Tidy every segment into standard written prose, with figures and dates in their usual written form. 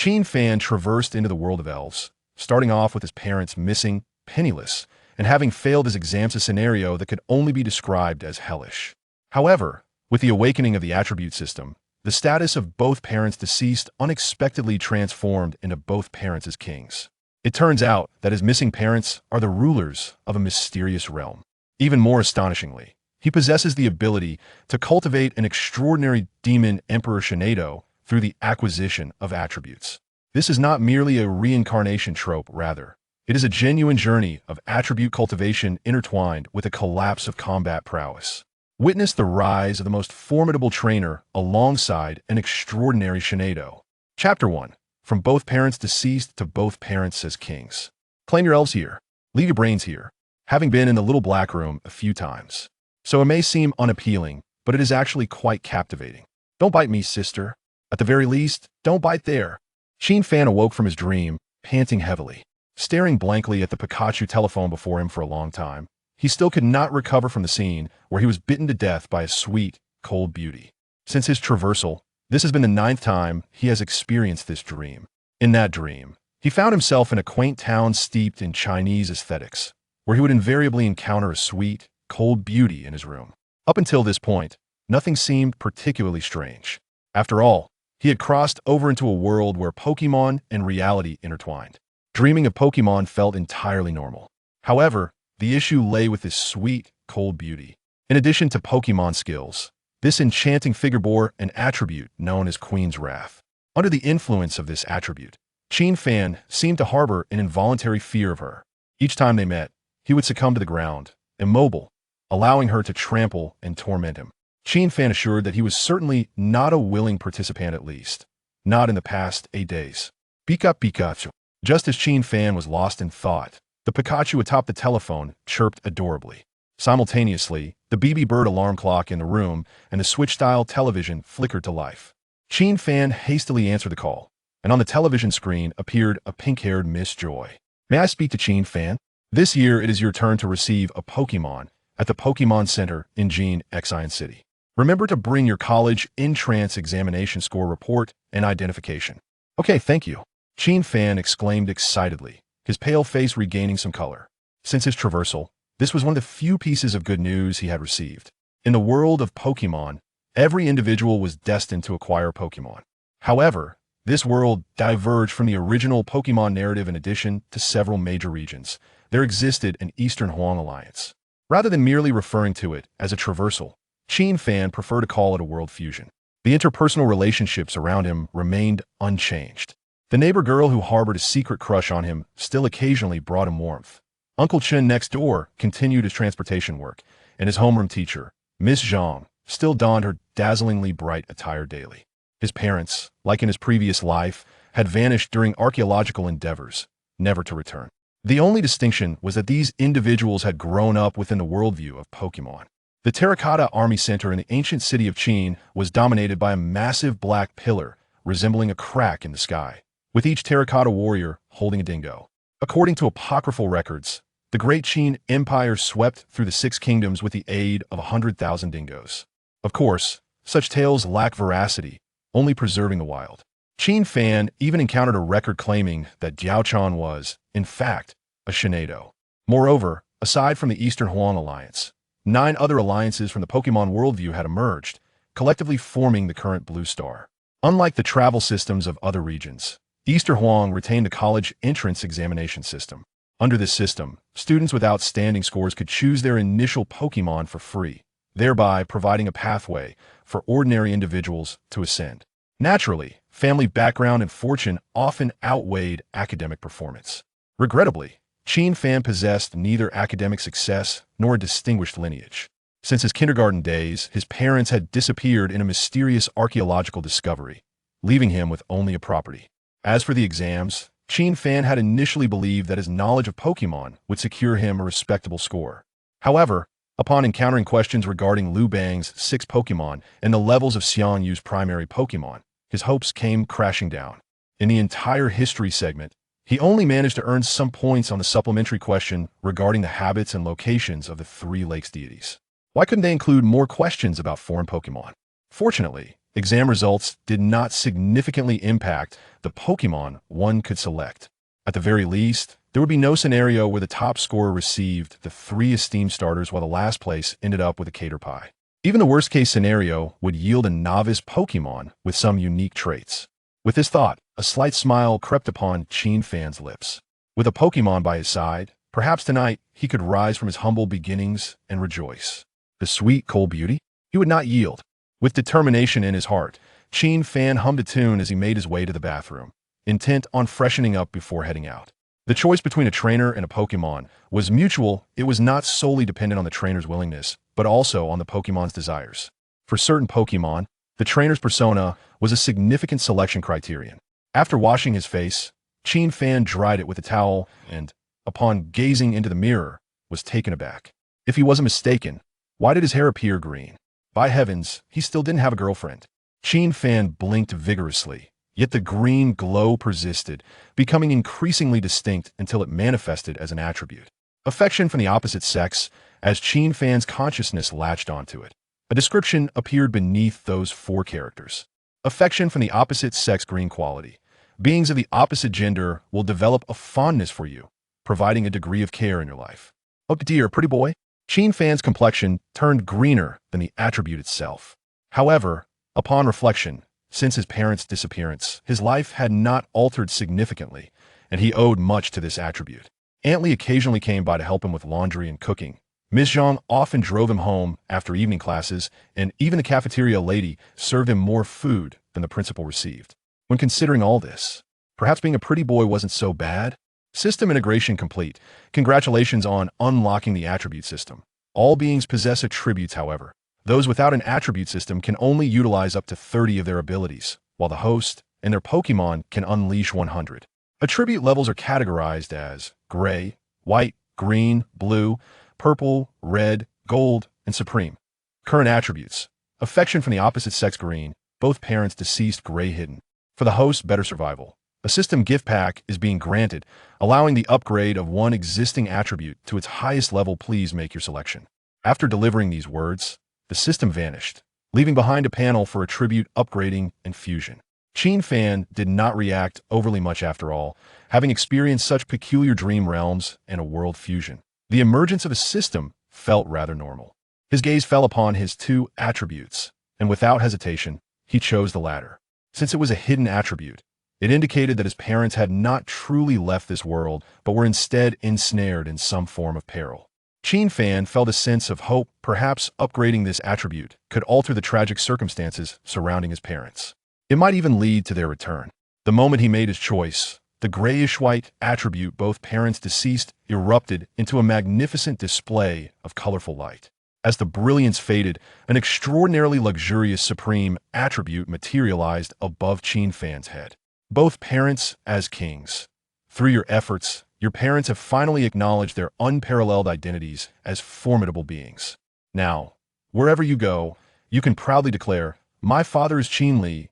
Qin Fan traversed into the world of elves, starting off with his parents missing, penniless, and having failed his exams, a scenario that could only be described as hellish. However, with the awakening of the attribute system, the status of both parents deceased unexpectedly transformed into both parents as kings. It turns out that his missing parents are the rulers of a mysterious realm. Even more astonishingly, he possesses the ability to cultivate an extraordinary demon Emperor Shinado through the acquisition of attributes. This is not merely a reincarnation trope, rather, it is a genuine journey of attribute cultivation intertwined with a collapse of combat prowess. Witness the rise of the most formidable trainer alongside an extraordinary Shinado. Chapter 1. From both parents deceased to both parents as kings. Claim your elves here. Leave your brains here. Having been in the little black room a few times. So it may seem unappealing, but it is actually quite captivating. Don't bite me, sister. At the very least, don't bite there. Qin Fan awoke from his dream, panting heavily. Staring blankly at the Pikachu telephone before him for a long time, he still could not recover from the scene where he was bitten to death by a sweet, cold beauty. Since his traversal, this has been the 9th time he has experienced this dream. In that dream, he found himself in a quaint town steeped in Chinese aesthetics, where he would invariably encounter a sweet, cold beauty in his room. Up until this point, nothing seemed particularly strange. After all, he had crossed over into a world where Pokémon and reality intertwined. Dreaming of Pokémon felt entirely normal. However, the issue lay with this sweet, cold beauty. In addition to Pokémon skills, this enchanting figure bore an attribute known as Queen's Wrath. Under the influence of this attribute, Qin Fan seemed to harbor an involuntary fear of her. Each time they met, he would succumb to the ground, immobile, allowing her to trample and torment him. Qin Fan assured that he was certainly not a willing participant, at least. Not in the past 8 days. Pikachu. Just as Qin Fan was lost in thought, the Pikachu atop the telephone chirped adorably. Simultaneously, the BB Bird alarm clock in the room and the Switch-style television flickered to life. Qin Fan hastily answered the call, and on the television screen appeared a pink-haired Miss Joy. May I speak to Qin Fan? This year it is your turn to receive a Pokémon at the Pokémon Center in Xerneas City. Remember to bring your college entrance examination score report and identification. Okay, thank you. Qin Fan exclaimed excitedly, his pale face regaining some color. Since his traversal, this was one of the few pieces of good news he had received. In the world of Pokémon, every individual was destined to acquire Pokémon. However, this world diverged from the original Pokémon narrative. In addition to several major regions, there existed an Eastern Huang Alliance. Rather than merely referring to it as a traversal, Qin Fan preferred to call it a world fusion. The interpersonal relationships around him remained unchanged. The neighbor girl who harbored a secret crush on him still occasionally brought him warmth. Uncle Chen next door continued his transportation work, and his homeroom teacher, Miss Zhang, still donned her dazzlingly bright attire daily. His parents, like in his previous life, had vanished during archaeological endeavors, never to return. The only distinction was that these individuals had grown up within the worldview of Pokémon. The Terracotta Army Center in the ancient city of Qin was dominated by a massive black pillar resembling a crack in the sky, with each terracotta warrior holding a dingo. According to apocryphal records, the Great Qin Empire swept through the 6 kingdoms with the aid of 100,000 dingoes. Of course, such tales lack veracity, only preserving the wild. Qin Fan even encountered a record claiming that Diaochan was, in fact, a Shinado. Moreover, aside from the Eastern Huang Alliance, 9 other alliances from the Pokémon worldview had emerged, collectively forming the current Blue Star. Unlike the travel systems of other regions, Eastern Huang retained the college entrance examination system. Under this system, students with outstanding scores could choose their initial Pokémon for free, thereby providing a pathway for ordinary individuals to ascend. Naturally, family background and fortune often outweighed academic performance. Regrettably, Qin Fan possessed neither academic success nor a distinguished lineage. Since his kindergarten days, his parents had disappeared in a mysterious archaeological discovery, leaving him with only a property. As for the exams, Qin Fan had initially believed that his knowledge of Pokémon would secure him a respectable score. However, upon encountering questions regarding Liu Bang's 6 Pokémon and the levels of Xian Yu's primary Pokémon, his hopes came crashing down. In the entire history segment, he only managed to earn some points on the supplementary question regarding the habits and locations of the 3 lakes deities. Why couldn't they include more questions about foreign Pokémon? Fortunately, exam results did not significantly impact the Pokémon one could select. At the very least, there would be no scenario where the top scorer received the 3 esteemed starters while the last place ended up with a cater pie. Even the worst-case scenario would yield a novice Pokémon with some unique traits. With this thought, a slight smile crept upon Qin-Fan's lips. With a Pokémon by his side, perhaps tonight he could rise from his humble beginnings and rejoice. The sweet, cold beauty? He would not yield. With determination in his heart, Qin-Fan hummed a tune as he made his way to the bathroom, intent on freshening up before heading out. The choice between a trainer and a Pokémon was mutual. It was not solely dependent on the trainer's willingness, but also on the Pokémon's desires. For certain Pokémon, the trainer's persona was a significant selection criterion. After washing his face, Qin-Fan dried it with a towel and, upon gazing into the mirror, was taken aback. If he wasn't mistaken, why did his hair appear green? By heavens, he still didn't have a girlfriend. Qin-Fan blinked vigorously, yet the green glow persisted, becoming increasingly distinct until it manifested as an attribute. Affection from the opposite sex, as Qin-Fan's consciousness latched onto it. A description appeared beneath those 4 characters. Affection from the opposite sex green quality. Beings of the opposite gender will develop a fondness for you, providing a degree of care in your life. Oh dear, pretty boy. Qin-Fan's complexion turned greener than the attribute itself. However, upon reflection, since his parents' disappearance, his life had not altered significantly, and he owed much to this attribute. Aunt Lee occasionally came by to help him with laundry and cooking. Ms. Zhang often drove him home after evening classes, and even the cafeteria lady served him more food than the principal received. When considering all this, perhaps being a pretty boy wasn't so bad. System integration complete. Congratulations on unlocking the attribute system. All beings possess attributes, however. Those without an attribute system can only utilize up to 30 of their abilities, while the host and their Pokémon can unleash 100. Attribute levels are categorized as gray, white, green, blue, purple, red, gold, and supreme. Current attributes. Affection from the opposite sex green, both parents deceased gray hidden. For the host, better survival. A system gift pack is being granted, allowing the upgrade of one existing attribute to its highest level. Please make your selection. After delivering these words, the system vanished, leaving behind a panel for attribute upgrading and fusion. Qin-Fan did not react overly much after all, having experienced such peculiar dream realms and a world fusion. The emergence of a system felt rather normal. His gaze fell upon his 2 attributes, and without hesitation, he chose the latter. Since it was a hidden attribute, it indicated that his parents had not truly left this world, but were instead ensnared in some form of peril. Qin-Fan felt a sense of hope. Perhaps upgrading this attribute could alter the tragic circumstances surrounding his parents. It might even lead to their return. The moment he made his choice, the grayish-white attribute, both parents deceased, erupted into a magnificent display of colorful light. As the brilliance faded, an extraordinarily luxurious supreme attribute materialized above Qin-Fan's head. Both parents as kings. Through your efforts, your parents have finally acknowledged their unparalleled identities as formidable beings. Now, wherever you go, you can proudly declare, "My father is Qin Li."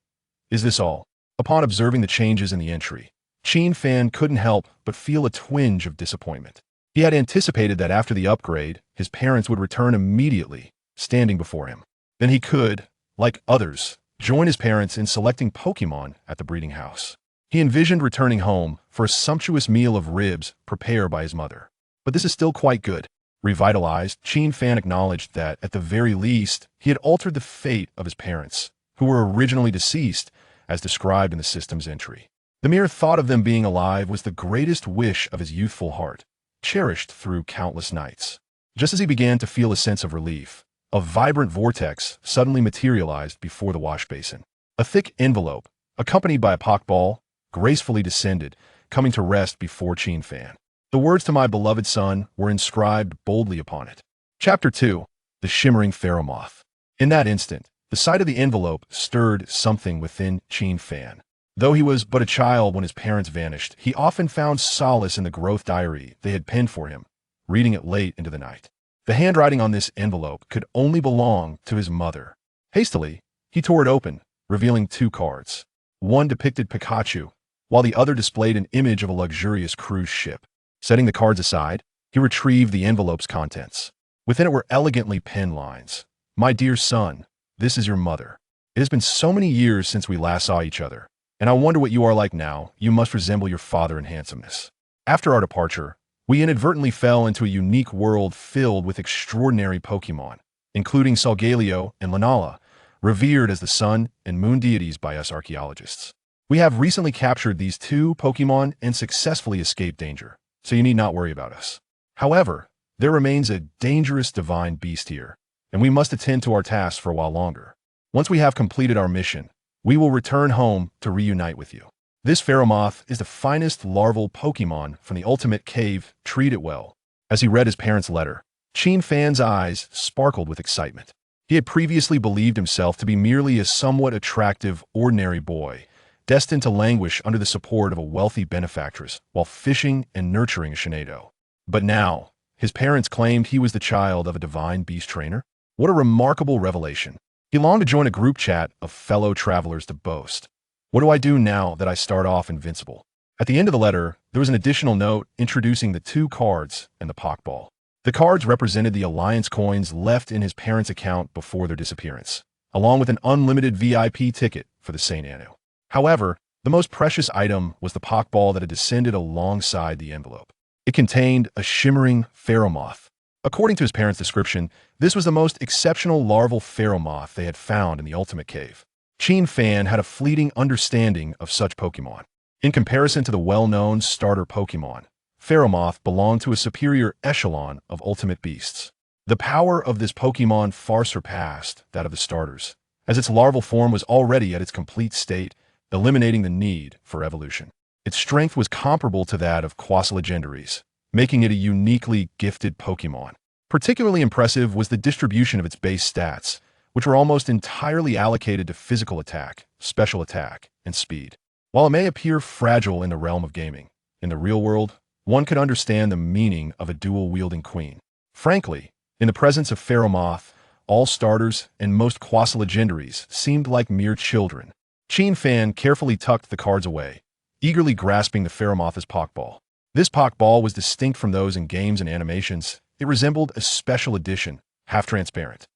Is this all? Upon observing the changes in the entry, Qin-Fan couldn't help but feel a twinge of disappointment. He had anticipated that after the upgrade, his parents would return immediately, standing before him. Then he could, like others, join his parents in selecting Pokémon at the breeding house. He envisioned returning home for a sumptuous meal of ribs prepared by his mother. But this is still quite good. Revitalized, Qin-Fan acknowledged that, at the very least, he had altered the fate of his parents, who were originally deceased, as described in the system's entry. The mere thought of them being alive was the greatest wish of his youthful heart, cherished through countless nights. Just as he began to feel a sense of relief, a vibrant vortex suddenly materialized before the wash basin. A thick envelope, accompanied by a Pokeball, gracefully descended, coming to rest before Qin-Fan. The words "to my beloved son" were inscribed boldly upon it. Chapter 2. The Shimmering Pheromoth. In that instant, the sight of the envelope stirred something within Qin-Fan. Though he was but a child when his parents vanished, he often found solace in the growth diary they had penned for him, reading it late into the night. The handwriting on this envelope could only belong to his mother. Hastily, he tore it open, revealing 2 cards. One depicted Pikachu, while the other displayed an image of a luxurious cruise ship. Setting the cards aside, he retrieved the envelope's contents. Within it were elegantly penned lines. "My dear son, this is your mother. It has been so many years since we last saw each other, and I wonder what you are like now. You must resemble your father in handsomeness. After our departure, we inadvertently fell into a unique world filled with extraordinary Pokémon, including Solgaleo and Lunala, revered as the sun and moon deities by us archaeologists. We have recently captured these two Pokémon and successfully escaped danger, so you need not worry about us. However, there remains a dangerous divine beast here, and we must attend to our tasks for a while longer. Once we have completed our mission, we will return home to reunite with you. This pheromoth is the finest larval Pokémon from the ultimate cave. Treat it well. As he read his parents' letter, Fan's eyes sparkled with excitement. He had previously believed himself to be merely a somewhat attractive, ordinary boy, destined to languish under the support of a wealthy benefactress while fishing and nurturing a Shinado. But now, his parents claimed he was the child of a divine beast trainer. What a remarkable revelation. He longed to join a group chat of fellow travelers to boast. What do I do now that I start off invincible? At the end of the letter, there was an additional note introducing the two cards and the Pokeball. The cards represented the Alliance coins left in his parents' account before their disappearance, along with an unlimited VIP ticket for the St. Anno. However, the most precious item was the Pokeball that had descended alongside the envelope. It contained a shimmering pheromoth. According to his parents' description, this was the most exceptional larval pheromoth they had found in the Ultimate Cave. Fan had a fleeting understanding of such Pokémon. In comparison to the well-known starter Pokémon, pheromoth belonged to a superior echelon of ultimate beasts. The power of this Pokémon far surpassed that of the starters, as its larval form was already at its complete state, eliminating the need for evolution. Its strength was comparable to that of quasi-legendaries, making it a uniquely gifted Pokémon. Particularly impressive was the distribution of its base stats, which were almost entirely allocated to physical attack, special attack, and speed. While it may appear fragile in the realm of gaming, in the real world, one could understand the meaning of a dual-wielding queen. Frankly, in the presence of pheromoth, all starters and most quasi-legendaries seemed like mere children. Fan carefully tucked the cards away, eagerly grasping the pheromoth's Pokeball. This Pokeball was distinct from those in games and animations. It resembled a special edition, half-transparent.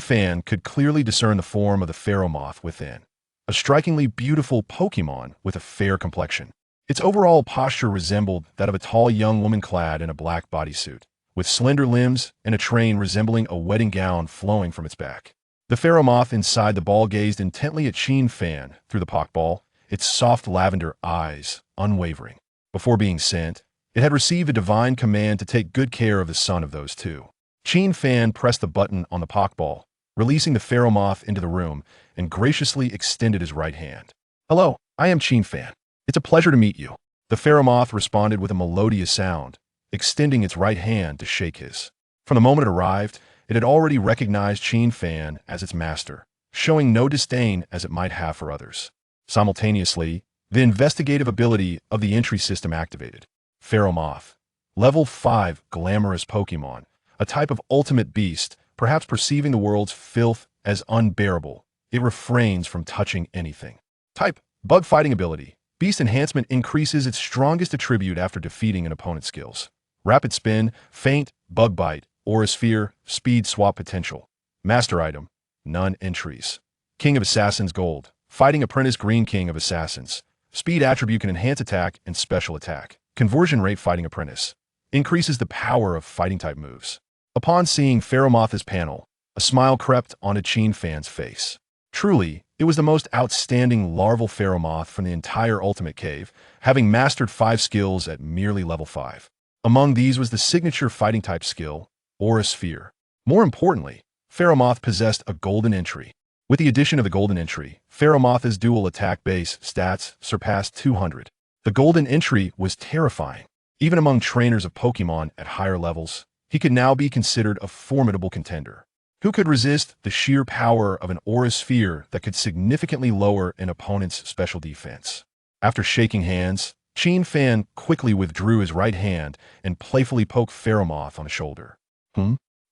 Fan could clearly discern the form of the pheromoth within, a strikingly beautiful Pokémon with a fair complexion. Its overall posture resembled that of a tall young woman clad in a black bodysuit, with slender limbs and a train resembling a wedding gown flowing from its back. The pheromoth inside the ball gazed intently at Fan through the Pokeball, its soft lavender eyes unwavering. Before being sent, it had received a divine command to take good care of the son of those two. Fan pressed the button on the Pokeball, releasing the pheromoth into the room, and graciously extended his right hand. "Hello, I am Fan. It's a pleasure to meet you." The pheromoth responded with a melodious sound, extending its right hand to shake his. From the moment it arrived, it had already recognized Fan as its master, showing no disdain as it might have for others. Simultaneously, the investigative ability of the entry system activated. Pheromoth, level 5 glamorous Pokémon, a type of ultimate beast, perhaps perceiving the world's filth as unbearable. It refrains from touching anything. Type, bug fighting ability. Beast enhancement increases its strongest attribute after defeating an opponent's skills. Rapid spin, feint, bug bite, aura sphere, speed swap potential. Master item, none entries. King of Assassins Gold, fighting apprentice Green King of Assassins. Speed attribute can enhance attack and special attack. Conversion rate fighting apprentice. Increases the power of fighting type moves. Upon seeing Pheromoth's panel, a smile crept onto Fan's face. Truly, it was the most outstanding larval pheromoth from the entire Ultimate Cave, having mastered 5 skills at merely level 5. Among these was the signature fighting type skill, Aura Sphere. More importantly, Pheromoth possessed a golden entry. With the addition of the golden entry, Pheromoth's dual attack base stats surpassed 200. The golden entry was terrifying. Even among trainers of Pokémon at higher levels, he could now be considered a formidable contender. Who could resist the sheer power of an Aura Sphere that could significantly lower an opponent's special defense? After shaking hands, Fan quickly withdrew his right hand and playfully poked Pheromoth on the shoulder.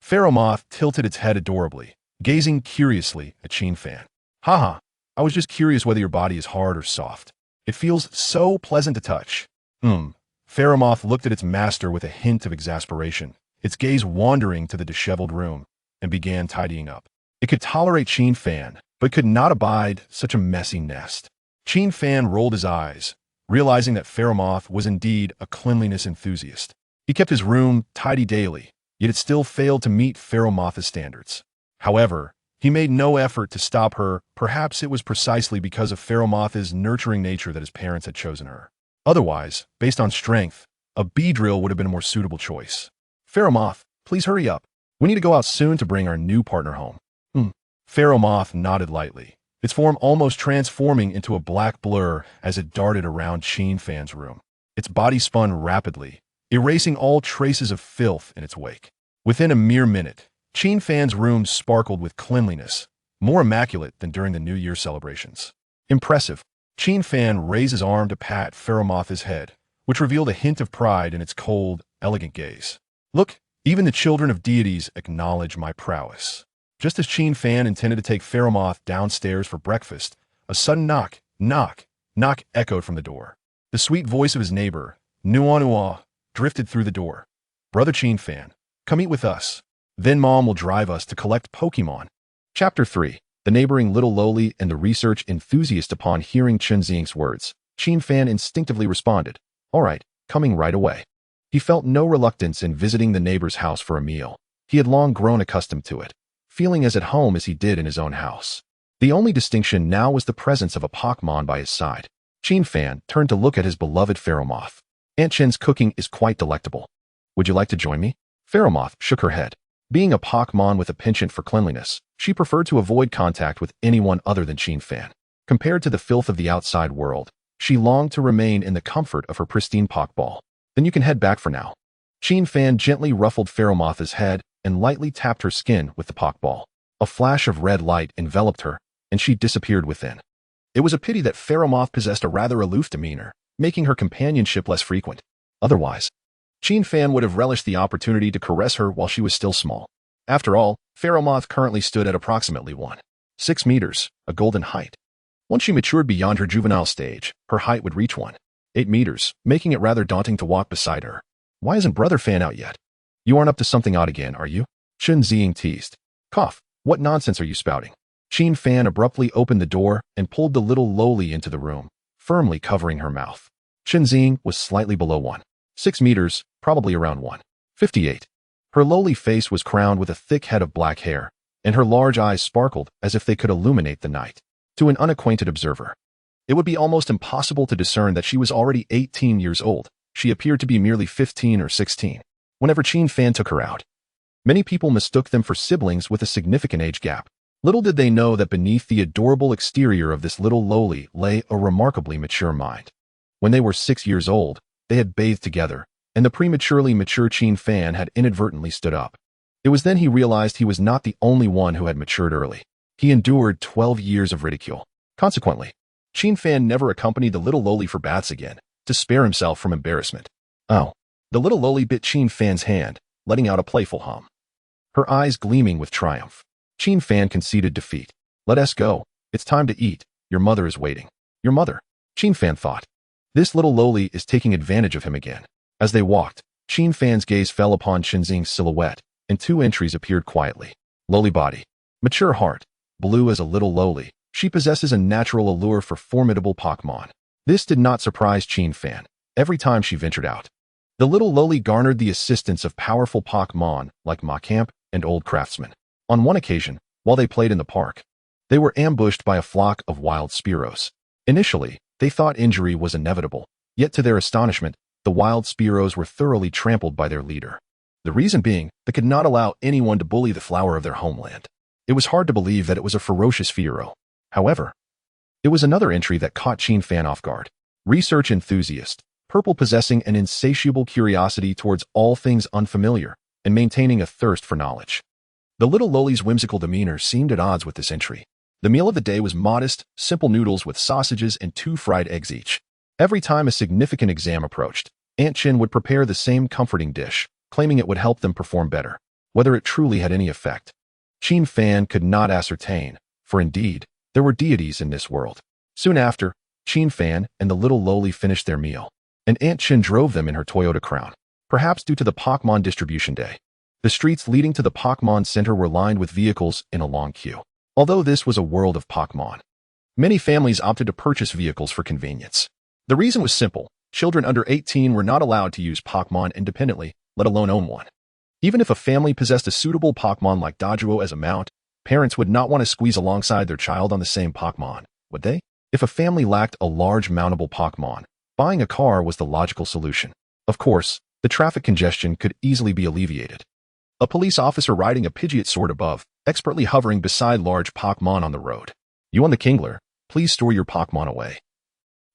Pheromoth tilted its head adorably, gazing curiously at Fan. "Haha, I was just curious whether your body is hard or soft. It feels so pleasant to touch." Pheromoth looked at its master with a hint of exasperation, its gaze wandering to the disheveled room, and began tidying up. It could tolerate Fan, but could not abide such a messy nest. Qin Fan rolled his eyes, realizing that Pheromoth was indeed a cleanliness enthusiast. He kept his room tidy daily, yet it still failed to meet Pheromoth's standards. However, he made no effort to stop her. Perhaps it was precisely because of Pheromoth's nurturing nature that his parents had chosen her. Otherwise, based on strength, a Beedrill would have been a more suitable choice. Pheromoth, please hurry up. We need to go out soon to bring our new partner home. Pheromoth nodded lightly, its form almost transforming into a black blur as it darted around Qin Fan's room. Its body spun rapidly, erasing all traces of filth in its wake. Within a mere minute, Qin Fan's room sparkled with cleanliness, more immaculate than during the New Year celebrations. Impressive. Qin Fan raised his arm to pat Pheromoth's head, which revealed a hint of pride in its cold, elegant gaze. Look, even the children of deities acknowledge my prowess. Just as Qin Fan intended to take Pheromoth downstairs for breakfast, a sudden knock echoed from the door. The sweet voice of his neighbor, Nua, drifted through the door. Brother Qin Fan, come eat with us. Then Mom will drive us to collect Pokémon. Chapter 3. The neighboring little loli and the research enthusiast. Upon hearing Chen Xing's words, Qin Fan instinctively responded, "All right, coming right away." He felt no reluctance in visiting the neighbor's house for a meal. He had long grown accustomed to it, feeling as at home as he did in his own house. The only distinction now was the presence of a Pokémon by his side. Qin Fan turned to look at his beloved Pheromoth. Aunt Chen's cooking is quite delectable. Would you like to join me? Pheromoth shook her head. Being a Pokémon with a penchant for cleanliness, she preferred to avoid contact with anyone other than Qin Fan. Compared to the filth of the outside world, she longed to remain in the comfort of her pristine Pokeball. Then you can head back for now. Qin Fan gently ruffled Pheromoth's head and lightly tapped her skin with the Pokeball. A flash of red light enveloped her, and she disappeared within. It was a pity that Pheromoth possessed a rather aloof demeanor, making her companionship less frequent. Otherwise, Qin Fan would have relished the opportunity to caress her while she was still small. After all, Pheromoth currently stood at approximately 1.6 meters, a golden height. Once she matured beyond her juvenile stage, her height would reach 1.8 meters, making it rather daunting to walk beside her. Why isn't Brother Fan out yet? You aren't up to something odd again, are you? Chen Xing teased. Cough, what nonsense are you spouting? Qin Fan abruptly opened the door and pulled the little loli into the room, firmly covering her mouth. Chen Xing was slightly below 1.6 meters, probably around 1.58. Her lowly face was crowned with a thick head of black hair, and her large eyes sparkled as if they could illuminate the night. To an unacquainted observer, it would be almost impossible to discern that she was already 18 years old. She appeared to be merely 15 or 16. Whenever Qin Fan took her out, many people mistook them for siblings with a significant age gap. Little did they know that beneath the adorable exterior of this little loli lay a remarkably mature mind. When they were 6 years old, they had bathed together, and the prematurely mature Qin Fan had inadvertently stood up. It was then he realized he was not the only one who had matured early. He endured 12 years of ridicule. Consequently, Qin Fan never accompanied the little loli for baths again, to spare himself from embarrassment. Oh. The little loli bit Qin Fan's hand, letting out a playful hum. Her eyes gleaming with triumph. Qin Fan conceded defeat. Let us go. It's time to eat. Your mother is waiting. Your mother? Qin Fan thought. This little loli is taking advantage of him again. As they walked, Qin Fan's gaze fell upon Chen Xing's silhouette, and 2 entries appeared quietly. Loli body. Mature heart. Blue as a little loli. She possesses a natural allure for formidable Pokémon. This did not surprise Qin Fan. Every time she ventured out, the little loli garnered the assistance of powerful Pokémon like Machamp and Old Craftsman. On one occasion, while they played in the park, they were ambushed by a flock of wild Spearows. Initially, they thought injury was inevitable, yet to their astonishment, the wild Spearows were thoroughly trampled by their leader. The reason being, they could not allow anyone to bully the flower of their homeland. It was hard to believe that it was a ferocious Fearow. However, it was another entry that caught Qin Fan off guard. Research enthusiast, purple possessing an insatiable curiosity towards all things unfamiliar, and maintaining a thirst for knowledge. The little loli's whimsical demeanor seemed at odds with this entry. The meal of the day was modest, simple noodles with sausages and 2 fried eggs each. Every time a significant exam approached, Aunt Chen would prepare the same comforting dish, claiming it would help them perform better. Whether it truly had any effect, Qin Fan could not ascertain, for indeed, there were deities in this world. Soon after, Qin Fan and the little loli finished their meal, and Aunt Chen drove them in her Toyota Crown, perhaps due to the Pokémon distribution day. The streets leading to the Pokémon Center were lined with vehicles in a long queue. Although this was a world of Pokémon, many families opted to purchase vehicles for convenience. The reason was simple. Children under 18 were not allowed to use Pokémon independently, let alone own one. Even if a family possessed a suitable Pokémon like Doduo as a mount, parents would not want to squeeze alongside their child on the same Pokémon, would they? If a family lacked a large mountable Pokémon, buying a car was the logical solution. Of course, the traffic congestion could easily be alleviated. A police officer riding a Pidgeot soared above, expertly hovering beside large Pokémon on the road. You on the Kingler, please store your Pokémon away.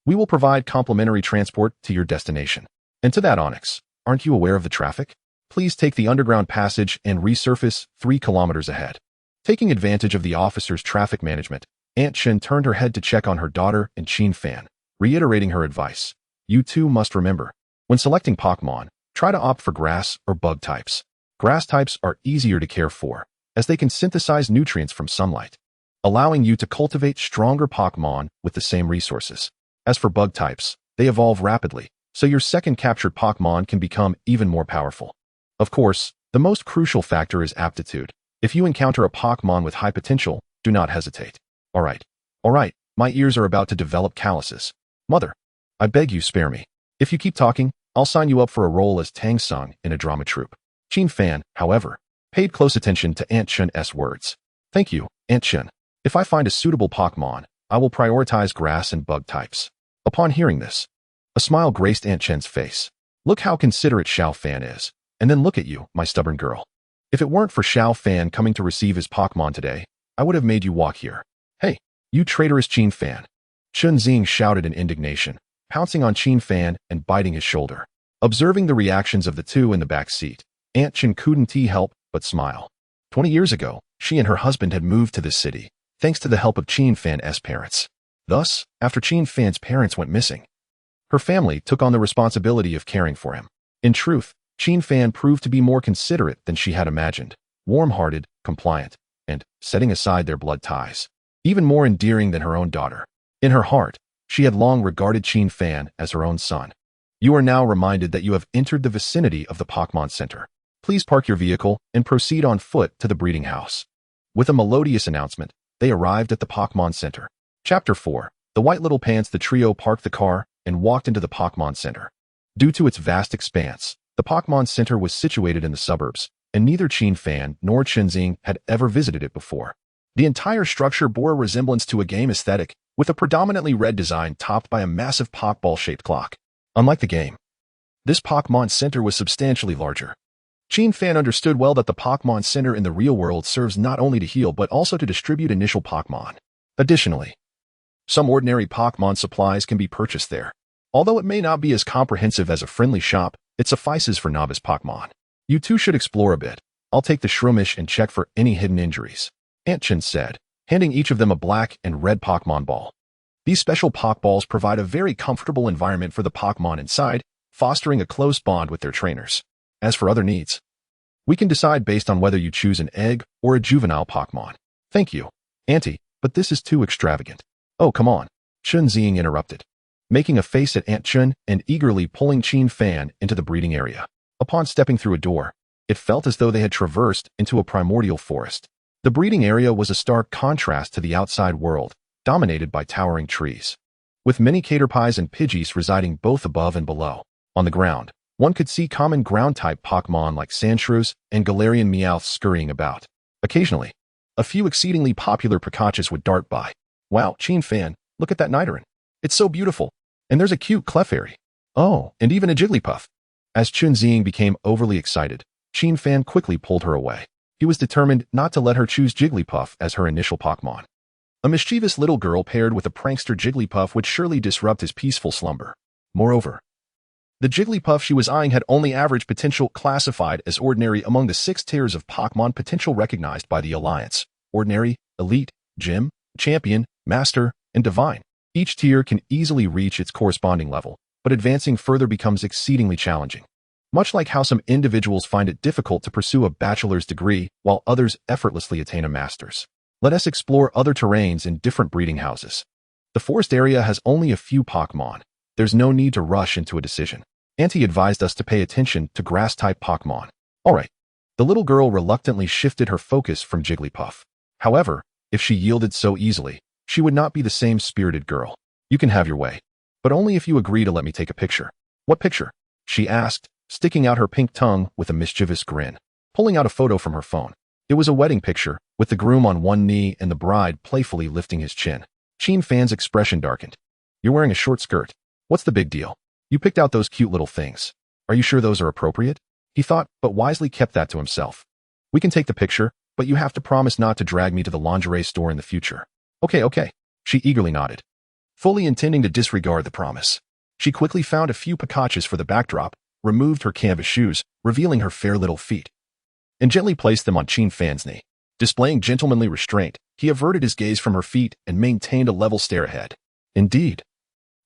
We will provide complimentary transport to your destination. And to that Onyx, aren't you aware of the traffic? Please take the underground passage and resurface 3 kilometers ahead. Taking advantage of the officer's traffic management, Aunt Chen turned her head to check on her daughter and Qin Fan, reiterating her advice. You too must remember, when selecting Pokémon, try to opt for grass or bug types. Grass types are easier to care for, as they can synthesize nutrients from sunlight, allowing you to cultivate stronger Pokémon with the same resources. As for bug types, they evolve rapidly, so your second captured Pokémon can become even more powerful. Of course, the most crucial factor is aptitude. If you encounter a Pokémon with high potential, do not hesitate. Alright, my ears are about to develop calluses. Mother, I beg you spare me. If you keep talking, I'll sign you up for a role as Tang Sung in a drama troupe. Qin Fan, however, paid close attention to Aunt Chen's words. Thank you, Aunt Chen. If I find a suitable Pokémon, I will prioritize grass and bug types. Upon hearing this, a smile graced Aunt Chen's face. Look how considerate Xiao Fan is. And then look at you, my stubborn girl. If it weren't for Xiao Fan coming to receive his Pokémon today, I would have made you walk here. Hey, you traitorous Qin Fan. Chun Xing shouted in indignation, pouncing on Qin Fan and biting his shoulder. Observing the reactions of the two in the back seat, Aunt Chen couldn't help but smile. 20 years ago, she and her husband had moved to this city, thanks to the help of Qin Fan's parents. Thus, after Qin Fan's parents went missing, her family took on the responsibility of caring for him. In truth, Qin Fan proved to be more considerate than she had imagined, warm-hearted, compliant, and, setting aside their blood ties, even more endearing than her own daughter. In her heart, she had long regarded Qin Fan as her own son. You are now reminded that you have entered the vicinity of the Pokémon Center. Please park your vehicle and proceed on foot to the breeding house. With a melodious announcement, they arrived at the Pokémon Center. Chapter 4. The White Little Pants. The trio parked the car and walked into the Pokémon Center. Due to its vast expanse, the Pokémon Center was situated in the suburbs, and neither Qin Fan nor Chen Xing had ever visited it before. The entire structure bore a resemblance to a game aesthetic, with a predominantly red design topped by a massive Pokeball-shaped clock. Unlike the game, this Pokémon Center was substantially larger. Qin Fan understood well that the Pokémon Center in the real world serves not only to heal but also to distribute initial Pokémon. Additionally, some ordinary Pokémon supplies can be purchased there. Although it may not be as comprehensive as a friendly shop, it suffices for novice Pokémon. You two should explore a bit. I'll take the Shroomish and check for any hidden injuries, Aunt Chen said, handing each of them a black and red Pokémon ball. These special Pokeballs provide a very comfortable environment for the Pokémon inside, fostering a close bond with their trainers. As for other needs, we can decide based on whether you choose an egg or a juvenile Pokémon. Thank you, Auntie, but this is too extravagant. Oh, come on, Chun Xing interrupted, making a face at Aunt Chen and eagerly pulling Qin Fan into the breeding area. Upon stepping through a door, it felt as though they had traversed into a primordial forest. The breeding area was a stark contrast to the outside world, dominated by towering trees, with many caterpies and Pidgeys residing both above and below. On the ground, one could see common ground-type Pokémon like Sandshrews and Galarian Meowths scurrying about. Occasionally, a few exceedingly popular Pikachus would dart by. Wow, Qin Fan, look at that Nidoran. It's so beautiful. And there's a cute Clefairy. Oh, and even a Jigglypuff. As Chun Xing became overly excited, Qin Fan quickly pulled her away. He was determined not to let her choose Jigglypuff as her initial Pokémon. A mischievous little girl paired with a prankster Jigglypuff would surely disrupt his peaceful slumber. Moreover, the Jigglypuff she was eyeing had only average potential, classified as ordinary among the 6 tiers of Pokémon potential recognized by the Alliance: Ordinary, Elite, Gym, Champion, Master, and Divine. Each tier can easily reach its corresponding level, but advancing further becomes exceedingly challenging. Much like how some individuals find it difficult to pursue a bachelor's degree while others effortlessly attain a master's. Let us explore other terrains in different breeding houses. The forest area has only a few Pokémon. There's no need to rush into a decision. Auntie advised us to pay attention to grass-type Pokémon. Alright. The little girl reluctantly shifted her focus from Jigglypuff. However, If she yielded so easily, she would not be the same spirited girl. You can have your way, but only if you agree to let me take a picture. What picture? She asked, sticking out her pink tongue with a mischievous grin, pulling out a photo from her phone. It was a wedding picture, with the groom on one knee and the bride playfully lifting his chin. Qin Fan's expression darkened. You're wearing a short skirt. What's the big deal? You picked out those cute little things. Are you sure those are appropriate? He thought, but wisely kept that to himself. We can take the picture, but you have to promise not to drag me to the lingerie store in the future. Okay. She eagerly nodded, fully intending to disregard the promise. She quickly found a few packages for the backdrop, removed her canvas shoes, revealing her fair little feet, and gently placed them on Qin Fan's knee. Displaying gentlemanly restraint, he averted his gaze from her feet and maintained a level stare ahead. Indeed.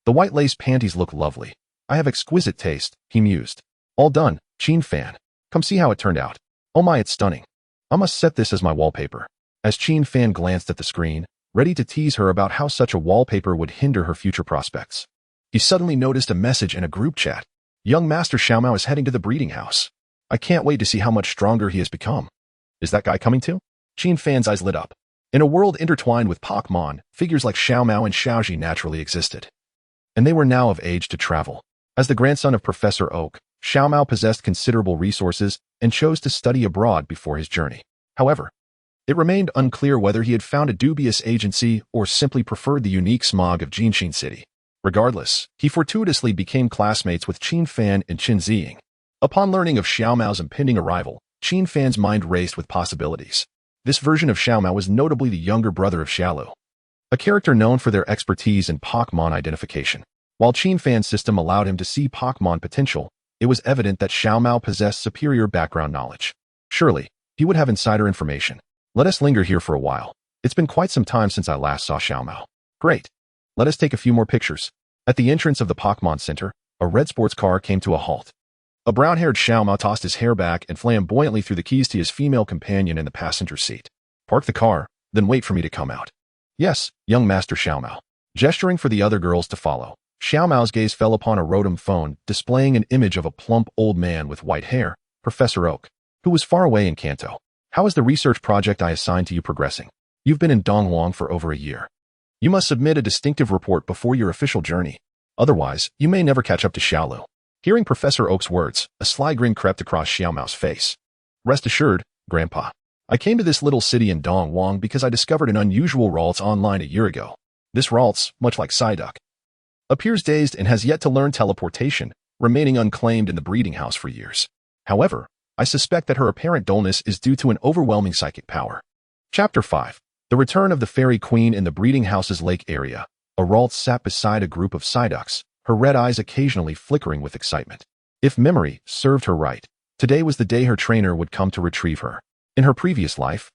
The white lace panties look lovely. I have exquisite taste, he mused. All done, Qin Fan. Come see how it turned out. Oh my, it's stunning. I must set this as my wallpaper. As Qin Fan glanced at the screen, ready to tease her about how such a wallpaper would hinder her future prospects, he suddenly noticed a message in a group chat. Young Master Xiaomao is heading to the breeding house. I can't wait to see how much stronger he has become. Is that guy coming too? Qin Fan's eyes lit up. In a world intertwined with Pokémon, figures like Xiaomao and Xiaoji naturally existed, and they were now of age to travel. As the grandson of Professor Oak, Xiaomao possessed considerable resources and chose to study abroad before his journey. However, it remained unclear whether he had found a dubious agency or simply preferred the unique smog of Jinshin City. Regardless, he fortuitously became classmates with Qin Fan and Qin Ziying. Upon learning of Xiaomao's impending arrival, Qin Fan's mind raced with possibilities. This version of Xiaomao was notably the younger brother of Xiaolu, a character known for their expertise in Pokémon identification. While Qin Fan's system allowed him to see Pokémon potential, it was evident that Xiaomao possessed superior background knowledge. Surely, he would have insider information. Let us linger here for a while. It's been quite some time since I last saw Xiaomao. Great. Let us take a few more pictures. At the entrance of the Pokémon Center, a red sports car came to a halt. A brown-haired Xiaomao tossed his hair back and flamboyantly threw the keys to his female companion in the passenger seat. Park the car, then wait for me to come out. Yes, young Master Xiaomao. Gesturing for the other girls to follow, Xiaomao's gaze fell upon a Rotom phone displaying an image of a plump old man with white hair, Professor Oak, who was far away in Kanto. How is the research project I assigned to you progressing? You've been in Dongwang for over a year. You must submit a distinctive report before your official journey. Otherwise, you may never catch up to Xiaolu. Hearing Professor Oak's words, a sly grin crept across Xiaomao's face. Rest assured, Grandpa. I came to this little city in Dongwang because I discovered an unusual Ralts online a year ago. This Ralts, much like Psyduck, appears dazed and has yet to learn teleportation, remaining unclaimed in the breeding house for years. However, I suspect that her apparent dullness is due to an overwhelming psychic power. Chapter 5. The Return of the Fairy Queen in the breeding house's lake area. A Ralts sat beside a group of Psyducks, her red eyes occasionally flickering with excitement. If memory served her right, today was the day her trainer would come to retrieve her. In her previous life,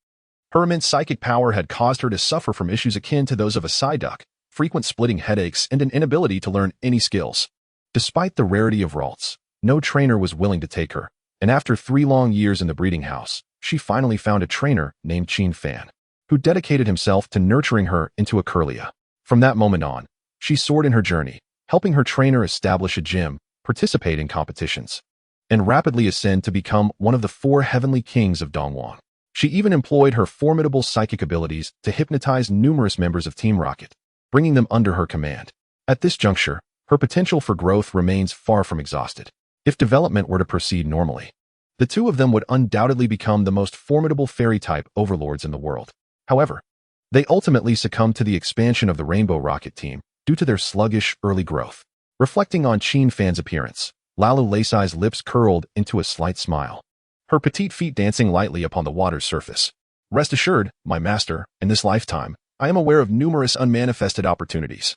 her immense psychic power had caused her to suffer from issues akin to those of a Psyduck, frequent splitting headaches and an inability to learn any skills. Despite the rarity of Ralts, no trainer was willing to take her, and after 3 long years in the breeding house, she finally found a trainer named Qin Fan, who dedicated himself to nurturing her into a Curlia. From that moment on, she soared in her journey, helping her trainer establish a gym, participate in competitions, and rapidly ascend to become one of the 4 heavenly kings of Dongwang. She even employed her formidable psychic abilities to hypnotize numerous members of Team Rocket, bringing them under her command. At this juncture, her potential for growth remains far from exhausted. If development were to proceed normally, the 2 of them would undoubtedly become the most formidable fairy-type overlords in the world. However, they ultimately succumbed to the expansion of the Rainbow Rocket team due to their sluggish early growth. Reflecting on Qin Fan's appearance, Lalu-Las' lips curled into a slight smile, her petite feet dancing lightly upon the water's surface. Rest assured, my master, in this lifetime, I am aware of numerous unmanifested opportunities,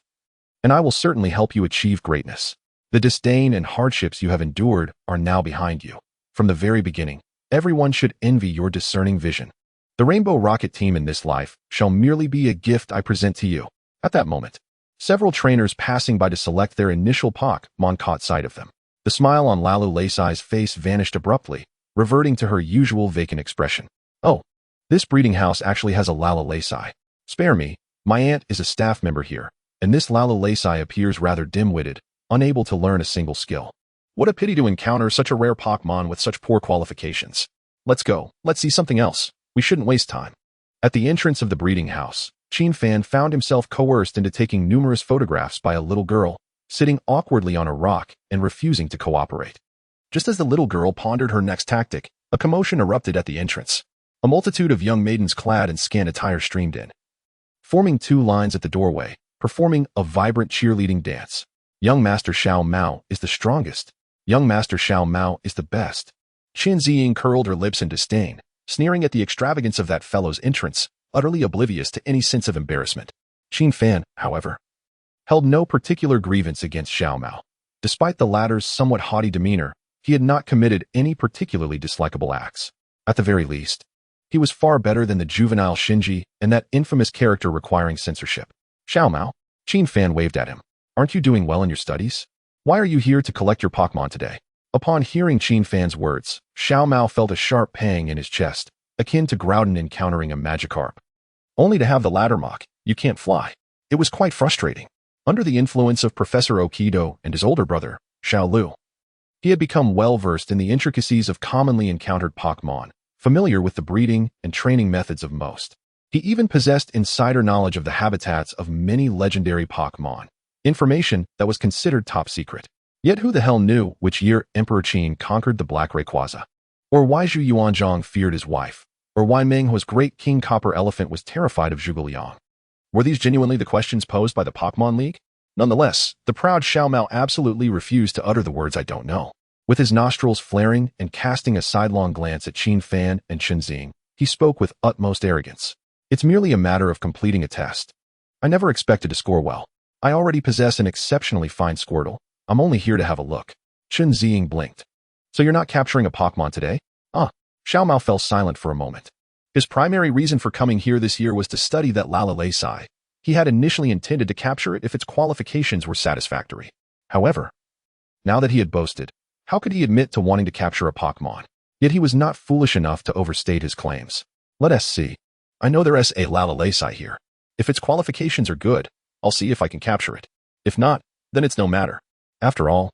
and I will certainly help you achieve greatness. The disdain and hardships you have endured are now behind you. From the very beginning, everyone should envy your discerning vision. The Rainbow Rocket team in this life shall merely be a gift I present to you. At that moment, several trainers passing by to select their initial Pokémon caught sight of them. The smile on Lalu-Las' face vanished abruptly, reverting to her usual vacant expression. Oh, this breeding house actually has a Lalu-Las. Spare me, my aunt is a staff member here, and this Lalu-Las appears rather dim-witted, unable to learn a single skill. What a pity to encounter such a rare Pokémon with such poor qualifications. Let's go, let's see something else. We shouldn't waste time. At the entrance of the breeding house, Qin Fan found himself coerced into taking numerous photographs by a little girl, sitting awkwardly on a rock and refusing to cooperate. Just as the little girl pondered her next tactic, a commotion erupted at the entrance. A multitude of young maidens clad in scant attire streamed in, forming two lines at the doorway, performing a vibrant cheerleading dance. Young Master Xiao Mao is the strongest. Young Master Xiao Mao is the best. Qin Ziying curled her lips in disdain, sneering at the extravagance of that fellow's entrance, utterly oblivious to any sense of embarrassment. Qin Fan, however, held no particular grievance against Xiao Mao. Despite the latter's somewhat haughty demeanor, he had not committed any particularly dislikable acts. At the very least, he was far better than the juvenile Shinji and that infamous character requiring censorship. Xiao Mao, Qin Fan waved at him. Aren't you doing well in your studies? Why are you here to collect your Pokémon today? Upon hearing Qin Fan's words, Xiao Mao felt a sharp pang in his chest, akin to Groudon encountering a Magikarp. Only to have the latter mock, "You can't fly." It was quite frustrating. Under the influence of Professor Okido and his older brother, Xiao Lu, he had become well-versed in the intricacies of commonly encountered Pokémon, familiar with the breeding and training methods of most. He even possessed insider knowledge of the habitats of many legendary Pokémon, information that was considered top secret. Yet who the hell knew which year Emperor Qin conquered the Black Rayquaza? Or why Zhu Yuanzhang feared his wife? Or why Menghuo's great King Copper Elephant was terrified of Zhuge Liang? Were these genuinely the questions posed by the Pokémon League? Nonetheless, the proud Xiao Mao absolutely refused to utter the words "I don't know." With his nostrils flaring and casting a sidelong glance at Qin Fan and Qin Ziying, he spoke with utmost arrogance. "It's merely a matter of completing a test. I never expected to score well. I already possess an exceptionally fine Squirtle. I'm only here to have a look." Qin Ziying blinked. "So you're not capturing a Pokémon today?" Xiao Mao fell silent for a moment. His primary reason for coming here this year was to study that Lalu-Las. He had initially intended to capture it if its qualifications were satisfactory. However, now that he had boasted, how could he admit to wanting to capture a Pokémon? Yet he was not foolish enough to overstate his claims. "Let us see. I know there's a Lalu-Las here. If its qualifications are good, I'll see if I can capture it. If not, then it's no matter. After all,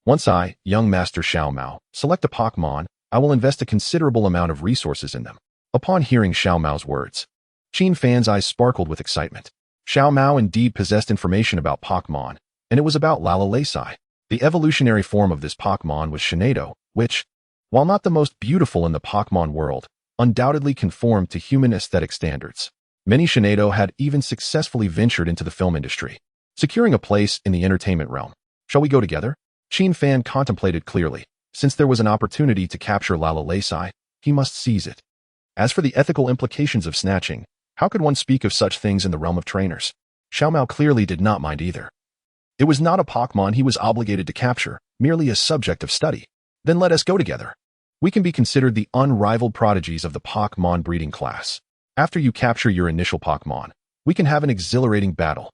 once I, young Master Xiao Mao, select a Pokémon, I will invest a considerable amount of resources in them." Upon hearing Xiao Mao's words, Qin Fan's eyes sparkled with excitement. Xiao Mao indeed possessed information about Pokémon, and it was about Lalu-Las. The evolutionary form of this Pokémon was Xerneas, which, while not the most beautiful in the Pokémon world, undoubtedly conformed to human aesthetic standards. Many Xerneas had even successfully ventured into the film industry, securing a place in the entertainment realm. "Shall we go together?" Qin Fan contemplated clearly. Since there was an opportunity to capture Lalu-Las, he must seize it. As for the ethical implications of snatching, how could one speak of such things in the realm of trainers? Xiao Mao clearly did not mind either. It was not a Pokémon he was obligated to capture, merely a subject of study. "Then let us go together. We can be considered the unrivaled prodigies of the Pokémon breeding class. After you capture your initial Pokémon, we can have an exhilarating battle."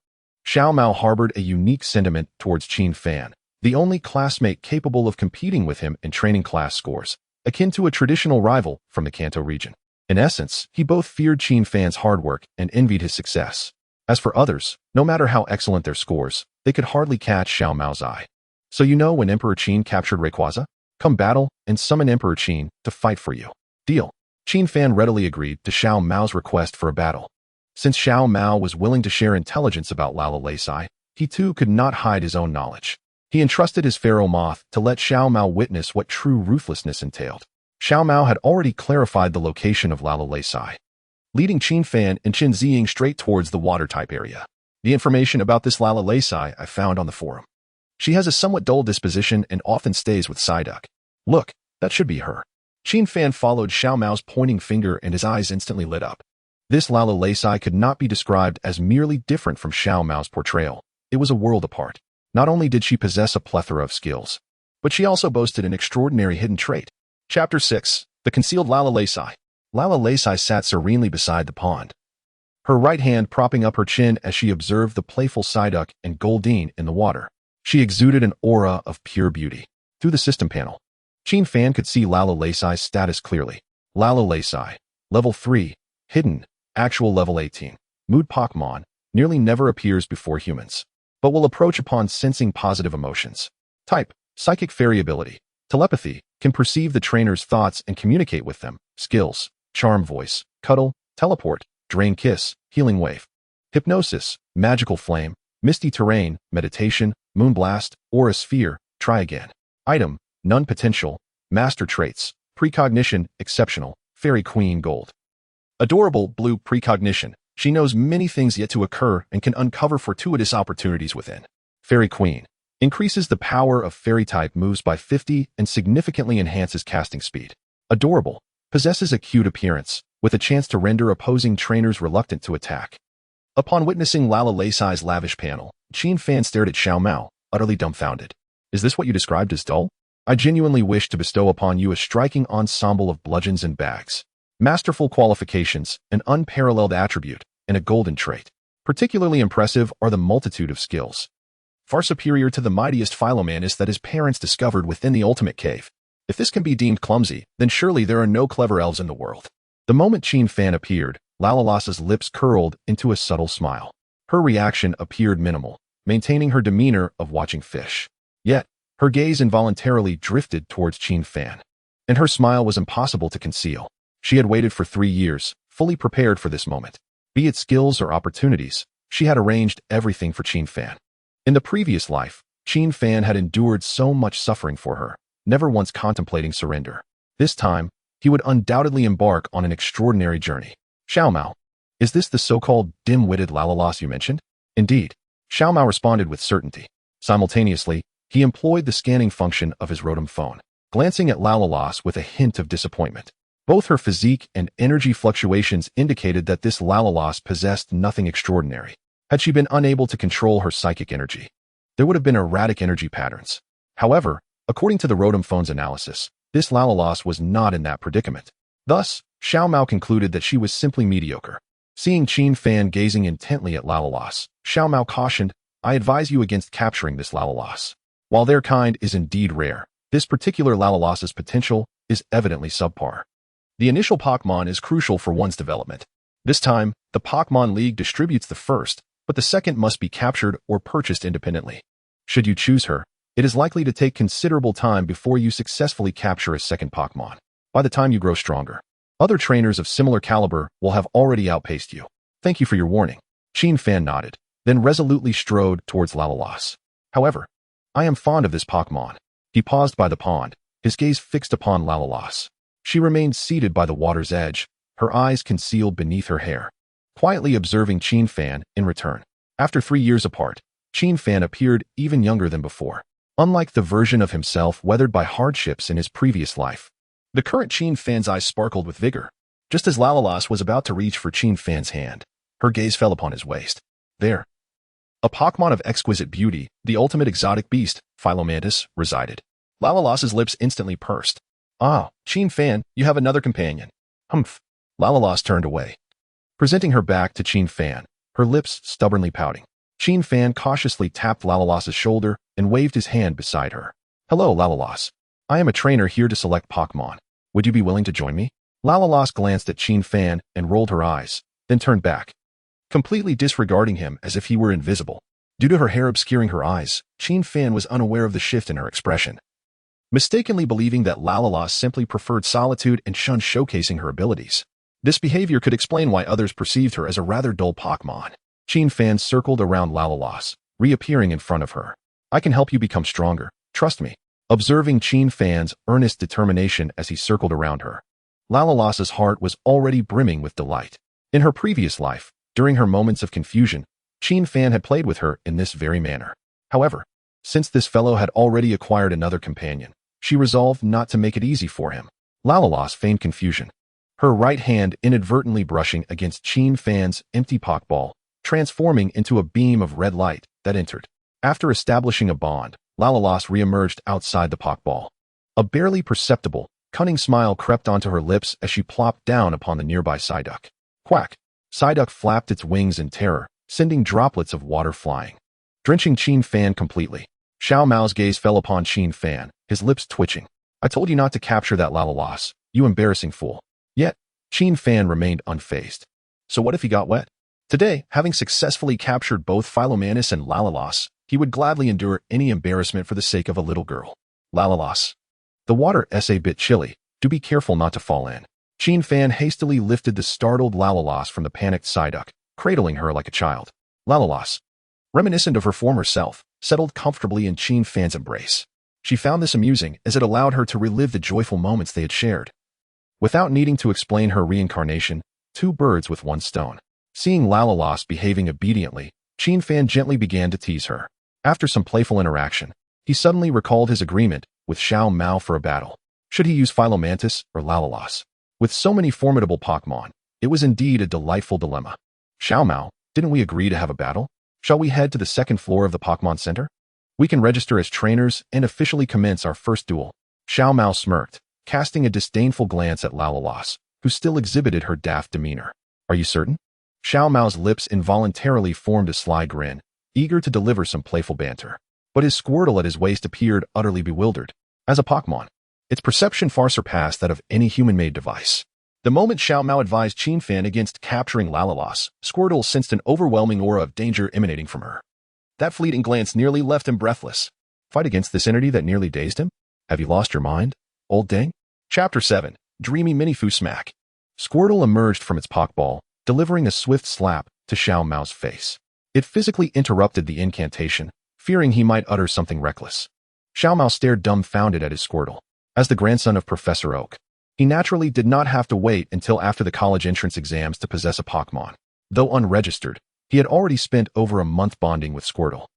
Xiao Mao harbored a unique sentiment towards Qin Fan, the only classmate capable of competing with him in training class scores, akin to a traditional rival from the Kanto region. In essence, he both feared Qin Fan's hard work and envied his success. As for others, no matter how excellent their scores, they could hardly catch Xiao Mao's eye. "So you know when Emperor Qin captured Rayquaza? Come battle and summon Emperor Qin to fight for you." "Deal." Qin Fan readily agreed to Xiao Mao's request for a battle. Since Xiao Mao was willing to share intelligence about Lalu-Las, he too could not hide his own knowledge. He entrusted his pheromoth to let Xiao Mao witness what true ruthlessness entailed. Xiao Mao had already clarified the location of Lalu-Las, leading Qin Fan and Qin Ziying straight towards the water-type area. "The information about this Lalu-Las I found on the forum. She has a somewhat dull disposition and often stays with Psyduck. Look, that should be her." Qin Fan followed Xiao Mao's pointing finger and his eyes instantly lit up. This Lalu-Las could not be described as merely different from Xiao Mao's portrayal. It was a world apart. Not only did she possess a plethora of skills, but she also boasted an extraordinary hidden trait. Chapter 6. The Concealed Lalu-Las. Lalu-Las sat serenely beside the pond, her right hand propping up her chin as she observed the playful Psyduck and Goldeen in the water. She exuded an aura of pure beauty. Through the system panel, Qin Fan could see Lalu-Las' status clearly. Lalu-Las, Level 3, Hidden, Actual Level 18. Mood Pokémon, nearly never appears before humans, but will approach upon sensing positive emotions. Type, Psychic Fairy ability. Telepathy, can perceive the trainer's thoughts and communicate with them. Skills, Charm Voice, Cuddle, Teleport, Drain Kiss, Healing Wave. Hypnosis, Magical Flame, Misty Terrain, Meditation, Moonblast, Aura Sphere, Try Again. Item, None Potential, Master Traits, Precognition, Exceptional, Fairy Queen Gold. Adorable Blue Precognition. She knows many things yet to occur and can uncover fortuitous opportunities within. Fairy Queen. Increases the power of Fairy-type moves by 50 and significantly enhances casting speed. Adorable. Possesses a cute appearance, with a chance to render opposing trainers reluctant to attack. Upon witnessing Lalu-Las' lavish panel, Qin Fan stared at Xiao Mao, utterly dumbfounded. Is this what you described as dull? I genuinely wish to bestow upon you a striking ensemble of bludgeons and bags. Masterful qualifications, an unparalleled attribute, and a golden trait. Particularly impressive are the multitude of skills. Far superior to the mightiest Philomanus that his parents discovered within the ultimate cave. If this can be deemed clumsy, then surely there are no clever elves in the world. The moment Qin Fan appeared, Lalu-Las' lips curled into a subtle smile. Her reaction appeared minimal, maintaining her demeanor of watching fish. Yet, her gaze involuntarily drifted towards Qin Fan. And her smile was impossible to conceal. She had waited for 3 years, fully prepared for this moment. Be it skills or opportunities, she had arranged everything for Qin Fan. In the previous life, Qin Fan had endured so much suffering for her, never once contemplating surrender. This time, he would undoubtedly embark on an extraordinary journey. Xiao Mao. Is this the so-called dim-witted Lalu-Las you mentioned? Indeed. Xiao Mao responded with certainty. Simultaneously, he employed the scanning function of his Rotom phone, glancing at Lalu-Las with a hint of disappointment. Both her physique and energy fluctuations indicated that this Lalu-Las possessed nothing extraordinary. Had she been unable to control her psychic energy, there would have been erratic energy patterns. However, according to the Rotom phone's analysis, this Lalu-Las was not in that predicament. Thus, Xiao Mao concluded that she was simply mediocre. Seeing Qin Fan gazing intently at Lalu-Las, Xiao Mao cautioned, I advise you against capturing this Lalu-Las. While their kind is indeed rare, this particular Lalu-Las' potential is evidently subpar. The initial Pokémon is crucial for one's development. This time, the Pokémon League distributes the first, but the second must be captured or purchased independently. Should you choose her, it is likely to take considerable time before you successfully capture a second Pokémon. By the time you grow stronger, other trainers of similar caliber will have already outpaced you. Thank you for your warning. Qin Fan nodded, then resolutely strode towards Lalu-Las. However, I am fond of this Pokémon. He paused by the pond, his gaze fixed upon Lalu-Las. She remained seated by the water's edge, her eyes concealed beneath her hair, quietly observing Qin Fan in return. After 3 years apart, Qin Fan appeared even younger than before, unlike the version of himself weathered by hardships in his previous life. The current Qin Fan's eyes sparkled with vigor. Just as Lalu-Las was about to reach for Qin Fan's hand, her gaze fell upon his waist. There, a Pokémon of exquisite beauty, the ultimate exotic beast, Philomantis, resided. Lalu-Las' lips instantly pursed. Ah, Qin Fan, you have another companion. Humph. Lalu-Las turned away, presenting her back to Qin Fan, her lips stubbornly pouting. Qin Fan cautiously tapped Lalu-Las' shoulder and waved his hand beside her. Hello, Lalu-Las. I am a trainer here to select Pokémon. Would you be willing to join me? Lalu-Las glanced at Qin Fan and rolled her eyes, then turned back, completely disregarding him as if he were invisible. Due to her hair obscuring her eyes, Qin Fan was unaware of the shift in her expression, mistakenly believing that Lalu-Las simply preferred solitude and shunned showcasing her abilities. This behavior could explain why others perceived her as a rather dull Pokémon. Qin Fan circled around Lalu-Las, reappearing in front of her. I can help you become stronger, trust me. Observing Qin Fan's earnest determination as he circled around her, Lalu-Las' heart was already brimming with delight. In her previous life, during her moments of confusion, Qin Fan had played with her in this very manner. However, since this fellow had already acquired another companion, she resolved not to make it easy for him. Lalu-Las feigned confusion, her right hand inadvertently brushing against Qin Fan's empty Pokeball, transforming into a beam of red light that entered. After establishing a bond, Lalu-Las reemerged outside the Pokeball. A barely perceptible, cunning smile crept onto her lips as she plopped down upon the nearby Psyduck. Quack! Psyduck flapped its wings in terror, sending droplets of water flying, drenching Qin Fan completely. Xiao Mao's gaze fell upon Qin Fan, his lips twitching. I told you not to capture that Lalu-Las, you embarrassing fool. Yet, Qin Fan remained unfazed. So what if he got wet? Today, having successfully captured both Philomantis and Lalu-Las, he would gladly endure any embarrassment for the sake of a little girl. Lalu-Las. The water is a bit chilly, do be careful not to fall in. Qin Fan hastily lifted the startled Lalu-Las from the panicked Psyduck, cradling her like a child. Lalu-Las, reminiscent of her former self, settled comfortably in Qin Fan's embrace. She found this amusing as it allowed her to relive the joyful moments they had shared. Without needing to explain her reincarnation, two birds with one stone. Seeing Lalu-Las behaving obediently, Qin Fan gently began to tease her. After some playful interaction, he suddenly recalled his agreement with Xiao Mao for a battle. Should he use Philomantis or Lalu-Las? With so many formidable Pokémon, it was indeed a delightful dilemma. Xiao Mao, didn't we agree to have a battle? Shall we head to the second floor of the Pokémon Center? We can register as trainers and officially commence our first duel. Xiao Mao smirked, casting a disdainful glance at Lalu-Las, who still exhibited her daft demeanor. Are you certain? Xiao Mao's lips involuntarily formed a sly grin, eager to deliver some playful banter. But his Squirtle at his waist appeared utterly bewildered. As a Pokémon, its perception far surpassed that of any human-made device. The moment Xiao Mao advised Qin Fan against capturing Lalu-Las, Squirtle sensed an overwhelming aura of danger emanating from her. That fleeting glance nearly left him breathless. Fight against this entity that nearly dazed him? Have you lost your mind, old dang? Chapter 7, Dreamy Mini-Fu Smack. Squirtle emerged from its Pokeball, delivering a swift slap to Xiao Mao's face. It physically interrupted the incantation, fearing he might utter something reckless. Xiao Mao stared dumbfounded at his Squirtle. As the grandson of Professor Oak, he naturally did not have to wait until after the college entrance exams to possess a Pokémon. Though unregistered, he had already spent over a month bonding with Squirtle.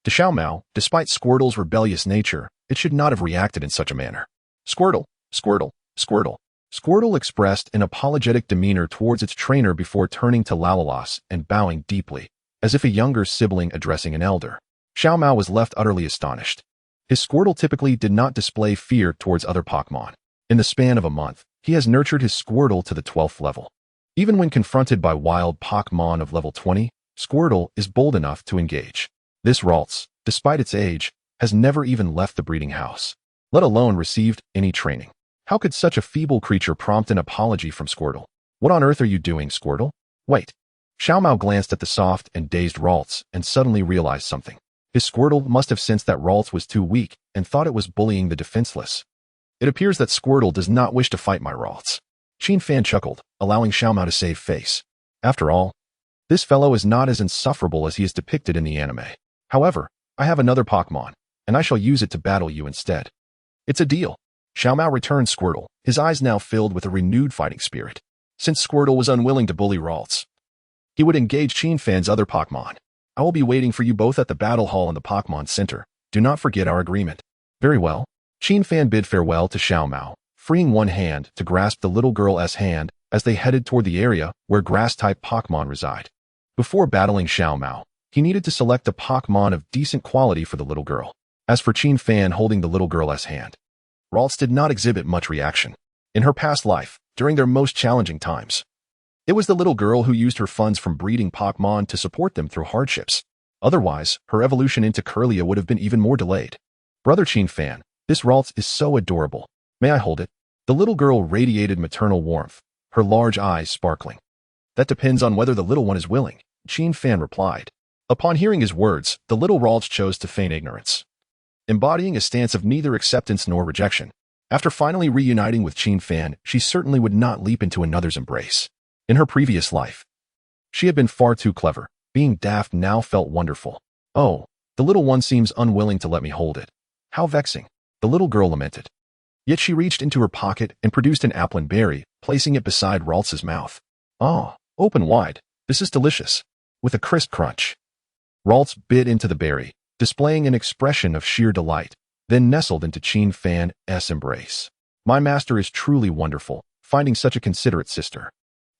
To Xiao Mao, despite Squirtle's rebellious nature, it should not have reacted in such a manner. Squirtle, Squirtle, Squirtle. Squirtle expressed an apologetic demeanor towards its trainer before turning to Lalu-Las and bowing deeply, as if a younger sibling addressing an elder. Xiao Mao was left utterly astonished. His Squirtle typically did not display fear towards other Pokémon. In the span of a month, he has nurtured his Squirtle to the 12th level. Even when confronted by wild Pokémon of level 20, Squirtle is bold enough to engage. This Ralts, despite its age, has never even left the breeding house, let alone received any training. How could such a feeble creature prompt an apology from Squirtle? What on earth are you doing, Squirtle? Wait. Xiao Mao glanced at the soft and dazed Ralts and suddenly realized something. His Squirtle must have sensed that Ralts was too weak and thought it was bullying the defenseless. It appears that Squirtle does not wish to fight my Ralts. Qin Fan chuckled, allowing Xiao Mao to save face. After all, this fellow is not as insufferable as he is depicted in the anime. However, I have another Pokémon, and I shall use it to battle you instead. It's a deal. Xiao Mao returned Squirtle, his eyes now filled with a renewed fighting spirit. Since Squirtle was unwilling to bully Ralts, he would engage Qin Fan's other Pokémon. I will be waiting for you both at the battle hall in the Pokémon Center. Do not forget our agreement. Very well. Qin Fan bid farewell to Xiao Mao, freeing one hand to grasp the little girl's hand as they headed toward the area where grass-type Pokémon reside. Before battling Xiao Mao, he needed to select a Pokémon of decent quality for the little girl. As for Qin Fan holding the little girl's hand, Ralts did not exhibit much reaction. In her past life, during their most challenging times, it was the little girl who used her funds from breeding Pokémon to support them through hardships. Otherwise, her evolution into Kirlia would have been even more delayed. Brother Qin Fan, this Ralts is so adorable. May I hold it? The little girl radiated maternal warmth, her large eyes sparkling. That depends on whether the little one is willing, Qin Fan replied. Upon hearing his words, the little Ralts chose to feign ignorance, embodying a stance of neither acceptance nor rejection. After finally reuniting with Qin Fan, she certainly would not leap into another's embrace. In her previous life, she had been far too clever. Being daft now felt wonderful. Oh, the little one seems unwilling to let me hold it. How vexing, the little girl lamented. Yet she reached into her pocket and produced an apple and berry, placing it beside Ralts' mouth. Ah, open wide. This is delicious. With a crisp crunch, Ralts bit into the berry, displaying an expression of sheer delight, then nestled into Qin Fan's embrace. My master is truly wonderful, finding such a considerate sister.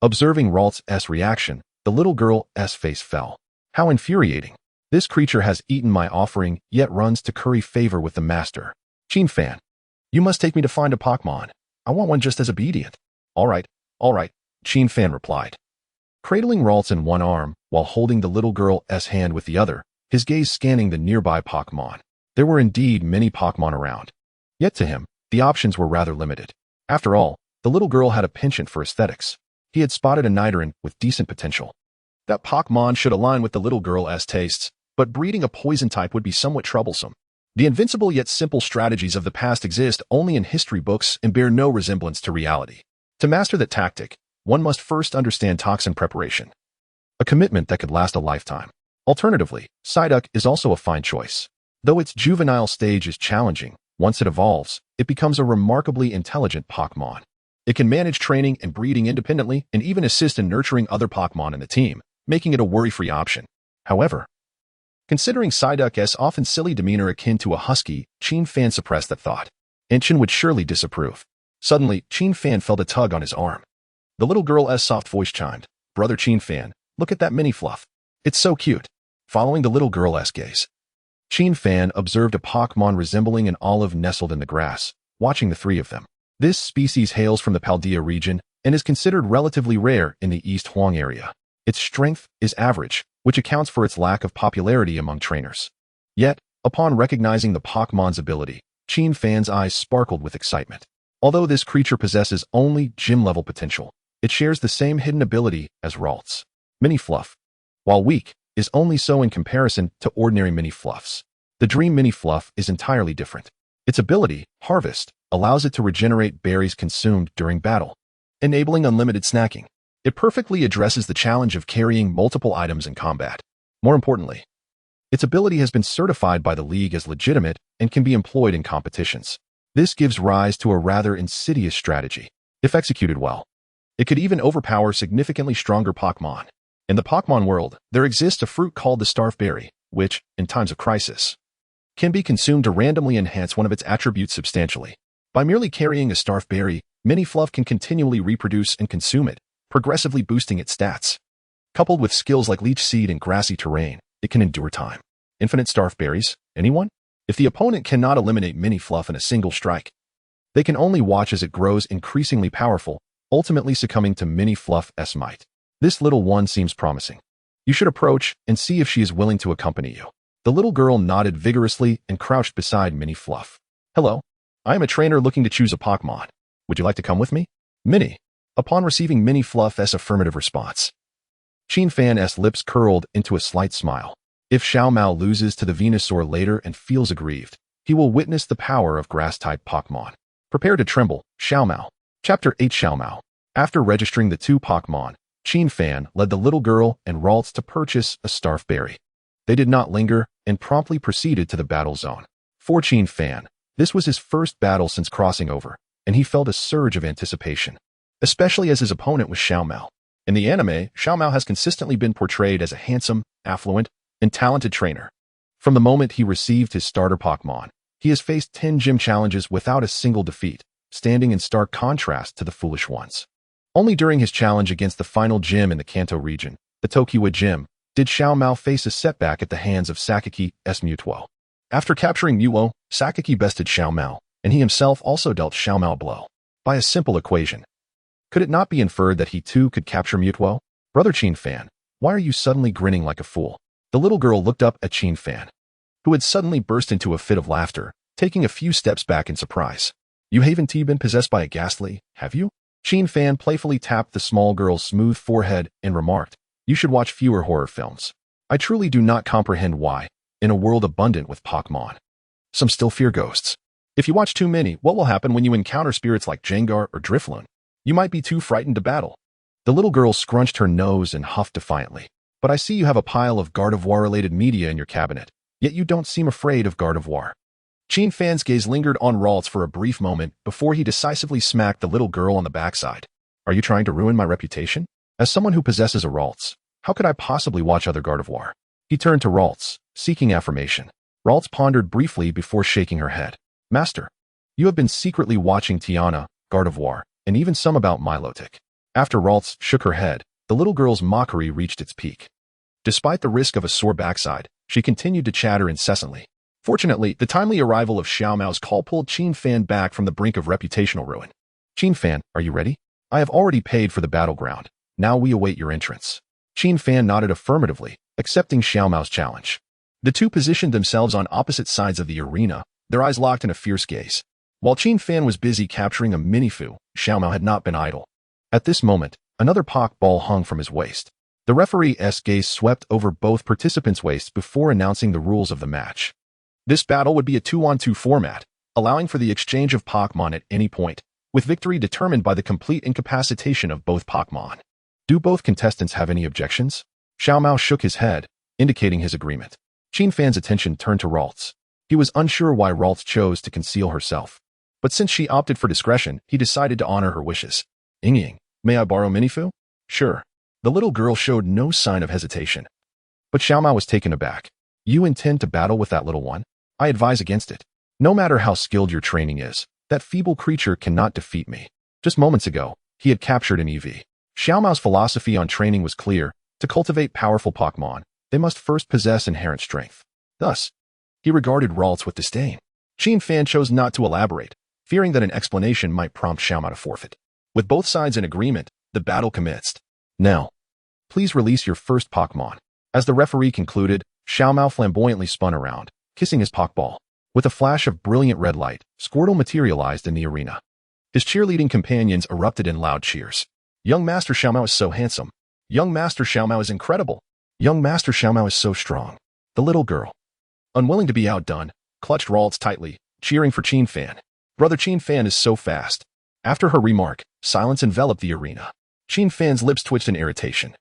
Observing Ralts' reaction, the little girl's face fell. How infuriating. This creature has eaten my offering, yet runs to curry favor with the master. Qin Fan, you must take me to find a Pokémon. I want one just as obedient. All right, Qin Fan replied. Cradling Ralts in one arm, while holding the little girl's hand with the other, his gaze scanning the nearby Pokémon. There were indeed many Pokémon around. Yet to him, the options were rather limited. After all, the little girl had a penchant for aesthetics. He had spotted a Nidoran with decent potential. That Pokémon should align with the little girl's tastes, but breeding a poison type would be somewhat troublesome. The invincible yet simple strategies of the past exist only in history books and bear no resemblance to reality. To master that tactic, one must first understand toxin preparation, a commitment that could last a lifetime. Alternatively, Psyduck is also a fine choice. Though its juvenile stage is challenging, once it evolves, it becomes a remarkably intelligent Pokémon. It can manage training and breeding independently and even assist in nurturing other Pokémon in the team, making it a worry-free option. However, considering Psyduck's often silly demeanor akin to a husky, Fan suppressed that thought. Inchin would surely disapprove. Suddenly, Fan felt a tug on his arm. The little girl's soft voice chimed, "Brother Fan, look at that mini fluff. It's so cute." Following the little girl's gaze, Fan observed a Pokémon resembling an olive nestled in the grass, watching the three of them. This species hails from the Paldea region and is considered relatively rare in the East Huang area. Its strength is average, which accounts for its lack of popularity among trainers. Yet, upon recognizing the Pokémon's ability, Fan's eyes sparkled with excitement. Although this creature possesses only gym-level potential, it shares the same hidden ability as Ralts. Mini Fluff, while weak, is only so in comparison to ordinary Mini Fluffs. The Dream Mini Fluff is entirely different. Its ability, Harvest, allows it to regenerate berries consumed during battle, enabling unlimited snacking. It perfectly addresses the challenge of carrying multiple items in combat. More importantly, its ability has been certified by the League as legitimate and can be employed in competitions. This gives rise to a rather insidious strategy. If executed well, it could even overpower significantly stronger Pokémon. In the Pokémon world, there exists a fruit called the Starf Berry, which, in times of crisis, can be consumed to randomly enhance one of its attributes substantially. By merely carrying a Starf Berry, Mini Fluff can continually reproduce and consume it, progressively boosting its stats. Coupled with skills like Leech Seed and Grassy Terrain, it can endure time. Infinite Starf Berries? Anyone? If the opponent cannot eliminate Mini Fluff in a single strike, they can only watch as it grows increasingly powerful, ultimately succumbing to Mini Fluff's might. This little one seems promising. You should approach and see if she is willing to accompany you. The little girl nodded vigorously and crouched beside Mini Fluff. "Hello. I am a trainer looking to choose a Pokémon. Would you like to come with me?" Mini. Upon receiving Mini Fluff's affirmative response, Fan's lips curled into a slight smile. If Xiaomao loses to the Venusaur later and feels aggrieved, he will witness the power of Grass-type Pokémon. Prepare to tremble, Xiaomao. Chapter 8 Xiaomao. After registering the two Pokémon, Fan led the little girl and Ralts to purchase a Starf Berry. They did not linger and promptly proceeded to the battle zone. For Fan, this was his first battle since crossing over, and he felt a surge of anticipation, especially as his opponent was Xiaomao. In the anime, Xiaomao has consistently been portrayed as a handsome, affluent, and talented trainer. From the moment he received his starter Pokémon, he has faced 10 gym challenges without a single defeat, standing in stark contrast to the foolish ones. Only during his challenge against the final gym in the Kanto region, the Tokiwa Gym, did Xiaomao face a setback at the hands of Saki's Mewtwo. After capturing Mewtwo, Saki bested Xiaomao, and he himself also dealt Xiaomao a blow. By a simple equation, could it not be inferred that he too could capture Mewtwo? Brother Fan, why are you suddenly grinning like a fool? The little girl looked up at Fan, who had suddenly burst into a fit of laughter, taking a few steps back in surprise. You haven't been possessed by a ghastly, have you? Fan playfully tapped the small girl's smooth forehead and remarked, "You should watch fewer horror films. I truly do not comprehend why, in a world abundant with Pokémon, some still fear ghosts. If you watch too many, what will happen when you encounter spirits like Jengar or Drifloon? You might be too frightened to battle." The little girl scrunched her nose and huffed defiantly. "But I see you have a pile of Gardevoir-related media in your cabinet, yet you don't seem afraid of Gardevoir." Fan's gaze lingered on Ralts for a brief moment before he decisively smacked the little girl on the backside. "Are you trying to ruin my reputation? As someone who possesses a Ralts, how could I possibly watch other Gardevoir?" He turned to Ralts, seeking affirmation. Ralts pondered briefly before shaking her head. "Master, you have been secretly watching Tiana, Gardevoir, and even some about Milotic." After Ralts shook her head, the little girl's mockery reached its peak. Despite the risk of a sore backside, she continued to chatter incessantly. Fortunately, the timely arrival of Xiaomao's call pulled Fan back from the brink of reputational ruin. "Fan, are you ready? I have already paid for the battleground. Now we await your entrance." Fan nodded affirmatively, accepting Xiaomao's challenge. The two positioned themselves on opposite sides of the arena, their eyes locked in a fierce gaze. While Fan was busy capturing a Mini-Fu, Xiaomao had not been idle. At this moment, another Pok ball hung from his waist. The referee's gaze swept over both participants' waists before announcing the rules of the match. This battle would be a 2-on-2 format, allowing for the exchange of Pokémon at any point, with victory determined by the complete incapacitation of both Pokémon. Do both contestants have any objections? Xiao Mao shook his head, indicating his agreement. Qin Fan's attention turned to Ralts. He was unsure why Ralts chose to conceal herself. But since she opted for discretion, he decided to honor her wishes. Ying, may I borrow Mini-Fu? Sure. The little girl showed no sign of hesitation. But Xiao Mao was taken aback. You intend to battle with that little one? I advise against it. No matter how skilled your training is, that feeble creature cannot defeat me. Just moments ago, he had captured an EV. Xiao Mao's philosophy on training was clear. To cultivate powerful Pokémon, they must first possess inherent strength. Thus, he regarded Ralts with disdain. Qin Fan chose not to elaborate, fearing that an explanation might prompt Xiao Mao to forfeit. With both sides in agreement, the battle commenced. Now, please release your first Pokémon. As the referee concluded, Xiao Mao flamboyantly spun around, kissing his Pokeball. With a flash of brilliant red light, Squirtle materialized in the arena. His cheerleading companions erupted in loud cheers. Young Master Xiao Mao is so handsome. Young Master Xiao Mao is incredible. Young Master Xiao Mao is so strong. The little girl, unwilling to be outdone, clutched Ralts tightly, cheering for Qin Fan. Brother Qin Fan is so fast. After her remark, silence enveloped the arena. Qin Fan's lips twitched in irritation.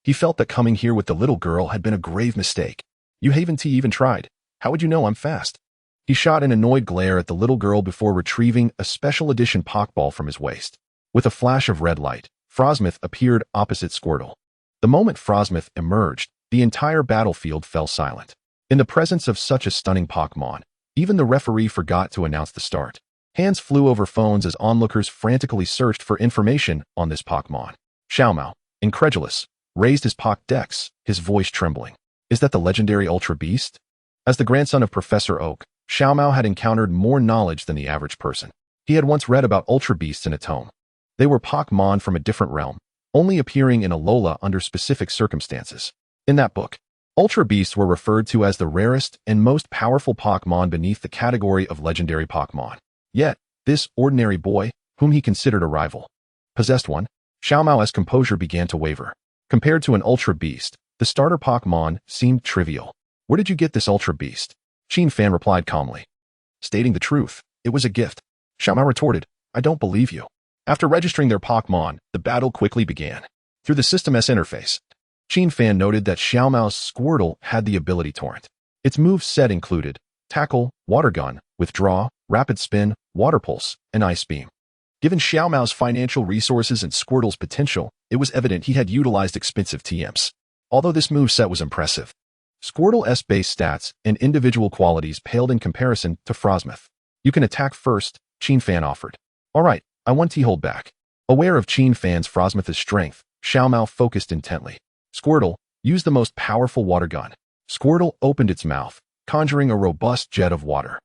He felt that coming here with the little girl had been a grave mistake. You haven't even tried. How would you know I'm fast? He shot an annoyed glare at the little girl before retrieving a special edition Pokeball from his waist. With a flash of red light, Frosmoth appeared opposite Squirtle. The moment Frosmoth emerged, the entire battlefield fell silent. In the presence of such a stunning Pokémon, even the referee forgot to announce the start. Hands flew over phones as onlookers frantically searched for information on this Pokémon. Xiao Mao, incredulous, raised his Pokédex, his voice trembling. Is that the legendary Ultra Beast? As the grandson of Professor Oak, Xiao Mao had encountered more knowledge than the average person. He had once read about Ultra Beasts in a tome. They were Pokémon from a different realm, only appearing in Alola under specific circumstances. In that book, Ultra Beasts were referred to as the rarest and most powerful Pokémon beneath the category of legendary Pokémon. Yet, this ordinary boy, whom he considered a rival, possessed one. Xiao Mao's composure began to waver. Compared to an Ultra Beast, the starter Pokémon seemed trivial. Where did you get this Ultra Beast? Qin Fan replied calmly. Stating the truth, it was a gift. Xiao Mao retorted, I don't believe you. After registering their Pokémon, the battle quickly began. Through the System S interface, Qin Fan noted that Xiao Mao's Squirtle had the ability Torrent. Its move set included Tackle, Water Gun, Withdraw, Rapid Spin, Water Pulse, and Ice Beam. Given Xiao Mao's financial resources and Squirtle's potential, it was evident he had utilized expensive TMs. Although this moveset was impressive, Squirtle's base stats and individual qualities paled in comparison to Frosmoth. You can attack first, Qin Fan offered. Alright, I want to hold back. Aware of Qin Fan's Frosmoth's strength, Xiao Mao focused intently. Squirtle, use the most powerful water gun. Squirtle opened its mouth, conjuring a robust jet of water.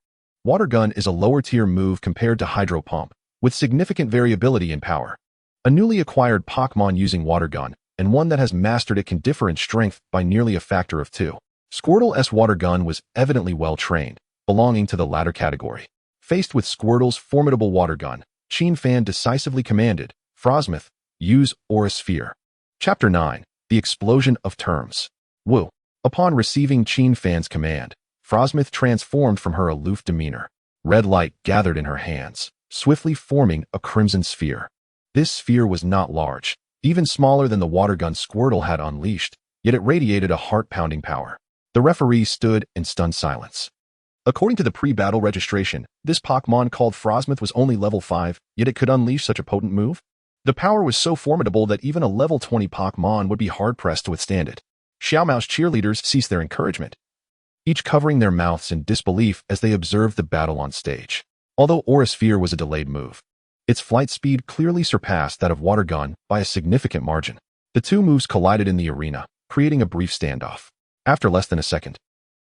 Water Gun is a lower-tier move compared to Hydro Pump, with significant variability in power. A newly acquired Pokémon using Water Gun, and one that has mastered it can differ in strength by nearly a factor of 2. Squirtle's Water Gun was evidently well-trained, belonging to the latter category. Faced with Squirtle's formidable Water Gun, Qin Fan decisively commanded, Frosmoth, use Aura Sphere. Chapter 9, The Explosion of Terms. Woo. Upon receiving Qin Fan's command, Frosmoth transformed from her aloof demeanor. Red light gathered in her hands, swiftly forming a crimson sphere. This sphere was not large, even smaller than the water gun Squirtle had unleashed, yet it radiated a heart-pounding power. The referee stood in stunned silence. According to the pre-battle registration, this Pokémon called Frosmoth was only level 5, yet it could unleash such a potent move? The power was so formidable that even a level 20 Pokémon would be hard-pressed to withstand it. Xiao Mao's cheerleaders ceased their encouragement, each covering their mouths in disbelief as they observed the battle on stage. Although Aura Sphere was a delayed move, its flight speed clearly surpassed that of Water Gun by a significant margin. The two moves collided in the arena, creating a brief standoff. After less than a second,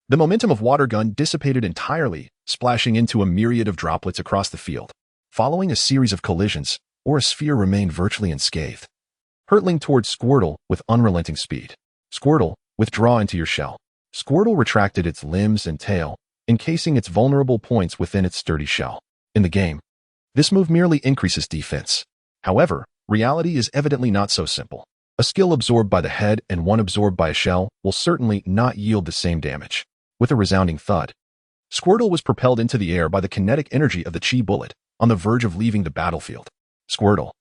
the momentum of Water Gun dissipated entirely, splashing into a myriad of droplets across the field. Following a series of collisions, Aura Sphere remained virtually unscathed, hurtling towards Squirtle with unrelenting speed. Squirtle, withdraw into your shell. Squirtle retracted its limbs and tail, encasing its vulnerable points within its sturdy shell. In the game, this move merely increases defense. However, reality is evidently not so simple. A skill absorbed by the head and one absorbed by a shell will certainly not yield the same damage. With a resounding thud, Squirtle was propelled into the air by the kinetic energy of the Chi Bullet, on the verge of leaving the battlefield. Squirtle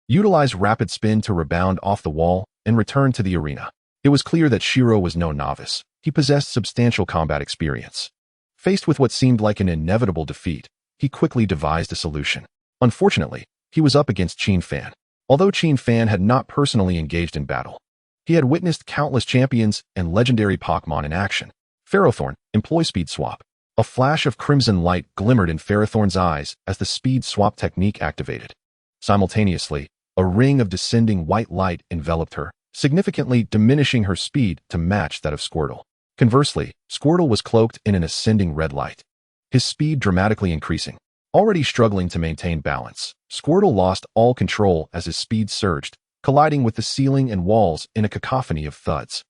utilized Rapid Spin to rebound off the wall and return to the arena. It was clear that Shiro was no novice. He possessed substantial combat experience. Faced with what seemed like an inevitable defeat, he quickly devised a solution. Unfortunately, he was up against Qin Fan. Although Qin Fan had not personally engaged in battle, he had witnessed countless champions and legendary Pokémon in action. Ferrothorn, employ Speed Swap. A flash of crimson light glimmered in Ferrothorn's eyes as the Speed Swap technique activated. Simultaneously, a ring of descending white light enveloped her, significantly diminishing her speed to match that of Squirtle. Conversely, Squirtle was cloaked in an ascending red light, his speed dramatically increasing. Already struggling to maintain balance, Squirtle lost all control as his speed surged, colliding with the ceiling and walls in a cacophony of thuds.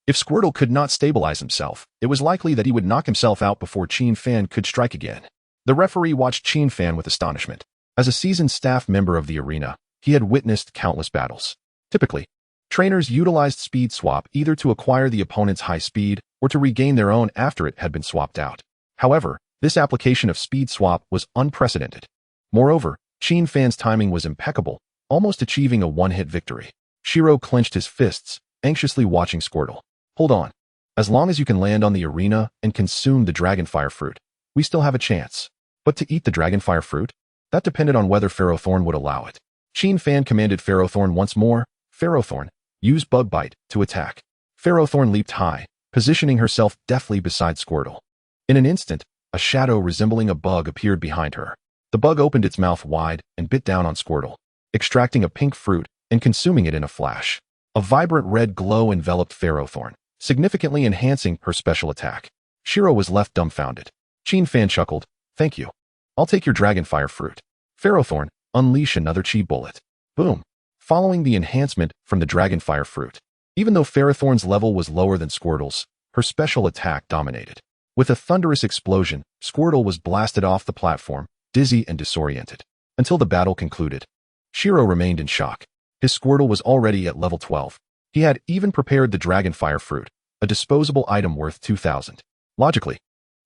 If Squirtle could not stabilize himself, it was likely that he would knock himself out before Qin Fan could strike again. The referee watched Qin Fan with astonishment. As a seasoned staff member of the arena, he had witnessed countless battles. Typically, trainers utilized Speed Swap either to acquire the opponent's high speed or to regain their own after it had been swapped out. However, this application of Speed Swap was unprecedented. Moreover, Qin Fan's timing was impeccable, almost achieving a one-hit victory. Shiro clenched his fists, anxiously watching Squirtle. Hold on. As long as you can land on the arena and consume the Dragonfire fruit, we still have a chance. But to eat the Dragonfire fruit? That depended on whether Ferrothorn would allow it. Qin Fan commanded Ferrothorn once more. Ferrothorn, use Bug Bite to attack. Ferrothorn leaped high, positioning herself deftly beside Squirtle. In an instant, a shadow resembling a bug appeared behind her. The bug opened its mouth wide and bit down on Squirtle, extracting a pink fruit and consuming it in a flash. A vibrant red glow enveloped Ferrothorn, significantly enhancing her special attack. Shiro was left dumbfounded. Qin Fan chuckled, "Thank you. I'll take your Dragonfire fruit." Ferrothorn, unleash another chi bullet. Boom. Following the enhancement from the Dragonfire fruit, even though Ferrothorn's level was lower than Squirtle's, her special attack dominated. With a thunderous explosion, Squirtle was blasted off the platform, dizzy and disoriented. Until the battle concluded, Shiro remained in shock. His Squirtle was already at level 12. He had even prepared the Dragonfire fruit, a disposable item worth 2,000. Logically,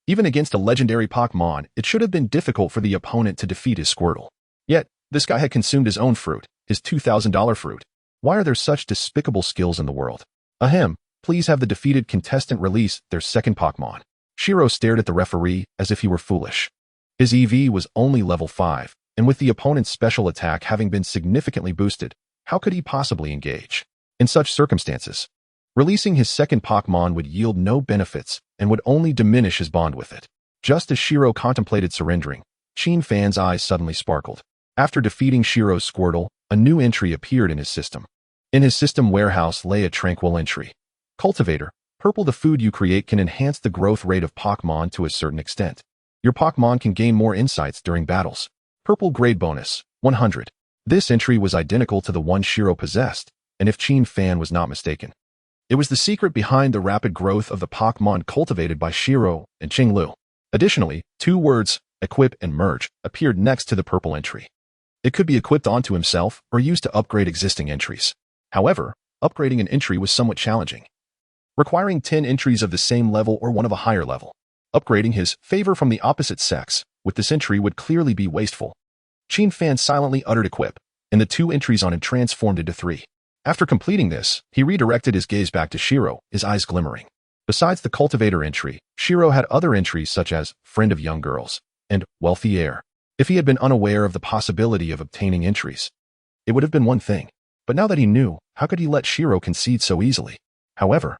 even against a legendary Pokémon, it should have been difficult for the opponent to defeat his Squirtle. Yet, this guy had consumed his own fruit, his $2,000 fruit. Why are there such despicable skills in the world? Ahem, please have the defeated contestant release their second Pokémon. Shiro stared at the referee as if he were foolish. His EV was only level 5, and with the opponent's special attack having been significantly boosted, how could he possibly engage? In such circumstances, releasing his second Pokémon would yield no benefits and would only diminish his bond with it. Just as Shiro contemplated surrendering, Qin Fan's eyes suddenly sparkled. After defeating Shiro's Squirtle, a new entry appeared in his system. In his system warehouse lay a tranquil entry. Cultivator, purple. The food you create can enhance the growth rate of Pokémon to a certain extent. Your Pokémon can gain more insights during battles. Purple grade bonus, 100. This entry was identical to the one Shiro possessed, and if Qin Fan was not mistaken, it was the secret behind the rapid growth of the Pokémon cultivated by Shiro and Qinglu. Additionally, two words, equip and merge, appeared next to the purple entry. It could be equipped onto himself or used to upgrade existing entries. However, upgrading an entry was somewhat challenging, requiring 10 entries of the same level or one of a higher level. Upgrading his favor from the opposite sex with this entry would clearly be wasteful. Qin Fan silently uttered equip, and the 2 entries on him transformed into 3. After completing this, he redirected his gaze back to Shiro, his eyes glimmering. Besides the cultivator entry, Shiro had other entries such as friend of young girls and wealthy heir. If he had been unaware of the possibility of obtaining entries, it would have been one thing. But now that he knew, how could he let Shiro concede so easily? However,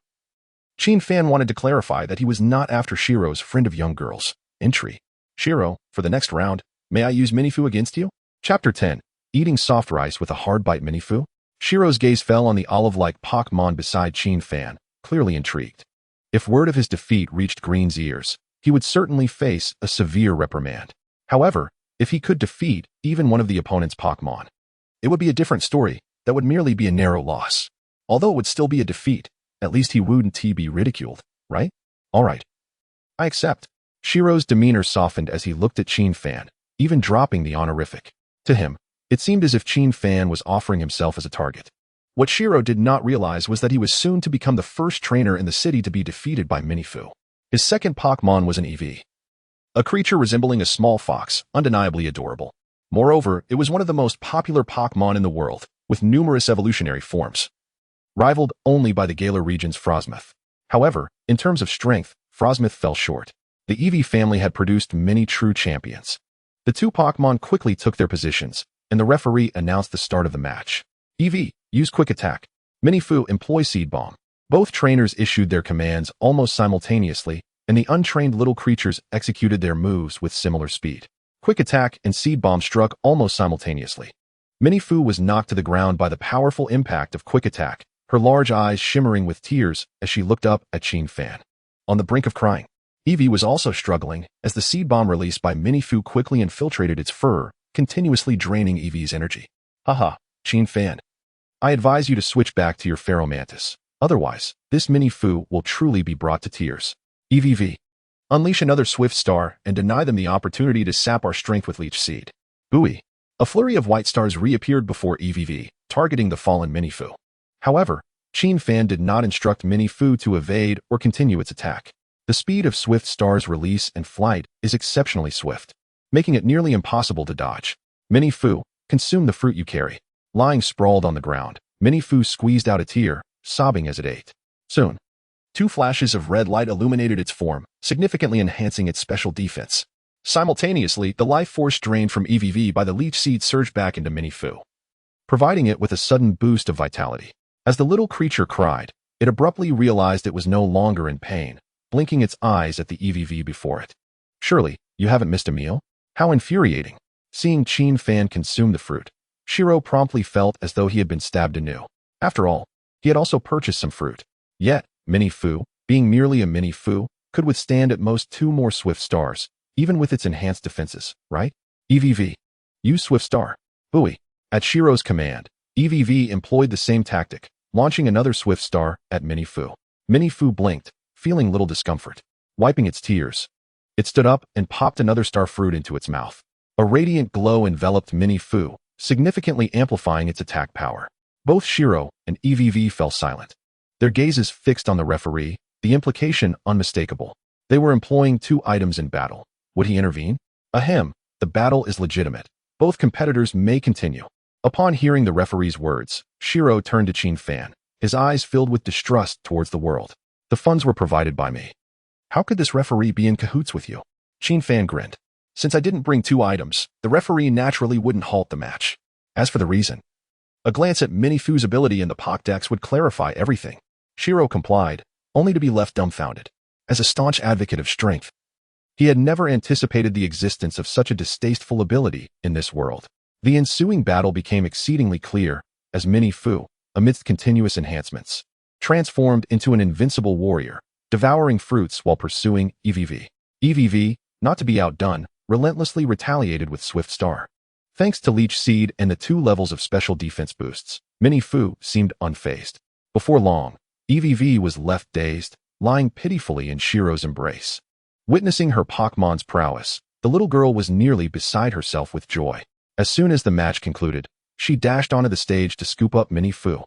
Qin Fan wanted to clarify that he was not after Shiro's friend of young girls entry. Shiro, for the next round, may I use Mini-Fu against you? Chapter 10. Eating soft rice with a hard bite Mini-Fu? Shiro's gaze fell on the olive-like Pokémon beside Qin Fan, clearly intrigued. If word of his defeat reached Green's ears, he would certainly face a severe reprimand. However, if he could defeat even one of the opponent's Pokémon, it would be a different story that would merely be a narrow loss. Although it would still be a defeat, at least he wouldn't be ridiculed, right? Alright. I accept. Shiro's demeanor softened as he looked at Qin Fan, even dropping the honorific. To him, it seemed as if Qin Fan was offering himself as a target. What Shiro did not realize was that he was soon to become the first trainer in the city to be defeated by Mini-Fu. His second Pokémon was an EV. A creature resembling a small fox, undeniably adorable. Moreover, it was one of the most popular Pokémon in the world, with numerous evolutionary forms, rivaled only by the Galar region's Frosmoth. However, in terms of strength, Frosmoth fell short. The Eevee family had produced many true champions. The two Pokémon quickly took their positions, and the referee announced the start of the match. Eevee, use Quick Attack. Mini-Fu, employ Seed Bomb. Both trainers issued their commands almost simultaneously, and the untrained little creatures executed their moves with similar speed. Quick Attack and Seed Bomb struck almost simultaneously. Mini-Fu was knocked to the ground by the powerful impact of Quick Attack, her large eyes shimmering with tears as she looked up at Qin Fan. On the brink of crying, Eevee was also struggling as the Seed Bomb released by Mini-Fu quickly infiltrated its fur, continuously draining Eevee's energy. Haha, Qin Fan. I advise you to switch back to your Pheromantis. Otherwise, this Mini-Fu will truly be brought to tears. EVV. Unleash another Swift Star and deny them the opportunity to sap our strength with Leech Seed. Buoy. A flurry of white stars reappeared before EVV, targeting the fallen Mini-Fu. However, Qin Fan did not instruct Mini-Fu to evade or continue its attack. The speed of Swift Star's release and flight is exceptionally swift, making it nearly impossible to dodge. Mini-Fu, consume the fruit you carry. Lying sprawled on the ground, Mini-Fu squeezed out a tear, sobbing as it ate. Soon, two flashes of red light illuminated its form, significantly enhancing its special defense. Simultaneously, the life force drained from EVV by the Leech Seed surged back into Mini-Fu, providing it with a sudden boost of vitality. As the little creature cried, it abruptly realized it was no longer in pain, blinking its eyes at the EVV before it. Surely, you haven't missed a meal? How infuriating. Seeing Qin Fan consume the fruit, Shiro promptly felt as though he had been stabbed anew. After all, he had also purchased some fruit. Yet, Mini-Fu, being merely a Mini-Fu, could withstand at most 2 more Swift Stars, even with its enhanced defenses, right? EVV. Use Swift Star. Buoy. At Shiro's command, EVV employed the same tactic, launching another Swift Star at Mini-Fu. Mini-Fu blinked, feeling little discomfort. Wiping its tears, it stood up and popped another star fruit into its mouth. A radiant glow enveloped Mini-Fu, significantly amplifying its attack power. Both Shiro and EVV fell silent, their gazes fixed on the referee, the implication unmistakable. They were employing 2 items in battle. Would he intervene? Ahem, the battle is legitimate. Both competitors may continue. Upon hearing the referee's words, Shiro turned to Qin Fan, his eyes filled with distrust towards the world. The funds were provided by me. How could this referee be in cahoots with you? Qin Fan grinned. Since I didn't bring 2 items, the referee naturally wouldn't halt the match. As for the reason, a glance at Mini-Fu's ability in the Pokédex would clarify everything. Shiro complied, only to be left dumbfounded. As a staunch advocate of strength, he had never anticipated the existence of such a distasteful ability in this world. The ensuing battle became exceedingly clear as Mini-Fu, amidst continuous enhancements, transformed into an invincible warrior, devouring fruits while pursuing EVV. EVV, not to be outdone, relentlessly retaliated with Swift Star. Thanks to Leech Seed and the 2 levels of special defense boosts, Mini-Fu seemed unfazed. Before long, EVV was left dazed, lying pitifully in Shiro's embrace. Witnessing her Pokémon's prowess, the little girl was nearly beside herself with joy. As soon as the match concluded, she dashed onto the stage to scoop up Mini-Fu,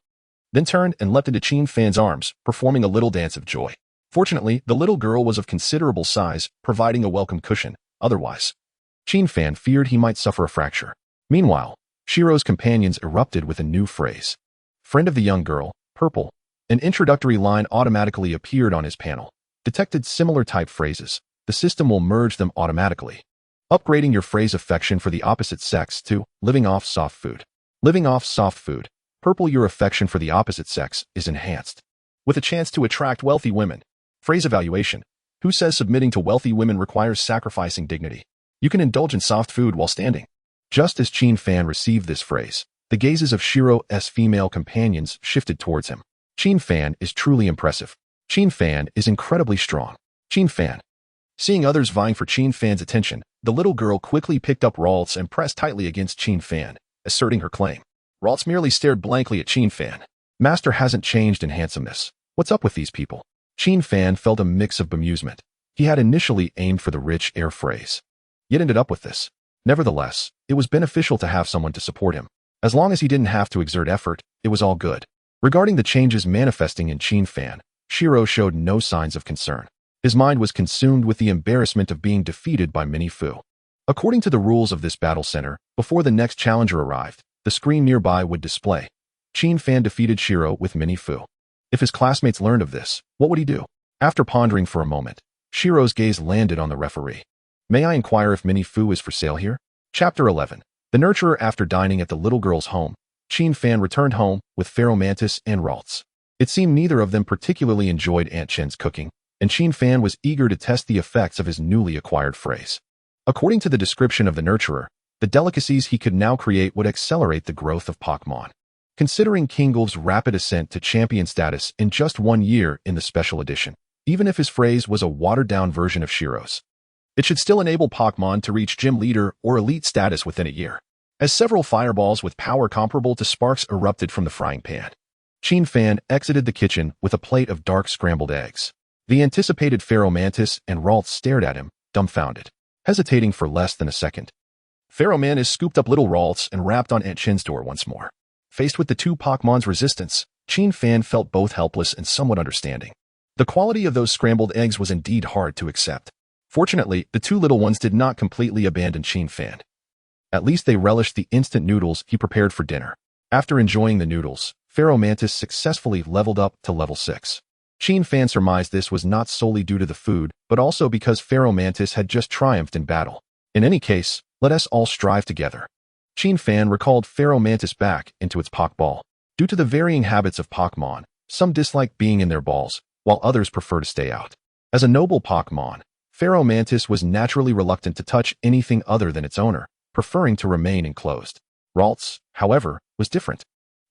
then turned and leapt into Qin Fan's arms, performing a little dance of joy. Fortunately, the little girl was of considerable size, providing a welcome cushion. Otherwise, Qin Fan feared he might suffer a fracture. Meanwhile, Shiro's companions erupted with a new phrase. Friend of the young girl, Purple. An introductory line automatically appeared on his panel. Detected similar type phrases. The system will merge them automatically, upgrading your phrase affection for the opposite sex to living off soft food. Living off soft food. Purple, your affection for the opposite sex is enhanced, with a chance to attract wealthy women. Phrase evaluation. Who says submitting to wealthy women requires sacrificing dignity? You can indulge in soft food while standing. Just as Qin Fan received this phrase, the gazes of Shiro's female companions shifted towards him. Qin Fan is truly impressive. Qin Fan is incredibly strong. Qin Fan. Seeing others vying for Qin Fan's attention, the little girl quickly picked up Ralts and pressed tightly against Qin Fan, asserting her claim. Ralts merely stared blankly at Qin Fan. Master hasn't changed in handsomeness. What's up with these people? Qin Fan felt a mix of bemusement. He had initially aimed for the rich air phrase, yet ended up with this. Nevertheless, it was beneficial to have someone to support him. As long as he didn't have to exert effort, it was all good. Regarding the changes manifesting in Qin Fan, Shiro showed no signs of concern. His mind was consumed with the embarrassment of being defeated by Mini-Fu. According to the rules of this battle center, before the next challenger arrived, the screen nearby would display, Qin Fan defeated Shiro with Mini-Fu. If his classmates learned of this, what would he do? After pondering for a moment, Shiro's gaze landed on the referee. May I inquire if Mini-Fu is for sale here? Chapter 11. The Nurturer. After dining at the little girl's home, Qin Fan returned home with Pheromantis and Ralts. It seemed neither of them particularly enjoyed Aunt Chen's cooking, and Qin Fan was eager to test the effects of his newly acquired phrase. According to the description of the Nurturer, the delicacies he could now create would accelerate the growth of Pokémon. Considering Kingolf's rapid ascent to champion status in just 1 year in the special edition, even if his phrase was a watered-down version of Shiro's, it should still enable Pokémon to reach gym leader or elite status within a year. As several fireballs with power comparable to sparks erupted from the frying pan, Qin Fan exited the kitchen with a plate of dark scrambled eggs. The anticipated Pheromantis and Ralts stared at him, dumbfounded, hesitating for less than a second. Pheromantis scooped up little Ralts and rapped on Aunt Chen's door once more. Faced with the two Pokémon's resistance, Qin Fan felt both helpless and somewhat understanding. The quality of those scrambled eggs was indeed hard to accept. Fortunately, the two little ones did not completely abandon Qin Fan. At least they relished the instant noodles he prepared for dinner. After enjoying the noodles, Pheromantis successfully leveled up to level 6. Qin Fan surmised this was not solely due to the food, but also because Pheromantis had just triumphed in battle. In any case, let us all strive together. Qin Fan recalled Pheromantis back into its Pokeball. Due to the varying habits of Pokémon, some dislike being in their balls, while others prefer to stay out. As a noble Pokémon, Pheromantis was naturally reluctant to touch anything other than its owner, preferring to remain enclosed. Ralts, however, was different.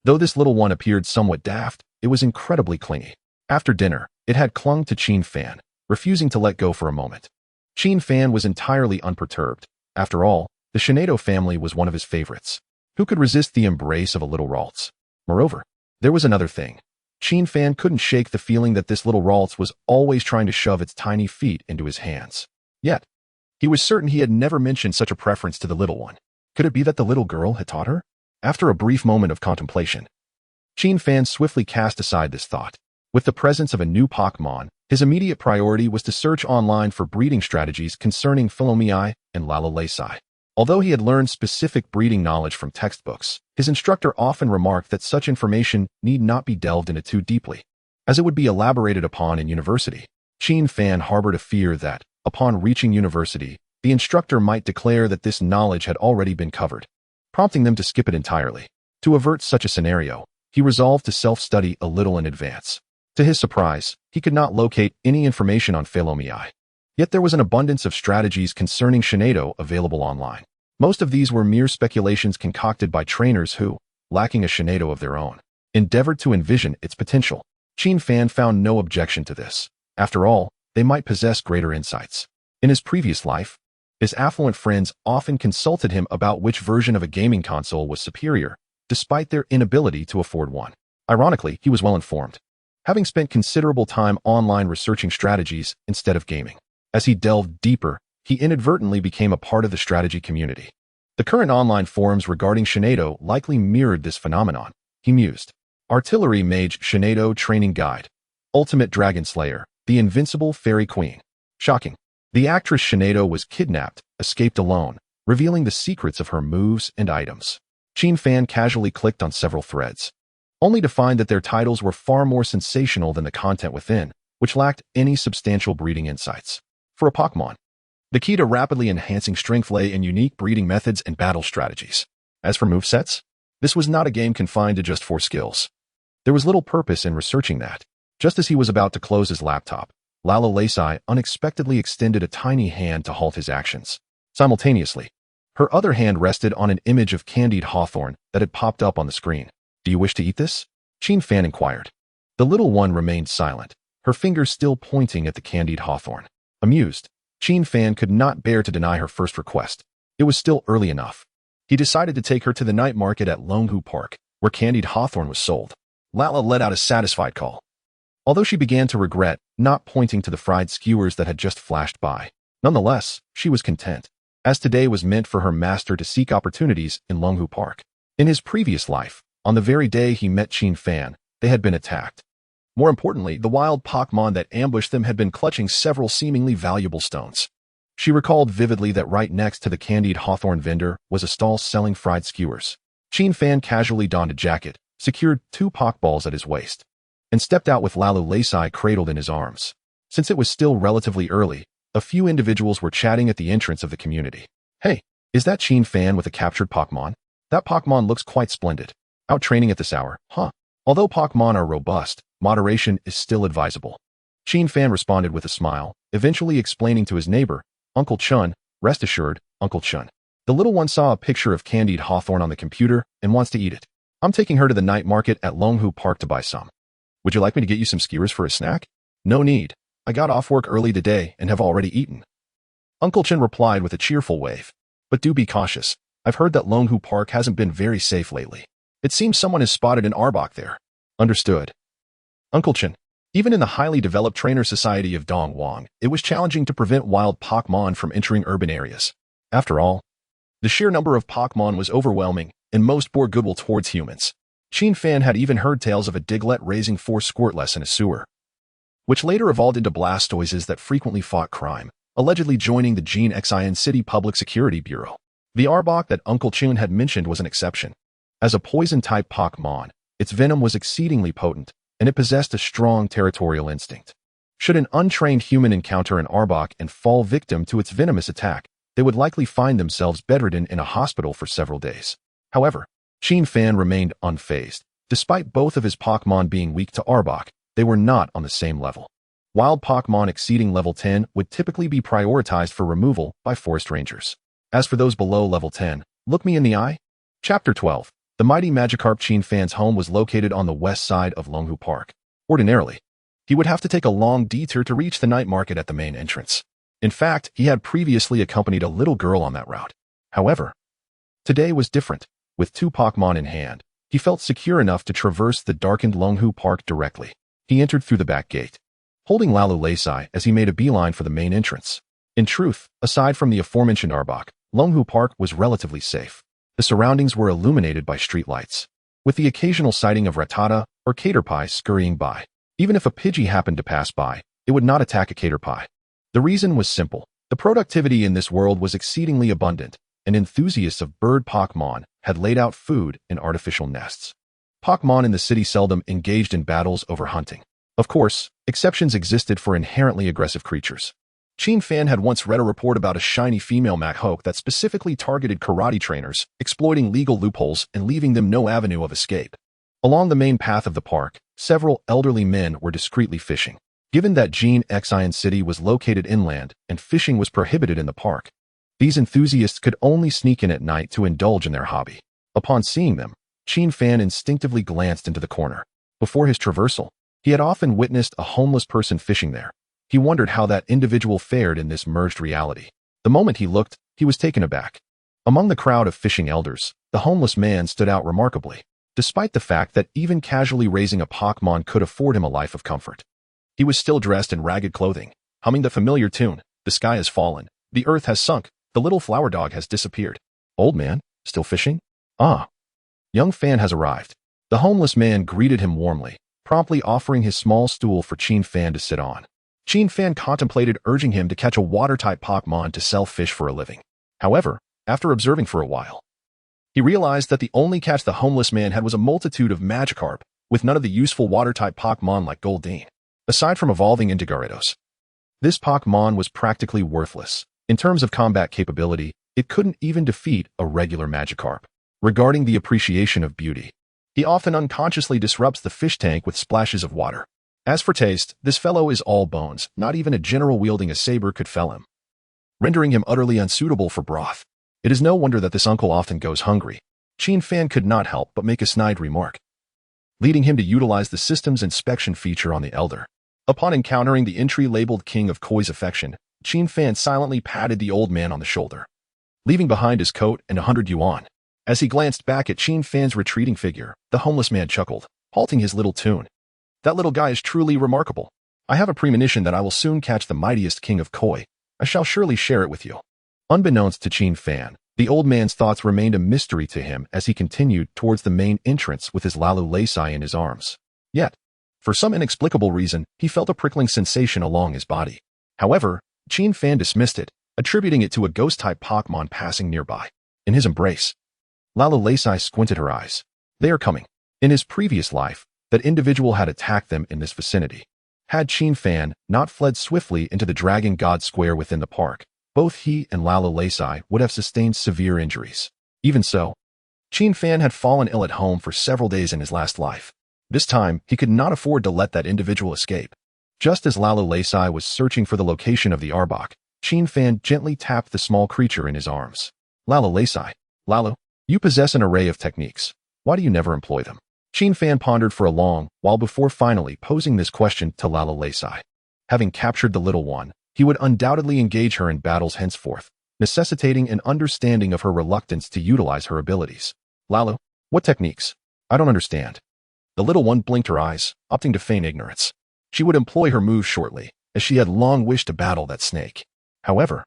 Though this little one appeared somewhat daft, it was incredibly clingy. After dinner, it had clung to Qin Fan, refusing to let go for a moment. Qin Fan was entirely unperturbed. After all, the Shinedo family was one of his favorites. Who could resist the embrace of a little Ralts? Moreover, there was another thing. Qin Fan couldn't shake the feeling that this little Ralts was always trying to shove its tiny feet into his hands. Yet, he was certain he had never mentioned such a preference to the little one. Could it be that the little girl had taught her? After a brief moment of contemplation, Qin Fan swiftly cast aside this thought. With the presence of a new Pokémon, his immediate priority was to search online for breeding strategies concerning Pheromoth and Lalu-Las. Although he had learned specific breeding knowledge from textbooks, his instructor often remarked that such information need not be delved into too deeply, as it would be elaborated upon in university. Qin Fan harbored a fear that, upon reaching university, the instructor might declare that this knowledge had already been covered, prompting them to skip it entirely. To avert such a scenario, he resolved to self-study a little in advance. To his surprise, he could not locate any information on Pheromoth. Yet there was an abundance of strategies concerning Shinedo available online. Most of these were mere speculations concocted by trainers who, lacking a Shinedo of their own, endeavored to envision its potential. Qin Fan found no objection to this. After all, they might possess greater insights. In his previous life, his affluent friends often consulted him about which version of a gaming console was superior, despite their inability to afford one. Ironically, he was well informed, having spent considerable time online researching strategies instead of gaming. As he delved deeper, he inadvertently became a part of the strategy community. The current online forums regarding Shinedo likely mirrored this phenomenon, he mused. Artillery Mage Shinedo Training Guide. Ultimate Dragon Slayer, the Invincible Fairy Queen. Shocking. The actress Shinedo was kidnapped, escaped alone, revealing the secrets of her moves and items. Qin Fan casually clicked on several threads, only to find that their titles were far more sensational than the content within, which lacked any substantial breeding insights. For a Pokémon, the key to rapidly enhancing strength lay in unique breeding methods and battle strategies. As for movesets, this was not a game confined to just 4 skills. There was little purpose in researching that. Just as he was about to close his laptop, Lalu-Las unexpectedly extended a tiny hand to halt his actions. Simultaneously, her other hand rested on an image of candied hawthorn that had popped up on the screen. Do you wish to eat this? Qin Fan inquired. The little one remained silent, her fingers still pointing at the candied hawthorn. Amused, Qin Fan could not bear to deny her first request. It was still early enough. He decided to take her to the night market at Longhu Park, where candied hawthorn was sold. Lala let out a satisfied call, although she began to regret not pointing to the fried skewers that had just flashed by. Nonetheless, she was content, as today was meant for her master to seek opportunities in Longhu Park. In his previous life, on the very day he met Qin Fan, they had been attacked. More importantly, the wild Pokémon that ambushed them had been clutching several seemingly valuable stones. She recalled vividly that right next to the candied hawthorn vendor was a stall selling fried skewers. Qin Fan casually donned a jacket, secured 2 Pokeballs at his waist, and stepped out with Lalu-Las cradled in his arms. Since it was still relatively early, a few individuals were chatting at the entrance of the community. Hey, is that Qin Fan with a captured Pokémon? That Pokémon looks quite splendid. Out training at this hour, huh? Although Pokémon are robust, moderation is still advisable. Qin Fan responded with a smile, eventually explaining to his neighbor, Uncle Chun, rest assured, Uncle Chun. The little one saw a picture of candied hawthorn on the computer and wants to eat it. I'm taking her to the night market at Longhu Park to buy some. Would you like me to get you some skewers for a snack? No need. I got off work early today and have already eaten. Uncle Chun replied with a cheerful wave. But do be cautious. I've heard that Longhu Park hasn't been very safe lately. It seems someone has spotted an Arbok there. Understood. Uncle Chun. Even in the highly developed trainer society of Dongwang, it was challenging to prevent wild Pokémon from entering urban areas. After all, the sheer number of Pokémon was overwhelming, and most bore goodwill towards humans. Qin Fan had even heard tales of a Diglett raising 4 Squirtless in a sewer, which later evolved into Blastoises that frequently fought crime, allegedly joining the Xerneas City Public Security Bureau. The Arbok that Uncle Chun had mentioned was an exception. As a poison-type Pokémon, its venom was exceedingly potent, and it possessed a strong territorial instinct. Should an untrained human encounter an Arbok and fall victim to its venomous attack, they would likely find themselves bedridden in a hospital for several days. However, Qin Fan remained unfazed. Despite both of his Pokémon being weak to Arbok, they were not on the same level. Wild Pokémon exceeding level 10 would typically be prioritized for removal by forest rangers. As for those below level 10, look me in the eye. Chapter 12. The mighty Magikarp. Qin Fan's home was located on the west side of Longhu Park. Ordinarily, he would have to take a long detour to reach the night market at the main entrance. In fact, he had previously accompanied a little girl on that route. However, today was different. With 2 Pokémon in hand, he felt secure enough to traverse the darkened Longhu Park directly. He entered through the back gate, holding Lalu-Las as he made a beeline for the main entrance. In truth, aside from the aforementioned Arbok, Longhu Park was relatively safe. The surroundings were illuminated by streetlights, with the occasional sighting of Rattata or Caterpie scurrying by. Even if a Pidgey happened to pass by, it would not attack a Caterpie. The reason was simple. The productivity in this world was exceedingly abundant, and enthusiasts of bird Pokémon had laid out food in artificial nests. Pokémon in the city seldom engaged in battles over hunting. Of course, exceptions existed for inherently aggressive creatures. Qin Fan had once read a report about a shiny female Machoke that specifically targeted karate trainers, exploiting legal loopholes and leaving them no avenue of escape. Along the main path of the park, several elderly men were discreetly fishing. Given that Xerneas City was located inland and fishing was prohibited in the park, these enthusiasts could only sneak in at night to indulge in their hobby. Upon seeing them, Qin Fan instinctively glanced into the corner. Before his traversal, he had often witnessed a homeless person fishing there. He wondered how that individual fared in this merged reality. The moment he looked, he was taken aback. Among the crowd of fishing elders, the homeless man stood out remarkably, despite the fact that even casually raising a Pokémon could afford him a life of comfort. He was still dressed in ragged clothing, humming the familiar tune, "The sky has fallen, the earth has sunk, the little flower dog has disappeared." Old man, still fishing? Ah. Young Fan has arrived. The homeless man greeted him warmly, promptly offering his small stool for Qin Fan to sit on. Qin Fan contemplated urging him to catch a water-type Pokémon to sell fish for a living. However, after observing for a while, he realized that the only catch the homeless man had was a multitude of Magikarp, with none of the useful water-type Pokémon like Goldeen. Aside from evolving into Gyarados, this Pokémon was practically worthless. In terms of combat capability, it couldn't even defeat a regular Magikarp. Regarding the appreciation of beauty, he often unconsciously disrupts the fish tank with splashes of water. As for taste, this fellow is all bones. Not even a general wielding a saber could fell him, rendering him utterly unsuitable for broth. It is no wonder that this uncle often goes hungry. Qin Fan could not help but make a snide remark, leading him to utilize the system's inspection feature on the elder. Upon encountering the entry labeled King of Koi's affection, Qin Fan silently patted the old man on the shoulder, leaving behind his coat and 100 yuan. As he glanced back at Qin Fan's retreating figure, the homeless man chuckled, halting his little tune. "That little guy is truly remarkable. I have a premonition that I will soon catch the mightiest King of Koi. I shall surely share it with you." Unbeknownst to Qin Fan, the old man's thoughts remained a mystery to him as he continued towards the main entrance with his Lalu-Las in his arms. Yet, for some inexplicable reason, he felt a prickling sensation along his body. However, Qin Fan dismissed it, attributing it to a ghost-type Pokémon passing nearby. In his embrace, Lalu-Las squinted her eyes. They are coming. In his previous life, that individual had attacked them in this vicinity. Had Fan not fled swiftly into the Dragon God Square within the park, both he and Lalu-Las would have sustained severe injuries. Even so, Fan had fallen ill at home for several days in his last life. This time, he could not afford to let that individual escape. Just as Lalu-Las was searching for the location of the Arbok, Fan gently tapped the small creature in his arms. Lalu-Las, Lalu, you possess an array of techniques. Why do you never employ them? Fan pondered for a long while before finally posing this question to Lalu-Las. Having captured the little one, he would undoubtedly engage her in battles henceforth, necessitating an understanding of her reluctance to utilize her abilities. Lalu, what techniques? I don't understand. The little one blinked her eyes, opting to feign ignorance. She would employ her moves shortly, as she had long wished to battle that snake. However,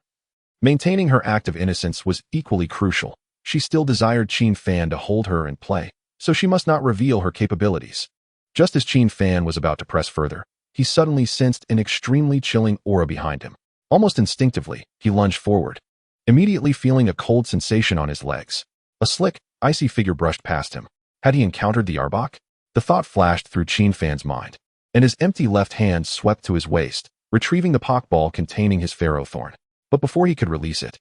maintaining her act of innocence was equally crucial. She still desired Fan to hold her and play, so she must not reveal her capabilities. Just as Fan was about to press further, he suddenly sensed an extremely chilling aura behind him. Almost instinctively, he lunged forward, immediately feeling a cold sensation on his legs. A slick, icy figure brushed past him. Had he encountered the Arbok? The thought flashed through Fan's mind, and his empty left hand swept to his waist, retrieving the Pokeball containing his Ferrothorn. But before he could release it,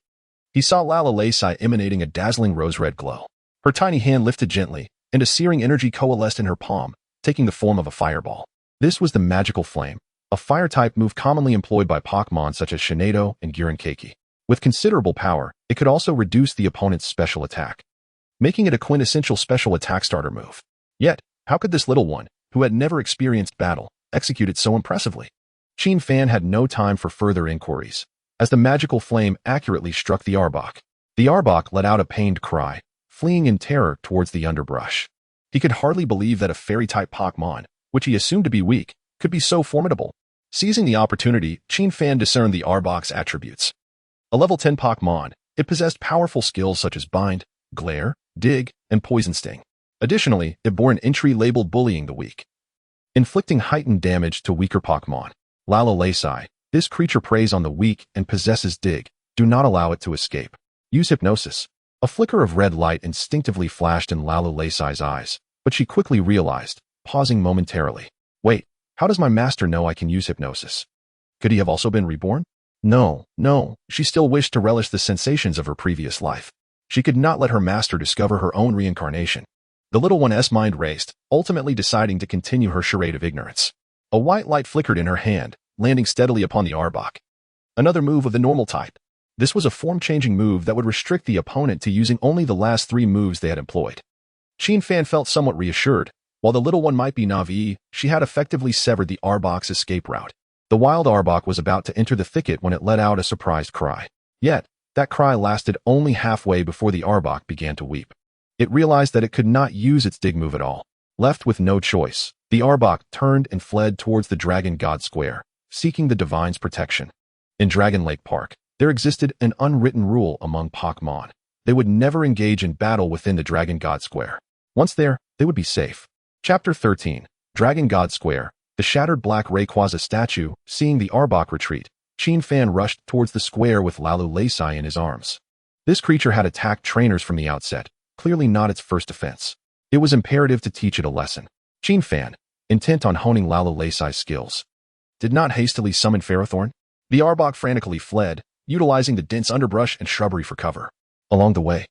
he saw Lalu-Las emanating a dazzling rose-red glow. Her tiny hand lifted gently, and a searing energy coalesced in her palm, taking the form of a fireball. This was the Magical Flame, a fire-type move commonly employed by Pokémon such as Shinado and Girankeki. With considerable power, it could also reduce the opponent's special attack, making it a quintessential special attack starter move. Yet, how could this little one, who had never experienced battle, execute it so impressively? Fan had no time for further inquiries, as the Magical Flame accurately struck the Arbok. The Arbok let out a pained cry, fleeing in terror towards the underbrush. He could hardly believe that a fairy-type Pokémon, which he assumed to be weak, could be so formidable. Seizing the opportunity, Fan discerned the Arbok's attributes. A level 10 Pokémon, it possessed powerful skills such as Bind, Glare, Dig, and Poison Sting. Additionally, it bore an entry labeled Bullying the Weak, inflicting heightened damage to weaker Pokémon. Lalu-Las, this creature preys on the weak and possesses Dig. Do not allow it to escape. Use Hypnosis. A flicker of red light instinctively flashed in Lalu-Las' eyes, but she quickly realized, pausing momentarily. Wait, how does my master know I can use Hypnosis? Could he have also been reborn? No, she still wished to relish the sensations of her previous life. She could not let her master discover her own reincarnation. The little one's mind raced, ultimately deciding to continue her charade of ignorance. A white light flickered in her hand, landing steadily upon the Arbok. Another move of the normal type. This was a form-changing move that would restrict the opponent to using only the last 3 moves they had employed. Fan felt somewhat reassured. While the little one might be naive, she had effectively severed the Arbok's escape route. The wild Arbok was about to enter the thicket when it let out a surprised cry. Yet, that cry lasted only halfway before the Arbok began to weep. It realized that it could not use its Dig move at all. Left with no choice, the Arbok turned and fled towards the Dragon God Square, seeking the Divine's protection. In Dragon Lake Park, there existed an unwritten rule among Pokémon. They would never engage in battle within the Dragon God Square. Once there, they would be safe. Chapter 13, Dragon God Square. The shattered black Rayquaza statue, seeing the Arbok retreat, Fan rushed towards the square with Lalu-Las in his arms. This creature had attacked trainers from the outset, clearly not its first offense. It was imperative to teach it a lesson. Fan, intent on honing Lalu-Las' skills, did not hastily summon Ferrothorn. The Arbok frantically fled, utilizing the dense underbrush and shrubbery for cover. Along the way,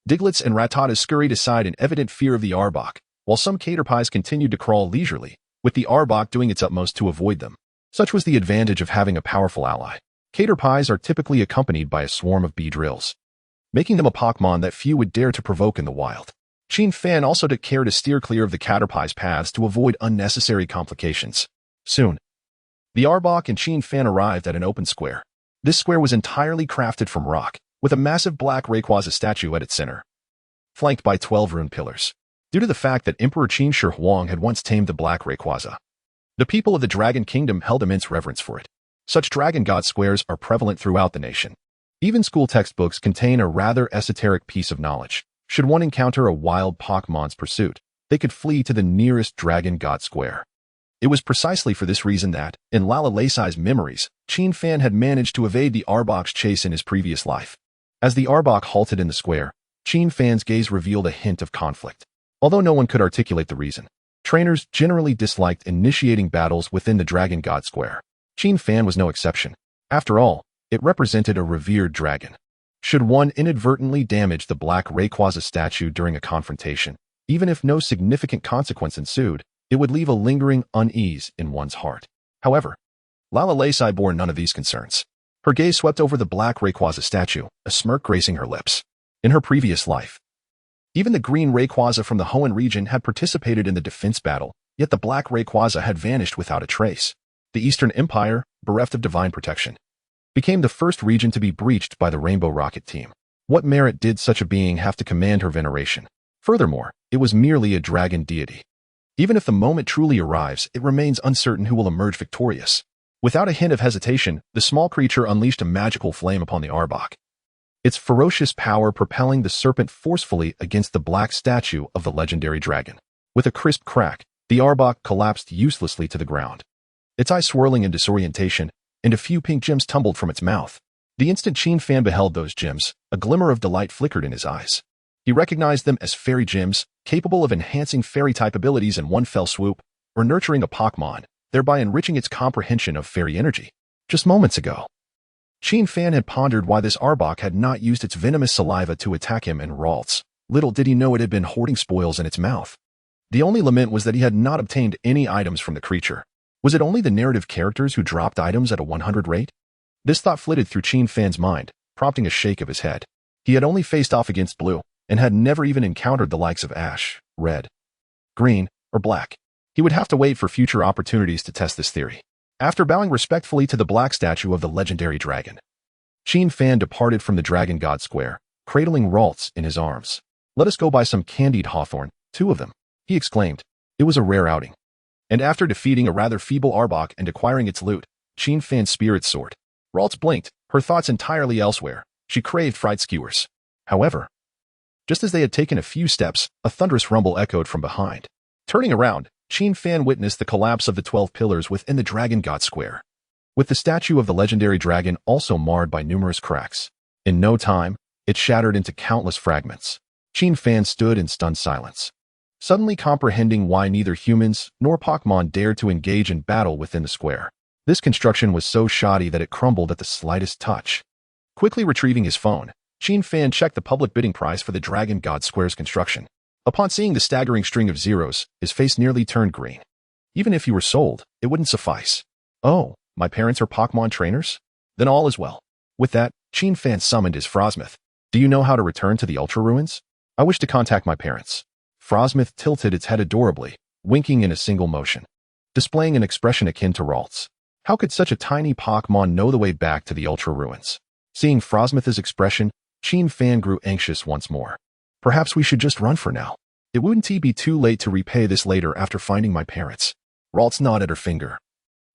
Diglets and Rattatas scurried aside in evident fear of the Arbok, while some Caterpies continued to crawl leisurely, with the Arbok doing its utmost to avoid them. Such was the advantage of having a powerful ally. Caterpies are typically accompanied by a swarm of Beedrills, making them a Pokémon that few would dare to provoke in the wild. Fan also took care to steer clear of the Caterpie's paths to avoid unnecessary complications. Soon, the Arbok and Fan arrived at an open square. This square was entirely crafted from rock, with a massive black Rayquaza statue at its center, flanked by 12 rune pillars. Due to the fact that Emperor Qin Shi Huang had once tamed the black Rayquaza, the people of the Dragon Kingdom held immense reverence for it. Such Dragon God Squares are prevalent throughout the nation. Even school textbooks contain a rather esoteric piece of knowledge. Should one encounter a wild Pokémon's pursuit, they could flee to the nearest Dragon God Square. It was precisely for this reason that, in Lalu-Las' memories, Qin Fan had managed to evade the Arbok's chase in his previous life. As the Arbok halted in the square, Qin Fan's gaze revealed a hint of conflict. Although no one could articulate the reason, trainers generally disliked initiating battles within the Dragon God Square. Qin Fan was no exception. After all, it represented a revered dragon. Should one inadvertently damage the black Rayquaza statue during a confrontation, even if no significant consequence ensued, it would leave a lingering unease in one's heart. However, Lalu-Las bore none of these concerns. Her gaze swept over the black Rayquaza statue, a smirk gracing her lips. In her previous life, even the green Rayquaza from the Hoenn region had participated in the defense battle, yet the black Rayquaza had vanished without a trace. The Eastern Empire, bereft of divine protection, became the first region to be breached by the Rainbow Rocket team. What merit did such a being have to command her veneration? Furthermore, it was merely a dragon deity. Even if the moment truly arrives, it remains uncertain who will emerge victorious. Without a hint of hesitation, the small creature unleashed a magical flame upon the Arbok, its ferocious power propelling the serpent forcefully against the black statue of the legendary dragon. With a crisp crack, the Arbok collapsed uselessly to the ground, its eyes swirling in disorientation, and a few pink gems tumbled from its mouth. The instant Qin Fan beheld those gems, a glimmer of delight flickered in his eyes. He recognized them as fairy gems, capable of enhancing fairy-type abilities in one fell swoop, or nurturing a Pokémon, thereby enriching its comprehension of fairy energy. Just moments ago, Qin Fan had pondered why this Arbok had not used its venomous saliva to attack him and Ralts. Little did he know it had been hoarding spoils in its mouth. The only lament was that he had not obtained any items from the creature. Was it only the narrative characters who dropped items at a 100 rate? This thought flitted through Qin Fan's mind, prompting a shake of his head. He had only faced off against blue, and had never even encountered the likes of ash, red, green, or black. He would have to wait for future opportunities to test this theory. After bowing respectfully to the black statue of the legendary dragon, Qin Fan departed from the Dragon God Square, cradling Ralts in his arms. "Let us go buy some candied hawthorn, 2 of them," he exclaimed. It was a rare outing. And after defeating a rather feeble Arbok and acquiring its loot, Qin Fan's spirits soared. Ralts blinked, her thoughts entirely elsewhere. She craved fried skewers. However, just as they had taken a few steps, a thunderous rumble echoed from behind. Turning around, Qin Fan witnessed the collapse of the 12 pillars within the Dragon God Square, with the statue of the legendary dragon also marred by numerous cracks. In no time, it shattered into countless fragments. Qin Fan stood in stunned silence, suddenly comprehending why neither humans nor Pokémon dared to engage in battle within the square. This construction was so shoddy that it crumbled at the slightest touch. Quickly retrieving his phone, Qin Fan checked the public bidding price for the Dragon God Square's construction. Upon seeing the staggering string of zeros, his face nearly turned green. Even if he were sold, it wouldn't suffice. "Oh, my parents are Pokémon trainers? Then all is well." With that, Qin Fan summoned his Frosmoth. "Do you know how to return to the Ultra Ruins? I wish to contact my parents." Frosmoth tilted its head adorably, winking in a single motion, displaying an expression akin to Ralts. How could such a tiny Pokémon know the way back to the Ultra Ruins? Seeing Frosmoth's expression, Qin Fan grew anxious once more. "Perhaps we should just run for now. It wouldn't be too late to repay this later after finding my parents." Ralts nodded her finger,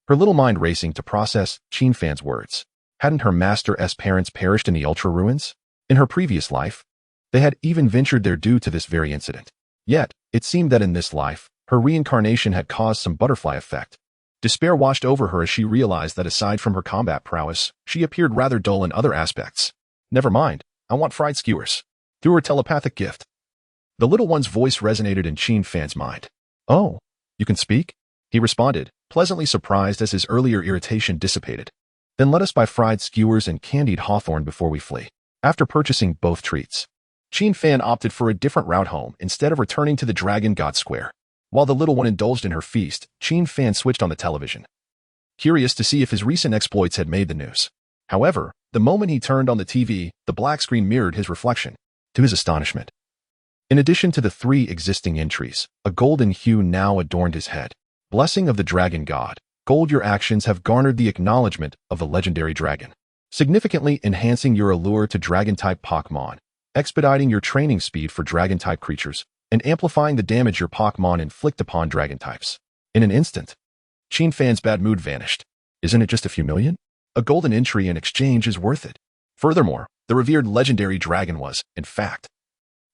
her little mind racing to process Qin Fan's words. Hadn't her master's parents perished in the Ultra Ruins? In her previous life, they had even ventured there due to this very incident. Yet, it seemed that in this life, her reincarnation had caused some butterfly effect. Despair washed over her as she realized that aside from her combat prowess, she appeared rather dull in other aspects. "Never mind, I want fried skewers." Through her telepathic gift, the little one's voice resonated in Qin Fan's mind. "Oh, you can speak?" he responded, pleasantly surprised as his earlier irritation dissipated. "Then let us buy fried skewers and candied hawthorn before we flee." After purchasing both treats, Qin Fan opted for a different route home instead of returning to the Dragon God Square. While the little one indulged in her feast, Qin Fan switched on the television, curious to see if his recent exploits had made the news. However, the moment he turned on the TV, the black screen mirrored his reflection. To his astonishment, in addition to the 3 existing entries, a golden hue now adorned his head. "Blessing of the Dragon God. Gold, your actions have garnered the acknowledgement of the legendary dragon, significantly enhancing your allure to dragon-type Pokémon, expediting your training speed for dragon-type creatures, and amplifying the damage your Pokémon inflict upon dragon types." In an instant, Qin Fan's bad mood vanished. Isn't it just a few million? A golden entry in exchange is worth it. Furthermore, the revered legendary dragon was, in fact,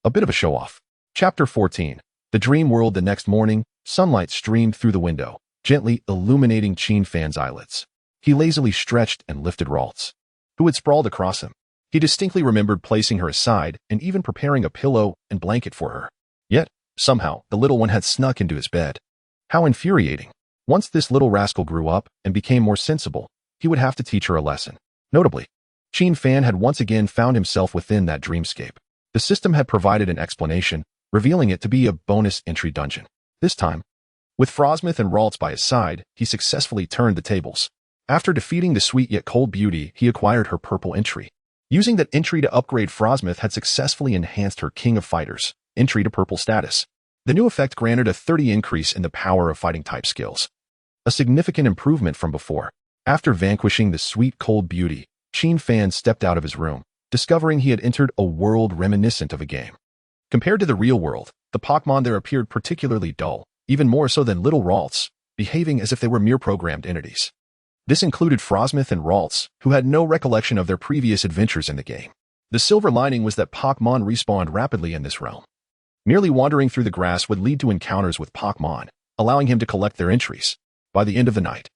a bit of a show-off. Chapter 14. The Dream World. The next morning, sunlight streamed through the window, gently illuminating Qin Fan's eyelids. He lazily stretched and lifted Ralts, who had sprawled across him. He distinctly remembered placing her aside and even preparing a pillow and blanket for her. Yet, somehow, the little one had snuck into his bed. How infuriating. Once this little rascal grew up and became more sensible, he would have to teach her a lesson. Notably, Qin Fan had once again found himself within that dreamscape. The system had provided an explanation, revealing it to be a bonus entry dungeon. This time, with Frosmoth and Ralts by his side, he successfully turned the tables. After defeating the sweet yet cold beauty, he acquired her purple entry. Using that entry to upgrade, Frosmoth had successfully enhanced her King of Fighters entry to purple status. The new effect granted a 30 increase in the power of fighting type skills, a significant improvement from before. After vanquishing the sweet cold beauty, Qin Fan stepped out of his room, discovering he had entered a world reminiscent of a game. Compared to the real world, the Pokémon there appeared particularly dull, even more so than little Ralts, behaving as if they were mere programmed entities. This included Frosmoth and Ralts, who had no recollection of their previous adventures in the game. The silver lining was that Pokémon respawned rapidly in this realm. Merely wandering through the grass would lead to encounters with Pokémon, allowing him to collect their entries. By the end of the night,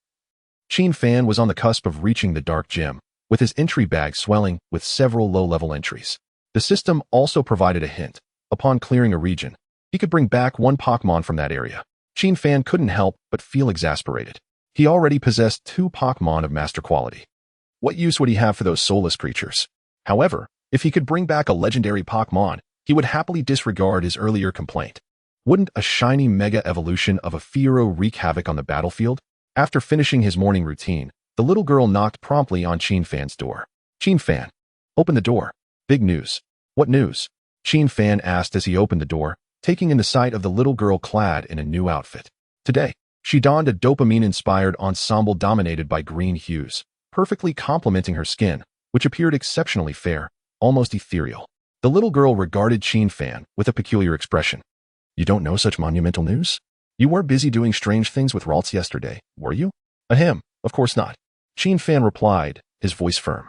Qin Fan was on the cusp of reaching the Dark Gym, with his entry bag swelling with several low-level entries. The system also provided a hint. Upon clearing a region, he could bring back one Pokémon from that area. Qin Fan couldn't help but feel exasperated. He already possessed 2 Pokémon of master quality. What use would he have for those soulless creatures? However, if he could bring back a legendary Pokémon, he would happily disregard his earlier complaint. Wouldn't a shiny mega evolution of a Fearow wreak havoc on the battlefield? After finishing his morning routine, the little girl knocked promptly on Qin Fan's door. Qin Fan, open the door. Big news. What news? Qin Fan asked as he opened the door, taking in the sight of the little girl clad in a new outfit. Today, she donned a dopamine-inspired ensemble dominated by green hues, perfectly complementing her skin, which appeared exceptionally fair, almost ethereal. The little girl regarded Qin Fan with a peculiar expression. You don't know such monumental news? You were busy doing strange things with Ralts yesterday, were you? Ahem, of course not. Qin Fan replied, his voice firm.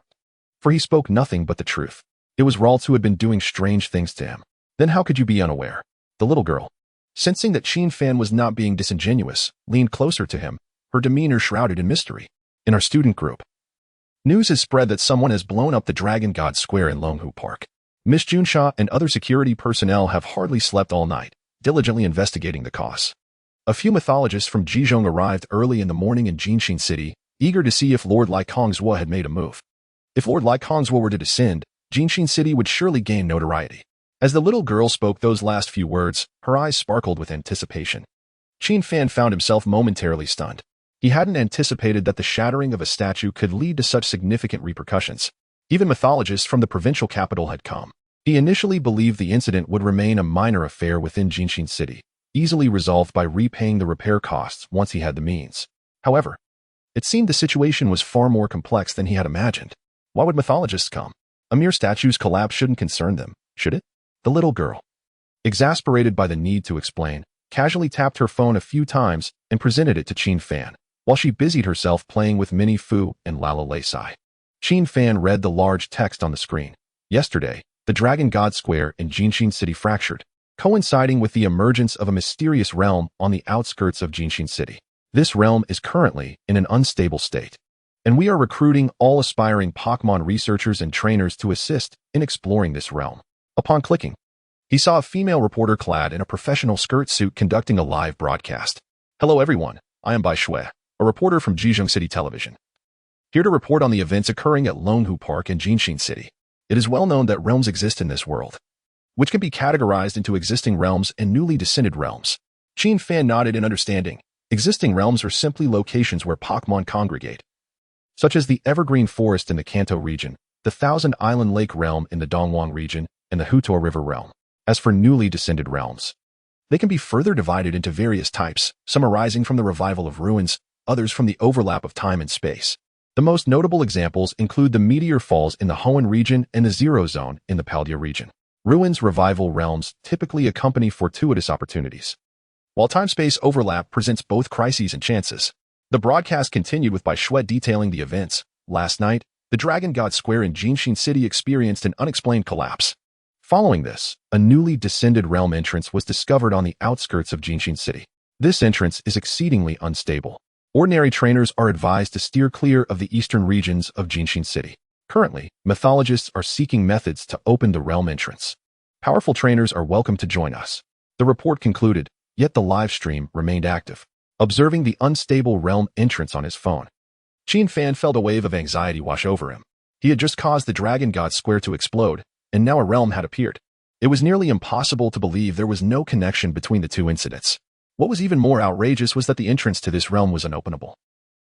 For he spoke nothing but the truth. It was Ralts who had been doing strange things to him. Then how could you be unaware? The little girl, sensing that Qin Fan was not being disingenuous, leaned closer to him, her demeanor shrouded in mystery. In our student group, news has spread that someone has blown up the Dragon God Square in Longhu Park. Miss Junsha and other security personnel have hardly slept all night, diligently investigating the cause. A few mythologists from Jizhong arrived early in the morning in Jinshin City, eager to see if Lord Lai Kongzhua had made a move. If Lord Lai Kongzhua were to descend, Jinshin City would surely gain notoriety. As the little girl spoke those last few words, her eyes sparkled with anticipation. Qin Fan found himself momentarily stunned. He hadn't anticipated that the shattering of a statue could lead to such significant repercussions. Even mythologists from the provincial capital had come. He initially believed the incident would remain a minor affair within Jinshin City, easily resolved by repaying the repair costs once he had the means. However, it seemed the situation was far more complex than he had imagined. Why would mythologists come? A mere statue's collapse shouldn't concern them, should it? The little girl, exasperated by the need to explain, casually tapped her phone a few times and presented it to Qin Fan, while she busied herself playing with Mini-Fu and Lalu-Las. Qin Fan read the large text on the screen. Yesterday, the Dragon God Square in Jinshin City fractured, coinciding with the emergence of a mysterious realm on the outskirts of Jinshin City. This realm is currently in an unstable state, and we are recruiting all aspiring Pokémon researchers and trainers to assist in exploring this realm. Upon clicking, he saw a female reporter clad in a professional skirt suit conducting a live broadcast. Hello everyone, I am Bai Shui, a reporter from Jizhong City Television, here to report on the events occurring at Longhu Park in Jinshin City. It is well known that realms exist in this world, which can be categorized into existing realms and newly descended realms. Qin Fan nodded in understanding. Existing realms are simply locations where Pokémon congregate, such as the Evergreen Forest in the Kanto region, the Thousand Island Lake realm in the Dongwang region, and the Hutor River realm. As for newly descended realms, they can be further divided into various types, some arising from the revival of ruins, others from the overlap of time and space. The most notable examples include the Meteor Falls in the Hoenn region and the Zero Zone in the Paldea region. Ruins revival realms typically accompany fortuitous opportunities, while time-space overlap presents both crises and chances. The broadcast continued with Bai Shui detailing the events. Last night, the Dragon God Square in Jinshin City experienced an unexplained collapse. Following this, a newly descended realm entrance was discovered on the outskirts of Jinshin City. This entrance is exceedingly unstable. Ordinary trainers are advised to steer clear of the eastern regions of Jinshin City. Currently, mythologists are seeking methods to open the realm entrance. Powerful trainers are welcome to join us. The report concluded, yet the live stream remained active. Observing the unstable realm entrance on his phone, Qin Fan felt a wave of anxiety wash over him. He had just caused the Dragon God Square to explode, and now a realm had appeared. It was nearly impossible to believe there was no connection between the two incidents. What was even more outrageous was that the entrance to this realm was unopenable.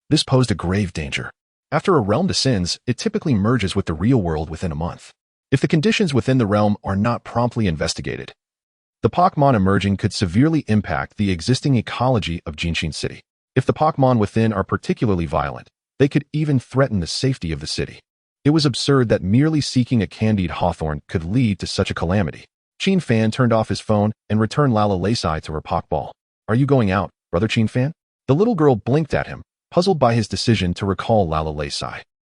This posed a grave danger. After a realm descends, it typically merges with the real world within a month. If the conditions within the realm are not promptly investigated, the Pokémon emerging could severely impact the existing ecology of Jinshin City. If the Pokémon within are particularly violent, they could even threaten the safety of the city. It was absurd that merely seeking a candied hawthorn could lead to such a calamity. Qin Fan turned off his phone and returned Lalu-Las to her Pokeball. Are you going out, brother Qin Fan? The little girl blinked at him, puzzled by his decision to recall Lalu-Las.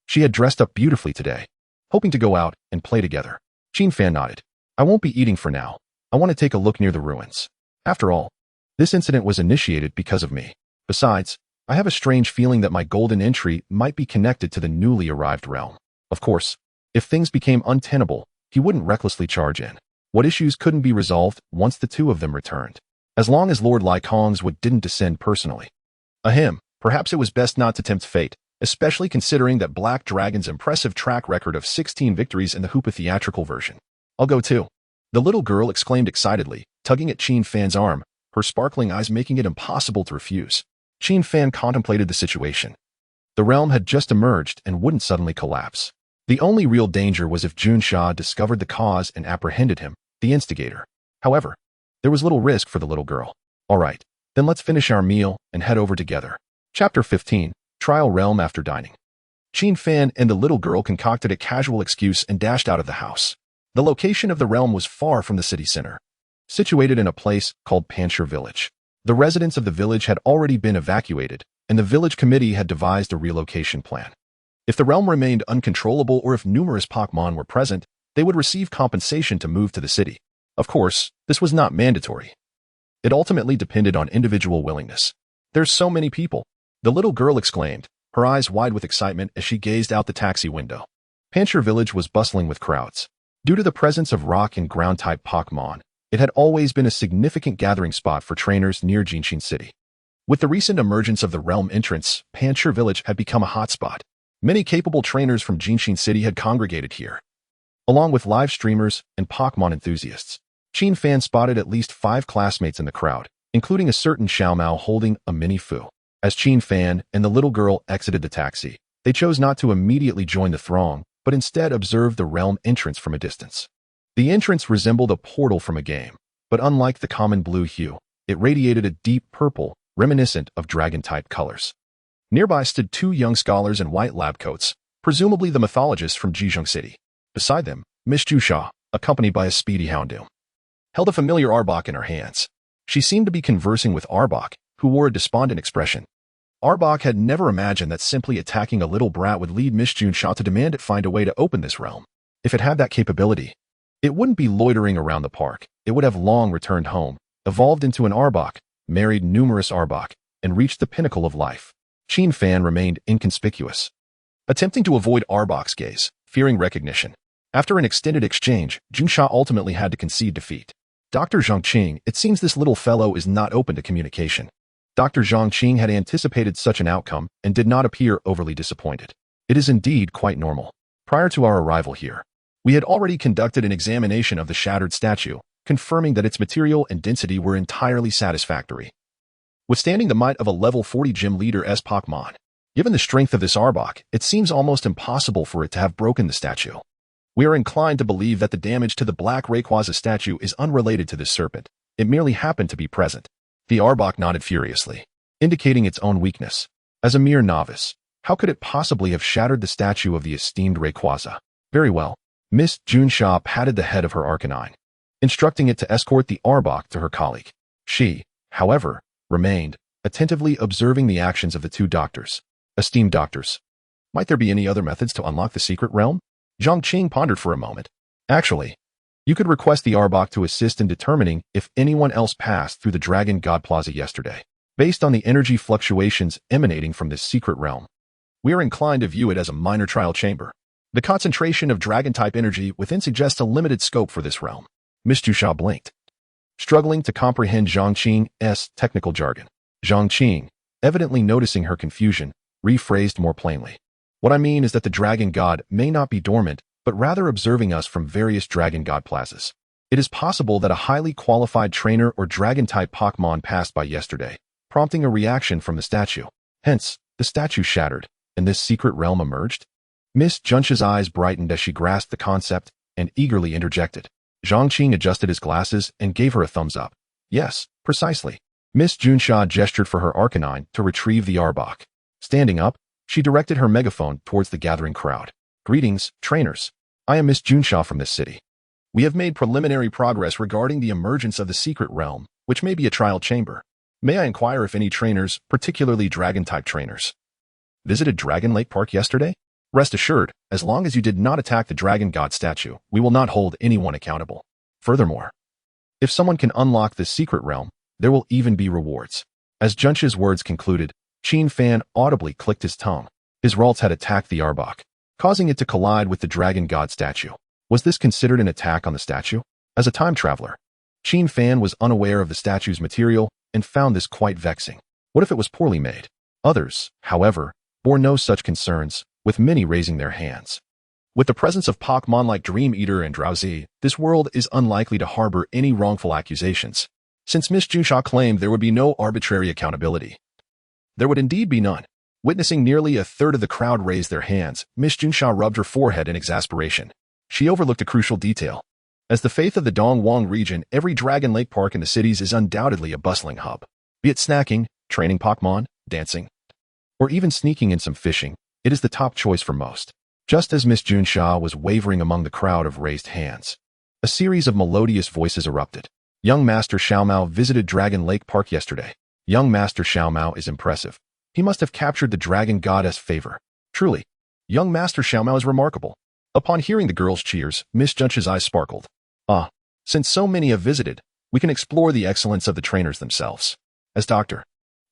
She had dressed up beautifully today, hoping to go out and play together. Qin Fan nodded. I won't be eating for now. I want to take a look near the ruins. After all, this incident was initiated because of me. Besides, I have a strange feeling that my golden entry might be connected to the newly arrived realm. Of course, if things became untenable, he wouldn't recklessly charge in. What issues couldn't be resolved once the two of them returned? As long as Lord Lai Kong's would didn't descend personally. Ahem, perhaps it was best not to tempt fate, especially considering that Black Dragon's impressive track record of 16 victories in the Hoopa theatrical version. I'll go too. The little girl exclaimed excitedly, tugging at Qin Fan's arm, her sparkling eyes making it impossible to refuse. Qin Fan contemplated the situation. The realm had just emerged and wouldn't suddenly collapse. The only real danger was if Junsha discovered the cause and apprehended him, the instigator. However, there was little risk for the little girl. All right, then let's finish our meal and head over together. Chapter 15, Trial Realm After Dining. Qin Fan and the little girl concocted a casual excuse and dashed out of the house. The location of the realm was far from the city center, situated in a place called Panshir Village. The residents of the village had already been evacuated, and the village committee had devised a relocation plan. If the realm remained uncontrollable or if numerous Pokémon were present, they would receive compensation to move to the city. Of course, this was not mandatory. It ultimately depended on individual willingness. There's so many people, the little girl exclaimed, her eyes wide with excitement as she gazed out the taxi window. Panshir Village was bustling with crowds. Due to the presence of rock and ground-type Pokémon, it had always been a significant gathering spot for trainers near Jinshin City. With the recent emergence of the realm entrance, Panshir Village had become a hotspot. Many capable trainers from Jinshin City had congregated here, along with live streamers and Pokémon enthusiasts. Qin Fan spotted at least 5 classmates in the crowd, including a certain Xiaomao holding a Mini-Fu. As Qin Fan and the little girl exited the taxi, they chose not to immediately join the throng, but instead observed the realm entrance from a distance. The entrance resembled a portal from a game, but unlike the common blue hue, it radiated a deep purple, reminiscent of dragon-type colors. Nearby stood 2 young scholars in white lab coats, presumably the mythologists from Jijong City. Beside them, Miss Jusha, accompanied by a speedy Houndoom, held a familiar Arbok in her hands. She seemed to be conversing with Arbok, who wore a despondent expression. Arbok had never imagined that simply attacking a little brat would lead Miss Jusha to demand it find a way to open this realm. If it had that capability, it wouldn't be loitering around the park. It would have long returned home, evolved into an Arbok, married numerous Arbok, and reached the pinnacle of life. Qin Fan remained inconspicuous, attempting to avoid Arbok's gaze, fearing recognition. After an extended exchange, Junsha ultimately had to concede defeat. Dr. Zhongqing, it seems this little fellow is not open to communication. Dr. Zhongqing had anticipated such an outcome and did not appear overly disappointed. It is indeed quite normal. Prior to our arrival here, we had already conducted an examination of the shattered statue, confirming that its material and density were entirely satisfactory, withstanding the might of a level 40 gym leader-s Pokémon. Given the strength of this Arbok, it seems almost impossible for it to have broken the statue. We are inclined to believe that the damage to the black Rayquaza statue is unrelated to this serpent. It merely happened to be present. The Arbok nodded furiously, indicating its own weakness. As a mere novice, how could it possibly have shattered the statue of the esteemed Rayquaza? Very well. Miss Junsha patted the head of her Arcanine, instructing it to escort the Arbok to her colleague. She, however, remained, attentively observing the actions of the 2 doctors. Esteemed doctors, might there be any other methods to unlock the secret realm? Zhongqing pondered for a moment. Actually, you could request the Arbok to assist in determining if anyone else passed through the Dragon God Plaza yesterday. Based on the energy fluctuations emanating from this secret realm, we are inclined to view it as a minor trial chamber. The concentration of dragon-type energy within suggests a limited scope for this realm. Miss Jusha blinked, struggling to comprehend Zhang Qing's technical jargon. Zhang Qing, evidently noticing her confusion, rephrased more plainly. What I mean is that the dragon god may not be dormant, but rather observing us from various dragon god plazas. It is possible that a highly qualified trainer or dragon-type Pokémon passed by yesterday, prompting a reaction from the statue. Hence, the statue shattered, and this secret realm emerged? Miss Junsha's eyes brightened as she grasped the concept and eagerly interjected. Zhang Qing adjusted his glasses and gave her a thumbs up. Yes, precisely. Miss Junsha gestured for her Arcanine to retrieve the Arbok. Standing up, she directed her megaphone towards the gathering crowd. Greetings, trainers. I am Miss Junsha from this city. We have made preliminary progress regarding the emergence of the secret realm, which may be a trial chamber. May I inquire if any trainers, particularly dragon-type trainers, visited Dragon Lake Park yesterday? Rest assured, as long as you did not attack the dragon god statue, we will not hold anyone accountable. Furthermore, if someone can unlock this secret realm, there will even be rewards. As Junsha's words concluded, Qin Fan audibly clicked his tongue. His Ralts had attacked the Arbok, causing it to collide with the dragon god statue. Was this considered an attack on the statue? As a time traveler, Qin Fan was unaware of the statue's material and found this quite vexing. What if it was poorly made? Others, however, bore no such concerns, with many raising their hands. With the presence of Pokémon like Dream Eater and Drowsy, this world is unlikely to harbor any wrongful accusations. Since Miss Junsha claimed there would be no arbitrary accountability, there would indeed be none. Witnessing nearly a third of the crowd raise their hands, Miss Junsha rubbed her forehead in exasperation. She overlooked a crucial detail. As the faith of the Dongwang region, every Dragon Lake Park in the cities is undoubtedly a bustling hub. Be it snacking, training Pokémon, dancing, or even sneaking in some fishing, it is the top choice for most. Just as Miss Junsha was wavering among the crowd of raised hands, a series of melodious voices erupted. Young Master Xiaomao visited Dragon Lake Park yesterday. Young Master Xiaomao is impressive. He must have captured the dragon goddess' favor. Truly, young Master Xiaomao is remarkable. Upon hearing the girls' cheers, Miss Junsha's eyes sparkled. Since so many have visited, we can explore the excellence of the trainers themselves. As Dr.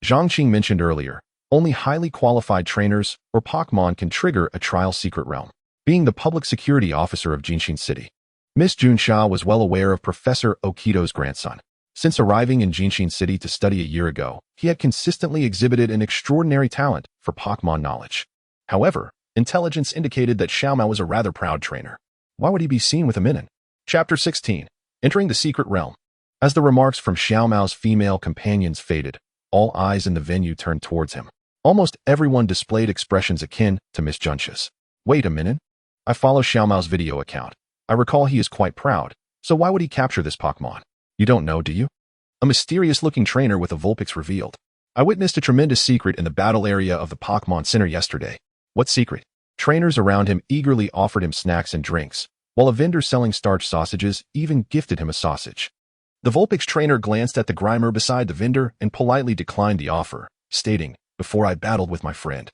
Zhang Qing mentioned earlier, only highly qualified trainers or Pokémon can trigger a trial secret realm. Being the public security officer of Jinshin City, Miss Junsha was well aware of Professor Okito's grandson. Since arriving in Jinshin City to study a year ago, he had consistently exhibited an extraordinary talent for Pokémon knowledge. However, intelligence indicated that Xiaomao was a rather proud trainer. Why would he be seen with a Minin? Chapter 16. Entering the Secret Realm. As the remarks from Xiaomao's female companions faded, all eyes in the venue turned towards him. Almost everyone displayed expressions akin to Miss Junsha's. Wait a minute. I follow Xiaomao's video account. I recall he is quite proud, so why would he capture this Pokémon? You don't know, do you? A mysterious-looking trainer with a Vulpix revealed. I witnessed a tremendous secret in the battle area of the Pokémon Center yesterday. What secret? Trainers around him eagerly offered him snacks and drinks, while a vendor selling starch sausages even gifted him a sausage. The Vulpix trainer glanced at the Grimer beside the vendor and politely declined the offer, stating, "Before I battled with my friend,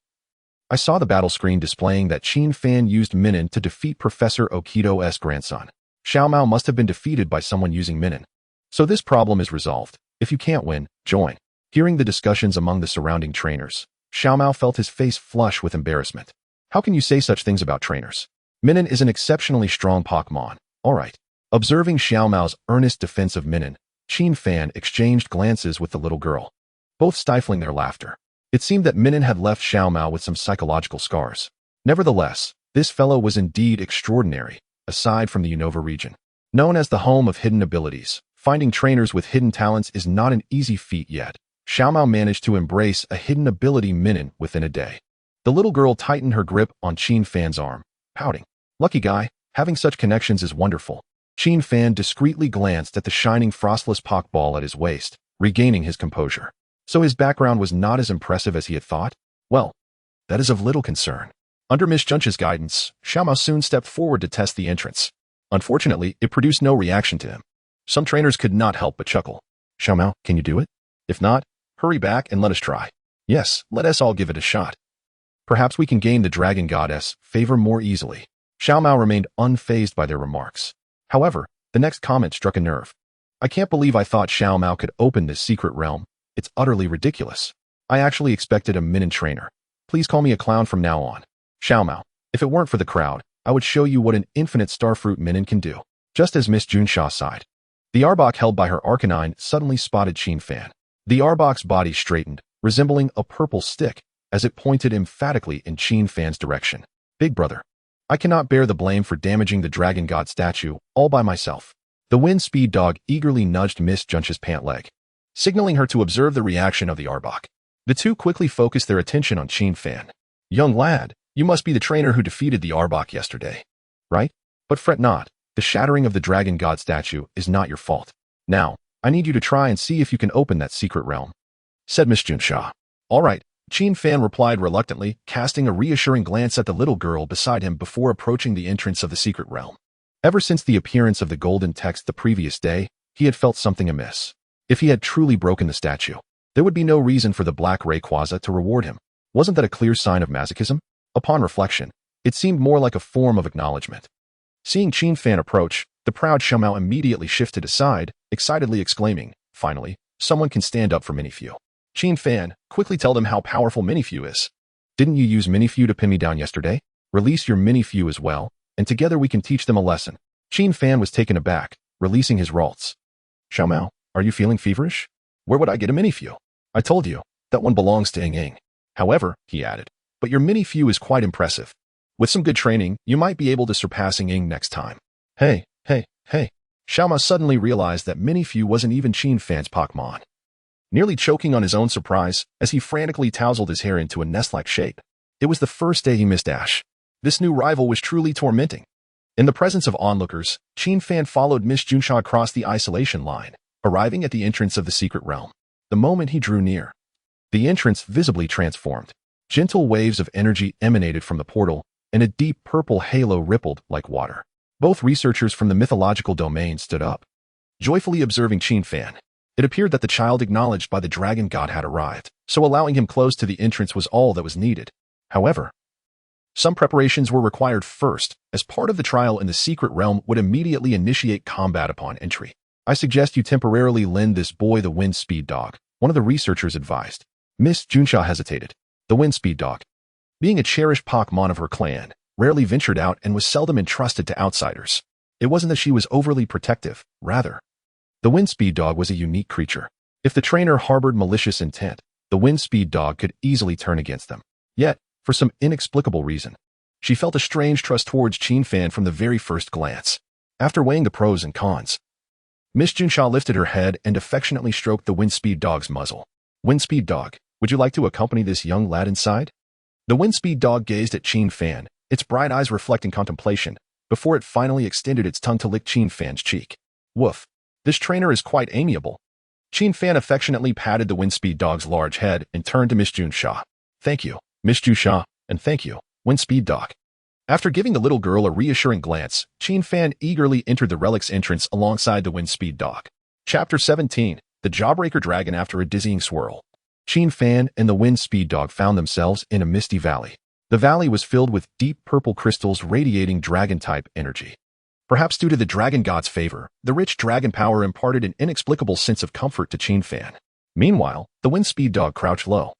I saw the battle screen displaying that Qin Fan used Minin to defeat Professor Okito's grandson. Xiaomao must have been defeated by someone using Minin. So this problem is resolved. If you can't win, join." Hearing the discussions among the surrounding trainers, Xiaomao felt his face flush with embarrassment. How can you say such things about trainers? Minin is an exceptionally strong Pokémon. All right. Observing Xiaomao's earnest defense of Minin, Qin Fan exchanged glances with the little girl, both stifling their laughter. It seemed that Minin had left Xiaomao with some psychological scars. Nevertheless, this fellow was indeed extraordinary, aside from the Unova region. Known as the home of hidden abilities, finding trainers with hidden talents is not an easy feat yet. Xiaomao managed to embrace a hidden ability Minin within a day. The little girl tightened her grip on Qin Fan's arm, pouting. Lucky guy, having such connections is wonderful. Qin Fan discreetly glanced at the shining frostless Pokeball at his waist, regaining his composure. So his background was not as impressive as he had thought? Well, that is of little concern. Under Miss Junsha's guidance, Xiaomao soon stepped forward to test the entrance. Unfortunately, it produced no reaction to him. Some trainers could not help but chuckle. Xiaomao, can you do it? If not, hurry back and let us try. Yes, let us all give it a shot. Perhaps we can gain the Dragon Goddess' favor more easily. Xiaomao remained unfazed by their remarks. However, the next comment struck a nerve. I can't believe I thought Xiaomao could open this secret realm, It's utterly ridiculous. I actually expected a Minin trainer. Please call me a clown from now on. Xiaomao, if it weren't for the crowd, I would show you what an infinite starfruit Minin can do. Just as Miss Junsha sighed. The Arbok held by her Arcanine suddenly spotted Qin Fan. The Arbok's body straightened, resembling a purple stick, as it pointed emphatically in Qin Fan's direction. Big brother. I cannot bear the blame for damaging the Dragon God statue all by myself. The Wind Speed Dog eagerly nudged Miss Junsha's pant leg, signaling her to observe the reaction of the Arbok. The two quickly focused their attention on Qin Fan. Young lad, you must be the trainer who defeated the Arbok yesterday, right? But fret not, the shattering of the Dragon God statue is not your fault. Now, I need you to try and see if you can open that secret realm, said Miss Junsha. All right, Qin Fan replied reluctantly, casting a reassuring glance at the little girl beside him before approaching the entrance of the secret realm. Ever since the appearance of the golden text the previous day, he had felt something amiss. If he had truly broken the statue, there would be no reason for the black Rayquaza to reward him. Wasn't that a clear sign of masochism? Upon reflection, it seemed more like a form of acknowledgement. Seeing Qin Fan approach, the proud Xiaomao immediately shifted aside, excitedly exclaiming, finally, someone can stand up for Mini-Fu. Qin Fan, quickly tell them how powerful Mini-Fu is. Didn't you use Mini-Fu to pin me down yesterday? Release your Mini-Fu as well, and together we can teach them a lesson. Qin Fan was taken aback, releasing his Ralts. Xiaomao, are you feeling feverish? Where would I get a Mini-Fu? I told you, that one belongs to Ying. However, he added, but your Mini-Fu is quite impressive. With some good training, you might be able to surpass Ying next time. Hey. Xiaomao suddenly realized that Mini-Fu wasn't even Qin Fan's Pokémon. Nearly choking on his own surprise as he frantically tousled his hair into a nest-like shape. It was the first day he missed Ash. This new rival was truly tormenting. In the presence of onlookers, Qin Fan followed Miss Junsha across the isolation line, arriving at the entrance of the secret realm. The moment he drew near, the entrance visibly transformed. Gentle waves of energy emanated from the portal, and a deep purple halo rippled like water. Both researchers from the mythological domain stood up, joyfully observing Qin Fan. It appeared that the child acknowledged by the dragon god had arrived, so allowing him close to the entrance was all that was needed. However, some preparations were required first, as part of the trial in the secret realm would immediately initiate combat upon entry. I suggest you temporarily lend this boy the Wind Speed Dog, one of the researchers advised. Miss Junsha hesitated. The Wind Speed Dog, being a cherished Pokémon of her clan, rarely ventured out and was seldom entrusted to outsiders. It wasn't that she was overly protective, rather. The Wind Speed Dog was a unique creature. If the trainer harbored malicious intent, the Wind Speed Dog could easily turn against them. Yet, for some inexplicable reason, she felt a strange trust towards Qin Fan from the very first glance. After weighing the pros and cons, Miss Junsha lifted her head and affectionately stroked the Wind Speed Dog's muzzle. Wind Speed Dog, would you like to accompany this young lad inside? The Wind Speed Dog gazed at Qin Fan, its bright eyes reflecting contemplation, before it finally extended its tongue to lick Qin Fan's cheek. Woof. This trainer is quite amiable. Qin Fan affectionately patted the Wind Speed Dog's large head and turned to Miss Junsha. Thank you, Miss Junsha, and thank you, Wind Speed Dog. After giving the little girl a reassuring glance, Qin Fan eagerly entered the relic's entrance alongside the Wind Speed Dog. Chapter 17, The Jawbreaker Dragon After a Dizzying Swirl. Qin Fan and the Wind Speed Dog found themselves in a misty valley. The valley was filled with deep purple crystals radiating dragon-type energy. Perhaps due to the dragon god's favor, the rich dragon power imparted an inexplicable sense of comfort to Qin Fan. Meanwhile, the Wind Speed Dog crouched low,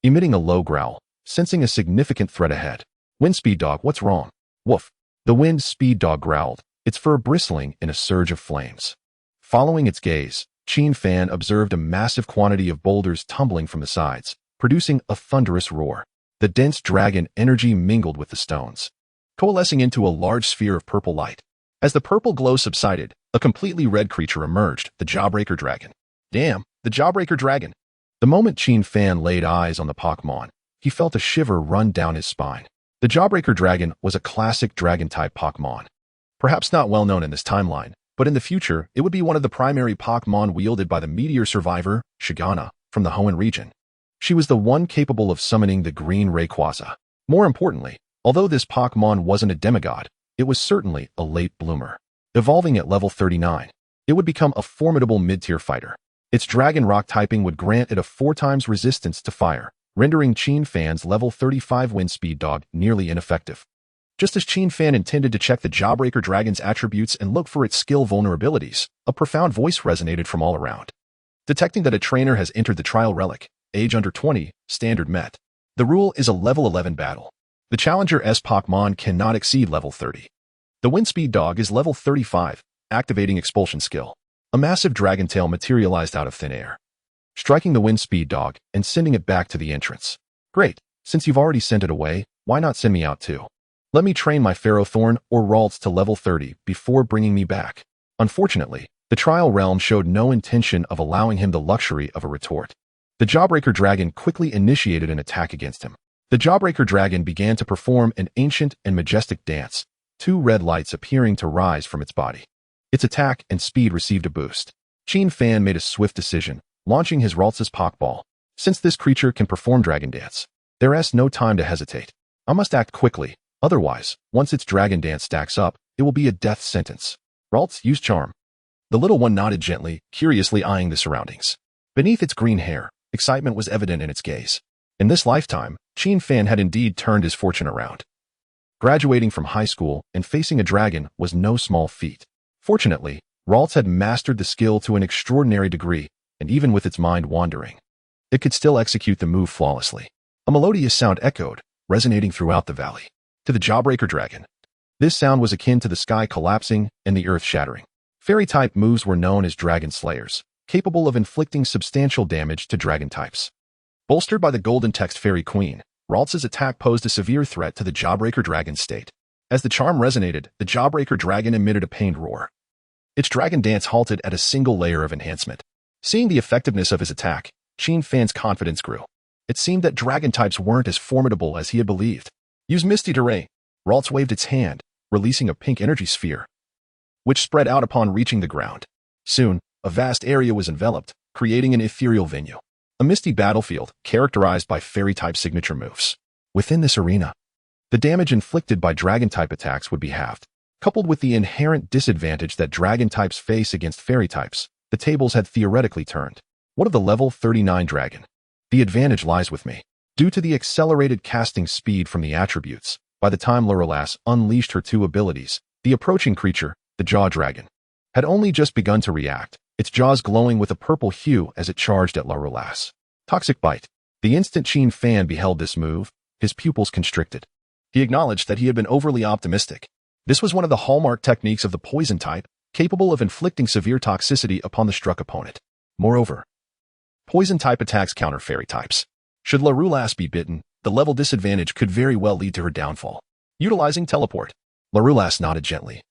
emitting a low growl, sensing a significant threat ahead. Wind Speed Dog, what's wrong? Woof. The Wind Speed Dog growled, its fur bristling in a surge of flames. Following its gaze, Qin Fan observed a massive quantity of boulders tumbling from the sides, producing a thunderous roar. The dense dragon energy mingled with the stones, coalescing into a large sphere of purple light. As the purple glow subsided, a completely red creature emerged, the Jawbreaker Dragon. Damn, the Jawbreaker Dragon. The moment Qin Fan laid eyes on the Pokémon, he felt a shiver run down his spine. The Jawbreaker Dragon was a classic dragon-type Pokémon. Perhaps not well known in this timeline, but in the future, it would be one of the primary Pokémon wielded by the meteor survivor, Shigana, from the Hoenn region. She was the one capable of summoning the green Rayquaza. More importantly, although this Pokémon wasn't a demigod, it was certainly a late bloomer. Evolving at level 39, it would become a formidable mid-tier fighter. Its Dragon Rock typing would grant it a 4 times resistance to fire, rendering Qin Fan's level 35 Wind Speed Dog nearly ineffective. Just as Qin Fan intended to check the Jawbreaker Dragon's attributes and look for its skill vulnerabilities, a profound voice resonated from all around. Detecting that a trainer has entered the trial relic, age under 20, standard met. The rule is a level 11 battle. The challenger's Pokémon cannot exceed level 30. The wind speed dog is level 35, activating expulsion skill. A massive dragon tail materialized out of thin air, striking the wind speed dog and sending it back to the entrance. Great, since you've already sent it away, why not send me out too? Let me train my Ferrothorn or Ralts to level 30 before bringing me back. Unfortunately, the trial realm showed no intention of allowing him the luxury of a retort. The Jawbreaker dragon quickly initiated an attack against him. The Jawbreaker dragon began to perform an ancient and majestic dance, two red lights appearing to rise from its body. Its attack and speed received a boost. Qin Fan made a swift decision, launching his Ralts' Pokeball. Since this creature can perform Dragon Dance, there is no time to hesitate. I must act quickly, otherwise, once its Dragon Dance stacks up, it will be a death sentence. Ralts, use Charm. The little one nodded gently, curiously eyeing the surroundings. Beneath its green hair, excitement was evident in its gaze. In this lifetime, Qin Fan had indeed turned his fortune around. Graduating from high school and facing a dragon was no small feat. Fortunately, Ralts had mastered the skill to an extraordinary degree, and even with its mind wandering, it could still execute the move flawlessly. A melodious sound echoed, resonating throughout the valley. To the Jawbreaker dragon, this sound was akin to the sky collapsing and the earth shattering. Fairy-type moves were known as Dragon Slayers, capable of inflicting substantial damage to dragon types. Bolstered by the golden text Fairy Queen, Ralts' attack posed a severe threat to the Jawbreaker dragon's state. As the charm resonated, the Jawbreaker dragon emitted a pained roar. Its Dragon Dance halted at a single layer of enhancement. Seeing the effectiveness of his attack, Qin Fan's confidence grew. It seemed that dragon types weren't as formidable as he had believed. Use Misty Terrain. Ralts waved its hand, releasing a pink energy sphere, which spread out upon reaching the ground. Soon, a vast area was enveloped, creating an ethereal venue. A misty battlefield, characterized by fairy-type signature moves. Within this arena, the damage inflicted by dragon-type attacks would be halved. Coupled with the inherent disadvantage that dragon types face against fairy types, the tables had theoretically turned. What of the level 39 dragon? The advantage lies with me. Due to the accelerated casting speed from the attributes, by the time Lalu-Las unleashed her two abilities, the approaching creature, the Jaw Dragon, had only just begun to react, its jaws glowing with a purple hue as it charged at Lalu-Las. Toxic Bite. The instant Qin Fan beheld this move, his pupils constricted. He acknowledged that he had been overly optimistic. This was one of the hallmark techniques of the poison type, capable of inflicting severe toxicity upon the struck opponent. Moreover, poison type attacks counter fairy types. Should Lalu-Las be bitten, the level disadvantage could very well lead to her downfall. Utilizing Teleport, Lalu-Las nodded gently.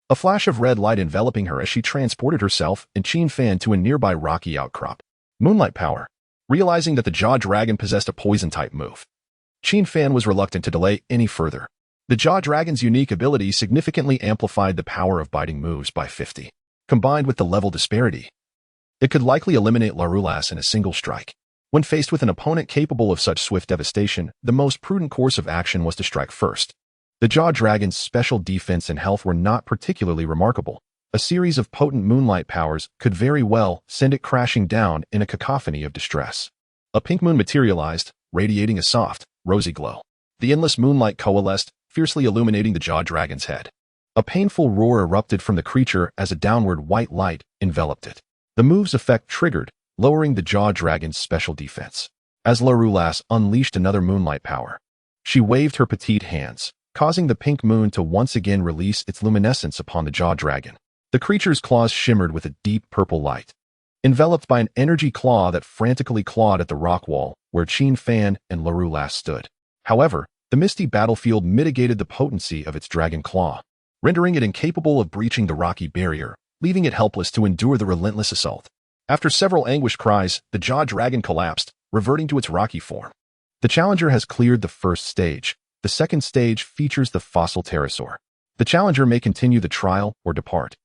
A flash of red light enveloping her as she transported herself and Qin Fan to a nearby rocky outcrop. Moonlight Power. Realizing that the Jaw Dragon possessed a poison type move, Qin Fan was reluctant to delay any further. The Jaw Dragon's unique ability significantly amplified the power of biting moves by 50. Combined with the level disparity, it could likely eliminate Lalu-Las in a single strike. When faced with an opponent capable of such swift devastation, the most prudent course of action was to strike first. The Jaw Dragon's special defense and health were not particularly remarkable. A series of potent moonlight powers could very well send it crashing down in a cacophony of distress. A pink moon materialized, radiating a soft, rosy glow. The endless moonlight coalesced, fiercely illuminating the Jaw Dragon's head. A painful roar erupted from the creature as a downward white light enveloped it. The move's effect triggered, lowering the Jaw Dragon's special defense. As Lalu-Las unleashed another moonlight power, she waved her petite hands, causing the pink moon to once again release its luminescence upon the Jaw Dragon. The creature's claws shimmered with a deep purple light, enveloped by an energy claw that frantically clawed at the rock wall where Qin Fan and Lalu-Las stood. However, the misty battlefield mitigated the potency of its dragon claw, rendering it incapable of breaching the rocky barrier, leaving it helpless to endure the relentless assault. After several anguished cries, the Jaw Dragon collapsed, reverting to its rocky form. The challenger has cleared the first stage. The second stage features the fossil pterosaur. The challenger may continue the trial or depart,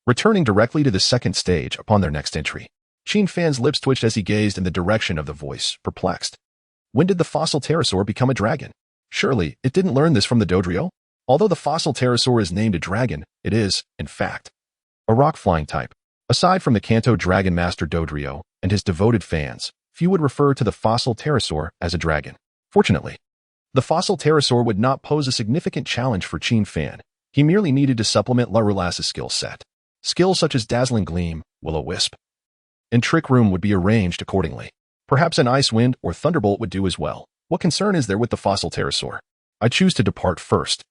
returning directly to the second stage upon their next entry. Qin Fan's lips twitched as he gazed in the direction of the voice, perplexed. When did the fossil pterosaur become a dragon? Surely, it didn't learn this from the Dodrio? Although the fossil pterosaur is named a dragon, it is, in fact, a rock-flying type. Aside from the Kanto Dragon Master Dodrio and his devoted fans, few would refer to the fossil pterosaur as a dragon. Fortunately, the fossil pterosaur would not pose a significant challenge for Qin Fan. He merely needed to supplement Lalu-Las' skill set. Skills such as Dazzling Gleam, Will-O-Wisp, and Trick Room would be arranged accordingly. Perhaps an Ice Wind or Thunderbolt would do as well. What concern is there with the fossil pterosaur? I choose to depart first.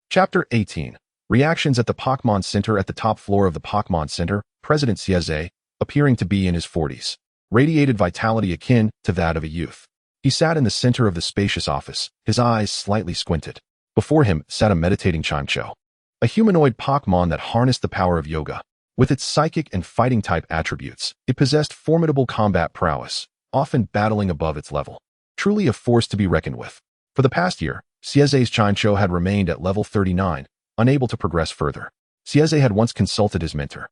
Chapter 18. Reactions at the Pokémon Center. At the top floor of the Pokémon Center, President Xieze, appearing to be in his 40s, radiated vitality akin to that of a youth. He sat in the center of the spacious office, his eyes slightly squinted. Before him sat a meditating Chimcho, a humanoid Pokémon that harnessed the power of yoga. With its psychic and fighting-type attributes, it possessed formidable combat prowess, often battling above its level. Truly a force to be reckoned with. For the past year, Xieze's Chimcho had remained at level 39, unable to progress further. Xieze had once consulted his mentor,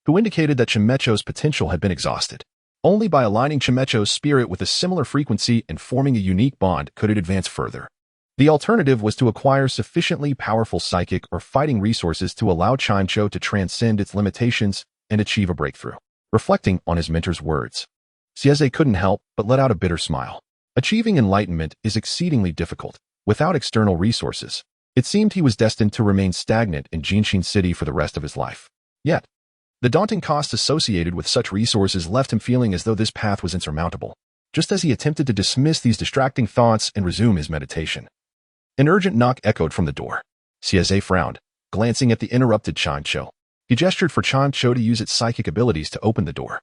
who indicated that Chimecho's potential had been exhausted. Only by aligning Chimecho's spirit with a similar frequency and forming a unique bond could it advance further. The alternative was to acquire sufficiently powerful psychic or fighting resources to allow Chimcho to transcend its limitations and achieve a breakthrough. Reflecting on his mentor's words, Xieze couldn't help but let out a bitter smile. Achieving enlightenment is exceedingly difficult. Without external resources, it seemed he was destined to remain stagnant in Jinshin City for the rest of his life. Yet, the daunting costs associated with such resources left him feeling as though this path was insurmountable, just as he attempted to dismiss these distracting thoughts and resume his meditation. An urgent knock echoed from the door. Xieze frowned, glancing at the interrupted Chimcho. He gestured for Chimcho to use its psychic abilities to open the door.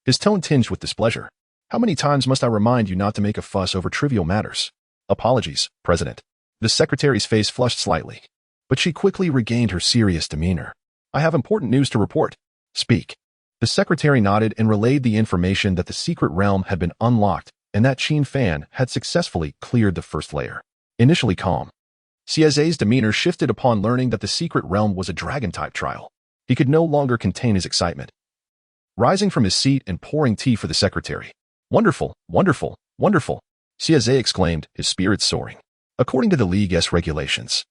His tone tinged with displeasure. How many times must I remind you not to make a fuss over trivial matters? Apologies, President. The secretary's face flushed slightly, but she quickly regained her serious demeanor. I have important news to report. Speak. The secretary nodded and relayed the information that the secret realm had been unlocked and that Qin Fan had successfully cleared the first layer. Initially calm, Xieze's demeanor shifted upon learning that the secret realm was a dragon-type trial. He could no longer contain his excitement. Rising from his seat and pouring tea for the secretary. Wonderful, wonderful, wonderful, Xieze exclaimed, his spirits soaring. According to the League's regulations,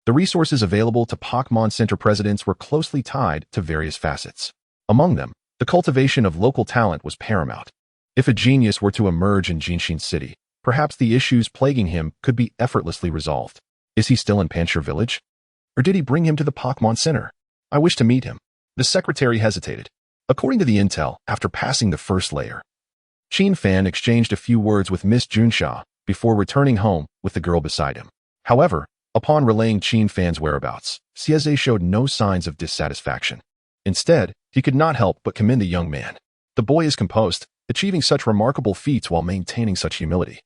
the resources available to Pokémon Center presidents were closely tied to various facets. Among them, the cultivation of local talent was paramount. If a genius were to emerge in Jinshin City, perhaps the issues plaguing him could be effortlessly resolved. Is he still in Panchir Village? Or did he bring him to the Pokémon Center? I wish to meet him. The secretary hesitated. According to the intel, after passing the first layer, Qin Fan exchanged a few words with Miss Junsha before returning home with the girl beside him. However, upon relaying Qin Fan's whereabouts, Xieze showed no signs of dissatisfaction. Instead, he could not help but commend the young man. The boy is composed, achieving such remarkable feats while maintaining such humility.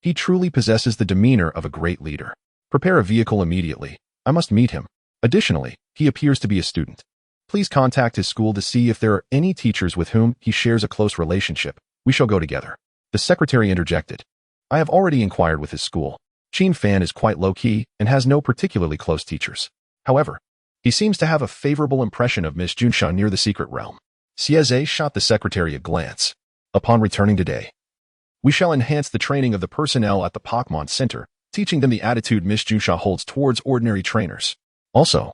He truly possesses the demeanor of a great leader. Prepare a vehicle immediately. I must meet him. Additionally, he appears to be a student. Please contact his school to see if there are any teachers with whom he shares a close relationship. We shall go together. The secretary interjected. I have already inquired with his school. Qin Fan is quite low-key and has no particularly close teachers. However, he seems to have a favorable impression of Miss Junsha near the secret realm. Xieze shot the secretary a glance. Upon returning today, we shall enhance the training of the personnel at the Pokémon Center, teaching them the attitude Miss Junsha holds towards ordinary trainers. Also,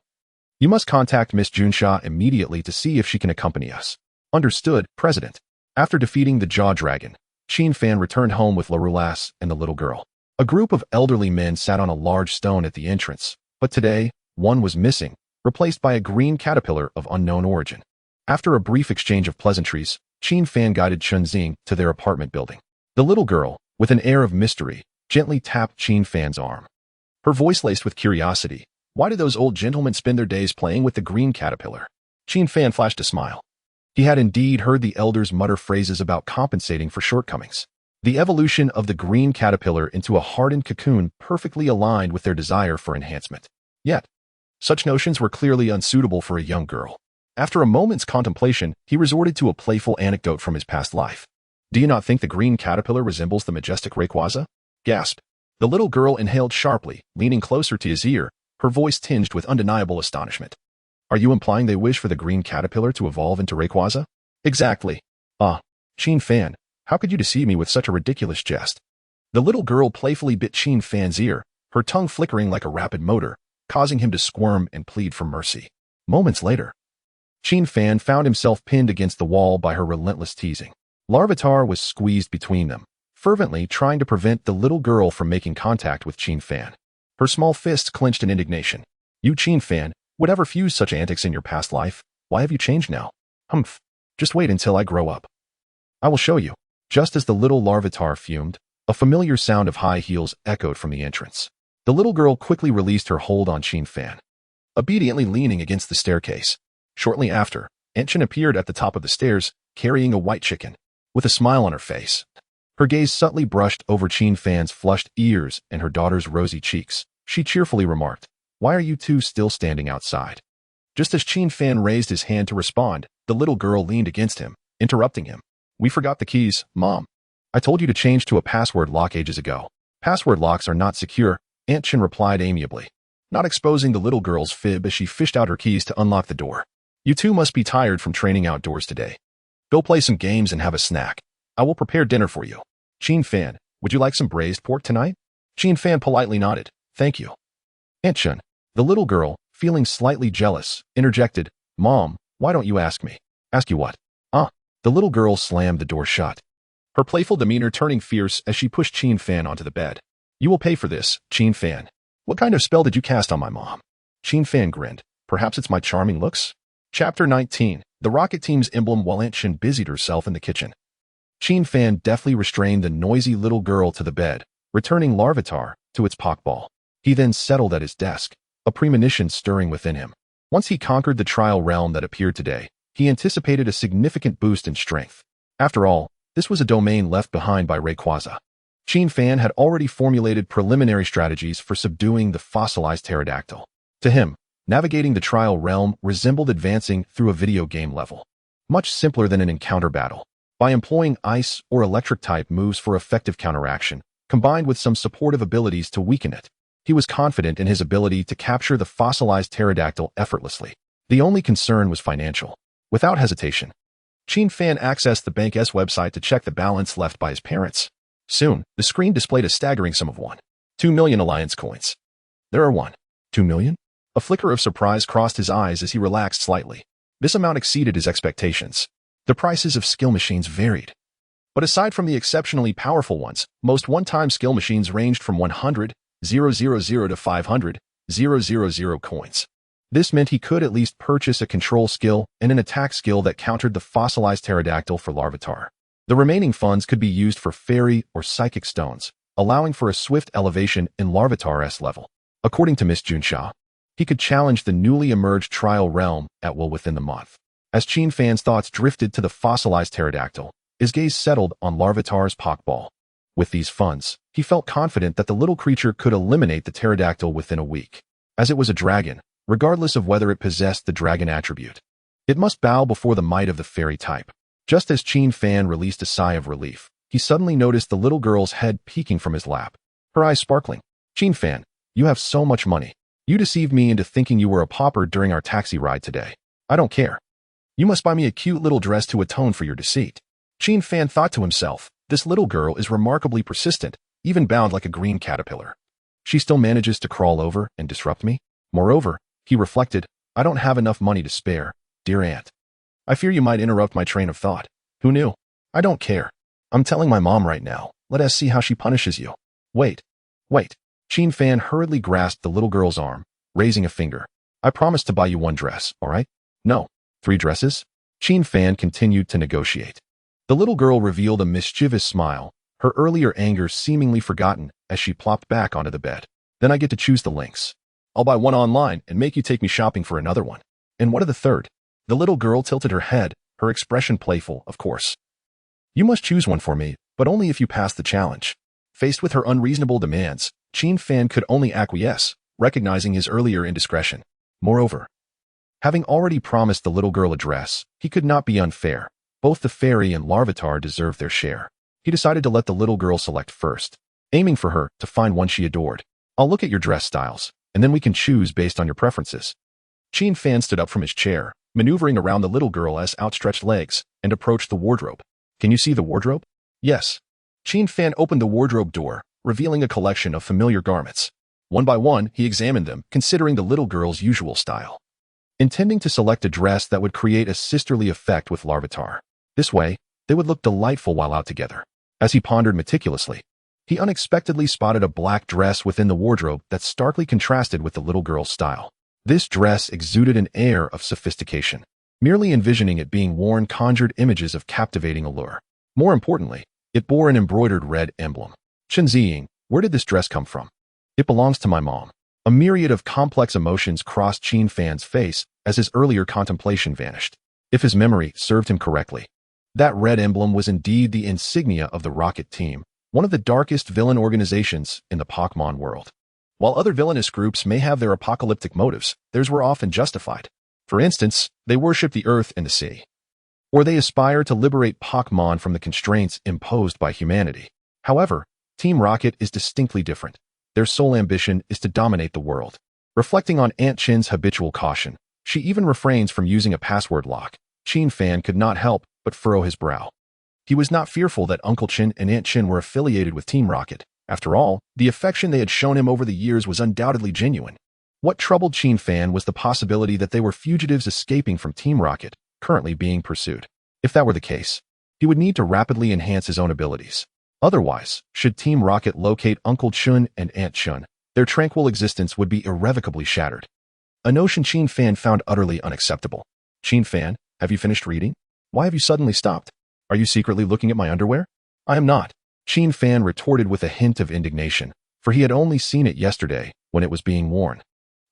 you must contact Miss Junsha immediately to see if she can accompany us. Understood, President. After defeating the Jaw Dragon, Qin Fan returned home with Lalu-Las and the little girl. A group of elderly men sat on a large stone at the entrance, but today, one was missing, replaced by a green caterpillar of unknown origin. After a brief exchange of pleasantries, Qin Fan guided Chunxing to their apartment building. The little girl, with an air of mystery, gently tapped Qin Fan's arm. Her voice laced with curiosity. Why do those old gentlemen spend their days playing with the green caterpillar? Qin Fan flashed a smile. He had indeed heard the elders mutter phrases about compensating for shortcomings. The evolution of the green caterpillar into a hardened cocoon perfectly aligned with their desire for enhancement. Yet, such notions were clearly unsuitable for a young girl. After a moment's contemplation, he resorted to a playful anecdote from his past life. Do you not think the green caterpillar resembles the majestic Rayquaza? Gasped. The little girl inhaled sharply, leaning closer to his ear, her voice tinged with undeniable astonishment. Are you implying they wish for the green caterpillar to evolve into Rayquaza? Exactly. Ah, Qin Fan, how could you deceive me with such a ridiculous jest? The little girl playfully bit Qin Fan's ear, her tongue flickering like a rapid motor, causing him to squirm and plead for mercy. Moments later, Qin Fan found himself pinned against the wall by her relentless teasing. Larvitar was squeezed between them, fervently trying to prevent the little girl from making contact with Qin Fan. Her small fists clenched in indignation. You Qin Fan, whatever fused such antics in your past life, why have you changed now? Humph. Just wait until I grow up. I will show you. Just as the little Larvitar fumed, a familiar sound of high heels echoed from the entrance. The little girl quickly released her hold on Qin Fan, obediently leaning against the staircase. Shortly after, Entchen appeared at the top of the stairs, carrying a white chicken, with a smile on her face. Her gaze subtly brushed over Qin Fan's flushed ears and her daughter's rosy cheeks. She cheerfully remarked, "Why are you two still standing outside?" Just as Qin Fan raised his hand to respond, the little girl leaned against him, interrupting him. "We forgot the keys, Mom. I told you to change to a password lock ages ago. Password locks are not secure," Entchen replied amiably, not exposing the little girl's fib as she fished out her keys to unlock the door. "You two must be tired from training outdoors today. Go play some games and have a snack. I will prepare dinner for you. Qin Fan, would you like some braised pork tonight?" Qin Fan politely nodded. "Thank you." Entchen, the little girl, feeling slightly jealous, interjected, "Mom, why don't you ask me?" "Ask you what?" The little girl slammed the door shut, her playful demeanor turning fierce as she pushed Qin Fan onto the bed. "You will pay for this, Qin Fan. What kind of spell did you cast on my mom?" Qin Fan grinned. "Perhaps it's my charming looks?" Chapter 19. The Rocket Team's emblem. While Entchen busied herself in the kitchen, Qin Fan deftly restrained the noisy little girl to the bed, returning Larvitar to its Pokeball. He then settled at his desk, a premonition stirring within him. Once he conquered the trial realm that appeared today, he anticipated a significant boost in strength. After all, this was a domain left behind by Rayquaza. Qin Fan had already formulated preliminary strategies for subduing the fossilized pterodactyl. To him, navigating the trial realm resembled advancing through a video game level, much simpler than an encounter battle. By employing ice or electric-type moves for effective counteraction, combined with some supportive abilities to weaken it, he was confident in his ability to capture the fossilized pterodactyl effortlessly. The only concern was financial. Without hesitation, Qin Fan accessed the bank's website to check the balance left by his parents. Soon, the screen displayed a staggering sum of 1.2 million Alliance coins. "There are 1.2 million? A flicker of surprise crossed his eyes as he relaxed slightly. This amount exceeded his expectations. The prices of skill machines varied, but aside from the exceptionally powerful ones, most one-time skill machines ranged from 100,000 to 500,000 coins. This meant he could at least purchase a control skill and an attack skill that countered the fossilized pterodactyl for Larvitar. The remaining funds could be used for fairy or psychic stones, allowing for a swift elevation in Larvitar's level. According to Miss Junsha, he could challenge the newly emerged trial realm at will within the month. As Qin Fan's thoughts drifted to the fossilized pterodactyl, his gaze settled on Larvitar's Pokeball. With these funds, he felt confident that the little creature could eliminate the pterodactyl within a week. As it was a dragon, regardless of whether it possessed the dragon attribute, it must bow before the might of the fairy type. Just as Qin Fan released a sigh of relief, he suddenly noticed the little girl's head peeking from his lap, her eyes sparkling. "Qin Fan, you have so much money. You deceived me into thinking you were a pauper during our taxi ride today. I don't care. You must buy me a cute little dress to atone for your deceit." Qin Fan thought to himself, this little girl is remarkably persistent, even bound like a green caterpillar. She still manages to crawl over and disrupt me. Moreover, he reflected, I don't have enough money to spare, dear aunt. I fear you might interrupt my train of thought. Who knew? I don't care. I'm telling my mom right now. Let us see how she punishes you. Wait. Qin Fan hurriedly grasped the little girl's arm, raising a finger. I promised to buy you one dress, all right? No. 3 dresses? Qin Fan continued to negotiate. The little girl revealed a mischievous smile, her earlier anger seemingly forgotten as she plopped back onto the bed. Then I get to choose the links. I'll buy one online and make you take me shopping for another one. And what of the third? The little girl tilted her head, her expression playful, of course. You must choose one for me, but only if you pass the challenge. Faced with her unreasonable demands, Qin Fan could only acquiesce, recognizing his earlier indiscretion. Moreover, having already promised the little girl a dress, he could not be unfair. Both the fairy and Larvitar deserved their share. He decided to let the little girl select first, aiming for her to find one she adored. I'll look at your dress styles, and then we can choose based on your preferences. Qin Fan stood up from his chair, maneuvering around the little girl's outstretched legs, and approached the wardrobe. Can you see the wardrobe? Yes. Qin Fan opened the wardrobe door, revealing a collection of familiar garments. One by one, he examined them, considering the little girl's usual style, intending to select a dress that would create a sisterly effect with Larvitar. This way, they would look delightful while out together. As he pondered meticulously, he unexpectedly spotted a black dress within the wardrobe that starkly contrasted with the little girl's style. This dress exuded an air of sophistication. Merely envisioning it being worn conjured images of captivating allure. More importantly, it bore an embroidered red emblem. Chenziing, where did this dress come from? It belongs to my mom. A myriad of complex emotions crossed Qin Fan's face as his earlier contemplation vanished. If his memory served him correctly, that red emblem was indeed the insignia of the Rocket Team, one of the darkest villain organizations in the Pokémon world. While other villainous groups may have their apocalyptic motives, theirs were often justified. For instance, they worship the earth and the sea. Or they aspire to liberate Pokémon from the constraints imposed by humanity. However, Team Rocket is distinctly different. Their sole ambition is to dominate the world. Reflecting on Aunt Chin's habitual caution, she even refrains from using a password lock. Qin Fan could not help but furrow his brow. He was not fearful that Uncle Chin and Aunt Chin were affiliated with Team Rocket. After all, the affection they had shown him over the years was undoubtedly genuine. What troubled Qin Fan was the possibility that they were fugitives escaping from Team Rocket, currently being pursued. If that were the case, he would need to rapidly enhance his own abilities. Otherwise, should Team Rocket locate Uncle Chun and Aunt Chun, their tranquil existence would be irrevocably shattered. A notion Qin Fan found utterly unacceptable. Qin Fan, have you finished reading? Why have you suddenly stopped? Are you secretly looking at my underwear? I am not. Qin Fan retorted with a hint of indignation, for he had only seen it yesterday when it was being worn,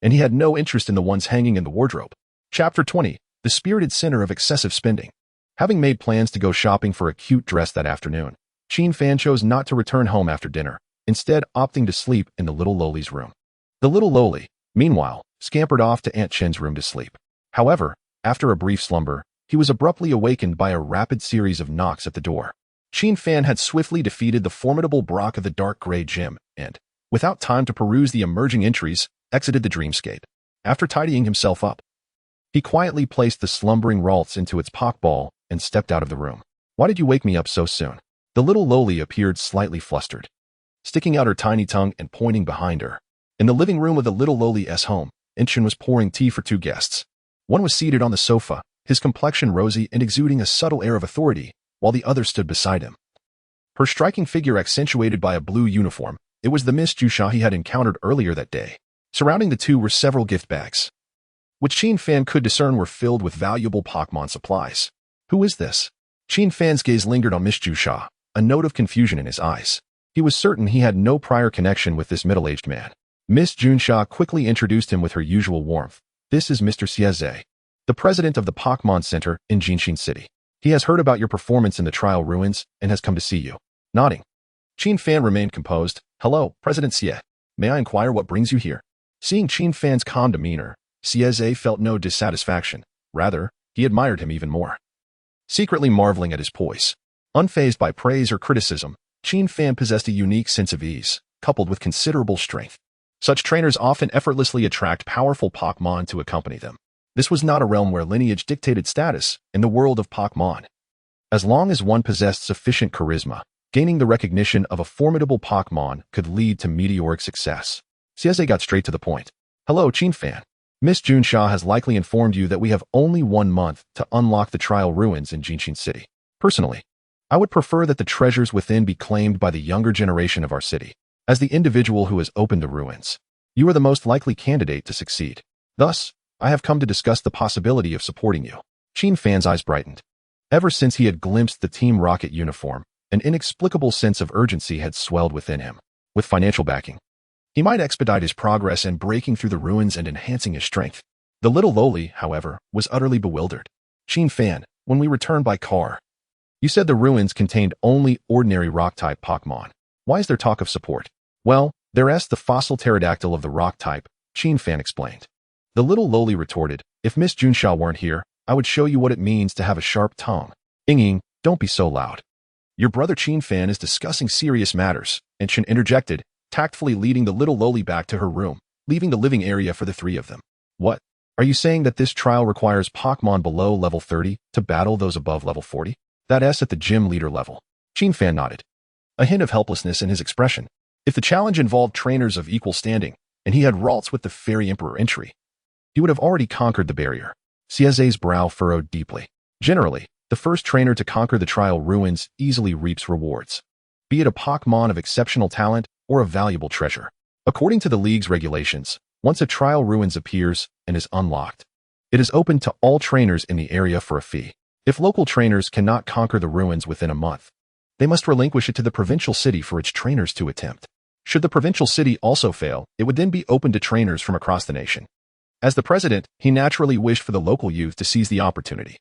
and he had no interest in the ones hanging in the wardrobe. Chapter 20. The Spirited Sinner of Excessive Spending. Having made plans to go shopping for a cute dress that afternoon, Qin Fan chose not to return home after dinner, instead opting to sleep in the little Loli's room. The little Loli, meanwhile, scampered off to Aunt Chin's room to sleep. However, after a brief slumber, he was abruptly awakened by a rapid series of knocks at the door. Qin Fan had swiftly defeated the formidable Brock of the dark gray gym and, without time to peruse the emerging entries, exited the dreamscape. After tidying himself up, he quietly placed the slumbering Ralts into its Pokeball and stepped out of the room. Why did you wake me up so soon? The little Loli appeared slightly flustered, sticking out her tiny tongue and pointing behind her. In the living room of the little Loli's home, Inchin was pouring tea for two guests. One was seated on the sofa, his complexion rosy and exuding a subtle air of authority, while the other stood beside him. Her striking figure accentuated by a blue uniform, it was the Miss Jusha he had encountered earlier that day. Surrounding the two were several gift bags, which Qin Fan could discern were filled with valuable Pokémon supplies. Who is this? Qin Fan's gaze lingered on Miss Jusha, a note of confusion in his eyes. He was certain he had no prior connection with this middle-aged man. Miss Jusha quickly introduced him with her usual warmth. This is Mr. Xieze, the president of the Pokémon Center in Jinshin City. He has heard about your performance in the Trial Ruins and has come to see you. Nodding, Qin Fan remained composed. Hello, President Xie. May I inquire what brings you here? Seeing Qin Fan's calm demeanor, Xieze felt no dissatisfaction. Rather, he admired him even more, secretly marveling at his poise. Unfazed by praise or criticism, Qin Fan possessed a unique sense of ease, coupled with considerable strength. Such trainers often effortlessly attract powerful Pokémon to accompany them. This was not a realm where lineage dictated status in the world of Pokémon. As long as one possessed sufficient charisma, gaining the recognition of a formidable Pokémon could lead to meteoric success. Xieze got straight to the point. Hello, Qin Fan. Miss Jusha has likely informed you that we have only 1 month to unlock the Trial Ruins in Jinshin City. Personally, I would prefer that the treasures within be claimed by the younger generation of our city. As the individual who has opened the ruins, you are the most likely candidate to succeed. Thus, I have come to discuss the possibility of supporting you. Qin Fan's eyes brightened. Ever since he had glimpsed the Team Rocket uniform, an inexplicable sense of urgency had swelled within him. With financial backing, he might expedite his progress in breaking through the ruins and enhancing his strength. The little Loli, however, was utterly bewildered. Qin Fan, when we returned by car, you said the ruins contained only ordinary rock-type Pokémon. Why is there talk of support? Well, there's the fossil pterodactyl of the rock type, Qin Fan explained. The little Loli retorted, if Miss Jusha weren't here, I would show you what it means to have a sharp tongue. Ying, don't be so loud. Your brother Qin Fan is discussing serious matters, and Chin interjected, tactfully leading the little Loli back to her room, leaving the living area for the three of them. What? Are you saying that this trial requires Pokémon below level 30 to battle those above level 40? That's at the gym leader level. Qin Fan nodded, a hint of helplessness in his expression. If the challenge involved trainers of equal standing, and he had Ralts with the Fairy Emperor entry, he would have already conquered the barrier. Xieze's brow furrowed deeply. Generally, the first trainer to conquer the Trial Ruins easily reaps rewards, be it a Pokémon of exceptional talent or a valuable treasure. According to the League's regulations, once a Trial Ruins appears and is unlocked, it is open to all trainers in the area for a fee. If local trainers cannot conquer the ruins within a month, They must relinquish it to the provincial city for its trainers to attempt. Should the provincial city also fail, it would then be open to trainers from across the nation. As the president, he naturally wished for the local youth to seize the opportunity.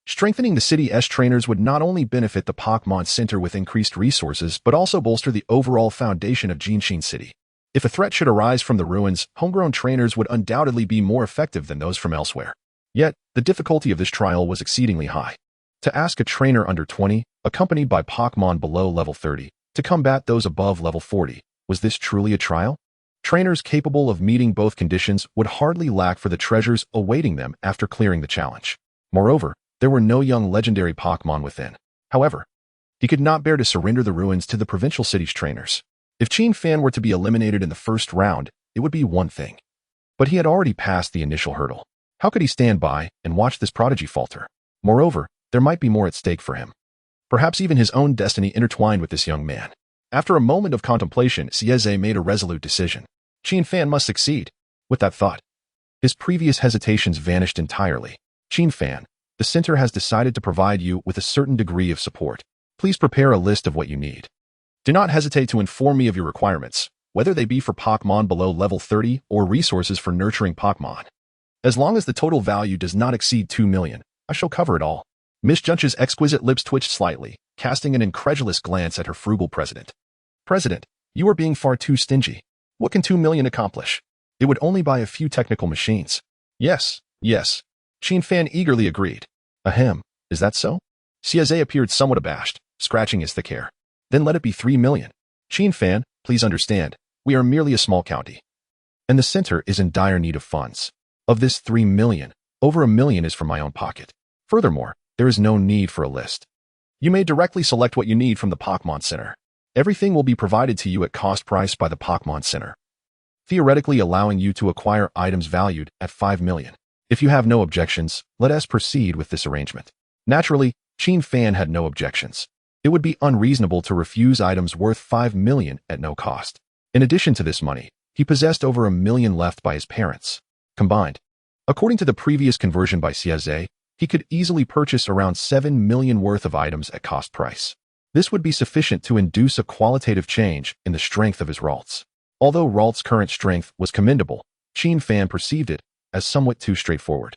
Strengthening the city's trainers would not only benefit the Pokémon Center with increased resources, but also bolster the overall foundation of Jinshin City. If a threat should arise from the ruins, homegrown trainers would undoubtedly be more effective than those from elsewhere. Yet, the difficulty of this trial was exceedingly high. To ask a trainer under 20, accompanied by Pokémon below level 30, to combat those above level 40, was this truly a trial? Trainers capable of meeting both conditions would hardly lack for the treasures awaiting them after clearing the challenge. Moreover, there were no young legendary Pokémon within. However, he could not bear to surrender the ruins to the provincial city's trainers. If Qin Fan were to be eliminated in the first round, it would be one thing. But he had already passed the initial hurdle. How could he stand by and watch this prodigy falter? Moreover, there might be more at stake for him. Perhaps even his own destiny intertwined with this young man. After a moment of contemplation, Sieze made a resolute decision. Qin Fan must succeed. With that thought, his previous hesitations vanished entirely. Qin Fan, the center has decided to provide you with a certain degree of support. Please prepare a list of what you need. Do not hesitate to inform me of your requirements, whether they be for Pokémon below level 30 or resources for nurturing Pokémon. As long as the total value does not exceed 2 million, I shall cover it all. Miss Junch's exquisite lips twitched slightly, casting an incredulous glance at her frugal president. President, you are being far too stingy. What can 2 million accomplish? It would only buy a few technical machines. Yes. Qin Fan eagerly agreed. Ahem, is that so? Sieze appeared somewhat abashed, scratching his thick hair. Then let it be 3 million. Qin Fan, please understand, we are merely a small county. And the center is in dire need of funds. Of this 3 million, over 1 million is from my own pocket. Furthermore, there is no need for a list. You may directly select what you need from the Pokémon Center. Everything will be provided to you at cost price by the Pokémon Center, theoretically allowing you to acquire items valued at 5 million. If you have no objections, let us proceed with this arrangement. Naturally, Qin Fan had no objections. It would be unreasonable to refuse items worth 5 million at no cost. In addition to this money, he possessed over 1 million left by his parents. Combined, according to the previous conversion by Sieze, he could easily purchase around 7 million worth of items at cost price. This would be sufficient to induce a qualitative change in the strength of his Ralts. Although Ralts' current strength was commendable, Qin Fan perceived it as somewhat too straightforward.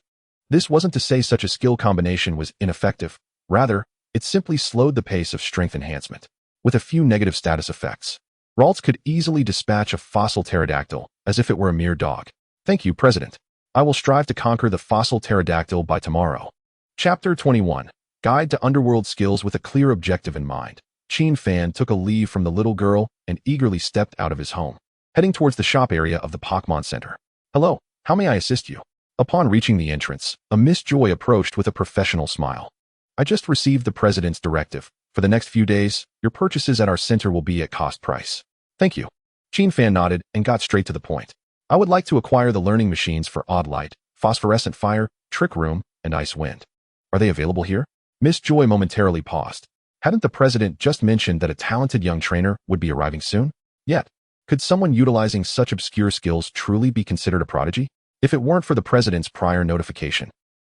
This wasn't to say such a skill combination was ineffective. Rather, it simply slowed the pace of strength enhancement. With a few negative status effects, Ralts could easily dispatch a fossil pterodactyl as if it were a mere dog. Thank you, President. I will strive to conquer the fossil pterodactyl by tomorrow. Chapter 21. Guide to Underworld Skills with a clear objective in mind. Qin Fan took a leave from the little girl and eagerly stepped out of his home, heading towards the shop area of the Pokémon Center. Hello, how may I assist you? Upon reaching the entrance, a Miss Joy approached with a professional smile. I just received the President's directive. For the next few days, your purchases at our center will be at cost price. Thank you. Qin Fan nodded and got straight to the point. I would like to acquire the learning machines for Odd Light, Phosphorescent Fire, Trick Room, and Ice Wind. Are they available here? Miss Joy momentarily paused. Hadn't the President just mentioned that a talented young trainer would be arriving soon? Yet, could someone utilizing such obscure skills truly be considered a prodigy? If it weren't for the President's prior notification,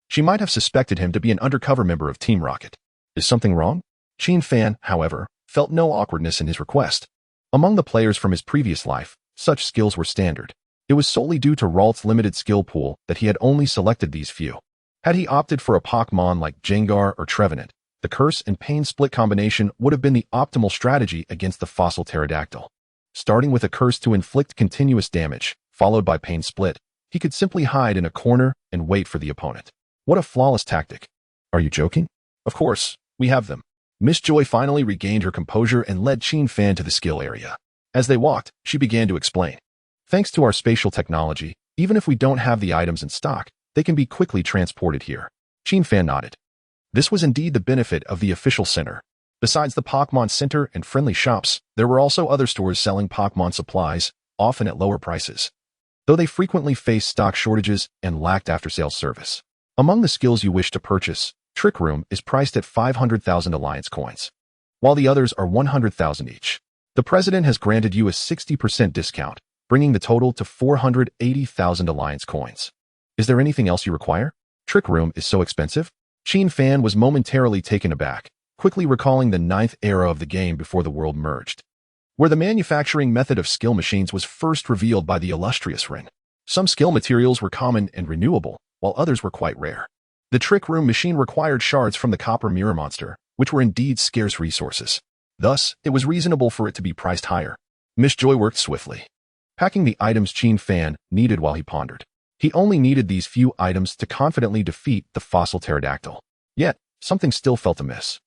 she might have suspected him to be an undercover member of Team Rocket. Is something wrong? Qin Fan, however, felt no awkwardness in his request. Among the players from his previous life, such skills were standard. It was solely due to Ralts' limited skill pool that he had only selected these few. Had he opted for a Pokémon like Gengar or Trevenant, the Curse and Pain Split combination would have been the optimal strategy against the fossil pterodactyl. Starting with a Curse to inflict continuous damage, followed by Pain Split, he could simply hide in a corner and wait for the opponent. What a flawless tactic. Are you joking? Of course, we have them. Miss Joy finally regained her composure and led Qin Fan to the skill area. As they walked, she began to explain. Thanks to our spatial technology, even if we don't have the items in stock, they can be quickly transported here. Qin Fan nodded. This was indeed the benefit of the official center. Besides the Pokémon Center and friendly shops, there were also other stores selling Pokémon supplies, often at lower prices, though they frequently faced stock shortages and lacked after-sales service. Among the skills you wish to purchase, Trick Room is priced at 500,000 Alliance coins, while the others are 100,000 each. The President has granted you a 60% discount, bringing the total to 480,000 Alliance coins. Is there anything else you require? Trick Room is so expensive? Qin Fan was momentarily taken aback, quickly recalling the 9th era of the game before the world merged, where the manufacturing method of skill machines was first revealed by the illustrious Rin. Some skill materials were common and renewable, while others were quite rare. The Trick Room machine required shards from the copper mirror monster, which were indeed scarce resources. Thus, it was reasonable for it to be priced higher. Miss Joy worked swiftly, packing the items Qin Fan needed while he pondered. He only needed these few items to confidently defeat the fossil pterodactyl. Yet, something still felt amiss.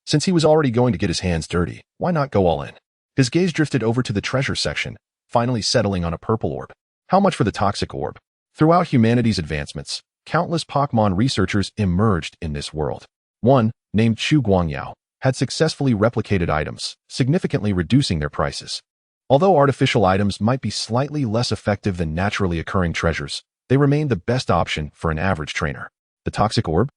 Since he was already going to get his hands dirty, why not go all in? His gaze drifted over to the treasure section, finally settling on a purple orb. How much for the toxic orb? Throughout humanity's advancements, countless Pokémon researchers emerged in this world. One, named Chu Guangyao, had successfully replicated items, significantly reducing their prices. Although artificial items might be slightly less effective than naturally occurring treasures, they remained the best option for an average trainer. The toxic orb?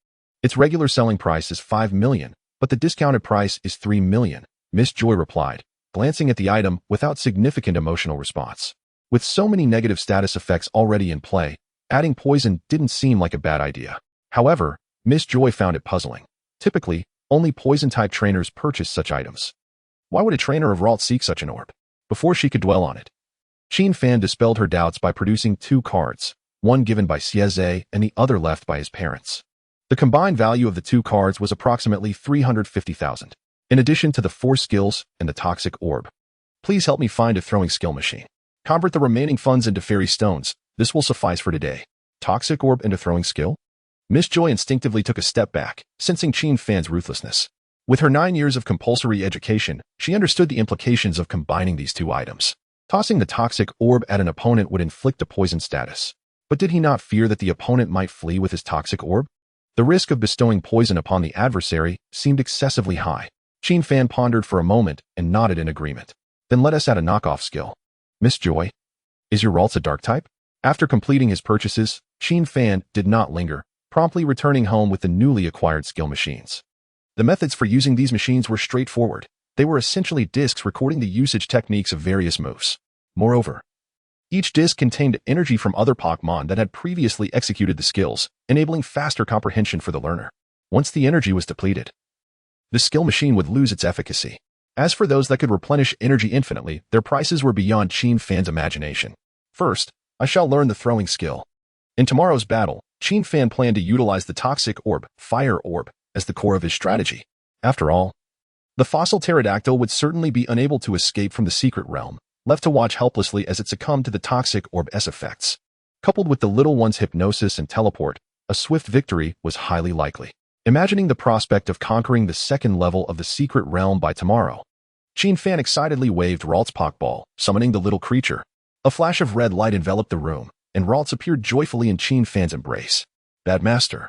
Its regular selling price is 5 million, but the discounted price is 3 million, Miss Joy replied, glancing at the item without significant emotional response. With so many negative status effects already in play, adding poison didn't seem like a bad idea. However, Miss Joy found it puzzling. Typically, only poison-type trainers purchase such items. Why would a trainer of Ralts seek such an orb? Before she could dwell on it, Qin Fan dispelled her doubts by producing 2 cards, one given by Xieze and the other left by his parents. The combined value of the 2 cards was approximately 350,000, in addition to the 4 skills and the toxic orb. Please help me find a throwing skill machine. Convert the remaining funds into fairy stones. This will suffice for today. Toxic orb into throwing skill? Miss Joy instinctively took a step back, sensing Qin Fan's ruthlessness. With her 9 years of compulsory education, she understood the implications of combining these 2 items. Tossing the toxic orb at an opponent would inflict a poison status. But did he not fear that the opponent might flee with his toxic orb? The risk of bestowing poison upon the adversary seemed excessively high. Qin Fan pondered for a moment and nodded in agreement. Then let us add a knockoff skill. Miss Joy, is your Ralts a dark type? After completing his purchases, Qin Fan did not linger, promptly returning home with the newly acquired skill machines. The methods for using these machines were straightforward. They were essentially discs recording the usage techniques of various moves. Moreover, each disc contained energy from other Pokémon that had previously executed the skills, enabling faster comprehension for the learner. Once the energy was depleted, the skill machine would lose its efficacy. As for those that could replenish energy infinitely, their prices were beyond Qin Fan's imagination. First, I shall learn the throwing skill. In tomorrow's battle, Qin Fan planned to utilize the toxic orb, fire orb, as the core of his strategy. After all, the fossil pterodactyl would certainly be unable to escape from the secret realm, left to watch helplessly as it succumbed to the toxic orb's effects. Coupled with the little one's hypnosis and teleport, a swift victory was highly likely. Imagining the prospect of conquering the 2nd level of the secret realm by tomorrow, Qin Fan excitedly waved Ralts' Pokeball, summoning the little creature. A flash of red light enveloped the room, and Ralts appeared joyfully in Qin Fan's embrace. Bad Master,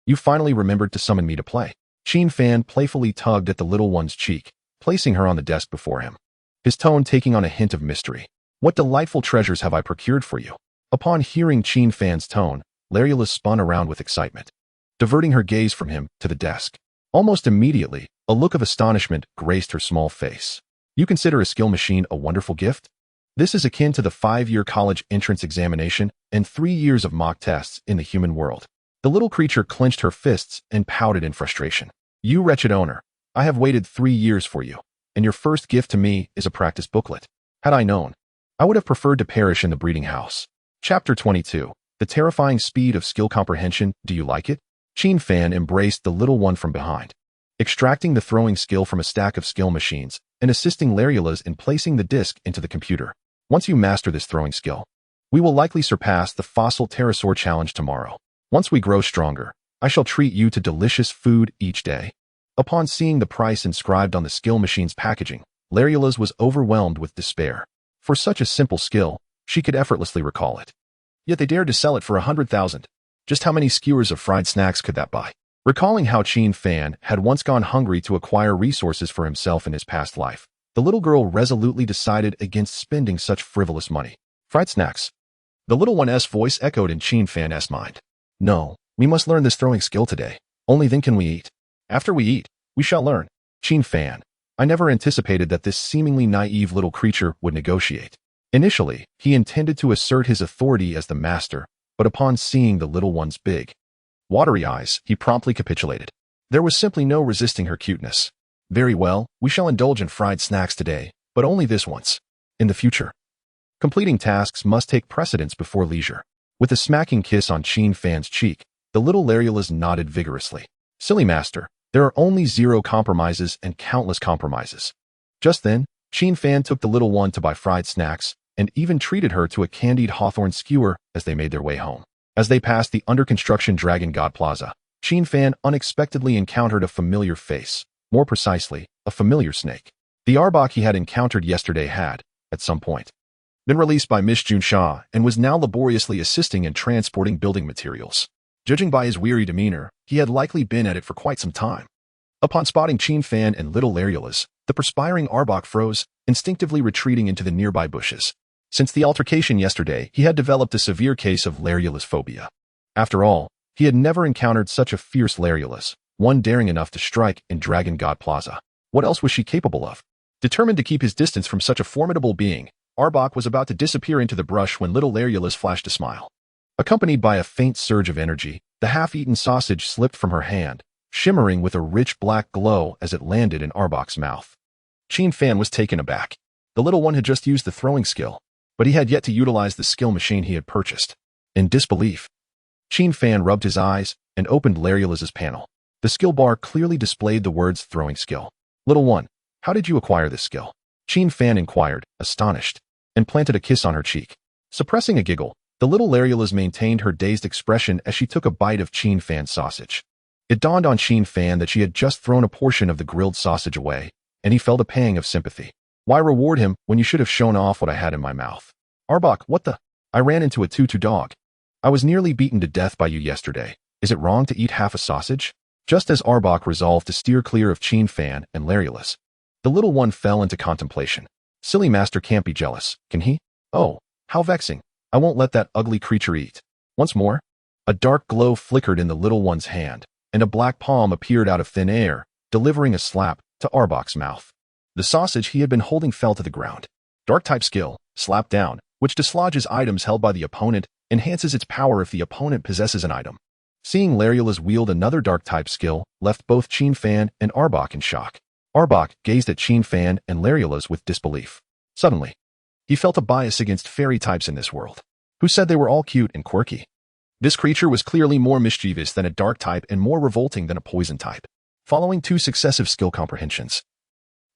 you finally remembered to summon me to play. Qin Fan playfully tugged at the little one's cheek, placing her on the desk before him, his tone taking on a hint of mystery. What delightful treasures have I procured for you? Upon hearing Qin Fan's tone, Lalu-Las spun around with excitement, diverting her gaze from him to the desk. Almost immediately, a look of astonishment graced her small face. You consider a skill machine a wonderful gift? This is akin to the 5-year college entrance examination and 3 years of mock tests in the human world. The little creature clenched her fists and pouted in frustration. You wretched owner, I have waited 3 years for you, and your first gift to me is a practice booklet. Had I known, I would have preferred to perish in the breeding house. Chapter 22. The terrifying speed of skill comprehension. Do you like it? Qin Fan embraced the little one from behind, extracting the throwing skill from a stack of skill machines and assisting Lalu-Las in placing the disc into the computer. Once you master this throwing skill, we will likely surpass the fossil pterosaur challenge tomorrow. Once we grow stronger, I shall treat you to delicious food each day. Upon seeing the price inscribed on the skill machine's packaging, Lalu-Las was overwhelmed with despair. For such a simple skill, she could effortlessly recall it. Yet they dared to sell it for 100,000. Just how many skewers of fried snacks could that buy? Recalling how Qin Fan had once gone hungry to acquire resources for himself in his past life, the little girl resolutely decided against spending such frivolous money. Fried snacks. The little one's voice echoed in Qin Fan's mind. No, we must learn this throwing skill today. Only then can we eat. After we eat, we shall learn. Qin Fan, I never anticipated that this seemingly naive little creature would negotiate. Initially, he intended to assert his authority as the master, but upon seeing the little one's big, watery eyes, he promptly capitulated. There was simply no resisting her cuteness. Very well, we shall indulge in fried snacks today, but only this once. In the future. Completing tasks must take precedence before leisure. With a smacking kiss on Qin Fan's cheek, the little Lalu-Las nodded vigorously. Silly master, there are only 0 compromises and countless compromises. Just then, Qin Fan took the little one to buy fried snacks and even treated her to a candied hawthorn skewer as they made their way home. As they passed the under-construction Dragon God Plaza, Qin Fan unexpectedly encountered a familiar face, more precisely, a familiar snake. The Arbok he had encountered yesterday had, at some point, been released by Miss Junsha and was now laboriously assisting in transporting building materials. Judging by his weary demeanor, he had likely been at it for quite some time. Upon spotting Qin Fan and little Lalu-Las, the perspiring Arbok froze, instinctively retreating into the nearby bushes. Since the altercation yesterday, he had developed a severe case of Lalu-Las phobia. After all, he had never encountered such a fierce Lalu-Las, one daring enough to strike in Dragon God Plaza. What else was she capable of? Determined to keep his distance from such a formidable being, Arbok was about to disappear into the brush when little Lalu-Las flashed a smile. Accompanied by a faint surge of energy, the half-eaten sausage slipped from her hand, shimmering with a rich black glow as it landed in Arbok's mouth. Qin Fan was taken aback. The little one had just used the throwing skill, but he had yet to utilize the skill machine he had purchased. In disbelief, Qin Fan rubbed his eyes and opened Lalu-Las' panel. The skill bar clearly displayed the words throwing skill. Little one, how did you acquire this skill? Qin Fan inquired, astonished, and planted a kiss on her cheek. Suppressing a giggle, the little Lalu-Las maintained her dazed expression as she took a bite of Qin Fan's sausage. It dawned on Qin Fan that she had just thrown a portion of the grilled sausage away, and he felt a pang of sympathy. Why reward him when you should have shown off what I had in my mouth? Arbok, what the? I ran into a tutu dog. I was nearly beaten to death by you yesterday. Is it wrong to eat half a sausage? Just as Arbok resolved to steer clear of Qin Fan and Lalu-Las, the little one fell into contemplation. Silly master can't be jealous, can he? Oh, how vexing. I won't let that ugly creature eat. Once more, a dark glow flickered in the little one's hand, and a black palm appeared out of thin air, delivering a slap to Arbok's mouth. The sausage he had been holding fell to the ground. Dark-type skill, Slap Down, which dislodges items held by the opponent, enhances its power if the opponent possesses an item. Seeing Lalu-Las wield another Dark-type skill left both Qin Fan and Arbok in shock. Arbok gazed at Qin Fan and Lalu-Las with disbelief. Suddenly, he felt a bias against fairy types in this world. Who said they were all cute and quirky? This creature was clearly more mischievous than a dark type and more revolting than a poison type. Following 2 successive skill comprehensions,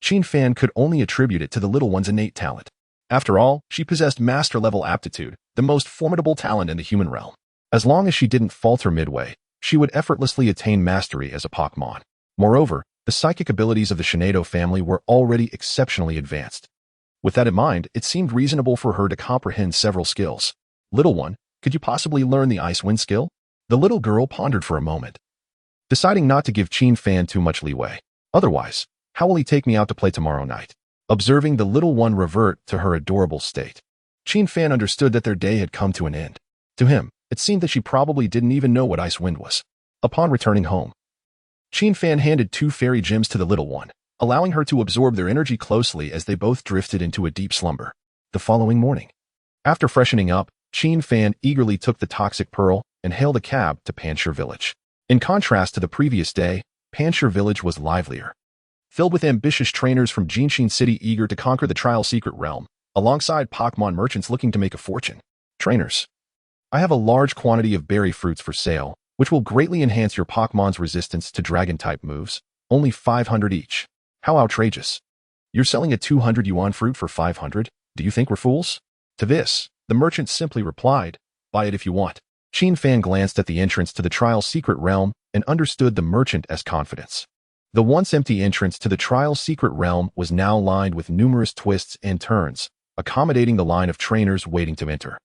Qin Fan could only attribute it to the little one's innate talent. After all, she possessed master-level aptitude, the most formidable talent in the human realm. As long as she didn't falter midway, she would effortlessly attain mastery as a Pokémon. Moreover, the psychic abilities of the Shinado family were already exceptionally advanced. With that in mind, it seemed reasonable for her to comprehend several skills. Little one, could you possibly learn the Ice Wind skill? The little girl pondered for a moment, deciding not to give Qin Fan too much leeway. Otherwise, how will he take me out to play tomorrow night? Observing the little one revert to her adorable state, Qin Fan understood that their day had come to an end. To him, it seemed that she probably didn't even know what Ice Wind was. Upon returning home, Qin Fan handed 2 fairy gems to the little one, allowing her to absorb their energy closely as they both drifted into a deep slumber. The following morning, after freshening up, Qin Fan eagerly took the toxic pearl and hailed a cab to Panshur Village. In contrast to the previous day, Panshur Village was livelier, filled with ambitious trainers from Jinshin City eager to conquer the Trial Secret Realm, alongside Pokémon merchants looking to make a fortune. Trainers, I have a large quantity of berry fruits for sale, which will greatly enhance your Pokémon's resistance to Dragon-type moves. Only 500 each. How outrageous. You're selling a 200 yuan fruit for 500? Do you think we're fools? To this, the merchant simply replied, buy it if you want. Qin Fan glanced at the entrance to the Trial Secret Realm and understood the merchant as confidence. The once empty entrance to the Trial Secret Realm was now lined with numerous twists and turns, accommodating the line of trainers waiting to enter.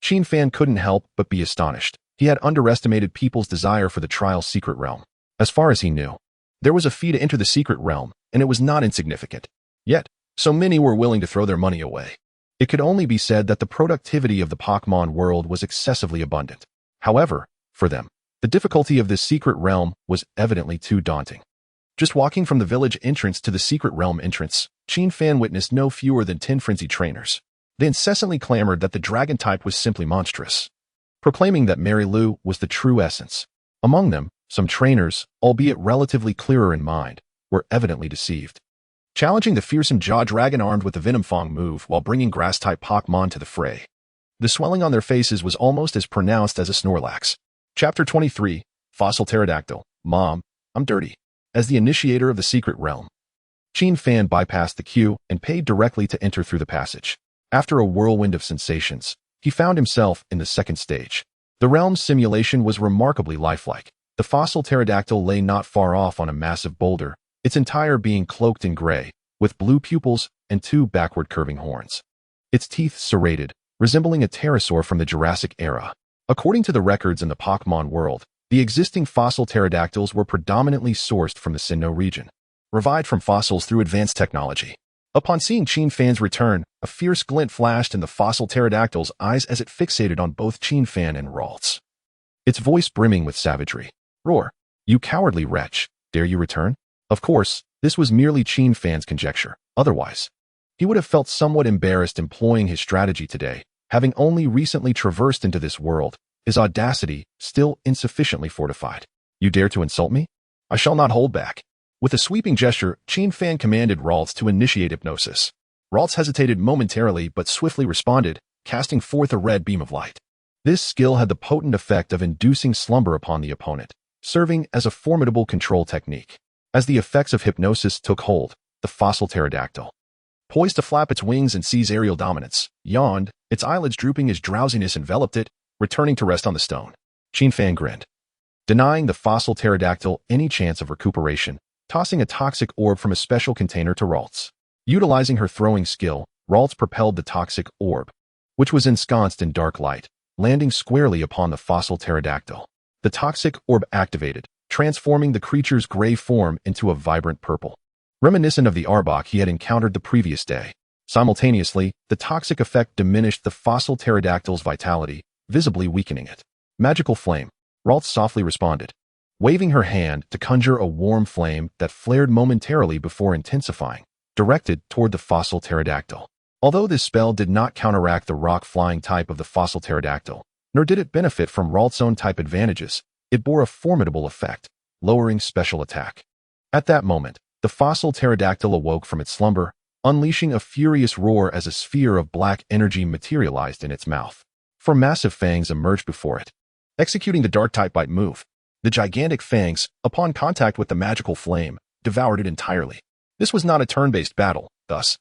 Qin Fan couldn't help but be astonished. He had underestimated people's desire for the Trial Secret Realm. As far as he knew, there was a fee to enter the Secret Realm, and it was not insignificant. Yet, so many were willing to throw their money away. It could only be said that the productivity of the Pokémon world was excessively abundant. However, for them, the difficulty of this Secret Realm was evidently too daunting. Just walking from the village entrance to the Secret Realm entrance, Qin Fan witnessed no fewer than 10 frenzied trainers. They incessantly clamored that the dragon type was simply monstrous, proclaiming that Mary Lou was the true essence. Among them, Some trainers, albeit relatively clearer in mind, were evidently deceived. Challenging the fearsome Jaw Dragon armed with the Venom Fang move while bringing Grass-type Pokémon to the fray. The swelling on their faces was almost as pronounced as a Snorlax. Chapter 23, Fossil Pterodactyl. Mom, I'm dirty. As the initiator of the secret realm, Qin Fan bypassed the queue and paid directly to enter through the passage. After a whirlwind of sensations, he found himself in the second stage. The realm's simulation was remarkably lifelike. The fossil pterodactyl lay not far off on a massive boulder, its entire being cloaked in gray, with blue pupils and two backward-curving horns. Its teeth serrated, resembling a pterosaur from the Jurassic era. According to the records in the Pokémon world, the existing fossil pterodactyls were predominantly sourced from the Sinnoh region, revived from fossils through advanced technology. Upon seeing Qin Fan's return, a fierce glint flashed in the fossil pterodactyl's eyes as it fixated on both Qin Fan and Ralts. Its voice brimming with savagery. Roar! You cowardly wretch, dare you return? Of course, this was merely Qin Fan's conjecture. Otherwise, he would have felt somewhat embarrassed employing his strategy today, having only recently traversed into this world, his audacity still insufficiently fortified. You dare to insult me? I shall not hold back. With a sweeping gesture, Qin Fan commanded Ralts to initiate hypnosis. Ralts hesitated momentarily but swiftly responded, casting forth a red beam of light. This skill had the potent effect of inducing slumber upon the opponent, serving as a formidable control technique. As the effects of hypnosis took hold, the fossil pterodactyl, poised to flap its wings and seize aerial dominance, yawned, its eyelids drooping as drowsiness enveloped it, returning to rest on the stone. Qin Fan grinned, denying the fossil pterodactyl any chance of recuperation, tossing a toxic orb from a special container to Ralts. Utilizing her throwing skill, Ralts propelled the toxic orb, which was ensconced in dark light, landing squarely upon the fossil pterodactyl. The toxic orb activated, transforming the creature's gray form into a vibrant purple, reminiscent of the Arbok he had encountered the previous day. Simultaneously, the toxic effect diminished the fossil pterodactyl's vitality, visibly weakening it. Magical flame. Ralts softly responded, waving her hand to conjure a warm flame that flared momentarily before intensifying, directed toward the fossil pterodactyl. Although this spell did not counteract the rock-flying type of the fossil pterodactyl, nor did it benefit from Ralts' own type advantages, it bore a formidable effect, lowering special attack. At that moment, the fossil pterodactyl awoke from its slumber, unleashing a furious roar as a sphere of black energy materialized in its mouth. Four massive fangs emerged before it. Executing the Dark-type bite move, the gigantic fangs, upon contact with the magical flame, devoured it entirely. This was not a turn-based battle, thus,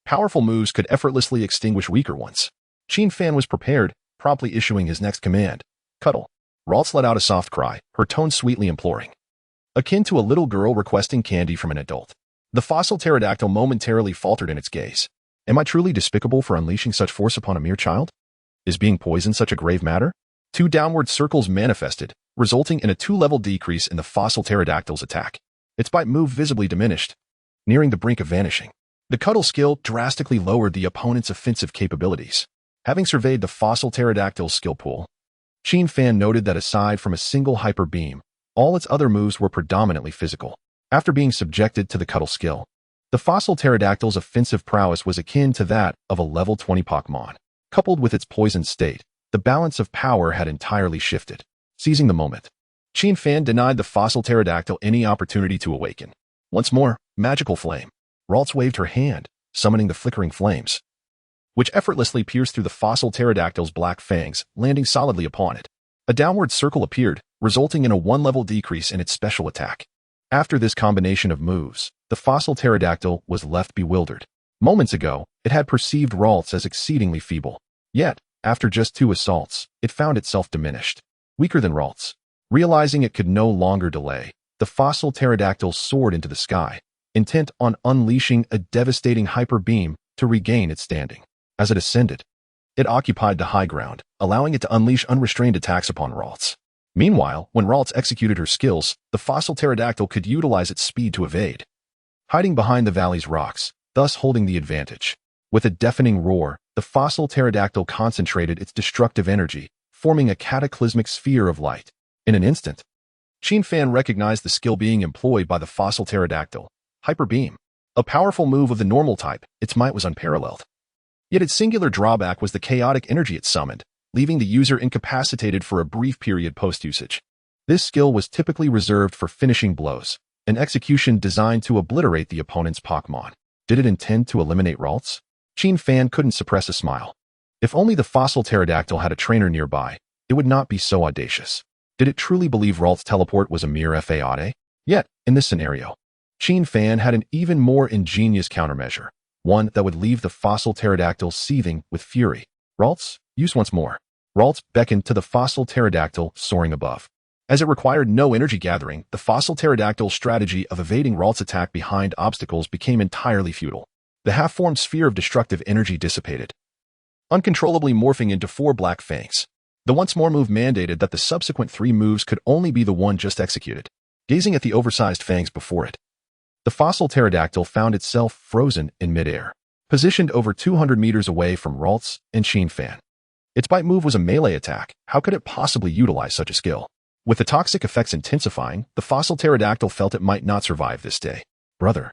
powerful moves could effortlessly extinguish weaker ones. Qin Fan was prepared, promptly issuing his next command, Cuddle. Ralts let out a soft cry, her tone sweetly imploring, akin to a little girl requesting candy from an adult. The fossil pterodactyl momentarily faltered in its gaze. Am I truly despicable for unleashing such force upon a mere child? Is being poisoned such a grave matter? Two downward circles manifested, resulting in a 2-level decrease in the fossil pterodactyl's attack. Its bite move visibly diminished, nearing the brink of vanishing. The Cuddle skill drastically lowered the opponent's offensive capabilities. Having surveyed the fossil pterodactyl's skill pool, Qin Fan noted that aside from a single hyper beam, all its other moves were predominantly physical. After being subjected to the Cuddle skill, the fossil pterodactyl's offensive prowess was akin to that of a level 20 Pokémon. Coupled with its poisoned state, the balance of power had entirely shifted. Seizing the moment, Qin Fan denied the fossil pterodactyl any opportunity to awaken. Once more, magical flame. Ralts waved her hand, summoning the flickering flames, which effortlessly pierced through the fossil pterodactyl's black fangs, landing solidly upon it. A downward circle appeared, resulting in a 1-level decrease in its special attack. After this combination of moves, the fossil pterodactyl was left bewildered. Moments ago, it had perceived Ralts as exceedingly feeble. Yet, after just 2 assaults, it found itself diminished, weaker than Ralts. Realizing it could no longer delay, the fossil pterodactyl soared into the sky, intent on unleashing a devastating hyper beam to regain its standing. As it ascended, it occupied the high ground, allowing it to unleash unrestrained attacks upon Ralts. Meanwhile, when Ralts executed her skills, the fossil pterodactyl could utilize its speed to evade, hiding behind the valley's rocks, thus holding the advantage. With a deafening roar, the fossil pterodactyl concentrated its destructive energy, forming a cataclysmic sphere of light. In an instant, Qin Fan recognized the skill being employed by the fossil pterodactyl, Hyper Beam. A powerful move of the normal type, its might was unparalleled. Yet its singular drawback was the chaotic energy it summoned, leaving the user incapacitated for a brief period post-usage. This skill was typically reserved for finishing blows, an execution designed to obliterate the opponent's Pokémon. Did it intend to eliminate Ralts? Qin Fan couldn't suppress a smile. If only the fossil pterodactyl had a trainer nearby, it would not be so audacious. Did it truly believe Ralts' teleport was a mere fade? Yet, in this scenario, Qin Fan had an even more ingenious countermeasure, one that would leave the fossil pterodactyl seething with fury. Ralts, use once more. Ralts beckoned to the fossil pterodactyl soaring above. As it required no energy gathering, the fossil pterodactyl's strategy of evading Ralts' attack behind obstacles became entirely futile. The half-formed sphere of destructive energy dissipated, uncontrollably morphing into 4 black fangs. The once more move mandated that the subsequent 3 moves could only be the one just executed. Gazing at the oversized fangs before it, the fossil pterodactyl found itself frozen in midair, positioned over 200 meters away from Ralts and Qin Fan. Its bite move was a melee attack. How could it possibly utilize such a skill? With the toxic effects intensifying, the fossil pterodactyl felt it might not survive this day. Brother,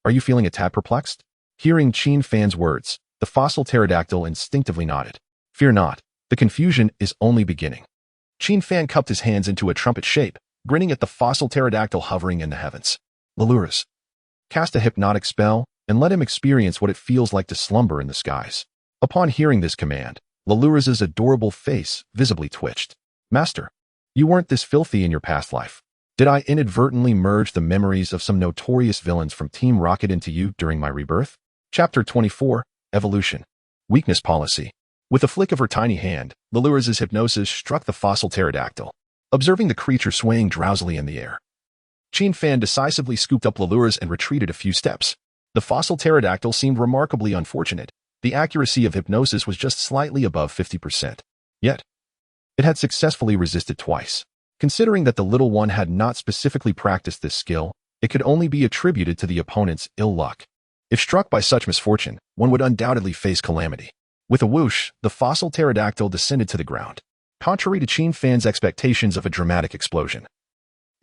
are you feeling a tad perplexed? Hearing Qin Fan's words, the fossil pterodactyl instinctively nodded. Fear not, the confusion is only beginning. Qin Fan cupped his hands into a trumpet shape, grinning at the fossil pterodactyl hovering in the heavens. Lalu-Las, cast a hypnotic spell, and let him experience what it feels like to slumber in the skies. Upon hearing this command, Lalu-Las' adorable face visibly twitched. Master, you weren't this filthy in your past life. Did I inadvertently merge the memories of some notorious villains from Team Rocket into you during my rebirth? Chapter 24, Evolution. Weakness Policy. With a flick of her tiny hand, Lalu-Las' hypnosis struck the fossil pterodactyl, observing the creature swaying drowsily in the air. Qin Fan decisively scooped up Lalu-Las and retreated a few steps. The fossil pterodactyl seemed remarkably unfortunate. The accuracy of hypnosis was just slightly above 50%. Yet, it had successfully resisted twice. Considering that the little one had not specifically practiced this skill, it could only be attributed to the opponent's ill luck. If struck by such misfortune, one would undoubtedly face calamity. With a whoosh, the fossil pterodactyl descended to the ground, contrary to Qin Fan's expectations of a dramatic explosion.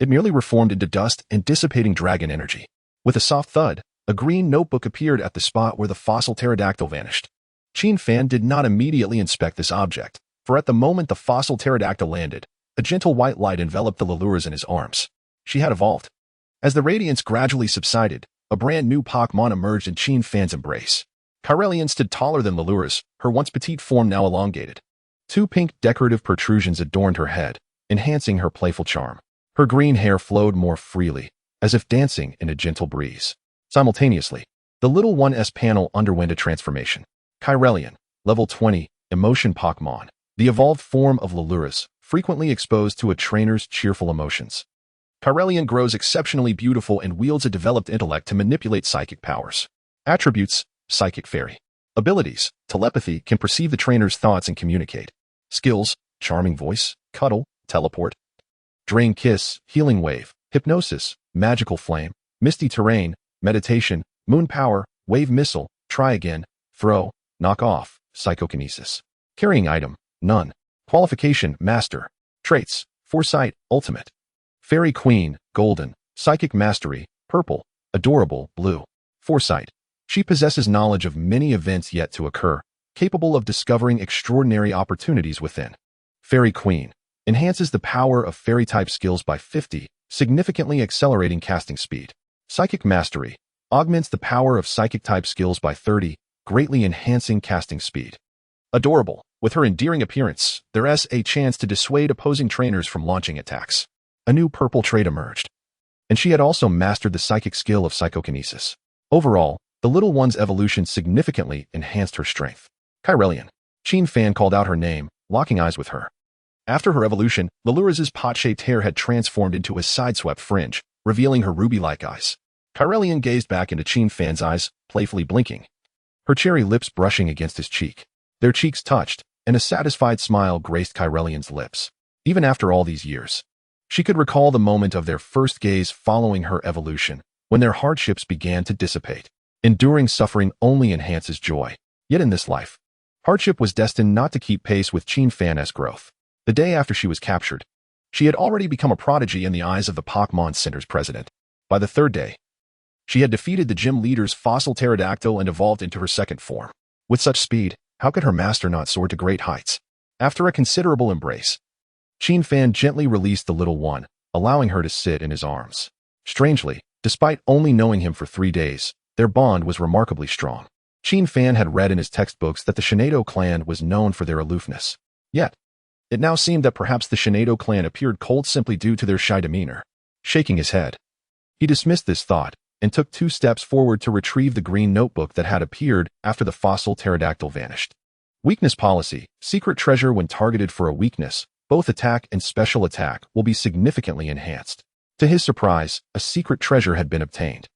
It merely reformed into dust and dissipating dragon energy. With a soft thud, a green notebook appeared at the spot where the fossil pterodactyl vanished. Qin Fan did not immediately inspect this object, for at the moment the fossil pterodactyl landed, a gentle white light enveloped the Lalu-Las in his arms. She had evolved. As the radiance gradually subsided, a brand new Pokémon emerged in Qin Fan's embrace. Kyrelian stood taller than Lalu-Las, her once petite form now elongated. 2 pink decorative protrusions adorned her head, enhancing her playful charm. Her green hair flowed more freely, as if dancing in a gentle breeze. Simultaneously, the little one's panel underwent a transformation. Kyrelian, level 20, emotion Pokémon, the evolved form of Lalu-Las, frequently exposed to a trainer's cheerful emotions. Kyrelian grows exceptionally beautiful and wields a developed intellect to manipulate psychic powers. Attributes: Psychic Fairy. Abilities: Telepathy, can perceive the trainer's thoughts and communicate. Skills: Charming Voice, Cuddle, Teleport, Drain Kiss, Healing Wave, Hypnosis, Magical Flame, Misty Terrain, Meditation, Moon Power, Wave Missile, Try Again, Throw, Knock Off, Psychokinesis. Carrying Item: None. Qualification: Master. Traits: Foresight, Ultimate. Fairy Queen, Golden. Psychic Mastery, Purple. Adorable, Blue. Foresight: she possesses knowledge of many events yet to occur, capable of discovering extraordinary opportunities within. Fairy Queen enhances the power of fairy-type skills by 50, significantly accelerating casting speed. Psychic Mastery augments the power of psychic-type skills by 30, greatly enhancing casting speed. Adorable. With her endearing appearance, there's a chance to dissuade opposing trainers from launching attacks. A new purple trait emerged, and she had also mastered the psychic skill of psychokinesis. Overall, the little one's evolution significantly enhanced her strength. Kyrelian. Qin Fan called out her name, locking eyes with her. After her evolution, Lalu-Las' pot-shaped hair had transformed into a sideswept fringe, revealing her ruby-like eyes. Kyrelian gazed back into Qin Fan's eyes, playfully blinking, her cherry lips brushing against his cheek. Their cheeks touched, and a satisfied smile graced Kyrelian's lips. Even after all these years, she could recall the moment of their first gaze following her evolution, when their hardships began to dissipate. Enduring suffering only enhances joy. Yet in this life, hardship was destined not to keep pace with Qin Fan's growth. The day after she was captured, she had already become a prodigy in the eyes of the Pokémon Center's president. By the 3rd day, she had defeated the gym leader's fossil pterodactyl and evolved into her 2nd form. With such speed, how could her master not soar to great heights? After a considerable embrace, Qin Fan gently released the little one, allowing her to sit in his arms. Strangely, despite only knowing him for 3 days, their bond was remarkably strong. Qin Fan had read in his textbooks that the Shinado clan was known for their aloofness. Yet, it now seemed that perhaps the Shinado clan appeared cold simply due to their shy demeanor. Shaking his head, he dismissed this thought and took 2 steps forward to retrieve the green notebook that had appeared after the fossil pterodactyl vanished. Weakness policy. Secret treasure when targeted for a weakness, both attack and special attack will be significantly enhanced. To his surprise, a secret treasure had been obtained.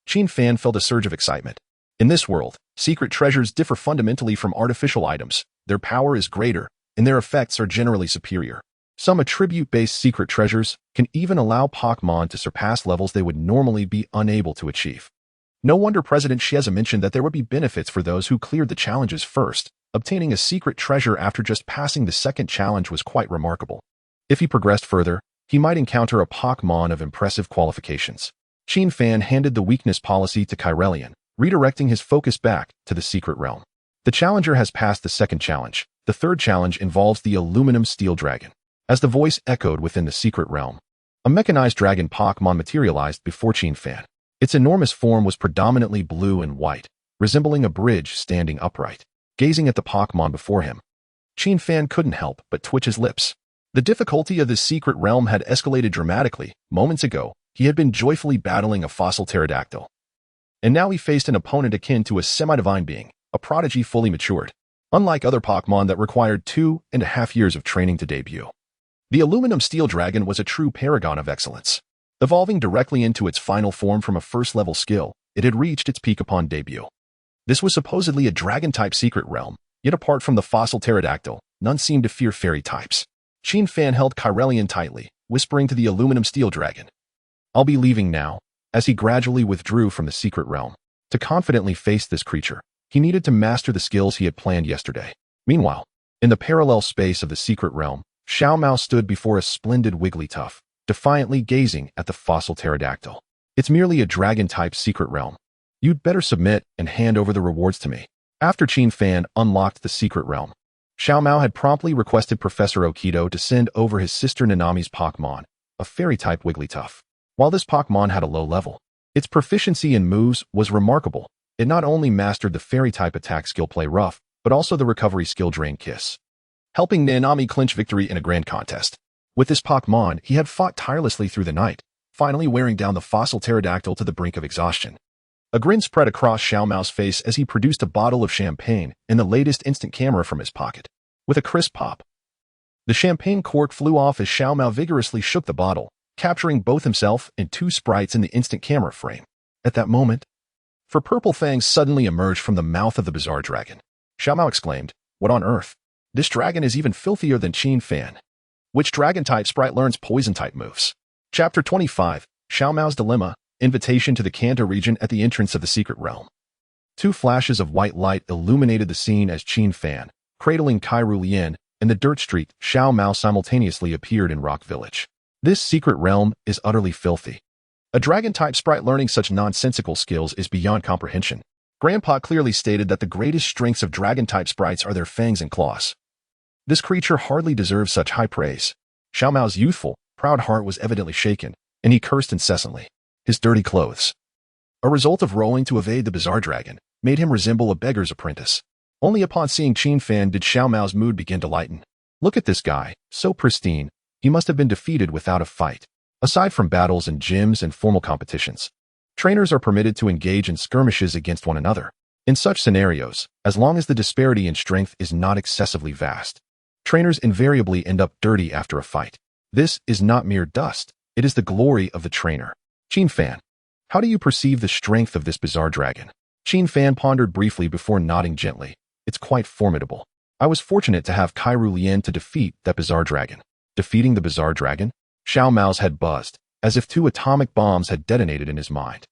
Qin Fan felt a surge of excitement. In this world, secret treasures differ fundamentally from artificial items. Their power is greater, and their effects are generally superior. Some attribute-based secret treasures can even allow Pokémon to surpass levels they would normally be unable to achieve. No wonder President Shieza mentioned that there would be benefits for those who cleared the challenges first. Obtaining a secret treasure after just passing the second challenge was quite remarkable. If he progressed further, he might encounter a Pokémon of impressive qualifications. Qin Fan handed the weakness policy to Kyrelian, redirecting his focus back to the secret realm. The challenger has passed the second challenge. The third challenge involves the aluminum steel dragon. As the voice echoed within the secret realm, a mechanized dragon Pokémon materialized before Qin Fan. Its enormous form was predominantly blue and white, resembling a bridge standing upright. Gazing at the Pokémon before him, Qin Fan couldn't help but twitch his lips. The difficulty of the secret realm had escalated dramatically. Moments ago, he had been joyfully battling a fossil pterodactyl. And now he faced an opponent akin to a semi-divine being, a prodigy fully matured. Unlike other Pokémon that required 2.5 years of training to debut, the aluminum steel dragon was a true paragon of excellence. Evolving directly into its final form from a first-level skill, it had reached its peak upon debut. This was supposedly a dragon-type secret realm, yet apart from the fossil pterodactyl, none seemed to fear fairy types. Qin Fan held Kyrelian tightly, whispering to the aluminum steel dragon, "I'll be leaving now." As he gradually withdrew from the secret realm. To confidently face this creature, he needed to master the skills he had planned yesterday. Meanwhile, in the parallel space of the secret realm, Xiaomao stood before a splendid Wigglytuff, defiantly gazing at the fossil pterodactyl. "It's merely a dragon-type secret realm. You'd better submit and hand over the rewards to me." After Qin Fan unlocked the secret realm, Xiaomao had promptly requested Professor Okido to send over his sister Nanami's Pokémon, a fairy-type Wigglytuff. While this Pokémon had a low level, its proficiency in moves was remarkable. It not only mastered the fairy-type attack skill Play Rough, but also the recovery skill Drain Kiss, helping Nanami clinch victory in a grand contest. With this Pokémon, he had fought tirelessly through the night, finally wearing down the fossil pterodactyl to the brink of exhaustion. A grin spread across Xiaomao's face as he produced a bottle of champagne and the latest instant camera from his pocket. With a crisp pop, the champagne cork flew off as Xiaomao vigorously shook the bottle, capturing both himself and 2 sprites in the instant camera frame. At that moment, for purple fangs suddenly emerged from the mouth of the bizarre dragon. Xiaomao exclaimed, "What on earth? This dragon is even filthier than Qin Fan. Which dragon-type sprite learns poison-type moves?" Chapter 25, Xiaomao's Dilemma, Invitation to the Kanto region at the entrance of the secret realm. 2 flashes of white light illuminated the scene as Qin Fan, cradling Kyrelian, and the dirt street Xiaomao simultaneously appeared in Rock Village. This secret realm is utterly filthy. A dragon-type sprite learning such nonsensical skills is beyond comprehension. Grandpa clearly stated that the greatest strengths of dragon-type sprites are their fangs and claws. This creature hardly deserves such high praise. Xiaomao's youthful, proud heart was evidently shaken, and he cursed incessantly. His dirty clothes, a result of rolling to evade the bizarre dragon, made him resemble a beggar's apprentice. Only upon seeing Qin Fan did Xiaomao's mood begin to lighten. Look at this guy, so pristine, he must have been defeated without a fight. Aside from battles in gyms and formal competitions, trainers are permitted to engage in skirmishes against one another. In such scenarios, as long as the disparity in strength is not excessively vast, trainers invariably end up dirty after a fight. This is not mere dust, it is the glory of the trainer. Qin Fan, how do you perceive the strength of this bizarre dragon? Qin Fan pondered briefly before nodding gently. It's quite formidable. I was fortunate to have Kyrelian to defeat that bizarre dragon. Defeating the bizarre dragon? Xiaomao's head buzzed, as if 2 atomic bombs had detonated in his mind.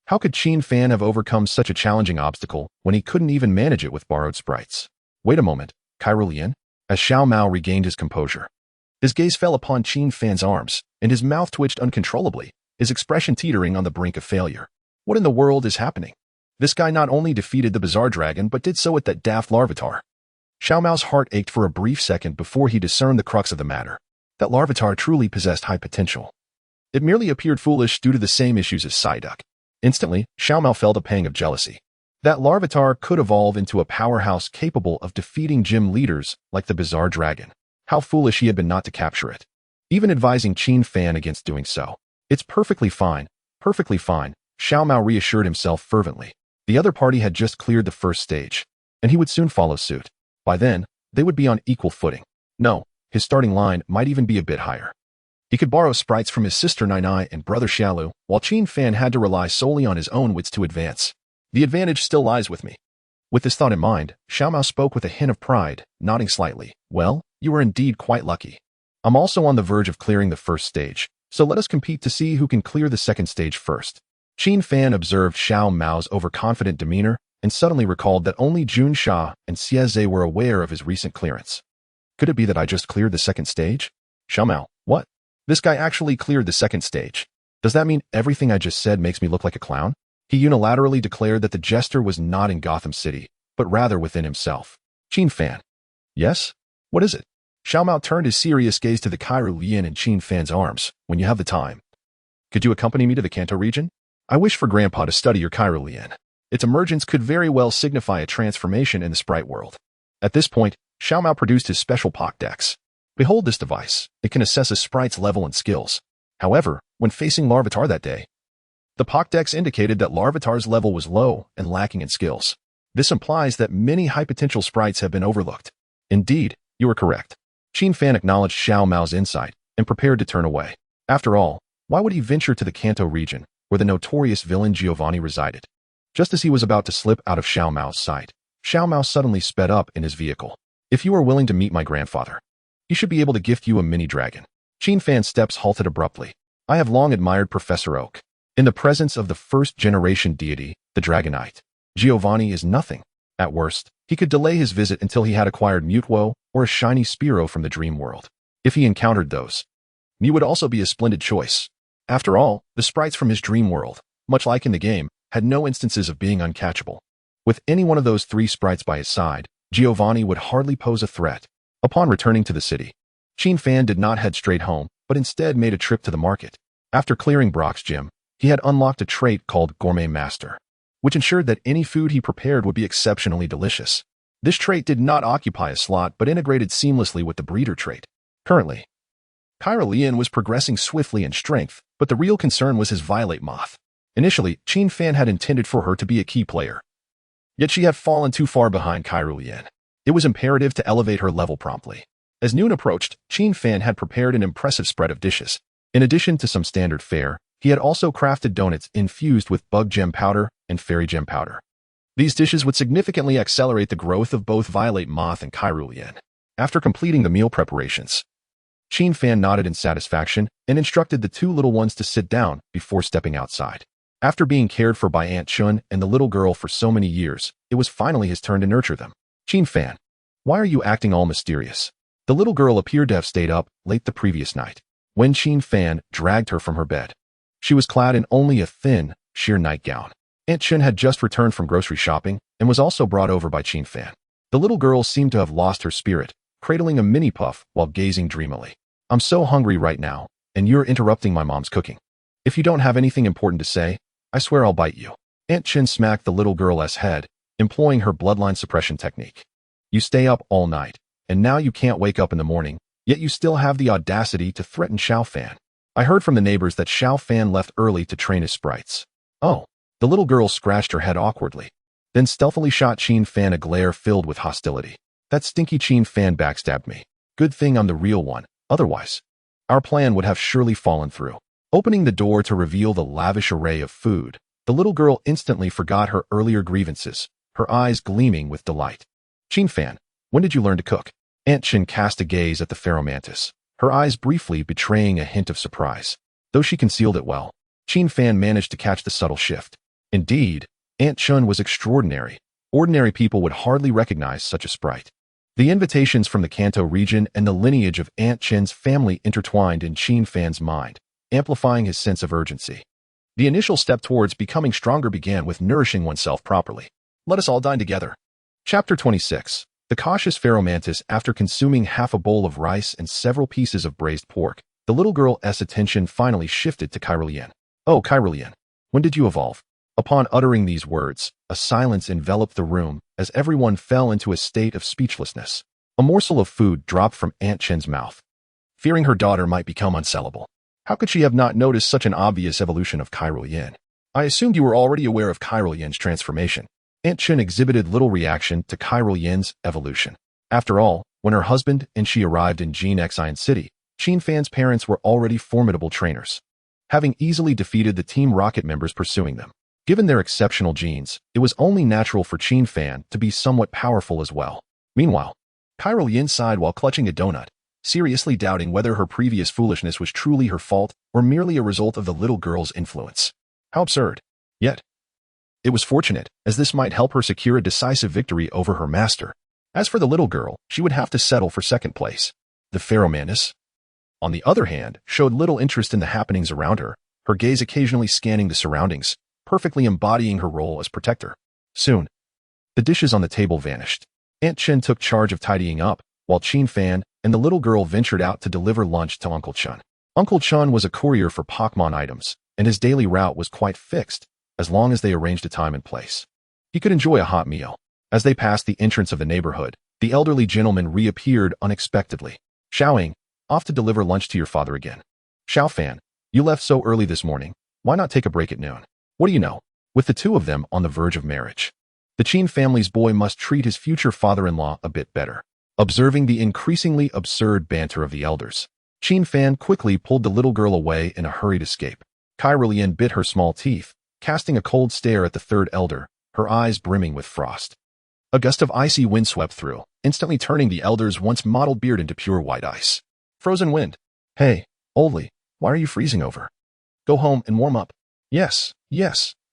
How could Qin Fan have overcome such a challenging obstacle when he couldn't even manage it with borrowed sprites? Wait a moment, Kyrelian? As Xiaomao regained his composure, his gaze fell upon Qin Fan's arms, and his mouth twitched uncontrollably, his expression teetering on the brink of failure. What in the world is happening? This guy not only defeated the bizarre dragon but did so with that daft Larvitar. Xiaomao's heart ached for a brief second before he discerned the crux of the matter. That Larvitar truly possessed high potential. It merely appeared foolish due to the same issues as Psyduck. Instantly, Xiaomao felt a pang of jealousy. That Larvitar could evolve into a powerhouse capable of defeating gym leaders like the bizarre dragon. How foolish he had been not to capture it. Even advising Qin Fan against doing so. It's perfectly fine, Xiaomao reassured himself fervently. The other party had just cleared the first stage, and he would soon follow suit. By then, they would be on equal footing. No, his starting line might even be a bit higher. He could borrow sprites from his sister Nai and brother Xiaolu, while Qin Fan had to rely solely on his own wits to advance. The advantage still lies with me. With this thought in mind, Xiaomao spoke with a hint of pride, nodding slightly. Well, you are indeed quite lucky. I'm also on the verge of clearing the first stage, so let us compete to see who can clear the second stage first. Qin Fan observed Xiaomao's overconfident demeanor and suddenly recalled that only Junsha and Xieze were aware of his recent clearance. Could it be that I just cleared the second stage? Xiaomao, what? This guy actually cleared the second stage. Does that mean everything I just said makes me look like a clown? He unilaterally declared that the jester was not in Gotham City, but rather within himself. Qin Fan. Yes? What is it? Xiaomao turned his serious gaze to the Kairu Lian in Qin Fan's arms. When you have the time. Could you accompany me to the Kanto region? I wish for Grandpa to study your Kairu Lian. Its emergence could very well signify a transformation in the sprite world. At this point, Xiaomao produced his special Pokédex. Behold this device. It can assess a sprite's level and skills. However, when facing Larvitar that day, the Pokédex indicated that Larvitar's level was low and lacking in skills. This implies that many high-potential sprites have been overlooked. Indeed, you are correct. Qin Fan acknowledged Xiaomao's insight and prepared to turn away. After all, why would he venture to the Kanto region, where the notorious villain Giovanni resided? Just as he was about to slip out of Xiaomao's sight, Xiaomao suddenly sped up in his vehicle. If you are willing to meet my grandfather, he should be able to gift you a mini-dragon. Qin Fan's steps halted abruptly. I have long admired Professor Oak. In the presence of the first-generation deity, the Dragonite, Giovanni is nothing. At worst, he could delay his visit until he had acquired Mewtwo or a shiny Spearow from the dream world. If he encountered those, Mew would also be a splendid choice. After all, the sprites from his dream world, much like in the game, had no instances of being uncatchable. With any one of those three sprites by his side, Giovanni would hardly pose a threat. Upon returning to the city, Qin Fan did not head straight home, but instead made a trip to the market. After clearing Brock's gym, he had unlocked a trait called Gourmet Master, which ensured that any food he prepared would be exceptionally delicious. This trait did not occupy a slot but integrated seamlessly with the breeder trait. Currently, Kairu was progressing swiftly in strength, but the real concern was his Violet Moth. Initially, Qin Fan had intended for her to be a key player. Yet she had fallen too far behind Kairu. It was imperative to elevate her level promptly. As noon approached, Qin Fan had prepared an impressive spread of dishes. In addition to some standard fare, he had also crafted donuts infused with bug gem powder and fairy gem powder. These dishes would significantly accelerate the growth of both Violet Moth and Kairu. After completing the meal preparations, Qin Fan nodded in satisfaction and instructed the two little ones to sit down before stepping outside. After being cared for by Aunt Chun and the little girl for so many years, it was finally his turn to nurture them. Qin Fan, why are you acting all mysterious? The little girl appeared to have stayed up late the previous night. When Qin Fan dragged her from her bed, she was clad in only a thin, sheer nightgown. Aunt Chun had just returned from grocery shopping and was also brought over by Qin Fan. The little girl seemed to have lost her spirit, cradling a mini puff while gazing dreamily. I'm so hungry right now, and you're interrupting my mom's cooking. If you don't have anything important to say, I swear I'll bite you. Aunt Chun smacked the little girl's head, employing her bloodline suppression technique. You stay up all night, and now you can't wake up in the morning, yet you still have the audacity to threaten Xiao Fan. I heard from the neighbors that Xiao Fan left early to train his sprites. Oh, the little girl scratched her head awkwardly, then stealthily shot Qin Fan a glare filled with hostility. That stinky Qin Fan backstabbed me. Good thing I'm the real one, otherwise, our plan would have surely fallen through. Opening the door to reveal the lavish array of food, the little girl instantly forgot her earlier grievances, her eyes gleaming with delight. Qin Fan, when did you learn to cook? Aunt Chun cast a gaze at the pheromantis, her eyes briefly betraying a hint of surprise. Though she concealed it well, Qin Fan managed to catch the subtle shift. Indeed, Aunt Chun was extraordinary. Ordinary people would hardly recognize such a sprite. The invitations from the Kanto region and the lineage of Aunt Chun's family intertwined in Qin Fan's mind, amplifying his sense of urgency. The initial step towards becoming stronger began with nourishing oneself properly. Let us all dine together. Chapter 26. The cautious pheromantis, after consuming half a bowl of rice and several pieces of braised pork, the little girl's attention finally shifted to Kyrillian. Oh, Kyrillian, when did you evolve? Upon uttering these words, a silence enveloped the room as everyone fell into a state of speechlessness. A morsel of food dropped from Aunt Chen's mouth. Fearing her daughter might become unsellable. How could she have not noticed such an obvious evolution of Kyrillian? I assumed you were already aware of Kyrillian's transformation. Aunt Chen exhibited little reaction to Kyrillian's evolution. After all, when her husband and she arrived in Xerneas City, Qinfan's parents were already formidable trainers, having easily defeated the Team Rocket members pursuing them. Given their exceptional genes, it was only natural for Qinfan to be somewhat powerful as well. Meanwhile, Kyrillian sighed while clutching a donut, seriously doubting whether her previous foolishness was truly her fault or merely a result of the little girl's influence. How absurd. Yet, it was fortunate, as this might help her secure a decisive victory over her master. As for the little girl, she would have to settle for second place. The pheromantis, on the other hand, showed little interest in the happenings around her, her gaze occasionally scanning the surroundings, perfectly embodying her role as protector. Soon, the dishes on the table vanished. Aunt Chen took charge of tidying up, while Qinfan and the little girl ventured out to deliver lunch to Uncle Chun. Uncle Chun was a courier for Pokémon items, and his daily route was quite fixed, as long as they arranged a time and place. He could enjoy a hot meal. As they passed the entrance of the neighborhood, the elderly gentleman reappeared unexpectedly. Xiaoying, off to deliver lunch to your father again. Xiaofan, you left so early this morning. Why not take a break at noon? What do you know? With the two of them on the verge of marriage, the Qin family's boy must treat his future father-in-law a bit better. Observing the increasingly absurd banter of the elders, Qinfan quickly pulled the little girl away in a hurried escape. Kyrillian bit her small teeth, casting a cold stare at the third elder, her eyes brimming with frost. A gust of icy wind swept through, instantly turning the elder's once mottled beard into pure white ice. Frozen wind. Hey, oldly, why are you freezing over? Go home and warm up. Yes,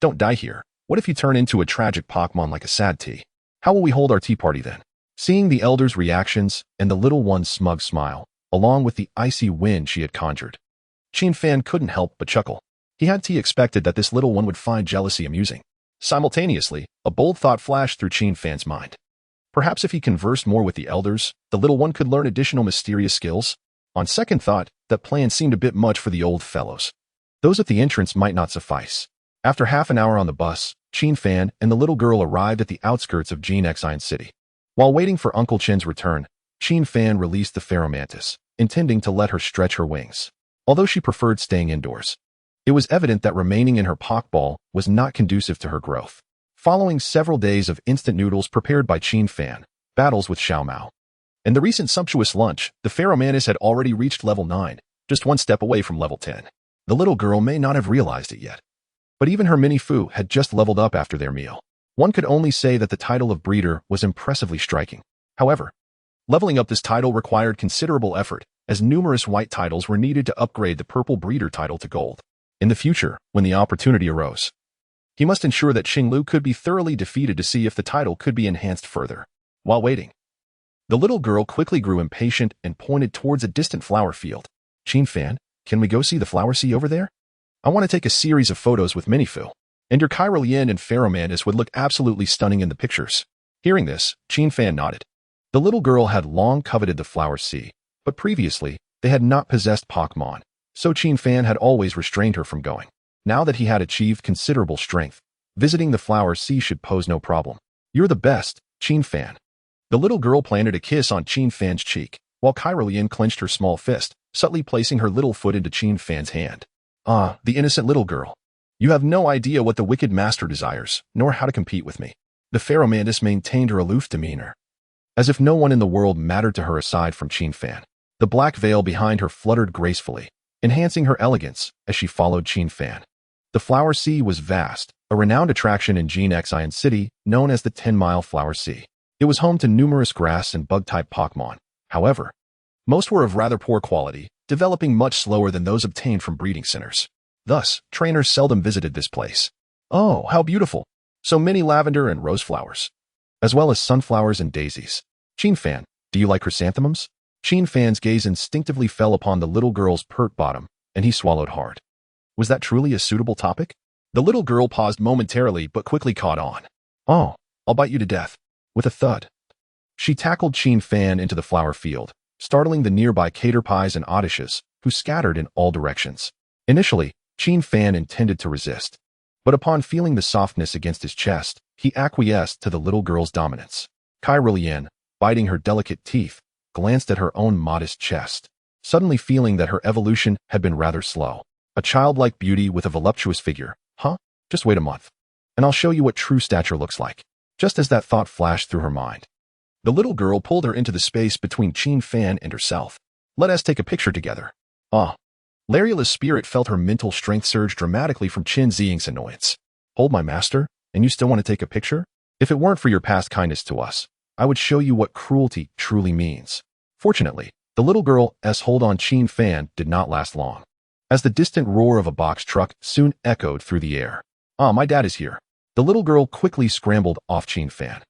don't die here. What if you turn into a tragic Pokémon like a sad tea? How will we hold our tea party then? Seeing the elder's reactions and the little one's smug smile, along with the icy wind she had conjured, Qinfan couldn't help but chuckle. He had expected that this little one would find jealousy amusing. Simultaneously, a bold thought flashed through Qinfan's mind. Perhaps if he conversed more with the elders, the little one could learn additional mysterious skills. On second thought, that plan seemed a bit much for the old fellows. Those at the entrance might not suffice. After half an hour on the bus, Qinfan and the little girl arrived at the outskirts of Xerneas City. While waiting for Uncle Chen's return, Qinfan released the pheromantis, intending to let her stretch her wings. Although she preferred staying indoors, it was evident that remaining in her Pokeball was not conducive to her growth. Following several days of instant noodles prepared by Qinfan, battles with Xiaomao, and the recent sumptuous lunch, the pheromantis had already reached level 9, just one step away from level 10. The little girl may not have realized it yet, but even her Mini-Fu had just leveled up after their meal. One could only say that the title of breeder was impressively striking. However, leveling up this title required considerable effort, as numerous white titles were needed to upgrade the purple breeder title to gold. In the future, when the opportunity arose, he must ensure that Xinglu could be thoroughly defeated to see if the title could be enhanced further. While waiting, the little girl quickly grew impatient and pointed towards a distant flower field. Qinfan, can we go see the flower sea over there? I want to take a series of photos with Mini-Fu, and your Kyrillian and pheromantis would look absolutely stunning in the pictures. Hearing this, Qinfan nodded. The little girl had long coveted the flower sea, but previously, they had not possessed Pokémon, so Qinfan had always restrained her from going. Now that he had achieved considerable strength, visiting the flower sea should pose no problem. You're the best, Qinfan. The little girl planted a kiss on Qinfan's cheek, while Kyrillian clenched her small fist, subtly placing her little foot into Qinfan's hand. Ah, the innocent little girl. You have no idea what the wicked master desires, nor how to compete with me. The pheromantis maintained her aloof demeanor, as if no one in the world mattered to her aside from Qinfan. The black veil behind her fluttered gracefully, enhancing her elegance as she followed Qinfan. The flower sea was vast, a renowned attraction in Xerneas City known as the 10-Mile Flower Sea. It was home to numerous grass and bug-type Pokémon. However, most were of rather poor quality, developing much slower than those obtained from breeding centers. Thus, trainers seldom visited this place. Oh, how beautiful! So many lavender and rose flowers, as well as sunflowers and daisies. Qinfan, do you like chrysanthemums? Qinfan's gaze instinctively fell upon the little girl's pert bottom, and he swallowed hard. Was that truly a suitable topic? The little girl paused momentarily but quickly caught on. Oh, I'll bite you to death. With a thud, She tackled Qin Fan into the flower field, startling the nearby caterpies and odysseas, who scattered in all directions. Initially, Qin Fan intended to resist, but upon feeling the softness against his chest, he acquiesced to the little girl's dominance. Cairilian, biting her delicate teeth, glanced at her own modest chest, suddenly feeling that her evolution had been rather slow. A childlike beauty with a voluptuous figure. Huh? Just wait a month, and I'll show you what true stature looks like. Just as that thought flashed through her mind, the little girl pulled her into the space between Qin Fan and herself. Let us take a picture together. Ah. Lalu-Las' spirit felt her mental strength surge dramatically from Qin Ziying's annoyance. Hold my master, and you still want to take a picture? If it weren't for your past kindness to us, I would show you what cruelty truly means. Fortunately, the little girl's hold on Qin Fan did not last long, as the distant roar of a box truck soon echoed through the air. Ah, my dad is here. The little girl quickly scrambled off Qin Fan,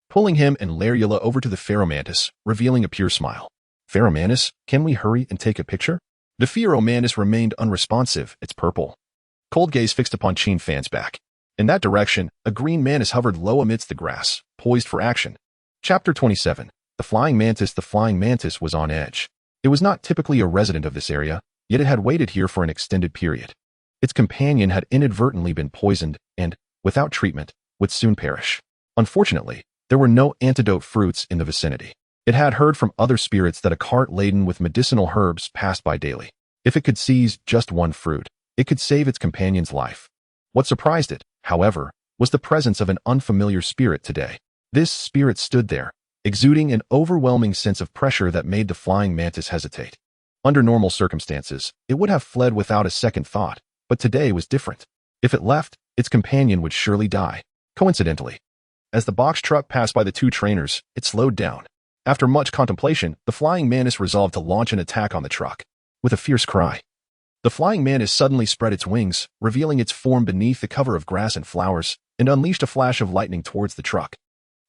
pulling him and Lalu-Las over to the pheromoth, revealing a pure smile. Pheromoth, can we hurry and take a picture? The pheromoth remained unresponsive, its purple, cold gaze fixed upon Qin Fan's back. In that direction, a green mantis hovered low amidst the grass, poised for action. Chapter 27. The Flying Mantis. The flying mantis was on edge. It was not typically a resident of this area, yet it had waited here for an extended period. Its companion had inadvertently been poisoned and, without treatment, would soon perish. Unfortunately, there were no antidote fruits in the vicinity. It had heard from other spirits that a cart laden with medicinal herbs passed by daily. If it could seize just one fruit, it could save its companion's life. What surprised it, however, was the presence of an unfamiliar spirit today. This spirit stood there, exuding an overwhelming sense of pressure that made the flying mantis hesitate. Under normal circumstances, it would have fled without a second thought, but today was different. If it left, its companion would surely die. Coincidentally, as the box truck passed by the two trainers, it slowed down. After much contemplation, the flying mantis resolved to launch an attack on the truck. With a fierce cry, the flying mantis suddenly spread its wings, revealing its form beneath the cover of grass and flowers, and unleashed a flash of lightning towards the truck.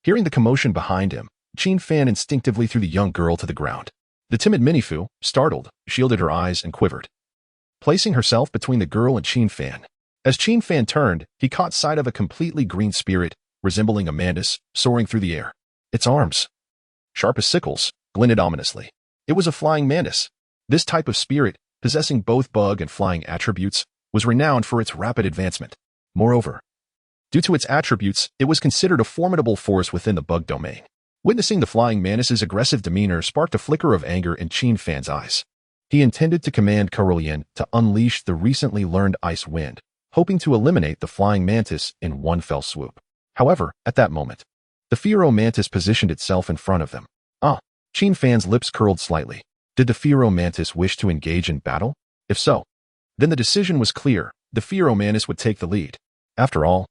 Hearing the commotion behind him, Qin Fan instinctively threw the young girl to the ground. The timid Mini-Fu, startled, shielded her eyes and quivered, placing herself between the girl and Qin Fan. As Qin Fan turned, he caught sight of a completely green spirit, resembling a mantis, soaring through the air. Its arms, sharp as sickles, glinted ominously. It was a flying mantis. This type of spirit, possessing both bug and flying attributes, was renowned for its rapid advancement. Moreover, due to its attributes, it was considered a formidable force within the bug domain. Witnessing the flying mantis's aggressive demeanor sparked a flicker of anger in Qin Fan's eyes. He intended to command Cairilian to unleash the recently learned ice wind, hoping to eliminate the flying mantis in one fell swoop. However, at that moment, the pheromoth positioned itself in front of them. Ah, Qin Fan's lips curled slightly. Did the pheromoth wish to engage in battle? If so, then the decision was clear. The pheromoth would take the lead. After all,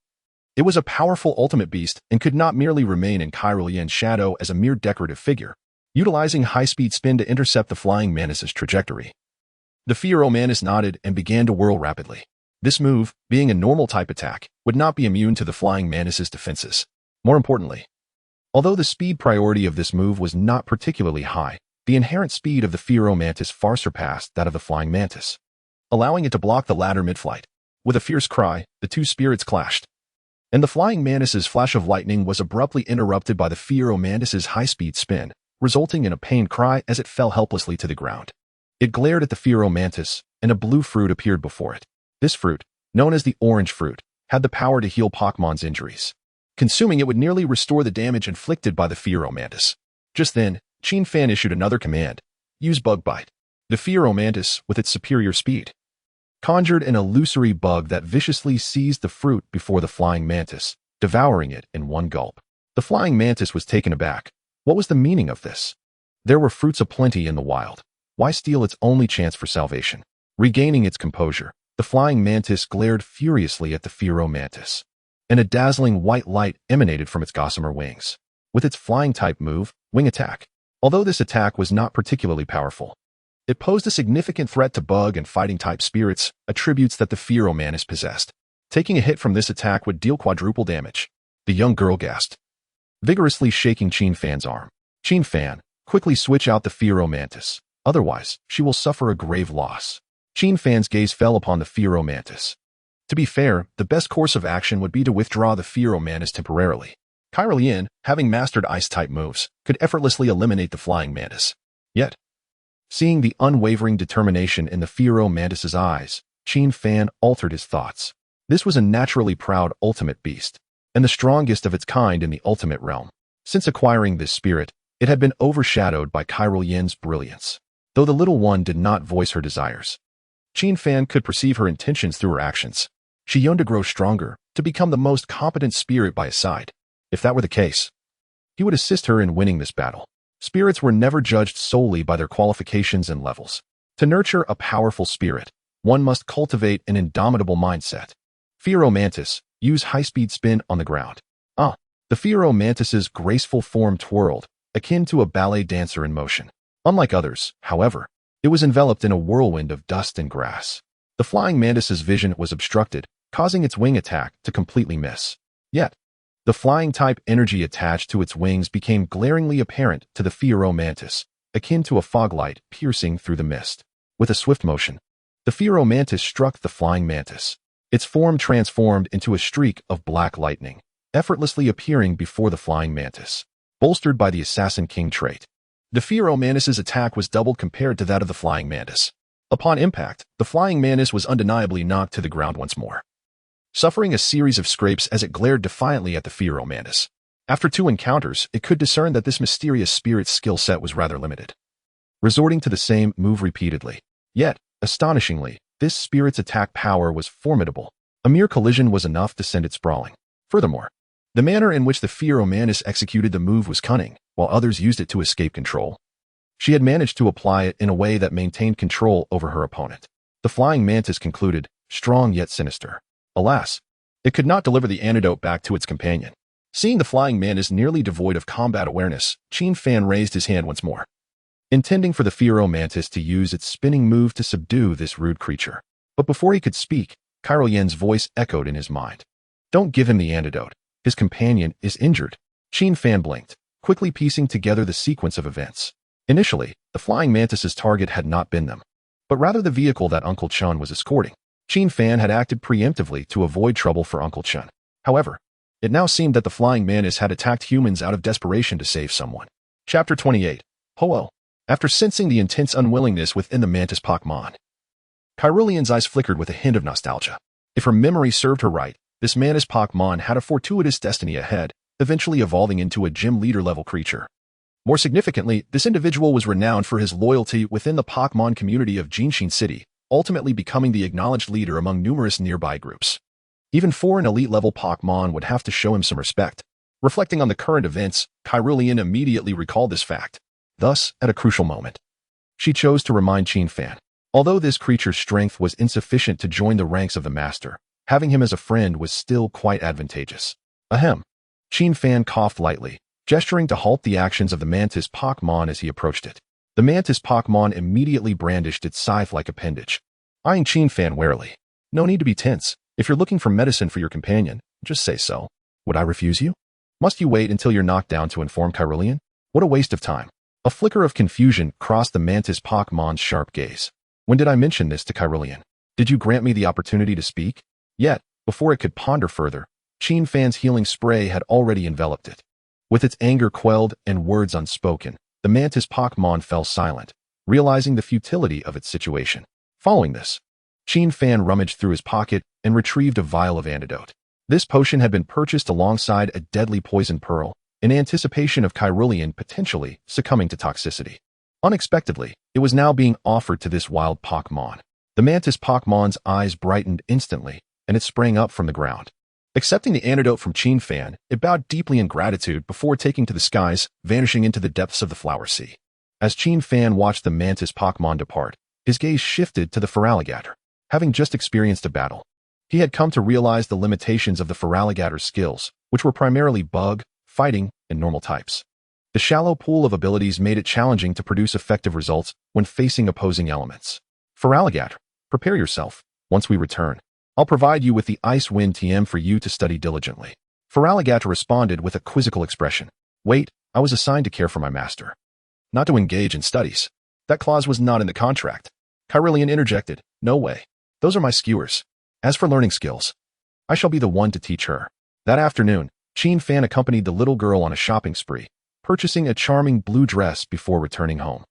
it was a powerful ultimate beast and could not merely remain in Cairilian's shadow as a mere decorative figure, utilizing high-speed spin to intercept the flying mantis's trajectory. The pheromoth nodded and began to whirl rapidly. This move, being a normal type attack, would not be immune to the flying mantis's defenses. More importantly, although the speed priority of this move was not particularly high, the inherent speed of the pheromoth far surpassed that of the flying mantis, allowing it to block the latter mid-flight. With a fierce cry, the two spirits clashed, and the flying mantis's flash of lightning was abruptly interrupted by the pheromoth's high-speed spin, resulting in a pained cry as it fell helplessly to the ground. It glared at the pheromoth, and a blue fruit appeared before it. This fruit, known as the orange fruit, had the power to heal Pokemon's injuries. Consuming it would nearly restore the damage inflicted by the pheromoth. Just then, Qin Fan issued another command. Use Bug Bite. The pheromoth, with its superior speed, conjured an illusory bug that viciously seized the fruit before the flying mantis, devouring it in one gulp. The flying mantis was taken aback. What was the meaning of this? There were fruits aplenty in the wild. Why steal its only chance for salvation? Regaining its composure, the flying mantis glared furiously at the pheromoth, and a dazzling white light emanated from its gossamer wings. With its flying-type move, Wing Attack. Although this attack was not particularly powerful, it posed a significant threat to bug and fighting-type spirits, attributes that the pheromoth possessed. Taking a hit from this attack would deal quadruple damage. The young girl gasped, vigorously shaking Qin Fan's arm. Qin Fan, quickly switch out the pheromoth. Otherwise, she will suffer a grave loss. Qin Fan's gaze fell upon the pheromoth. To be fair, the best course of action would be to withdraw the pheromoth temporarily. Kyrilian, having mastered ice-type moves, could effortlessly eliminate the flying mantis. Yet, seeing the unwavering determination in the pheromantis's eyes, Qin Fan altered his thoughts. This was a naturally proud ultimate beast, and the strongest of its kind in the ultimate realm. Since acquiring this spirit, it had been overshadowed by Kyrilian's brilliance. Though the little one did not voice her desires, Qin Fan could perceive her intentions through her actions. She yearned to grow stronger, to become the most competent spirit by his side. If that were the case, he would assist her in winning this battle. Spirits were never judged solely by their qualifications and levels. To nurture a powerful spirit, one must cultivate an indomitable mindset. Pheromantis, use high-speed spin on the ground. The Pheromantis's graceful form twirled, akin to a ballet dancer in motion. Unlike others, however, it was enveloped in a whirlwind of dust and grass. The flying mantis's vision was obstructed, causing its wing attack to completely miss. Yet, the flying-type energy attached to its wings became glaringly apparent to the Pheromantis, akin to a fog light piercing through the mist. With a swift motion, the Pheromantis struck the flying mantis. Its form transformed into a streak of black lightning, effortlessly appearing before the flying mantis. Bolstered by the Assassin King trait, the Pheromantis's attack was doubled compared to that of the flying mantis. Upon impact, the flying mantis was undeniably knocked to the ground once more, suffering a series of scrapes as it glared defiantly at the Pheromantis. After 2 encounters, it could discern that this mysterious spirit's skill set was rather limited, resorting to the same move repeatedly. Yet, astonishingly, this spirit's attack power was formidable. A mere collision was enough to send it sprawling. Furthermore, the manner in which the Pheromantis executed the move was cunning, while others used it to escape control. She had managed to apply it in a way that maintained control over her opponent. The flying mantis concluded, strong yet sinister. Alas, it could not deliver the antidote back to its companion. Seeing the flying mantis nearly devoid of combat awareness, Qin Fan raised his hand once more, intending for the Pheromantis to use its spinning move to subdue this rude creature. But before he could speak, Kyrilian's voice echoed in his mind. Don't give him the antidote. His companion is injured. Qin Fan blinked, quickly piecing together the sequence of events. Initially, the flying mantis's target had not been them, but rather the vehicle that Uncle Chun was escorting. Qin Fan had acted preemptively to avoid trouble for Uncle Chun. However, it now seemed that the flying mantis had attacked humans out of desperation to save someone. Chapter 28. Ho-Oh. After sensing the intense unwillingness within the mantis Pokémon, Kyrilian's eyes flickered with a hint of nostalgia. If her memory served her right, this mantis Pokémon had a fortuitous destiny ahead, eventually evolving into a gym leader-level creature. More significantly, this individual was renowned for his loyalty within the Pokémon community of Jinshin City, ultimately becoming the acknowledged leader among numerous nearby groups. Even for an elite-level Pokémon would have to show him some respect. Reflecting on the current events, Kyrilian immediately recalled this fact. Thus, at a crucial moment, she chose to remind Qin Fan. Although this creature's strength was insufficient to join the ranks of the master, having him as a friend was still quite advantageous. Ahem. Qin Fan coughed lightly, gesturing to halt the actions of the mantis Pokémon as he approached it. The mantis Pokémon immediately brandished its scythe-like appendage, eyeing Qin Fan warily. No need to be tense. If you're looking for medicine for your companion, just say so. Would I refuse you? Must you wait until you're knocked down to inform Kyrilian? What a waste of time. A flicker of confusion crossed the mantis Pokémon's sharp gaze. When did I mention this to Kyrilian? Did you grant me the opportunity to speak? Yet, before it could ponder further, Qin Fan's healing spray had already enveloped it. With its anger quelled and words unspoken, the mantis Pokémon fell silent, realizing the futility of its situation. Following this, Qin Fan rummaged through his pocket and retrieved a vial of antidote. This potion had been purchased alongside a deadly poison pearl, in anticipation of Kyrilian potentially succumbing to toxicity. Unexpectedly, it was now being offered to this wild Pokémon. The mantis Pokémon's eyes brightened instantly, and it sprang up from the ground. Accepting the antidote from Qin Fan, it bowed deeply in gratitude before taking to the skies, vanishing into the depths of the flower sea. As Qin Fan watched the mantis Pokémon depart, his gaze shifted to the Feraligatr. Having just experienced a battle, he had come to realize the limitations of the Feraligatr's skills, which were primarily bug, fighting, and normal types. The shallow pool of abilities made it challenging to produce effective results when facing opposing elements. Feraligatr, prepare yourself. Once we return, I'll provide you with the Ice Wind TM for you to study diligently. Feraligatr responded with a quizzical expression. Wait, I was assigned to care for my master, not to engage in studies. That clause was not in the contract. Kyrilian interjected. No way. Those are my skewers. As for learning skills, I shall be the one to teach her. That afternoon, Qin Fan accompanied the little girl on a shopping spree, purchasing a charming blue dress before returning home.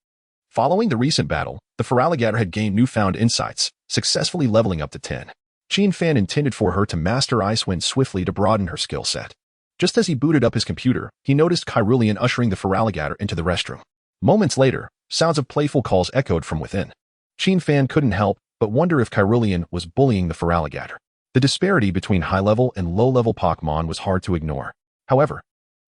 Following the recent battle, the Feraligatr had gained newfound insights, successfully leveling up to 10. Qin Fan intended for her to master Ice Wind swiftly to broaden her skill set. Just as he booted up his computer, he noticed Kyrulian ushering the Feraligatr into the restroom. Moments later, sounds of playful calls echoed from within. Qin Fan couldn't help but wonder if Kyrulian was bullying the Feraligatr. The disparity between high-level and low-level Pokémon was hard to ignore. However,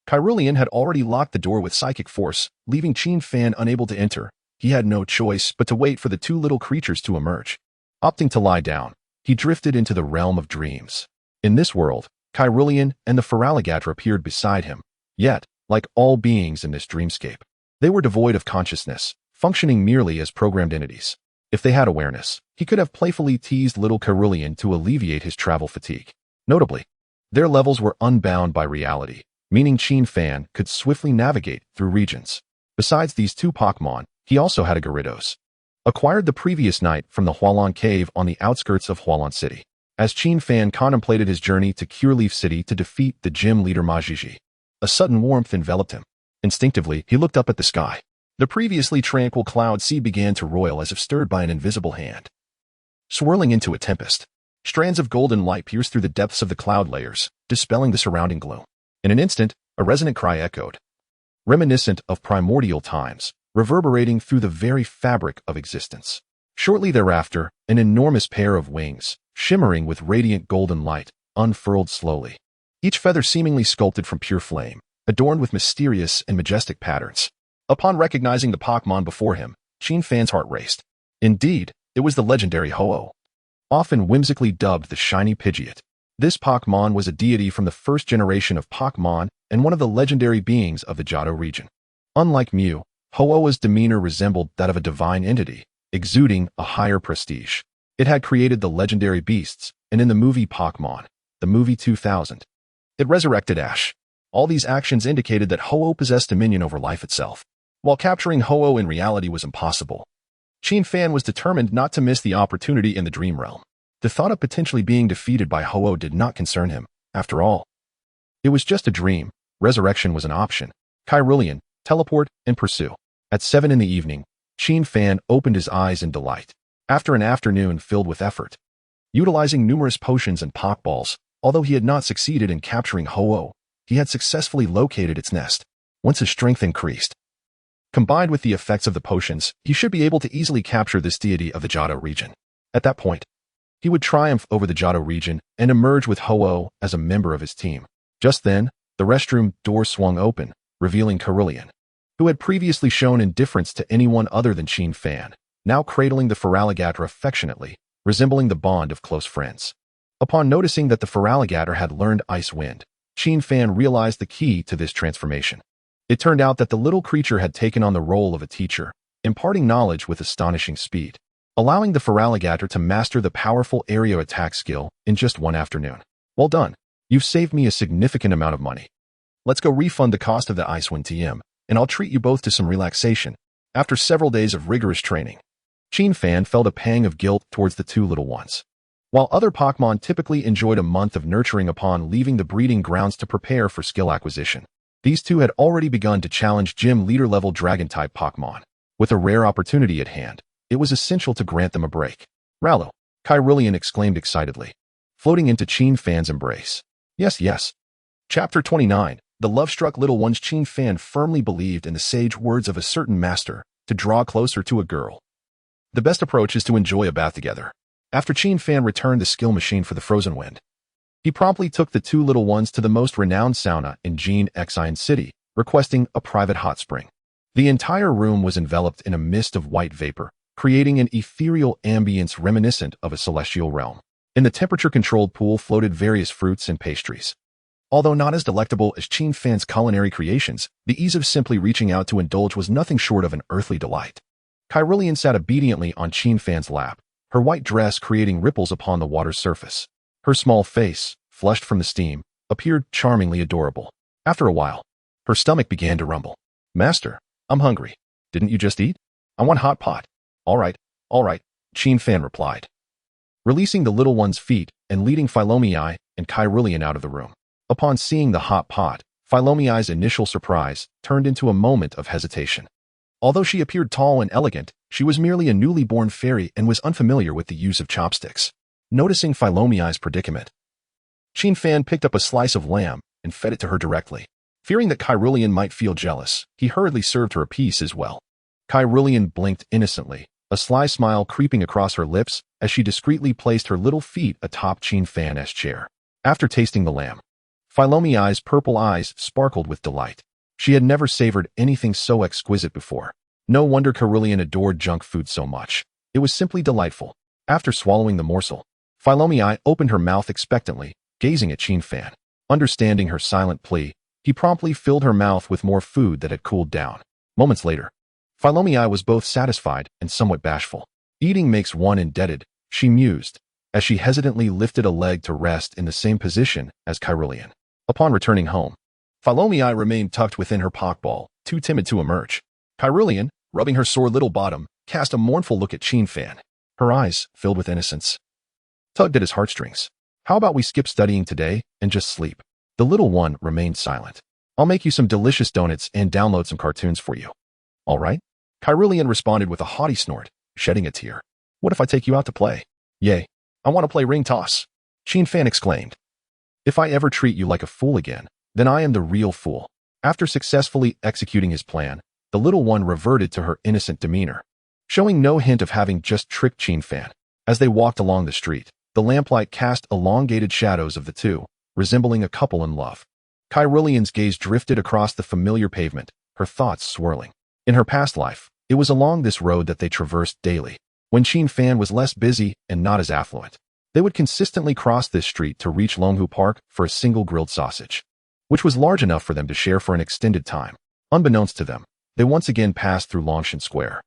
Kyrulian had already locked the door with Psychic Force, leaving Qin Fan unable to enter. He had no choice but to wait for the two little creatures to emerge. Opting to lie down, he drifted into the realm of dreams. In this world, Kyrulian and the Feraligatr appeared beside him. Yet, like all beings in this dreamscape, they were devoid of consciousness, functioning merely as programmed entities. If they had awareness, he could have playfully teased little Kyrulian to alleviate his travel fatigue. Notably, their levels were unbound by reality, meaning Qin Fan could swiftly navigate through regions. Besides these two Pokémon, he also had a Gyarados, acquired the previous night from the Hualan Cave on the outskirts of Hualan City. As Qin Fan contemplated his journey to Cureleaf City to defeat the gym leader Majiji, a sudden warmth enveloped him. Instinctively, he looked up at the sky. The previously tranquil cloud sea began to roil as if stirred by an invisible hand, swirling into a tempest. Strands of golden light pierced through the depths of the cloud layers, dispelling the surrounding gloom. In an instant, a resonant cry echoed, reminiscent of primordial times, reverberating through the very fabric of existence. Shortly thereafter, an enormous pair of wings, shimmering with radiant golden light, unfurled slowly. Each feather seemingly sculpted from pure flame, adorned with mysterious and majestic patterns. Upon recognizing the Pokémon before him, Qin Fan's heart raced. Indeed, it was the legendary Ho-Oh, often whimsically dubbed the Shiny Pidgeot. This Pokémon was a deity from the first generation of Pokémon and one of the legendary beings of the Johto region. Unlike Mew, Ho-Oh's demeanor resembled that of a divine entity, exuding a higher prestige. It had created the legendary beasts, and in the movie Pokémon, the movie 2000, it resurrected Ash. All these actions indicated that Ho-Oh possessed dominion over life itself. While capturing Ho-Oh in reality was impossible, Qin Fan was determined not to miss the opportunity in the dream realm. The thought of potentially being defeated by Ho-Oh did not concern him. After all, it was just a dream. Resurrection was an option. Kyrulian, teleport, and pursue. At 7 in the evening, Qin Fan opened his eyes in delight. After an afternoon filled with effort, utilizing numerous potions and Pokeballs, although he had not succeeded in capturing Ho-Oh, he had successfully located its nest. Once his strength increased, combined with the effects of the potions, he should be able to easily capture this deity of the Johto region. At that point, he would triumph over the Johto region and emerge with Ho-Oh as a member of his team. Just then, the restroom door swung open, revealing Kyrulian, who had previously shown indifference to anyone other than Qin Fan, now cradling the Feraligatr affectionately, resembling the bond of close friends. Upon noticing that the Feraligatr had learned Ice Wind, Qin Fan realized the key to this transformation. It turned out that the little creature had taken on the role of a teacher, imparting knowledge with astonishing speed, allowing the Feraligatr to master the powerful aerial attack skill in just one afternoon. Well done. You've saved me a significant amount of money. Let's go refund the cost of the Ice Wind TM, and I'll treat you both to some relaxation. After several days of rigorous training, Qin Fan felt a pang of guilt towards the two little ones. While other Pokémon typically enjoyed a month of nurturing upon leaving the breeding grounds to prepare for skill acquisition, these two had already begun to challenge gym leader-level Dragon-type Pokémon. With a rare opportunity at hand, it was essential to grant them a break. Rallo, Kyrulian exclaimed excitedly, floating into Qin Fan's embrace. Yes, yes. Chapter 29. The love-struck little ones. Qin Fan firmly believed in the sage words of a certain master, to draw closer to a girl. The best approach is to enjoy a bath together. After Qin Fan returned the skill machine for the Frozen Wind, he promptly took the two little ones to the most renowned sauna in Xerneas City, requesting a private hot spring. The entire room was enveloped in a mist of white vapor, creating an ethereal ambience reminiscent of a celestial realm. In the temperature-controlled pool floated various fruits and pastries. Although not as delectable as Qin Fan's culinary creations, the ease of simply reaching out to indulge was nothing short of an earthly delight. Kyrulian sat obediently on Qin Fan's lap, her white dress creating ripples upon the water's surface. Her small face, flushed from the steam, appeared charmingly adorable. After a while, her stomach began to rumble. Master, I'm hungry. Didn't you just eat? I want hot pot. All right, Qin Fan replied, releasing the little one's feet and leading Philomei and Kyrulian out of the room. Upon seeing the hot pot, Philomea's initial surprise turned into a moment of hesitation. Although she appeared tall and elegant, she was merely a newly born fairy and was unfamiliar with the use of chopsticks. Noticing Philomea's predicament, Fan picked up a slice of lamb and fed it to her directly. Fearing that Kyrillian might feel jealous, he hurriedly served her a piece as well. Kyrillian blinked innocently, a sly smile creeping across her lips as she discreetly placed her little feet atop Fan's chair. After tasting the lamb, Philomea's purple eyes sparkled with delight. She had never savored anything so exquisite before. No wonder Kyrillian adored junk food so much. It was simply delightful. After swallowing the morsel, Philomea opened her mouth expectantly, gazing at Fan. Understanding her silent plea, he promptly filled her mouth with more food that had cooled down. Moments later, Philomea was both satisfied and somewhat bashful. Eating makes one indebted, she mused, as she hesitantly lifted a leg to rest in the same position as Kyrillian. Upon returning home, Philomea remained tucked within her pockball, too timid to emerge. Kyrillian, rubbing her sore little bottom, cast a mournful look at Fan. Her eyes, filled with innocence, tugged at his heartstrings. How about we skip studying today and just sleep? The little one remained silent. I'll make you some delicious donuts and download some cartoons for you. All right? Kyrillian responded with a haughty snort, shedding a tear. What if I take you out to play? Yay. I want to play ring toss. Fan exclaimed. If I ever treat you like a fool again, then I am the real fool. After successfully executing his plan, the little one reverted to her innocent demeanor, showing no hint of having just tricked Fan. As they walked along the street, the lamplight cast elongated shadows of the two, resembling a couple in love. Kyrillian's gaze drifted across the familiar pavement, her thoughts swirling. In her past life, it was along this road that they traversed daily. When Fan was less busy and not as affluent, they would consistently cross this street to reach Longhu Park for a single grilled sausage, which was large enough for them to share for an extended time. Unbeknownst to them, they once again passed through Longshan Square.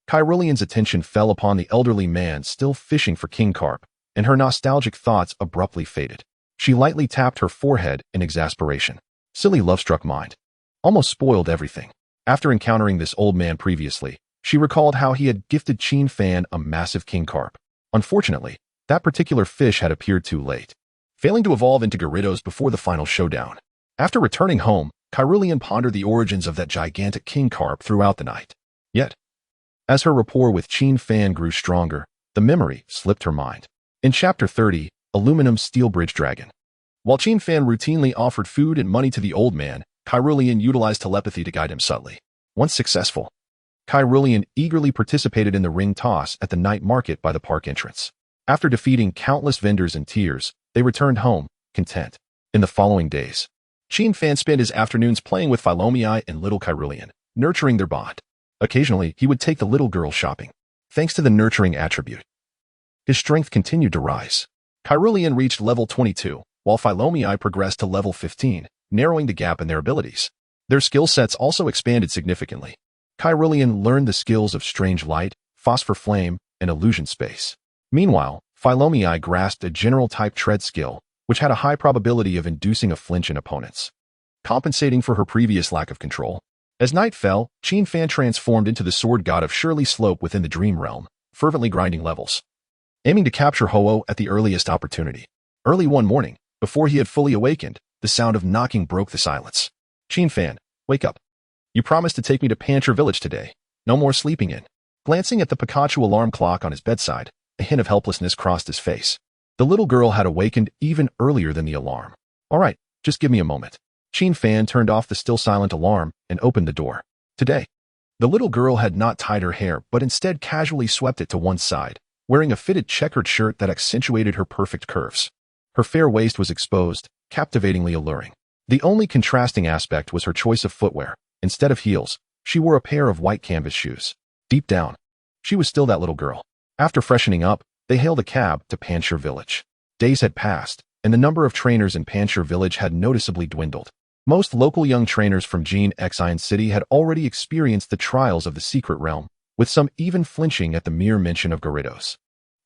Kyrillian's attention fell upon the elderly man still fishing for king carp, and her nostalgic thoughts abruptly faded. She lightly tapped her forehead in exasperation. Silly love-struck mind. Almost spoiled everything. After encountering this old man previously, she recalled how he had gifted Fan a massive king carp. Unfortunately, that particular fish had appeared too late, failing to evolve into Gyarados before the final showdown. After returning home, Kyrillian pondered the origins of that gigantic king carp throughout the night. Yet, as her rapport with Fan grew stronger, the memory slipped her mind. In Chapter 30, Aluminum Steel Bridge Dragon. While Fan routinely offered food and money to the old man, Kyrillian utilized telepathy to guide him subtly. Once successful, Kyrillian eagerly participated in the ring toss at the night market by the park entrance. After defeating countless vendors in tears, they returned home, content. In the following days, Fan spent his afternoons playing with Philomea and little Kyrillian, nurturing their bond. Occasionally, he would take the little girl shopping. Thanks to the nurturing attribute, his strength continued to rise. Kyrillian reached level 22, while Philomea progressed to level 15, narrowing the gap in their abilities. Their skill sets also expanded significantly. Kyrillian learned the skills of Strange Light, Phosphor Flame, and Illusion Space. Meanwhile, Philomea grasped a general-type Tread skill, which had a high probability of inducing a flinch in opponents, compensating for her previous lack of control. As night fell, Fan transformed into the sword god of Shirley Slope within the Dream Realm, fervently grinding levels, aiming to capture Ho-Oh at the earliest opportunity. Early one morning, before he had fully awakened, the sound of knocking broke the silence. Fan, wake up. You promised to take me to Pancher Village today. No more sleeping in. Glancing at the Pikachu alarm clock on his bedside, a hint of helplessness crossed his face. The little girl had awakened even earlier than the alarm. All right, just give me a moment. Fan turned off the still silent alarm and opened the door. Today, the little girl had not tied her hair but instead casually swept it to one side, wearing a fitted checkered shirt that accentuated her perfect curves. Her fair waist was exposed, captivatingly alluring. The only contrasting aspect was her choice of footwear. Instead of heels, she wore a pair of white canvas shoes. Deep down, she was still that little girl. After freshening up, they hailed a cab to Pancher Village. Days had passed, and the number of trainers in Pancher Village had noticeably dwindled. Most local young trainers from Gene Xian City had already experienced the trials of the secret realm, with some even flinching at the mere mention of Gyarados.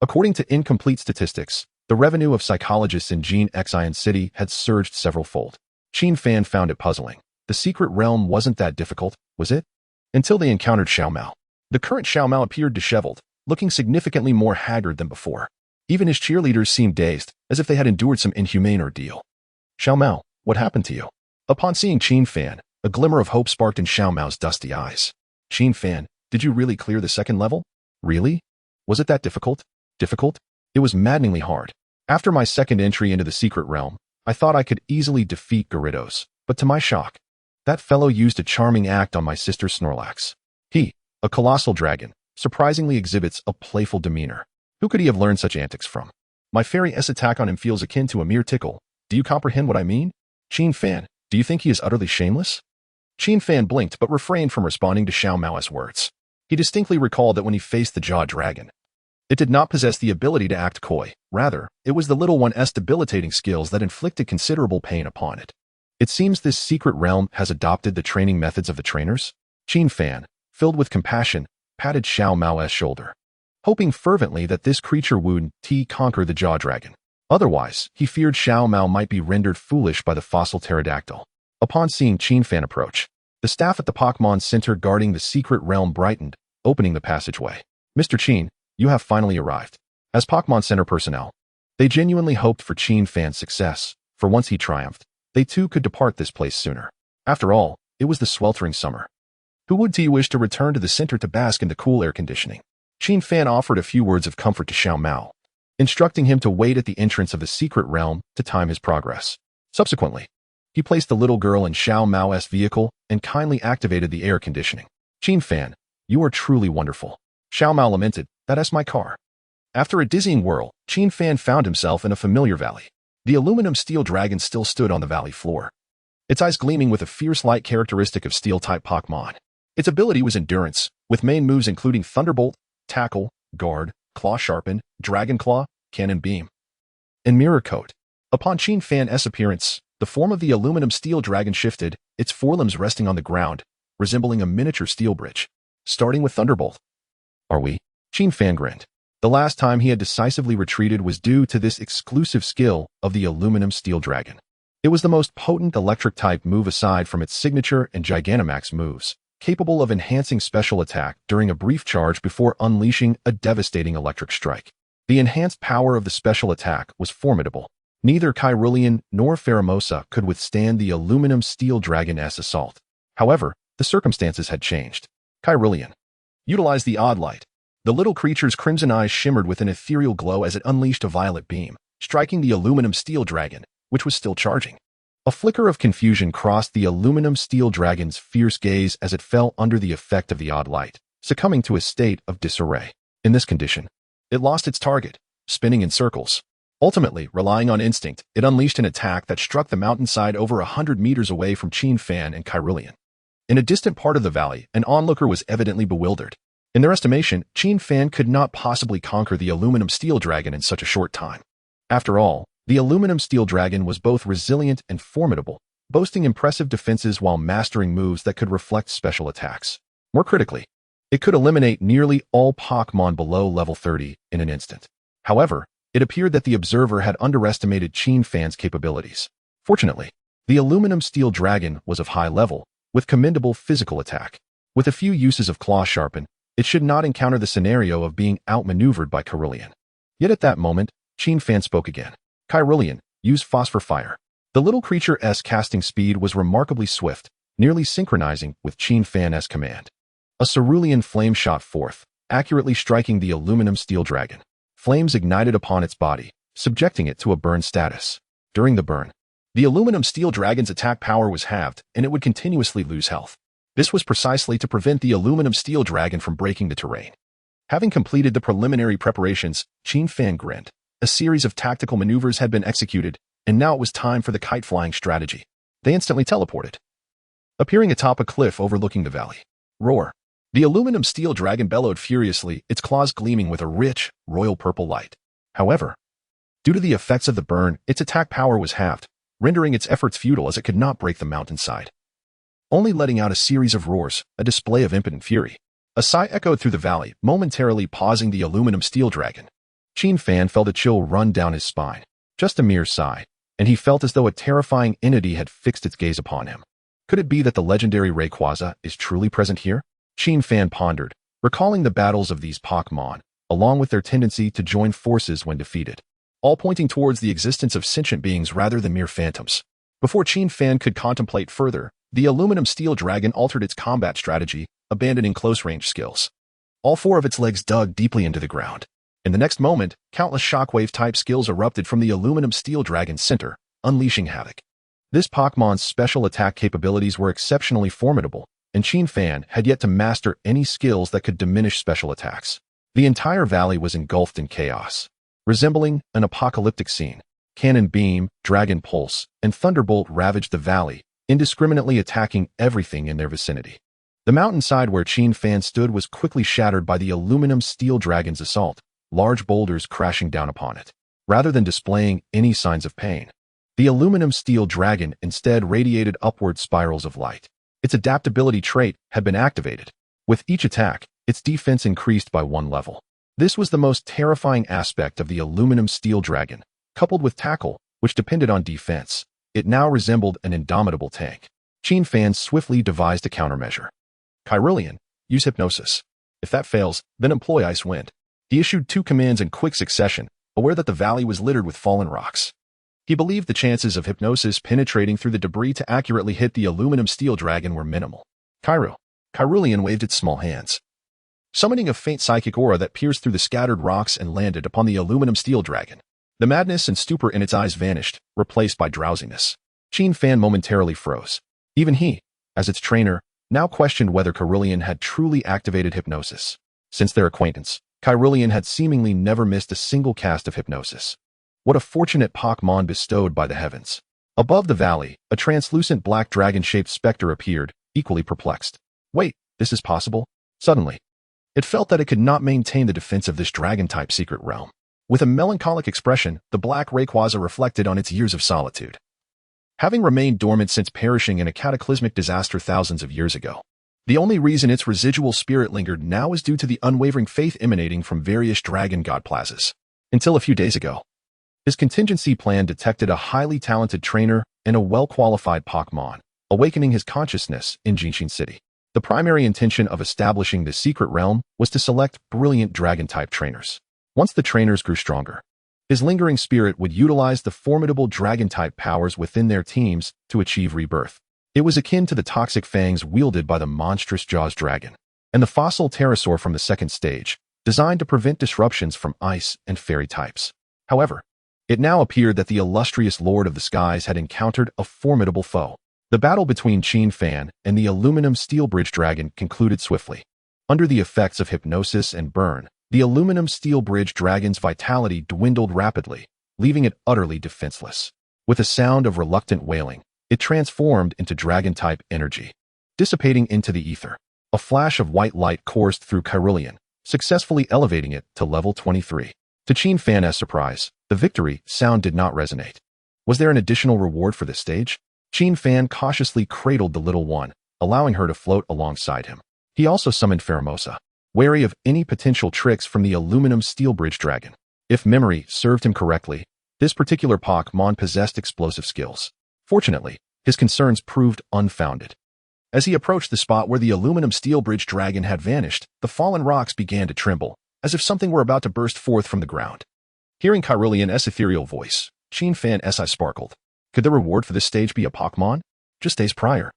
According to incomplete statistics, the revenue of psychologists in Gene Xian City had surged several-fold. Fan found it puzzling. The secret realm wasn't that difficult, was it? Until they encountered Xiaomao. The current Xiaomao appeared disheveled, looking significantly more haggard than before. Even his cheerleaders seemed dazed, as if they had endured some inhumane ordeal. Xiaomao, What happened to you? Upon seeing Qin Fan, a glimmer of hope sparked in Xiao Mao's dusty eyes. Qin Fan, did you really clear the second level? Really? Was it that difficult? Difficult? It was maddeningly hard. After my second entry into the secret realm, I thought I could easily defeat Gyarados, but to my shock, that fellow used a charming act on my sister Snorlax. He, a colossal dragon, surprisingly exhibits a playful demeanor. Who could he have learned such antics from? My Fairy+'s attack on him feels akin to a mere tickle. Do you comprehend what I mean? Qin Fan, do you think he is utterly shameless? Qin Fan blinked but refrained from responding to Xiao Mao's words. He distinctly recalled that when he faced the Jaw Dragon, it did not possess the ability to act coy. Rather, it was the little one's debilitating skills that inflicted considerable pain upon it. It seems this secret realm has adopted the training methods of the trainers. Qin Fan, filled with compassion, patted Xiao Mao's shoulder, hoping fervently that this creature would conquer the Jaw Dragon. Otherwise, he feared Xiao Mao might be rendered foolish by the fossil pterodactyl. Upon seeing Qin Fan approach, the staff at the Pokémon Center guarding the secret realm brightened, opening the passageway. Mr. Qin, you have finally arrived. As Pokémon Center personnel, they genuinely hoped for Qin Fan's success, for once he triumphed, they too could depart this place sooner. After all, it was the sweltering summer. Who would wish to return to the center to bask in the cool air conditioning? Qin Fan offered a few words of comfort to Xiao Mao, instructing him to wait at the entrance of the secret realm to time his progress. Subsequently, he placed the little girl in Xiao Mao's vehicle and kindly activated the air conditioning. Qin Fan, you are truly wonderful. Xiao Mao lamented, that's my car. After a dizzying whirl, Qin Fan found himself in a familiar valley. The aluminum steel dragon still stood on the valley floor, its eyes gleaming with a fierce light characteristic of steel-type Pokémon. Its ability was Endurance, with main moves including Thunderbolt, Tackle, Guard, Claw Sharpen, Dragon Claw, Cannon Beam, and Mirror Coat. Upon Qin Fan's appearance, the form of the aluminum steel dragon shifted, its forelimbs resting on the ground, resembling a miniature steel bridge. Starting with Thunderbolt. Are we? Qin Fan grinned. The last time he had decisively retreated was due to this exclusive skill of the aluminum steel dragon. It was the most potent electric-type move aside from its signature and Gigantamax moves, capable of enhancing special attack during a brief charge before unleashing a devastating electric strike. The enhanced power of the special attack was formidable. Neither Kyrillian nor Pheromoth could withstand the aluminum steel dragon's assault. However, the circumstances had changed. Kyrillian utilized the odd light. The little creature's crimson eyes shimmered with an ethereal glow as it unleashed a violet beam, striking the aluminum steel dragon, which was still charging. A flicker of confusion crossed the aluminum steel dragon's fierce gaze as it fell under the effect of the odd light, succumbing to a state of disarray. In this condition, it lost its target, spinning in circles. Ultimately, relying on instinct, it unleashed an attack that struck the mountainside over 100 meters away from Qin Fan and Kyrillian. In a distant part of the valley, an onlooker was evidently bewildered. In their estimation, Qin Fan could not possibly conquer the aluminum steel dragon in such a short time. After all, the aluminum steel dragon was both resilient and formidable, boasting impressive defenses while mastering moves that could reflect special attacks. More critically, it could eliminate nearly all Pokémon below level 30 in an instant. However, it appeared that the observer had underestimated Qin Fan's capabilities. Fortunately, the aluminum steel dragon was of high level, with commendable physical attack. With a few uses of Claw Sharpen, it should not encounter the scenario of being outmaneuvered by Kyrillian. Yet at that moment, Qin Fan spoke again. Kyrillian, use Phosphor Fire. The little creature's casting speed was remarkably swift, nearly synchronizing with Qin Fan's command. A cerulean flame shot forth, accurately striking the aluminum steel dragon. Flames ignited upon its body, subjecting it to a burn status. During the burn, the aluminum steel dragon's attack power was halved, and it would continuously lose health. This was precisely to prevent the aluminum steel dragon from breaking the terrain. Having completed the preliminary preparations, Qin Fan grinned. A series of tactical maneuvers had been executed, and now it was time for the kite-flying strategy. They instantly teleported, appearing atop a cliff overlooking the valley. Roar! The aluminum steel dragon bellowed furiously, its claws gleaming with a rich, royal purple light. However, due to the effects of the burn, its attack power was halved, rendering its efforts futile as it could not break the mountainside. Only letting out a series of roars, a display of impotent fury. A sigh echoed through the valley, momentarily pausing the aluminum steel dragon. Qin Fan felt a chill run down his spine. Just a mere sigh, and he felt as though a terrifying entity had fixed its gaze upon him. Could it be that the legendary Rayquaza is truly present here? Qin Fan pondered, recalling the battles of these Pokémon, along with their tendency to join forces when defeated, all pointing towards the existence of sentient beings rather than mere phantoms. Before Qin Fan could contemplate further, the aluminum steel dragon altered its combat strategy, abandoning close-range skills. All four of its legs dug deeply into the ground. In the next moment, countless shockwave-type skills erupted from the aluminum steel dragon's center, unleashing havoc. This Pokémon's special attack capabilities were exceptionally formidable, and Qin Fan had yet to master any skills that could diminish special attacks. The entire valley was engulfed in chaos. Resembling an apocalyptic scene, Cannon Beam, Dragon Pulse, and Thunderbolt ravaged the valley, indiscriminately attacking everything in their vicinity. The mountainside where Qin Fan stood was quickly shattered by the aluminum steel dragon's assault, large boulders crashing down upon it. Rather than displaying any signs of pain, the aluminum steel dragon instead radiated upward spirals of light. Its adaptability trait had been activated. With each attack, its defense increased by 1 level. This was the most terrifying aspect of the aluminum steel dragon. Coupled with tackle, which depended on defense, it now resembled an indomitable tank. Qin Fan swiftly devised a countermeasure. Kyrillian, use Hypnosis. If that fails, then employ Ice Wind. He issued 2 commands in quick succession, aware that the valley was littered with fallen rocks. He believed the chances of Hypnosis penetrating through the debris to accurately hit the aluminum steel dragon were minimal. Kyrillian waved its small hands, summoning a faint psychic aura that pierced through the scattered rocks and landed upon the aluminum steel dragon. The madness and stupor in its eyes vanished, replaced by drowsiness. Qin Fan momentarily froze. Even he, as its trainer, now questioned whether Kyrillian had truly activated Hypnosis. Since their acquaintance, Kyrillian had seemingly never missed a single cast of Hypnosis. What a fortunate Pokémon bestowed by the heavens. Above the valley, a translucent black dragon-shaped specter appeared, equally perplexed. Wait, this is possible? Suddenly, it felt that it could not maintain the defense of this dragon-type secret realm. With a melancholic expression, the black Rayquaza reflected on its years of solitude, having remained dormant since perishing in a cataclysmic disaster thousands of years ago. The only reason its residual spirit lingered now is due to the unwavering faith emanating from various dragon god plazas. Until a few days ago, his contingency plan detected a highly talented trainer and a well-qualified Pokémon, awakening his consciousness in Jinshin City. The primary intention of establishing the secret realm was to select brilliant dragon-type trainers. Once the trainers grew stronger, his lingering spirit would utilize the formidable dragon-type powers within their teams to achieve rebirth. It was akin to the toxic fangs wielded by the monstrous Jaws dragon, and the fossil pterosaur from the second stage, designed to prevent disruptions from ice and fairy types. However, it now appeared that the illustrious Lord of the Skies had encountered a formidable foe. The battle between Qin Fan and the aluminum steel bridge dragon concluded swiftly. Under the effects of hypnosis and burn, the aluminum steel bridge dragon's vitality dwindled rapidly, leaving it utterly defenseless. With a sound of reluctant wailing, it transformed into dragon-type energy, dissipating into the ether. A flash of white light coursed through Kyrillian, successfully elevating it to level 23. To Qin Fan's surprise, the victory sound did not resonate. Was there an additional reward for this stage? Qin Fan cautiously cradled the little one, allowing her to float alongside him. He also summoned Pheromoth, wary of any potential tricks from the aluminum steel bridge dragon. If memory served him correctly, this particular Pokémon possessed explosive skills. Fortunately, his concerns proved unfounded. As he approached the spot where the aluminum steel bridge dragon had vanished, the fallen rocks began to tremble, as if something were about to burst forth from the ground. Hearing Kyrillian's ethereal voice, Qin Fan's eyes sparkled. Could the reward for this stage be a Pokémon? Just days prior,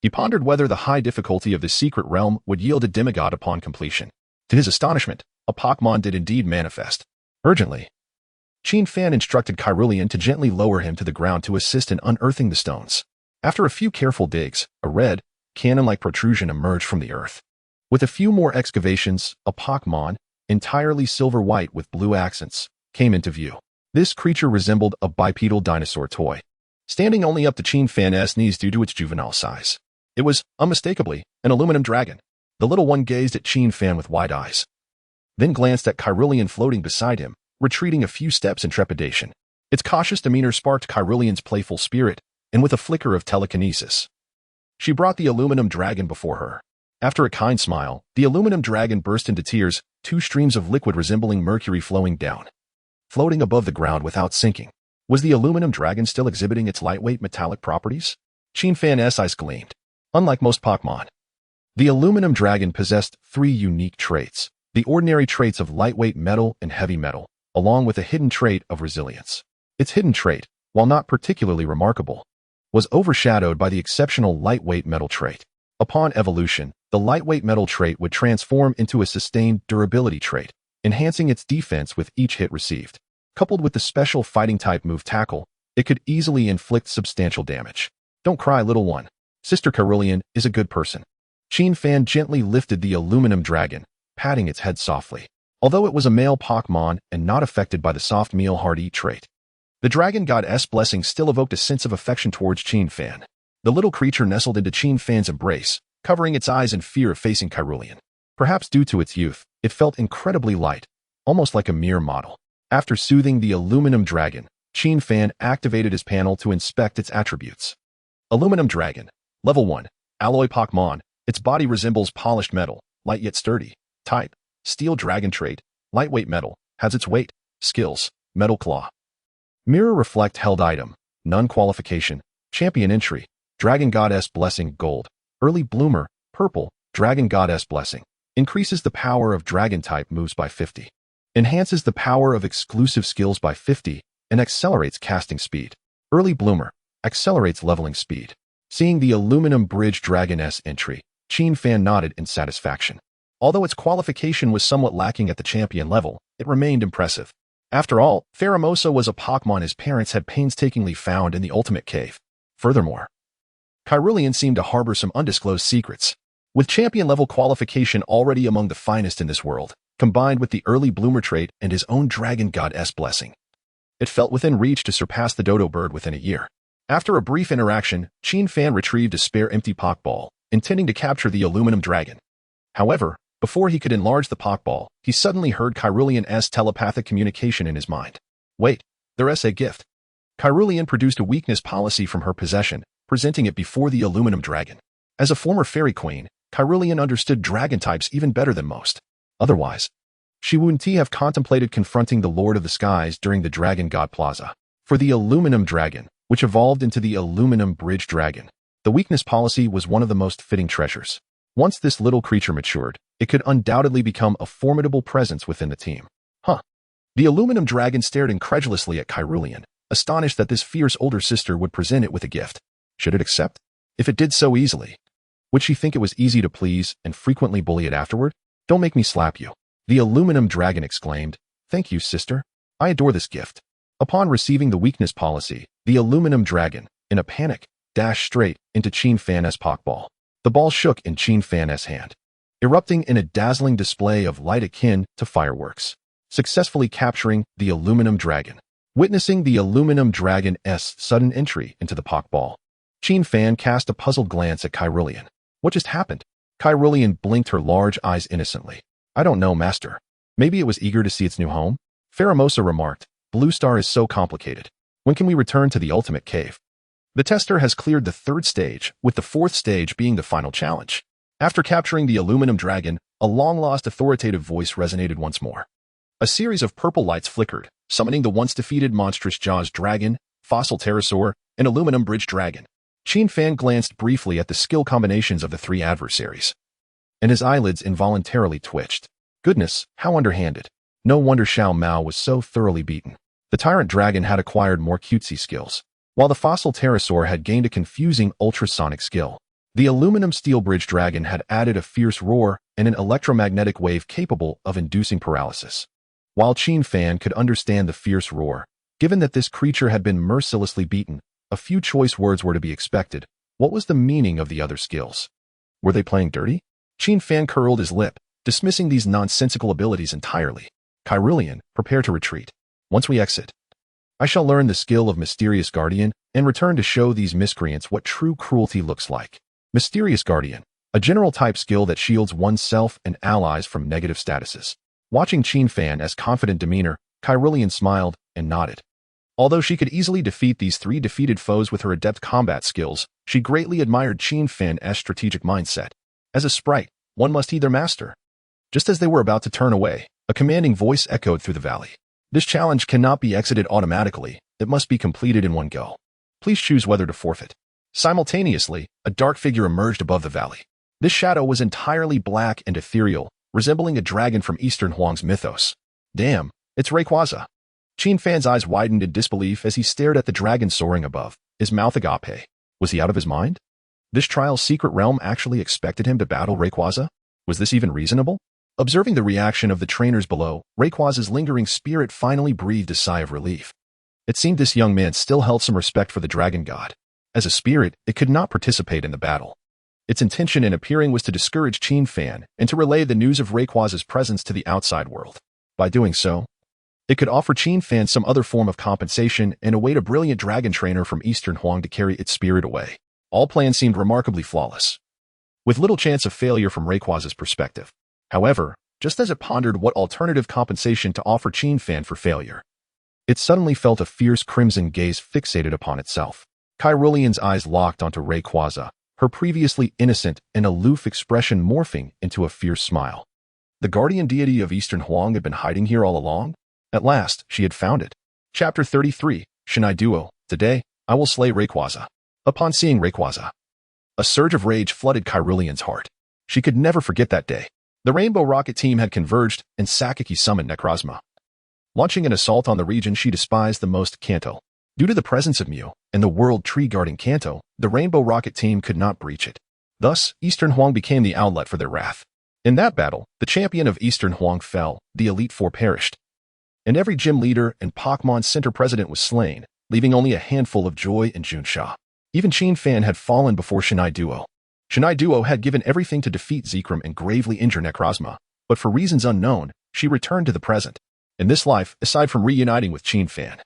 he pondered whether the high difficulty of the secret realm would yield a demigod upon completion. To his astonishment, a Pokémon did indeed manifest. Urgently, Qin Fan instructed Kyrillian to gently lower him to the ground to assist in unearthing the stones. After a few careful digs, a red, cannon-like protrusion emerged from the earth. With a few more excavations, a Pokémon, entirely silver-white with blue accents, came into view. This creature resembled a bipedal dinosaur toy, standing only up to Qin Fan's knees due to its juvenile size. It was, unmistakably, an aluminum dragon. The little one gazed at Qin Fan with wide eyes, then glanced at Kyrillian floating beside him, retreating a few steps in trepidation. Its cautious demeanor sparked Kyrillian's playful spirit, and with a flicker of telekinesis, she brought the aluminum dragon before her. After a kind smile, the aluminum dragon burst into tears, 2 streams of liquid resembling mercury flowing down, floating above the ground without sinking. Was the aluminum dragon still exhibiting its lightweight metallic properties? Qin Fan's eyes gleamed. Unlike most Pokémon, the aluminum dragon possessed 3 unique traits: the ordinary traits of lightweight metal and heavy metal, along with a hidden trait of resilience. Its hidden trait, while not particularly remarkable, was overshadowed by the exceptional lightweight metal trait. Upon evolution, the lightweight metal trait would transform into a sustained durability trait, enhancing its defense with each hit received. Coupled with the special fighting-type move Tackle, it could easily inflict substantial damage. Don't cry, little one. Sister Cerulean is a good person. Qin Fan gently lifted the aluminum dragon, patting its head softly. Although it was a male Pokémon and not affected by the soft meal hard eat trait, the dragon god's blessing still evoked a sense of affection towards Qin Fan. The little creature nestled into Qin Fan's embrace, covering its eyes in fear of facing Cerulean. Perhaps due to its youth, it felt incredibly light, almost like a mere model. After soothing the aluminum dragon, Qin Fan activated his panel to inspect its attributes. Aluminum Dragon, Level 1, Alloy Pokémon. Its body resembles polished metal, light yet sturdy. Type, Steel Dragon trait, lightweight metal, has its weight. Skills, Metal Claw. Mirror Reflect held item, none qualification, champion entry, Dragon Goddess Blessing Gold, Early Bloomer, Purple, Dragon Goddess Blessing, increases the power of Dragon-type moves by 50, enhances the power of exclusive skills by 50, and accelerates casting speed. Early Bloomer, accelerates leveling speed. Seeing the Aluminum Bridge Dragon-S entry, Qin Fan nodded in satisfaction. Although its qualification was somewhat lacking at the champion level, it remained impressive. After all, Pheromoth was a Pokémon his parents had painstakingly found in the Ultimate Cave. Furthermore, Cerulean seemed to harbor some undisclosed secrets. With champion-level qualification already among the finest in this world, combined with the Early Bloomer trait and his own Dragon God's blessing, it felt within reach to surpass the Dodo Bird within a year. After a brief interaction, Qin Fan retrieved a spare empty Pokeball, intending to capture the Aluminum Dragon. However, before he could enlarge the Pokeball, he suddenly heard Cerulean's telepathic communication in his mind. Wait, there's a gift. Cerulean produced a weakness policy from her possession, presenting it before the Aluminum Dragon. As a former fairy queen, Cerulean understood dragon types even better than most. Otherwise, she wouldn't have contemplated confronting the Lord of the Skies during the Dragon God Plaza. For the Aluminum Dragon, which evolved into the Aluminum Bridge Dragon, the weakness policy was one of the most fitting treasures. Once this little creature matured, it could undoubtedly become a formidable presence within the team. The Aluminum Dragon stared incredulously at Cerulean, astonished that this fierce older sister would present it with a gift. Should it accept? If it did so easily, would she think it was easy to please and frequently bully it afterward? Don't make me slap you. The Aluminum Dragon exclaimed. Thank you, sister. I adore this gift. Upon receiving the weakness policy, the Aluminum Dragon, in a panic, dashed straight into Qin Fan's Pokeball. The ball shook in Qin Fan's hand, erupting in a dazzling display of light akin to fireworks, successfully capturing the Aluminum Dragon. Witnessing the Aluminum Dragon's sudden entry into the Pokeball, Qin Fan cast a puzzled glance at Cerulean. What just happened? Cerulean blinked her large eyes innocently. I don't know, master. Maybe it was eager to see its new home? Pheromoth remarked. Blue Star is so complicated. When can we return to the Ultimate Cave? The tester has cleared the 3rd stage, with the 4th stage being the final challenge. After capturing the Aluminum Dragon, a long-lost authoritative voice resonated once more. A series of purple lights flickered, summoning the once-defeated Monstrous Jaws Dragon, Fossil Pterosaur, and Aluminum Bridge Dragon. Qin Fan glanced briefly at the skill combinations of the 3 adversaries, and his eyelids involuntarily twitched. Goodness, how underhanded. No wonder Xiao Mao was so thoroughly beaten. The Tyrant Dragon had acquired more cutesy skills, while the Fossil Pterosaur had gained a confusing ultrasonic skill. The Aluminum Steel Bridge Dragon had added a fierce roar and an electromagnetic wave capable of inducing paralysis. While Qin Fan could understand the fierce roar, given that this creature had been mercilessly beaten, a few choice words were to be expected. What was the meaning of the other skills? Were they playing dirty? Qin Fan curled his lip, dismissing these nonsensical abilities entirely. Cerulean, prepare to retreat. Once we exit, I shall learn the skill of Mysterious Guardian and return to show these miscreants what true cruelty looks like. Mysterious Guardian, a general type skill that shields oneself and allies from negative statuses. Watching Qin Fan's confident demeanor, Cerulean smiled and nodded. Although she could easily defeat these 3 defeated foes with her adept combat skills, she greatly admired Qin Fan's strategic mindset. As a sprite, one must heed their master. Just as they were about to turn away, a commanding voice echoed through the valley. This challenge cannot be exited automatically. It must be completed in one go. Please choose whether to forfeit. Simultaneously, a dark figure emerged above the valley. This shadow was entirely black and ethereal, resembling a dragon from Eastern Huang's mythos. Damn, it's Rayquaza. Qin Fan's eyes widened in disbelief as he stared at the dragon soaring above, his mouth agape. Was he out of his mind? This trial's secret realm actually expected him to battle Rayquaza? Was this even reasonable? Observing the reaction of the trainers below, Rayquaza's lingering spirit finally breathed a sigh of relief. It seemed this young man still held some respect for the dragon god. As a spirit, it could not participate in the battle. Its intention in appearing was to discourage Fan and to relay the news of Rayquaza's presence to the outside world. By doing so, it could offer Fan some other form of compensation and await a brilliant dragon trainer from Eastern Huang to carry its spirit away. All plans seemed remarkably flawless, with little chance of failure from Rayquaza's perspective. However, just as it pondered what alternative compensation to offer Fan for failure, it suddenly felt a fierce crimson gaze fixated upon itself. Kyrulian's eyes locked onto Rayquaza, her previously innocent and aloof expression morphing into a fierce smile. The guardian deity of Eastern Huang had been hiding here all along? At last, she had found it. Chapter 33, Shinai Duo. Today, I will slay Rayquaza. Upon seeing Rayquaza, a surge of rage flooded Kyrulian's heart. She could never forget that day. The Rainbow Rocket team had converged, and Sakaki summoned Necrozma. Launching an assault on the region she despised the most, Kanto. Due to the presence of Mew and the world tree guarding Kanto, the Rainbow Rocket team could not breach it. Thus, Eastern Huang became the outlet for their wrath. In that battle, the champion of Eastern Huang fell, the Elite Four perished, and every gym leader and Pokémon Center president was slain, leaving only a handful of Joy and Junsha. Even Fan had fallen before Shinai Duo. Shinai Duo had given everything to defeat Zekrom and gravely injure Necrozma, but for reasons unknown, she returned to the present. In this life, aside from reuniting with Fan,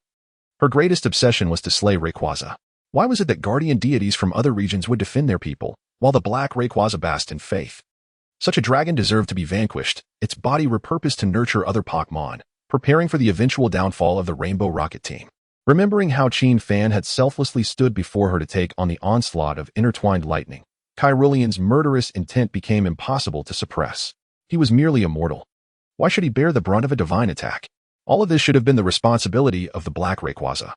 her greatest obsession was to slay Rayquaza. Why was it that guardian deities from other regions would defend their people, while the black Rayquaza basked in faith? Such a dragon deserved to be vanquished, its body repurposed to nurture other Pokémon, preparing for the eventual downfall of the Rainbow Rocket team. Remembering how Fan had selflessly stood before her to take on the onslaught of intertwined lightning, Kyrulian's murderous intent became impossible to suppress. He was merely a mortal. Why should he bear the brunt of a divine attack? All of this should have been the responsibility of the Black Rayquaza,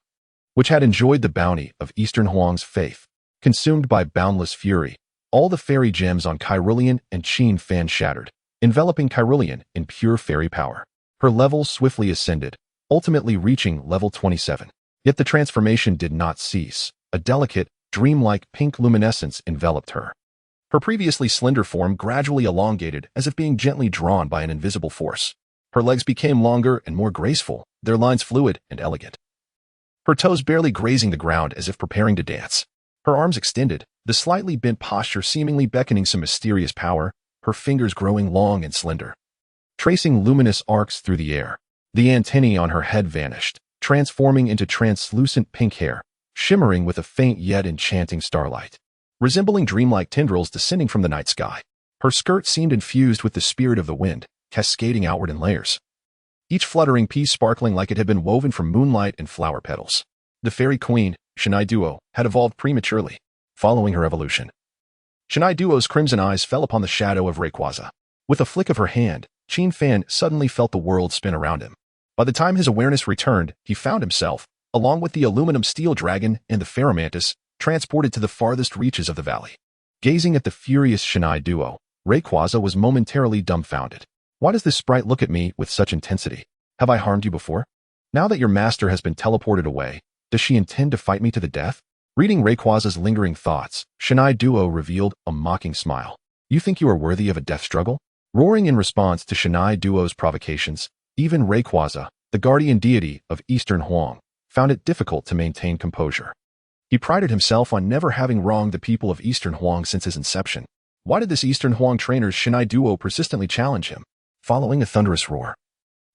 which had enjoyed the bounty of Eastern Huang's faith. Consumed by boundless fury, all the fairy gems on Kyrulian and Fan shattered, enveloping Kyrulian in pure fairy power. Her level swiftly ascended, ultimately reaching level 27. Yet the transformation did not cease. A delicate, dreamlike pink luminescence enveloped her. Her previously slender form gradually elongated as if being gently drawn by an invisible force. Her legs became longer and more graceful, their lines fluid and elegant. Her toes barely grazing the ground as if preparing to dance. Her arms extended, the slightly bent posture seemingly beckoning some mysterious power, her fingers growing long and slender, tracing luminous arcs through the air. The antennae on her head vanished, transforming into translucent pink hair, shimmering with a faint yet enchanting starlight, resembling dreamlike tendrils descending from the night sky. Her skirt seemed infused with the spirit of the wind, cascading outward in layers, each fluttering piece sparkling like it had been woven from moonlight and flower petals. The fairy queen, Shinai Duo, had evolved prematurely. Following her evolution, Shinai Duo's crimson eyes fell upon the shadow of Rayquaza. With a flick of her hand, Fan suddenly felt the world spin around him. By the time his awareness returned, he found himself, along with the aluminum steel dragon and the pheromoth, transported to the farthest reaches of the valley. Gazing at the furious Shinai Duo, Rayquaza was momentarily dumbfounded. Why does this sprite look at me with such intensity? Have I harmed you before? Now that your master has been teleported away, does she intend to fight me to the death? Reading Rayquaza's lingering thoughts, Shinai Duo revealed a mocking smile. You think you are worthy of a death struggle? Roaring in response to Shinai Duo's provocations, even Rayquaza, the guardian deity of Eastern Huang, found it difficult to maintain composure. He prided himself on never having wronged the people of Eastern Huang since his inception. Why did this Eastern Huang trainer's Shinai Duo persistently challenge him? Following a thunderous roar,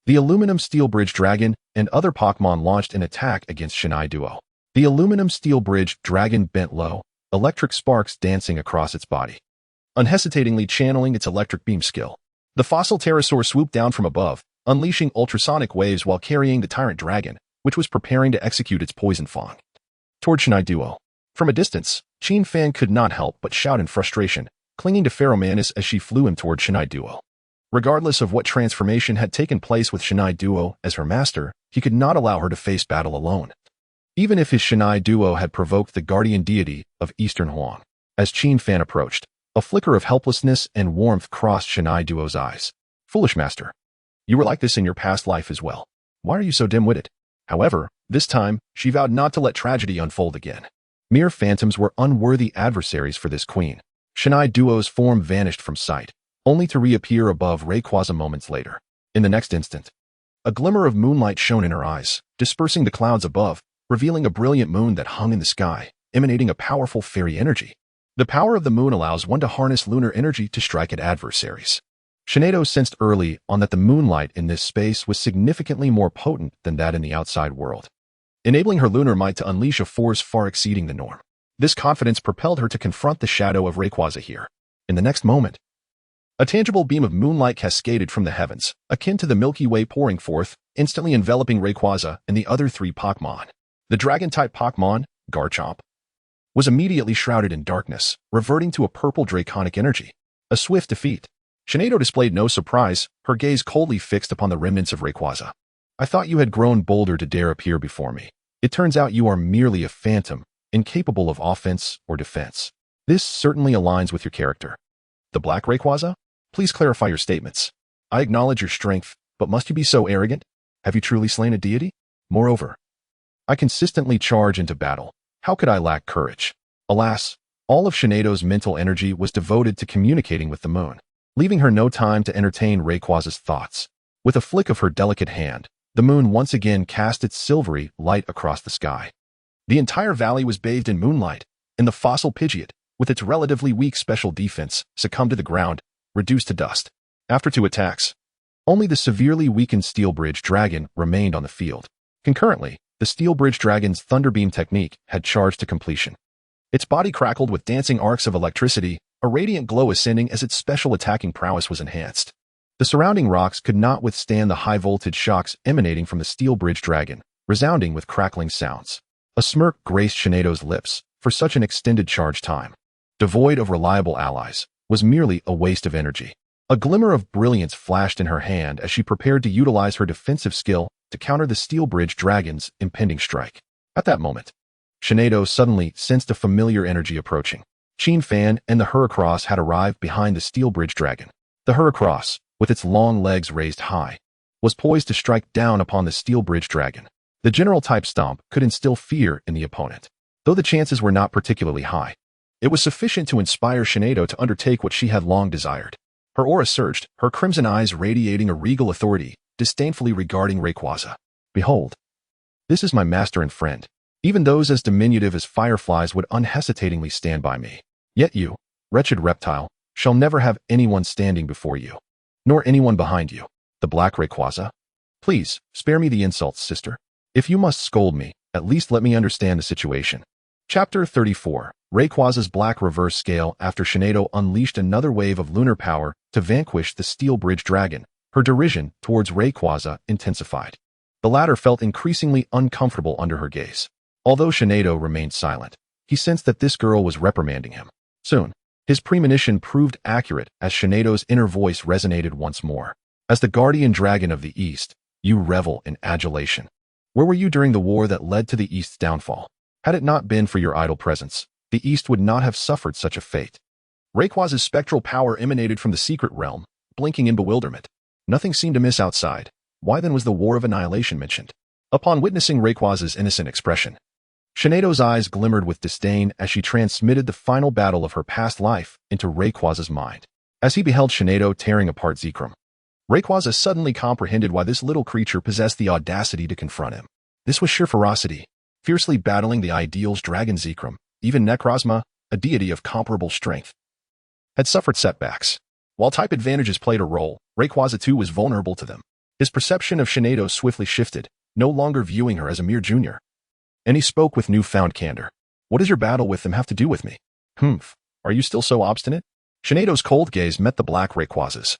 the aluminum steel bridge dragon and other Pokémon launched an attack against Shinai Duo. The aluminum steel bridge dragon bent low, electric sparks dancing across its body, unhesitatingly channeling its electric beam skill. The fossil pterosaur swooped down from above, unleashing ultrasonic waves while carrying the tyrant dragon, which was preparing to execute its poison fang toward Shinai Duo. From a distance, Fan could not help but shout in frustration, clinging to Pheromoth as she flew him toward Shinai Duo. Regardless of what transformation had taken place with Shinai Duo as her master, he could not allow her to face battle alone. Even if his Shinai Duo had provoked the guardian deity of Eastern Huang. As Fan approached, a flicker of helplessness and warmth crossed Shinai Duo's eyes. Foolish master. You were like this in your past life as well. Why are you so dim-witted? However, this time, she vowed not to let tragedy unfold again. Mere phantoms were unworthy adversaries for this queen. Shinai Duo's form vanished from sight, only to reappear above Rayquaza moments later. In the next instant, a glimmer of moonlight shone in her eyes, dispersing the clouds above, revealing a brilliant moon that hung in the sky, emanating a powerful fairy energy. The power of the moon allows one to harness lunar energy to strike at adversaries. Shinado sensed early on that the moonlight in this space was significantly more potent than that in the outside world, enabling her lunar might to unleash a force far exceeding the norm. This confidence propelled her to confront the shadow of Rayquaza here. In the next moment, a tangible beam of moonlight cascaded from the heavens, akin to the Milky Way pouring forth, instantly enveloping Rayquaza and the other three Pokémon. The dragon-type Pokémon, Garchomp, was immediately shrouded in darkness, reverting to a purple draconic energy. A swift defeat. Shinado displayed no surprise, her gaze coldly fixed upon the remnants of Rayquaza. I thought you had grown bolder to dare appear before me. It turns out you are merely a phantom, incapable of offense or defense. This certainly aligns with your character. The Black Rayquaza? Please clarify your statements. I acknowledge your strength, but must you be so arrogant? Have you truly slain a deity? Moreover, I consistently charge into battle. How could I lack courage? Alas, all of Shinado's mental energy was devoted to communicating with the moon, leaving her no time to entertain Rayquaza's thoughts. With a flick of her delicate hand, the moon once again cast its silvery light across the sky. The entire valley was bathed in moonlight, and the fossil Pidgeot, with its relatively weak special defense, succumbed to the ground, reduced to dust. After 2 attacks, only the severely weakened Steel Bridge Dragon remained on the field. Concurrently, the Steel Bridge Dragon's Thunderbeam technique had charged to completion. Its body crackled with dancing arcs of electricity, a radiant glow ascending as its special attacking prowess was enhanced. The surrounding rocks could not withstand the high-voltage shocks emanating from the Steel Bridge Dragon, resounding with crackling sounds. A smirk graced Shinado's lips. For such an extended charge time, devoid of reliable allies, was merely a waste of energy. A glimmer of brilliance flashed in her hand as she prepared to utilize her defensive skill to counter the Steel Bridge Dragon's impending strike. At that moment, Shinado suddenly sensed a familiar energy approaching. Sheen Fan and the Heracross had arrived behind the Steel Bridge Dragon. The Heracross, with its long legs raised high, was poised to strike down upon the Steel Bridge Dragon. The general-type stomp could instill fear in the opponent, though the chances were not particularly high. It was sufficient to inspire Shinado to undertake what she had long desired. Her aura surged, her crimson eyes radiating a regal authority, disdainfully regarding Rayquaza. Behold, this is my master and friend. Even those as diminutive as fireflies would unhesitatingly stand by me. Yet you, wretched reptile, shall never have anyone standing before you, nor anyone behind you. The Black Rayquaza? Please, spare me the insults, sister. If you must scold me, at least let me understand the situation. Chapter 34. Rayquaza's Black Reverse Scale. After Shinado unleashed another wave of lunar power to vanquish the Steel Bridge Dragon, her derision towards Rayquaza intensified. The latter felt increasingly uncomfortable under her gaze. Although Shinado remained silent, he sensed that this girl was reprimanding him. Soon, his premonition proved accurate as Shinado's inner voice resonated once more. As the guardian dragon of the East, you revel in adulation. Where were you during the war that led to the East's downfall? Had it not been for your idle presence, the East would not have suffered such a fate. Rayquaza's spectral power emanated from the secret realm, blinking in bewilderment. Nothing seemed amiss outside. Why then was the War of Annihilation mentioned? Upon witnessing Rayquaza's innocent expression, Shinado's eyes glimmered with disdain as she transmitted the final battle of her past life into Rayquaza's mind. As he beheld Shinado tearing apart Zekrom, Rayquaza suddenly comprehended why this little creature possessed the audacity to confront him. This was sheer ferocity, fiercely battling the ideal's dragon Zekrom. Even Necrozma, a deity of comparable strength, had suffered setbacks. While type advantages played a role, Rayquaza too was vulnerable to them. His perception of Shinado swiftly shifted, no longer viewing her as a mere junior. And he spoke with newfound candor. What does your battle with them have to do with me? Are you still so obstinate? Shinado's cold gaze met the Black Rayquaza's,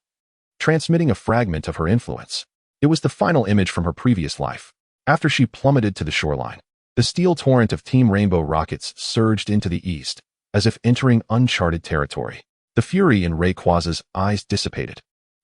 transmitting a fragment of her influence. It was the final image from her previous life. After she plummeted to the shoreline, the steel torrent of Team Rainbow rockets surged into the east, as if entering uncharted territory. The fury in Rayquaza's eyes dissipated,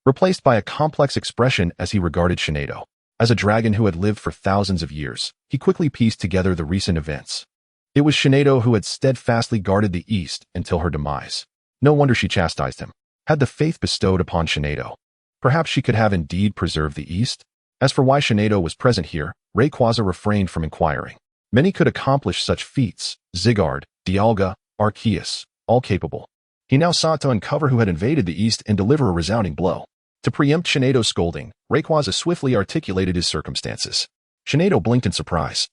replaced by a complex expression as he regarded Shinado. As a dragon who had lived for thousands of years, he quickly pieced together the recent events. It was Shinado who had steadfastly guarded the east until her demise. No wonder she chastised him. Had the faith bestowed upon Shinado, perhaps she could have indeed preserved the east? As for why Shinado was present here, Rayquaza refrained from inquiring. Many could accomplish such feats: Zygarde, Dialga, Arceus, all capable. He now sought to uncover who had invaded the East and deliver a resounding blow. To preempt Shineido's scolding, Rayquaza swiftly articulated his circumstances. Shineido blinked in surprise.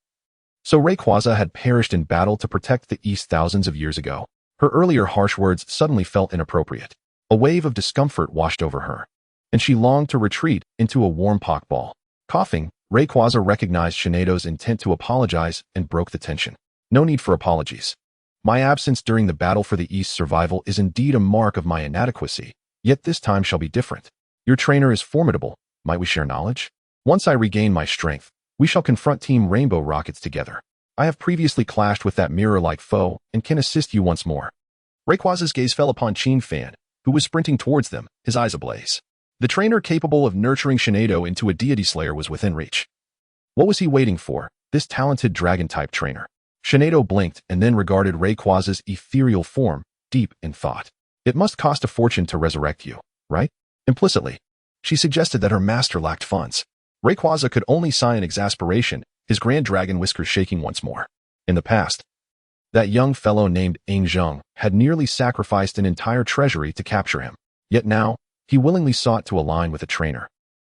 So Rayquaza had perished in battle to protect the East thousands of years ago. Her earlier harsh words suddenly felt inappropriate. A wave of discomfort washed over her, and she longed to retreat into a warm Pokeball. Coughing, Rayquaza recognized Shineido's intent to apologize and broke the tension. No need for apologies. My absence during the battle for the East's survival is indeed a mark of my inadequacy, yet this time shall be different. Your trainer is formidable. Might we share knowledge? Once I regain my strength, we shall confront Team Rainbow Rockets together. I have previously clashed with that mirror-like foe and can assist you once more. Rayquaza's gaze fell upon Qin Fan, who was sprinting towards them, his eyes ablaze. The trainer capable of nurturing Shineido into a deity slayer was within reach. What was he waiting for, this talented dragon-type trainer? Shineido blinked and then regarded Rayquaza's ethereal form, deep in thought. It must cost a fortune to resurrect you, right? Implicitly, she suggested that her master lacked funds. Rayquaza could only sigh in exasperation, his grand dragon whiskers shaking once more. In the past, that young fellow named Zheng had nearly sacrificed an entire treasury to capture him. Yet now, he willingly sought to align with a trainer,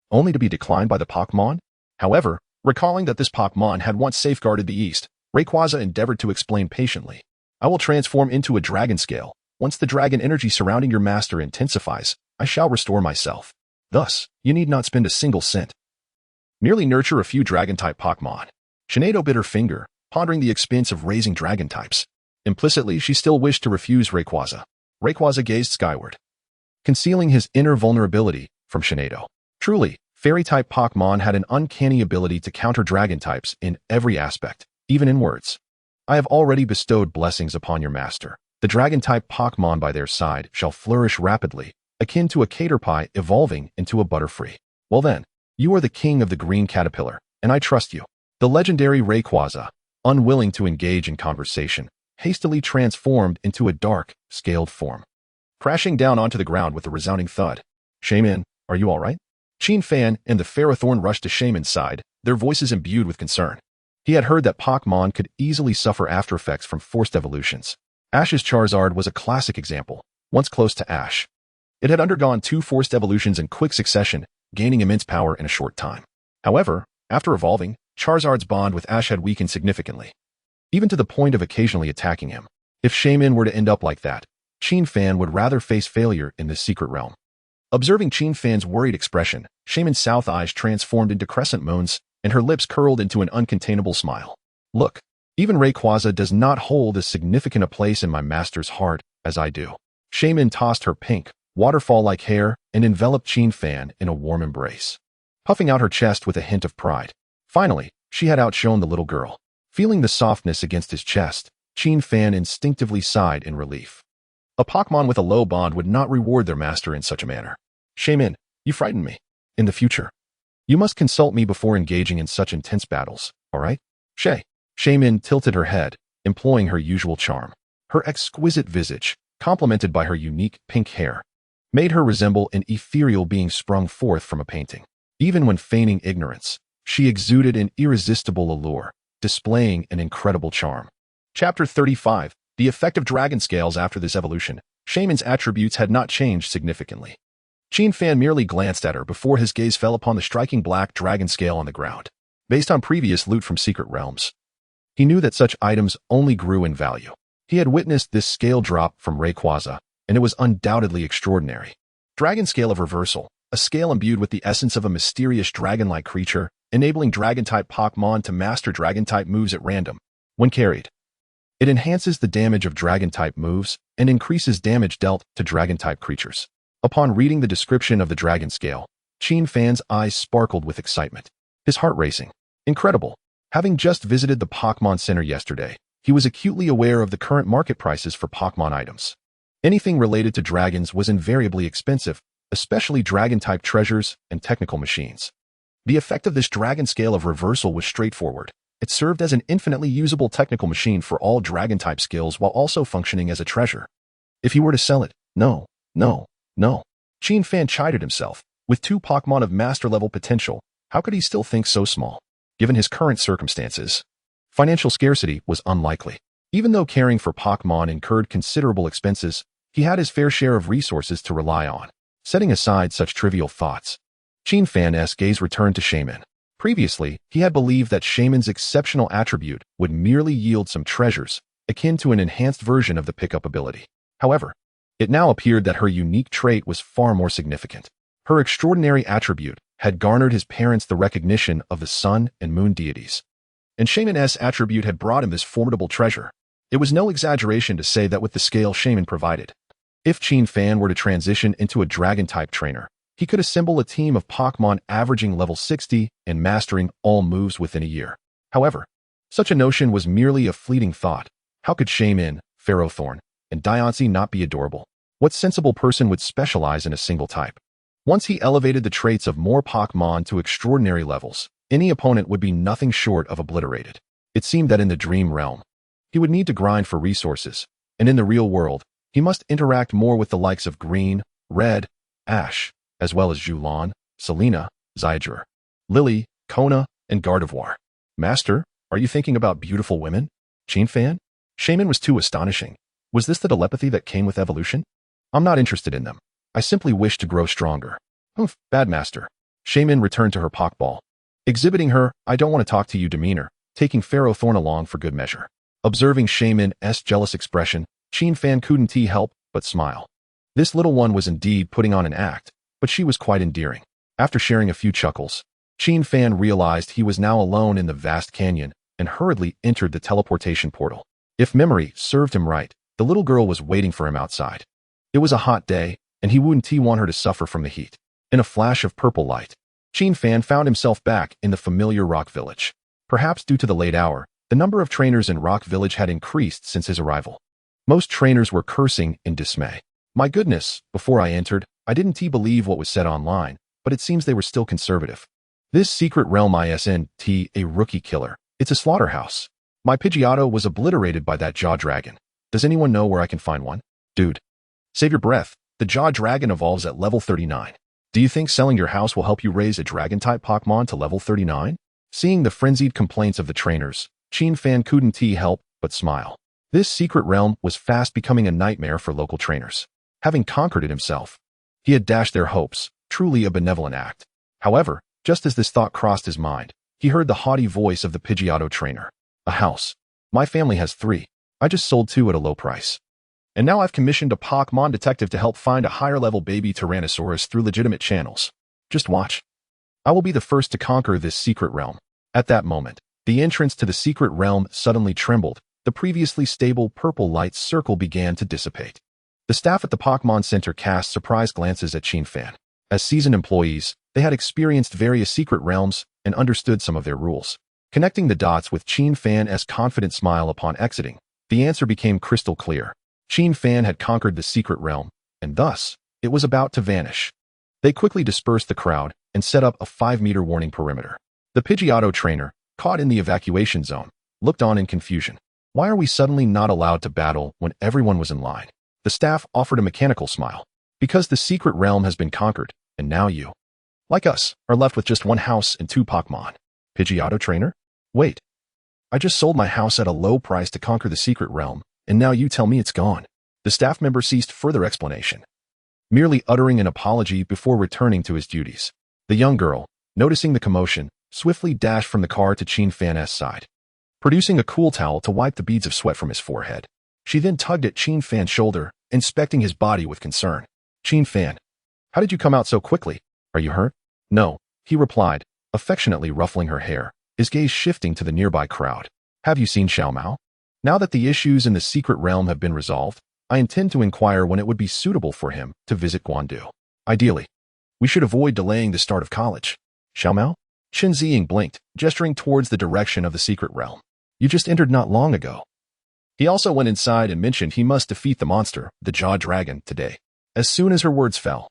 only to be declined by the Pokémon. However, recalling that this Pokémon had once safeguarded the East, Rayquaza endeavored to explain patiently. I will transform into a dragon scale. Once the dragon energy surrounding your master intensifies, I shall restore myself. Thus, you need not spend a single cent. Merely nurture a few dragon-type Pokémon. Shineido bit her finger, pondering the expense of raising dragon types. Implicitly, she still wished to refuse Rayquaza. Rayquaza gazed skyward, concealing his inner vulnerability from Shineido. Truly, fairy-type Pokémon had an uncanny ability to counter dragon types in every aspect, even in words. I have already bestowed blessings upon your master. The dragon-type Pokémon by their side shall flourish rapidly, akin to a caterpie evolving into a butterfree. Well then, you are the king of the green caterpillar, and I trust you. The legendary Rayquaza, unwilling to engage in conversation, hastily transformed into a dark, scaled form, crashing down onto the ground with a resounding thud. Shaman, are you all right? Qin Fan and the Ferrothorn rushed to Shaman's side, their voices imbued with concern. He had heard that Pokémon could easily suffer aftereffects from forced evolutions. Ash's Charizard was a classic example, once close to Ash. It had undergone 2 forced evolutions in quick succession, gaining immense power in a short time. However, after evolving, Charizard's bond with Ash had weakened significantly, even to the point of occasionally attacking him. If Shaman were to end up like that, Qin Fan would rather face failure in this secret realm. Observing Qin Fan's worried expression, Shaman's south eyes transformed into crescent moons, and her lips curled into an uncontainable smile. Look, even Rayquaza does not hold as significant a place in my master's heart as I do. Shaman tossed her pink, waterfall-like hair and enveloped Qin Fan in a warm embrace, puffing out her chest with a hint of pride. Finally, she had outshone the little girl. Feeling the softness against his chest, Qin Fan instinctively sighed in relief. A Pokémon with a low bond would not reward their master in such a manner. Shaman, you frighten me. In the future, you must consult me before engaging in such intense battles, all right? Shaman tilted her head, employing her usual charm. Her exquisite visage, complemented by her unique pink hair, made her resemble an ethereal being sprung forth from a painting. Even when feigning ignorance, she exuded an irresistible allure, displaying an incredible charm. Chapter 35. The effect of dragon scales after this evolution. Shaman's attributes had not changed significantly. Qin Fan merely glanced at her before his gaze fell upon the striking black dragon scale on the ground. Based on previous loot from secret realms, he knew that such items only grew in value. He had witnessed this scale drop from Rayquaza, and it was undoubtedly extraordinary. Dragon Scale of Reversal, a scale imbued with the essence of a mysterious dragon-like creature, enabling dragon-type Pokémon to master dragon-type moves at random. When carried, it enhances the damage of dragon-type moves and increases damage dealt to dragon-type creatures. Upon reading the description of the Dragon Scale, Qin Fan's eyes sparkled with excitement, his heart racing. Incredible. Having just visited the Pokémon Center yesterday, he was acutely aware of the current market prices for Pokémon items. Anything related to dragons was invariably expensive, especially dragon-type treasures and technical machines. The effect of this Dragon Scale of Reversal was straightforward. It served as an infinitely usable technical machine for all dragon-type skills while also functioning as a treasure. If he were to sell it, no. Qin Fan chided himself. With 2 Pokémon of master-level potential, how could he still think so small? Given his current circumstances, Financial scarcity was unlikely. Even though caring for Pokémon incurred considerable expenses, he had his fair share of resources to rely on. Setting aside such trivial thoughts, Qin Fan's gaze returned to Shaman. Previously, he had believed that Shaman's exceptional attribute would merely yield some treasures, akin to an enhanced version of the pickup ability. However, it now appeared that her unique trait was far more significant. Her extraordinary attribute had garnered his parents the recognition of the sun and moon deities. And Shaman's attribute had brought him this formidable treasure. It was no exaggeration to say that with the scale Shaman provided, if Qin Fan were to transition into a dragon-type trainer, he could assemble a team of Pokémon averaging level 60 and mastering all moves within a year. However, such a notion was merely a fleeting thought. How could Shaman, Ferrothorn, and Diancie not be adorable? What sensible person would specialize in a single type? Once he elevated the traits of more Pokémon to extraordinary levels, any opponent would be nothing short of obliterated. It seemed that in the dream realm, he would need to grind for resources, and in the real world, he must interact more with the likes of Green, Red, Ash, as well as Julan, Selena, Zyger, Lily, Kona, and Gardevoir. Master, are you thinking about beautiful women? Qin Fan? Shaman was too astonishing. Was this the telepathy that came with evolution? I'm not interested in them. I simply wish to grow stronger. Humph, bad master. Shaman returned to her Pokeball, exhibiting her "I don't want to talk to you" demeanor, taking Ferrothorn along for good measure. Observing Shaman's jealous expression, Qin Fan couldn't help but smile. This little one was indeed putting on an act, but she was quite endearing. After sharing a few chuckles, Qin Fan realized he was now alone in the vast canyon and hurriedly entered the teleportation portal. If memory served him right, the little girl was waiting for him outside. It was a hot day, and he wouldn't want her to suffer from the heat. In a flash of purple light, Qin Fan found himself back in the familiar Rock Village. Perhaps due to the late hour, the number of trainers in Rock Village had increased since his arrival. Most trainers were cursing in dismay. My goodness, before I entered, I didn't believe what was said online, but it seems they were still conservative. This secret realm isn't a rookie killer. It's a slaughterhouse. My Pidgeotto was obliterated by that Jaw Dragon. Does anyone know where I can find one? Dude, save your breath. The Jaw Dragon evolves at level 39. Do you think selling your house will help you raise a Dragon-type Pokémon to level 39? Seeing the frenzied complaints of the trainers, Qin Fan couldn't help but smile. This secret realm was fast becoming a nightmare for local trainers. Having conquered it himself, he had dashed their hopes, truly a benevolent act. However, just as this thought crossed his mind, he heard the haughty voice of the Pidgeotto trainer. A house. My family has 3. I just sold 2 at a low price. And now I've commissioned a Pokémon detective to help find a higher-level baby Tyrannosaurus through legitimate channels. Just watch. I will be the first to conquer this secret realm. At that moment, the entrance to the secret realm suddenly trembled. The previously stable purple light circle began to dissipate. The staff at the Pokémon Center cast surprised glances at Qin Fan. As seasoned employees, they had experienced various secret realms and understood some of their rules. Connecting the dots with Qin Fan's confident smile upon exiting, the answer became crystal clear. Qin Fan had conquered the secret realm, and thus, it was about to vanish. They quickly dispersed the crowd and set up a 5-meter warning perimeter. The Pidgeotto trainer, caught in the evacuation zone, looked on in confusion. Why are we suddenly not allowed to battle when everyone was in line? The staff offered a mechanical smile. Because the secret realm has been conquered, and now you, like us, are left with just 1 house and 2 Pokémon. Pidgeotto trainer? Wait. I just sold my house at a low price to conquer the secret realm, and now you tell me it's gone. The staff member ceased further explanation, merely uttering an apology before returning to his duties. The young girl, noticing the commotion, swiftly dashed from the car to Qin Fan's side, producing a cool towel to wipe the beads of sweat from his forehead. She then tugged at Qin Fan's shoulder, inspecting his body with concern. Qin Fan, how did you come out so quickly? Are you hurt? No, he replied, affectionately ruffling her hair, his gaze shifting to the nearby crowd. Have you seen Xiao Mao? Now that the issues in the secret realm have been resolved, I intend to inquire when it would be suitable for him to visit Guandu. Ideally, we should avoid delaying the start of college. Xiao Mao? Chen Ziying blinked, gesturing towards the direction of the secret realm. You just entered not long ago. He also went inside and mentioned he must defeat the monster, the Jaw Dragon, today. As soon as her words fell,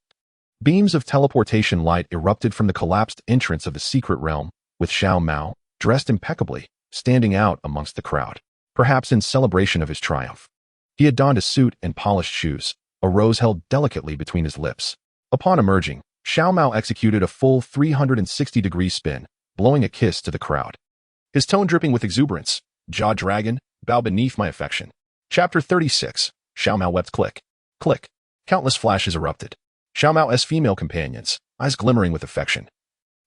beams of teleportation light erupted from the collapsed entrance of the secret realm, with Xiao Mao, dressed impeccably, standing out amongst the crowd, perhaps in celebration of his triumph. He had donned a suit and polished shoes, a rose held delicately between his lips. Upon emerging, Xiao Mao executed a full 360-degree spin, blowing a kiss to the crowd. His tone dripping with exuberance, Jaw Dragon, bow beneath my affection. Chapter 36. Xiaomao wept. Click. Click. Countless flashes erupted. Xiaomao's female companions, eyes glimmering with affection,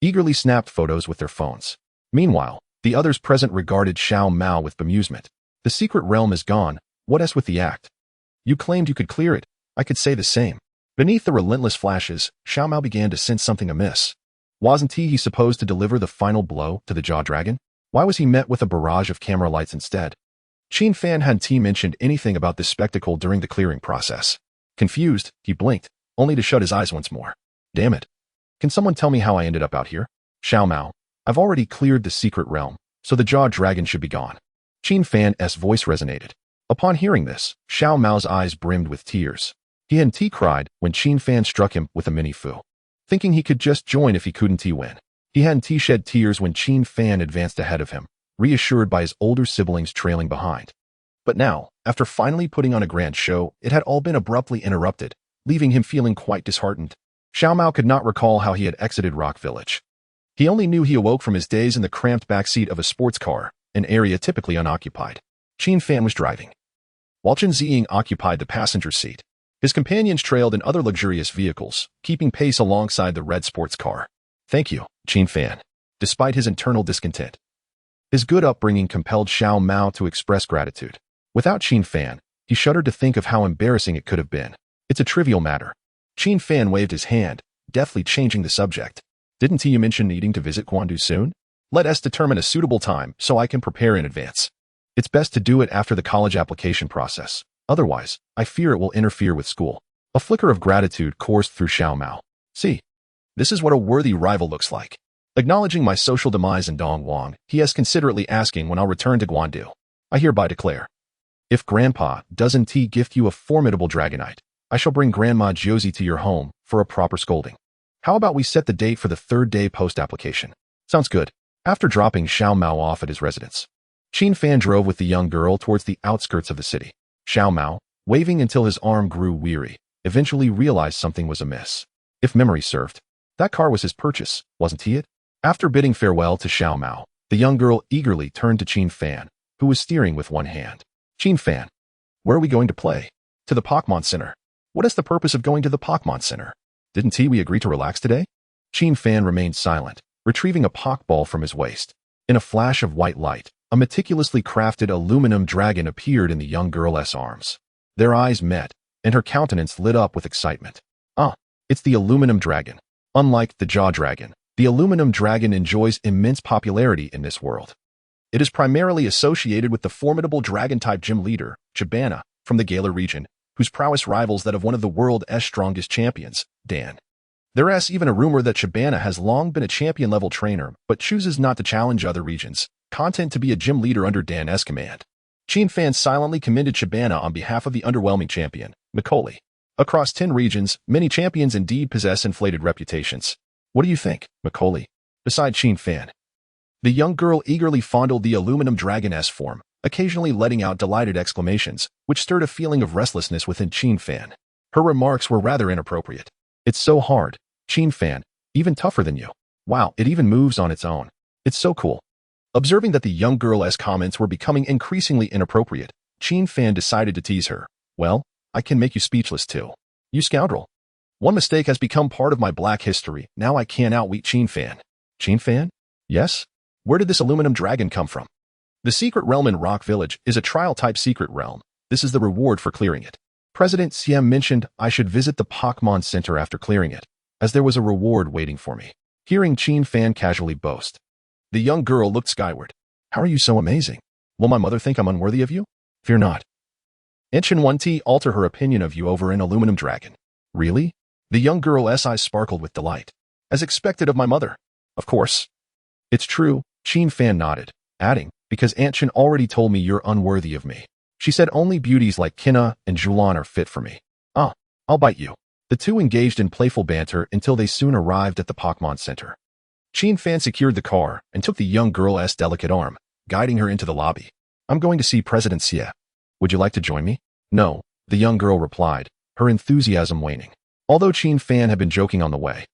eagerly snapped photos with their phones. Meanwhile, the others present regarded Xiaomao with bemusement. The secret realm is gone. What else with the act? You claimed you could clear it. I could say the same. Beneath the relentless flashes, Xiaomao began to sense something amiss. Wasn't he supposed to deliver the final blow to the Jaw Dragon? Why was he met with a barrage of camera lights instead? Qin Fan hadn't mentioned anything about this spectacle during the clearing process. Confused, he blinked, only to shut his eyes once more. Damn it. Can someone tell me how I ended up out here? Xiaomao, I've already cleared the secret realm, so the Jaw Dragon should be gone. Qin Fan's voice resonated. Upon hearing this, Xiaomao's eyes brimmed with tears. He hadn't cried when Qin Fan struck him with a Mini-Fu, thinking he could just join if he couldn't win. He hadn't shed tears when Qin Fan advanced ahead of him, reassured by his older siblings trailing behind. But now, after finally putting on a grand show, it had all been abruptly interrupted, leaving him feeling quite disheartened. Xiaomao could not recall how he had exited Rock Village. He only knew he awoke from his days in the cramped backseat of a sports car, an area typically unoccupied. Qin Fan was driving, while Chen Ziying occupied the passenger seat. His companions trailed in other luxurious vehicles, keeping pace alongside the red sports car. Thank you, Qin Fan. Despite his internal discontent, his good upbringing compelled Xiaomao to express gratitude. Without Qin Fan, he shuddered to think of how embarrassing it could have been. It's a trivial matter. Qin Fan waved his hand, deftly changing the subject. Didn't you mention needing to visit Guandu soon? Let us determine a suitable time so I can prepare in advance. It's best to do it after the college application process. Otherwise, I fear it will interfere with school. A flicker of gratitude coursed through Xiaomao. See, this is what a worthy rival looks like. Acknowledging my social demise in Dongwang, he is considerately asking when I'll return to Guandu. I hereby declare, if Grandpa doesn't gift you a formidable Dragonite, I shall bring Grandma Josie to your home for a proper scolding. How about we set the date for the third day post-application? Sounds good. After dropping Xiaomao off at his residence, Qin Fan drove with the young girl towards the outskirts of the city. Xiaomao, waving until his arm grew weary, eventually realized something was amiss. If memory served, that car was his purchase, wasn't he it? After bidding farewell to Xiaomao, the young girl eagerly turned to Qin Fan, who was steering with one hand. Qin Fan, where are we going to play? To the Pokémon Center. What is the purpose of going to the Pokémon Center? Didn't we agree to relax today? Qin Fan remained silent, retrieving a Pokeball from his waist. In a flash of white light, a meticulously crafted aluminum dragon appeared in the young girl's arms. Their eyes met, and her countenance lit up with excitement. It's the aluminum dragon. Unlike the Jaw Dragon, the aluminum dragon enjoys immense popularity in this world. It is primarily associated with the formidable dragon-type gym leader, Chabana, from the Galar region, whose prowess rivals that of one of the world's strongest champions, Dan. There is even a rumor that Chabana has long been a champion-level trainer, but chooses not to challenge other regions, content to be a gym leader under Dan's command. Qin Fan silently commended Chabana on behalf of the underwhelming champion, Mythical. Across 10 regions, many champions indeed possess inflated reputations. What do you think, Mythical? Beside Qin Fan, the young girl eagerly fondled the aluminum dragon-esque form, occasionally letting out delighted exclamations, which stirred a feeling of restlessness within Qin Fan. Her remarks were rather inappropriate. It's so hard, Qin Fan, even tougher than you. Wow, it even moves on its own. It's so cool. Observing that the young girl's comments were becoming increasingly inappropriate, Qin Fan decided to tease her. Well, I can make you speechless too. You scoundrel. One mistake has become part of my black history. Now I can't outwit Qin Fan. Qin Fan? Yes? Where did this aluminum dragon come from? The secret realm in Rock Village is a trial-type secret realm. This is the reward for clearing it. President Xiam mentioned I should visit the Pokémon Center after clearing it, as there was a reward waiting for me. Hearing Qin Fan casually boast, the young girl looked skyward. How are you so amazing? Will my mother think I'm unworthy of you? Fear not. Ancient One T alter her opinion of you over an aluminum dragon. Really? The young girl's eyes sparkled with delight. As expected of my mother. Of course. It's true, Qin Fan nodded, adding, because Aunt Chen already told me you're unworthy of me. She said only beauties like Kina and Julan are fit for me. I'll bite you. The two engaged in playful banter until they soon arrived at the Pokémon Center. Qin Fan secured the car and took the young girl's delicate arm, guiding her into the lobby. I'm going to see President Xie. Would you like to join me? No, the young girl replied, her enthusiasm waning. Although Qin Fan had been joking on the way,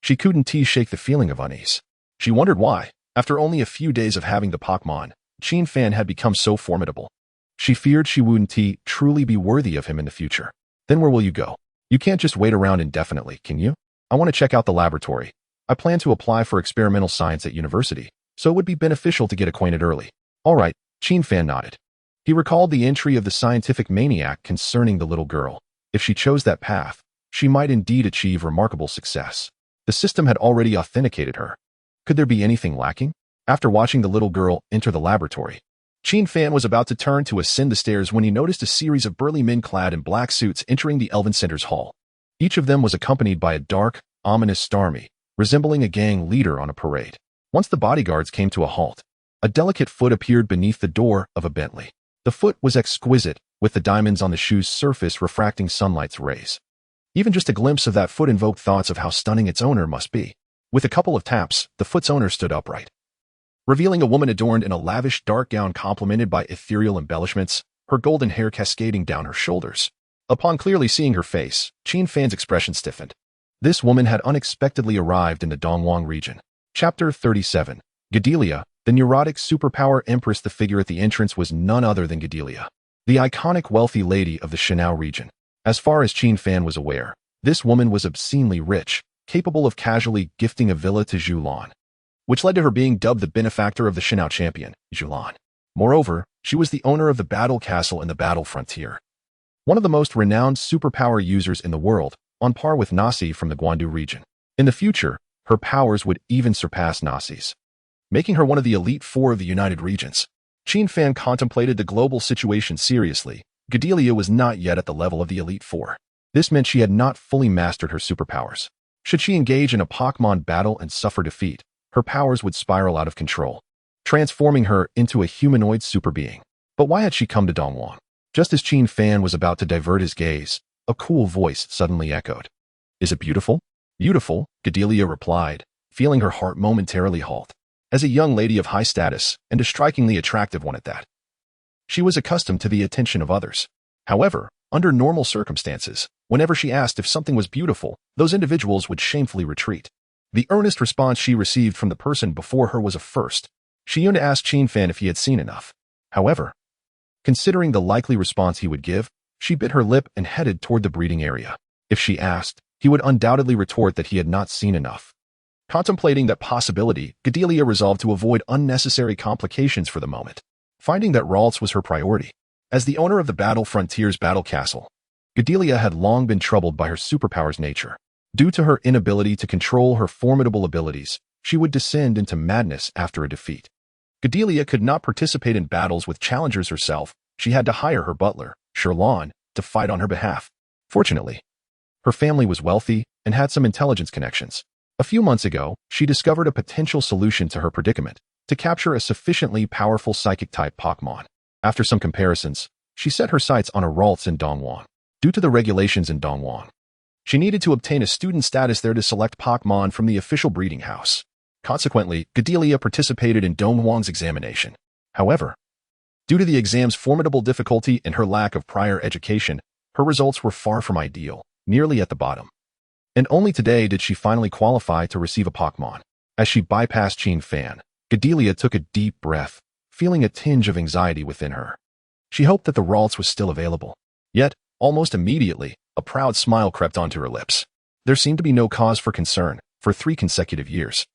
she couldn't shake the feeling of unease. She wondered why, after only a few days of having the Pokémon, Qin Fan had become so formidable. She feared she wouldn't truly be worthy of him in the future. Then where will you go? You can't just wait around indefinitely, can you? I want to check out the laboratory. I plan to apply for experimental science at university, so it would be beneficial to get acquainted early. All right, Qin Fan nodded. He recalled the entry of the scientific maniac concerning the little girl. If she chose that path, she might indeed achieve remarkable success. The system had already authenticated her. Could there be anything lacking? After watching the little girl enter the laboratory, Qin Fan was about to turn to ascend the stairs when he noticed a series of burly men clad in black suits entering the Elven Center's hall. Each of them was accompanied by a dark, ominous Starmie, resembling a gang leader on a parade. Once the bodyguards came to a halt, a delicate foot appeared beneath the door of a Bentley. The foot was exquisite, with the diamonds on the shoe's surface refracting sunlight's rays. Even just a glimpse of that foot invoked thoughts of how stunning its owner must be. With a couple of taps, the foot's owner stood upright, revealing a woman adorned in a lavish dark gown complemented by ethereal embellishments, her golden hair cascading down her shoulders. Upon clearly seeing her face, Qin Fan's expression stiffened. This woman had unexpectedly arrived in the Dongwang region. Chapter 37. Gadelia, the neurotic superpower empress. The figure at the entrance was none other than Gadelia, the iconic wealthy lady of the Shanao region. As far as Qin Fan was aware, this woman was obscenely rich, capable of casually gifting a villa to Zhulan, which led to her being dubbed the benefactor of the Shanao champion, Zhulan. Moreover, she was the owner of the Battle Castle in the Battle Frontier, one of the most renowned superpower users in the world, on par with Nasi from the Guandu region. In the future, her powers would even surpass Nasi's, making her one of the Elite Four of the United Regions. Qin Fan contemplated the global situation seriously. Gadelia was not yet at the level of the Elite Four. This meant she had not fully mastered her superpowers. Should she engage in a Pokémon battle and suffer defeat, her powers would spiral out of control, transforming her into a humanoid super being. But why had she come to Dongwang? Just as Qin Fan was about to divert his gaze, a cool voice suddenly echoed. Is it beautiful? Beautiful, Gadelia replied, feeling her heart momentarily halt. As a young lady of high status, and a strikingly attractive one at that, she was accustomed to the attention of others. However, under normal circumstances, whenever she asked if something was beautiful, those individuals would shamefully retreat. The earnest response she received from the person before her was a first. She yearned to ask Qin Fan if he had seen enough. However, considering the likely response he would give, she bit her lip and headed toward the breeding area. If she asked, he would undoubtedly retort that he had not seen enough. Contemplating that possibility, Gadelia resolved to avoid unnecessary complications for the moment, finding that Ralts was her priority. As the owner of the Battle Frontier's Battle Castle, Gadelia had long been troubled by her superpower's nature. Due to her inability to control her formidable abilities, she would descend into madness after a defeat. Gadelia could not participate in battles with challengers herself. She had to hire her butler, Sherlan, to fight on her behalf. Fortunately, her family was wealthy and had some intelligence connections. A few months ago, she discovered a potential solution to her predicament: to capture a sufficiently powerful psychic-type Pokémon. After some comparisons, she set her sights on a Ralts in Dongwang. Due to the regulations in Dongwang, she needed to obtain a student status there to select Pokémon from the official breeding house. Consequently, Gadelia participated in Dongwang's examination. However, due to the exam's formidable difficulty and her lack of prior education, her results were far from ideal, nearly at the bottom. And only today did she finally qualify to receive a Pokémon. As she bypassed Qin Fan, Gadelia took a deep breath, feeling a tinge of anxiety within her. She hoped that the Ralts was still available. Yet, almost immediately, a proud smile crept onto her lips. There seemed to be no cause for concern. For 3 consecutive years,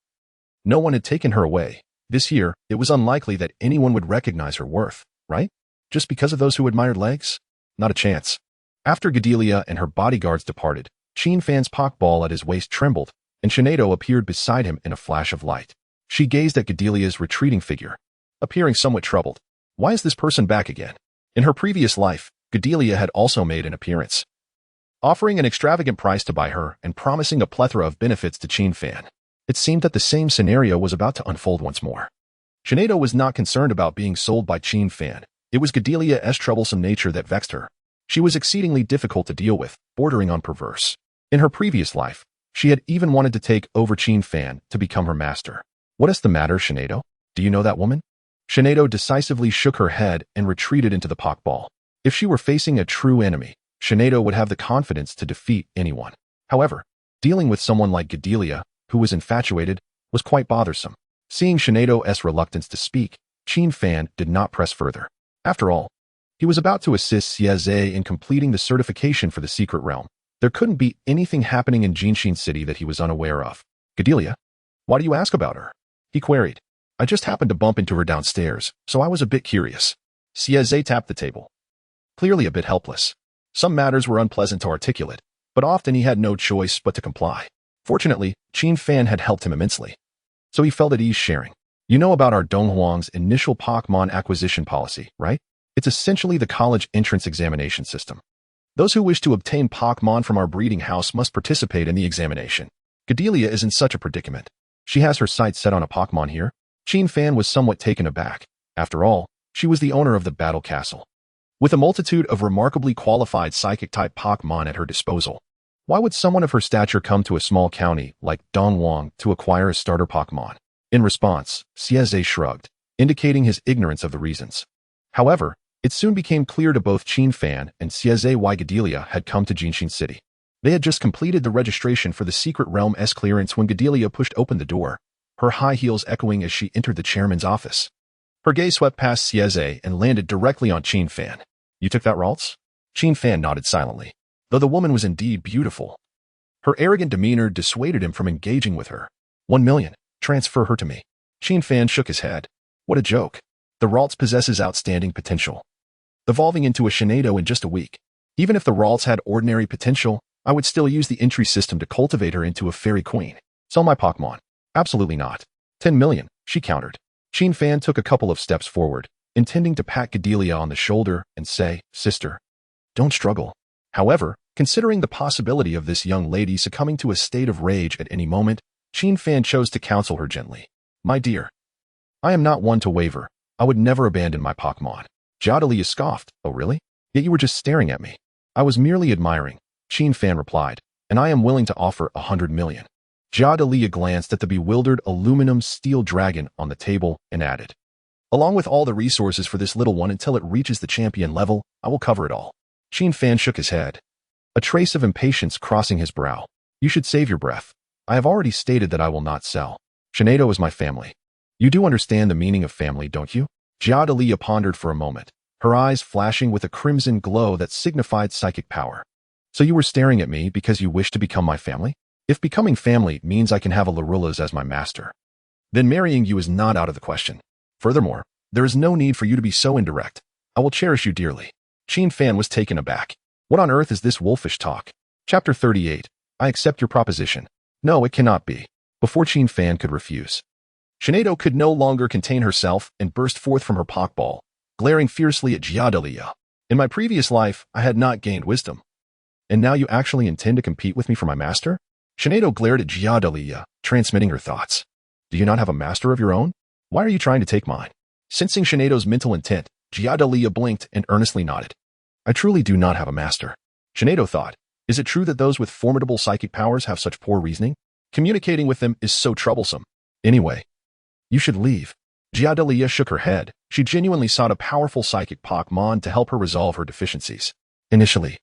no one had taken her away. This year, it was unlikely that anyone would recognize her worth, right? Just because of those who admired legs? Not a chance. After Gadelia and her bodyguards departed, Qin Fan's Pokeball at his waist trembled, and Shanado appeared beside him in a flash of light. She gazed at Gadelia's retreating figure, appearing somewhat troubled. Why is this person back again? In her previous life, Gadelia had also made an appearance, offering an extravagant price to buy her and promising a plethora of benefits to Qin Fan. It seemed that the same scenario was about to unfold once more. Shanado was not concerned about being sold by Qin Fan. It was Gadelia's troublesome nature that vexed her. She was exceedingly difficult to deal with, bordering on perverse. In her previous life, she had even wanted to take over Qin Fan to become her master. What is the matter, Shanado? Do you know that woman? Shanado decisively shook her head and retreated into the Pokeball. If she were facing a true enemy, Shanado would have the confidence to defeat anyone. However, dealing with someone like Gadelia, who was infatuated, was quite bothersome. Seeing Shanado's reluctance to speak, Qin Fan did not press further. After all, he was about to assist Xieze in completing the certification for the secret realm. There couldn't be anything happening in Jinshin City that he was unaware of. Gadelia, why do you ask about her? He queried. I just happened to bump into her downstairs, so I was a bit curious. Xieze tapped the table, clearly a bit helpless. Some matters were unpleasant to articulate, but often he had no choice but to comply. Fortunately, Qin Fan had helped him immensely, so he felt at ease sharing. You know about our Donghuang's initial Pokémon acquisition policy, right? It's essentially the college entrance examination system. Those who wish to obtain Pokémon from our breeding house must participate in the examination. Gadelia is in such a predicament. She has her sights set on a Pokémon here. Qin Fan was somewhat taken aback. After all, she was the owner of the Battle Castle, with a multitude of remarkably qualified psychic-type Pokémon at her disposal. Why would someone of her stature come to a small county like Donghuang to acquire a starter Pokémon? In response, Xieze shrugged, indicating his ignorance of the reasons. However, it soon became clear to both Qin Fan and Xieze why Gadelia had come to Jinshin City. They had just completed the registration for the secret realm S clearance when Gadelia pushed open the door, her high heels echoing as she entered the chairman's office. Her gaze swept past Xieze and landed directly on Qin Fan. You took that, Ralts? Qin Fan nodded silently, though the woman was indeed beautiful. Her arrogant demeanor dissuaded him from engaging with her. 1 million. Transfer her to me. Qin Fan shook his head. What a joke. The Ralts possesses outstanding potential, evolving into a Shinado in just a week. Even if the Ralts had ordinary potential, I would still use the entry system to cultivate her into a fairy queen. Sell my Pokémon. Absolutely not. 10 million, she countered. Qin Fan took a couple of steps forward, intending to pat Gadelia on the shoulder and say, Sister, don't struggle. However, considering the possibility of this young lady succumbing to a state of rage at any moment, Qin Fan chose to counsel her gently. My dear, I am not one to waver. I would never abandon my Pokémon. Gadelia scoffed. Oh really? Yet you were just staring at me. I was merely admiring, Qin Fan replied, and I am willing to offer 100 million. Gadelia glanced at the bewildered aluminum steel dragon on the table and added, along with all the resources for this little one until it reaches the champion level, I will cover it all. Qin Fan shook his head, a trace of impatience crossing his brow. You should save your breath. I have already stated that I will not sell. Shinado is my family. You do understand the meaning of family, don't you? Gadelia pondered for a moment, her eyes flashing with a crimson glow that signified psychic power. So you were staring at me because you wish to become my family? If becoming family means I can have a Lalu-Las as my master, then marrying you is not out of the question. Furthermore, there is no need for you to be so indirect. I will cherish you dearly. Qin Fan was taken aback. What on earth is this wolfish talk? Chapter 38. I accept your proposition. No, it cannot be. Before Qin Fan could refuse, Shinado could no longer contain herself and burst forth from her Pokeball, glaring fiercely at Gadelia. In my previous life, I had not gained wisdom. And now you actually intend to compete with me for my master? Shinado glared at Gadelia, transmitting her thoughts. Do you not have a master of your own? Why are you trying to take mine? Sensing Shinado's mental intent, Gadelia blinked and earnestly nodded. I truly do not have a master. Shinado thought, is it true that those with formidable psychic powers have such poor reasoning? Communicating with them is so troublesome. Anyway, you should leave. Gadelia shook her head. She genuinely sought a powerful psychic Pokémon to help her resolve her deficiencies. Initially,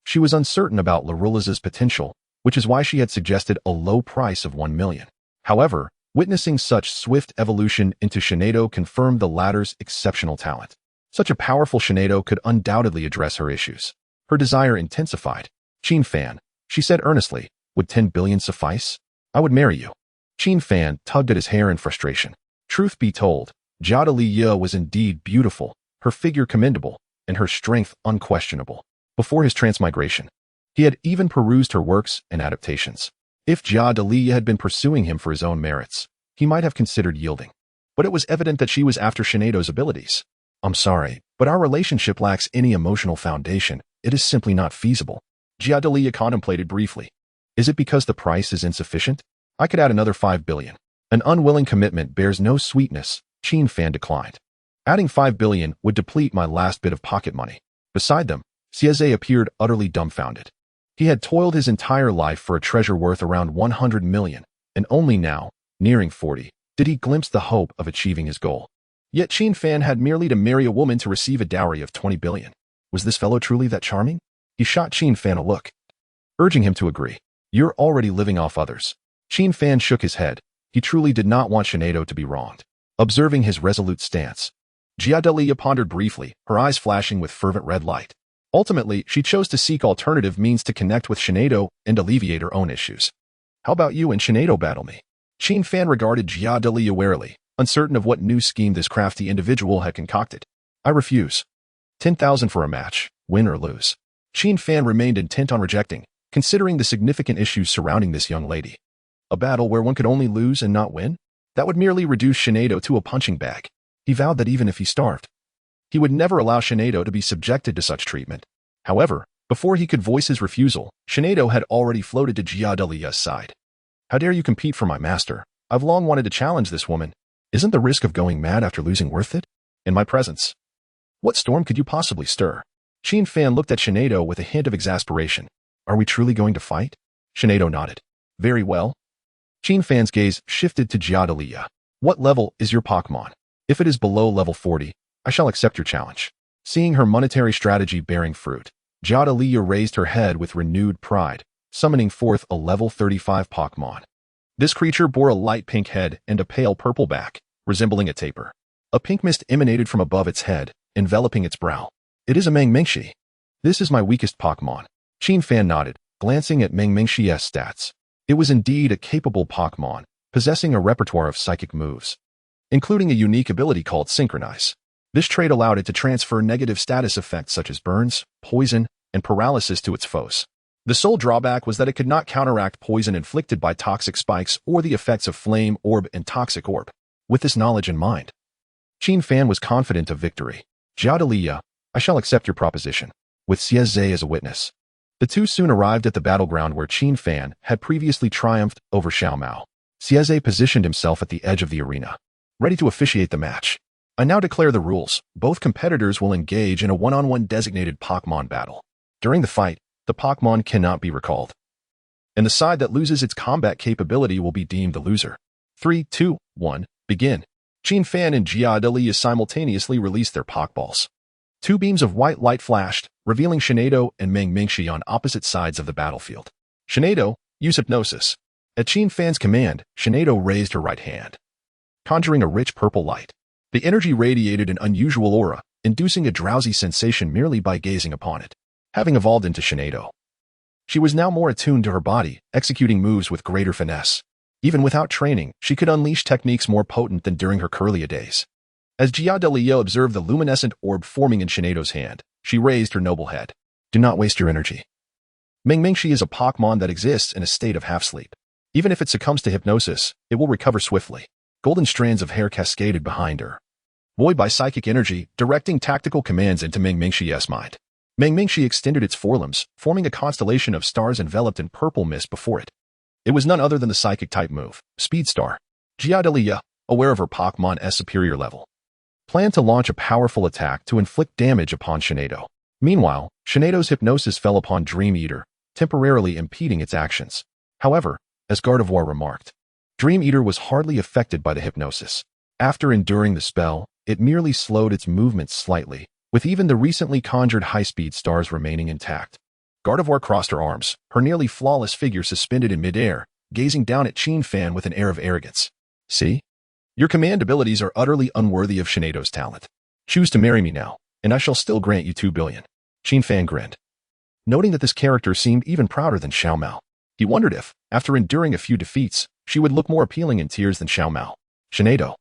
she was uncertain about Lalu-Las' potential, which is why she had suggested a low price of 1 million. However, witnessing such swift evolution into Shinado confirmed the latter's exceptional talent. Such a powerful Shinado could undoubtedly address her issues. Her desire intensified. Qin Fan, she said earnestly, would 10 billion suffice? I would marry you. Qin Fan tugged at his hair in frustration. Truth be told, Gadelia was indeed beautiful, her figure commendable, and her strength unquestionable. Before his transmigration, he had even perused her works and adaptations. If Gadelia had been pursuing him for his own merits, he might have considered yielding. But it was evident that she was after Shinado's abilities. I'm sorry, but our relationship lacks any emotional foundation. It is simply not feasible. Gadelia contemplated briefly. Is it because the price is insufficient? I could add another 5 billion. An unwilling commitment bears no sweetness, Qin Fan declined. Adding 5 billion would deplete my last bit of pocket money. Beside them, Xieze appeared utterly dumbfounded. He had toiled his entire life for a treasure worth around 100 million, and only now, nearing 40, did he glimpse the hope of achieving his goal. Yet Qin Fan had merely to marry a woman to receive a dowry of 20 billion. Was this fellow truly that charming? He shot Qin Fan a look, urging him to agree. You're already living off others. Qin Fan shook his head. He truly did not want Shinado to be wronged. Observing his resolute stance, Giadalia pondered briefly, her eyes flashing with fervent red light. Ultimately, she chose to seek alternative means to connect with Shinado and alleviate her own issues. How about you and Shinado battle me? Qin Fan regarded Giadalia warily, uncertain of what new scheme this crafty individual had concocted. I refuse. 10,000 for a match, win or lose. Qin Fan remained intent on rejecting, considering the significant issues surrounding this young lady. A battle where one could only lose and not win? That would merely reduce Shinado to a punching bag. He vowed that even if he starved, he would never allow Shinado to be subjected to such treatment. However, before he could voice his refusal, Shinado had already floated to Giadalia's side. How dare you compete for my master? I've long wanted to challenge this woman. Isn't the risk of going mad after losing worth it? In my presence, what storm could you possibly stir? Qin Fan looked at Shinado with a hint of exasperation. Are we truly going to fight? Shinado nodded. Very well. Qin Fan's gaze shifted to Giadalia. What level is your Pokémon? If it is below level 40, I shall accept your challenge. Seeing her monetary strategy bearing fruit, Giadalia raised her head with renewed pride, summoning forth a level 35 Pokémon. This creature bore a light pink head and a pale purple back, resembling a taper. A pink mist emanated from above its head, enveloping its brow. It is a Mangmingshi. This is my weakest Pokémon. Qin Fan nodded, glancing at Mangmingshi's stats. It was indeed a capable Pokémon, possessing a repertoire of psychic moves, including a unique ability called Synchronize. This trait allowed it to transfer negative status effects such as burns, poison, and paralysis to its foes. The sole drawback was that it could not counteract poison inflicted by toxic spikes or the effects of flame orb and toxic orb. With this knowledge in mind, Qin Fan was confident of victory. Giadalia, I shall accept your proposition, with Xieze as a witness. The two soon arrived at the battleground where Qin Fan had previously triumphed over Xiao Mao. Xieze positioned himself at the edge of the arena, ready to officiate the match. I now declare the rules. Both competitors will engage in a one-on-one designated Pokémon battle. During the fight, the Pokémon cannot be recalled, and the side that loses its combat capability will be deemed the loser. 3, 2, 1, begin. Qin Fan and Giadalia simultaneously released their Pokeballs. Two beams of white light flashed, revealing Shinado and Mangmingshi on opposite sides of the battlefield. Shinado, use Hypnosis. At Qin Fan's command, Shinado raised her right hand, conjuring a rich purple light. The energy radiated an unusual aura, inducing a drowsy sensation merely by gazing upon it. Having evolved into Shinado, she was now more attuned to her body, executing moves with greater finesse. Even without training, she could unleash techniques more potent than during her Kirlia days. As Giadalia observed the luminescent orb forming in Shinado's hand, she raised her noble head. Do not waste your energy. Mangmingshi is a Pokémon that exists in a state of half-sleep. Even if it succumbs to hypnosis, it will recover swiftly. Golden strands of hair cascaded behind her, buoyed by psychic energy, directing tactical commands into Mangmingshi's mind. Mangmingshi extended its forelimbs, forming a constellation of stars enveloped in purple mist before it. It was none other than the psychic-type move, Speed Star. Giadalia, aware of her Pokémon's superior level, planned to launch a powerful attack to inflict damage upon Shinado. Meanwhile, Shinado's hypnosis fell upon Dream Eater, temporarily impeding its actions. However, as Gardevoir remarked, Dream Eater was hardly affected by the hypnosis. After enduring the spell, it merely slowed its movements slightly, with even the recently conjured high-speed stars remaining intact. Gardevoir crossed her arms, her nearly flawless figure suspended in midair, gazing down at Qin Fan with an air of arrogance. See? Your command abilities are utterly unworthy of Shinado's talent. Choose to marry me now, and I shall still grant you 2 billion. Qin Fan grinned, noting that this character seemed even prouder than Xiao Mao. He wondered if, after enduring a few defeats, she would look more appealing in tears than Xiao Mao. Shinado,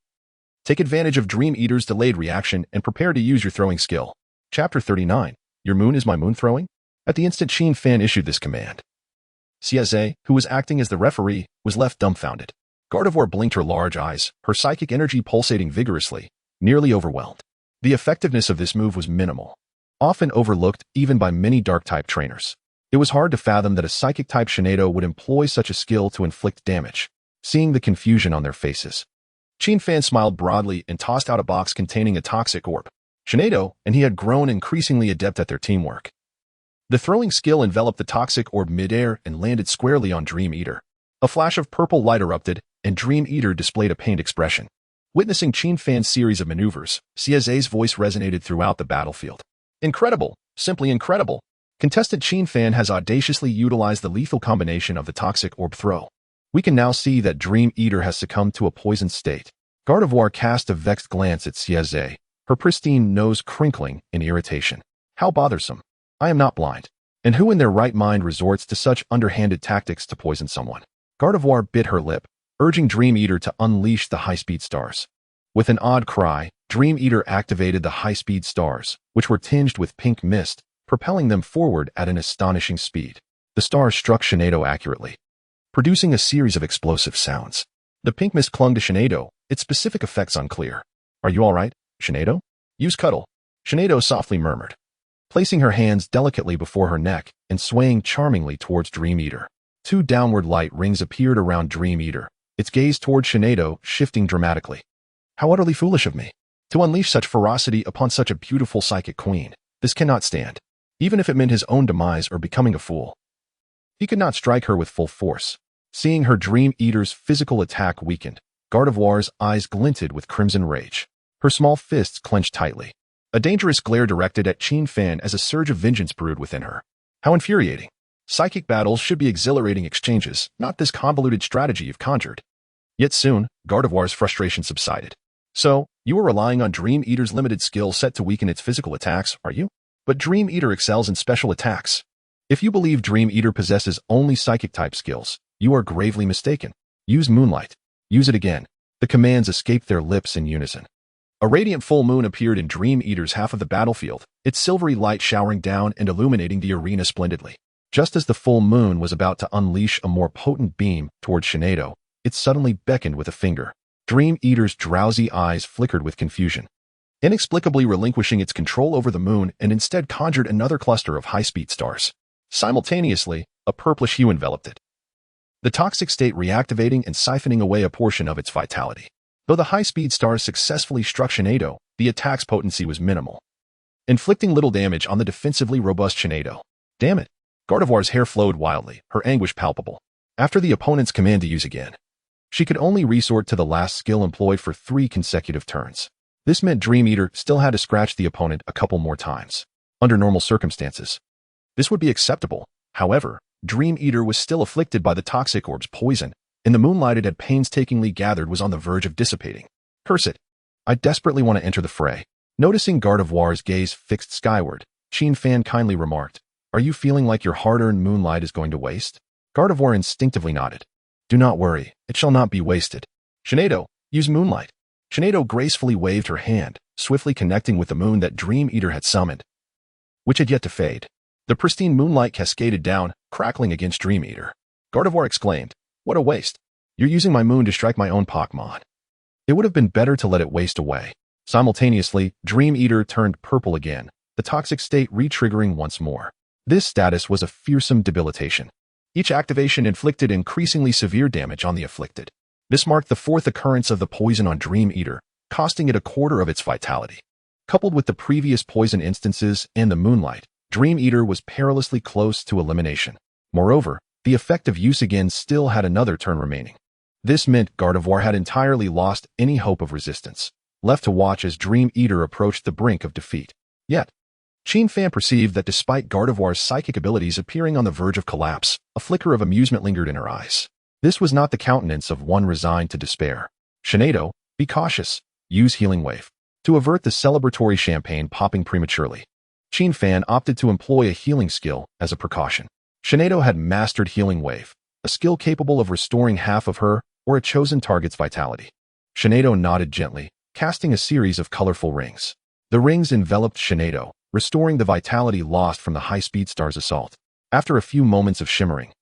take advantage of Dream Eater's delayed reaction and prepare to use your throwing skill. Chapter 39. Your moon is my moon throwing? At the instant Qin Fan issued this command, Xieze, who was acting as the referee, was left dumbfounded. Gardevoir blinked her large eyes, her psychic energy pulsating vigorously, nearly overwhelmed. The effectiveness of this move was minimal, often overlooked even by many Dark-type trainers. It was hard to fathom that a Psychic-type Shinado would employ such a skill to inflict damage. Seeing the confusion on their faces, Qin Fan smiled broadly and tossed out a box containing a toxic orb. Shinado and he had grown increasingly adept at their teamwork. The throwing skill enveloped the toxic orb midair and landed squarely on Dream Eater. A flash of purple light erupted, and Dream Eater displayed a pained expression. Witnessing Qin Fan's series of maneuvers, Xieze's voice resonated throughout the battlefield. Incredible! Simply incredible! Contestant Qin Fan has audaciously utilized the lethal combination of the toxic orb throw. We can now see that Dream Eater has succumbed to a poisoned state. Gardevoir cast a vexed glance at Xieze, her pristine nose crinkling in irritation. How bothersome. I am not blind. And who in their right mind resorts to such underhanded tactics to poison someone? Gardevoir bit her lip, urging Dream Eater to unleash the high-speed stars. With an odd cry, Dream Eater activated the high-speed stars, which were tinged with pink mist, propelling them forward at an astonishing speed. The stars struck Shinado accurately, producing a series of explosive sounds. The pink mist clung to Shinado, its specific effects unclear. Are you all right, Shinado? Use cuddle, Shinado softly murmured, placing her hands delicately before her neck and swaying charmingly towards Dream Eater. 2 downward light rings appeared around Dream Eater, its gaze toward Shinado shifting dramatically. How utterly foolish of me to unleash such ferocity upon such a beautiful psychic queen. This cannot stand, even if it meant his own demise or becoming a fool. He could not strike her with full force. Seeing her Dream Eater's physical attack weakened, Gardevoir's eyes glinted with crimson rage. Her small fists clenched tightly, a dangerous glare directed at Qin Fan as a surge of vengeance brewed within her. How infuriating. Psychic battles should be exhilarating exchanges, not this convoluted strategy you've conjured. Yet soon, Gardevoir's frustration subsided. So, you are relying on Dream Eater's limited skill set to weaken its physical attacks, are you? But Dream Eater excels in special attacks. If you believe Dream Eater possesses only psychic-type skills, you are gravely mistaken. Use Moonlight. Use it again. The commands escaped their lips in unison. A radiant full moon appeared in Dream Eater's half of the battlefield, its silvery light showering down and illuminating the arena splendidly. Just as the full moon was about to unleash a more potent beam toward Shinado, it suddenly beckoned with a finger. Dream Eater's drowsy eyes flickered with confusion, inexplicably relinquishing its control over the moon and instead conjured another cluster of high-speed stars. Simultaneously, a purplish hue enveloped it, the toxic state reactivating and siphoning away a portion of its vitality. Though the high-speed stars successfully struck Shinado, the attack's potency was minimal, inflicting little damage on the defensively robust Shinado. Damn it! Gardevoir's hair flowed wildly, her anguish palpable. After the opponent's command to use again, she could only resort to the last skill employed for 3 consecutive turns. This meant Dream Eater still had to scratch the opponent a couple more times. Under normal circumstances, this would be acceptable. However, Dream Eater was still afflicted by the toxic orb's poison, and the moonlight it had painstakingly gathered was on the verge of dissipating. Curse it! I desperately want to enter the fray. Noticing Gardevoir's gaze fixed skyward, Qin Fan kindly remarked, Are you feeling like your hard-earned moonlight is going to waste? Gardevoir instinctively nodded. Do not worry, it shall not be wasted. Shinado, use Moonlight. Shinado gracefully waved her hand, swiftly connecting with the moon that Dream Eater had summoned, which had yet to fade. The pristine moonlight cascaded down, crackling against Dream Eater. Gardevoir exclaimed, What a waste. You're using my moon to strike my own Pokémon. It would have been better to let it waste away. Simultaneously, Dream Eater turned purple again, the toxic state re-triggering once more. This status was a fearsome debilitation. Each activation inflicted increasingly severe damage on the afflicted. This marked the 4th occurrence of the poison on Dream Eater, costing it a quarter of its vitality. Coupled with the previous poison instances and the moonlight, Dream Eater was perilously close to elimination. Moreover, the effect of use again still had another turn remaining. This meant Gardevoir had entirely lost any hope of resistance, left to watch as Dream Eater approached the brink of defeat. Yet, Qin Fan perceived that despite Gardevoir's psychic abilities appearing on the verge of collapse, a flicker of amusement lingered in her eyes. This was not the countenance of one resigned to despair. Shinado, be cautious. Use Healing Wave to avert the celebratory champagne popping prematurely. Qin Fan opted to employ a healing skill as a precaution. Shinado had mastered Healing Wave, a skill capable of restoring half of her or a chosen target's vitality. Shinado nodded gently, casting a series of colorful rings. The rings enveloped Shinado, restoring the vitality lost from the high-speed star's assault. After a few moments of shimmering,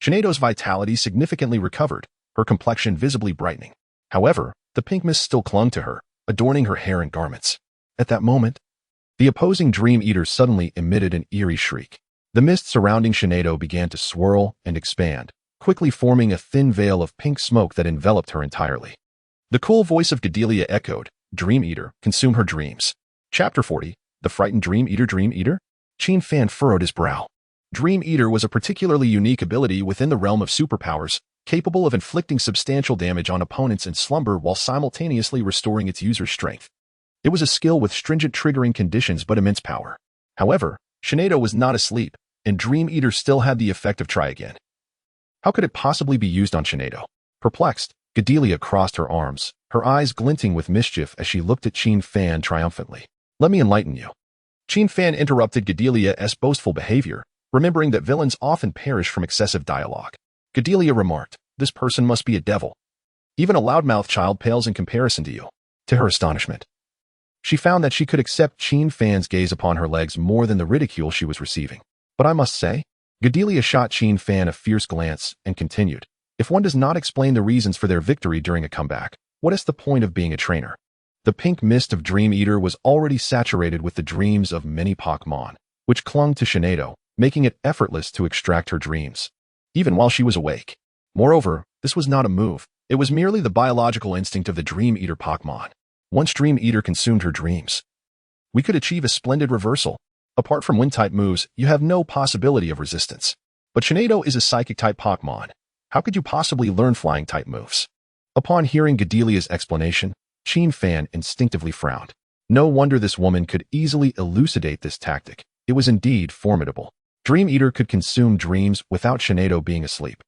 Shinado's vitality significantly recovered, her complexion visibly brightening. However, the pink mist still clung to her, adorning her hair and garments. At that moment, the opposing Dream Eater suddenly emitted an eerie shriek. The mist surrounding Shinado began to swirl and expand, quickly forming a thin veil of pink smoke that enveloped her entirely. The cool voice of Gadelia echoed, Dream Eater, consume her dreams. Chapter 40, The Frightened Dream Eater. Dream Eater? Qin Fan furrowed his brow. Dream Eater was a particularly unique ability within the realm of superpowers, capable of inflicting substantial damage on opponents in slumber while simultaneously restoring its user's strength. It was a skill with stringent triggering conditions but immense power. However, Shinado was not asleep, and Dream Eater still had the effect of try again. How could it possibly be used on Shinado? Perplexed, Gadelia crossed her arms, her eyes glinting with mischief as she looked at Qin Fan triumphantly. Let me enlighten you. Qin Fan interrupted Gadelia's boastful behavior, remembering that villains often perish from excessive dialogue. Gadelia remarked, this person must be a devil. Even a loudmouth child pales in comparison to you. To her astonishment, she found that she could accept Qin Fan's gaze upon her legs more than the ridicule she was receiving. But I must say, Gadelia shot Qin Fan a fierce glance and continued, if one does not explain the reasons for their victory during a comeback, what is the point of being a trainer? The pink mist of Dream Eater was already saturated with the dreams of many Pokémon, which clung to Shinado, making it effortless to extract her dreams, even while she was awake. Moreover, this was not a move, it was merely the biological instinct of the Dream Eater Pokémon. Once Dream Eater consumed her dreams, we could achieve a splendid reversal. Apart from wind-type moves, you have no possibility of resistance. But Shinado is a psychic-type Pokémon. How could you possibly learn flying-type moves? Upon hearing Gadelia's explanation, Qin Fan instinctively frowned. No wonder this woman could easily elucidate this tactic. It was indeed formidable. Dream Eater could consume dreams without Shinado being asleep.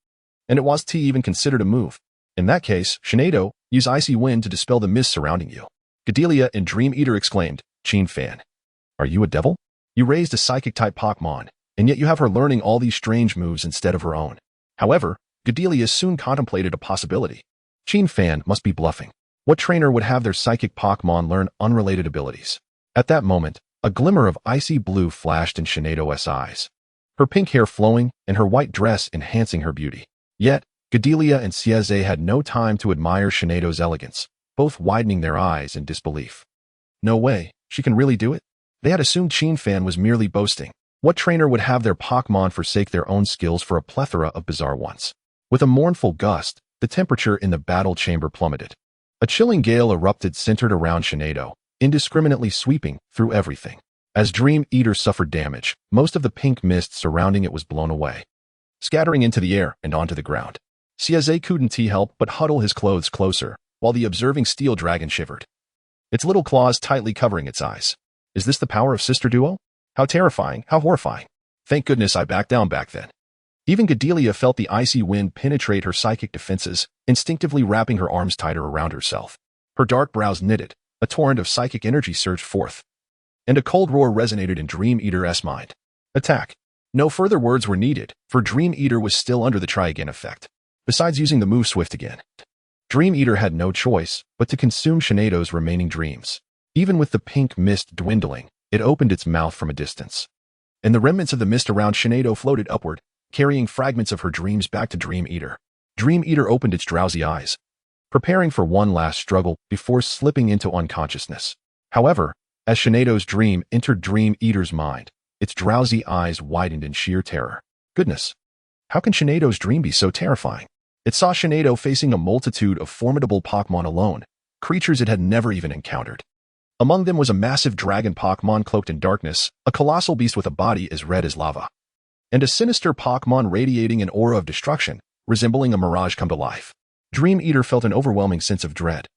And it was even considered a move. In that case, Shinado, use Icy Wind to dispel the mist surrounding you. Gadelia and Dream Eater exclaimed, Qin Fan, are you a devil? You raised a psychic-type Pokémon, and yet you have her learning all these strange moves instead of her own. However, Gadelia soon contemplated a possibility. Qin Fan must be bluffing. What trainer would have their psychic Pokémon learn unrelated abilities? At that moment, a glimmer of icy blue flashed in Shinado's eyes, her pink hair flowing and her white dress enhancing her beauty. Yet, Gadelia and Sieze had no time to admire Shinado's elegance, both widening their eyes in disbelief. No way, she can really do it? They had assumed Qin Fan was merely boasting. What trainer would have their Pokémon forsake their own skills for a plethora of bizarre ones? With a mournful gust, the temperature in the battle chamber plummeted. A chilling gale erupted centered around Shinado, indiscriminately sweeping through everything. As Dream Eater suffered damage, most of the pink mist surrounding it was blown away, scattering into the air and onto the ground. Sieze couldn't help but huddle his clothes closer, while the observing steel dragon shivered, its little claws tightly covering its eyes. Is this the power of Sister Duo? How terrifying, how horrifying. Thank goodness I backed down back then. Even Gadelia felt the icy wind penetrate her psychic defenses, instinctively wrapping her arms tighter around herself. Her dark brows knitted, a torrent of psychic energy surged forth, and a cold roar resonated in Dream Eater's mind. Attack. No further words were needed, for Dream Eater was still under the try again effect. Besides using the move Swift again, Dream Eater had no choice but to consume Shinado's remaining dreams. Even with the pink mist dwindling, it opened its mouth from a distance, and the remnants of the mist around Shinado floated upward, carrying fragments of her dreams back to Dream Eater. Dream Eater opened its drowsy eyes, preparing for one last struggle before slipping into unconsciousness. However, as Shinado's dream entered Dream Eater's mind, its drowsy eyes widened in sheer terror. Goodness, how can Shinado's dream be so terrifying? It saw Shinado facing a multitude of formidable Pokémon alone, creatures it had never even encountered. Among them was a massive dragon Pokémon cloaked in darkness, a colossal beast with a body as red as lava, and a sinister Pokémon radiating an aura of destruction, resembling a mirage come to life. Dream Eater felt an overwhelming sense of dread.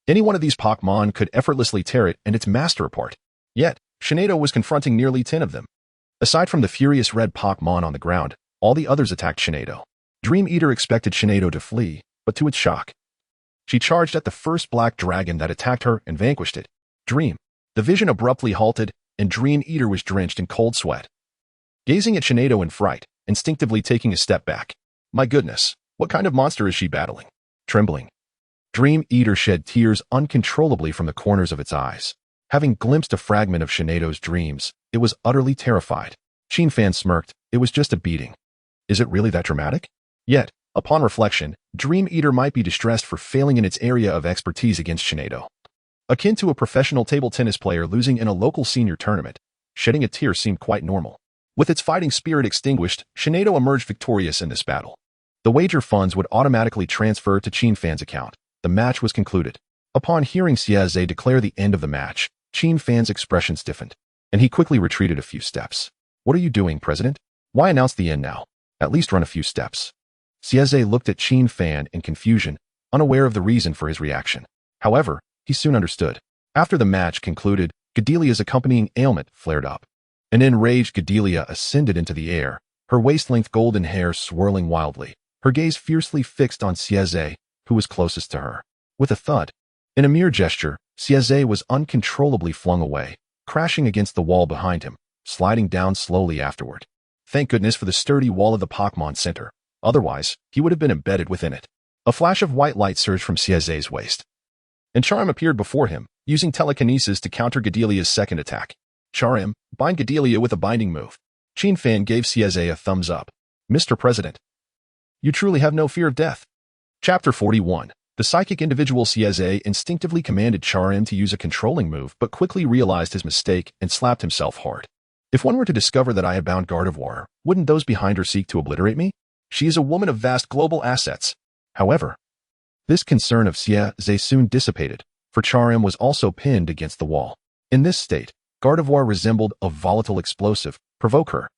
Any one of these Pokémon could effortlessly tear it and its master apart. Yet, Shinado was confronting nearly 10 of them. Aside from the furious red Pokémon on the ground, all the others attacked Shinado. Dream Eater expected Shinado to flee, but to its shock, she charged at the first black dragon that attacked her and vanquished it. Dream. The vision abruptly halted, and Dream Eater was drenched in cold sweat, gazing at Shinado in fright, instinctively taking a step back. My goodness, what kind of monster is she battling? Trembling, Dream Eater shed tears uncontrollably from the corners of its eyes. Having glimpsed a fragment of Shinado's dreams, it was utterly terrified. Qin Fan smirked. It was just a beating. Is it really that dramatic? Yet, upon reflection, Dream Eater might be distressed for failing in its area of expertise against Shinado. Akin to a professional table tennis player losing in a local senior tournament, shedding a tear seemed quite normal. With its fighting spirit extinguished, Shinado emerged victorious in this battle. The wager funds would automatically transfer to Qin Fan's account. The match was concluded. Upon hearing Sieze declare the end of the match, Qin Fan's expression stiffened, and he quickly retreated a few steps. What are you doing, President? Why announce the end now? At least run a few steps. Sieze looked at Qin Fan in confusion, unaware of the reason for his reaction. However, he soon understood. After the match concluded, Gadelia's accompanying ailment flared up. An enraged Gadelia ascended into the air, her waist-length golden hair swirling wildly, her gaze fiercely fixed on Sieze, who was closest to her. With a thud, in a mere gesture, Xieze was uncontrollably flung away, crashing against the wall behind him, sliding down slowly afterward. Thank goodness for the sturdy wall of the Pokémon Center. Otherwise, he would have been embedded within it. A flash of white light surged from Xieze's waist, and Charm appeared before him, using telekinesis to counter Gadelia's second attack. Charm, bind Gadelia with a binding move. Qin Fan gave Xieze a thumbs up. Mr. President, you truly have no fear of death. Chapter 41. The psychic individual Xieze instinctively commanded Charm to use a controlling move but quickly realized his mistake and slapped himself hard. If one were to discover that I had bound Gardevoir, wouldn't those behind her seek to obliterate me? She is a woman of vast global assets. However, this concern of Xieze soon dissipated, for Charm was also pinned against the wall. In this state, Gardevoir resembled a volatile explosive, provoke her,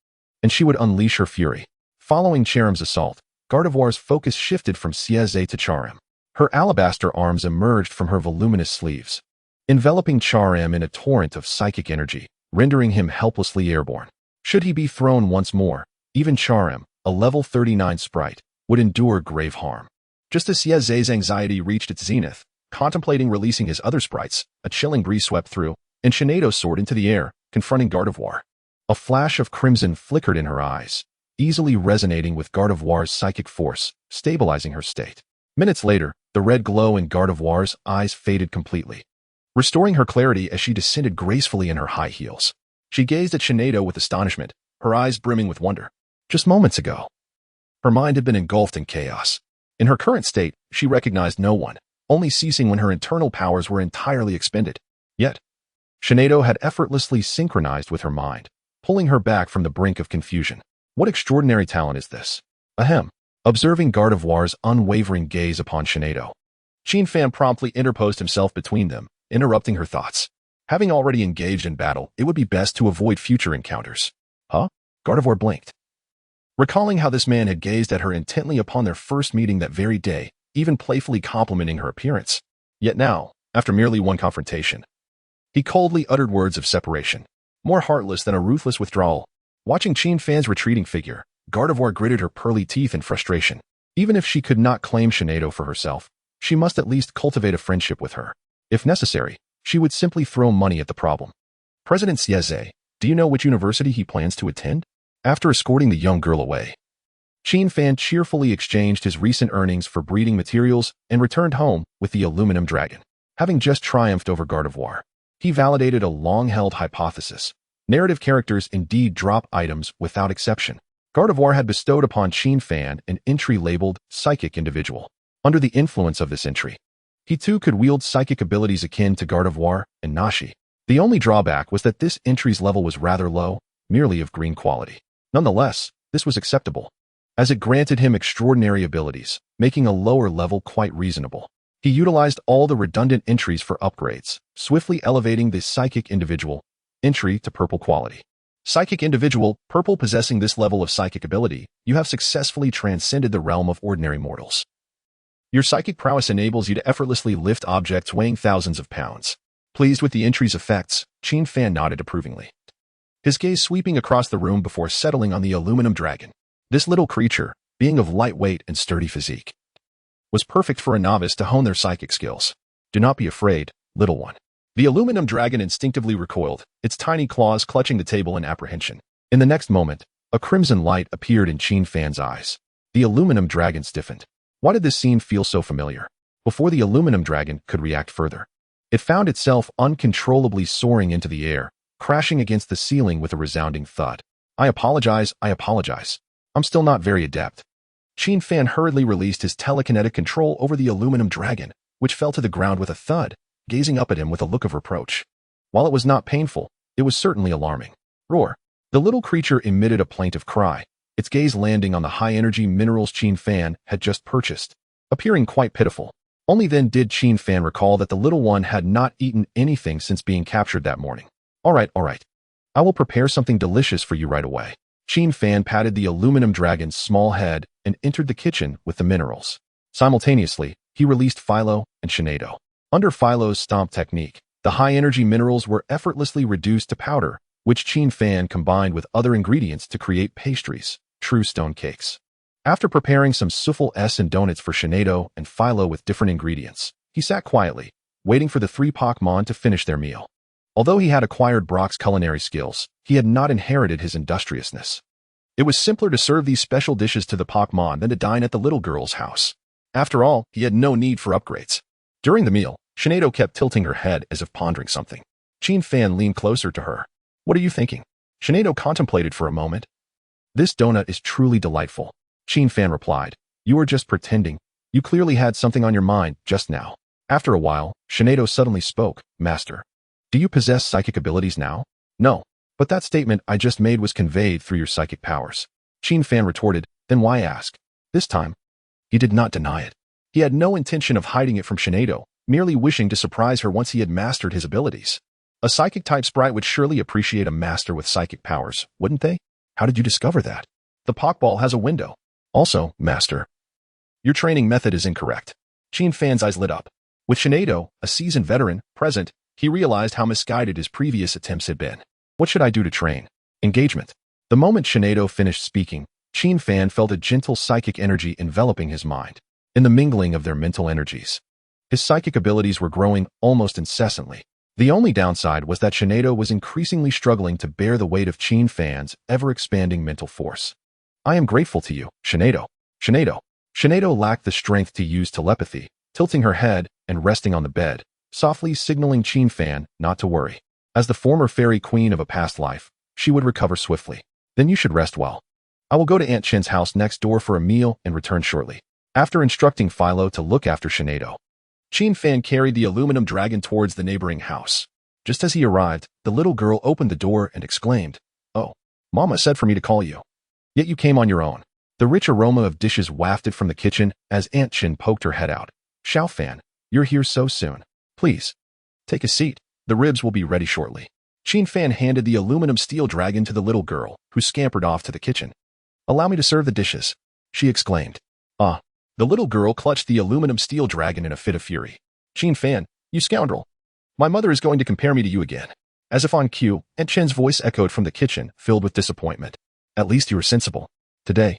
and she would unleash her fury. Following Charm's assault, Gardevoir's focus shifted from Xieze to Charm. Her alabaster arms emerged from her voluminous sleeves, enveloping Charm in a torrent of psychic energy, rendering him helplessly airborne. Should he be thrown once more, even Charm, a level 39 sprite, would endure grave harm. Just as Xieze's anxiety reached its zenith, contemplating releasing his other sprites, a chilling breeze swept through, and Shinado soared into the air, confronting Gardevoir. A flash of crimson flickered in her eyes, easily resonating with Gardevoir's psychic force, stabilizing her state. Minutes later, the red glow in Gardevoir's eyes faded completely, restoring her clarity as she descended gracefully in her high heels. She gazed at Shinado with astonishment, her eyes brimming with wonder. Just moments ago, her mind had been engulfed in chaos. In her current state, she recognized no one, only ceasing when her internal powers were entirely expended. Yet, Shinado had effortlessly synchronized with her mind, pulling her back from the brink of confusion. What extraordinary talent is this? Ahem. Observing Gardevoir's unwavering gaze upon Shinado, Qin Fan promptly interposed himself between them, interrupting her thoughts. Having already engaged in battle, it would be best to avoid future encounters. Huh? Gardevoir blinked, recalling how this man had gazed at her intently upon their first meeting that very day, even playfully complimenting her appearance. Yet now, after merely one confrontation, he coldly uttered words of separation, more heartless than a ruthless withdrawal. Watching Qin Fan's retreating figure, Gardevoir gritted her pearly teeth in frustration. Even if she could not claim Shinado for herself, she must at least cultivate a friendship with her. If necessary, she would simply throw money at the problem. President Xieze, do you know which university he plans to attend? After escorting the young girl away, Qin Fan cheerfully exchanged his recent earnings for breeding materials and returned home with the aluminum dragon. Having just triumphed over Gardevoir, he validated a long-held hypothesis. Narrative characters indeed drop items without exception. Gardevoir had bestowed upon Qin Fan an entry labeled Psychic Individual. Under the influence of this entry, he too could wield psychic abilities akin to Gardevoir and Nashi. The only drawback was that this entry's level was rather low, merely of green quality. Nonetheless, this was acceptable, as it granted him extraordinary abilities, making a lower level quite reasonable. He utilized all the redundant entries for upgrades, swiftly elevating the Psychic Individual entry to purple quality. Psychic Individual, purple. Possessing this level of psychic ability, you have successfully transcended the realm of ordinary mortals. Your psychic prowess enables you to effortlessly lift objects weighing thousands of pounds. Pleased with the entry's effects, Qin Fan nodded approvingly, his gaze sweeping across the room before settling on the aluminum dragon. This little creature, being of lightweight and sturdy physique, was perfect for a novice to hone their psychic skills. Do not be afraid, little one. The aluminum dragon instinctively recoiled, its tiny claws clutching the table in apprehension. In the next moment, a crimson light appeared in Qin Fan's eyes. The aluminum dragon stiffened. Why did this scene feel so familiar? Before the aluminum dragon could react further, it found itself uncontrollably soaring into the air, crashing against the ceiling with a resounding thud. I apologize. I'm still not very adept. Qin Fan hurriedly released his telekinetic control over the aluminum dragon, which fell to the ground with a thud, gazing up at him with a look of reproach. While it was not painful, it was certainly alarming. Roar. The little creature emitted a plaintive cry, its gaze landing on the high-energy minerals Qin Fan had just purchased, appearing quite pitiful. Only then did Qin Fan recall that the little one had not eaten anything since being captured that morning. All right. I will prepare something delicious for you right away. Qin Fan patted the aluminum dragon's small head and entered the kitchen with the minerals. Simultaneously, he released Philo and Shinado. Under Philo's stomp technique, the high-energy minerals were effortlessly reduced to powder, which Qin Fan combined with other ingredients to create pastries, true stone cakes. After preparing some souffle and donuts for Shinedo and Philo with different ingredients, he sat quietly, waiting for the three Pokémon to finish their meal. Although he had acquired Brock's culinary skills, he had not inherited his industriousness. It was simpler to serve these special dishes to the Pokémon than to dine at the little girl's house. After all, he had no need for upgrades. During the meal, Shinedo kept tilting her head as if pondering something. Fan leaned closer to her. "What are you thinking?" Shinedo contemplated for a moment. "This donut is truly delightful," Fan replied. "You are just pretending. You clearly had something on your mind just now." After a while, Shinedo suddenly spoke. "Master, do you possess psychic abilities now?" "No. But that statement I just made was conveyed through your psychic powers." Fan retorted. "Then why ask?" This time, he did not deny it. He had no intention of hiding it from Shinedo, merely wishing to surprise her once he had mastered his abilities. A psychic-type sprite would surely appreciate a master with psychic powers, wouldn't they? "How did you discover that?" "The Pokeball has a window." "Also, Master, your training method is incorrect." Fan's eyes lit up. With Shinedo, a seasoned veteran, present, he realized how misguided his previous attempts had been. "What should I do to train?" "Engagement." The moment Shinedo finished speaking, Fan felt a gentle psychic energy enveloping his mind. In the mingling of their mental energies, his psychic abilities were growing almost incessantly. The only downside was that Shinedo was increasingly struggling to bear the weight of Fan's ever-expanding mental force. "I am grateful to you, Shinedo." Shinedo lacked the strength to use telepathy, tilting her head and resting on the bed, softly signaling Fan not to worry. As the former fairy queen of a past life, she would recover swiftly. "Then you should rest well. I will go to Aunt Chin's house next door for a meal and return shortly." After instructing Philo to look after Shinedo, Fan carried the aluminum dragon towards the neighboring house. Just as he arrived, the little girl opened the door and exclaimed, "Oh, Mama said for me to call you. Yet you came on your own." The rich aroma of dishes wafted from the kitchen as Aunt Chin poked her head out. "Xiao Fan, you're here so soon. Please, take a seat. The ribs will be ready shortly." Fan handed the aluminum steel dragon to the little girl, who scampered off to the kitchen. "Allow me to serve the dishes," she exclaimed. "Ah." The little girl clutched the aluminum steel dragon in a fit of fury. "Fan, you scoundrel. My mother is going to compare me to you again." As if on cue, Aunt Chin's voice echoed from the kitchen, filled with disappointment. "At least you were sensible. Today,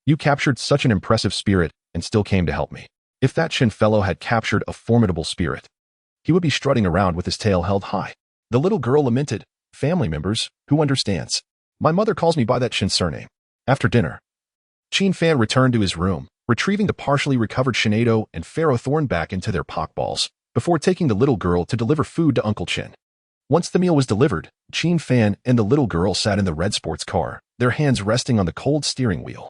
you captured such an impressive spirit and still came to help me. If that Chin fellow had captured a formidable spirit, he would be strutting around with his tail held high." The little girl lamented. "Family members, who understands? My mother calls me by that Chin surname." After dinner, Fan returned to his room, retrieving the partially recovered Shinedo and Ferrothorn back into their Pokeballs, before taking the little girl to deliver food to Uncle Chin. Once the meal was delivered, Fan and the little girl sat in the red sports car, their hands resting on the cold steering wheel,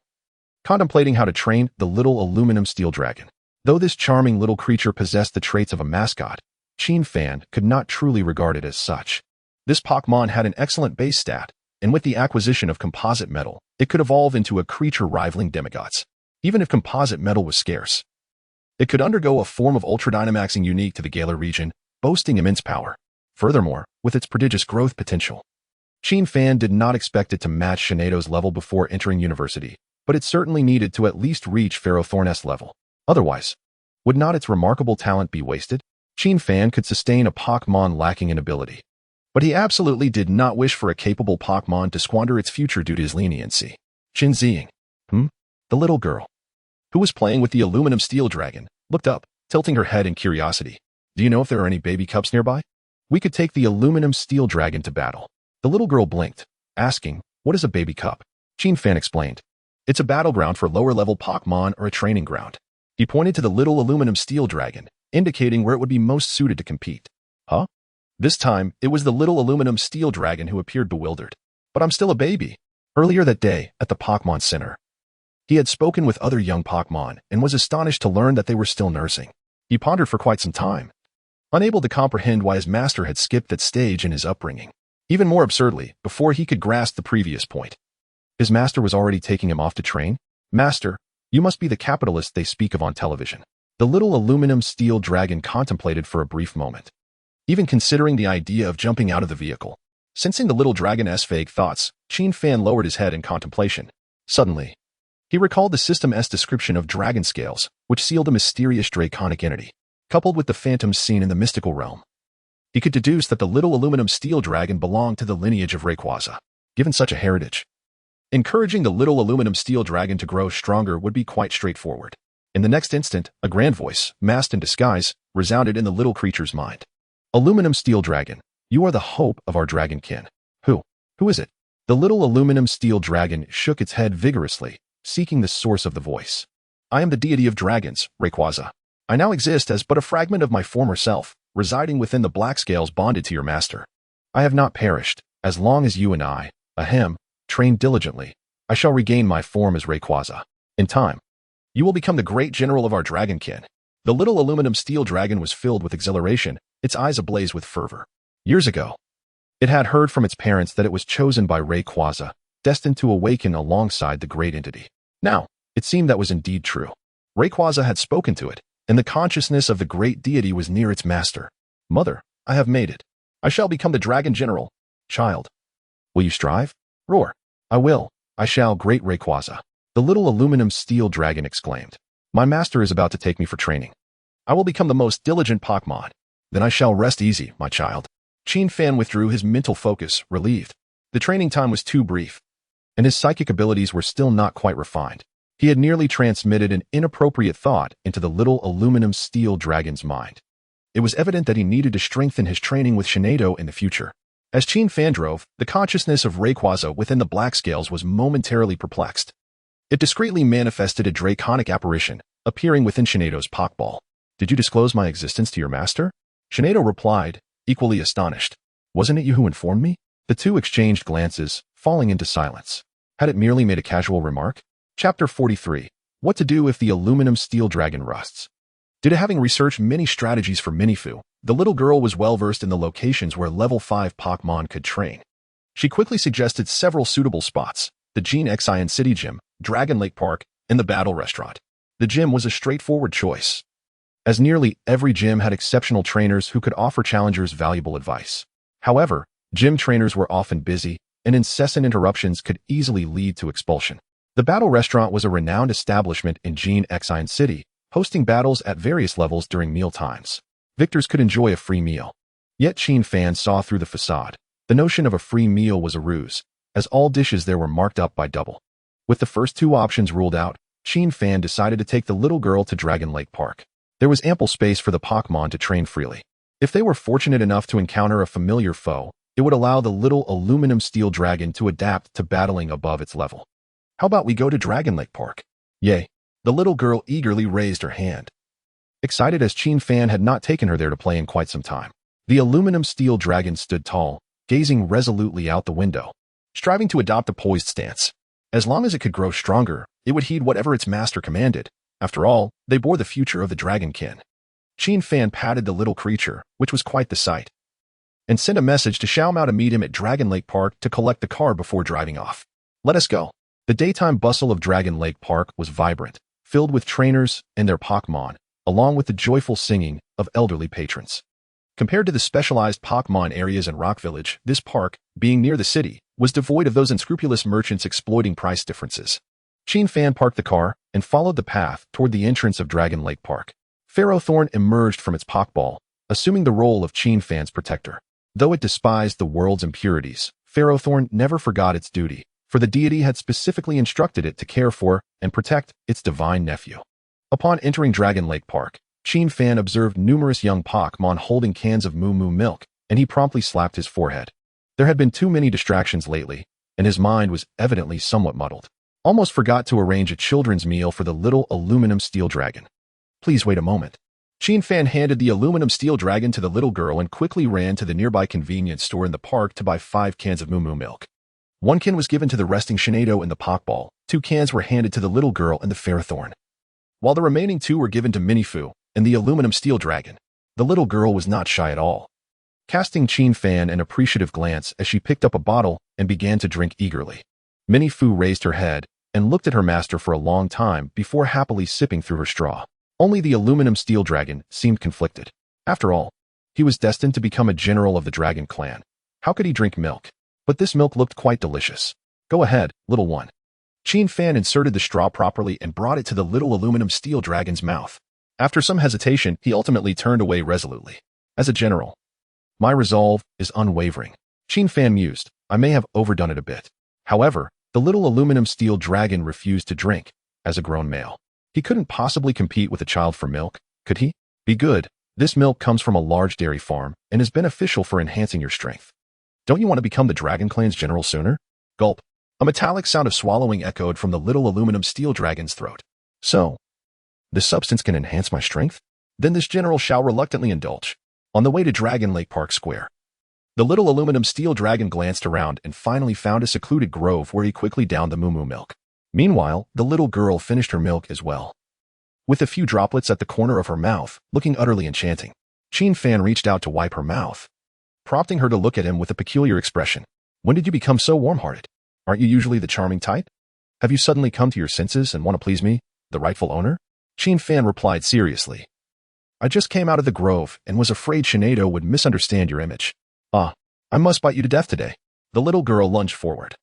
contemplating how to train the little aluminum steel dragon. Though this charming little creature possessed the traits of a mascot, Fan could not truly regard it as such. This Pokémon had an excellent base stat, and with the acquisition of composite metal, it could evolve into a creature rivaling demigods. Even if composite metal was scarce, it could undergo a form of ultra-dynamaxing unique to the Galar region, boasting immense power. Furthermore, with its prodigious growth potential, Fan did not expect it to match Shinedo's level before entering university, but it certainly needed to at least reach Ferrothorn's level. Otherwise, would not its remarkable talent be wasted? Fan could sustain a Pokémon lacking in ability, but he absolutely did not wish for a capable Pokémon to squander its future due to his leniency. Xing. The little girl, who was playing with the aluminum steel dragon, looked up, tilting her head in curiosity. "Do you know if there are any baby cups nearby? We could take the aluminum steel dragon to battle." The little girl blinked, asking, "What is a baby cup?" Fan explained. "It's a battleground for lower-level Pokémon or a training ground." He pointed to the little aluminum steel dragon, indicating where it would be most suited to compete. "Huh?" This time, it was the little aluminum steel dragon who appeared bewildered. "But I'm still a baby." Earlier that day, at the Pokémon Center, he had spoken with other young Pokémon and was astonished to learn that they were still nursing. He pondered for quite some time, unable to comprehend why his master had skipped that stage in his upbringing. Even more absurdly, before he could grasp the previous point, his master was already taking him off to train. "Master, you must be the capitalist they speak of on television." The little aluminum steel dragon contemplated for a brief moment, even considering the idea of jumping out of the vehicle. Sensing the little dragon's vague thoughts, Fan lowered his head in contemplation. Suddenly, he recalled the System's description of dragon scales, which sealed a mysterious draconic entity. Coupled with the phantoms seen in the mystical realm, he could deduce that the little aluminum steel dragon belonged to the lineage of Rayquaza. Given such a heritage, Encouraging the little aluminum steel dragon to grow stronger would be quite straightforward. In the next instant, a grand voice, masked in disguise, resounded in the little creature's mind. Aluminum steel dragon, you are the hope of our dragonkin. Who is it? The little aluminum steel dragon shook its head vigorously, seeking the source of the voice. I am the deity of dragons, Rayquaza. I now exist as but a fragment of my former self, residing within the black scales bonded to your master. I have not perished. As long as you and I, train diligently, I shall regain my form as Rayquaza. In time, you will become the great general of our dragonkin. The little aluminum steel dragon was filled with exhilaration, its eyes ablaze with fervor. Years ago, it had heard from its parents that it was chosen by Rayquaza, destined to awaken alongside the great entity. Now, it seemed that was indeed true. Rayquaza had spoken to it, and the consciousness of the great deity was near its master. Mother, I have made it. I shall become the dragon general. Child, will you strive? Roar. I will. I shall, great Rayquaza. The little aluminum steel dragon exclaimed. My master is about to take me for training. I will become the most diligent Pokémon. Then I shall rest easy, my child. Qin Fan withdrew his mental focus, relieved. The training time was too brief, and his psychic abilities were still not quite refined. He had nearly transmitted an inappropriate thought into the little aluminum steel dragon's mind. It was evident that he needed to strengthen his training with Shinado in the future. As Qin Fan drove, the consciousness of Rayquaza within the black scales was momentarily perplexed. It discreetly manifested a draconic apparition, appearing within Shinado's Pokeball. Did you disclose my existence to your master? Shinado replied, equally astonished. Wasn't it you who informed me? The two exchanged glances, falling into silence. Had it merely made a casual remark? Chapter 43. What to do if the aluminum steel dragon rusts. Due to having researched many strategies for Mini-Fu, the little girl was well-versed in the locations where level 5 Pokémon could train. She quickly suggested several suitable spots: the Xerneas City Gym, Dragon Lake Park, and the Battle Restaurant. The gym was a straightforward choice, as nearly every gym had exceptional trainers who could offer challengers valuable advice. However, gym trainers were often busy, and incessant interruptions could easily lead to expulsion. The Battle Restaurant was a renowned establishment in Xerneas City, hosting battles at various levels during meal times. Victors could enjoy a free meal. Yet Qin Fan saw through the facade. The notion of a free meal was a ruse, as all dishes there were marked up by double. With the first two options ruled out, Qin Fan decided to take the little girl to Dragon Lake Park. There was ample space for the Pokémon to train freely. If they were fortunate enough to encounter a familiar foe, it would allow the little aluminum steel dragon to adapt to battling above its level. How about we go to Dragon Lake Park? Yay. The little girl eagerly raised her hand, excited as Qin Fan had not taken her there to play in quite some time. The aluminum steel dragon stood tall, gazing resolutely out the window, striving to adopt a poised stance. As long as it could grow stronger, it would heed whatever its master commanded. After all, they bore the future of the dragonkin. Qin Fan patted the little creature, which was quite the sight, and sent a message to Xiao Mao to meet him at Dragon Lake Park to collect the car before driving off. Let us go. The daytime bustle of Dragon Lake Park was vibrant, filled with trainers and their Pokémon, along with the joyful singing of elderly patrons. Compared to the specialized Pokémon areas in Rock Village, this park, being near the city, was devoid of those unscrupulous merchants exploiting price differences. Qin Fan parked the car and followed the path toward the entrance of Dragon Lake Park. Ferrothorn emerged from its Pokeball, assuming the role of Qin Fan's protector. Though it despised the world's impurities, Ferrothorn never forgot its duty, for the deity had specifically instructed it to care for and protect its divine nephew. Upon entering Dragon Lake Park, Qin Fan observed numerous young Pokémon holding cans of Moo Moo milk, and he promptly slapped his forehead. There had been too many distractions lately, and his mind was evidently somewhat muddled. Almost forgot to arrange a children's meal for the little aluminum steel dragon. Please wait a moment. Qin Fan handed the aluminum steel dragon to the little girl and quickly ran to the nearby convenience store in the park to buy 5 cans of Moo Moo milk. 1 can was given to the resting Shinado in the Pokeball, 2 cans were handed to the little girl and the Ferrothorn, while the remaining 2 were given to Mini-Fu and the aluminum steel dragon. The little girl was not shy at all, casting Qin Fan an appreciative glance as she picked up a bottle and began to drink eagerly. Mini-Fu raised her head and looked at her master for a long time before happily sipping through her straw. Only the aluminum steel dragon seemed conflicted. After all, he was destined to become a general of the dragon clan. How could he drink milk? But this milk looked quite delicious. Go ahead, little one. Qin Fan inserted the straw properly and brought it to the little aluminum steel dragon's mouth. After some hesitation, he ultimately turned away resolutely. As a general, my resolve is unwavering. Qin Fan mused. I may have overdone it a bit. However, The little aluminum steel dragon refused to drink. As a grown male, he couldn't possibly compete with a child for milk, could he? Be good. This milk comes from a large dairy farm and is beneficial for enhancing your strength. Don't you want to become the Dragon Clan's general sooner? Gulp. A metallic sound of swallowing echoed from the little aluminum steel dragon's throat. So, this substance can enhance my strength? Then this general shall reluctantly indulge. On the way to Dragon Lake Park Square, the little aluminum steel dragon glanced around and finally found a secluded grove where he quickly downed the moo-moo milk. Meanwhile, the little girl finished her milk as well, with a few droplets at the corner of her mouth, looking utterly enchanting. Qin Fan reached out to wipe her mouth, prompting her to look at him with a peculiar expression. When did you become so warm-hearted? Aren't you usually the charming type? Have you suddenly come to your senses and want to please me, the rightful owner? Qin Fan replied seriously. I just came out of the grove and was afraid Shinado would misunderstand your image. Ah, I must bite you to death today. The little girl lunged forward,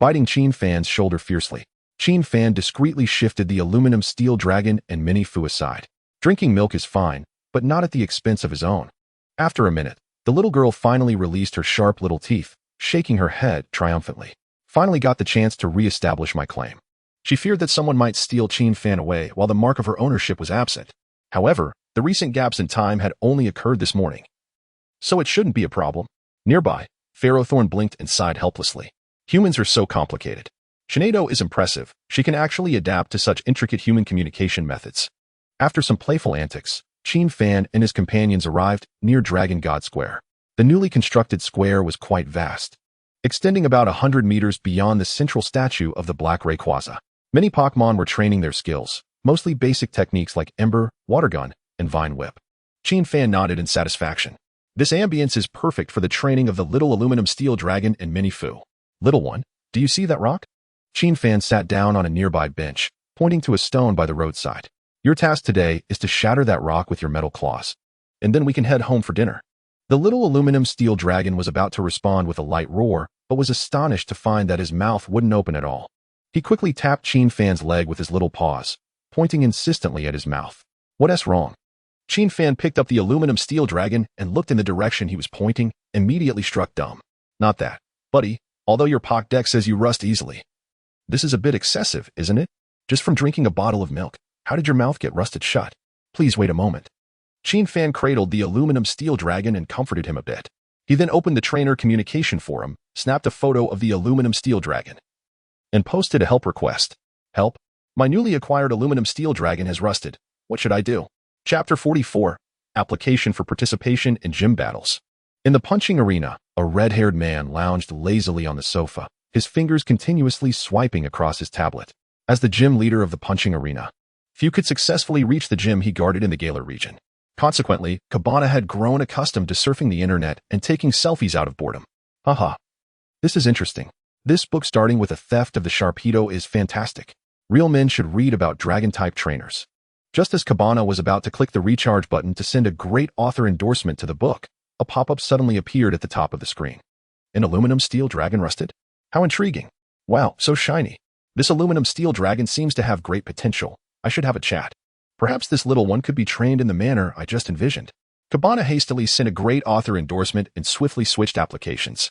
biting Qin Fan's shoulder fiercely. Qin Fan discreetly shifted the aluminum steel dragon and Mini-Fu aside. Drinking milk is fine, but not at the expense of his own. After a minute, the little girl finally released her sharp little teeth, shaking her head triumphantly. Finally got the chance to re-establish my claim. She feared that someone might steal Qin Fan away while the mark of her ownership was absent. However, the recent gaps in time had only occurred this morning, so it shouldn't be a problem. Nearby, Ferrothorn blinked and sighed helplessly. Humans are so complicated. Shinado is impressive. She can actually adapt to such intricate human communication methods. After some playful antics, Qin Fan and his companions arrived near Dragon God Square. The newly constructed square was quite vast, extending about 100 meters beyond the central statue of the Black Rayquaza. Many Pokémon were training their skills, mostly basic techniques like Ember, Water Gun, and Vine Whip. Qin Fan nodded in satisfaction. This ambience is perfect for the training of the little aluminum steel dragon and Mini-Fu. Little one, do you see that rock? Qin Fan sat down on a nearby bench, pointing to a stone by the roadside. Your task today is to shatter that rock with your metal claws, and then we can head home for dinner. The little aluminum steel dragon was about to respond with a light roar, but was astonished to find that his mouth wouldn't open at all. He quickly tapped Qin Fan's leg with his little paws, pointing insistently at his mouth. What's wrong? Qin Fan picked up the aluminum steel dragon and looked in the direction he was pointing, immediately struck dumb. Not that, buddy, although your Poké deck says you rust easily. This is a bit excessive, isn't it? Just from drinking a bottle of milk, how did your mouth get rusted shut? Please wait a moment. Qin Fan cradled the aluminum steel dragon and comforted him a bit. He then opened the trainer communication forum, snapped a photo of the aluminum steel dragon, and posted a help request. Help? My newly acquired aluminum steel dragon has rusted. What should I do? Chapter 44. Application for participation in gym battles. In the punching arena, a red-haired man lounged lazily on the sofa, his fingers continuously swiping across his tablet. As the gym leader of the punching arena, few could successfully reach the gym he guarded in the Galar region. Consequently, Chabana had grown accustomed to surfing the internet and taking selfies out of boredom. Haha. This is interesting. This book starting with a theft of the Sharpedo is fantastic. Real men should read about dragon-type trainers. Just as Chabana was about to click the recharge button to send a great author endorsement to the book, a pop-up suddenly appeared at the top of the screen. An aluminum steel dragon rusted? How intriguing. Wow, so shiny. This aluminum steel dragon seems to have great potential. I should have a chat. Perhaps this little one could be trained in the manner I just envisioned. Chabana hastily sent a great author endorsement and swiftly switched applications.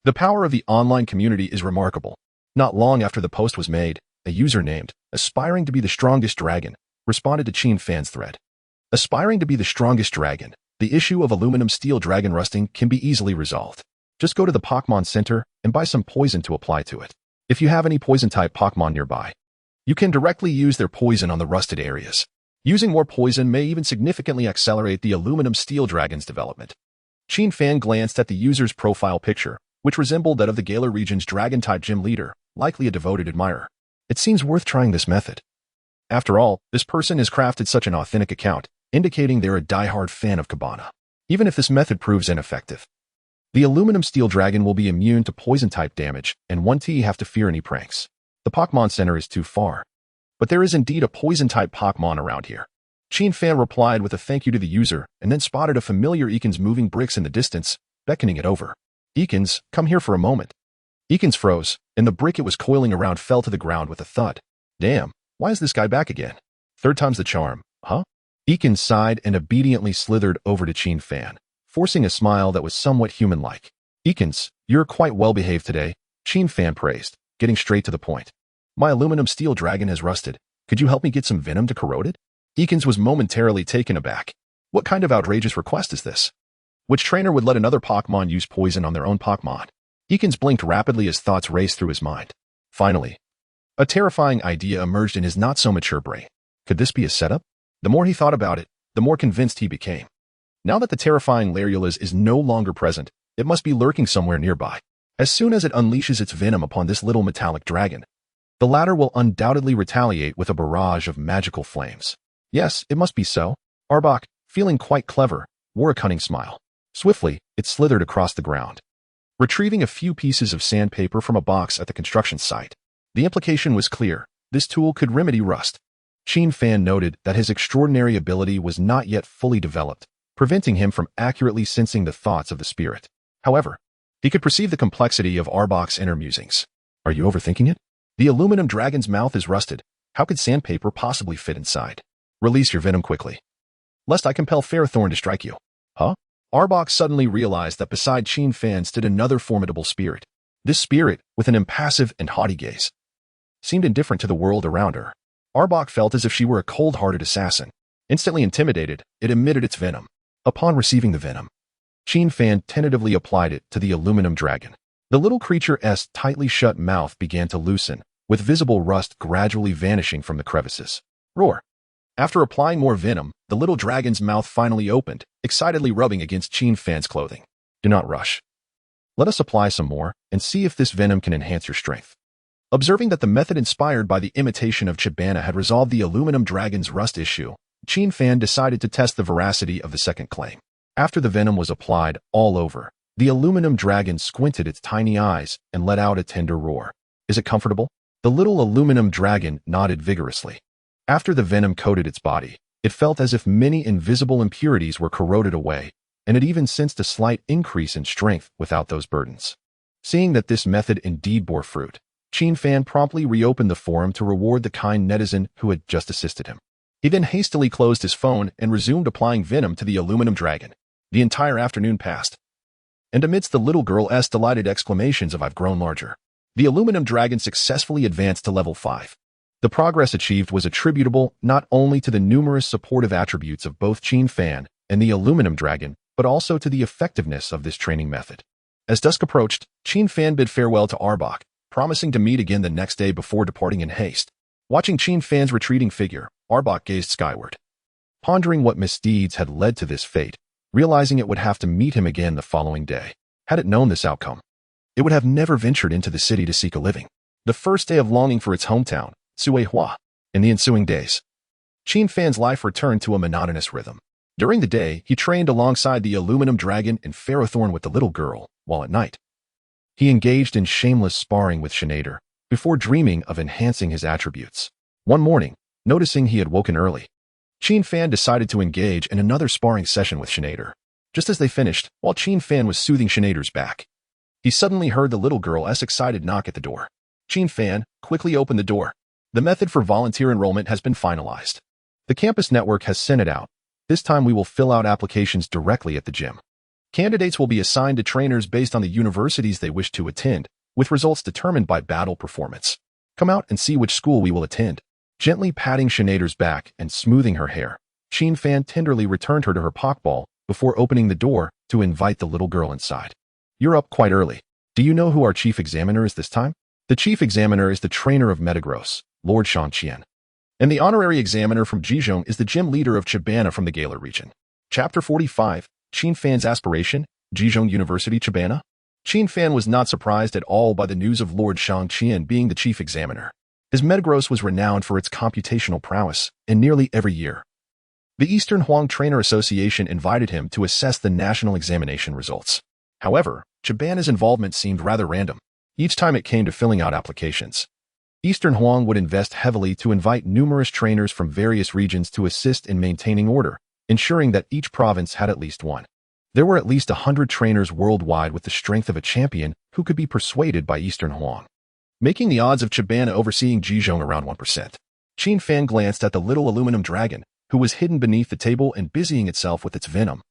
The power of the online community is remarkable. Not long after the post was made, a user named Aspiring to be the Strongest Dragon responded to Qin Fan's thread. Aspiring to be the strongest dragon, the issue of aluminum steel dragon rusting can be easily resolved. Just go to the Pokémon Center and buy some poison to apply to it. If you have any poison-type Pokémon nearby, you can directly use their poison on the rusted areas. Using more poison may even significantly accelerate the aluminum steel dragon's development. Qin Fan glanced at the user's profile picture, which resembled that of the Galar region's dragon-type gym leader, likely a devoted admirer. It seems worth trying this method. After all, this person has crafted such an authentic account, indicating they're a die-hard fan of Chabana. Even if this method proves ineffective, the aluminum steel dragon will be immune to poison-type damage, and won't have to fear any pranks. The Pokémon Center is too far. But there is indeed a poison-type Pokémon around here. Qin Fan replied with a thank you to the user, and then spotted a familiar Ekans moving bricks in the distance, beckoning it over. Ekans, come here for a moment. Ekans froze, and the brick it was coiling around fell to the ground with a thud. Damn, why is this guy back again? Third time's the charm, huh? Ekans sighed and obediently slithered over to Qin Fan, forcing a smile that was somewhat human-like. Ekans, you're quite well-behaved today, Qin Fan praised. getting straight to the point. My aluminum steel dragon has rusted. Could you help me get some venom to corrode it? Ekans was momentarily taken aback. What kind of outrageous request is this? Which trainer would let another Pokémon use poison on their own Pokémon? Ekans blinked rapidly as thoughts raced through his mind. Finally, a terrifying idea emerged in his not-so-mature brain. Could this be a setup? The more he thought about it, the more convinced he became. Now that the terrifying Lalu-Las is no longer present, it must be lurking somewhere nearby. As soon as it unleashes its venom upon this little metallic dragon, the latter will undoubtedly retaliate with a barrage of magical flames. Yes, it must be so. Arbok, feeling quite clever, wore a cunning smile. Swiftly, it slithered across the ground, retrieving a few pieces of sandpaper from a box at the construction site. The implication was clear. This tool could remedy rust. Qin Fan noted that his extraordinary ability was not yet fully developed, preventing him from accurately sensing the thoughts of the spirit. However, he could perceive the complexity of Arbok's inner musings. Are you overthinking it? The aluminum dragon's mouth is rusted. How could sandpaper possibly fit inside? Release your venom quickly, lest I compel Ferrothorn to strike you. Huh? Arbok suddenly realized that beside Qin Fan stood another formidable spirit. This spirit, with an impassive and haughty gaze, seemed indifferent to the world around her. Arbok felt as if she were a cold-hearted assassin. Instantly intimidated, it emitted its venom. Upon receiving the venom, Qin Fan tentatively applied it to the aluminum dragon. The little creature's tightly shut mouth began to loosen, with visible rust gradually vanishing from the crevices. Roar! After applying more venom, the little dragon's mouth finally opened, excitedly rubbing against Qin Fan's clothing. Do not rush. Let us apply some more, and see if this venom can enhance your strength. Observing that the method inspired by the imitation of Chabana had resolved the aluminum dragon's rust issue, Qin Fan decided to test the veracity of the second claim. After the venom was applied all over, the aluminum dragon squinted its tiny eyes and let out a tender roar. Is it comfortable? The little aluminum dragon nodded vigorously. After the venom coated its body, it felt as if many invisible impurities were corroded away, and it even sensed a slight increase in strength without those burdens. Seeing that this method indeed bore fruit, Qin Fan promptly reopened the forum to reward the kind netizen who had just assisted him. He then hastily closed his phone and resumed applying venom to the aluminum dragon. The entire afternoon passed, and amidst the little girl's delighted exclamations of "I've grown larger," the aluminum dragon successfully advanced to level 5. The progress achieved was attributable not only to the numerous supportive attributes of both Qin Fan and the aluminum dragon, but also to the effectiveness of this training method. As dusk approached, Qin Fan bid farewell to Arbok, promising to meet again the next day before departing in haste. Watching Qin Fan's retreating figure, Arbok gazed skyward, pondering what misdeeds had led to this fate, realizing it would have to meet him again the following day. Had it known this outcome, it would have never ventured into the city to seek a living. The first day of longing for its hometown, Suihua. In the ensuing days, Qin Fan's life returned to a monotonous rhythm. During the day, he trained alongside the aluminum dragon and Ferrothorn with the little girl, while at night, he engaged in shameless sparring with Xerneas, before dreaming of enhancing his attributes. One morning, noticing he had woken early, Qin Fan decided to engage in another sparring session with Xerneas. Just as they finished, while Qin Fan was soothing Xerneas' back, he suddenly heard the little girl's excited knock at the door. Qin Fan quickly opened the door. The method for volunteer enrollment has been finalized. The campus network has sent it out. This time we will fill out applications directly at the gym. Candidates will be assigned to trainers based on the universities they wish to attend, with results determined by battle performance. Come out and see which school we will attend. Gently patting Xerneas' back and smoothing her hair, Qin Fan tenderly returned her to her Pokeball before opening the door to invite the little girl inside. You're up quite early. Do you know who our chief examiner is this time? The chief examiner is the trainer of Metagross, Lord Shangqian. And the honorary examiner from Jizhong is the gym leader of Chabana from the Galar region. Chapter 45, Qin Fan's Aspiration, Jizhong University Chabana. Qin Fan was not surprised at all by the news of Lord Shangqian being the chief examiner. His Metagross was renowned for its computational prowess, and nearly every year, the Eastern Huang Trainer Association invited him to assess the national examination results. However, Chabana's involvement seemed rather random. Each time it came to filling out applications, Eastern Huang would invest heavily to invite numerous trainers from various regions to assist in maintaining order, ensuring that each province had at least one. There were at least 100 trainers worldwide with the strength of a champion who could be persuaded by Eastern Huang, making the odds of Chabana overseeing Jizhong around 1%. Qin Fan glanced at the little aluminum dragon, who was hidden beneath the table and busying itself with its venom.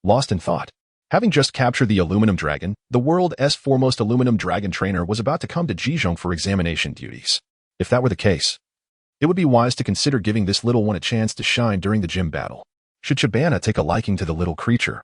Lost in thought, Having just captured the aluminum dragon, the world's foremost aluminum dragon trainer was about to come to Jijong for examination duties. If that were the case, it would be wise to consider giving this little one a chance to shine during the gym battle. Should Chabana take a liking to the little creature,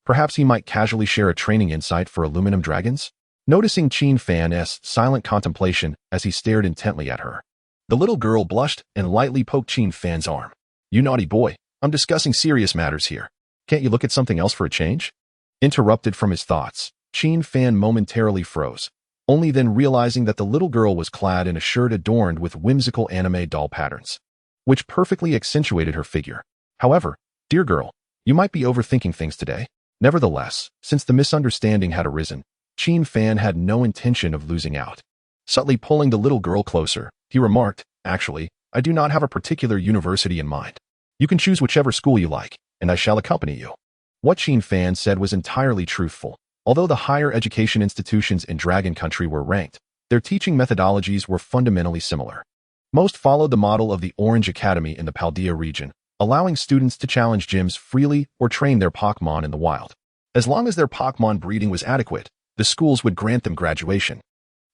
perhaps he might casually share a training insight for aluminum dragons? Noticing Qin Fan's silent contemplation as he stared intently at her, the little girl blushed and lightly poked Qin Fan's arm. "You naughty boy, I'm discussing serious matters here. Can't you look at something else for a change?" Interrupted from his thoughts, Qin Fan momentarily froze, only then realizing that the little girl was clad in a shirt adorned with whimsical anime doll patterns, which perfectly accentuated her figure. However, dear girl, you might be overthinking things today. Nevertheless, since the misunderstanding had arisen, Qin Fan had no intention of losing out. Subtly pulling the little girl closer, he remarked, "Actually, I do not have a particular university in mind. You can choose whichever school you like, and I shall accompany you." What Qin Fan said was entirely truthful. Although the higher education institutions in Dragon Country were ranked, their teaching methodologies were fundamentally similar. Most followed the model of the Orange Academy in the Paldea region, allowing students to challenge gyms freely or train their Pokémon in the wild. As long as their Pokémon breeding was adequate, the schools would grant them graduation.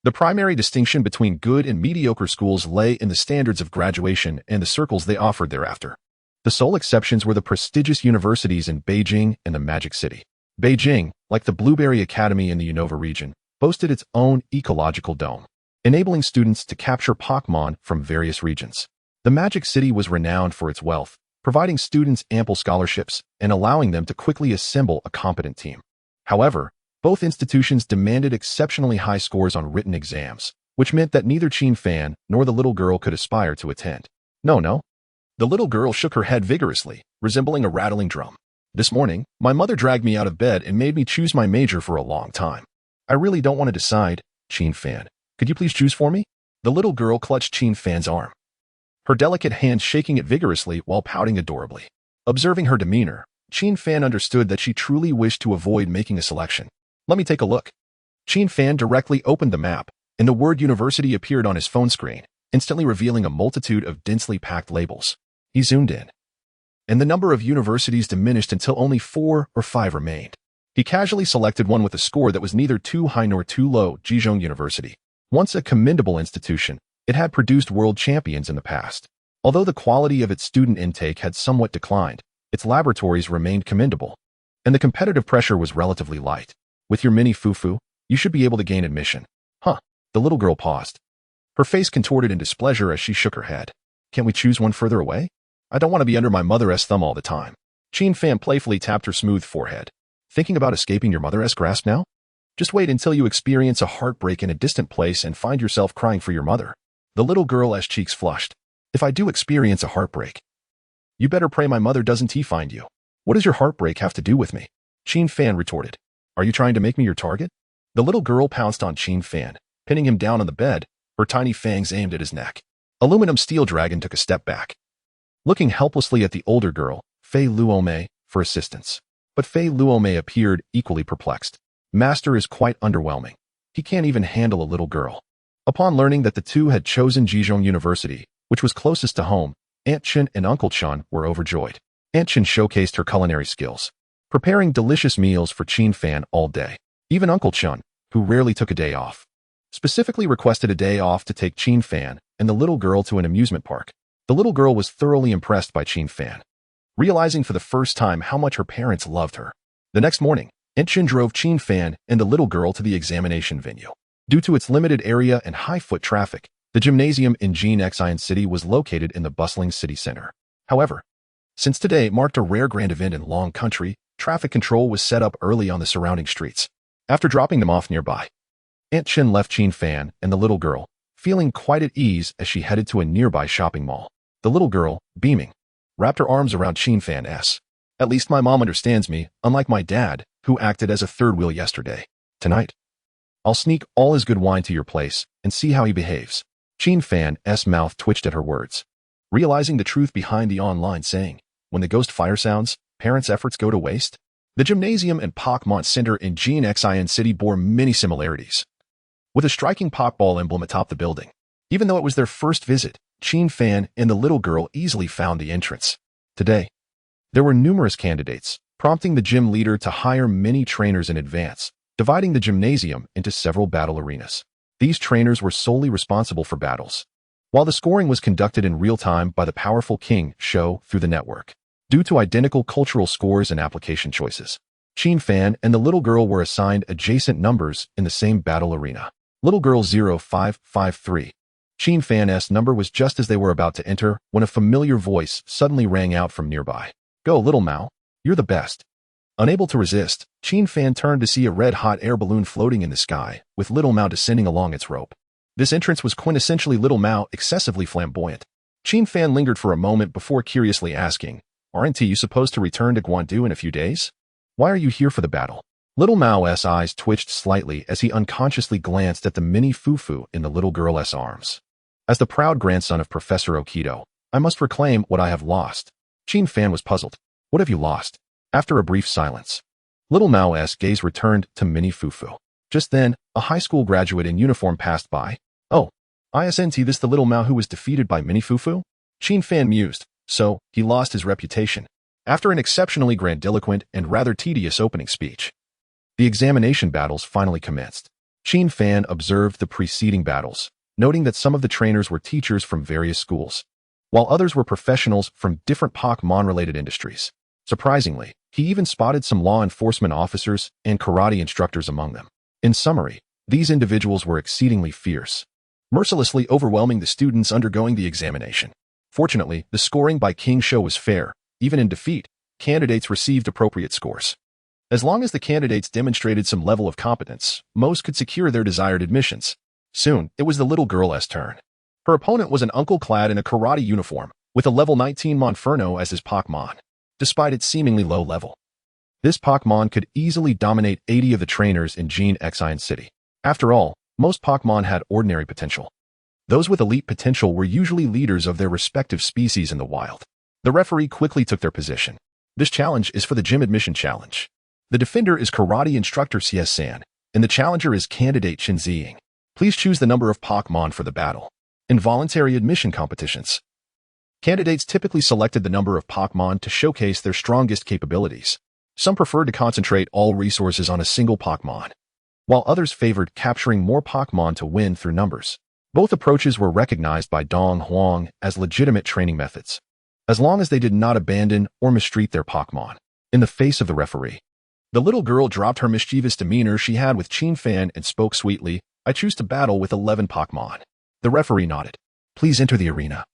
The primary distinction between good and mediocre schools lay in the standards of graduation and the circles they offered thereafter. The sole exceptions were the prestigious universities in Beijing and the Magic City. Beijing, like the Blueberry Academy in the Unova region, boasted its own ecological dome, enabling students to capture Pokémon from various regions. The Magic City was renowned for its wealth, providing students ample scholarships and allowing them to quickly assemble a competent team. However, both institutions demanded exceptionally high scores on written exams, which meant that neither Qin Fan nor the little girl could aspire to attend. No. The little girl shook her head vigorously, resembling a rattling drum. "This morning, my mother dragged me out of bed and made me choose my major for a long time. I really don't want to decide. Qin Fan, could you please choose for me?" The little girl clutched Qin Fan's arm, her delicate hand shaking it vigorously while pouting adorably. Observing her demeanor, Qin Fan understood that she truly wished to avoid making a selection. "Let me take a look." Qin Fan directly opened the map, and the word university appeared on his phone screen, instantly revealing a multitude of densely packed labels. He zoomed in, and the number of universities diminished until only 4 or 5 remained. He casually selected one with a score that was neither too high nor too low: Jijong University. Once a commendable institution, it had produced world champions in the past. Although the quality of its student intake had somewhat declined, its laboratories remained commendable, and the competitive pressure was relatively light. "With your Mini-Fu, you should be able to gain admission." "Huh." The little girl paused, her face contorted in displeasure as she shook her head. "Can't we choose one further away? I don't want to be under my mother's thumb all the time." Qin Fan playfully tapped her smooth forehead. "Thinking about escaping your mother's grasp now? Just wait until you experience a heartbreak in a distant place and find yourself crying for your mother." The little girl's cheeks flushed. "If I do experience a heartbreak, you better pray my mother doesn't find you." "What does your heartbreak have to do with me?" Qin Fan retorted. "Are you trying to make me your target?" The little girl pounced on Qin Fan, pinning him down on the bed, her tiny fangs aimed at his neck. Aluminum Steel Dragon took a step back, looking helplessly at the older girl, Fei Luome, for assistance. But Fei Luome appeared equally perplexed. "Master is quite underwhelming. He can't even handle a little girl." Upon learning that the two had chosen Jijong University, which was closest to home, Aunt Chen and Uncle Chun were overjoyed. Aunt Chen showcased her culinary skills, preparing delicious meals for Qin Fan all day. Even Uncle Chun, who rarely took a day off, specifically requested a day off to take Qin Fan and the little girl to an amusement park. The little girl was thoroughly impressed by Qin Fan, realizing for the first time how much her parents loved her. The next morning, Aunt Chen drove Qin Fan and the little girl to the examination venue. Due to its limited area and high foot traffic, the gymnasium in Xerneas City was located in the bustling city center. However, since today marked a rare grand event in Long Country, traffic control was set up early on the surrounding streets. After dropping them off nearby, Aunt Chen left Qin Fan and the little girl, feeling quite at ease as she headed to a nearby shopping mall. The little girl, beaming, wrapped her arms around Qin Fan's. "At least my mom understands me, unlike my dad, who acted as a third wheel yesterday. Tonight, I'll sneak all his good wine to your place and see how he behaves." Qin Fan's mouth twitched at her words, realizing the truth behind the online saying, "When the ghost fire sounds, parents' efforts go to waste." The gymnasium and Pokémon Center in Xerneas City bore many similarities, with a striking Pokeball emblem atop the building. Even though it was their first visit, Qin Fan and the little girl easily found the entrance. Today, there were numerous candidates, prompting the gym leader to hire many trainers in advance, dividing the gymnasium into several battle arenas. These trainers were solely responsible for battles, while the scoring was conducted in real time by the powerful King show through the network. Due to identical cultural scores and application choices, Qin Fan and the little girl were assigned adjacent numbers in the same battle arena. Little girl 0553. Qin Fan's number was just as they were about to enter when a familiar voice suddenly rang out from nearby. Go, little Mao. You're the best. Unable to resist, Qin Fan turned to see a red-hot air balloon floating in the sky, with little Mao descending along its rope. This entrance was quintessentially little Mao, excessively flamboyant. Qin Fan lingered for a moment before curiously asking, "Aren't you supposed to return to Guandu in a few days? Why are you here for the battle?" Little Mao's eyes twitched slightly as he unconsciously glanced at the Mini-Fu in the little girl's arms. As the proud grandson of Professor Okido, I must reclaim what I have lost. Qin Fan was puzzled. What have you lost? After a brief silence, little Mao's gaze returned to Mini-Fu. Just then, a high school graduate in uniform passed by. Oh, isn't this the little Mao who was defeated by Mini-Fu? Qin Fan mused. So, he lost his reputation. After an exceptionally grandiloquent and rather tedious opening speech, the examination battles finally commenced. Qin Fan observed the preceding battles, noting that some of the trainers were teachers from various schools, while others were professionals from different Pokémon-related industries. Surprisingly, he even spotted some law enforcement officers and karate instructors among them. In summary, these individuals were exceedingly fierce, mercilessly overwhelming the students undergoing the examination. Fortunately, the scoring by King Show was fair. Even in defeat, candidates received appropriate scores. As long as the candidates demonstrated some level of competence, most could secure their desired admissions. Soon, it was the little girl's turn. Her opponent was an uncle clad in a karate uniform, with a level 19 Monferno as his Pokémon. Despite its seemingly low level, this Pokémon could easily dominate 80 of the trainers in Gene Xian City. After all, most Pokémon had ordinary potential. Those with elite potential were usually leaders of their respective species in the wild. The referee quickly took their position. This challenge is for the Gym Admission Challenge. The defender is Karate Instructor CS-san, and the challenger is Candidate Qin Ziying. Please choose the number of Pokémon for the battle. Involuntary admission competitions. Candidates typically selected the number of Pokémon to showcase their strongest capabilities. Some preferred to concentrate all resources on a single Pokémon, while others favored capturing more Pokémon to win through numbers. Both approaches were recognized by Dong Huang as legitimate training methods, as long as they did not abandon or mistreat their Pokémon. In the face of the referee, the little girl dropped her mischievous demeanor she had with Qin Fan and spoke sweetly, "I choose to battle with 11 Pokémon." The referee nodded. "Please enter the arena."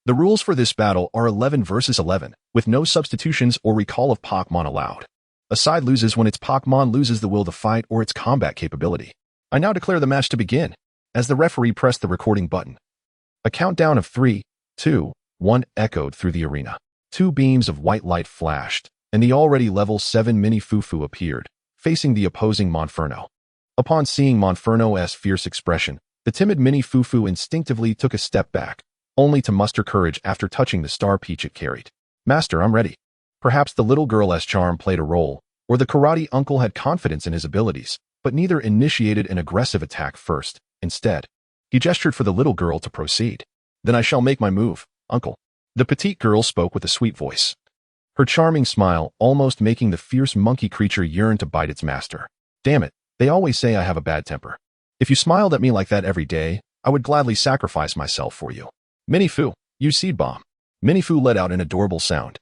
The rules for this battle are 11 versus 11, with no substitutions or recall of Pokémon allowed. A side loses when its Pokémon loses the will to fight or its combat capability. I now declare the match to begin. As the referee pressed the recording button, a countdown of 3, 2, 1 echoed through the arena. Two beams of white light flashed, and the already level 7 Mini-Fu appeared, facing the opposing Monferno. Upon seeing Monferno's fierce expression, the timid Mini-Fu instinctively took a step back, only to muster courage after touching the star peach it carried. "Master, I'm ready." Perhaps the little girl's charm played a role, or the karate uncle had confidence in his abilities, but neither initiated an aggressive attack first. Instead, he gestured for the little girl to proceed. "Then I shall make my move, uncle." The petite girl spoke with a sweet voice, her charming smile almost making the fierce monkey creature yearn to bite its master. "Damn it, they always say I have a bad temper. If you smiled at me like that every day, I would gladly sacrifice myself for you." "Mini-Fu, use seed bomb." Mini-Fu let out an adorable sound,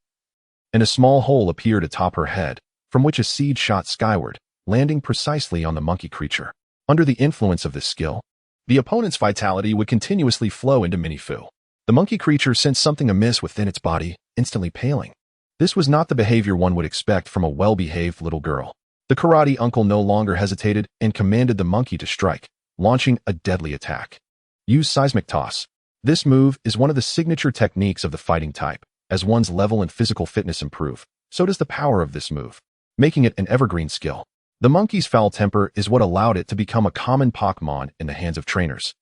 and a small hole appeared atop her head, from which a seed shot skyward, landing precisely on the monkey creature. Under the influence of this skill, the opponent's vitality would continuously flow into Mini-Fu. The monkey creature sensed something amiss within its body, instantly paling. This was not the behavior one would expect from a well-behaved little girl. The karate uncle no longer hesitated and commanded the monkey to strike, launching a deadly attack. Use seismic toss. This move is one of the signature techniques of the fighting type. As one's level and physical fitness improve, so does the power of this move, making it an evergreen skill. The monkey's foul temper is what allowed it to become a common Pokémon in the hands of trainers,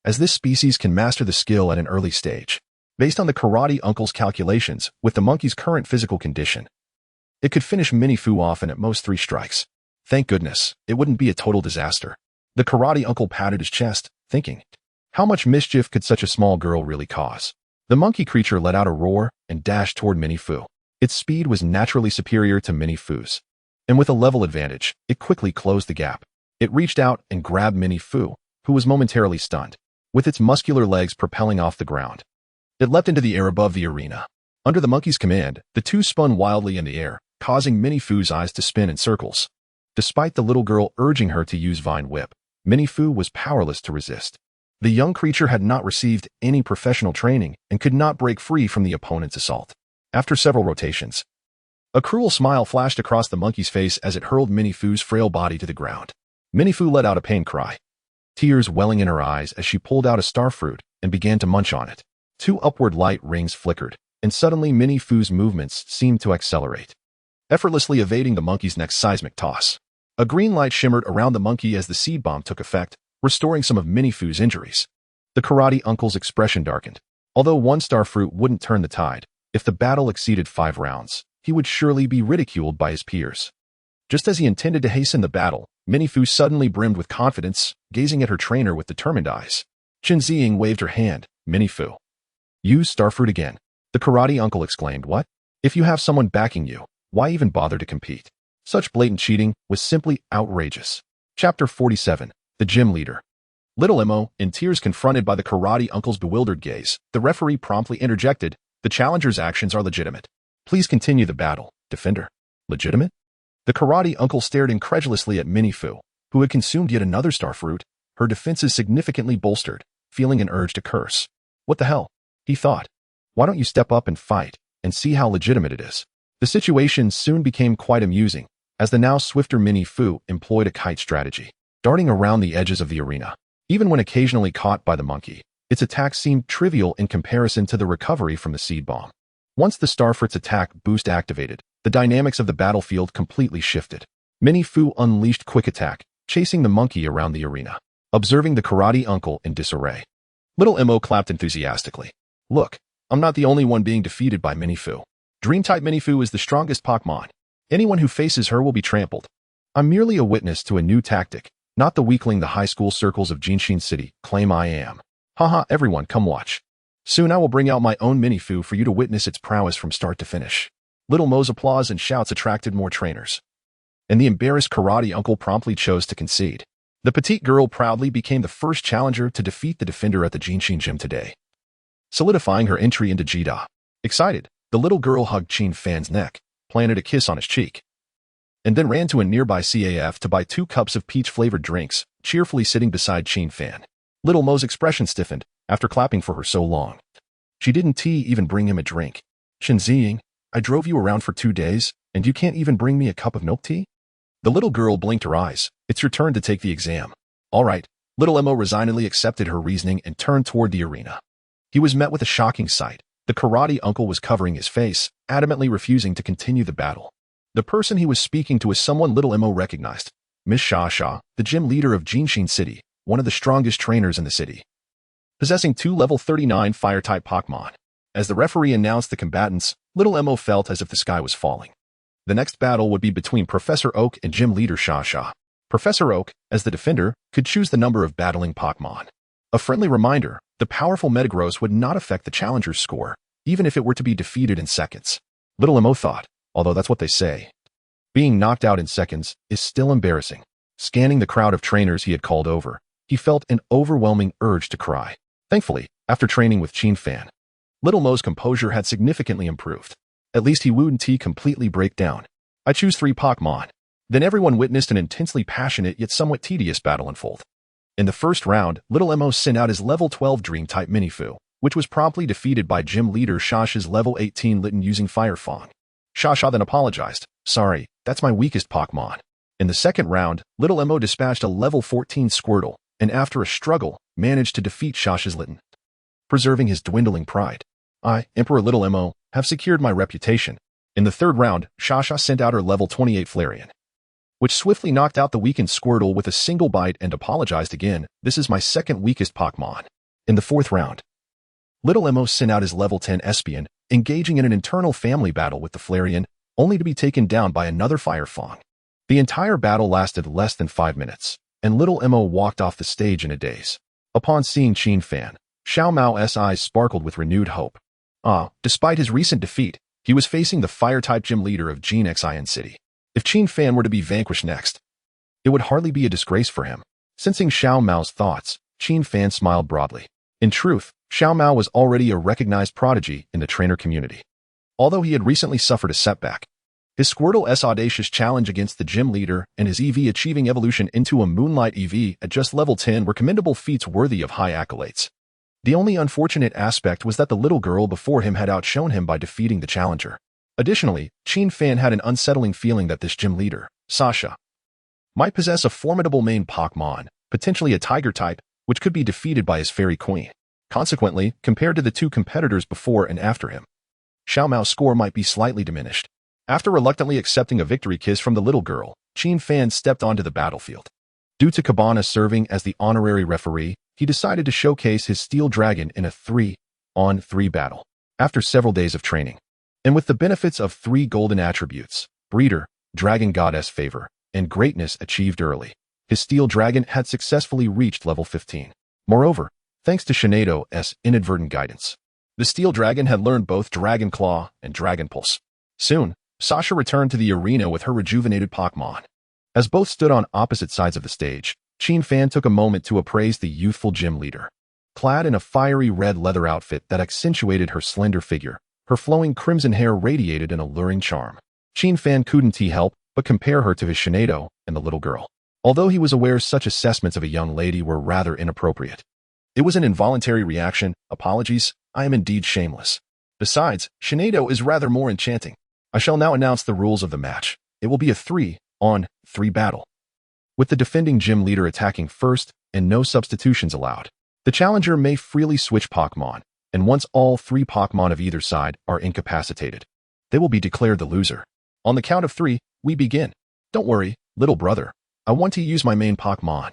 as this species can master the skill at an early stage. Based on the karate uncle's calculations, with the monkey's current physical condition, it could finish Mini-Fu off in at most 3 strikes. Thank goodness, it wouldn't be a total disaster. The karate uncle patted his chest, thinking, how much mischief could such a small girl really cause? The monkey creature let out a roar and dashed toward Mini-Fu. Its speed was naturally superior to Mini-Fu's, and with a level advantage, it quickly closed the gap. It reached out and grabbed Mini-Fu, who was momentarily stunned, with its muscular legs propelling off the ground. It leapt into the air above the arena. Under the monkey's command, the two spun wildly in the air, causing Mini-Fu's eyes to spin in circles. Despite the little girl urging her to use Vine Whip, Mini-Fu was powerless to resist. The young creature had not received any professional training and could not break free from the opponent's assault. After several rotations, a cruel smile flashed across the monkey's face as it hurled Mini-Fu's frail body to the ground. Mini-Fu let out a pain cry, tears welling in her eyes as she pulled out a starfruit and began to munch on it. Two upward light rings flickered, and suddenly Mini-Fu's movements seemed to accelerate, effortlessly evading the monkey's next seismic toss. A green light shimmered around the monkey as the seed bomb took effect, restoring some of Mini-Fu's injuries. The karate uncle's expression darkened. Although one starfruit wouldn't turn the tide, if the battle exceeded 5 rounds, he would surely be ridiculed by his peers. Just as he intended to hasten the battle, Mini-Fu suddenly brimmed with confidence, gazing at her trainer with determined eyes. Chen Ziying waved her hand. Mini-Fu, use starfruit again. The karate uncle exclaimed. What? If you have someone backing you, why even bother to compete? Such blatant cheating was simply outrageous. Chapter 47. The Gym Leader. Little Emo, in tears confronted by the karate uncle's bewildered gaze, the referee promptly interjected, the challenger's actions are legitimate. Please continue the battle, defender. Legitimate? The karate uncle stared incredulously at Mini-Fu, who had consumed yet another starfruit, her defenses significantly bolstered, feeling an urge to curse. What the hell? He thought. Why don't you step up and fight, and see how legitimate it is? The situation soon became quite amusing, as the now swifter Mini-Fu employed a kite strategy, darting around the edges of the arena. Even when occasionally caught by the monkey, its attack seemed trivial in comparison to the recovery from the seed bomb. Once the starfruit's attack boost activated, the dynamics of the battlefield completely shifted. Mini-Fu unleashed quick attack, chasing the monkey around the arena, observing the karate uncle in disarray. Little Emo clapped enthusiastically. Look, I'm not the only one being defeated by Mini-Fu. Dream-type Mini-Fu is the strongest Pokémon. Anyone who faces her will be trampled. I'm merely a witness to a new tactic, not the weakling the high school circles of Jinshin City claim I am. Haha, everyone come watch. Soon I will bring out my own Mini-Fu for you to witness its prowess from start to finish. Little Mo's applause and shouts attracted more trainers, and the embarrassed karate uncle promptly chose to concede. The petite girl proudly became the first challenger to defeat the defender at the Jinshin Gym today, solidifying her entry into Jida. Excited, the little girl hugged Qin Fan's neck, planted a kiss on his cheek, and then ran to a nearby CAF to buy 2 cups of peach-flavored drinks, cheerfully sitting beside Qin Fan. Little Mo's expression stiffened after clapping for her so long. She didn't even bring him a drink. Chen Ziying, I drove you around for 2 days, and you can't even bring me a cup of milk tea? The little girl blinked her eyes. It's your turn to take the exam. All right. Little Emo resignedly accepted her reasoning and turned toward the arena. He was met with a shocking sight. The karate uncle was covering his face, adamantly refusing to continue the battle. The person he was speaking to was someone Little Emo recognized. Miss Sha, the gym leader of Jinshin City, one of the strongest trainers in the city, possessing 2 level 39 fire-type Pokémon. As the referee announced the combatants, Little Emo felt as if the sky was falling. The next battle would be between Professor Oak and gym leader Sha. Professor Oak, as the defender, could choose the number of battling Pokémon. A friendly reminder, the powerful Metagross would not affect the challenger's score, even if it were to be defeated in seconds. Little Emo thought, although that's what they say. Being knocked out in seconds is still embarrassing. Scanning the crowd of trainers he had called over, he felt an overwhelming urge to cry. Thankfully, after training with Qin Fan, Little Mo's composure had significantly improved. At least he wouldn't completely break down. I choose 3 Pokémon. Then everyone witnessed an intensely passionate yet somewhat tedious battle unfold. In the first round, Little Emo sent out his level 12 Dream-type Mini-Fu, which was promptly defeated by gym leader Shasha's level 18 Litten using Fire Fang. Shasha then apologized. Sorry, that's my weakest Pokémon. In the second round, Little Emo dispatched a level 14 Squirtle, and after a struggle, managed to defeat Shasha's Litten, preserving his dwindling pride. I, Emperor Little Emo, have secured my reputation. In the third round, Shasha sent out her level 28 Flareon, which swiftly knocked out the weakened Squirtle with a single bite and apologized again. This is my second weakest Pokémon. In the fourth round, Little Emo sent out his level 10 Espion, engaging in an internal family battle with the Flareon, only to be taken down by another Fire Fang. The entire battle lasted less than 5 minutes, and Little Emo walked off the stage in a daze. Upon seeing Qin Fan, Xiao Mao's eyes sparkled with renewed hope. Despite his recent defeat, He was facing the Fire-type gym leader of Gene Xin City. If Qin Fan were to be vanquished next, it would hardly be a disgrace for him. Sensing Xiao Mao's thoughts, Qin Fan smiled broadly. In truth, Xiao Mao was already a recognized prodigy in the trainer community. Although he had recently suffered a setback, his Squirtle's audacious challenge against the gym leader and his EV achieving evolution into a Moonlight EV at just level 10 were commendable feats worthy of high accolades. The only unfortunate aspect was that the little girl before him had outshone him by defeating the challenger. Additionally, Qin Fan had an unsettling feeling that this gym leader, Sasha, might possess a formidable main Pokémon, potentially a Tiger type, which could be defeated by his Fairy Queen. Consequently, compared to the two competitors before and after him, Xiao Mao's score might be slightly diminished. After reluctantly accepting a victory kiss from the little girl, Qin Fan stepped onto the battlefield. Due to Chabana serving as the honorary referee, he decided to showcase his Steel Dragon in a 3-on-3 battle. After several days of training, and with the benefits of 3 golden attributes, Breeder, Dragon Goddess Favor, and Greatness achieved early, his Steel Dragon had successfully reached level 15. Moreover, thanks to Xerneas' inadvertent guidance, the Steel Dragon had learned both Dragon Claw and Dragon Pulse. Soon, Sasha returned to the arena with her rejuvenated Pokémon. As both stood on opposite sides of the stage, Qin Fan took a moment to appraise the youthful gym leader. Clad in a fiery red leather outfit that accentuated her slender figure, her flowing crimson hair radiated an alluring charm. Qin Fan couldn't help but compare her to his Xerneas and the little girl. Although he was aware such assessments of a young lady were rather inappropriate. It was an involuntary reaction. Apologies, I am indeed shameless. Besides, Xerneas is rather more enchanting. I shall now announce the rules of the match. It will be a 3-on-3 battle, with the defending gym leader attacking first and no substitutions allowed. The challenger may freely switch Pokémon, and once all 3 Pokémon of either side are incapacitated, they will be declared the loser. On the count of 3, we begin. Don't worry, little brother. I want to use my main Pokémon.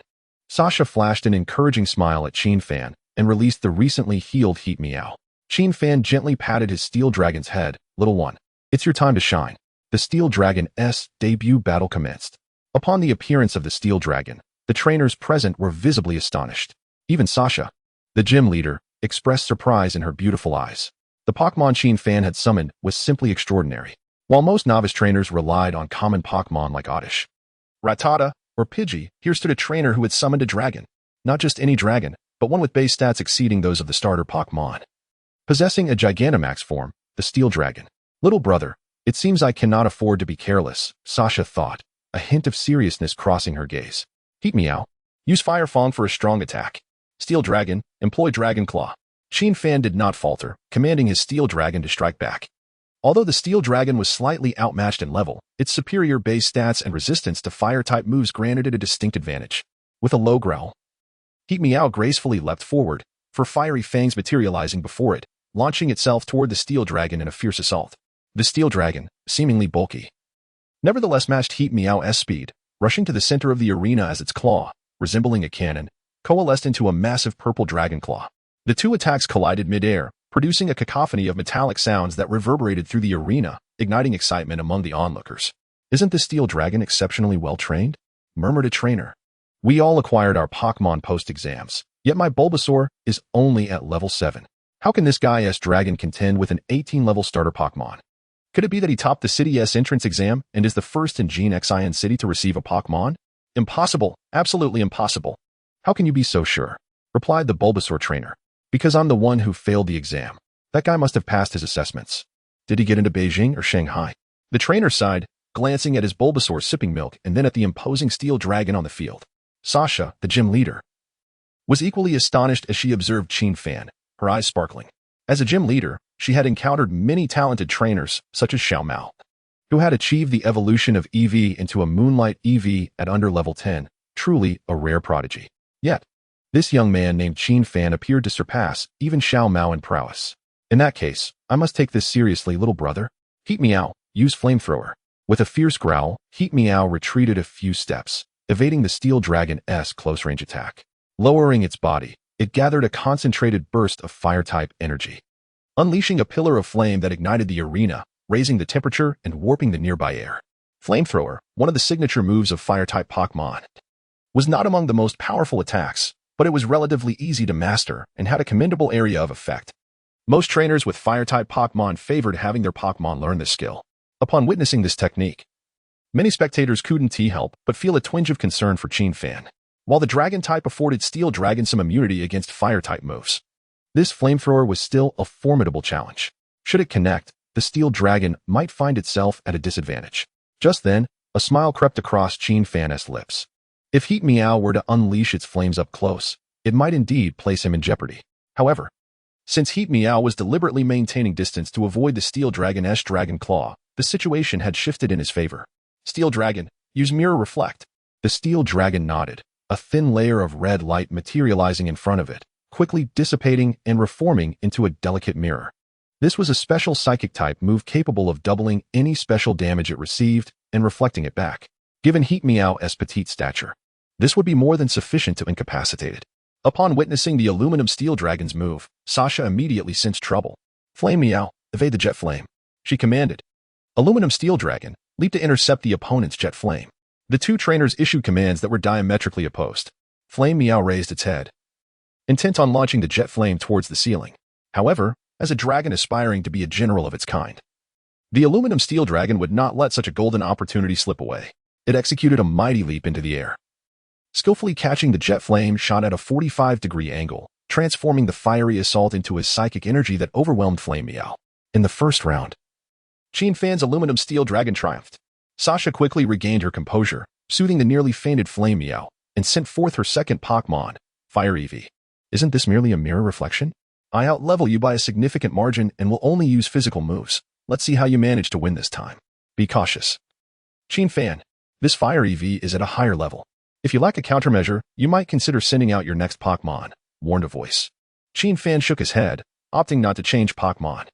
Sasha flashed an encouraging smile at Qin Fan and released the recently healed Heat Meow. Qin Fan gently patted his Steel Dragon's head. Little one, it's your time to shine. The Steel Dragon's debut battle commenced. Upon the appearance of the Steel Dragon, the trainers present were visibly astonished. Even Sasha, the gym leader, expressed surprise in her beautiful eyes. The Pokémon Qin Fan had summoned was simply extraordinary. While most novice trainers relied on common Pokémon like Oddish, Rattata, or Pidgey, here stood a trainer who had summoned a dragon. Not just any dragon, but one with base stats exceeding those of the starter Pokémon. Possessing a Gigantamax form, the Steel Dragon. Little brother, it seems I cannot afford to be careless, Sasha thought, a hint of seriousness crossing her gaze. Heat Meow. Use Fire Fang for a strong attack. Steel Dragon, employ Dragon Claw. Qin Fan did not falter, commanding his Steel Dragon to strike back. Although the Steel Dragon was slightly outmatched in level, its superior base stats and resistance to Fire-type moves granted it a distinct advantage. With a low growl, Heat Meow gracefully leapt forward, for fiery fangs materializing before it, launching itself toward the Steel Dragon in a fierce assault. The Steel Dragon, seemingly bulky, nevertheless matched Heat Meow's speed, rushing to the center of the arena as its claw, resembling a cannon, coalesced into a massive purple dragon claw. The two attacks collided mid-air, producing a cacophony of metallic sounds that reverberated through the arena, igniting excitement among the onlookers. Isn't the Steel Dragon exceptionally well-trained? Murmured a trainer. We all acquired our Pokémon post-exams, yet my Bulbasaur is only at level 7. How can this guy's dragon contend with an 18-level starter Pokémon? Could it be that he topped the city's entrance exam and is the first in Gene Xin City to receive a Pokémon? Impossible, absolutely impossible. How can you be so sure? Replied the Bulbasaur trainer. Because I'm the one who failed the exam. That guy must have passed his assessments. Did he get into Beijing or Shanghai? The trainer sighed, glancing at his Bulbasaur sipping milk and then at the imposing Steel Dragon on the field. Sasha, the gym leader, was equally astonished as she observed Qin Fan, her eyes sparkling. As a gym leader, she had encountered many talented trainers, such as Xiao Mao, who had achieved the evolution of EV into a Moonlight EV at under level 10, truly a rare prodigy. Yet, this young man named Qin Fan appeared to surpass even Xiao Mao in prowess. In that case, I must take this seriously, little brother. Heat Meow, use Flamethrower. With a fierce growl, Heat Meow retreated a few steps, evading the Steel Dragon's close-range attack. Lowering its body, it gathered a concentrated burst of fire-type energy, unleashing a pillar of flame that ignited the arena, raising the temperature and warping the nearby air. Flamethrower, one of the signature moves of fire-type Pokémon, was not among the most powerful attacks, but it was relatively easy to master and had a commendable area of effect. Most trainers with Fire-type Pokémon favored having their Pokémon learn this skill. Upon witnessing this technique, many spectators couldn't help but feel a twinge of concern for Fan. While the Dragon-type afforded Steel Dragon some immunity against Fire-type moves, this flamethrower was still a formidable challenge. Should it connect, the Steel Dragon might find itself at a disadvantage. Just then, a smile crept across Fan's lips. If Heat Meow were to unleash its flames up close, it might indeed place him in jeopardy. However, since Heat Meow was deliberately maintaining distance to avoid the Steel Dragon's Dragon Claw, the situation had shifted in his favor. Steel Dragon, use Mirror Reflect. The Steel Dragon nodded, a thin layer of red light materializing in front of it, quickly dissipating and reforming into a delicate mirror. This was a special Psychic-type move capable of doubling any special damage it received and reflecting it back. Given Heat Meow's petite stature, this would be more than sufficient to incapacitate it. Upon witnessing the Aluminum Steel Dragon's move, Sasha immediately sensed trouble. Flame Meow, evade the Jet Flame, she commanded. Aluminum Steel Dragon leaped to intercept the opponent's Jet Flame. The two trainers issued commands that were diametrically opposed. Flame Meow raised its head, intent on launching the Jet Flame towards the ceiling. However, as a dragon aspiring to be a general of its kind, the Aluminum Steel Dragon would not let such a golden opportunity slip away. It executed a mighty leap into the air, skillfully catching the Jet Flame shot at a 45-degree angle, transforming the fiery assault into a psychic energy that overwhelmed Flame Meow. In the first round, Fan's Aluminum Steel Dragon triumphed. Sasha quickly regained her composure, soothing the nearly fainted Flame Meow, and sent forth her second Pokémon, Fire EV. Isn't this merely a mirror reflection? I out-level you by a significant margin and will only use physical moves. Let's see how you manage to win this time. Be cautious. Fan, this Fire EV is at a higher level. If you lack a countermeasure, you might consider sending out your next Pokémon, warned a voice. Fan shook his head, opting not to change Pokémon.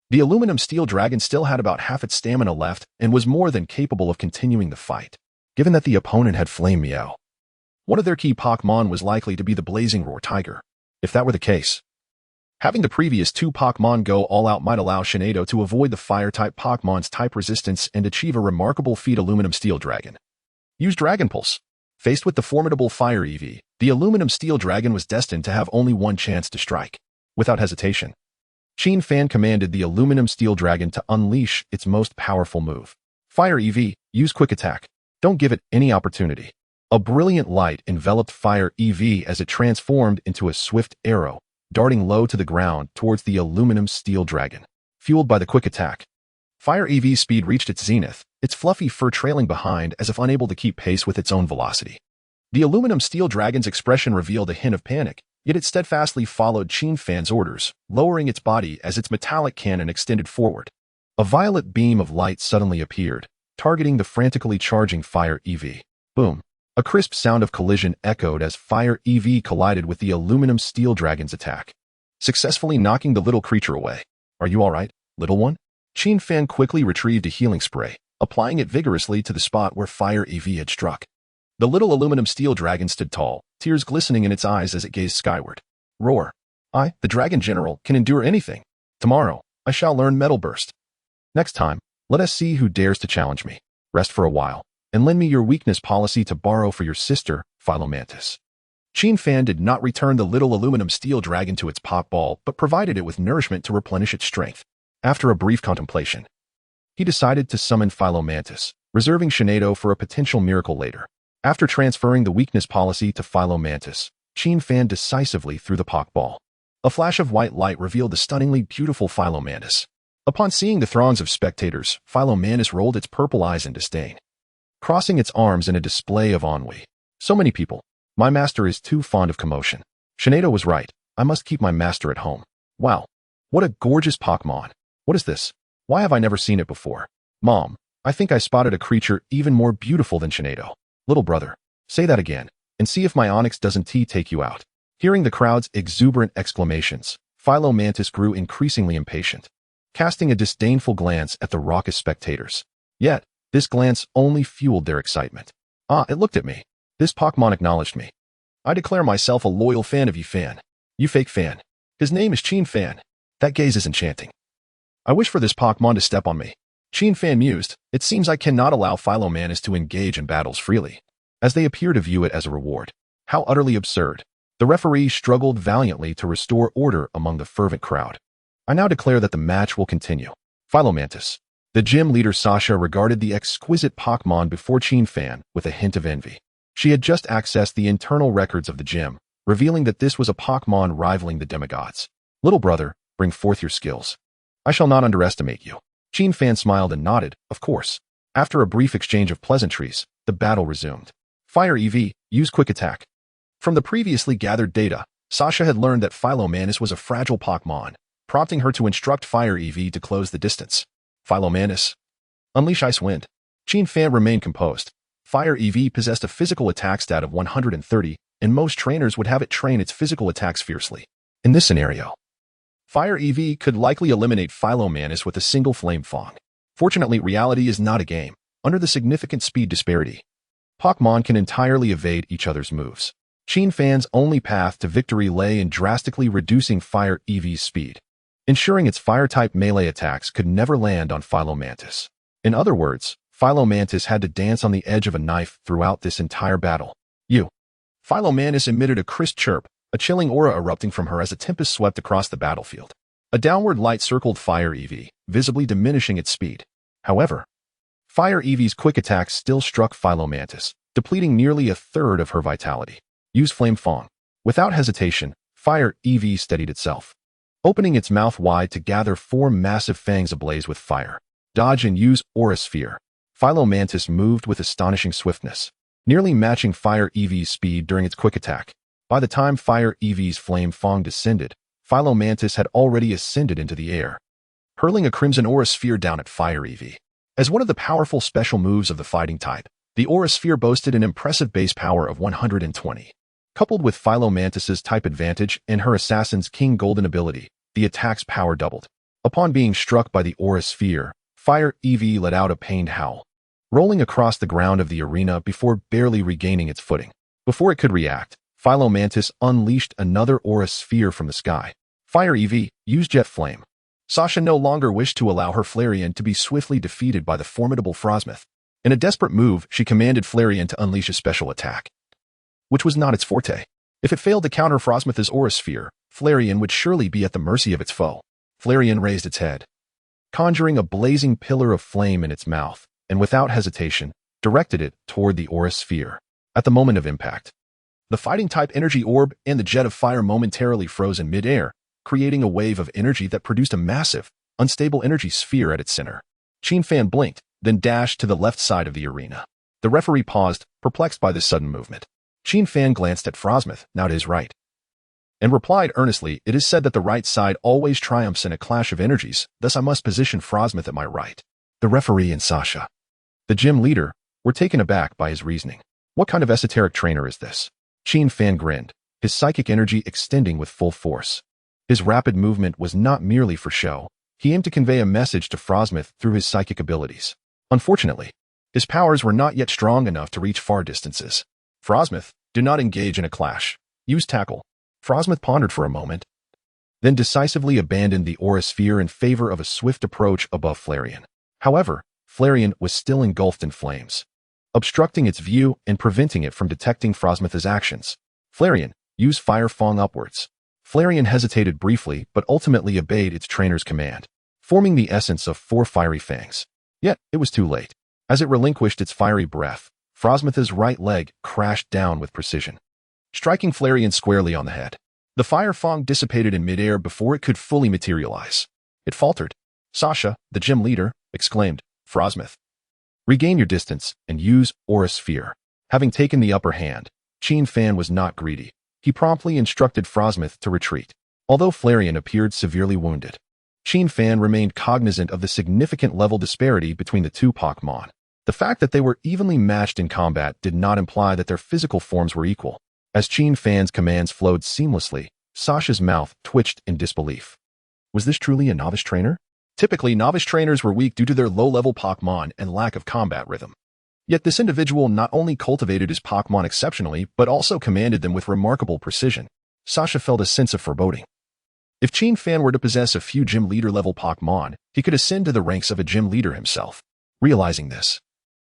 The Aluminum Steel Dragon still had about half its stamina left and was more than capable of continuing the fight. Given that the opponent had Flame Meow, one of their key Pokémon was likely to be the Blazing Roar Tiger. If that were the case, having the previous two Pokémon go all out might allow Xerneas to avoid the Fire-type Pokémon's type resistance and achieve a remarkable feat. Aluminum Steel Dragon use Dragon Pulse. Faced with the formidable Fire EV, the Aluminum Steel Dragon was destined to have only one chance to strike. Without hesitation, Fan commanded the Aluminum Steel Dragon to unleash its most powerful move. Fire EV, use Quick Attack. Don't give it any opportunity. A brilliant light enveloped Fire EV as it transformed into a swift arrow, darting low to the ground towards the Aluminum Steel Dragon. Fueled by the Quick Attack, Fire EV's speed reached its zenith, its fluffy fur trailing behind as if unable to keep pace with its own velocity. The Aluminum Steel Dragon's expression revealed a hint of panic, yet it steadfastly followed Fan's orders, lowering its body as its metallic cannon extended forward. A violet beam of light suddenly appeared, targeting the frantically charging Fire EV. Boom! A crisp sound of collision echoed as Fire EV collided with the Aluminum Steel Dragon's attack, successfully knocking the little creature away. Are you all right, little one? Fan quickly retrieved a healing spray, applying it vigorously to the spot where Fire EV had struck. The little Aluminum Steel Dragon stood tall, tears glistening in its eyes as it gazed skyward. Roar! I, the Dragon General, can endure anything. Tomorrow, I shall learn Metal Burst. Next time, let us see who dares to challenge me. Rest for a while, and lend me your weakness policy to borrow for your sister, Philomantis. Fan did not return the little Aluminum Steel Dragon to its Pokeball, but provided it with nourishment to replenish its strength. After a brief contemplation, he decided to summon Philomantis, reserving Xerneas for a potential miracle later. After transferring the weakness policy to Philomantis, Fan decisively threw the Pokeball. A flash of white light revealed the stunningly beautiful Philomantis. Upon seeing the throngs of spectators, Philomantis rolled its purple eyes in disdain, crossing its arms in a display of ennui. So many people. My master is too fond of commotion. Xerneas was right. I must keep my master at home. Wow. What a gorgeous Pokémon. What is this? Why have I never seen it before? Mom, I think I spotted a creature even more beautiful than Xerneas. Little brother, say that again, and see if my Onyx doesn't take you out. Hearing the crowd's exuberant exclamations, Philomantis grew increasingly impatient, casting a disdainful glance at the raucous spectators. Yet, this glance only fueled their excitement. Ah, it looked at me. This Pokémon acknowledged me. I declare myself a loyal fan of you fan. You fake fan. His name is Fan. That gaze is enchanting. I wish for this Pokémon to step on me. Fan mused, it seems I cannot allow Philomantis to engage in battles freely, as they appear to view it as a reward. How utterly absurd. The referee struggled valiantly to restore order among the fervent crowd. I now declare that the match will continue. Philomantis. The gym leader Sasha regarded the exquisite Pokémon before Fan with a hint of envy. She had just accessed the internal records of the gym, revealing that this was a Pokémon rivaling the demigods. Little brother, bring forth your skills. I shall not underestimate you. Fan smiled and nodded, of course. After a brief exchange of pleasantries, the battle resumed. Fire EV, use quick attack. From the previously gathered data, Sasha had learned that Philomantis was a fragile Pokémon, prompting her to instruct Fire EV to close the distance. Philomantis. Unleash Ice Wind. Fan remained composed. Fire EV possessed a physical attack stat of 130, and most trainers would have it train its physical attacks fiercely. In this scenario, Fire EV could likely eliminate Philomantis with a single Flame Fang. Fortunately, reality is not a game. Under the significant speed disparity, Pokémon can entirely evade each other's moves. Fan's only path to victory lay in drastically reducing Fire EV's speed, ensuring its fire-type melee attacks could never land on Philomantis. In other words, Philomantis had to dance on the edge of a knife throughout this entire battle. Philomantis emitted a crisp chirp, a chilling aura erupting from her as a tempest swept across the battlefield. A downward light circled Fire EV, visibly diminishing its speed. However, Fire EV's quick attack still struck Philomantis, depleting nearly a third of her vitality. Use Flame Fang. Without hesitation, Fire EV steadied itself, opening its mouth wide to gather 4 massive fangs ablaze with fire. Dodge and use Aura Sphere. Philomantis moved with astonishing swiftness, nearly matching Fire EV's speed during its quick attack. By the time Fire EV's Flame Fang descended, Philomantis had already ascended into the air, hurling a Crimson Aura Sphere down at Fire EV. As one of the powerful special moves of the fighting type, the Aura Sphere boasted an impressive base power of 120. Coupled with Philomantis's type advantage and her Assassin's King Golden ability, the attack's power doubled. Upon being struck by the Aura Sphere, Fire EV let out a pained howl, rolling across the ground of the arena before barely regaining its footing. Before it could react, Philomantis unleashed another Aura Sphere from the sky. Fire EV, use Jet Flame. Sasha no longer wished to allow her Flareon to be swiftly defeated by the formidable Frosmoth. In a desperate move, she commanded Flareon to unleash a special attack, which was not its forte. If it failed to counter Frosmoth's Aura Sphere, Flareon would surely be at the mercy of its foe. Flareon raised its head, conjuring a blazing pillar of flame in its mouth, and without hesitation, directed it toward the Aura Sphere. At the moment of impact, the fighting-type energy orb and the jet of fire momentarily froze in mid-air, creating a wave of energy that produced a massive, unstable energy sphere at its center. Fan blinked, then dashed to the left side of the arena. The referee paused, perplexed by this sudden movement. Fan glanced at Frosmoth, now to his right, and replied earnestly, "It is said that the right side always triumphs in a clash of energies, thus I must position Frosmoth at my right." The referee and Sasha, the gym leader, were taken aback by his reasoning. What kind of esoteric trainer is this? Fan grinned, his psychic energy extending with full force. His rapid movement was not merely for show. He aimed to convey a message to Frosmoth through his psychic abilities. Unfortunately, his powers were not yet strong enough to reach far distances. Frosmoth, do not engage in a clash. Use Tackle. Frosmoth pondered for a moment, then decisively abandoned the Aura Sphere in favor of a swift approach above Flareon. However, Flareon was still engulfed in flames, obstructing its view and preventing it from detecting Frosmoth's actions. Flareon, use Fire Fang upwards. Flareon hesitated briefly but ultimately obeyed its trainer's command, forming the essence of 4 fiery fangs. Yet, it was too late. As it relinquished its fiery breath, Frosmoth's right leg crashed down with precision, striking Flareon squarely on the head. The fire fang dissipated in midair before it could fully materialize. It faltered. "Sasha, the gym leader," exclaimed Frosmoth, "regain your distance and use Aura Sphere." Having taken the upper hand, Fan was not greedy. He promptly instructed Frosmoth to retreat. Although Flareon appeared severely wounded, Fan remained cognizant of the significant level disparity between the two Pokémon. The fact that they were evenly matched in combat did not imply that their physical forms were equal. As Fan's commands flowed seamlessly, Sasha's mouth twitched in disbelief. Was this truly a novice trainer? Typically, novice trainers were weak due to their low-level Pokémon and lack of combat rhythm. Yet this individual not only cultivated his Pokémon exceptionally, but also commanded them with remarkable precision. Sasha felt a sense of foreboding. If Fan were to possess a few gym leader-level Pokémon, he could ascend to the ranks of a gym leader himself. Realizing this,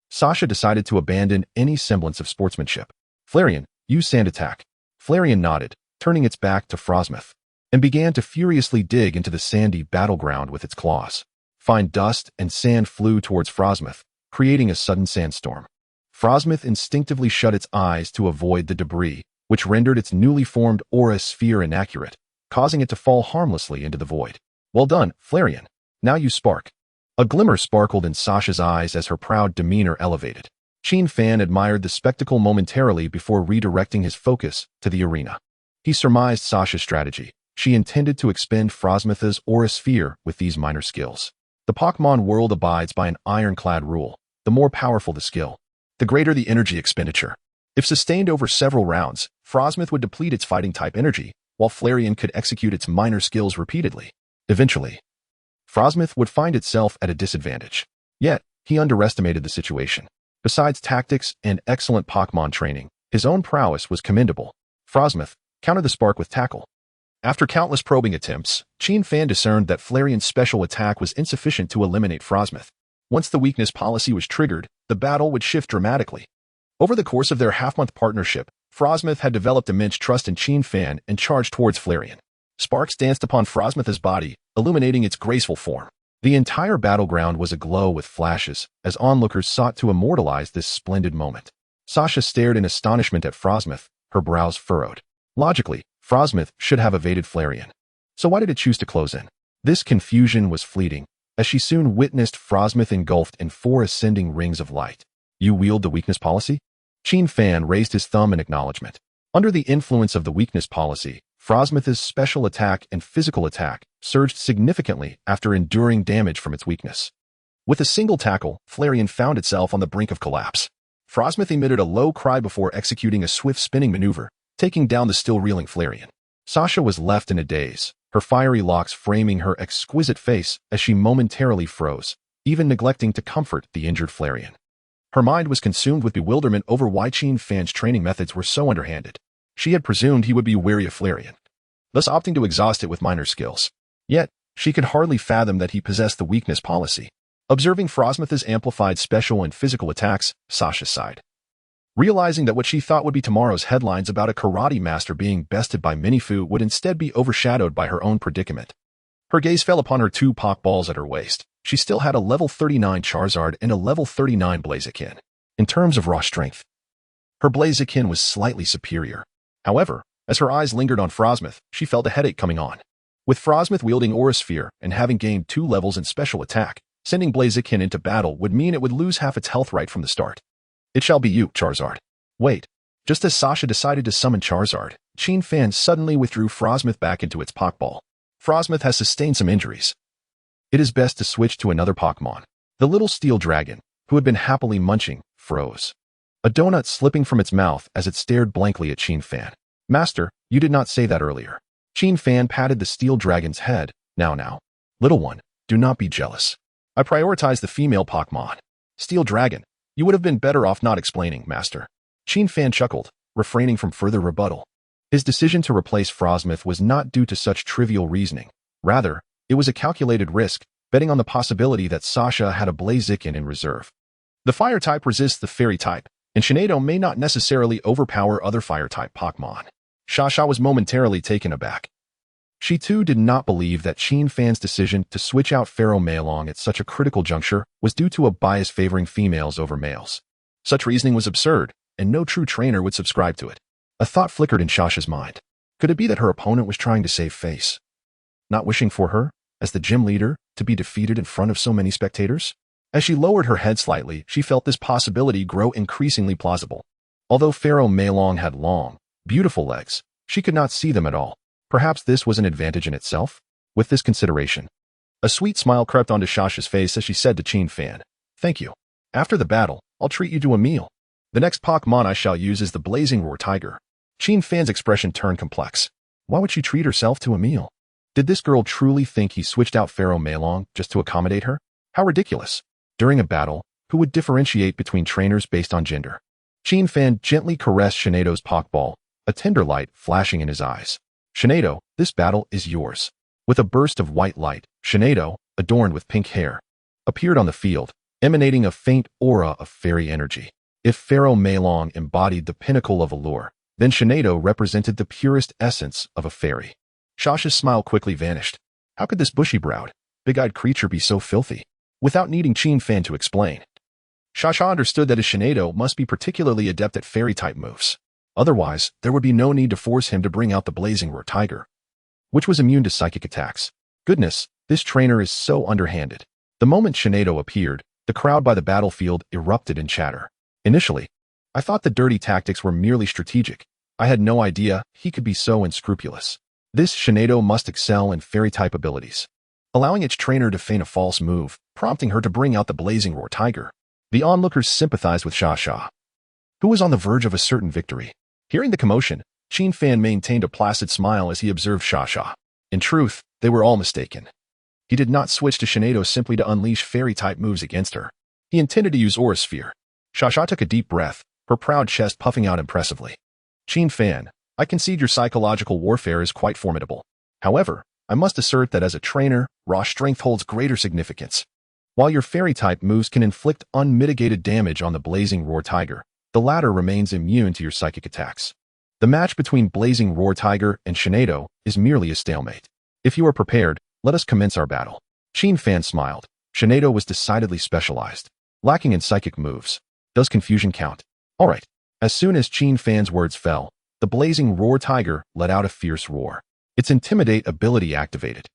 Sasha decided to abandon any semblance of sportsmanship. "Flareon, use Sand Attack." Flareon nodded, turning its back to Frosmoth, and began to furiously dig into the sandy battleground with its claws. Fine dust and sand flew towards Frosmoth, creating a sudden sandstorm. Frosmoth instinctively shut its eyes to avoid the debris, which rendered its newly formed aura sphere inaccurate, causing it to fall harmlessly into the void. Well done, Flareon. Now you spark. A glimmer sparkled in Sasha's eyes as her proud demeanor elevated. Qin Fan admired the spectacle momentarily before redirecting his focus to the arena. He surmised Sasha's strategy. She intended to expend Frosmoth's aura sphere with these minor skills. The Pokémon world abides by an ironclad rule. The more powerful the skill, the greater the energy expenditure. If sustained over several rounds, Frosmoth would deplete its fighting-type energy, while Flareon could execute its minor skills repeatedly. Eventually, Frosmoth would find itself at a disadvantage. Yet, he underestimated the situation. Besides tactics and excellent Pokémon training, his own prowess was commendable. Frosmoth countered the spark with tackle. After countless probing attempts, Qin Fan discerned that Flareon's special attack was insufficient to eliminate Frosmoth. Once the weakness policy was triggered, the battle would shift dramatically. Over the course of their half-month partnership, Frosmoth had developed immense trust in Qin Fan and charged towards Flareon. Sparks danced upon Frosmoth's body, illuminating its graceful form. The entire battleground was aglow with flashes, as onlookers sought to immortalize this splendid moment. Sasha stared in astonishment at Frosmoth, her brows furrowed. Logically, Frosmoth should have evaded Flareon. So why did it choose to close in? This confusion was fleeting, as she soon witnessed Frosmoth engulfed in 4 ascending rings of light. You wield the weakness policy? Qin Fan raised his thumb in acknowledgement. Under the influence of the weakness policy, Frosmoth's special attack and physical attack surged significantly after enduring damage from its weakness. With a single tackle, Flareon found itself on the brink of collapse. Frosmoth emitted a low cry before executing a swift spinning maneuver, taking down the still reeling Flareon. Sasha was left in a daze, her fiery locks framing her exquisite face as she momentarily froze, even neglecting to comfort the injured Flareon. Her mind was consumed with bewilderment over why Qin Fan's training methods were so underhanded. She had presumed he would be wary of Flareon, thus opting to exhaust it with minor skills. Yet, she could hardly fathom that he possessed the weakness policy. Observing Frosmoth's amplified special and physical attacks, Sasha sighed. Realizing that what she thought would be tomorrow's headlines about a karate master being bested by Mini-Fu would instead be overshadowed by her own predicament. Her gaze fell upon her 2 Pokeballs at her waist. She still had a level 39 Charizard and a level 39 Blaziken. In terms of raw strength, her Blaziken was slightly superior. However, as her eyes lingered on Frosmoth, she felt a headache coming on. With Frosmoth wielding Aura Sphere and having gained 2 levels in special attack, sending Blaziken into battle would mean it would lose half its health right from the start. It shall be you, Charizard. Wait. Just as Sasha decided to summon Charizard, Qin Fan suddenly withdrew Frosmoth back into its Pokeball. Frosmoth has sustained some injuries. It is best to switch to another Pokemon. The little steel dragon, who had been happily munching, froze. A donut slipping from its mouth as it stared blankly at Qin Fan. Master, you did not say that earlier. Qin Fan patted the steel dragon's head. Now. Little one, do not be jealous. I prioritize the female Pokemon. Steel dragon, you would have been better off not explaining, Master. Qin Fan chuckled, refraining from further rebuttal. His decision to replace Frosmoth was not due to such trivial reasoning. Rather, it was a calculated risk, betting on the possibility that Sasha had a Blaziken in reserve. The fire type resists the fairy type, and Shinado may not necessarily overpower other fire-type Pokémon. Sasha was momentarily taken aback. She too did not believe that Qin Fan's decision to switch out Pheromoth at such a critical juncture was due to a bias favoring females over males. Such reasoning was absurd, and no true trainer would subscribe to it. A thought flickered in Sasha's mind. Could it be that her opponent was trying to save face? Not wishing for her, as the gym leader, to be defeated in front of so many spectators? As she lowered her head slightly, she felt this possibility grow increasingly plausible. Although Pheromoth had long, beautiful legs, she could not see them at all. Perhaps this was an advantage in itself? With this consideration, a sweet smile crept onto Sasha's face as she said to Qin Fan, "Thank you. After the battle, I'll treat you to a meal. The next Pokémon I shall use is the Blazing Roar Tiger." Qin Fan's expression turned complex. Why would she treat herself to a meal? Did this girl truly think he switched out Pheromoth just to accommodate her? How ridiculous. During a battle, who would differentiate between trainers based on gender? Qin Fan gently caressed Shinedo's Pokeball, a tender light flashing in his eyes. Shinedo, this battle is yours. With a burst of white light, Shinedo, adorned with pink hair, appeared on the field, emanating a faint aura of fairy energy. If Pheromoth embodied the pinnacle of allure, then Shinedo represented the purest essence of a fairy. Shasha's smile quickly vanished. How could this bushy-browed, big-eyed creature be so filthy? Without needing Qin Fan to explain, Shasha understood that his Shinado must be particularly adept at fairy-type moves. Otherwise, there would be no need to force him to bring out the blazing roar tiger, which was immune to psychic attacks. Goodness, this trainer is so underhanded. The moment Shinado appeared, the crowd by the battlefield erupted in chatter. Initially, I thought the dirty tactics were merely strategic. I had no idea he could be so unscrupulous. This Shinado must excel in fairy-type abilities, allowing its trainer to feign a false move, prompting her to bring out the blazing roar tiger. The onlookers sympathized with Shasha, who was on the verge of a certain victory. Hearing the commotion, Qin Fan maintained a placid smile as he observed Shasha. In truth, they were all mistaken. He did not switch to Shinado simply to unleash fairy-type moves against her. He intended to use Aura Sphere. Shasha took a deep breath, her proud chest puffing out impressively. Qin Fan, I concede your psychological warfare is quite formidable. However, I must assert that as a trainer, raw strength holds greater significance. While your fairy-type moves can inflict unmitigated damage on the blazing roar tiger, the latter remains immune to your psychic attacks. The match between blazing roar tiger and Shinado is merely a stalemate. If you are prepared, let us commence our battle. Qin Fan smiled. Shinado was decidedly specialized, lacking in psychic moves. Does confusion count? All right. As soon as Qin Fan's words fell, the blazing roar tiger let out a fierce roar. Its Intimidate ability activated,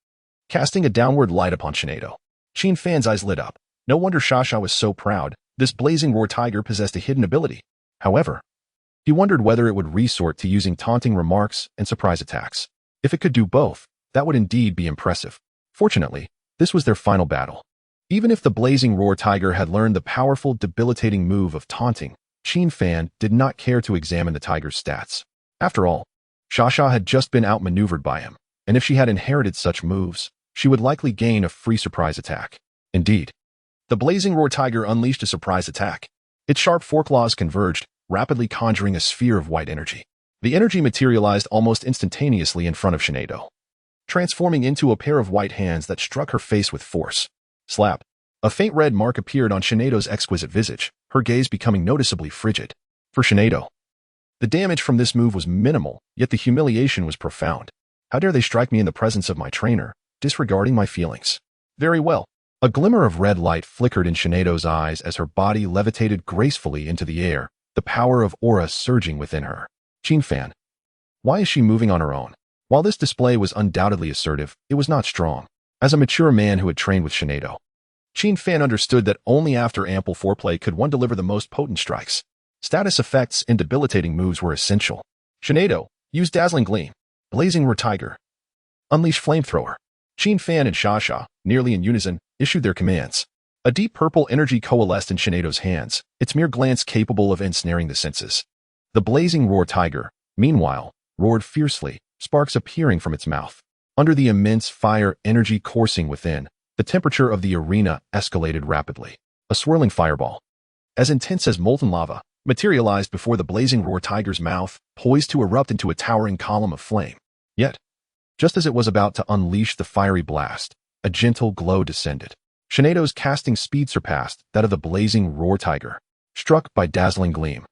casting a downward light upon Shinado. Qin Fan's eyes lit up. No wonder Shasha was so proud. This blazing roar tiger possessed a hidden ability. However, he wondered whether it would resort to using taunting remarks and surprise attacks. If it could do both, that would indeed be impressive. Fortunately, this was their final battle. Even if the blazing roar tiger had learned the powerful, debilitating move of taunting, Qin Fan did not care to examine the tiger's stats. After all, Shasha had just been outmaneuvered by him, and if she had inherited such moves, she would likely gain a free surprise attack. Indeed, the blazing roar tiger unleashed a surprise attack. Its sharp foreclaws converged, rapidly conjuring a sphere of white energy. The energy materialized almost instantaneously in front of Shinado, transforming into a pair of white hands that struck her face with force. Slap. A faint red mark appeared on Shinado's exquisite visage, her gaze becoming noticeably frigid. For Shinado, the damage from this move was minimal, yet the humiliation was profound. How dare they strike me in the presence of my trainer, disregarding my feelings? Very well. A glimmer of red light flickered in Shinado's eyes as her body levitated gracefully into the air, the power of aura surging within her. Qin Fan. Why is she moving on her own? While this display was undoubtedly assertive, it was not strong. As a mature man who had trained with Shinado, Qin Fan understood that only after ample foreplay could one deliver the most potent strikes. Status effects and debilitating moves were essential. Shinado, use Dazzling Gleam. Blazing Roar Tiger. Unleash Flamethrower. Qin Fan and Shasha, nearly in unison, issued their commands. A deep purple energy coalesced in Shinado's hands, its mere glance capable of ensnaring the senses. The blazing roar tiger, meanwhile, roared fiercely, sparks appearing from its mouth. Under the immense fire energy coursing within, the temperature of the arena escalated rapidly. A swirling fireball, as intense as molten lava, materialized before the blazing roar tiger's mouth, poised to erupt into a towering column of flame. Yet, just as it was about to unleash the fiery blast, a gentle glow descended. Shinado's casting speed surpassed that of the blazing roar tiger, struck by dazzling gleam.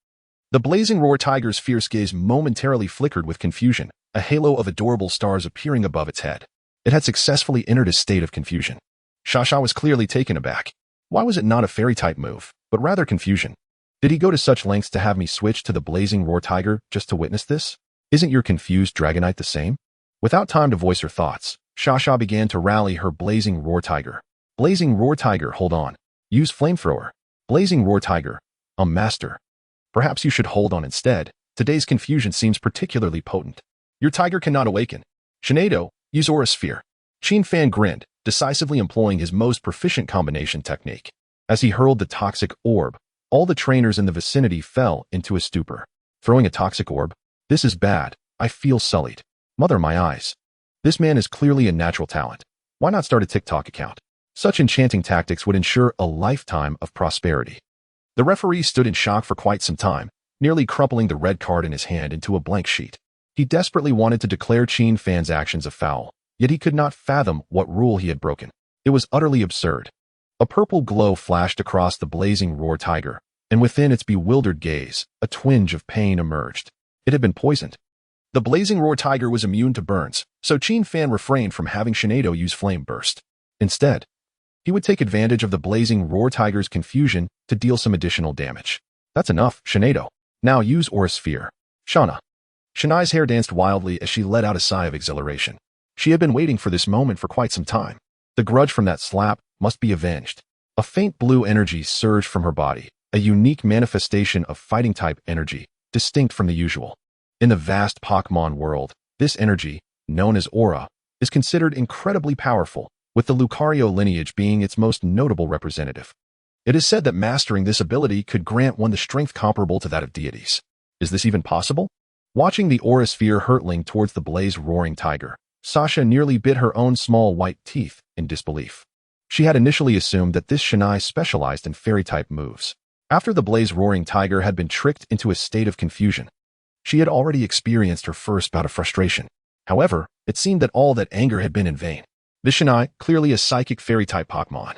The blazing roar tiger's fierce gaze momentarily flickered with confusion, a halo of adorable stars appearing above its head. It had successfully entered a state of confusion. Shasha was clearly taken aback. Why was it not a fairy-type move, but rather confusion? Did he go to such lengths to have me switch to the blazing roar tiger just to witness this? Isn't your confused Dragonite the same? Without time to voice her thoughts, Shasha began to rally her blazing roar tiger. Blazing roar tiger, hold on. Use flamethrower. Blazing roar tiger. Master. Perhaps you should hold on instead. Today's confusion seems particularly potent. Your tiger cannot awaken. Shinado, use Aura Sphere. Qin Fan grinned, decisively employing his most proficient combination technique. As he hurled the toxic orb, all the trainers in the vicinity fell into a stupor. Throwing a toxic orb? This is bad. I feel sullied. Mother my eyes. This man is clearly a natural talent. Why not start a TikTok account? Such enchanting tactics would ensure a lifetime of prosperity. The referee stood in shock for quite some time, nearly crumpling the red card in his hand into a blank sheet. He desperately wanted to declare Qin Fan's actions a foul, yet he could not fathom what rule he had broken. It was utterly absurd. A purple glow flashed across the blazing roar tiger, and within its bewildered gaze, a twinge of pain emerged. It had been poisoned. The Blazing Roar Tiger was immune to burns, so Qin Fan refrained from having Shinado use Flame Burst. Instead, he would take advantage of the Blazing Roar Tiger's confusion to deal some additional damage. That's enough, Shinado. Now use Aura Sphere. Shauna. Shania's hair danced wildly as she let out a sigh of exhilaration. She had been waiting for this moment for quite some time. The grudge from that slap must be avenged. A faint blue energy surged from her body, a unique manifestation of fighting-type energy, distinct from the usual. In the vast Pokémon world, this energy, known as Aura, is considered incredibly powerful, with the Lucario lineage being its most notable representative. It is said that mastering this ability could grant one the strength comparable to that of deities. Is this even possible? Watching the Aura Sphere hurtling towards the Blaze Roaring Tiger, Sasha nearly bit her own small white teeth in disbelief. She had initially assumed that this Shinai specialized in fairy-type moves. After the Blaze Roaring Tiger had been tricked into a state of confusion, she had already experienced her first bout of frustration. However, it seemed that all that anger had been in vain. This Shinai, clearly a psychic fairy-type Pokémon,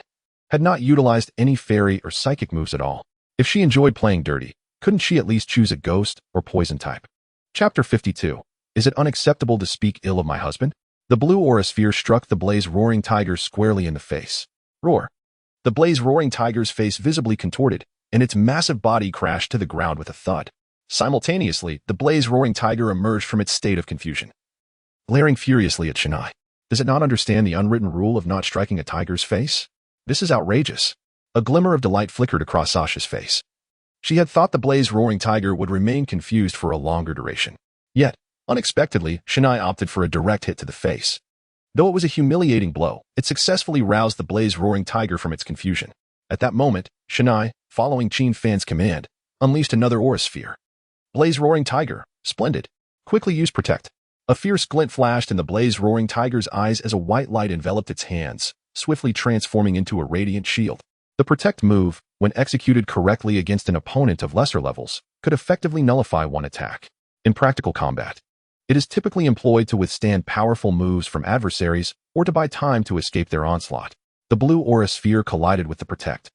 had not utilized any fairy or psychic moves at all. If she enjoyed playing dirty, couldn't she at least choose a ghost or poison type? Chapter 52. Is it unacceptable to speak ill of my husband? The blue Aura Sphere struck the Blaze Roaring Tiger squarely in the face. Roar. The Blaze Roaring Tiger's face visibly contorted, and its massive body crashed to the ground with a thud. Simultaneously, the Blaze Roaring Tiger emerged from its state of confusion, glaring furiously at Shinai. Does it not understand the unwritten rule of not striking a tiger's face? This is outrageous. A glimmer of delight flickered across Sasha's face. She had thought the Blaze Roaring Tiger would remain confused for a longer duration. Yet, unexpectedly, Shinai opted for a direct hit to the face. Though it was a humiliating blow, it successfully roused the Blaze Roaring Tiger from its confusion. At that moment, Shinai, following Qin Fan's command, unleashed another Aura Sphere. Blaze Roaring Tiger, splendid. Quickly use Protect. A fierce glint flashed in the Blaze Roaring Tiger's eyes as a white light enveloped its hands, swiftly transforming into a radiant shield. The Protect move, when executed correctly against an opponent of lesser levels, could effectively nullify one attack. In practical combat, it is typically employed to withstand powerful moves from adversaries or to buy time to escape their onslaught. The blue Aura Sphere collided with the Protect,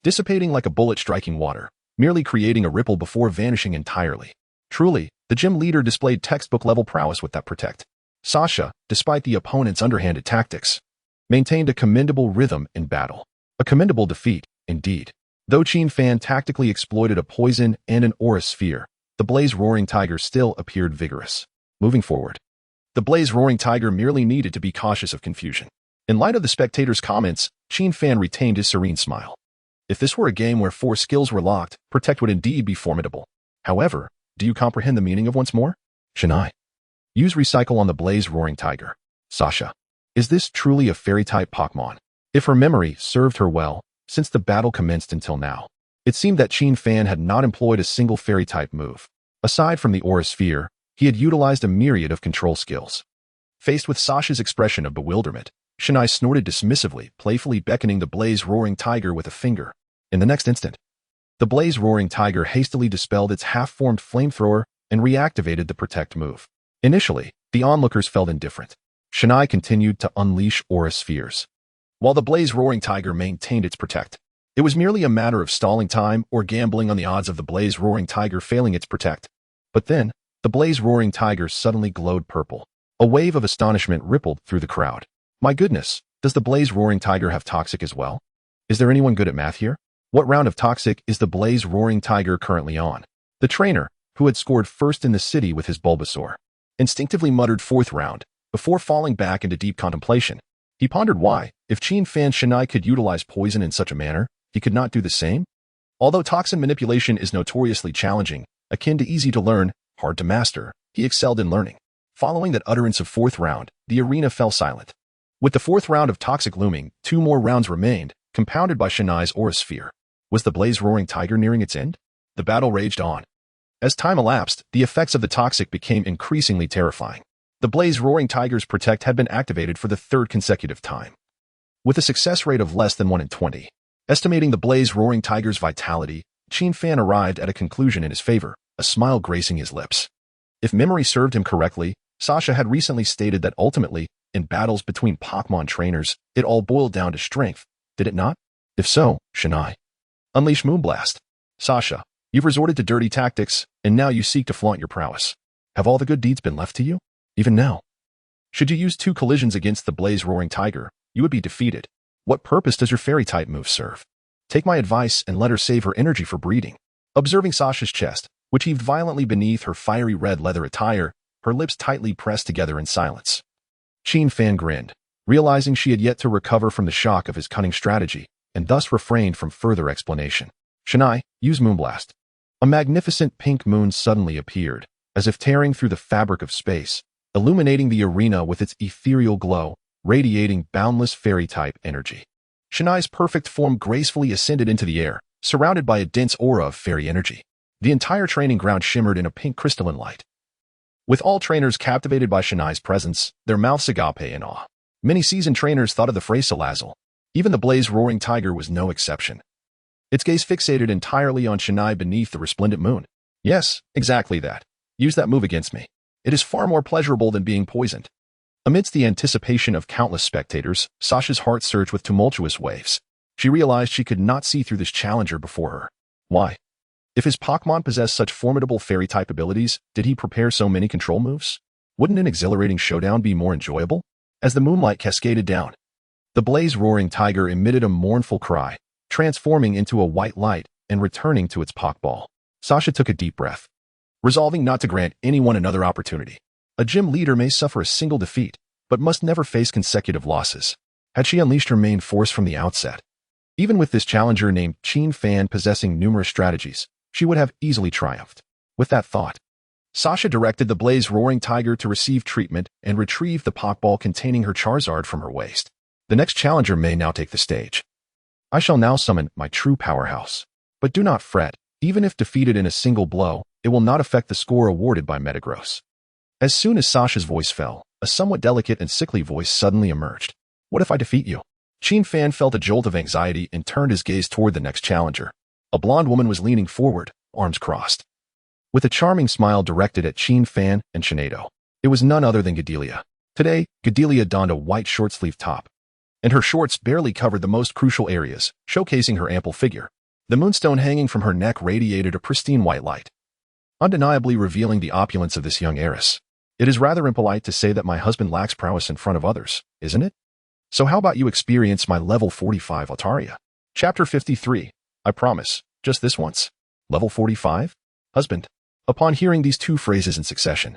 dissipating like a bullet striking water, merely creating a ripple before vanishing entirely. Truly, the gym leader displayed textbook-level prowess with that Protect. Sasha, despite the opponent's underhanded tactics, maintained a commendable rhythm in battle. A commendable defeat, indeed. Though Qin Fan tactically exploited a poison and an Aura Sphere, the Blaze Roaring Tiger still appeared vigorous. Moving forward, the Blaze Roaring Tiger merely needed to be cautious of confusion. In light of the spectators' comments, Qin Fan retained his serene smile. If this were a game where 4 skills were locked, Protect would indeed be formidable. However, do you comprehend the meaning of once more? Shinai. Use Recycle on the Blaze Roaring Tiger. Sasha. Is this truly a fairy-type Pokémon? If her memory served her well, since the battle commenced until now, it seemed that Qin Fan had not employed a single fairy-type move. Aside from the Aura Sphere, he had utilized a myriad of control skills. Faced with Sasha's expression of bewilderment, Shinai snorted dismissively, playfully beckoning the Blaze Roaring Tiger with a finger. In the next instant, the Blaze Roaring Tiger hastily dispelled its half-formed flamethrower and reactivated the Protect move. Initially, the onlookers felt indifferent. Shinai continued to unleash Aura Spheres, while the Blaze Roaring Tiger maintained its Protect. It was merely a matter of stalling time or gambling on the odds of the Blaze Roaring Tiger failing its Protect. But then, the Blaze Roaring Tiger suddenly glowed purple. A wave of astonishment rippled through the crowd. My goodness, does the Blaze Roaring Tiger have Toxic as well? Is there anyone good at math here? What round of Toxic is the Blaze Roaring Tiger currently on? The trainer, who had scored first in the city with his Bulbasaur, instinctively muttered 4th round, before falling back into deep contemplation. He pondered why, if Qin Fan Shinai could utilize poison in such a manner, he could not do the same? Although toxin manipulation is notoriously challenging, akin to easy to learn, hard to master, he excelled in learning. Following that utterance of 4th round, the arena fell silent. With the 4th round of Toxic looming, 2 more rounds remained, compounded by Shinai's Aura Sphere. Was the Blaze Roaring Tiger nearing its end? The battle raged on. As time elapsed, the effects of the Toxic became increasingly terrifying. The Blaze Roaring Tiger's Protect had been activated for the 3rd consecutive time, with a success rate of less than 1 in 20. Estimating the Blaze Roaring Tiger's vitality, Qin Fan arrived at a conclusion in his favor, a smile gracing his lips. If memory served him correctly, Sasha had recently stated that ultimately, in battles between Pokémon trainers, it all boiled down to strength, did it not? If so, Shinai. Unleash Moonblast. Sasha, you've resorted to dirty tactics, and now you seek to flaunt your prowess. Have all the good deeds been left to you? Even now? Should you use 2 collisions against the Blaze Roaring Tiger, you would be defeated. What purpose does your fairy-type move serve? Take my advice and let her save her energy for breeding. Observing Sasha's chest, which heaved violently beneath her fiery red leather attire, her lips tightly pressed together in silence. Qin Fan grinned, realizing she had yet to recover from the shock of his cunning strategy, and thus refrained from further explanation. Shanai, use Moonblast. A magnificent pink moon suddenly appeared, as if tearing through the fabric of space, illuminating the arena with its ethereal glow, radiating boundless fairy-type energy. Shanai's perfect form gracefully ascended into the air, surrounded by a dense aura of fairy energy. The entire training ground shimmered in a pink crystalline light. With all trainers captivated by Shanai's presence, their mouths agape in awe. Many seasoned trainers thought of the phrase Salazzle. Even the Blaze Roaring Tiger was no exception. Its gaze fixated entirely on Shanai beneath the resplendent moon. Yes, exactly that. Use that move against me. It is far more pleasurable than being poisoned. Amidst the anticipation of countless spectators, Sasha's heart surged with tumultuous waves. She realized she could not see through this challenger before her. Why? If his Pokémon possessed such formidable fairy-type abilities, did he prepare so many control moves? Wouldn't an exhilarating showdown be more enjoyable? As the moonlight cascaded down, the Blaze Roaring Tiger emitted a mournful cry, transforming into a white light and returning to its Pokeball. Sasha took a deep breath, resolving not to grant anyone another opportunity. A gym leader may suffer a single defeat, but must never face consecutive losses. Had she unleashed her main force from the outset, even with this challenger named Qin Fan possessing numerous strategies, she would have easily triumphed. With that thought, Sasha directed the Blaze Roaring Tiger to receive treatment and retrieve the Pokeball containing her Charizard from her waist. The next challenger may now take the stage. I shall now summon my true powerhouse. But do not fret, even if defeated in a single blow, it will not affect the score awarded by Metagross. As soon as Sasha's voice fell, a somewhat delicate and sickly voice suddenly emerged. What if I defeat you? Qin Fan felt a jolt of anxiety and turned his gaze toward the next challenger. A blonde woman was leaning forward, arms crossed, with a charming smile directed at Qin Fan and Shanado. It was none other than Gadelia. Today, Gadelia donned a white short-sleeved top, and her shorts barely covered the most crucial areas, showcasing her ample figure. The moonstone hanging from her neck radiated a pristine white light, undeniably revealing the opulence of this young heiress. It is rather impolite to say that my husband lacks prowess in front of others, isn't it? So how about you experience my level 45 Altaria? Chapter 53. I promise, just this once. Level 45? Husband. Upon hearing these 2 phrases in succession,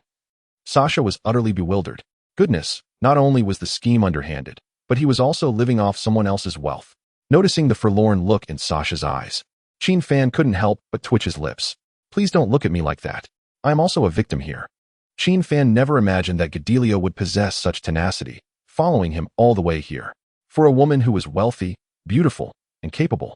Sasha was utterly bewildered. Goodness, not only was the scheme underhanded, but he was also living off someone else's wealth. Noticing the forlorn look in Sasha's eyes, Qin Fan couldn't help but twitch his lips. Please don't look at me like that. I am also a victim here. Qin Fan never imagined that Gadelia would possess such tenacity, following him all the way here. For a woman who was wealthy, beautiful, and capable,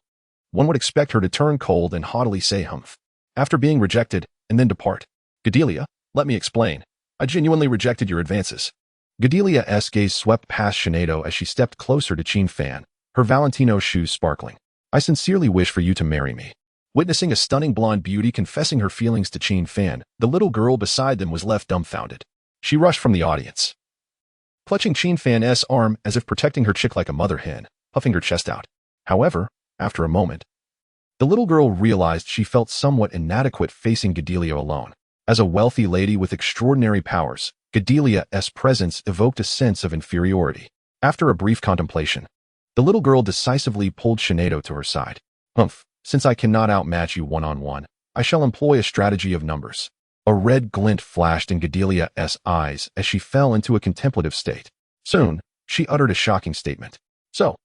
one would expect her to turn cold and haughtily say humph, after being rejected, and then depart. Gadelia, let me explain. I genuinely rejected your advances. Gadelia's gaze swept past Shanado as she stepped closer to Qin Fan, her Valentino shoes sparkling. I sincerely wish for you to marry me. Witnessing a stunning blonde beauty confessing her feelings to Qin Fan, the little girl beside them was left dumbfounded. She rushed from the audience, clutching Qin Fan's arm as if protecting her chick like a mother hen, puffing her chest out. However, after a moment, the little girl realized she felt somewhat inadequate facing Gadelia alone. As a wealthy lady with extraordinary powers, Gadelia's presence evoked a sense of inferiority. After a brief contemplation, the little girl decisively pulled Shanado to her side. Humph, since I cannot outmatch you one-on-one, I shall employ a strategy of numbers. A red glint flashed in Gadelia's eyes as she fell into a contemplative state. Soon, she uttered a shocking statement. So,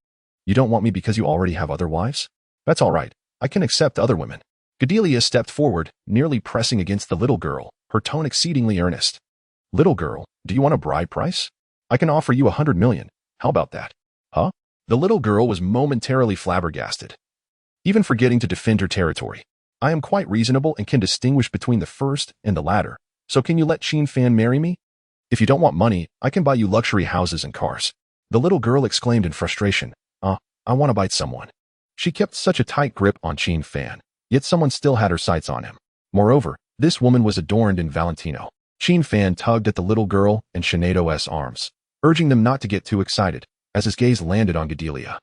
you don't want me because you already have other wives? That's all right. I can accept other women. Gadelia stepped forward, nearly pressing against the little girl, her tone exceedingly earnest. Little girl, do you want a bride price? I can offer you 100 million. How about that? Huh? The little girl was momentarily flabbergasted, even forgetting to defend her territory. I am quite reasonable and can distinguish between the first and the latter, so can you let Qin Fan marry me? If you don't want money, I can buy you luxury houses and cars. The little girl exclaimed in frustration. I want to bite someone. She kept such a tight grip on Qin Fan, yet someone still had her sights on him. Moreover, this woman was adorned in Valentino. Qin Fan tugged at the little girl and Shanado's arms, urging them not to get too excited, as his gaze landed on Gadelia.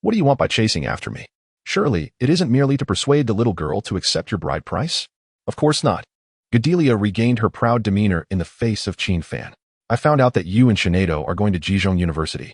What do you want by chasing after me? Surely, it isn't merely to persuade the little girl to accept your bride price? Of course not. Gadelia regained her proud demeanor in the face of Qin Fan. I found out that you and Shinedo are going to Jizhong University.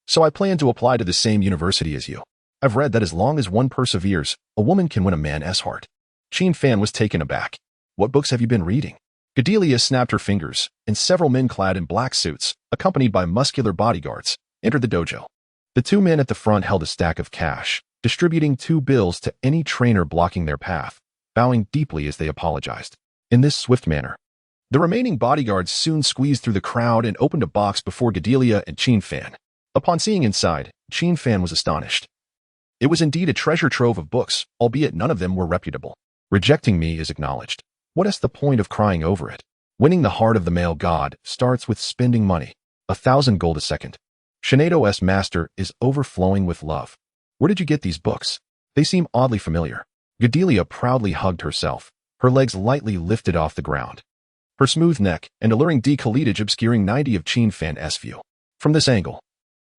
So I plan to apply to the same university as you. I've read that as long as one perseveres, a woman can win a man's heart. Qin Fan was taken aback. What books have you been reading? Gadelia snapped her fingers, and several men clad in black suits, accompanied by muscular bodyguards, entered the dojo. The two men at the front held a stack of cash, distributing 2 bills to any trainer blocking their path, bowing deeply as they apologized. In this swift manner, the remaining bodyguards soon squeezed through the crowd and opened a box before Gadelia and Qin Fan. Upon seeing inside, Qin Fan was astonished. It was indeed a treasure trove of books, albeit none of them were reputable. Rejecting me is acknowledged. What is the point of crying over it? Winning the heart of the male god starts with spending money. 1,000 gold a second. Shinedo's master is overflowing with love. Where did you get these books? They seem oddly familiar. Gadelia proudly hugged herself, her legs lightly lifted off the ground. Her smooth neck and alluring decolletage obscuring 90 of Qin Fan's view. From this angle,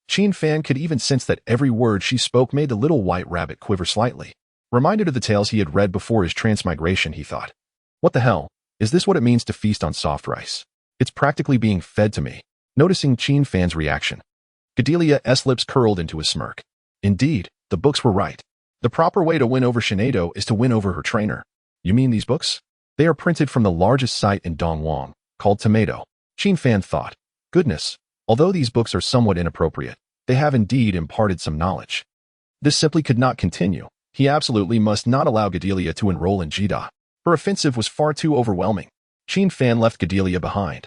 Qin Fan could even sense that every word she spoke made the little white rabbit quiver slightly. Reminded of the tales he had read before his transmigration, he thought. What the hell? Is this what it means to feast on soft rice? It's practically being fed to me. Noticing Qin Fan's reaction, Gadelia's lips curled into a smirk. Indeed, the books were right. The proper way to win over Shinedo is to win over her trainer. You mean these books? They are printed from the largest site in Dongwang, called Tomato. Qin Fan thought. Goodness, although these books are somewhat inappropriate, they have indeed imparted some knowledge. This simply could not continue. He absolutely must not allow Gadelia to enroll in Jida. Her offensive was far too overwhelming. Qin Fan left Gadelia behind,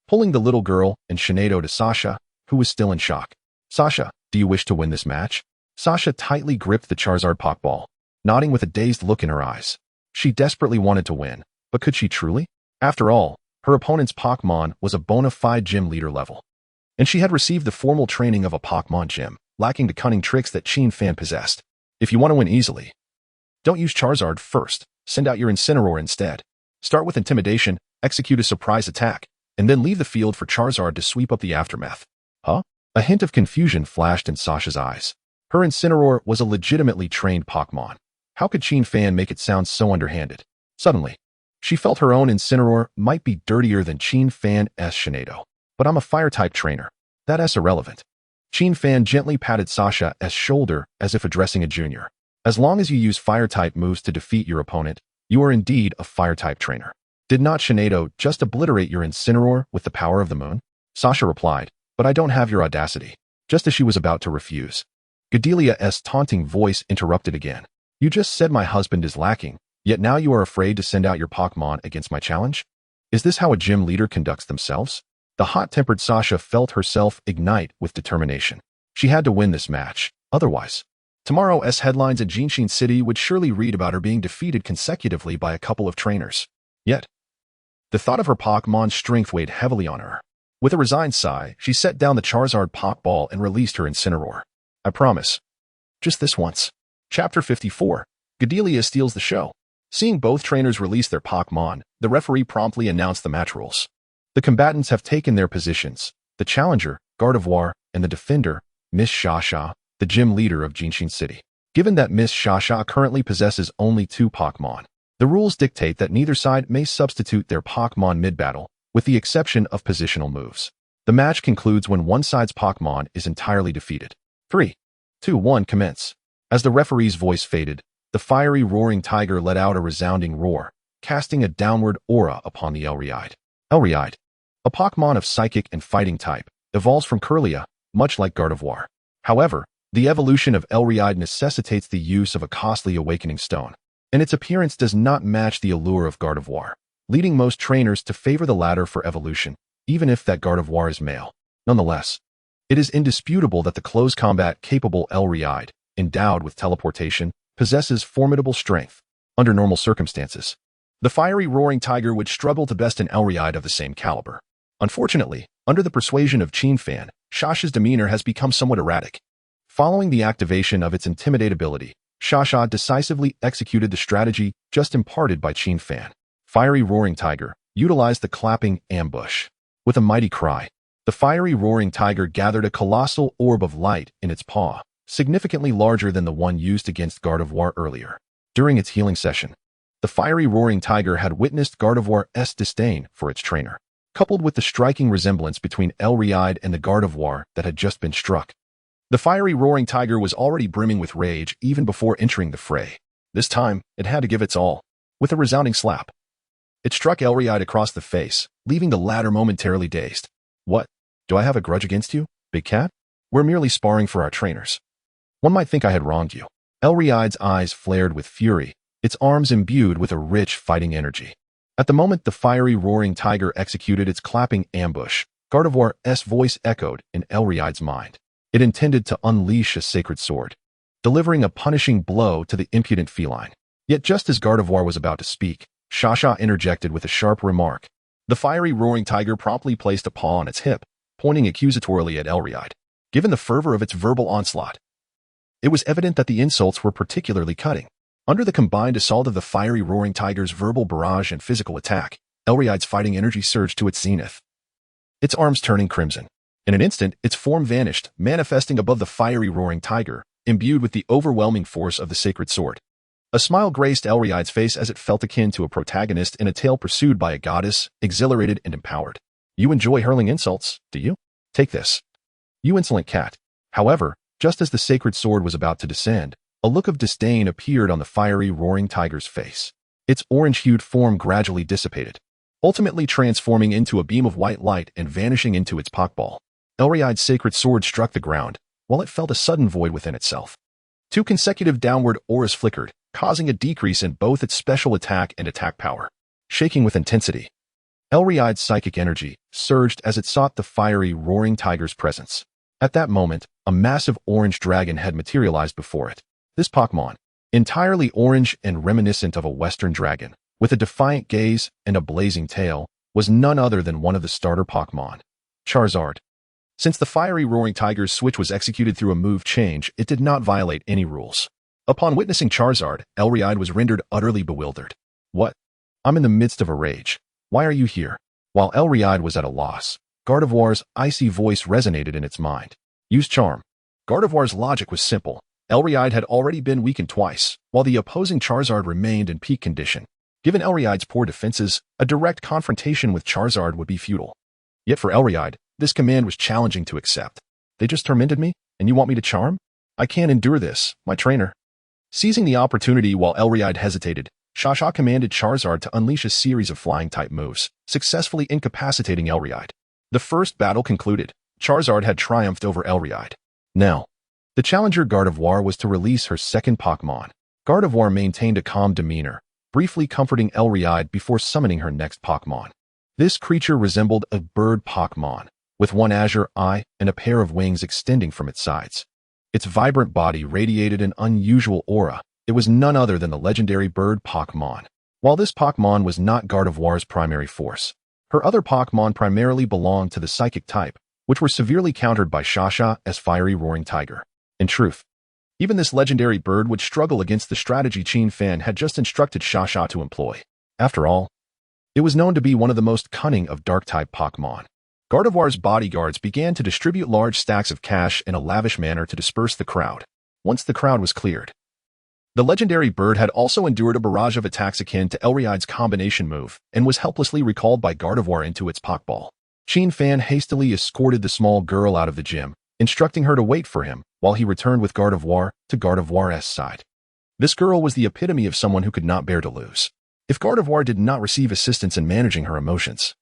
pulling the little girl and Shinedo to Sasha, who was still in shock. Sasha, do you wish to win this match? Sasha tightly gripped the Charizard Pokeball, nodding with a dazed look in her eyes. She desperately wanted to win, but could she truly? After all, her opponent's Pokémon was a bona fide gym leader level, and she had received the formal training of a Pokémon gym, lacking the cunning tricks that Qin Fan possessed. If you want to win easily, don't use Charizard first. Send out your Incineroar instead. Start with Intimidation, execute a surprise attack, and then leave the field for Charizard to sweep up the aftermath. Huh? A hint of confusion flashed in Sasha's eyes. Her Incineroar was a legitimately trained Pokémon. How could Qin Fan make it sound so underhanded? Suddenly, she felt her own Incineroar might be dirtier than Qin Fan's Shinedo. But I'm a Fire-type trainer. That's irrelevant. Qin Fan gently patted Sasha's shoulder as if addressing a junior. As long as you use Fire-type moves to defeat your opponent, you are indeed a Fire-type trainer. Did not Shinedo just obliterate your Incineroar with the power of the moon? Sasha replied, but I don't have your audacity. Just as she was about to refuse, Gadelia's taunting voice interrupted again. You just said my husband is lacking, yet now you are afraid to send out your Pokémon against my challenge? Is this how a gym leader conducts themselves? The hot-tempered Sasha felt herself ignite with determination. She had to win this match, otherwise, tomorrow's headlines in Jinshin City would surely read about her being defeated consecutively by a couple of trainers. Yet, the thought of her Pokémon's strength weighed heavily on her. With a resigned sigh, she set down the Charizard Pokeball and released her Incineroar. I promise. Just this once. Chapter 54. Gadelia steals the show. Seeing both trainers release their Pokémon, the referee promptly announced the match rules. The combatants have taken their positions. The challenger, Gardevoir, and the defender, Miss Shasha, the gym leader of Jinshin City. Given that Miss Shasha currently possesses only 2 Pokémon, the rules dictate that neither side may substitute their Pokémon mid-battle, with the exception of positional moves. The match concludes when one side's Pokémon is entirely defeated. 3, 2, 1, commence. As the referee's voice faded, the fiery roaring tiger let out a resounding roar, casting a downward aura upon the Elreide. Elreide, a Pokémon of psychic and fighting type, evolves from Kirlia, much like Gardevoir. However, the evolution of Elreide necessitates the use of a costly awakening stone, and its appearance does not match the allure of Gardevoir, leading most trainers to favor the latter for evolution, even if that Gardevoir is male. Nonetheless, it is indisputable that the close combat-capable Elreide, endowed with teleportation, possesses formidable strength. Under normal circumstances, the fiery roaring tiger would struggle to best an Elreide of the same caliber. Unfortunately, under the persuasion of Qin Fan, Shasha's demeanor has become somewhat erratic. Following the activation of its intimidate ability, Shasha decisively executed the strategy just imparted by Qin Fan. Fiery roaring tiger utilized the clapping ambush. With a mighty cry, the fiery roaring tiger gathered a colossal orb of light in its paw, significantly larger than the one used against Gardevoir earlier. During its healing session, The fiery roaring tiger had witnessed Gardevoir's disdain for its trainer, coupled with the striking resemblance between Elriide and the Gardevoir that had just been struck. The fiery roaring tiger was already brimming with rage even before entering the fray. This time, it had to give its all. With a resounding slap, it struck Elriide across the face, leaving the latter momentarily dazed. What? Do I have a grudge against you, big cat? We're merely sparring for our trainers. One might think I had wronged you. Elriide's eyes flared with fury, its arms imbued with a rich fighting energy. At the moment the fiery roaring tiger executed its clapping ambush, Gardevoir's voice echoed in Elriide's mind. It intended to unleash a sacred sword, delivering a punishing blow to the impudent feline. Yet just as Gardevoir was about to speak, Shasha interjected with a sharp remark. The fiery roaring tiger promptly placed a paw on its hip, pointing accusatorily at Elriide. Given the fervor of its verbal onslaught, it was evident that the insults were particularly cutting. Under the combined assault of the fiery roaring tiger's verbal barrage and physical attack, Elriide's fighting energy surged to its zenith, its arms turning crimson. In an instant, its form vanished, manifesting above the fiery roaring tiger, imbued with the overwhelming force of the sacred sword. A smile graced Elriide's face as it felt akin to a protagonist in a tale pursued by a goddess, exhilarated and empowered. You enjoy hurling insults, do you? Take this, you insolent cat. However, just as the sacred sword was about to descend, a look of disdain appeared on the fiery roaring tiger's face. Its orange-hued form gradually dissipated, ultimately transforming into a beam of white light and vanishing into its pockball. Elriide's sacred sword struck the ground, while it felt a sudden void within itself. 2 consecutive downward auras flickered, causing a decrease in both its special attack and attack power. Shaking with intensity, Elriide's psychic energy surged as it sought the fiery roaring tiger's presence. At that moment, a massive orange dragon had materialized before it. This Pokémon, entirely orange and reminiscent of a western dragon, with a defiant gaze and a blazing tail, was none other than one of the starter Pokémon, Charizard. Since the fiery roaring tiger's switch was executed through a move change, it did not violate any rules. Upon witnessing Charizard, Elriide was rendered utterly bewildered. What? I'm in the midst of a rage. Why are you here? While Elriide was at a loss, Gardevoir's icy voice resonated in its mind. Use Charm. Gardevoir's logic was simple. Elriide had already been weakened twice, while the opposing Charizard remained in peak condition. Given Elriide's poor defenses, a direct confrontation with Charizard would be futile. Yet for Elriide, this command was challenging to accept. They just tormented me, and you want me to charm? I can't endure this, my trainer. Seizing the opportunity while Elriide hesitated, Shasha commanded Charizard to unleash a series of flying-type moves, successfully incapacitating Elriide. The first battle concluded. Charizard had triumphed over Elriide. Now, the challenger Gardevoir was to release her second Pokémon. Gardevoir maintained a calm demeanor, briefly comforting Elriide before summoning her next Pokémon. This creature resembled a bird Pokémon, with one azure eye and a pair of wings extending from its sides. Its vibrant body radiated an unusual aura. It was none other than the legendary bird Pokémon. While this Pokémon was not Gardevoir's primary force, her other Pokémon primarily belonged to the psychic type, which were severely countered by Shasha's fiery roaring tiger. In truth, even this legendary bird would struggle against the strategy Qin Fan had just instructed Shasha to employ. After all, it was known to be one of the most cunning of dark-type Pokémon. Gardevoir's bodyguards began to distribute large stacks of cash in a lavish manner to disperse the crowd. Once the crowd was cleared, the legendary bird had also endured a barrage of attacks akin to Elriide's combination move and was helplessly recalled by Gardevoir into its Pokeball. Qin Fan hastily escorted the small girl out of the gym, instructing her to wait for him while he returned with Gardevoir to Gardevoir's side. This girl was the epitome of someone who could not bear to lose. If Gardevoir did not receive assistance in managing her emotions,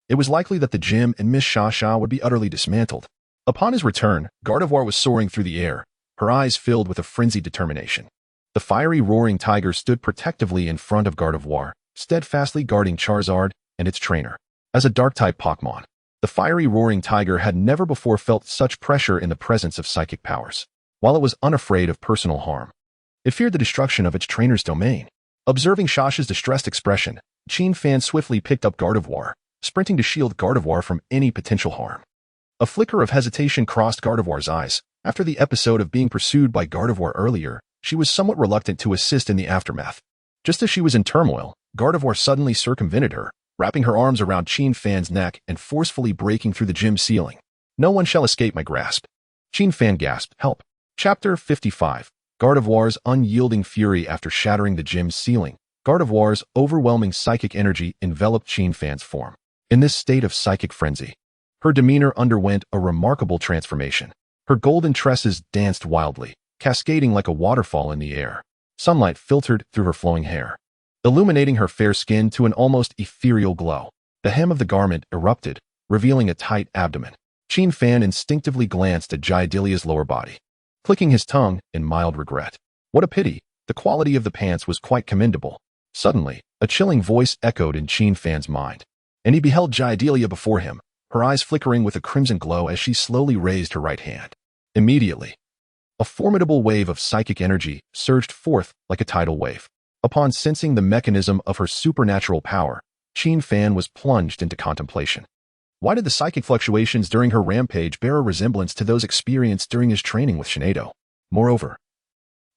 it was likely that the gym and Miss Shasha would be utterly dismantled. Upon his return, Gardevoir was soaring through the air, her eyes filled with a frenzied determination. The fiery roaring tiger stood protectively in front of Gardevoir, steadfastly guarding Charizard and its trainer. As a dark-type Pokémon, the fiery roaring tiger had never before felt such pressure in the presence of psychic powers. While it was unafraid of personal harm, it feared the destruction of its trainer's domain. Observing Shasha's distressed expression, Qin Fan swiftly picked up Gardevoir, sprinting to shield Gardevoir from any potential harm. A flicker of hesitation crossed Gardevoir's eyes. After the episode of being pursued by Gardevoir earlier, she was somewhat reluctant to assist in the aftermath. Just as she was in turmoil, Gardevoir suddenly circumvented her, wrapping her arms around Qin Fan's neck and forcefully breaking through the gym ceiling. No one shall escape my grasp. Qin Fan gasped, help. Chapter 55. Gardevoir's unyielding fury after shattering the gym's ceiling. Gardevoir's overwhelming psychic energy enveloped Qin Fan's form. In this state of psychic frenzy, her demeanor underwent a remarkable transformation. Her golden tresses danced wildly, cascading like a waterfall in the air. Sunlight filtered through her flowing hair, illuminating her fair skin to an almost ethereal glow. The hem of the garment erupted, revealing a tight abdomen. Qin Fan instinctively glanced at Jaiodelia's lower body, clicking his tongue in mild regret. What a pity! The quality of the pants was quite commendable. Suddenly, a chilling voice echoed in Qin Fan's mind, and he beheld Jaidelia before him, her eyes flickering with a crimson glow as she slowly raised her right hand. Immediately, a formidable wave of psychic energy surged forth like a tidal wave. Upon sensing the mechanism of her supernatural power, Qin Fan was plunged into contemplation. Why did the psychic fluctuations during her rampage bear a resemblance to those experienced during his training with Shinado? Moreover,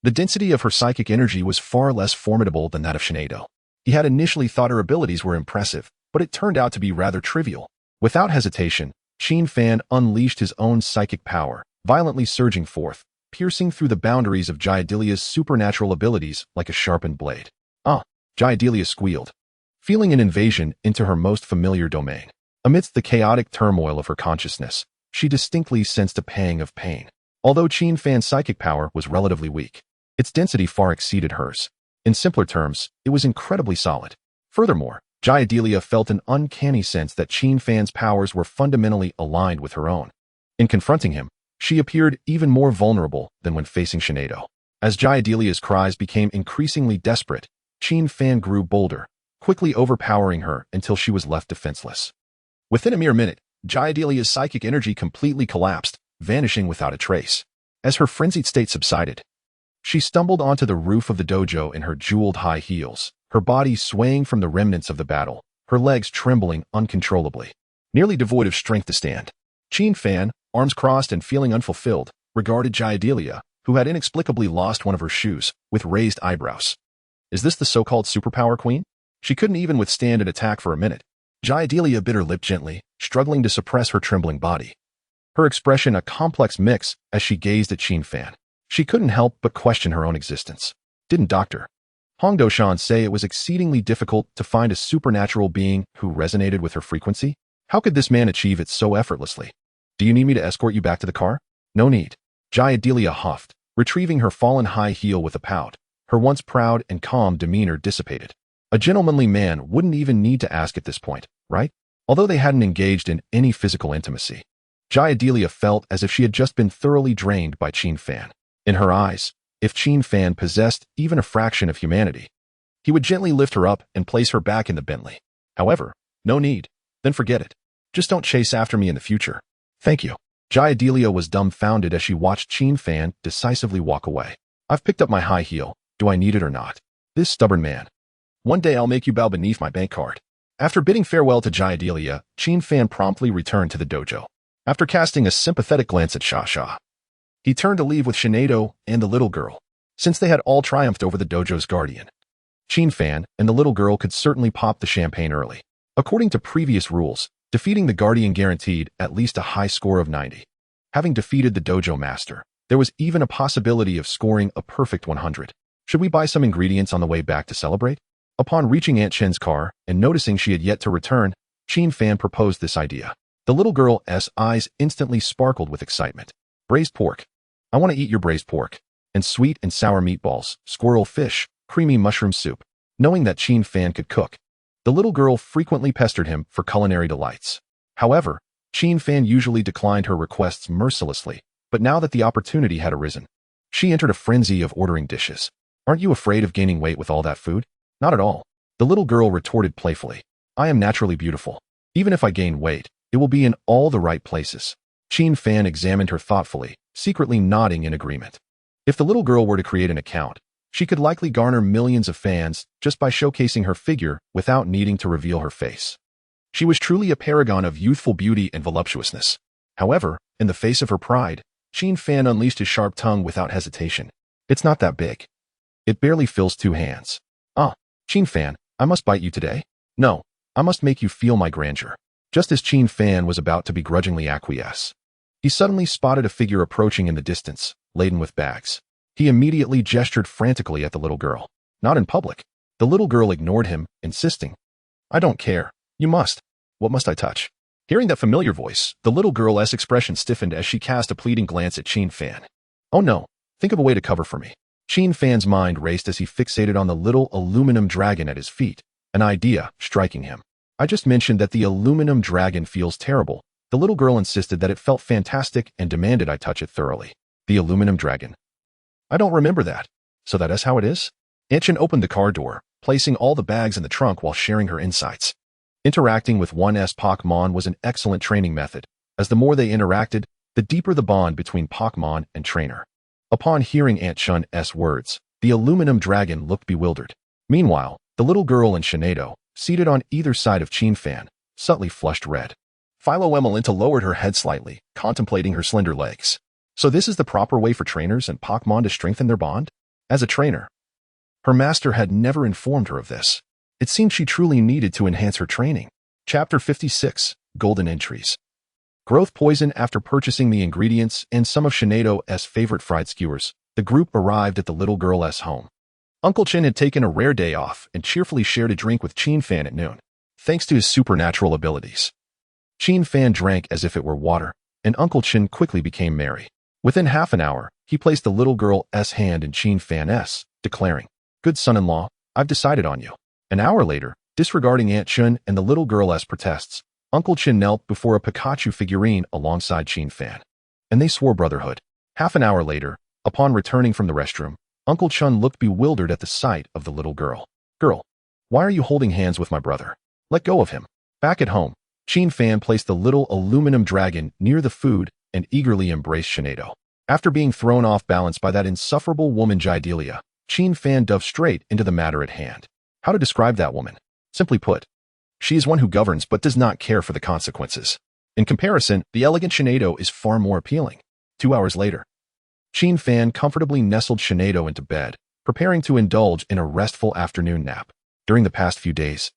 the density of her psychic energy was far less formidable than that of Shinado. He had initially thought her abilities were impressive, but it turned out to be rather trivial. Without hesitation, Qin Fan unleashed his own psychic power, violently surging forth, piercing through the boundaries of Jaiodelia's supernatural abilities like a sharpened blade. Jaidelia squealed, feeling an invasion into her most familiar domain. Amidst the chaotic turmoil of her consciousness, she distinctly sensed a pang of pain. Although Qin Fan's psychic power was relatively weak, its density far exceeded hers. In simpler terms, it was incredibly solid. Furthermore, Jaidelia felt an uncanny sense that Qin Fan's powers were fundamentally aligned with her own. In confronting him, she appeared even more vulnerable than when facing Shinado. As Jaiodelia's cries became increasingly desperate, Qin Fan grew bolder, quickly overpowering her until she was left defenseless. Within a mere minute, Jaiodelia's psychic energy completely collapsed, vanishing without a trace. As her frenzied state subsided, she stumbled onto the roof of the dojo in her jeweled high heels, her body swaying from the remnants of the battle, her legs trembling uncontrollably, nearly devoid of strength to stand. Qin Fan, arms crossed and feeling unfulfilled, regarded Jaidelia, who had inexplicably lost one of her shoes, with raised eyebrows. Is this the so-called superpower queen? She couldn't even withstand an attack for a minute. Jaidelia bit her lip gently, struggling to suppress her trembling body. Her expression a complex mix as she gazed at Qin Fan. She couldn't help but question her own existence. Didn't Dr. Hongdoshan say it was exceedingly difficult to find a supernatural being who resonated with her frequency? How could this man achieve it so effortlessly? Do you need me to escort you back to the car? No need. Jaidelia huffed, retrieving her fallen high heel with a pout. Her once proud and calm demeanor dissipated. A gentlemanly man wouldn't even need to ask at this point, right? Although they hadn't engaged in any physical intimacy, Jaidelia felt as if she had just been thoroughly drained by Qin Fan. In her eyes, if Qin Fan possessed even a fraction of humanity, he would gently lift her up and place her back in the Bentley. However, no need. Then forget it. Just don't chase after me in the future. Thank you. Jaidelia was dumbfounded as she watched Qin Fan decisively walk away. I've picked up my high heel. Do I need it or not? This stubborn man. One day I'll make you bow beneath my bank card. After bidding farewell to Jaidelia, Qin Fan promptly returned to the dojo. After casting a sympathetic glance at Sha, he turned to leave with Shinado and the little girl. Since they had all triumphed over the dojo's guardian, Qin Fan and the little girl could certainly pop the champagne early. According to previous rules, defeating the guardian guaranteed at least a high score of 90. Having defeated the dojo master, there was even a possibility of scoring a perfect 100. Should we buy some ingredients on the way back to celebrate? Upon reaching Aunt Chen's car and noticing she had yet to return, Qin Fan proposed this idea. The little girl's eyes instantly sparkled with excitement. Braised pork. I want to eat your braised pork. And sweet and sour meatballs, squirrel fish, creamy mushroom soup. Knowing that Qin Fan could cook, the little girl frequently pestered him for culinary delights. However, Qin Fan usually declined her requests mercilessly, but now that the opportunity had arisen, she entered a frenzy of ordering dishes. Aren't you afraid of gaining weight with all that food? Not at all. The little girl retorted playfully. I am naturally beautiful. Even if I gain weight, it will be in all the right places. Qin Fan examined her thoughtfully, secretly nodding in agreement. If the little girl were to create an account, she could likely garner millions of fans just by showcasing her figure without needing to reveal her face. She was truly a paragon of youthful beauty and voluptuousness. However, in the face of her pride, Qin Fan unleashed his sharp tongue without hesitation. It's not that big. It barely fills 2 hands. Qin Fan, I must bite you today? No, I must make you feel my grandeur. Just as Qin Fan was about to begrudgingly acquiesce, he suddenly spotted a figure approaching in the distance, laden with bags. He immediately gestured frantically at the little girl. Not in public. The The little girl ignored him, insisting, "I don't care. You must. What must I touch?" Hearing that familiar voice, the little girl's expression stiffened as she cast a pleading glance at Qin Fan. "Oh no, think of a way to cover for me." Qin Fan's mind raced as he fixated on the little aluminum dragon at his feet, an idea striking him. "I just mentioned that the aluminum dragon feels terrible." The little girl insisted that it felt fantastic and demanded I touch it thoroughly. The aluminum dragon. "I don't remember that. So that is how it is?" Anshin opened the car door, placing all the bags in the trunk while sharing her insights. Interacting with 1S Pokémon was an excellent training method, as the more they interacted, the deeper the bond between Pokémon and trainer. Upon hearing Aunt Shun's words, the aluminum dragon looked bewildered. Meanwhile, the little girl and Shinado, seated on either side of Qin Fan, subtly flushed red. Philo-Emelinta lowered her head slightly, contemplating her slender legs. So this is the proper way for trainers and Pokémon to strengthen their bond? As a trainer, her master had never informed her of this. It seemed she truly needed to enhance her training. Chapter 56, Golden Entries. Growth poison. After purchasing the ingredients and some of Shinado's favorite fried skewers, the group arrived at the little girl's home. Uncle Chin had taken a rare day off and cheerfully shared a drink with Qin Fan at noon, thanks to his supernatural abilities. Qin Fan drank as if it were water, and Uncle Chin quickly became merry. Within half an hour, he placed the little girl's hand in Qin Fan's, declaring, "Good son-in-law, I've decided on you." An hour later, disregarding Aunt Chun and the little girl's protests, Uncle Chin knelt before a Pikachu figurine alongside Qin Fan, and they swore brotherhood. Half an hour later, upon returning from the restroom, Uncle Chun looked bewildered at the sight of the little girl. "Girl, why are you holding hands with my brother? Let go of him." Back at home, Qin Fan placed the little aluminum dragon near the food and eagerly embraced Shinado. After being thrown off balance by that insufferable woman Jidelia, Qin Fan dove straight into the matter at hand. How to describe that woman? Simply put, she is one who governs but does not care for the consequences. In comparison, the elegant Shinado is far more appealing. 2 hours later, Qin Fan comfortably nestled Shinado into bed, preparing to indulge in a restful afternoon nap. During the past few days,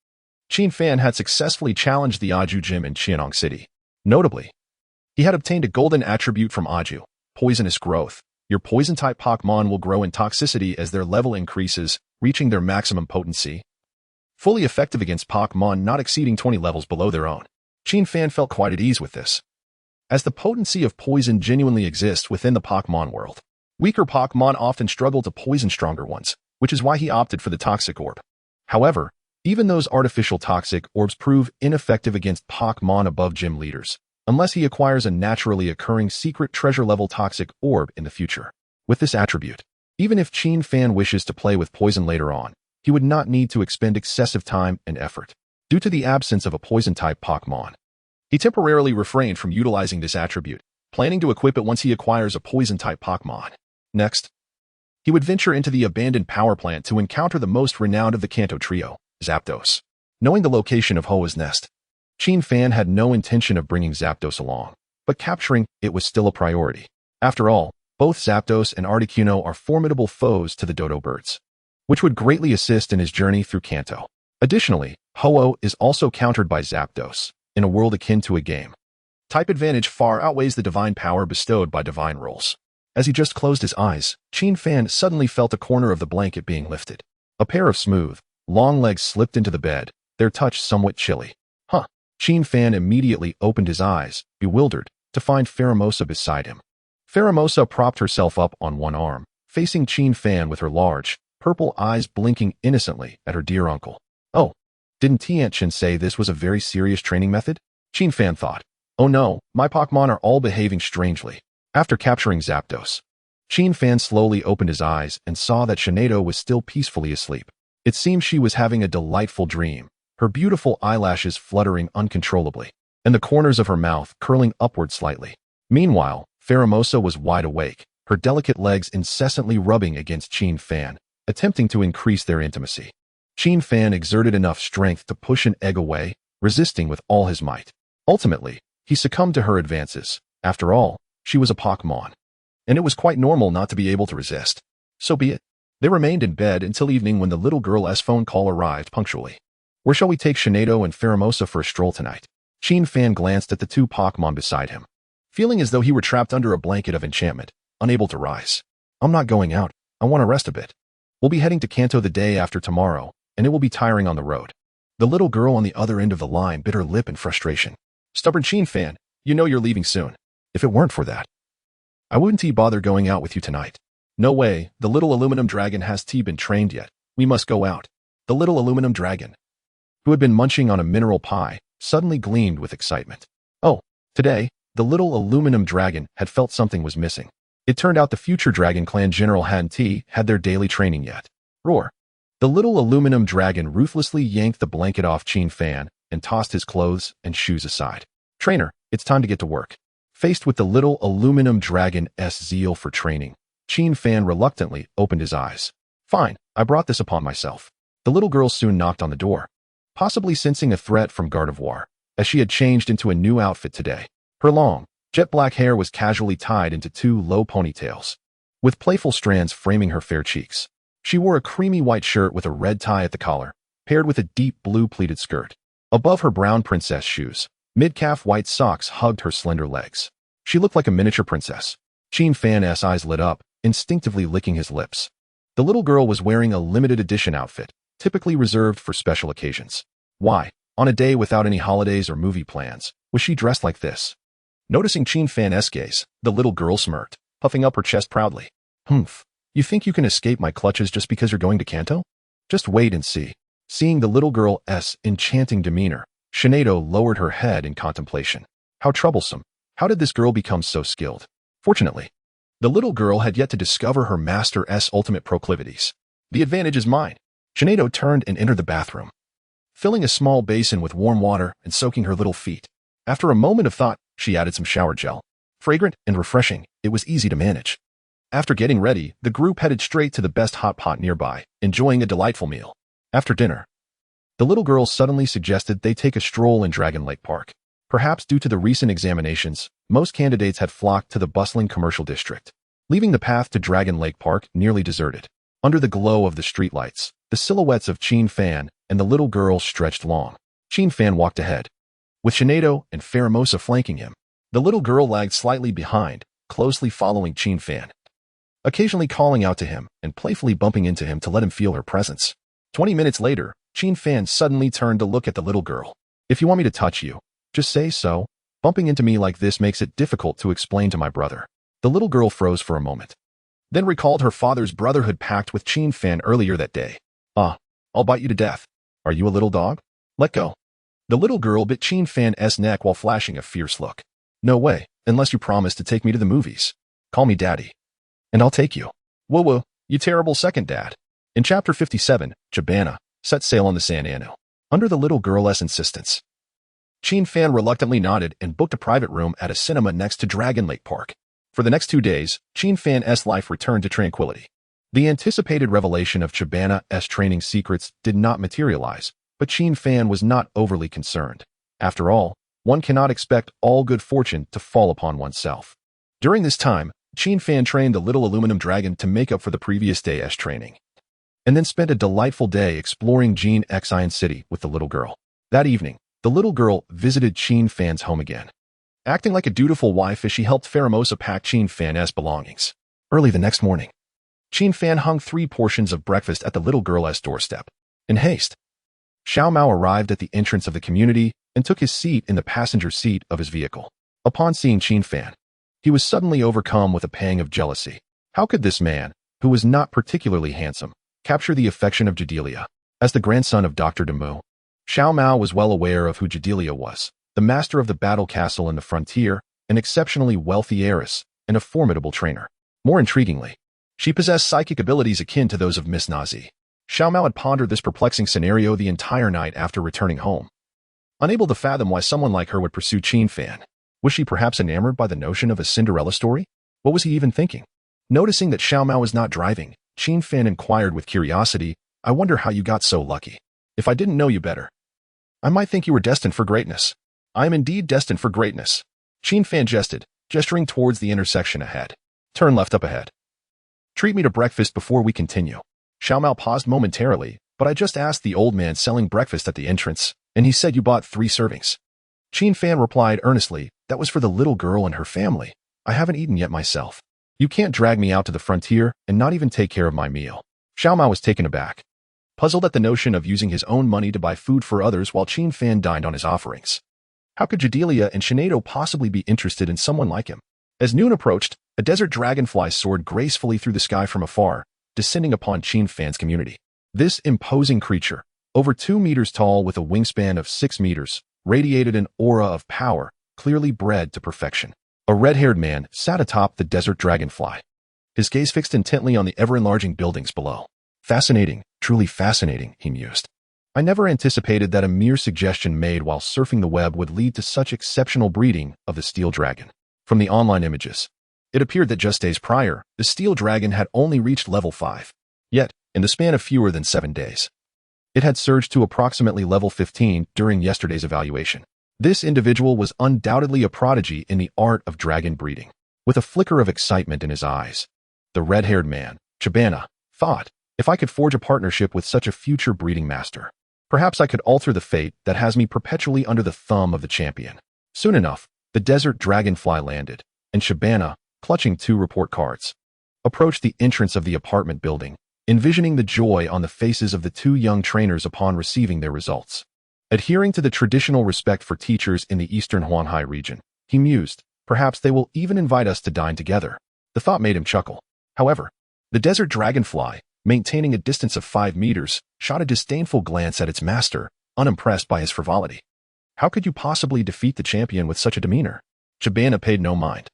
Qin Fan had successfully challenged the Aju gym in Qianong City. Notably, he had obtained a golden attribute from Aju, Poisonous Growth. Your poison-type Pokémon will grow in toxicity as their level increases, reaching their maximum potency. Fully effective against Pokémon not exceeding 20 levels below their own. Qin Fan felt quite at ease with this, as the potency of poison genuinely exists within the Pokémon world. Weaker Pokémon often struggle to poison stronger ones, which is why he opted for the Toxic Orb. However, even those artificial toxic orbs prove ineffective against Pokémon above gym leaders, unless he acquires a naturally occurring secret treasure-level toxic orb in the future. With this attribute, even if Qin Fan wishes to play with poison later on, he would not need to expend excessive time and effort. Due to the absence of a poison-type Pokémon, he temporarily refrained from utilizing this attribute, planning to equip it once he acquires a poison-type Pokémon. Next, he would venture into the abandoned power plant to encounter the most renowned of the Kanto trio, Zapdos. Knowing the location of Hoa's nest, Qin Fan had no intention of bringing Zapdos along, but capturing it was still a priority. After all, both Zapdos and Articuno are formidable foes to the dodo birds, which would greatly assist in his journey through Kanto. Additionally, Ho-Oh is also countered by Zapdos, in a world akin to a game. Type advantage far outweighs the divine power bestowed by divine rolls. As he just closed his eyes, Qin Fan suddenly felt a corner of the blanket being lifted. A pair of smooth, long legs slipped into the bed, their touch somewhat chilly. Qin Fan immediately opened his eyes, bewildered, to find Pheromosa beside him. Pheromosa propped herself up on one arm, facing Qin Fan with her large, purple eyes blinking innocently at her dear uncle. Oh, didn't Tianchen say this was a very serious training method? Qin Fan thought. Oh no, my Pokémon are all behaving strangely. After capturing Zapdos, Qin Fan slowly opened his eyes and saw that Shinado was still peacefully asleep. It seemed she was having a delightful dream, her beautiful eyelashes fluttering uncontrollably, and the corners of her mouth curling upward slightly. Meanwhile, Pheromosa was wide awake, her delicate legs incessantly rubbing against Qin Fan, attempting to increase their intimacy. Qin Fan exerted enough strength to push an egg away, resisting with all his might. Ultimately, he succumbed to her advances. After all, she was a Pokémon, and it was quite normal not to be able to resist. So be it. They remained in bed until evening when the little girl's phone call arrived punctually. Where shall we take Shinado and Pheromosa for a stroll tonight? Qin Fan glanced at the two Pokémon beside him, feeling as though he were trapped under a blanket of enchantment, unable to rise. I'm not going out. I want to rest a bit. We'll be heading to Kanto the day after tomorrow, and it will be tiring on the road. The little girl on the other end of the line bit her lip in frustration. Stubborn Qin fan, you know you're leaving soon. If it weren't for that, I wouldn't bother going out with you tonight. No way, the little aluminum dragon has been trained yet. We must go out. The little aluminum dragon, who had been munching on a mineral pie, suddenly gleamed with excitement. Oh, today, the little aluminum dragon had felt something was missing. It turned out the future Dragon Clan General hadn't had their daily training yet. Roar. The little aluminum dragon ruthlessly yanked the blanket off Qin fan and tossed his clothes and shoes aside. Trainer, it's time to get to work. Faced with the little aluminum dragon's zeal for training, Qin fan reluctantly opened his eyes. Fine, I brought this upon myself. The little girl soon knocked on the door, possibly sensing a threat from Gardevoir, as she had changed into a new outfit today. Her long, jet black hair was casually tied into two low ponytails, with playful strands framing her fair cheeks. She wore a creamy white shirt with a red tie at the collar, paired with a deep blue pleated skirt. Above her brown princess shoes, mid-calf white socks hugged her slender legs. She looked like a miniature princess. Qin fan's eyes lit up, instinctively licking his lips. The little girl was wearing a limited edition outfit, typically reserved for special occasions. Why, on a day without any holidays or movie plans, was she dressed like this? Noticing Qin fan's gaze, the little girl smirked, puffing up her chest proudly. Humph. You think you can escape my clutches just because you're going to Kanto? Just wait and see. Seeing the little girl's enchanting demeanor, Xerneas lowered her head in contemplation. How troublesome. How did this girl become so skilled? Fortunately, the little girl had yet to discover her master's ultimate proclivities. The advantage is mine. Xerneas turned and entered the bathroom, filling a small basin with warm water and soaking her little feet. After a moment of thought, she added some shower gel. Fragrant and refreshing, it was easy to manage. After getting ready, the group headed straight to the best hot pot nearby, enjoying a delightful meal. After dinner, the little girl suddenly suggested they take a stroll in Dragon Lake Park. Perhaps due to the recent examinations, most candidates had flocked to the bustling commercial district, leaving the path to Dragon Lake Park nearly deserted. Under the glow of the streetlights, the silhouettes of Qin fan and the little girl stretched long. Qin fan walked ahead, with Xerneas and Pheromoth flanking him. The little girl lagged slightly behind, closely following Qin fan, occasionally calling out to him and playfully bumping into him to let him feel her presence. 20 minutes later, Qin fan suddenly turned to look at the little girl. If you want me to touch you, just say so. Bumping into me like this makes it difficult to explain to my brother. The little girl froze for a moment, then recalled her father's brotherhood pact with Qin fan earlier that day. I'll bite you to death. Are you a little dog? Let go. The little girl bit Qin fan's neck while flashing a fierce look. No way, unless you promise to take me to the movies. Call me daddy, and I'll take you. Whoa, you terrible second dad. In Chapter 57, Chabana set sail on the San Anu, under the little girl's insistence. Qin fan reluctantly nodded and booked a private room at a cinema next to Dragon Lake Park. For the next 2 days, Qin fan's life returned to tranquility. The anticipated revelation of Chabana's training secrets did not materialize, but Qin fan was not overly concerned. After all, one cannot expect all good fortune to fall upon oneself. During this time, Qin fan trained the little aluminum dragon to make up for the previous day's training, and then spent a delightful day exploring Xerneas City with the little girl. That evening, the little girl visited Qin fan's home again. Acting like a dutiful wife as she helped Pheromoth pack Qin fan's belongings. Early the next morning, Qin fan hung 3 portions of breakfast at the little girl's doorstep. In haste, Xiao Mao arrived at the entrance of the community and took his seat in the passenger seat of his vehicle. Upon seeing Qin fan, he was suddenly overcome with a pang of jealousy. How could this man, who was not particularly handsome, capture the affection of Jadelia? As the grandson of Dr. Demu, Xiao Mao was well aware of who Jadelia was, the master of the battle castle in the frontier, an exceptionally wealthy heiress, and a formidable trainer. More intriguingly, she possessed psychic abilities akin to those of Miss Nazi. Xiao Mao had pondered this perplexing scenario the entire night after returning home, unable to fathom why someone like her would pursue Qin fan. Was she perhaps enamored by the notion of a Cinderella story? What was he even thinking? Noticing that Xiao Mao was not driving, Qin fan inquired with curiosity, I wonder how you got so lucky. If I didn't know you better, I might think you were destined for greatness. I am indeed destined for greatness. Qin fan jested, gesturing towards the intersection ahead. Turn left up ahead. Treat me to breakfast before we continue. Xiao Mao paused momentarily, but I just asked the old man selling breakfast at the entrance, and he said you bought 3 servings. Qin fan replied earnestly, that was for the little girl and her family. I haven't eaten yet myself. You can't drag me out to the frontier and not even take care of my meal. Xiao Mao was taken aback. puzzled at the notion of using his own money to buy food for others while Qin Fan dined on his offerings. How could Jadelia and Shinado possibly be interested in someone like him? As noon approached, a desert dragonfly soared gracefully through the sky from afar, descending upon Qin Fan's community. This imposing creature, over 2 meters tall with a wingspan of 6 meters, radiated an aura of power, clearly bred to perfection. A red-haired man sat atop the desert dragonfly, his gaze fixed intently on the ever-enlarging buildings below. Fascinating, truly fascinating, he mused. I never anticipated that a mere suggestion made while surfing the web would lead to such exceptional breeding of the steel dragon. From the online images, it appeared that just days prior, the steel dragon had only reached level 5. Yet, in the span of fewer than 7 days, it had surged to approximately level 15 during yesterday's evaluation. This individual was undoubtedly a prodigy in the art of dragon breeding. With a flicker of excitement in his eyes, the red-haired man, Chabana, thought, if I could forge a partnership with such a future breeding master, perhaps I could alter the fate that has me perpetually under the thumb of the champion. Soon enough, the desert dragonfly landed, and Chabana, clutching 2 report cards, approached the entrance of the apartment building, envisioning the joy on the faces of the 2 young trainers upon receiving their results. Adhering to the traditional respect for teachers in the eastern Huanhai region, he mused, perhaps they will even invite us to dine together. The thought made him chuckle. However, the desert dragonfly, maintaining a distance of 5 meters, shot a disdainful glance at its master, unimpressed by his frivolity. How could you possibly defeat the champion with such a demeanor? Chabana paid no mind,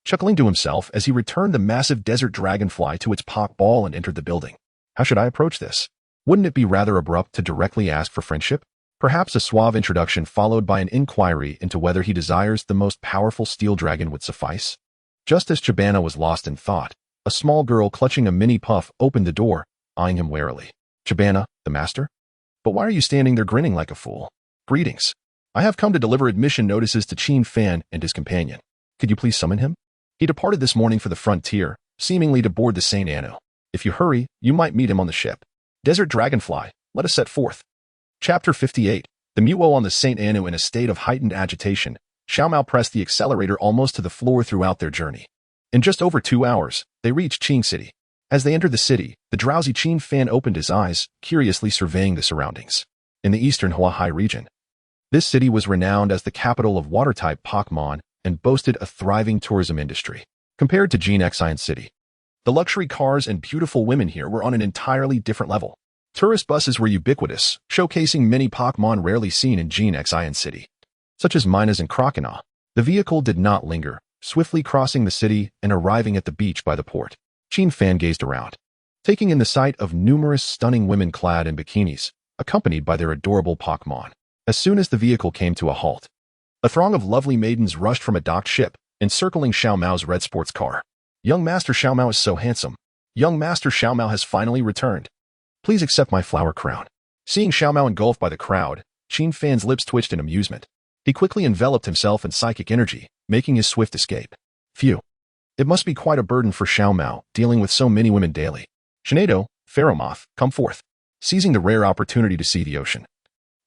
chuckling to himself as he returned the massive desert dragonfly to its Pokeball and entered the building. How should I approach this? Wouldn't it be rather abrupt to directly ask for friendship? Perhaps a suave introduction followed by an inquiry into whether he desires the most powerful steel dragon would suffice? Just as Chabana was lost in thought, a small girl clutching a mini puff opened the door, eyeing him warily. Chabana, the master? But why are you standing there grinning like a fool? Greetings. I have come to deliver admission notices to Qin Fan and his companion. Could you please summon him? He departed this morning for the frontier, seemingly to board the St. Anu. If you hurry, you might meet him on the ship. Desert Dragonfly, let us set forth. Chapter 58. The Mewtwo on the St. Anu in a state of heightened agitation. Xiaomao pressed the accelerator almost to the floor throughout their journey. In just over 2 hours, they reached Qing City. As they entered the city, the drowsy Qin Fan opened his eyes, curiously surveying the surroundings. In the eastern Huahai region, this city was renowned as the capital of water-type Pokémon and boasted a thriving tourism industry. Compared to Xerneas City, the luxury cars and beautiful women here were on an entirely different level. Tourist buses were ubiquitous, showcasing many Pokémon rarely seen in Xerneas City, such as Minas and Crocodile. The vehicle did not linger, swiftly crossing the city and arriving at the beach by the port. Qin Fan gazed around, taking in the sight of numerous stunning women clad in bikinis, accompanied by their adorable Pokémon. As soon as the vehicle came to a halt, a throng of lovely maidens rushed from a docked ship, encircling Xiaomao's red sports car. Young Master Xiaomao is so handsome. Young Master Xiaomao has finally returned. Please accept my flower crown. Seeing Xiaomao engulfed by the crowd, Qin Fan's lips twitched in amusement. He quickly enveloped himself in psychic energy, making his swift escape. Phew. It must be quite a burden for Xiaomao, dealing with so many women daily. Shinado, pheromoth, come forth. Seizing the rare opportunity to see the ocean.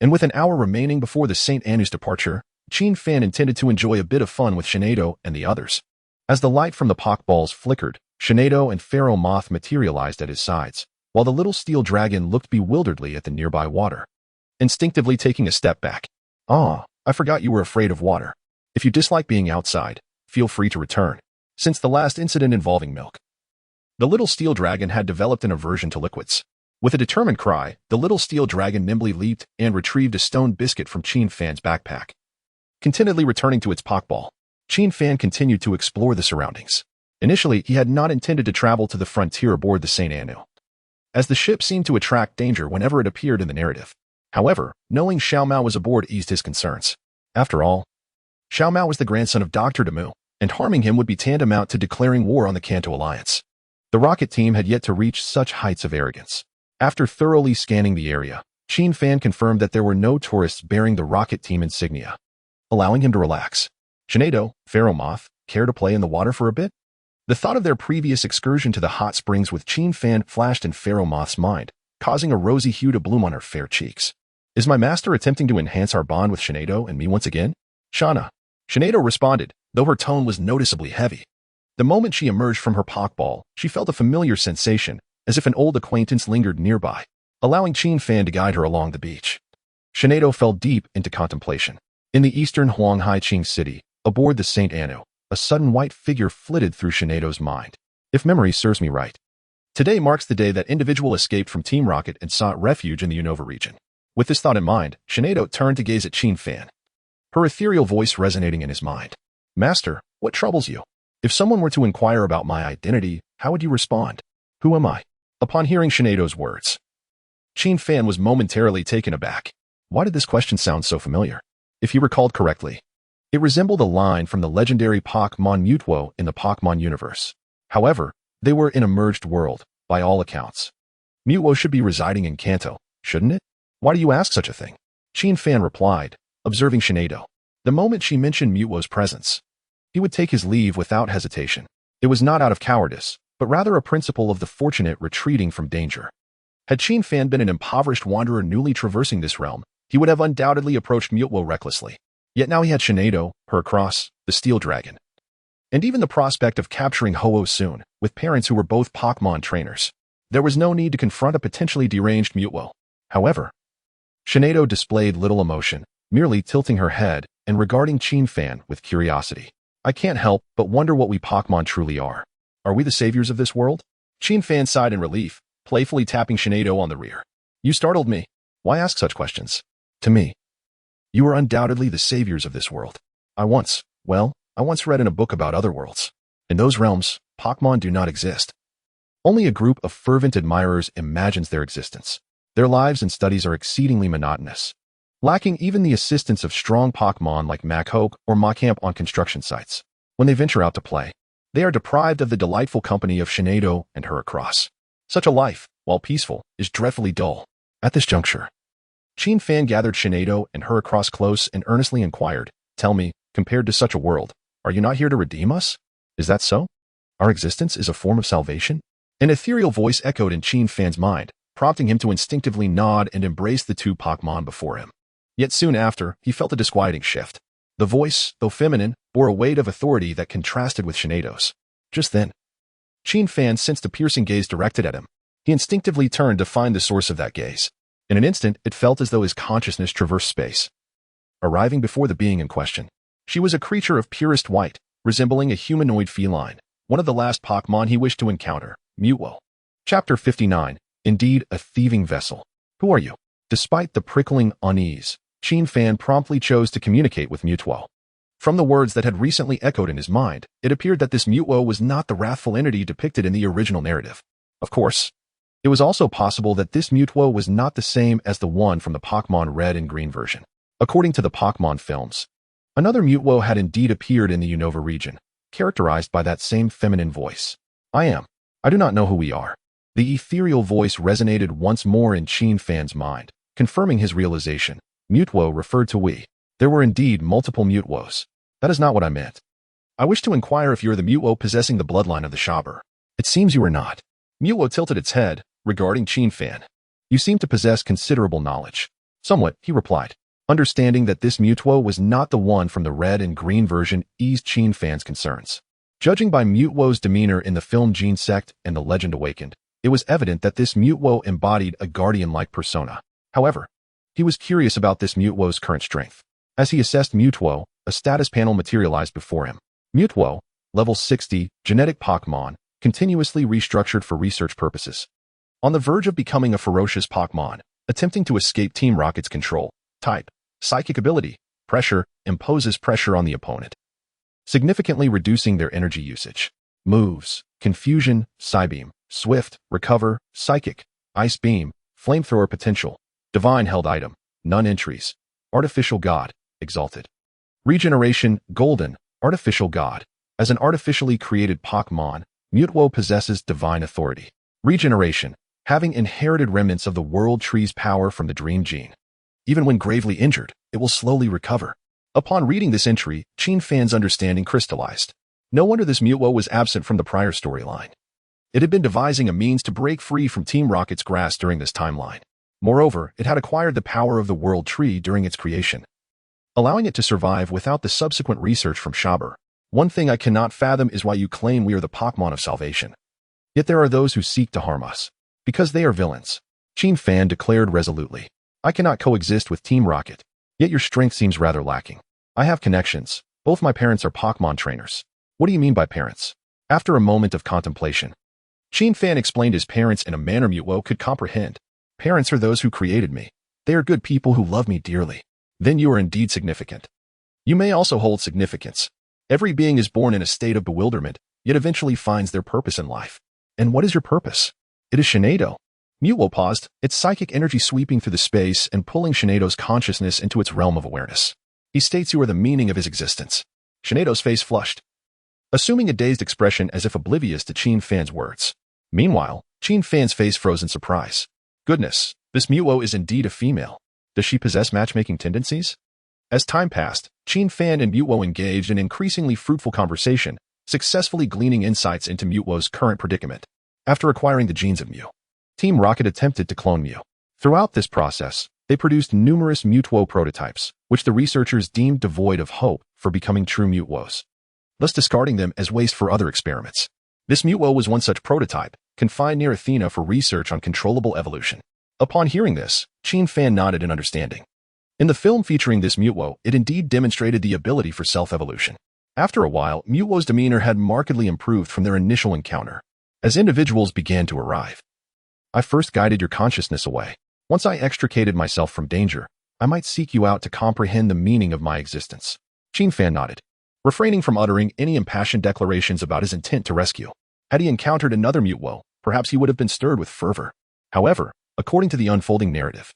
And with an hour remaining before the St. Anu's departure, Qin Fan intended to enjoy a bit of fun with Shinado and the others. As the light from the Pokeballs flickered, Shinado and pheromoth materialized at his sides, while the little steel dragon looked bewilderedly at the nearby water, instinctively taking a step back. Ah, I forgot you were afraid of water. If you dislike being outside, feel free to return. Since the last incident involving milk, the little steel dragon had developed an aversion to liquids. With a determined cry, the little steel dragon nimbly leaped and retrieved a stone biscuit from Qin Fan's backpack. Contentedly returning to its Pokeball, Qin Fan continued to explore the surroundings. Initially, he had not intended to travel to the frontier aboard the St. Anu, as the ship seemed to attract danger whenever it appeared in the narrative. However, knowing Xiaomao was aboard eased his concerns. After all, Xiaomao was the grandson of Dr. Demu, and harming him would be tantamount to declaring war on the Kanto Alliance. The rocket team had yet to reach such heights of arrogance. After thoroughly scanning the area, Qin Fan confirmed that there were no tourists bearing the rocket team insignia, allowing him to relax. Shinado, pheromoth, care to play in the water for a bit? The thought of their previous excursion to the hot springs with Qin Fan flashed in pheromoth's mind, causing a rosy hue to bloom on her fair cheeks. Is my master attempting to enhance our bond with Shinado and me once again? Shauna. Shinado responded, though her tone was noticeably heavy. The moment she emerged from her Pokeball, she felt a familiar sensation, as if an old acquaintance lingered nearby. allowing Qin Fan to guide her along the beach. Shinado fell deep into contemplation. In the eastern Huanghaiqing city, aboard the St. Anu, a sudden white figure flitted through Shinado's mind. If memory serves me right, today marks the day that individual escaped from Team Rocket and sought refuge in the Unova region. With this thought in mind, Shinado turned to gaze at Qin Fan, her ethereal voice resonating in his mind. Master, what troubles you? If someone were to inquire about my identity, how would you respond? Who am I? Upon hearing Shinado's words, Qin Fan was momentarily taken aback. Why did this question sound so familiar? If he recalled correctly, it resembled a line from the legendary Pokémon Mewtwo in the Pokémon universe. However, they were in a merged world, by all accounts. Mewtwo should be residing in Kanto, shouldn't it? Why do you ask such a thing? Qin Fan replied, observing Shinado. The moment she mentioned Mewtwo's presence, he would take his leave without hesitation. It was not out of cowardice, but rather a principle of the fortunate retreating from danger. Had Qin Fan been an impoverished wanderer newly traversing this realm, he would have undoubtedly approached Mewtwo recklessly. Yet now he had Shinado, Heracross, the Steel Dragon, and even the prospect of capturing Ho-Oh soon, with parents who were both Pokémon trainers. There was no need to confront a potentially deranged Mewtwo. However, Shinado displayed little emotion, merely tilting her head and regarding Qin Fan with curiosity. I can't help but wonder what we Pokémon truly are. Are we the saviors of this world? Qin Fan sighed in relief, playfully tapping Shinado on the rear. You startled me. Why ask such questions? To me, you are undoubtedly the saviors of this world. I once read in a book about other worlds. In those realms, Pokémon do not exist. Only a group of fervent admirers imagines their existence. Their lives and studies are exceedingly monotonous, lacking even the assistance of strong Pokémon like Machoke or Macamp on construction sites. When they venture out to play, they are deprived of the delightful company of Shinado and Heracross. Such a life, while peaceful, is dreadfully dull. At this juncture, Qin Fan gathered Shinado and Heracross close and earnestly inquired, Tell me, compared to such a world, are you not here to redeem us? Is that so? Our existence is a form of salvation? An ethereal voice echoed in Qin Fan's mind, prompting him to instinctively nod and embrace the two Pokémon before him. Yet soon after, he felt a disquieting shift. The voice, though feminine, bore a weight of authority that contrasted with Shinado's. Just then, Qin Fan sensed a piercing gaze directed at him. He instinctively turned to find the source of that gaze. In an instant, it felt as though his consciousness traversed space, arriving before the being in question. She was a creature of purest white, resembling a humanoid feline, one of the last Pokémon he wished to encounter, Mewtwo. Chapter 59. Indeed, a thieving vessel. Who are you? Despite the prickling unease, Qin Fan promptly chose to communicate with Mewtwo. From the words that had recently echoed in his mind, it appeared that this Mewtwo was not the wrathful entity depicted in the original narrative. Of course, it was also possible that this Mewtwo was not the same as the one from the Pokémon Red and Green version. According to the Pokémon films, another Mewtwo had indeed appeared in the Unova region, characterized by that same feminine voice. I do not know who we are. The ethereal voice resonated once more in Qin Fan's mind, confirming his realization. Mewtwo referred to we. There were indeed multiple Mewtwos. That is not what I meant. I wish to inquire if you're the Mewtwo possessing the bloodline of the Shobber. It seems you are not. Mewtwo tilted its head, regarding Qin Fan. You seem to possess considerable knowledge. Somewhat, he replied. Understanding that this Mewtwo was not the one from the Red and Green version eased Qin Fan's concerns. Judging by Mewtwo's demeanor in the film Gene Sect and The Legend Awakened, it was evident that this Mewtwo embodied a guardian-like persona. However, he was curious about this Mewtwo's current strength. As he assessed Mewtwo, a status panel materialized before him. Mewtwo, level 60, genetic Pokémon, continuously restructured for research purposes. On the verge of becoming a ferocious Pokémon, attempting to escape Team Rocket's control. Type, psychic ability, pressure, imposes pressure on the opponent, significantly reducing their energy usage. Moves, confusion, Psybeam, swift, recover, psychic, ice beam, flamethrower potential, divine held item, none entries, artificial god, exalted. Regeneration, golden, artificial god. As an artificially created Pokémon, Mewtwo possesses divine authority. Regeneration, having inherited remnants of the World Tree's power from the Dream Gene. Even when gravely injured, it will slowly recover. Upon reading this entry, Qin Fan's understanding crystallized. No wonder this Mewtwo was absent from the prior storyline. It had been devising a means to break free from Team Rocket's grasp during this timeline. Moreover, it had acquired the power of the World Tree during its creation, allowing it to survive without the subsequent research from Shobber. One thing I cannot fathom is why you claim we are the Pokémon of salvation. Yet there are those who seek to harm us, because they are villains. Qin Fan declared resolutely. I cannot coexist with Team Rocket, yet your strength seems rather lacking. I have connections. Both my parents are Pokémon trainers. What do you mean by parents? After a moment of contemplation, Qin Fan explained his parents in a manner Mewtwo could comprehend. Parents are those who created me. They are good people who love me dearly. Then you are indeed significant. You may also hold significance. Every being is born in a state of bewilderment, yet eventually finds their purpose in life. And what is your purpose? It is Shinado. Mewtwo paused, its psychic energy sweeping through the space and pulling Shinado's consciousness into its realm of awareness. He states you are the meaning of his existence. Shinado's face flushed, assuming a dazed expression as if oblivious to Qin Fan's words. Meanwhile, Qin Fan's face froze in surprise. Goodness, this Mewtwo is indeed a female. Does she possess matchmaking tendencies? As time passed, Qin Fan and Mewtwo engaged in increasingly fruitful conversation, successfully gleaning insights into Mewtwo's current predicament. After acquiring the genes of Mew, Team Rocket attempted to clone Mew. Throughout this process, they produced numerous Mewtwo prototypes, which the researchers deemed devoid of hope for becoming true Mewtwos, thus discarding them as waste for other experiments. This Mewtwo was one such prototype, confined near Athena for research on controllable evolution. Upon hearing this, Qin Fan nodded in understanding. In the film featuring this Mewtwo, it indeed demonstrated the ability for self-evolution. After a while, Mewtwo's demeanor had markedly improved from their initial encounter. As individuals began to arrive, I first guided your consciousness away. Once I extricated myself from danger, I might seek you out to comprehend the meaning of my existence. Qin Fan nodded, refraining from uttering any impassioned declarations about his intent to rescue. Had he encountered another Mewtwo, perhaps he would have been stirred with fervor. However, according to the unfolding narrative,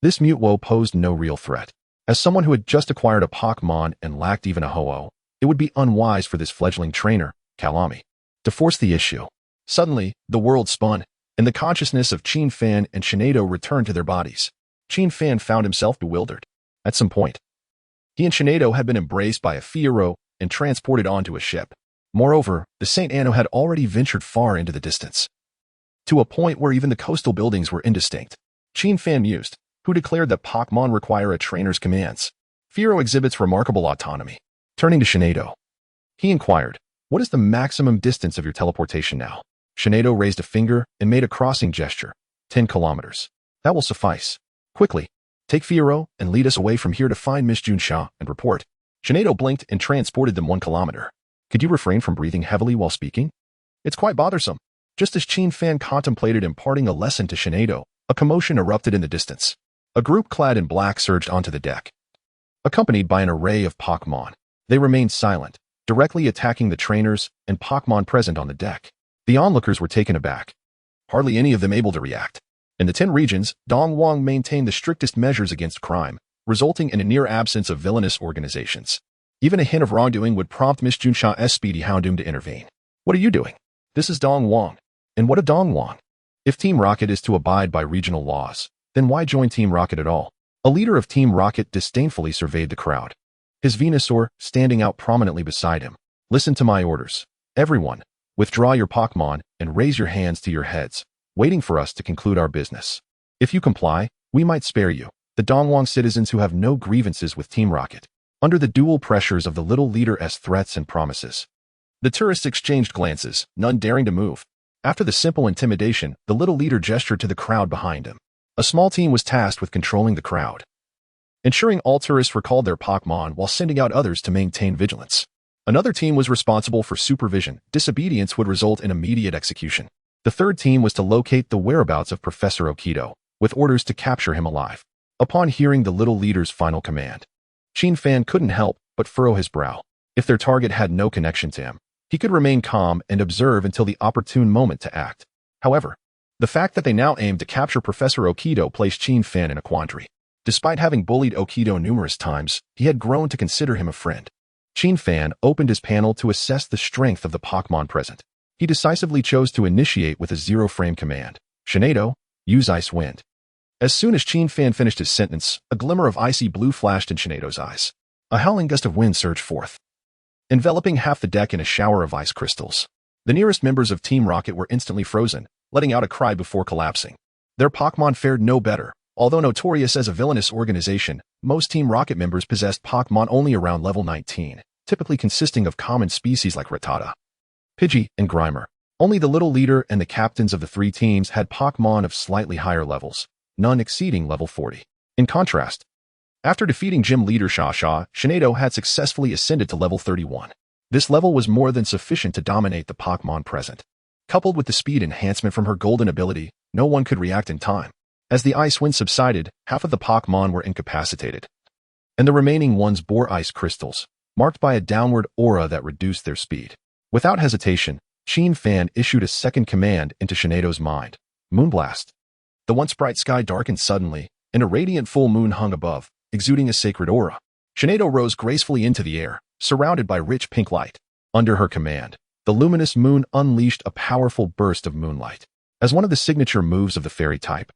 this Mewtwo posed no real threat. As someone who had just acquired a Pokémon and lacked even a Ho-Oh, it would be unwise for this fledgling trainer, Kalami, to force the issue. Suddenly, the world spun, and the consciousness of Qin Fan and Shinado returned to their bodies. Qin Fan found himself bewildered. At some point, he and Shinado had been embraced by a Fiero and transported onto a ship. Moreover, the St. Anno had already ventured far into the distance, to a point where even the coastal buildings were indistinct. Qin Fan mused, who declared that Pokémon require a trainer's commands. Fiero exhibits remarkable autonomy. Turning to Shinado, he inquired, what is the maximum distance of your teleportation now? Shinado raised a finger and made a crossing gesture. 10 kilometers. That will suffice. Quickly, take Fiero and lead us away from here to find Miss Junsha and report. Shinado blinked and transported them 1 kilometer. Could you refrain from breathing heavily while speaking? It's quite bothersome. Just as Qin Fan contemplated imparting a lesson to Shinado, a commotion erupted in the distance. A group clad in black surged onto the deck, accompanied by an array of Pokémon. They remained silent, directly attacking the trainers and Pokémon present on the deck. The onlookers were taken aback, hardly any of them able to react. In the 10 regions, Dongwang maintained the strictest measures against crime, resulting in a near absence of villainous organizations. Even a hint of wrongdoing would prompt Miss Junsha's speedy Houndoom to intervene. What are you doing? This is Dongwang. And what of Dongwang? If Team Rocket is to abide by regional laws, then why join Team Rocket at all? A leader of Team Rocket disdainfully surveyed the crowd, his Venusaur standing out prominently beside him. Listen to my orders. Everyone, withdraw your Pokémon and raise your hands to your heads, waiting for us to conclude our business. If you comply, we might spare you, the Dongwang citizens who have no grievances with Team Rocket. Under the dual pressures of the little leader's threats and promises, the tourists exchanged glances, none daring to move. After the simple intimidation, the little leader gestured to the crowd behind him. A small team was tasked with controlling the crowd, ensuring all tourists recalled their Pokémon while sending out others to maintain vigilance. Another team was responsible for supervision. Disobedience would result in immediate execution. The third team was to locate the whereabouts of Professor Okido, with orders to capture him alive. Upon hearing the little leader's final command, Qin Fan couldn't help but furrow his brow. If their target had no connection to him, he could remain calm and observe until the opportune moment to act. However, the fact that they now aimed to capture Professor Okido placed Qin Fan in a quandary. Despite having bullied Okido numerous times, he had grown to consider him a friend. Qin Fan opened his panel to assess the strength of the Pokémon present. He decisively chose to initiate with a zero-frame command. Shinado, use Ice Wind. As soon as Qin Fan finished his sentence, a glimmer of icy blue flashed in Shinado's eyes. A howling gust of wind surged forth, enveloping half the deck in a shower of ice crystals. The nearest members of Team Rocket were instantly frozen, letting out a cry before collapsing. Their Pokémon fared no better. Although notorious as a villainous organization, most Team Rocket members possessed Pokémon only around level 19, typically consisting of common species like Rattata, Pidgey, and Grimer. Only the little leader and the captains of the three teams had Pokémon of slightly higher levels, none exceeding level 40. In contrast, after defeating gym leader Shasha, Shinado had successfully ascended to level 31. This level was more than sufficient to dominate the Pokémon present. Coupled with the speed enhancement from her golden ability, no one could react in time. As the ice wind subsided, half of the Pokémon were incapacitated, and the remaining ones bore ice crystals, marked by a downward aura that reduced their speed. Without hesitation, Qin Fan issued a second command into Shinado's mind, Moonblast. The once bright sky darkened suddenly, and a radiant full moon hung above, exuding a sacred aura. Shinado rose gracefully into the air, surrounded by rich pink light. Under her command, the luminous moon unleashed a powerful burst of moonlight. As one of the signature moves of the fairy type,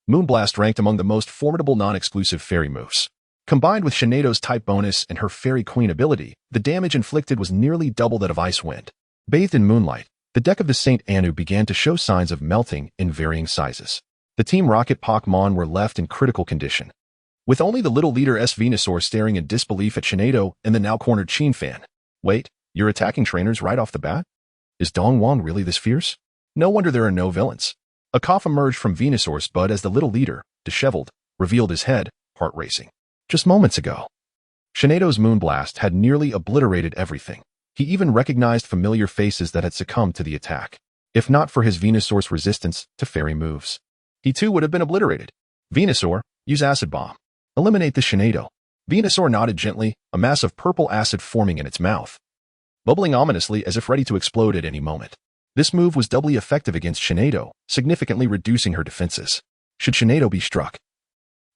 Moonblast ranked among the most formidable non-exclusive fairy moves. Combined with Shinado's type bonus and her Fairy Queen ability, the damage inflicted was nearly double that of Ice Wind. Bathed in moonlight, the deck of the Saint Anu began to show signs of melting in varying sizes. The Team Rocket Pokémon were left in critical condition, with only the little leader S. Venusaur staring in disbelief at Shinado and the now-cornered Qin Fan. Wait, you're attacking trainers right off the bat? Is Dongwon really this fierce? No wonder there are no villains. A cough emerged from Venusaur's bud as the little leader, disheveled, revealed his head, heart racing. Just moments ago, Shinado's Moonblast had nearly obliterated everything. He even recognized familiar faces that had succumbed to the attack. If not for his Venusaur's resistance to fairy moves, he too would have been obliterated. Venusaur, use Acid Bomb. Eliminate the Shinado. Venusaur nodded gently, a mass of purple acid forming in its mouth, bubbling ominously as if ready to explode at any moment. This move was doubly effective against Shinado, significantly reducing her defenses. Should Shinado be struck,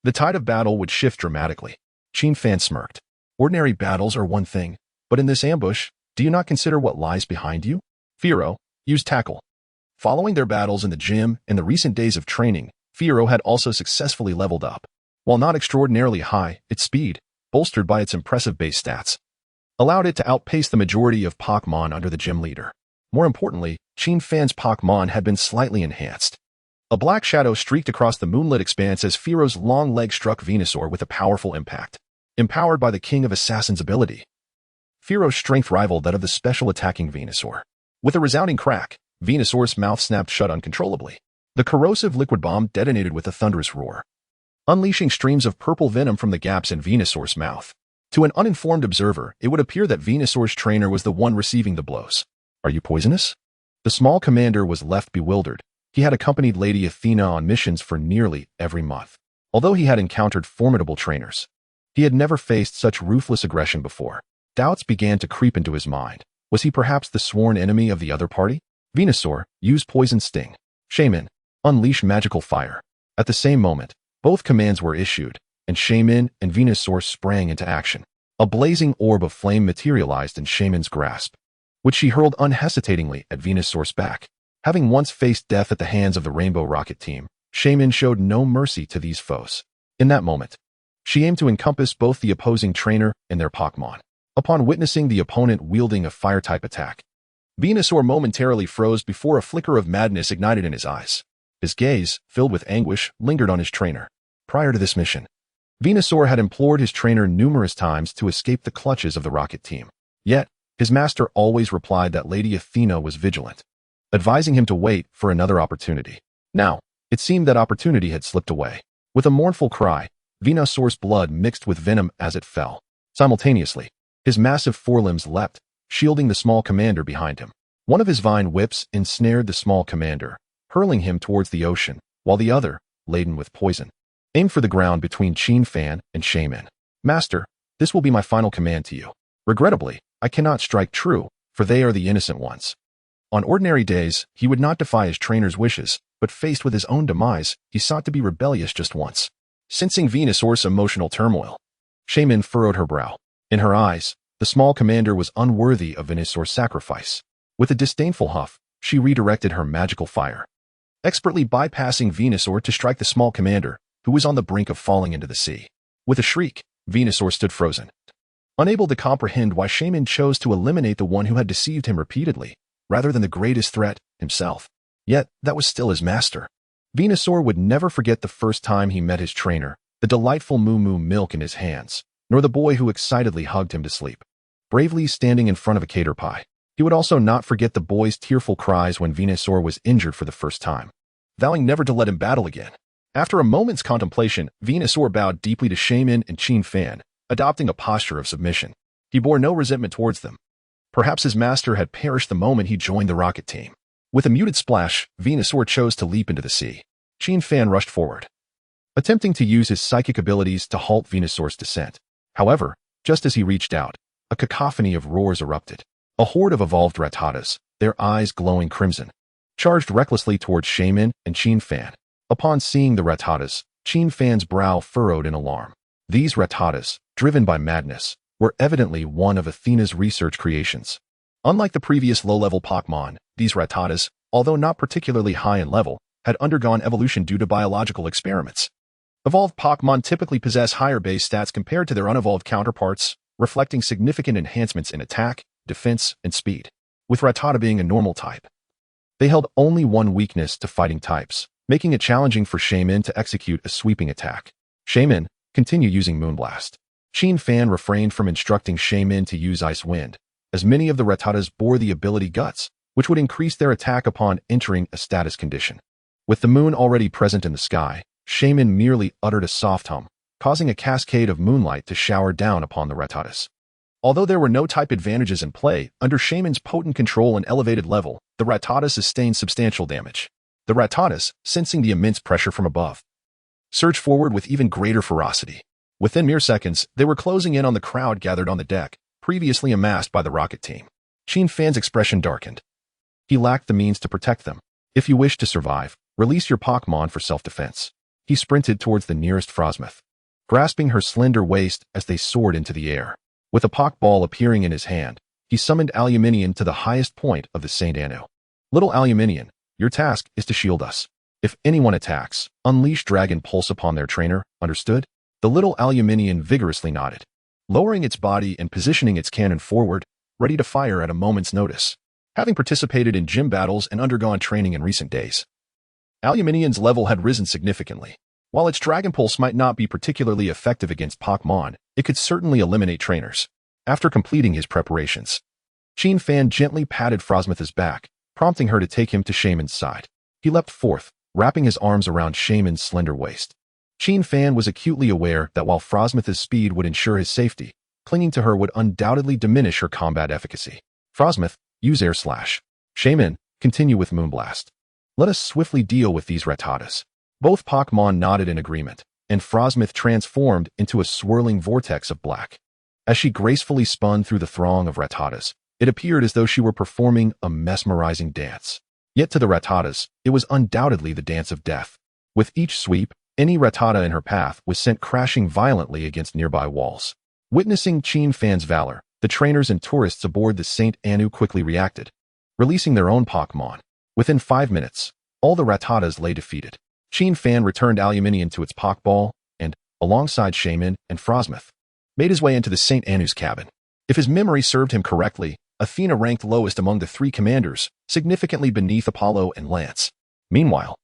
the tide of battle would shift dramatically. Qin Fan smirked. Ordinary battles are one thing, but in this ambush, do you not consider what lies behind you? Firo, use Tackle. Following their battles in the gym and the recent days of training, Firo had also successfully leveled up. While not extraordinarily high, its speed, bolstered by its impressive base stats, allowed it to outpace the majority of Pokémon under the gym leader. More importantly, Qin Fan's Pokémon had been slightly enhanced. A black shadow streaked across the moonlit expanse as Firo's long leg struck Venusaur with a powerful impact. Empowered by the King of Assassins' ability, Firo's strength rivaled that of the special attacking Venusaur. With a resounding crack, Venusaur's mouth snapped shut uncontrollably. The corrosive liquid bomb detonated with a thunderous roar, unleashing streams of purple venom from the gaps in Venusaur's mouth. To an uninformed observer, it would appear that Venusaur's trainer was the one receiving the blows. Are you poisonous? The small commander was left bewildered. He had accompanied Lady Athena on missions for nearly every month. Although he had encountered formidable trainers, he had never faced such ruthless aggression before. Doubts began to creep into his mind. Was he perhaps the sworn enemy of the other party? Venusaur, use Poison Sting. Shaman, unleash Magical Fire. At the same moment, both commands were issued, and Shaman and Venusaur sprang into action. A blazing orb of flame materialized in Shaman's grasp, which she hurled unhesitatingly at Venusaur's back. Having once faced death at the hands of the Rainbow Rocket team, Shaman showed no mercy to these foes. In that moment, she aimed to encompass both the opposing trainer and their Pokémon. Upon witnessing the opponent wielding a fire-type attack, Venusaur momentarily froze before a flicker of madness ignited in his eyes. His gaze, filled with anguish, lingered on his trainer. Prior to this mission, Venusaur had implored his trainer numerous times to escape the clutches of the Rocket team. Yet, his master always replied that Lady Athena was vigilant, advising him to wait for another opportunity. Now, it seemed that opportunity had slipped away. With a mournful cry, Venusaur's blood mixed with venom as it fell. Simultaneously, his massive forelimbs leapt, shielding the small commander behind him. One of his vine whips ensnared the small commander, hurling him towards the ocean, while the other, laden with poison, aimed for the ground between Qin Fan and Shaman. Master, this will be my final command to you. Regrettably, I cannot strike true, for they are the innocent ones. On ordinary days, he would not defy his trainer's wishes, but faced with his own demise, he sought to be rebellious just once. Sensing Venusaur's emotional turmoil, Shaman furrowed her brow. In her eyes, the small commander was unworthy of Venusaur's sacrifice. With a disdainful huff, she redirected her magical fire, expertly bypassing Venusaur to strike the small commander, who was on the brink of falling into the sea. With a shriek, Venusaur stood frozen, unable to comprehend why Shaman chose to eliminate the one who had deceived him repeatedly, rather than the greatest threat, himself. Yet, that was still his master. Venusaur would never forget the first time he met his trainer, the delightful Moo Moo milk in his hands, nor the boy who excitedly hugged him to sleep, bravely standing in front of a cater pie. He would also not forget the boy's tearful cries when Venusaur was injured for the first time, vowing never to let him battle again. After a moment's contemplation, Venusaur bowed deeply to Shaymin and Qin Fan, adopting a posture of submission. He bore no resentment towards them. Perhaps his master had perished the moment he joined the rocket team. With a muted splash, Venusaur chose to leap into the sea. Qin Fan rushed forward, attempting to use his psychic abilities to halt Venusaur's descent. However, just as he reached out, a cacophony of roars erupted. A horde of evolved Rattatas, their eyes glowing crimson, charged recklessly towards Shaymin and Qin Fan. Upon seeing the Rattatas, Qin Fan's brow furrowed in alarm. These Rattatas, driven by madness, were evidently one of Athena's research creations. Unlike the previous low-level Pokémon, these Rattatas, although not particularly high in level, had undergone evolution due to biological experiments. Evolved Pokémon typically possess higher base stats compared to their unevolved counterparts, reflecting significant enhancements in attack, defense, and speed, with Rattata being a normal type. They held only one weakness to fighting types, making it challenging for Shaymin to execute a sweeping attack. Shaymin, continue using Moonblast. Qin Fan refrained from instructing Shaymin to use Ice Wind, as many of the Rattatas bore the ability Guts, which would increase their attack upon entering a status condition. With the moon already present in the sky, Shaymin merely uttered a soft hum, causing a cascade of moonlight to shower down upon the Rattatas. Although there were no type advantages in play, under Shaymin's potent control and elevated level, the Rattatas sustained substantial damage. The Rattatas, sensing the immense pressure from above, surged forward with even greater ferocity. Within mere seconds, they were closing in on the crowd gathered on the deck, previously amassed by the rocket team. Qin Fan's expression darkened. He lacked the means to protect them. If you wish to survive, release your Pokémon for self-defense. He sprinted towards the nearest Pheromoth, grasping her slender waist as they soared into the air. With a Pokeball appearing in his hand, he summoned Aluminion to the highest point of the St. Anu. Little Aluminion, your task is to shield us. If anyone attacks, unleash Dragon Pulse upon their trainer, understood? The little Aluminion vigorously nodded, lowering its body and positioning its cannon forward, ready to fire at a moment's notice. Having participated in gym battles and undergone training in recent days, Aluminion's level had risen significantly. While its Dragon Pulse might not be particularly effective against Pokémon, it could certainly eliminate trainers. After completing his preparations, Qin Fan gently patted Pheromoth's back, prompting her to take him to Shaymin's side. He leapt forth, wrapping his arms around Shaymin's slender waist. Qin Fan was acutely aware that while Pheromoth's speed would ensure his safety, clinging to her would undoubtedly diminish her combat efficacy. Pheromoth, use Air Slash. Shaymin, continue with Moonblast. Let us swiftly deal with these Rattatas. Both Pokémon nodded in agreement, and Pheromoth transformed into a swirling vortex of black. As she gracefully spun through the throng of Rattatas, it appeared as though she were performing a mesmerizing dance. Yet to the Rattatas, it was undoubtedly the dance of death. With each sweep, any Rattata in her path was sent crashing violently against nearby walls. Witnessing Qin Fan's valor, the trainers and tourists aboard the St. Anu quickly reacted, releasing their own Pokémon. Within 5 minutes, all the Rattatas lay defeated. Qin Fan returned Aluminium to its Pokeball and, alongside Shaymin and Pheromoth, made his way into the St. Anu's cabin. If his memory served him correctly, Athena ranked lowest among the 3 commanders, significantly beneath Apollo and Lance. Meanwhile,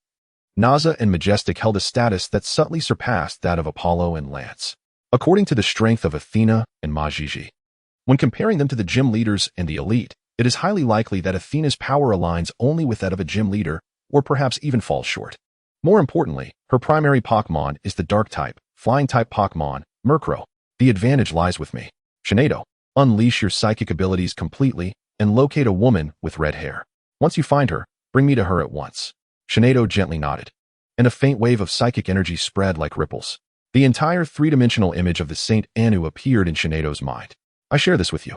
Naza and Majestic held a status that subtly surpassed that of Apollo and Lance, according to the strength of Athena and Majiji. When comparing them to the gym leaders and the elite, it is highly likely that Athena's power aligns only with that of a gym leader, or perhaps even falls short. More importantly, her primary Pokémon is the Dark-type, Flying-type Pokémon, Murkrow. The advantage lies with me. Shinado, unleash your psychic abilities completely and locate a woman with red hair. Once you find her, bring me to her at once. Shinado gently nodded, and a faint wave of psychic energy spread like ripples. The entire three-dimensional image of the St. Anu appeared in Shinado's mind. I share this with you.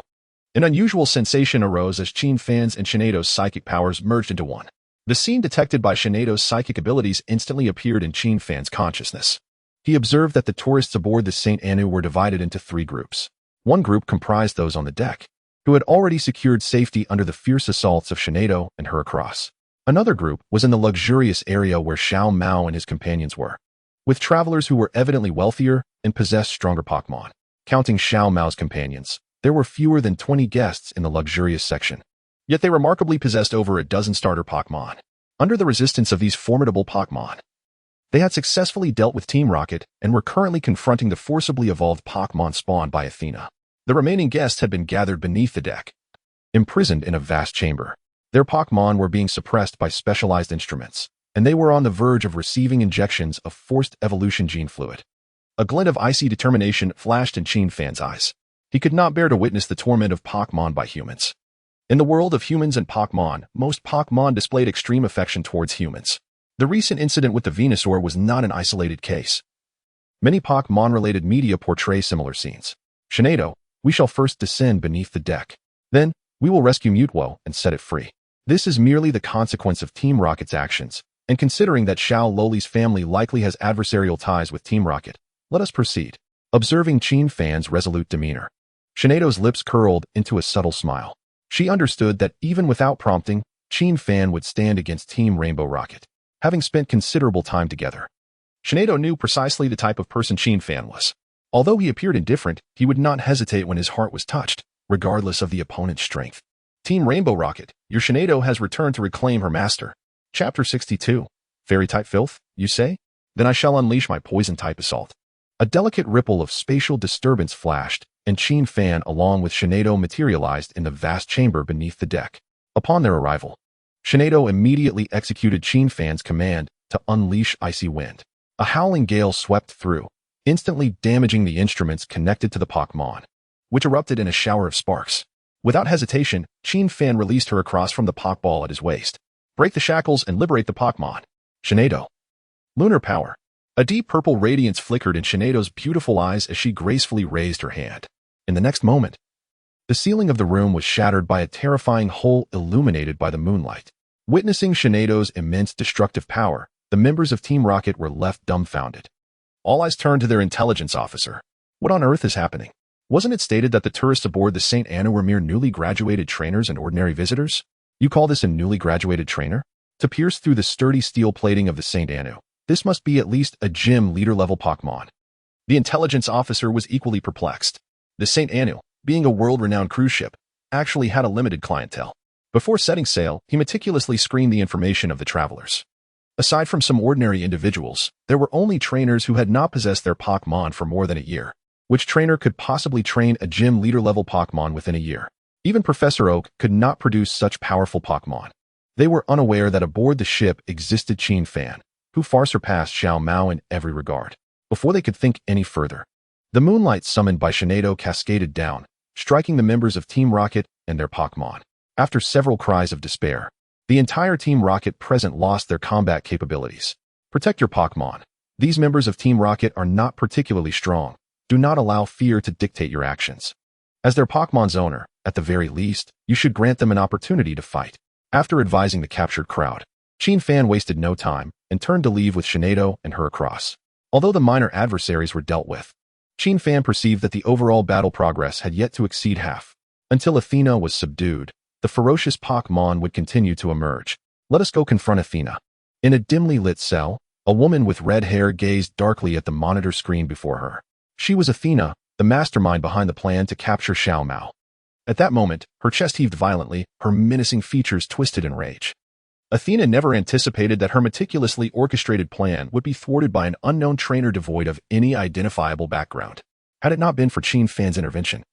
An unusual sensation arose as Qin Fan's and Shinado's psychic powers merged into one. The scene detected by Shinado's psychic abilities instantly appeared in Qin Fan's consciousness. He observed that the tourists aboard the St. Anu were divided into 3 groups. One group comprised those on the deck, who had already secured safety under the fierce assaults of Shinado and Heracross. Another group was in the luxurious area where Xiao Mao and his companions were, with travelers who were evidently wealthier and possessed stronger Pokémon. Counting Xiao Mao's companions, there were fewer than 20 guests in the luxurious section. Yet they remarkably possessed over a dozen starter Pokémon. Under the resistance of these formidable Pokémon, they had successfully dealt with Team Rocket and were currently confronting the forcibly evolved Pokémon spawned by Athena. The remaining guests had been gathered beneath the deck, imprisoned in a vast chamber. Their Pokémon were being suppressed by specialized instruments, and they were on the verge of receiving injections of forced evolution gene fluid. A glint of icy determination flashed in Qin Fan's eyes. He could not bear to witness the torment of Pokémon by humans. In the world of humans and Pokémon, most Pokémon displayed extreme affection towards humans. The recent incident with the Venusaur was not an isolated case. Many Pokémon-related media portray similar scenes. Shinado, we shall first descend beneath the deck. Then, we will rescue Mewtwo and set it free. This is merely the consequence of Team Rocket's actions, and considering that Xiao Loli's family likely has adversarial ties with Team Rocket, let us proceed. Observing Qin Fan's resolute demeanor, Shinado's lips curled into a subtle smile. She understood that even without prompting, Qin Fan would stand against Team Rainbow Rocket, having spent considerable time together. Shinado knew precisely the type of person Qin Fan was. Although he appeared indifferent, he would not hesitate when his heart was touched, regardless of the opponent's strength. Team Rainbow Rocket, your Shinado has returned to reclaim her master. Chapter 62. Fairy-type filth, you say? Then I shall unleash my poison-type assault. A delicate ripple of spatial disturbance flashed, and Qin Fan along with Shinado materialized in the vast chamber beneath the deck. Upon their arrival, Shinado immediately executed Qin Fan's command to unleash Icy Wind. A howling gale swept through, instantly damaging the instruments connected to the Pokémon, which erupted in a shower of sparks. Without hesitation, Qin Fan released her across from the Pokeball at his waist. Break the shackles and liberate the Pokémon. Shinado. Lunar Power. A deep purple radiance flickered in Shinado's beautiful eyes as she gracefully raised her hand. In the next moment, the ceiling of the room was shattered by a terrifying hole illuminated by the moonlight. Witnessing Shinado's immense destructive power, the members of Team Rocket were left dumbfounded. All eyes turned to their intelligence officer. What on earth is happening? Wasn't it stated that the tourists aboard the St. Anna were mere newly graduated trainers and ordinary visitors? You call this a newly graduated trainer? To pierce through the sturdy steel plating of the St. Anna, this must be at least a gym leader-level Pokémon. The intelligence officer was equally perplexed. The St. Anna, being a world-renowned cruise ship, actually had a limited clientele. Before setting sail, he meticulously screened the information of the travelers. Aside from some ordinary individuals, there were only trainers who had not possessed their Pokémon for more than a year. Which trainer could possibly train a gym leader-level Pokémon within a year? Even Professor Oak could not produce such powerful Pokémon. They were unaware that aboard the ship existed Qin Fan, who far surpassed Xiao Mao in every regard. Before they could think any further, the moonlight summoned by Shinado cascaded down, striking the members of Team Rocket and their Pokémon. After several cries of despair, the entire Team Rocket present lost their combat capabilities. Protect your Pokémon. These members of Team Rocket are not particularly strong. Do not allow fear to dictate your actions. As their Pokémon's owner, at the very least, you should grant them an opportunity to fight. After advising the captured crowd, Qin Fan wasted no time and turned to leave with Shinado and her across. Although the minor adversaries were dealt with, Qin Fan perceived that the overall battle progress had yet to exceed half. Until Athena was subdued, the ferocious Pokémon would continue to emerge. Let us go confront Athena. In a dimly lit cell, a woman with red hair gazed darkly at the monitor screen before her. She was Athena, the mastermind behind the plan to capture Xiao Mao. At that moment, her chest heaved violently, her menacing features twisted in rage. Athena never anticipated that her meticulously orchestrated plan would be thwarted by an unknown trainer devoid of any identifiable background. Had it not been for Qin Fan's intervention,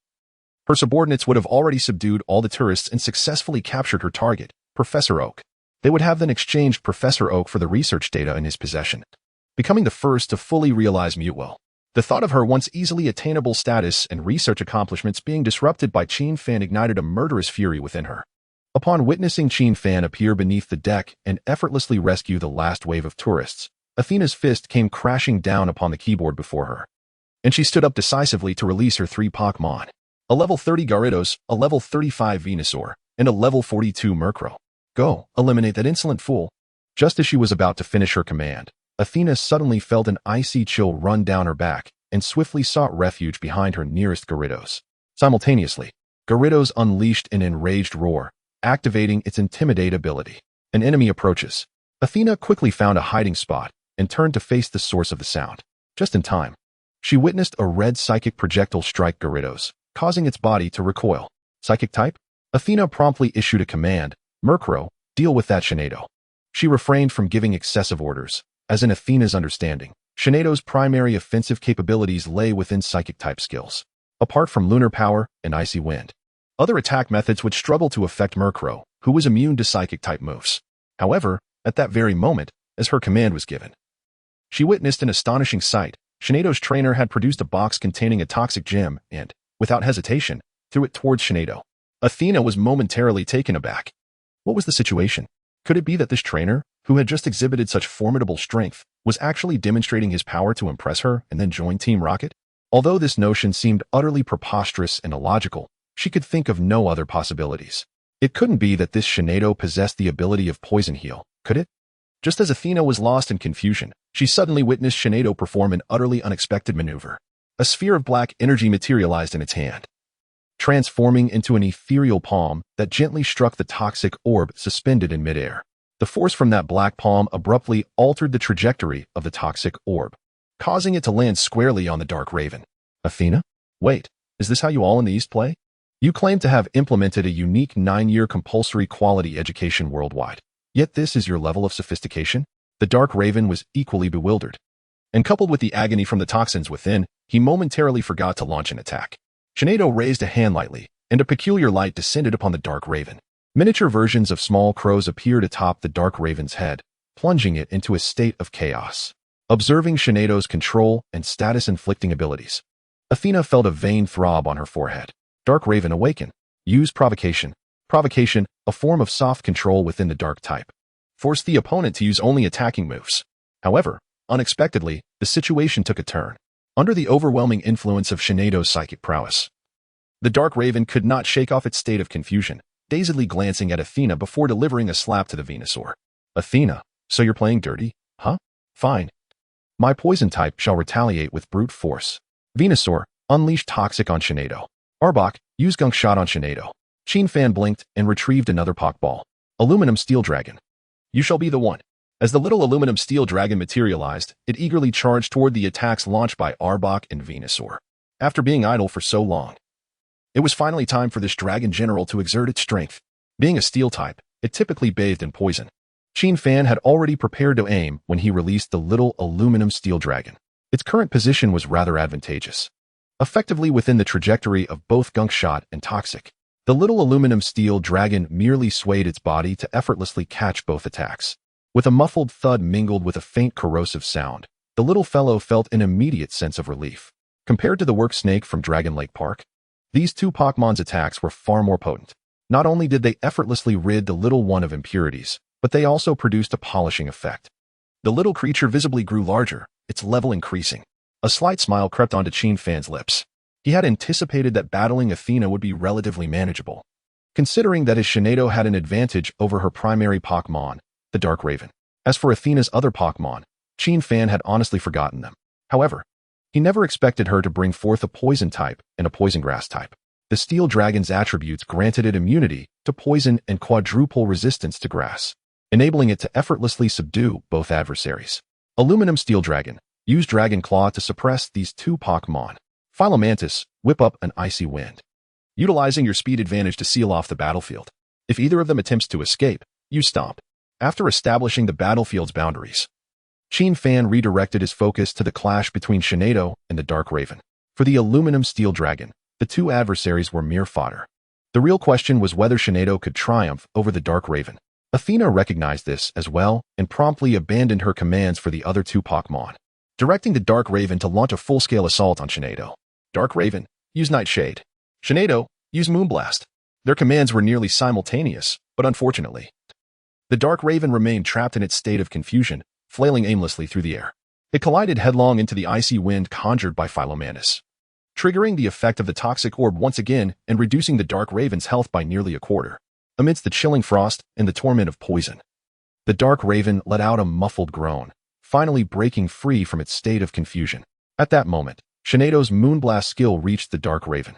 her subordinates would have already subdued all the tourists and successfully captured her target, Professor Oak. They would have then exchanged Professor Oak for the research data in his possession, becoming the first to fully realize Mewtwo. The thought of her once easily attainable status and research accomplishments being disrupted by Qin Fan ignited a murderous fury within her. Upon witnessing Qin Fan appear beneath the deck and effortlessly rescue the last wave of tourists, Athena's fist came crashing down upon the keyboard before her, and she stood up decisively to release her three Pokémon. A level 30 Gyarados, a level 35 Venusaur, and a level 42 Murkrow. Go, eliminate that insolent fool. Just as she was about to finish her command, Athena suddenly felt an icy chill run down her back and swiftly sought refuge behind her nearest Gyarados. Simultaneously, Gyarados unleashed an enraged roar, activating its Intimidate ability. An enemy approaches. Athena quickly found a hiding spot and turned to face the source of the sound. Just in time, she witnessed a red psychic projectile strike Gyarados, causing its body to recoil. Psychic type? Athena promptly issued a command, Murkrow, deal with that Shinado. She refrained from giving excessive orders, as in Athena's understanding, Shinado's primary offensive capabilities lay within psychic type skills. Apart from lunar power and icy wind, Other attack methods would struggle to affect Murkrow, who was immune to Psychic-type moves. However, at that very moment, as her command was given, she witnessed an astonishing sight. Shineido's trainer had produced a box containing a toxic gem and, without hesitation, threw it towards Shineido. Athena was momentarily taken aback. What was the situation? Could it be that this trainer, who had just exhibited such formidable strength, was actually demonstrating his power to impress her and then join Team Rocket? Although this notion seemed utterly preposterous and illogical, she could think of no other possibilities. It couldn't be that this Shineido possessed the ability of Poison Heal, could it? Just as Athena was lost in confusion, she suddenly witnessed Shineido perform an utterly unexpected maneuver. A sphere of black energy materialized in its hand, transforming into an ethereal palm that gently struck the toxic orb suspended in midair. The force from that black palm abruptly altered the trajectory of the toxic orb, causing it to land squarely on the Dark Raven. Athena? Wait, is this how you all in the East play? You claim to have implemented a unique 9-year compulsory quality education worldwide. Yet this is your level of sophistication? The Dark Raven was equally bewildered. And coupled with the agony from the toxins within, he momentarily forgot to launch an attack. Shineido raised a hand lightly, and a peculiar light descended upon the Dark Raven. Miniature versions of small crows appeared atop the Dark Raven's head, plunging it into a state of chaos. Observing Shineido's control and status-inflicting abilities, Athena felt a vain throb on her forehead. Dark Raven awaken. Use Provocation. Provocation, a form of soft control within the Dark type. Force the opponent to use only attacking moves. However, unexpectedly, the situation took a turn. Under the overwhelming influence of Shineido's psychic prowess, the Dark Raven could not shake off its state of confusion, dazedly glancing at Athena before delivering a slap to the Venusaur. Athena, so you're playing dirty, huh? Fine. My poison type shall retaliate with brute force. Venusaur, unleash Toxic on Shineido. Arbok, use Gunk Shot on Shineido. Fan blinked and retrieved another Pokeball. Aluminum Steel Dragon. You shall be the one. As the little aluminum steel dragon materialized, it eagerly charged toward the attacks launched by Arbok and Venusaur. After being idle for so long, it was finally time for this dragon general to exert its strength. Being a steel type, it typically bathed in poison. Fan had already prepared to aim when he released the little aluminum steel dragon. Its current position was rather advantageous, effectively within the trajectory of both Gunk Shot and Toxic. The little aluminum steel dragon merely swayed its body to effortlessly catch both attacks. With a muffled thud mingled with a faint corrosive sound, the little fellow felt an immediate sense of relief. Compared to the work snake from Dragon Lake Park, these two Pokemon's attacks were far more potent. Not only did they effortlessly rid the little one of impurities, but they also produced a polishing effect. The little creature visibly grew larger, its level increasing. A slight smile crept onto Fan's lips. He had anticipated that battling Athena would be relatively manageable, considering that his Shineido had an advantage over her primary Pokemon, the Dark Raven. As for Athena's other Pokemon, Fan had honestly forgotten them. However, he never expected her to bring forth a poison type and a poison grass type. The Steel Dragon's attributes granted it immunity to poison and quadruple resistance to grass, enabling it to effortlessly subdue both adversaries. Aluminum Steel Dragon, use Dragon Claw to suppress these two Pokemon. Philomantis, whip up an icy wind, utilizing your speed advantage to seal off the battlefield. If either of them attempts to escape, use Stomp. After establishing the battlefield's boundaries, Fan redirected his focus to the clash between Shineido and the Dark Raven. For the aluminum steel dragon, the two adversaries were mere fodder. The real question was whether Shineido could triumph over the Dark Raven. Athena recognized this as well and promptly abandoned her commands for the other two Pokemon, directing the Dark Raven to launch a full-scale assault on Shineido. Dark Raven, use Nightshade. Shineido, use Moonblast. Their commands were nearly simultaneous, but unfortunately, the Dark Raven remained trapped in its state of confusion, flailing aimlessly through the air. It collided headlong into the icy wind conjured by Philomantis, triggering the effect of the toxic orb once again and reducing the Dark Raven's health by nearly a quarter. Amidst the chilling frost and the torment of poison, the Dark Raven let out a muffled groan, finally breaking free from its state of confusion. At that moment, Shineido's Moonblast skill reached the Dark Raven.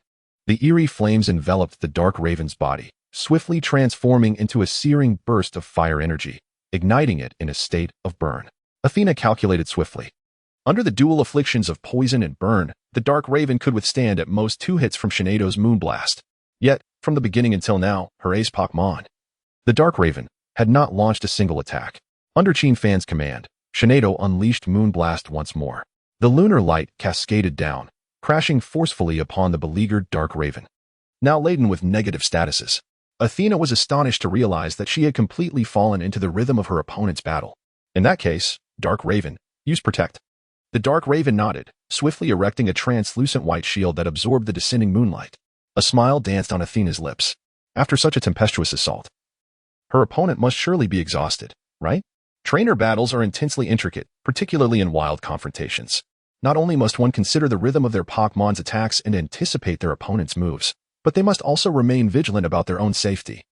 The eerie flames enveloped the Dark Raven's body, swiftly transforming into a searing burst of fire energy, igniting it in a state of burn. Athena calculated swiftly. Under the dual afflictions of poison and burn, the Dark Raven could withstand at most 2 hits from Shineido's Moonblast. Yet, from the beginning until now, her ace Pokemon, the Dark Raven, had not launched a single attack. Under Fan's command, Shineido unleashed Moonblast once more. The lunar light cascaded down, crashing forcefully upon the beleaguered Dark Raven. now laden with negative statuses. Athena was astonished to realize that she had completely fallen into the rhythm of her opponent's battle. In that case, Dark Raven, use Protect. The Dark Raven nodded, swiftly erecting a translucent white shield that absorbed the descending moonlight. A smile danced on Athena's lips. After such a tempestuous assault, her opponent must surely be exhausted, right? Trainer battles are intensely intricate, particularly in wild confrontations. Not only must one consider the rhythm of their Pokémon's attacks and anticipate their opponent's moves, but they must also remain vigilant about their own safety.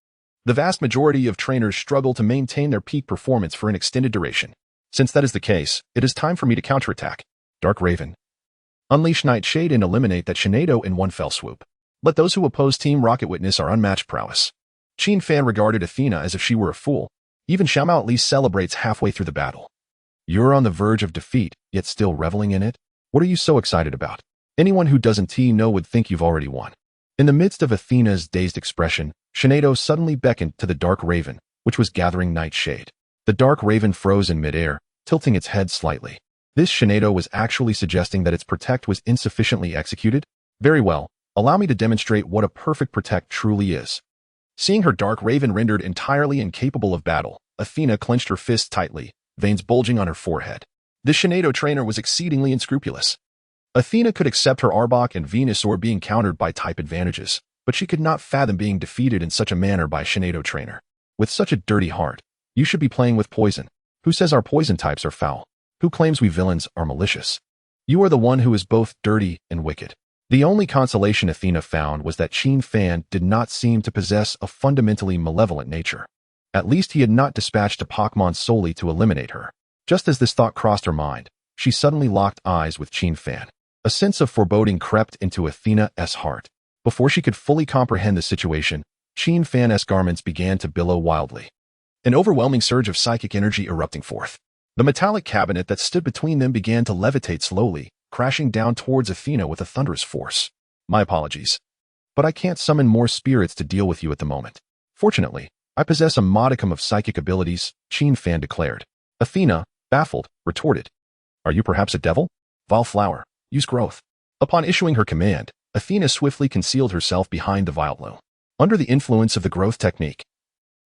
The vast majority of trainers struggle to maintain their peak performance for an extended duration. Since that is the case, it is time for me to counterattack. Dark Raven. Unleash Nightshade and eliminate that Shinado in one fell swoop. Let those who oppose Team Rocket witness our unmatched prowess. Qin Fan regarded Athena as if she were a fool. Even Xiaomao at least celebrates halfway through the battle. You're on the verge of defeat, yet still reveling in it? What are you so excited about? Anyone who doesn't know would think you've already won. In the midst of Athena's dazed expression, Shinado suddenly beckoned to the Dark Raven, which was gathering Nightshade. The Dark Raven froze in midair, tilting its head slightly. This Shinado was actually suggesting that its Protect was insufficiently executed? Very well, allow me to demonstrate what a perfect Protect truly is. Seeing her Dark Raven rendered entirely incapable of battle, Athena clenched her fists tightly, veins bulging on her forehead. This Shinado trainer was exceedingly unscrupulous. Athena could accept her Arbok and Venusaur being countered by type advantages, but she could not fathom being defeated in such a manner by a Shinado trainer. With such a dirty heart, you should be playing with poison. Who says our poison types are foul? Who claims we villains are malicious? You are the one who is both dirty and wicked. The only consolation Athena found was that Qin Fan did not seem to possess a fundamentally malevolent nature. At least he had not dispatched a Pokémon solely to eliminate her. Just as this thought crossed her mind, she suddenly locked eyes with Qin Fan. A sense of foreboding crept into Athena's heart. Before she could fully comprehend the situation, Qin Fan's garments began to billow wildly. An overwhelming surge of psychic energy erupting forth. The metallic cabinet that stood between them began to levitate slowly, crashing down towards Athena with a thunderous force. My apologies, but I can't summon more spirits to deal with you at the moment. Fortunately, I possess a modicum of psychic abilities, Qin Fan declared. Athena, baffled, retorted. Are you perhaps a devil? Vile flower, use growth. Upon issuing her command, Athena swiftly concealed herself behind the Vileplume. Under the influence of the growth technique,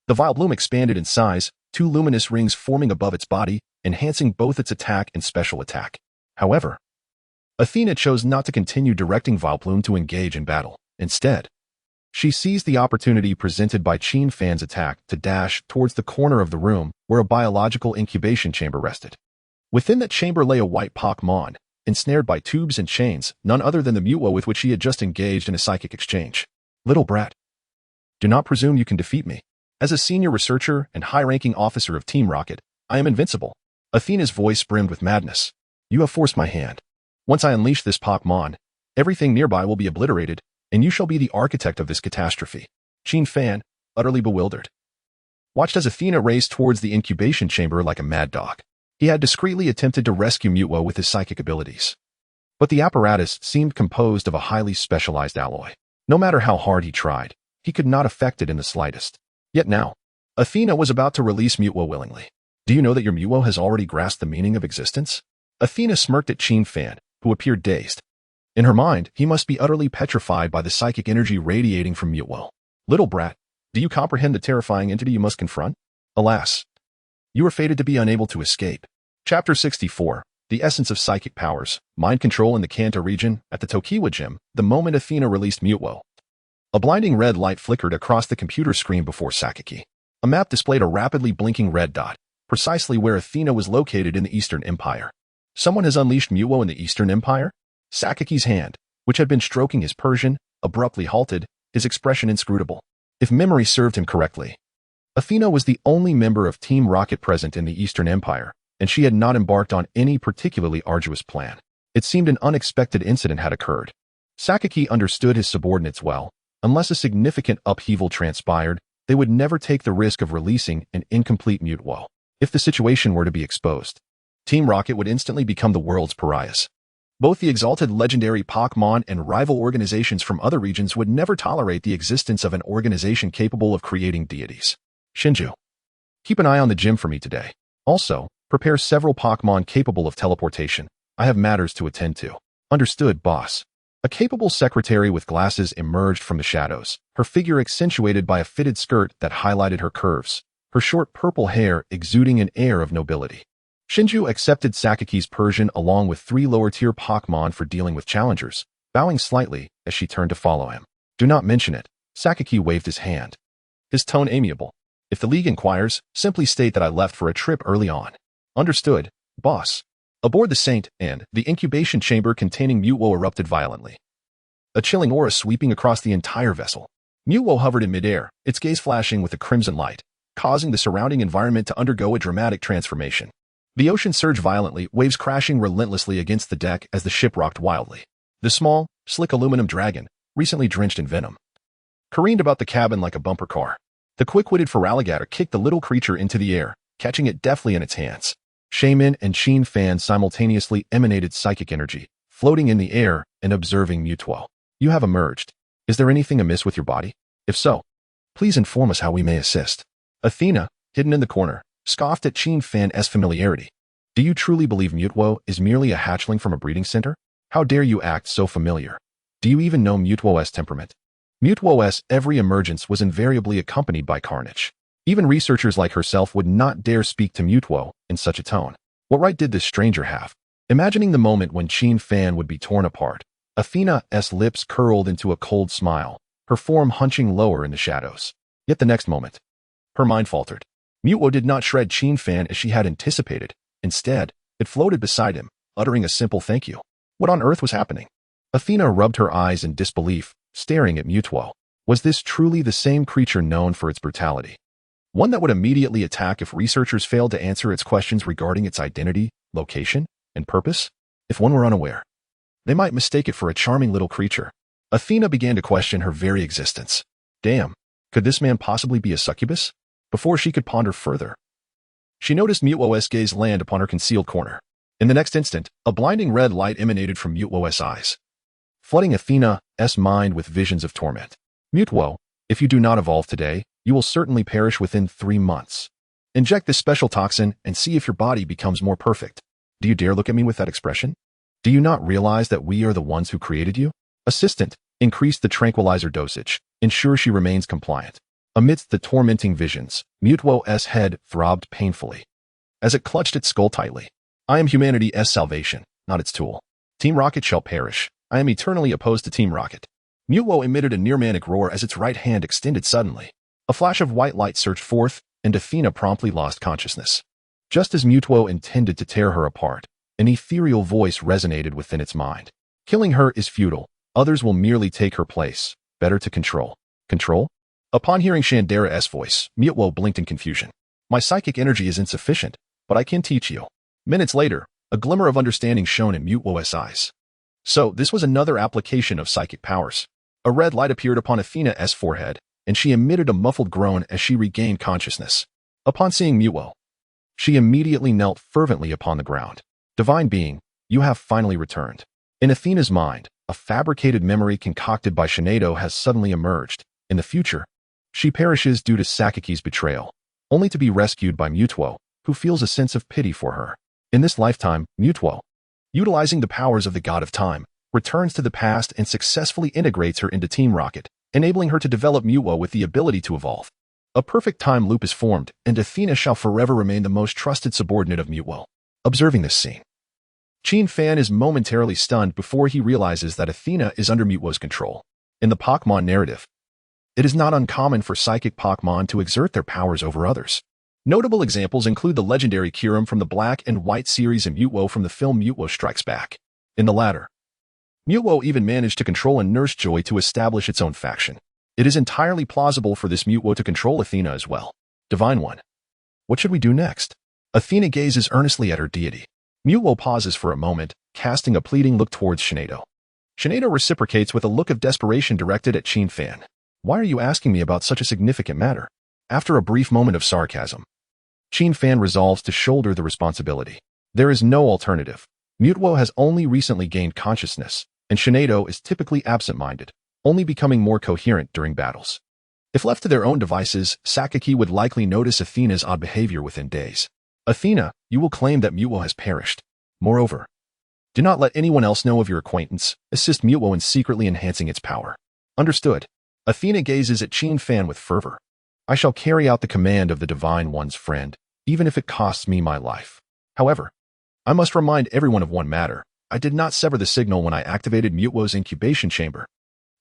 the Vileplume expanded in size, two luminous rings forming above its body, enhancing both its attack and special attack. However, Athena chose not to continue directing Vileplume to engage in battle. Instead, she seized the opportunity presented by Qin Fan's attack to dash towards the corner of the room where a biological incubation chamber rested. Within that chamber lay a white Pokémon, ensnared by tubes and chains, none other than the Mewtwo with which he had just engaged in a psychic exchange. Little brat, do not presume you can defeat me. As a senior researcher and high-ranking officer of Team Rocket, I am invincible. Athena's voice brimmed with madness. You have forced my hand. Once I unleash this Pokémon, everything nearby will be obliterated, and you shall be the architect of this catastrophe. Qin Fan, utterly bewildered, watched as Athena raced towards the incubation chamber like a mad dog. He had discreetly attempted to rescue Mewtwo with his psychic abilities, but the apparatus seemed composed of a highly specialized alloy. No matter how hard he tried, he could not affect it in the slightest. Yet now, Athena was about to release Mewtwo willingly. Do you know that your Mewtwo has already grasped the meaning of existence? Athena smirked at Qin Fan, who appeared dazed. In her mind, he must be utterly petrified by the psychic energy radiating from Mewtwo. Little brat, do you comprehend the terrifying entity you must confront? Alas, you are fated to be unable to escape. Chapter 64, The Essence of Psychic Powers, Mind Control in the Kanto region, at the Tokiwa Gym, the moment Athena released Mewtwo. A blinding red light flickered across the computer screen before Sakaki. A map displayed a rapidly blinking red dot, precisely where Athena was located in the Eastern Empire. Someone has unleashed Mewtwo in the Eastern Empire? Sakaki's hand, which had been stroking his Persian, abruptly halted, his expression inscrutable. If memory served him correctly, Athena was the only member of Team Rocket present in the Eastern Empire, and she had not embarked on any particularly arduous plan. It seemed an unexpected incident had occurred. Sakaki understood his subordinates well. Unless a significant upheaval transpired, they would never take the risk of releasing an incomplete Mewtwo. If the situation were to be exposed, Team Rocket would instantly become the world's pariahs. Both the exalted legendary Pokémon and rival organizations from other regions would never tolerate the existence of an organization capable of creating deities. Shinju, keep an eye on the gym for me today. Also, prepare several Pokémon capable of teleportation. I have matters to attend to. Understood, boss. A capable secretary with glasses emerged from the shadows, her figure accentuated by a fitted skirt that highlighted her curves, her short purple hair exuding an air of nobility. Shinju accepted Sakiki's Persian along with 3 lower-tier Pokémon for dealing with challengers, bowing slightly as she turned to follow him. Do not mention it. Sakiki waved his hand, his tone amiable. If the League inquires, simply state that I left for a trip early on. Understood, boss. Aboard the Saint and the incubation chamber containing Mewtwo erupted violently, a chilling aura sweeping across the entire vessel. Mewtwo hovered in midair, its gaze flashing with a crimson light, causing the surrounding environment to undergo a dramatic transformation. The ocean surged violently, waves crashing relentlessly against the deck as the ship rocked wildly. The small, slick aluminum dragon, recently drenched in venom, careened about the cabin like a bumper car. The quick-witted Feraligatr kicked the little creature into the air, catching it deftly in its hands. Shaman and Qin Fan simultaneously emanated psychic energy, floating in the air and observing Mewtwo. You have emerged. Is there anything amiss with your body? If so, please inform us how we may assist. Athena, hidden in the corner, scoffed at Qin Fan's familiarity. Do you truly believe Mewtwo is merely a hatchling from a breeding center? How dare you act so familiar? Do you even know Mewtwo's temperament? Mewtwo's every emergence was invariably accompanied by carnage. Even researchers like herself would not dare speak to Mewtwo in such a tone. What right did this stranger have? Imagining the moment when Qin Fan would be torn apart, Athena's lips curled into a cold smile, her form hunching lower in the shadows. Yet the next moment, her mind faltered. Mewtwo did not shred Qin Fan as she had anticipated. Instead, it floated beside him, uttering a simple thank you. What on earth was happening? Athena rubbed her eyes in disbelief, staring at Mewtwo. Was this truly the same creature known for its brutality? One that would immediately attack if researchers failed to answer its questions regarding its identity, location, and purpose? If one were unaware, they might mistake it for a charming little creature. Athena began to question her very existence. Damn, could this man possibly be a succubus? Before she could ponder further, she noticed Mewtwo's gaze land upon her concealed corner. In the next instant, a blinding red light emanated from Mewtwo's eyes, flooding Athena's mind with visions of torment. Mewtwo, if you do not evolve today, you will certainly perish within 3 months. Inject this special toxin and see if your body becomes more perfect. Do you dare look at me with that expression? Do you not realize that we are the ones who created you? Assistant, increase the tranquilizer dosage. Ensure she remains compliant. Amidst the tormenting visions, Mewtwo's head throbbed painfully as it clutched its skull tightly. I am humanity's salvation, not its tool. Team Rocket shall perish. I am eternally opposed to Team Rocket. Mewtwo emitted a near-manic roar as its right hand extended suddenly. A flash of white light surged forth, and Athena promptly lost consciousness. Just as Mewtwo intended to tear her apart, an ethereal voice resonated within its mind. Killing her is futile. Others will merely take her place. Better to control. Control? Upon hearing Shandera's voice, Mewtwo blinked in confusion. My psychic energy is insufficient, but I can teach you. Minutes later, a glimmer of understanding shone in Mewtwo's eyes. So, this was another application of psychic powers. A red light appeared upon Athena's forehead, and she emitted a muffled groan as she regained consciousness. Upon seeing Mewtwo, she immediately knelt fervently upon the ground. Divine being, you have finally returned. In Athena's mind, a fabricated memory concocted by Shinado has suddenly emerged. In the future, she perishes due to Sakiki's betrayal, only to be rescued by Mewtwo, who feels a sense of pity for her. In this lifetime, Mewtwo, utilizing the powers of the God of Time, returns to the past and successfully integrates her into Team Rocket, enabling her to develop Mewtwo with the ability to evolve. A perfect time loop is formed, and Athena shall forever remain the most trusted subordinate of Mewtwo. Observing this scene, Qin Fan is momentarily stunned before he realizes that Athena is under Mewtwo's control. In the Pokémon narrative, it is not uncommon for psychic Pokémon to exert their powers over others. Notable examples include the legendary Kyurem from the Black and White series and Mewtwo from the film Mewtwo Strikes Back. In the latter, Mewtwo even managed to control and nurse Joy to establish its own faction. It is entirely plausible for this Mewtwo to control Athena as well. Divine One, what should we do next? Athena gazes earnestly at her deity. Mewtwo pauses for a moment, casting a pleading look towards Shinado. Shinado reciprocates with a look of desperation directed at Qin Fan. Why are you asking me about such a significant matter? After a brief moment of sarcasm, Qin Fan resolves to shoulder the responsibility. There is no alternative. Mewtwo has only recently gained consciousness, and Shinado is typically absent-minded, only becoming more coherent during battles. If left to their own devices, Sakiki would likely notice Athena's odd behavior within days. Athena, you will claim that Mewtwo has perished. Moreover, Do not let anyone else know of your acquaintance. Assist Mewtwo in secretly enhancing its power. Understood. Athena gazes at Qin Fan with fervor. I shall carry out the command of the Divine One's friend, even if it costs me my life. However, I must remind everyone of one matter. I did not sever the signal when I activated Mewtwo's incubation chamber.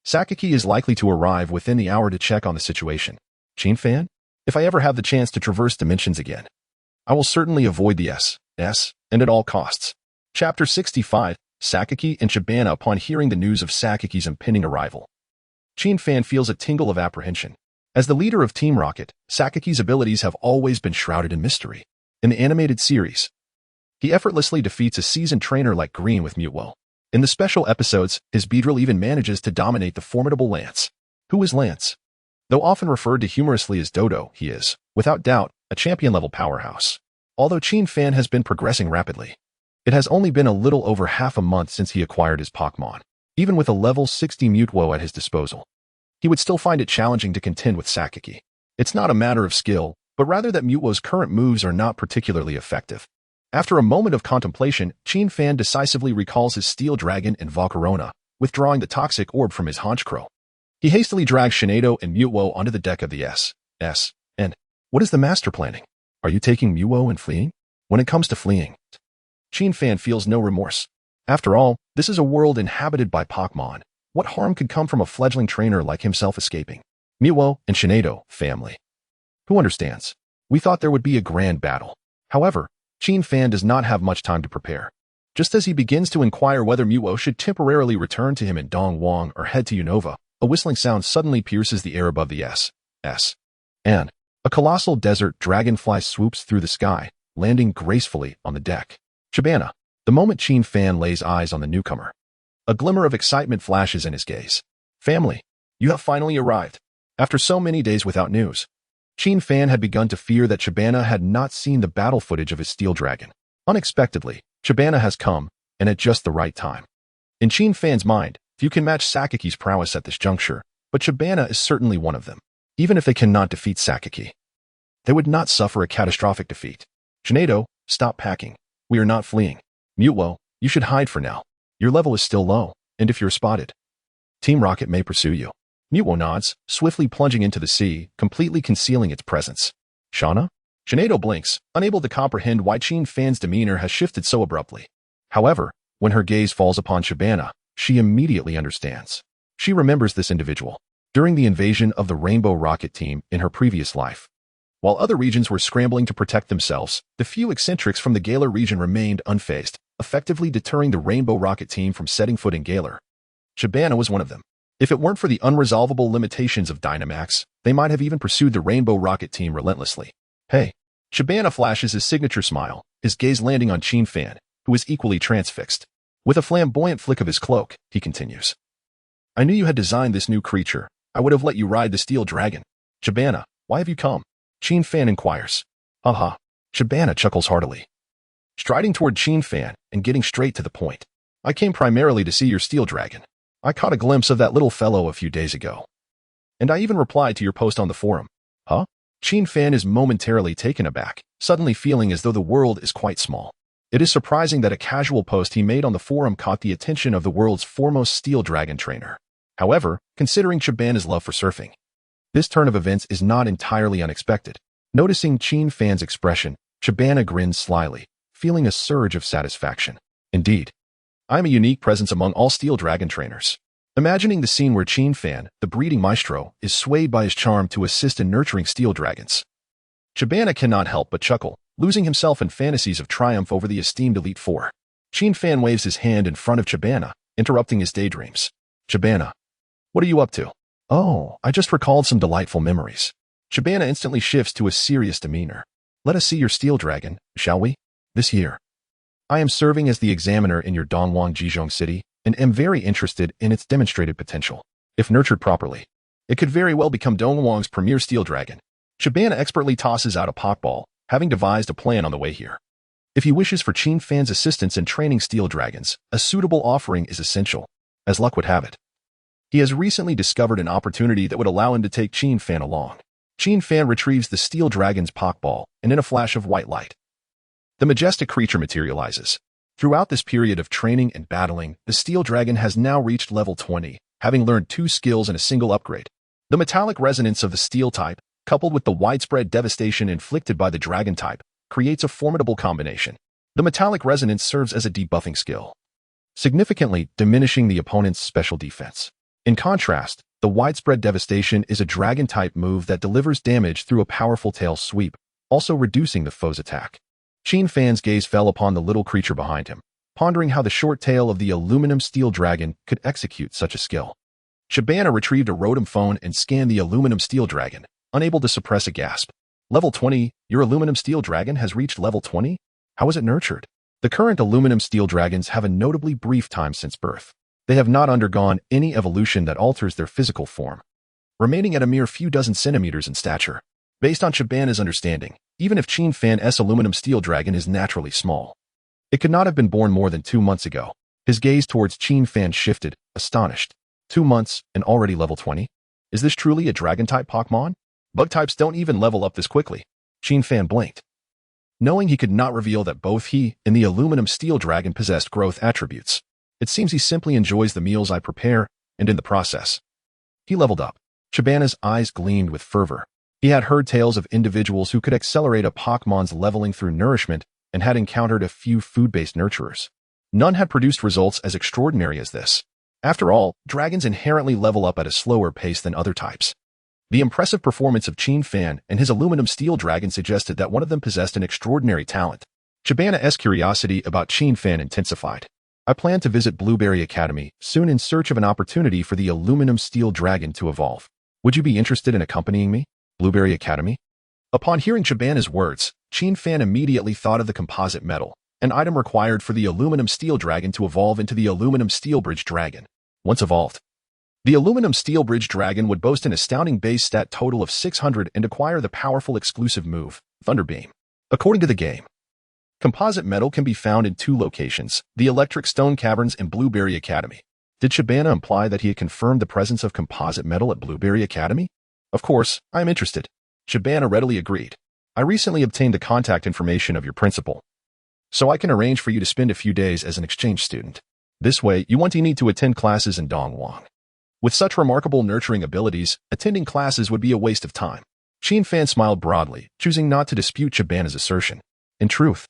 Sakaki is likely to arrive within the hour to check on the situation. Qin Fan, if I ever have the chance to traverse dimensions again, I will certainly avoid the S, and at all costs. Chapter 65, Sakaki and Chabana. Upon hearing the news of Sakaki's impending arrival, Qin Fan feels a tingle of apprehension. As the leader of Team Rocket, Sakaki's abilities have always been shrouded in mystery. In the animated series, he effortlessly defeats a seasoned trainer like Green with Mewtwo. In the special episodes, his Beedrill even manages to dominate the formidable Lance. Who is Lance? Though often referred to humorously as Dodo, he is, without doubt, a champion-level powerhouse. Although Qin Fan has been progressing rapidly, it has only been a little over half a month since he acquired his Pokémon. Even with a level 60 Mewtwo at his disposal, he would still find it challenging to contend with Sakaki. It's not a matter of skill, but rather that Mewtwo's current moves are not particularly effective. After a moment of contemplation, Qin Fan decisively recalls his Steel Dragon and Volcarona, withdrawing the toxic orb from his Honchkrow. He hastily drags Shinado and Mewtwo onto the deck of the and what is the master planning? Are you taking Mewtwo and fleeing? When it comes to fleeing, Qin Fan feels no remorse. After all, this is a world inhabited by Pokémon. What harm could come from a fledgling trainer like himself escaping? Mewtwo and Shinado, family. Who understands? We thought there would be a grand battle. However, Qin Fan does not have much time to prepare. Just as he begins to inquire whether Mewtwo should temporarily return to him in Dongwang or head to Unova, a whistling sound suddenly pierces the air above the and a colossal desert dragonfly swoops through the sky, landing gracefully on the deck. Chabana. The moment Qin Fan lays eyes on the newcomer, a glimmer of excitement flashes in his gaze. Family, you have finally arrived. After so many days without news, Qin Fan had begun to fear that Chabana had not seen the battle footage of his Steel Dragon. Unexpectedly, Chabana has come, and at just the right time. In Qin Fan's mind, few can match Sakaki's prowess at this juncture, but Chabana is certainly one of them. Even if they cannot defeat Sakaki, they would not suffer a catastrophic defeat. Shinado, stop packing. We are not fleeing. Mewtwo, you should hide for now. Your level is still low, and if you're spotted, Team Rocket may pursue you. Mewtwo nods, swiftly plunging into the sea, completely concealing its presence. Shauna? Shinado blinks, unable to comprehend why Qin Fan's demeanor has shifted so abruptly. However, when her gaze falls upon Chabana, she immediately understands. She remembers this individual during the invasion of the Rainbow Rocket team in her previous life. While other regions were scrambling to protect themselves, the few eccentrics from the Galar region remained unfazed, effectively deterring the Rainbow Rocket team from setting foot in Galar. Chabana was one of them. If it weren't for the unresolvable limitations of Dynamax, they might have even pursued the Rainbow Rocket team relentlessly. Hey. Chabana flashes his signature smile, his gaze landing on Qin Fan, who is equally transfixed. With a flamboyant flick of his cloak, he continues. I knew you had designed this new creature. I would have let you ride the Steel Dragon. Chabana, why have you come? Qin Fan inquires. Haha. Chabana chuckles heartily, striding toward Qin Fan and getting straight to the point. I came primarily to see your Steel Dragon. I caught a glimpse of that little fellow a few days ago. And I even replied to your post on the forum. Huh? Qin Fan is momentarily taken aback, suddenly feeling as though the world is quite small. It is surprising that a casual post he made on the forum caught the attention of the world's foremost Steel Dragon trainer. However, considering Chabana's love for surfing, this turn of events is not entirely unexpected. Noticing Qin Fan's expression, Chabana grins slyly, feeling a surge of satisfaction. Indeed, I am a unique presence among all Steel Dragon trainers. Imagining the scene where Qin Fan, the breeding maestro, is swayed by his charm to assist in nurturing Steel Dragons, Chabana cannot help but chuckle, losing himself in fantasies of triumph over the esteemed Elite Four. Qin Fan waves his hand in front of Chabana, interrupting his daydreams. Chabana, what are you up to? Oh, I just recalled some delightful memories. Chabana instantly shifts to a serious demeanor. Let us see your Steel Dragon, shall we? This year, I am serving as the examiner in your Dongwang Jizhong city, and am very interested in its demonstrated potential. If nurtured properly, it could very well become Dongwang's premier Steel Dragon. Chabana expertly tosses out a Pokeball, having devised a plan on the way here. If he wishes for Qin Fan's assistance in training Steel Dragons, a suitable offering is essential. As luck would have it, he has recently discovered an opportunity that would allow him to take Qin Fan along. Qin Fan retrieves the Steel Dragon's Pokeball, and in a flash of white light, the majestic creature materializes. Throughout this period of training and battling, the Steel Dragon has now reached level 20, having learned 2 skills and a single upgrade. The metallic resonance of the Steel type, coupled with the widespread devastation inflicted by the Dragon type, creates a formidable combination. The metallic resonance serves as a debuffing skill, significantly diminishing the opponent's special defense. In contrast, the widespread devastation is a Dragon-type move that delivers damage through a powerful tail sweep, also reducing the foe's attack. Qin Fan's gaze fell upon the little creature behind him, pondering how the short tail of the aluminum steel dragon could execute such a skill. Chabana retrieved a Rotom phone and scanned the aluminum steel dragon, unable to suppress a gasp. Level 20, your aluminum steel dragon has reached level 20? How is it nurtured? The current aluminum steel dragons have a notably brief time since birth. They have not undergone any evolution that alters their physical form, remaining at a mere few dozen centimeters in stature. Based on Chabana's understanding, even if Qin Fan's aluminum steel dragon is naturally small, it could not have been born more than 2 months ago. His gaze towards Qin Fan shifted, astonished. 2 months and already level 20? Is this truly a dragon-type Pokémon? Bug types don't even level up this quickly. Qin Fan blinked, knowing he could not reveal that both he and the aluminum steel dragon possessed growth attributes. It seems he simply enjoys the meals I prepare, and in the process, he leveled up. Chabana's eyes gleamed with fervor. He had heard tales of individuals who could accelerate a Pokémon's leveling through nourishment and had encountered a few food-based nurturers. None had produced results as extraordinary as this. After all, dragons inherently level up at a slower pace than other types. The impressive performance of Qin Fan and his aluminum steel dragon suggested that one of them possessed an extraordinary talent. Chabana's curiosity about Qin Fan intensified. I plan to visit Blueberry Academy soon in search of an opportunity for the aluminum steel dragon to evolve. Would you be interested in accompanying me? Blueberry Academy? Upon hearing Chabana's words, Qin Fan immediately thought of the composite metal, an item required for the aluminum steel dragon to evolve into the aluminum steel bridge dragon. Once evolved, the aluminum steel bridge dragon would boast an astounding base stat total of 600 and acquire the powerful exclusive move, Thunder Beam. According to the game, composite metal can be found in 2 locations, the Electric Stone Caverns and Blueberry Academy. Did Chabana imply that he had confirmed the presence of composite metal at Blueberry Academy? Of course, I am interested. Chabana readily agreed. I recently obtained the contact information of your principal, so I can arrange for you to spend a few days as an exchange student. This way, you won't need to attend classes in Dongwang. With such remarkable nurturing abilities, attending classes would be a waste of time. Qin Fan smiled broadly, choosing not to dispute Chabana's assertion. In truth,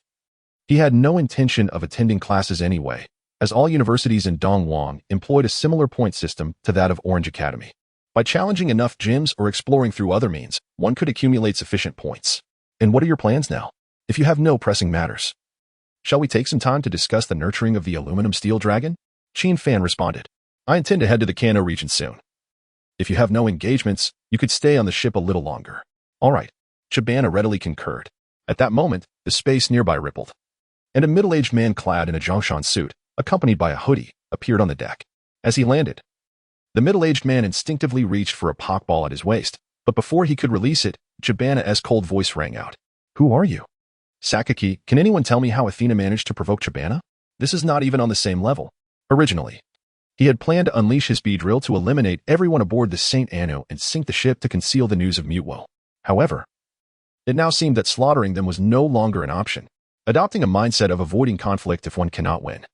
he had no intention of attending classes anyway, as all universities in Dongwang employed a similar point system to that of Orange Academy. By challenging enough gyms or exploring through other means, one could accumulate sufficient points. And what are your plans now? If you have no pressing matters, shall we take some time to discuss the nurturing of the aluminum steel dragon? Qin Fan responded. I intend to head to the Kanto region soon. If you have no engagements, you could stay on the ship a little longer. All right. Chabana readily concurred. At that moment, the space nearby rippled, and a middle-aged man clad in a Zhongshan suit, accompanied by a hoodie, appeared on the deck. As he landed, the middle-aged man instinctively reached for a Pokeball at his waist, but before he could release it, Chabana's cold voice rang out. Who are you? Sakaki, can anyone tell me how Athena managed to provoke Chabana? This is not even on the same level. Originally, he had planned to unleash his Beedrill to eliminate everyone aboard the St. Anu and sink the ship to conceal the news of Mewtwo. However, it now seemed that slaughtering them was no longer an option, adopting a mindset of avoiding conflict if one cannot win.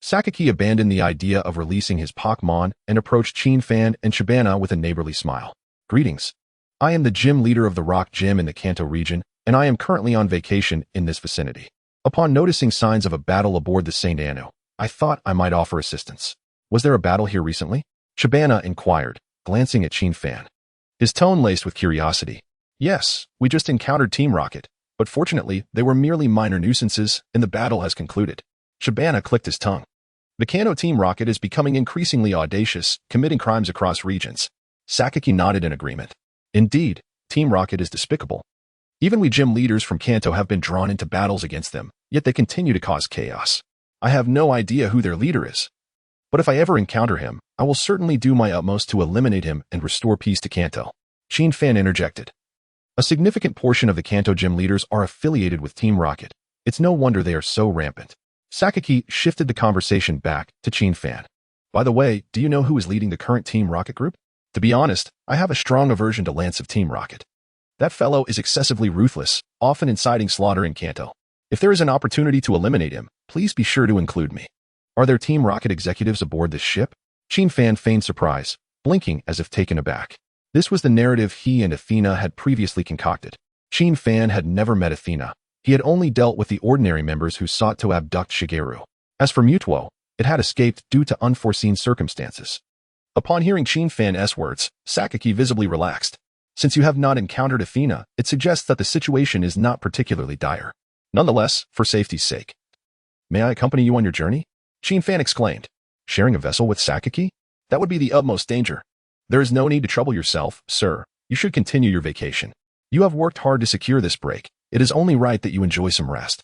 Sakaki abandoned the idea of releasing his Pokémon and approached Qin Fan and Chabana with a neighborly smile. Greetings. I am the gym leader of the Rock Gym in the Kanto region, and I am currently on vacation in this vicinity. Upon noticing signs of a battle aboard the St. Anu, I thought I might offer assistance. Was there a battle here recently? Chabana inquired, glancing at Qin Fan. His tone laced with curiosity. Yes, we just encountered Team Rocket, but fortunately they were merely minor nuisances and the battle has concluded. Chabana clicked his tongue. The Kanto Team Rocket is becoming increasingly audacious, committing crimes across regions. Sakaki nodded in agreement. Indeed, Team Rocket is despicable. Even we gym leaders from Kanto have been drawn into battles against them, yet they continue to cause chaos. I have no idea who their leader is, but if I ever encounter him, I will certainly do my utmost to eliminate him and restore peace to Kanto. Qin Fan interjected. A significant portion of the Kanto gym leaders are affiliated with Team Rocket. It's no wonder they are so rampant. Sakaki shifted the conversation back to Qin Fan. By the way, do you know who is leading the current Team Rocket group? To be honest, I have a strong aversion to Lance of Team Rocket. That fellow is excessively ruthless, often inciting slaughter in Kanto. If there is an opportunity to eliminate him, Please be sure to include me. Are there Team Rocket executives aboard this ship? Qin Fan feigned surprise, blinking as if taken aback. This was the narrative he and Athena had previously concocted. Qin Fan had never met Athena. He had only dealt with the ordinary members who sought to abduct Shigeru. As for Mewtwo, it had escaped due to unforeseen circumstances. Upon hearing Qin Fan's words, Saki visibly relaxed. Since you have not encountered Athena, it suggests that the situation is not particularly dire. Nonetheless, for safety's sake. May I accompany you on your journey? Qin Fan exclaimed. Sharing a vessel with Saki? That would be the utmost danger. There is no need to trouble yourself, sir. You should continue your vacation. You have worked hard to secure this break. It is only right that you enjoy some rest.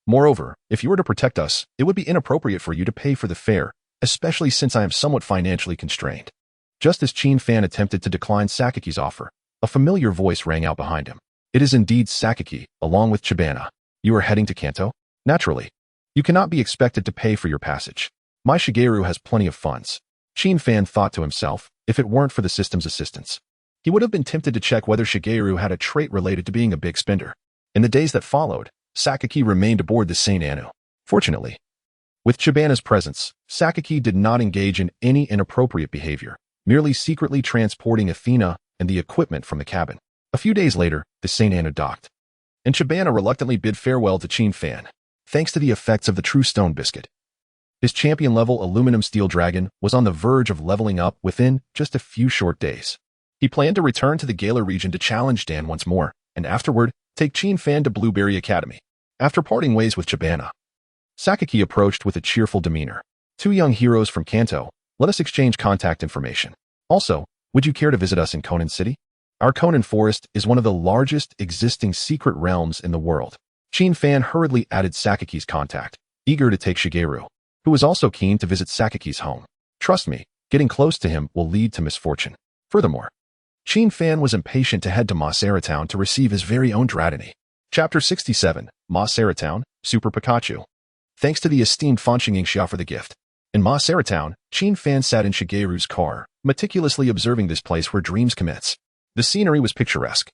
Moreover, if you were to protect us, it would be inappropriate for you to pay for the fare, especially since I am somewhat financially constrained. Just as Qin Fan attempted to decline Saki's offer, a familiar voice rang out behind him. It is indeed Saki, along with Chabana. You are heading to Kanto? Naturally. You cannot be expected to pay for your passage. My Shigeru has plenty of funds. Qin Fan thought to himself, if it weren't for the system's assistance. He would have been tempted to check whether Shigeru had a trait related to being a big spender. In the days that followed, Saki remained aboard the St. Anu. Fortunately, with Chabana's presence, Saki did not engage in any inappropriate behavior, merely secretly transporting Athena and the equipment from the cabin. A few days later, the St. Anu docked, and Chabana reluctantly bid farewell to Qin Fan, thanks to the effects of the True Stone Biscuit. His champion-level aluminum steel dragon was on the verge of leveling up within just a few short days. He planned to return to the Galar region to challenge Dan once more, and afterward, take Qin Fan to Blueberry Academy. After parting ways with Chabana, Saki approached with a cheerful demeanor. Two young heroes from Kanto, let us exchange contact information. Also, would you care to visit us in Konan City? Our Konan Forest is one of the largest existing secret realms in the world. Qin Fan hurriedly added Saki's contact, eager to take Shigeru, who was also keen to visit Saki's home. Trust me, getting close to him will lead to misfortune. Furthermore, Qin Fan was impatient to head to Masera Town to receive his very own Dratini. Chapter 67, Masera Town, Super Pikachu. Thanks to the esteemed Fanqing Xia for the gift. In Masera Town, Qin Fan sat in Shigeru's car, meticulously observing this place where dreams commence. The scenery was picturesque,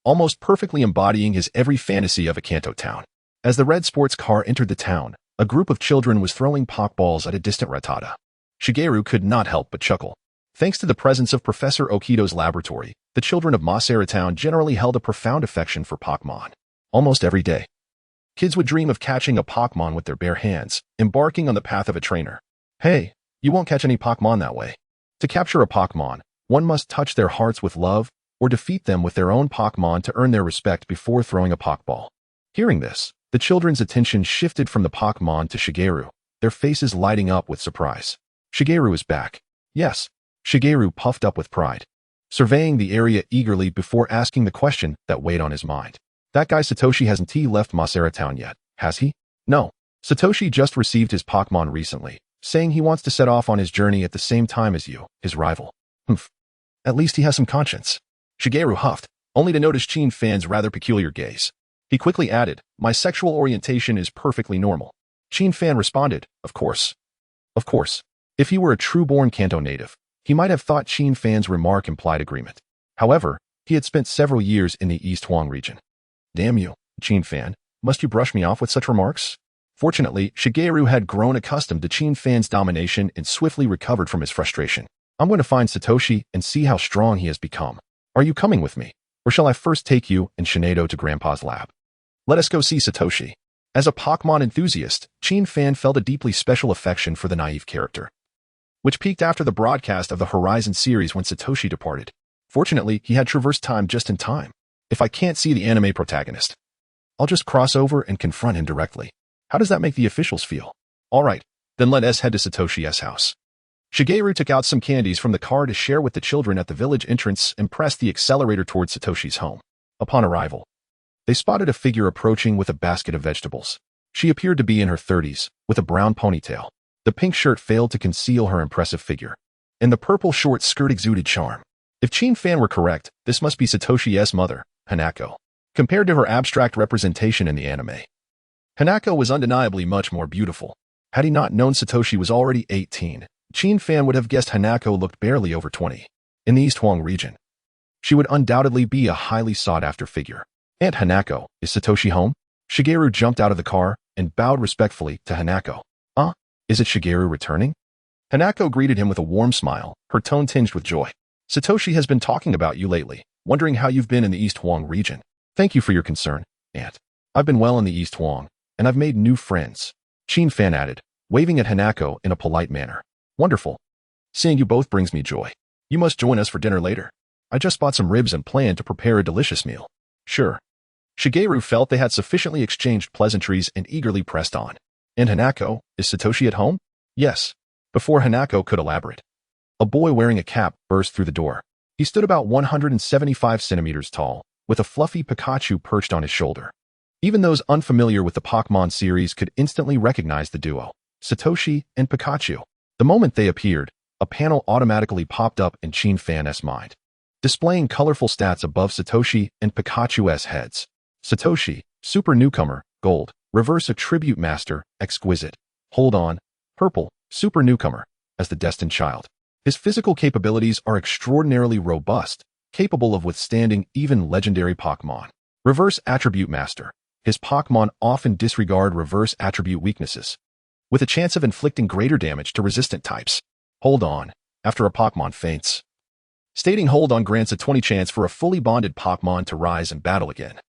almost perfectly embodying his every fantasy of a Kanto town. As the red sports car entered the town, a group of children was throwing Pokeballs at a distant Rattata. Shigeru could not help but chuckle. Thanks to the presence of Professor Okido's laboratory, the children of Masera Town generally held a profound affection for Pokémon. Almost every day, kids would dream of catching a Pokémon with their bare hands, embarking on the path of a trainer. Hey, you won't catch any Pokémon that way. To capture a Pokémon, one must touch their hearts with love or defeat them with their own Pokémon to earn their respect before throwing a Pokéball. Hearing this, the children's attention shifted from the Pokémon to Shigeru, their faces lighting up with surprise. Shigeru is back. Yes, Shigeru puffed up with pride, surveying the area eagerly before asking the question that weighed on his mind. That guy Satoshi hasn't left Masera Town yet, has he? No. Satoshi just received his Pokémon recently, saying he wants to set off on his journey at the same time as you, his rival. Humph. At least he has some conscience. Shigeru huffed, only to notice Qin Fan's rather peculiar gaze. He quickly added, my sexual orientation is perfectly normal. Qin Fan responded, of course. Of course. If he were a true-born Kanto native, he might have thought Qin Fan's remark implied agreement. However, he had spent several years in the East Huang region. Damn you, Qin Fan, must you brush me off with such remarks? Fortunately, Shigeru had grown accustomed to Qin Fan's domination and swiftly recovered from his frustration. I'm going to find Satoshi and see how strong he has become. Are you coming with me? Or shall I first take you and Shinedo to Grandpa's lab? Let us go see Satoshi. As a Pokémon enthusiast, Qin Fan felt a deeply special affection for the naive character, which peaked after the broadcast of the Horizon series when Satoshi departed. Fortunately, he had traversed time just in time. If I can't see the anime protagonist, I'll just cross over and confront him directly. How does that make the officials feel? All right, then let us head to Satoshi's house. Shigeru took out some candies from the car to share with the children at the village entrance and pressed the accelerator towards Satoshi's home. Upon arrival, they spotted a figure approaching with a basket of vegetables. She appeared to be in her 30s, with a brown ponytail. The pink shirt failed to conceal her impressive figure, and the purple short skirt exuded charm. If Qin Fan were correct, this must be Satoshi's mother, Hanako. Compared to her abstract representation in the anime, Hanako was undeniably much more beautiful. Had he not known Satoshi was already 18, Qin Fan would have guessed Hanako looked barely over 20. In the East Huang region, she would undoubtedly be a highly sought-after figure. Aunt Hanako, is Satoshi home? Shigeru jumped out of the car, and bowed respectfully to Hanako. Is it Shigeru returning? Hanako greeted him with a warm smile, her tone tinged with joy. Satoshi has been talking about you lately, wondering how you've been in the East Huang region. Thank you for your concern, Aunt. I've been well in the East Huang, and I've made new friends. Qin Fan added, waving at Hanako in a polite manner. Wonderful. Seeing you both brings me joy. You must join us for dinner later. I just bought some ribs and plan to prepare a delicious meal. Sure. Shigeru felt they had sufficiently exchanged pleasantries and eagerly pressed on. And Hanako, is Satoshi at home? Yes. Before Hanako could elaborate, a boy wearing a cap burst through the door. He stood about 175 centimeters tall, with a fluffy Pikachu perched on his shoulder. Even those unfamiliar with the Pokémon series could instantly recognize the duo, Satoshi and Pikachu. The moment they appeared, a panel automatically popped up in Qin Fan's mind, displaying colorful stats above Satoshi and Pikachu's heads. Satoshi, Super Newcomer, Gold, Reverse Attribute Master, Exquisite. Hold on, Purple, Super Newcomer, as the Destined Child. His physical capabilities are extraordinarily robust, capable of withstanding even legendary Pokémon. Reverse Attribute Master. His Pokémon often disregard reverse attribute weaknesses, with a chance of inflicting greater damage to resistant types. Hold on, after a Pokémon faints. Stating hold on grants a 20 chance for a fully bonded Pokémon to rise and battle again.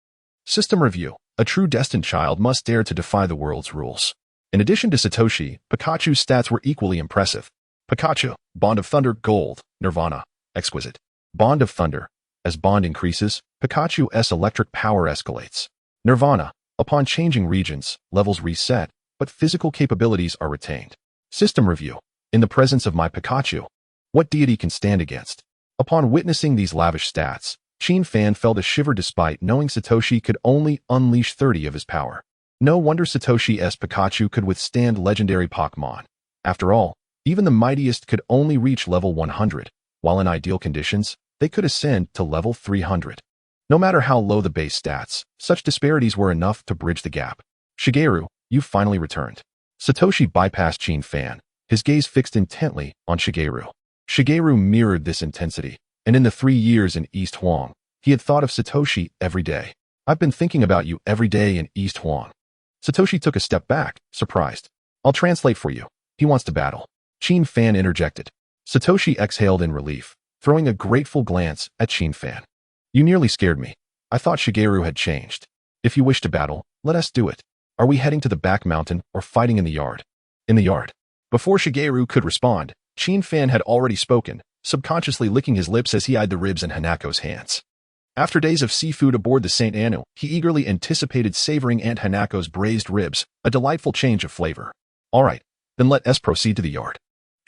System Review. A true Destined Child must dare to defy the world's rules. In addition to Satoshi, Pikachu's stats were equally impressive. Pikachu, Bond of Thunder, Gold, Nirvana, Exquisite. Bond of Thunder. As bond increases, Pikachu's electric power escalates. Nirvana. Upon changing regions, levels reset, but physical capabilities are retained. System Review. In the presence of my Pikachu, what deity can stand against? Upon witnessing these lavish stats, Qin Fan felt a shiver despite knowing Satoshi could only unleash 30 of his power. No wonder Satoshi's Pikachu could withstand legendary Pokémon. After all, even the mightiest could only reach level 100, while in ideal conditions, they could ascend to level 300. No matter how low the base stats, such disparities were enough to bridge the gap. Shigeru, you've finally returned. Satoshi bypassed Qin Fan, his gaze fixed intently on Shigeru. Shigeru mirrored this intensity, and in the 3 years in East Huang, he had thought of Satoshi every day. I've been thinking about you every day in East Huang. Satoshi took a step back, surprised. I'll translate for you. He wants to battle. Qin Fan interjected. Satoshi exhaled in relief, throwing a grateful glance at Qin Fan. You nearly scared me. I thought Shigeru had changed. If you wish to battle, let us do it. Are we heading to the back mountain or fighting in the yard? In the yard. Before Shigeru could respond, Qin Fan had already spoken, subconsciously licking his lips as he eyed the ribs in Hanako's hands. After days of seafood aboard the St. Anu, he eagerly anticipated savoring Aunt Hanako's braised ribs, a delightful change of flavor. All right, then let us proceed to the yard.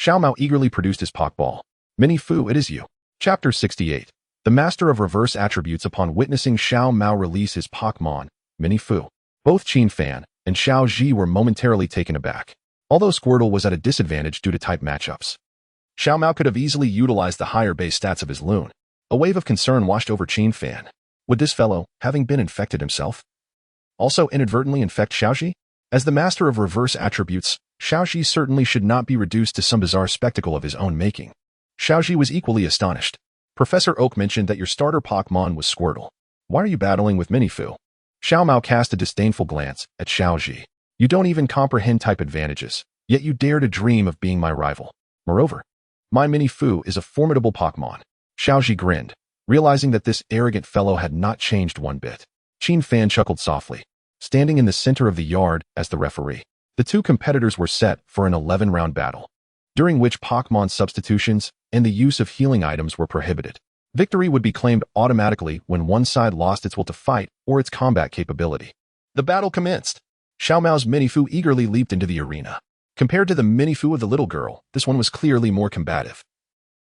Xiao Mao eagerly produced his Pokeball. Mini-Fu, it is you. Chapter 68. The Master of Reverse Attributes upon witnessing Xiao Mao release his Pokemon, Mini-Fu. Both Qin Fan and Xiao Ji were momentarily taken aback, although Squirtle was at a disadvantage due to type matchups. Xiao Mao could have easily utilized the higher base stats of his Loon. A wave of concern washed over Qin Fan. Would this fellow, having been infected himself, also inadvertently infect Xiaoji? As the master of reverse attributes, Xiaoji certainly should not be reduced to some bizarre spectacle of his own making. Xiaoji was equally astonished. Professor Oak mentioned that your starter Pokémon was Squirtle. Why are you battling with Mini-Fu? Xiao Mao cast a disdainful glance at Xiaoji. You don't even comprehend type advantages, yet you dare to dream of being my rival. Moreover, my Mini-Fu is a formidable Pokémon. Xiaoji grinned, realizing that this arrogant fellow had not changed one bit. Qin Fan chuckled softly, standing in the center of the yard as the referee. The two competitors were set for an 11-round battle, during which Pokémon substitutions and the use of healing items were prohibited. Victory would be claimed automatically when one side lost its will to fight or its combat capability. The battle commenced. Xiao Mao's Mini-Fu eagerly leaped into the arena. Compared to the Mini-Fu of the little girl, this one was clearly more combative,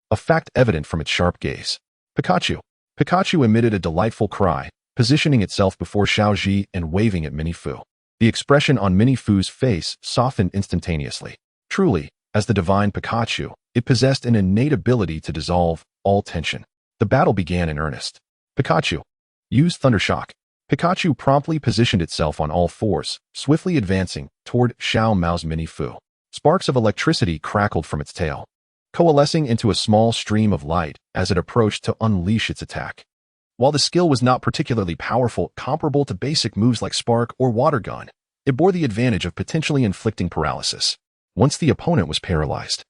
a fact evident from its sharp gaze. Pikachu. Pikachu emitted a delightful cry, positioning itself before Xiaoji and waving at Mini-Fu. The expression on Mini-Fu's face softened instantaneously. Truly, as the divine Pikachu, it possessed an innate ability to dissolve all tension. The battle began in earnest. Pikachu. Use Thunder Shock. Pikachu promptly positioned itself on all fours, swiftly advancing toward Xiao Mao's Mini-Fu. Sparks of electricity crackled from its tail, coalescing into a small stream of light as it approached to unleash its attack. While the skill was not particularly powerful, comparable to basic moves like Spark or Water Gun, It bore the advantage of potentially inflicting paralysis. Once the opponent was paralyzed,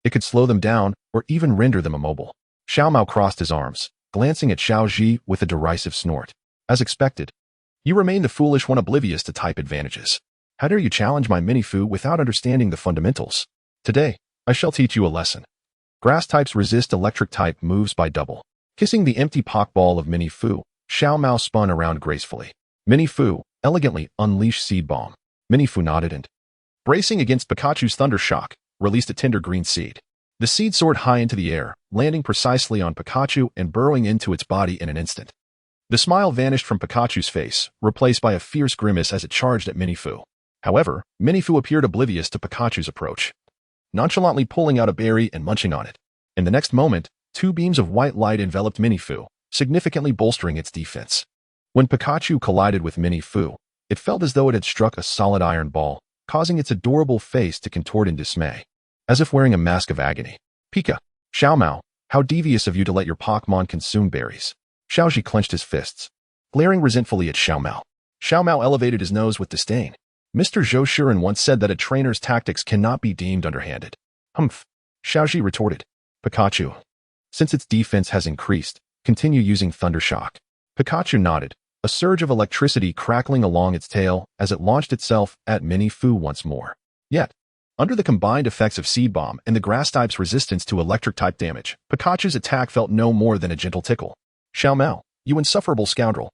it could slow them down or even render them immobile. Xiao Mao crossed his arms, glancing at Xiao Ji with a derisive snort. As expected, you remain the foolish one, oblivious to type advantages. How dare you challenge my Mini-Fu without understanding the fundamentals? Today, I shall teach you a lesson. Grass types resist electric type moves by double. Kissing the empty Pokeball of Mini-Fu, Xiao Mao spun around gracefully. Mini-Fu elegantly unleashed Seed Bomb. Mini-Fu nodded and, bracing against Pikachu's Thunder Shock, released a tender green seed. The seed soared high into the air, landing precisely on Pikachu and burrowing into its body in an instant. The smile vanished from Pikachu's face, replaced by a fierce grimace as it charged at Mini-Fu. However, Mini-Fu appeared oblivious to Pikachu's approach, nonchalantly pulling out a berry and munching on it. In the next moment, two beams of white light enveloped Mini-Fu, significantly bolstering its defense. When Pikachu collided with Mini-Fu, it felt as though it had struck a solid iron ball, causing its adorable face to contort in dismay, as if wearing a mask of agony. Pika, Xiao Mao, how devious of you to let your Pokémon consume berries. Xiao Ji clenched his fists, glaring resentfully at Xiao Mao. Xiao Mao elevated his nose with disdain. Mr. Zhou Shiren once said that a trainer's tactics cannot be deemed underhanded. Humph, Xiao Ji retorted. Pikachu, since its defense has increased, continue using Thunder Shock. Pikachu nodded, a surge of electricity crackling along its tail as it launched itself at Mini-Fu once more. Yet, under the combined effects of Seed Bomb and the grass type's resistance to electric type damage, Pikachu's attack felt no more than a gentle tickle. Xiao Mao, you insufferable scoundrel.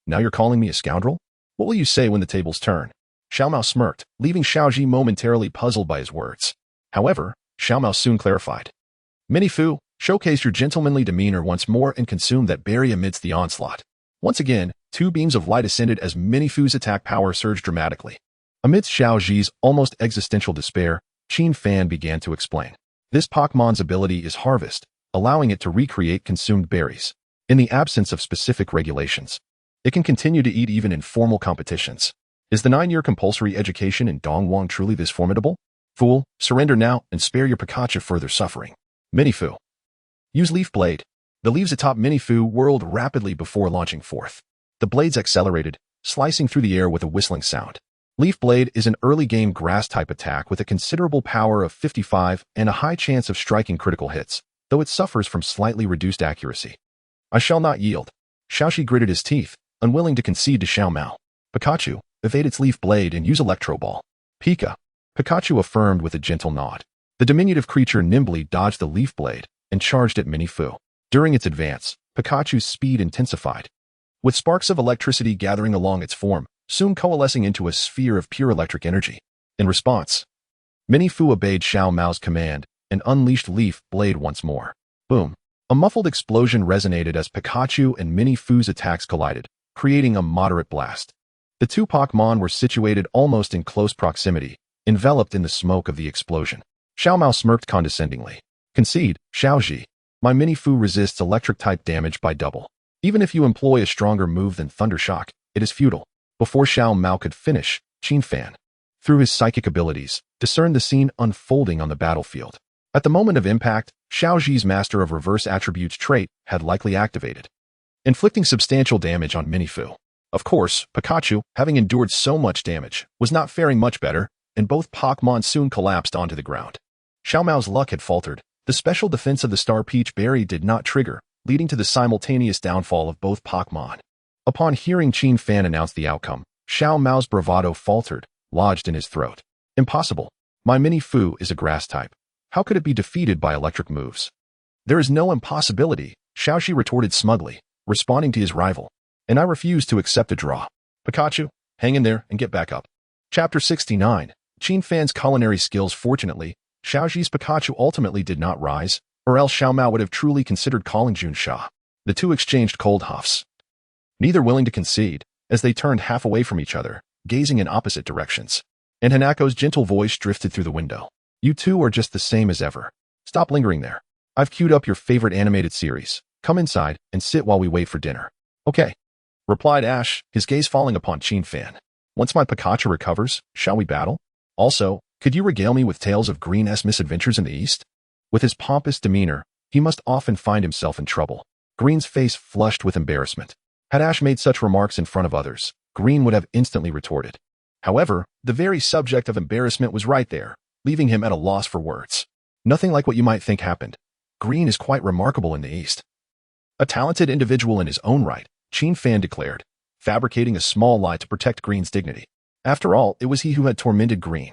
Now you're calling me a scoundrel? What will you say when the tables turn? Xiao Mao smirked, leaving Xiao Ji momentarily puzzled by his words. However, Xiao Mao soon clarified. Mini-Fu, showcase your gentlemanly demeanor once more and consume that berry amidst the onslaught. Once again, two beams of light ascended as Mini-Fu's attack power surged dramatically. Amidst Xiao Ji's almost existential despair, Qin Fan began to explain. This Pokemon's ability is Harvest, allowing it to recreate consumed berries. In the absence of specific regulations, it can continue to eat even in formal competitions. Is the 9-year compulsory education in Dongwang truly this formidable? Fool, surrender now and spare your Pikachu further suffering. Mini-Fu. Use Leaf Blade. The leaves atop Mini-Fu whirled rapidly before launching forth. The blades accelerated, slicing through the air with a whistling sound. Leaf Blade is an early-game grass-type attack with a considerable power of 55 and a high chance of striking critical hits, though it suffers from slightly reduced accuracy. I shall not yield. Xiao Ji gritted his teeth, unwilling to concede to Xiao Mao. Pikachu, evade its Leaf Blade and use Electro Ball. Pika. Pikachu affirmed with a gentle nod. The diminutive creature nimbly dodged the Leaf Blade and charged at Mini-Fu. During its advance, Pikachu's speed intensified, with sparks of electricity gathering along its form, soon coalescing into a sphere of pure electric energy. In response, Mini-Fu obeyed Xiao Mao's command and unleashed Leaf Blade once more. Boom. A muffled explosion resonated as Pikachu and Mini-Fu's attacks collided, creating a moderate blast. The two Pokémon were situated almost in close proximity, enveloped in the smoke of the explosion. Xiao Mao smirked condescendingly. Concede, Xiao Ji. My Mini-Fu resists electric-type damage by double. Even if you employ a stronger move than Thunder Shock, it is futile. Before Xiao Mao could finish, Qin Fan, through his psychic abilities, discerned the scene unfolding on the battlefield. At the moment of impact, Xiao Ji's Master of Reverse Attributes trait had likely activated, inflicting substantial damage on Mini-Fu. Of course, Pikachu, having endured so much damage, was not faring much better, and both Pokémon soon collapsed onto the ground. Xiao Mao's luck had faltered. The special defense of the Star Peach Berry did not trigger, leading to the simultaneous downfall of both Pokémon. Upon hearing Qin Fan announce the outcome, Xiao Mao's bravado faltered, lodged in his throat. Impossible. My Mini-Fu is a grass type. How could it be defeated by electric moves? There is no impossibility, Xiao Ji retorted smugly, responding to his rival. And I refuse to accept a draw. Pikachu, hang in there and get back up. Chapter 69. Qin Fan's culinary skills. Fortunately, Xiao Ji's Pikachu ultimately did not rise, or else Xiao Mao would have truly considered calling Junsha. The two exchanged cold huffs, neither willing to concede, as they turned half away from each other, gazing in opposite directions. And Hanako's gentle voice drifted through the window. You two are just the same as ever. Stop lingering there. I've queued up your favorite animated series. Come inside and sit while we wait for dinner. Okay, replied Ash, his gaze falling upon Qin Fan. Once my Pikachu recovers, shall we battle? Also, could you regale me with tales of Green's misadventures in the East? With his pompous demeanor, he must often find himself in trouble. Green's face flushed with embarrassment. Had Ash made such remarks in front of others, Green would have instantly retorted. However, the very subject of embarrassment was right there, leaving him at a loss for words. Nothing like what you might think happened. Green is quite remarkable in the East. A talented individual in his own right, Qin Fan declared, fabricating a small lie to protect Green's dignity. After all, it was he who had tormented Green.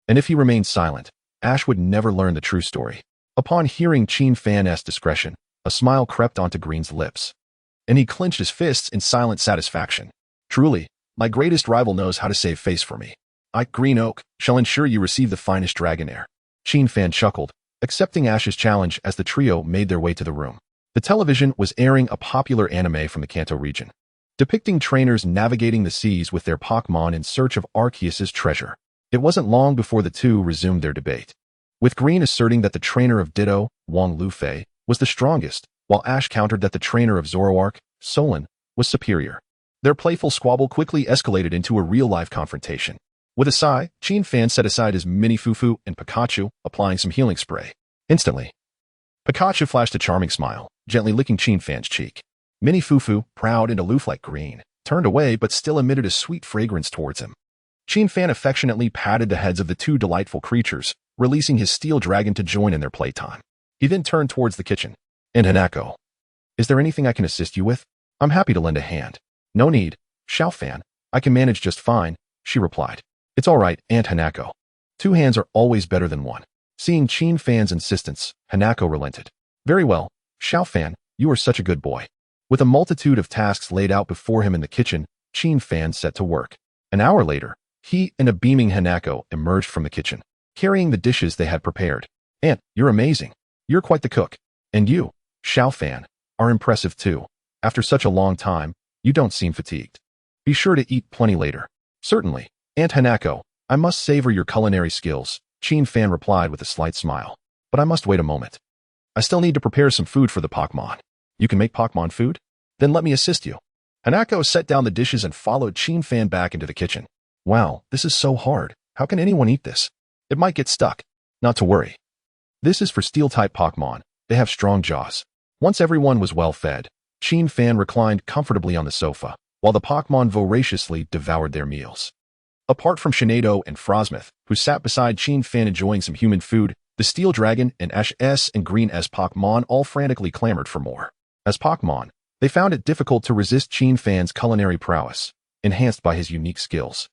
And if he remained silent, Ash would never learn the true story. Upon hearing Qin Fan's discretion, a smile crept onto Green's lips, and he clenched his fists in silent satisfaction. Truly, my greatest rival knows how to save face for me. I, Green Oak, shall ensure you receive the finest Dragonair. Qin Fan chuckled, accepting Ash's challenge as the trio made their way to the room. The television was airing a popular anime from the Kanto region, depicting trainers navigating the seas with their Pokémon in search of RNGesus' treasure. It wasn't long before the two resumed their debate, with Green asserting that the trainer of Ditto, Wang Lufei, was the strongest, while Ash countered that the trainer of Zoroark, Solon, was superior. Their playful squabble quickly escalated into a real-life confrontation. With a sigh, Qin Fan set aside his Mini-Fu and Pikachu, applying some healing spray. Instantly, Pikachu flashed a charming smile, gently licking Qin Fan's cheek. Mini-Fu, proud and aloof like Green, turned away but still emitted a sweet fragrance towards him. Qin Fan affectionately patted the heads of the two delightful creatures, releasing his steel dragon to join in their playtime. He then turned towards the kitchen. And Hanako, is there anything I can assist you with? I'm happy to lend a hand. No need, Xiao Fan. I can manage just fine, she replied. It's all right, Aunt Hanako. 2 hands are always better than 1. Seeing Qin Fan's insistence, Hanako relented. Very well, Xiao Fan, you are such a good boy. With a multitude of tasks laid out before him in the kitchen, Qin Fan set to work. An hour later, he and a beaming Hanako emerged from the kitchen, carrying the dishes they had prepared. Aunt, you're amazing. You're quite the cook. And you, Xiao Fan, are impressive too. After such a long time, you don't seem fatigued. Be sure to eat plenty later. Certainly, Aunt Hanako, I must savor your culinary skills, Qin Fan replied with a slight smile. But I must wait a moment. I still need to prepare some food for the Pokémon. You can make Pokémon food? Then let me assist you. Hanako set down the dishes and followed Qin Fan back into the kitchen. Wow, this is so hard. How can anyone eat this? It might get stuck. Not to worry. This is for Steel-type Pokémon. They have strong jaws. Once everyone was well fed, Qin Fan reclined comfortably on the sofa, while the Pokémon voraciously devoured their meals. Apart from Shinado and Frosmoth, who sat beside Qin Fan enjoying some human food, the Steel Dragon and Ash S and Green S Pokémon all frantically clamored for more. As Pokémon, they found it difficult to resist Qin Fan's culinary prowess, enhanced by his unique skills.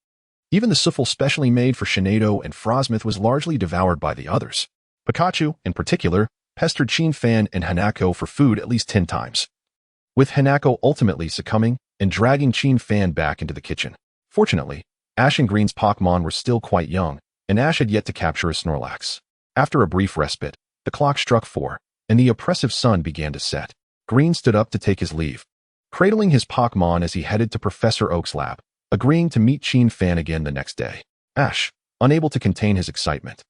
Even the souffle specially made for Shinado and Frosmoth was largely devoured by the others. Pikachu, in particular, pestered Qin Fan and Hanako for food at least 10 times, with Hanako ultimately succumbing and dragging Qin Fan back into the kitchen. Fortunately, Ash and Green's Pokémon were still quite young, and Ash had yet to capture a Snorlax. After a brief respite, the clock struck 4, and the oppressive sun began to set. Green stood up to take his leave, cradling his Pokémon as he headed to Professor Oak's lab, agreeing to meet Qin Fan again the next day. Ash, unable to contain his excitement,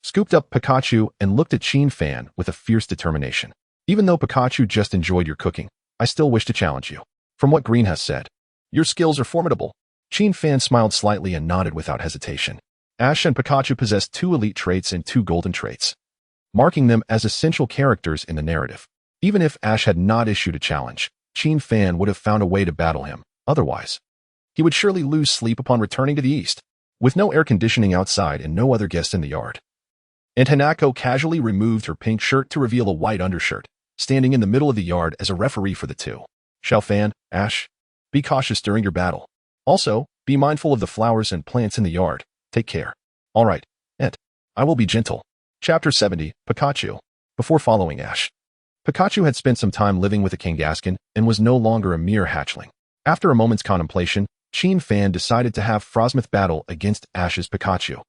scooped up Pikachu and looked at Qin Fan with a fierce determination. Even though Pikachu just enjoyed your cooking, I still wish to challenge you. From what Green has said, your skills are formidable. Qin Fan smiled slightly and nodded without hesitation. Ash and Pikachu possessed 2 elite traits and 2 golden traits, marking them as essential characters in the narrative. Even if Ash had not issued a challenge, Qin Fan would have found a way to battle him. Otherwise, he would surely lose sleep upon returning to the east, with no air conditioning outside and no other guests in the yard. And Hanako casually removed her pink shirt to reveal a white undershirt, standing in the middle of the yard as a referee for the two. Xiao Fan, Ash, be cautious during your battle. Also, be mindful of the flowers and plants in the yard. Take care. All right, Ed. I will be gentle. Chapter 70, Pikachu. Before following Ash, Pikachu had spent some time living with a Kangaskhan and was no longer a mere hatchling. After a moment's contemplation, Qin Fan decided to have Frosmoth battle against Ash's Pikachu.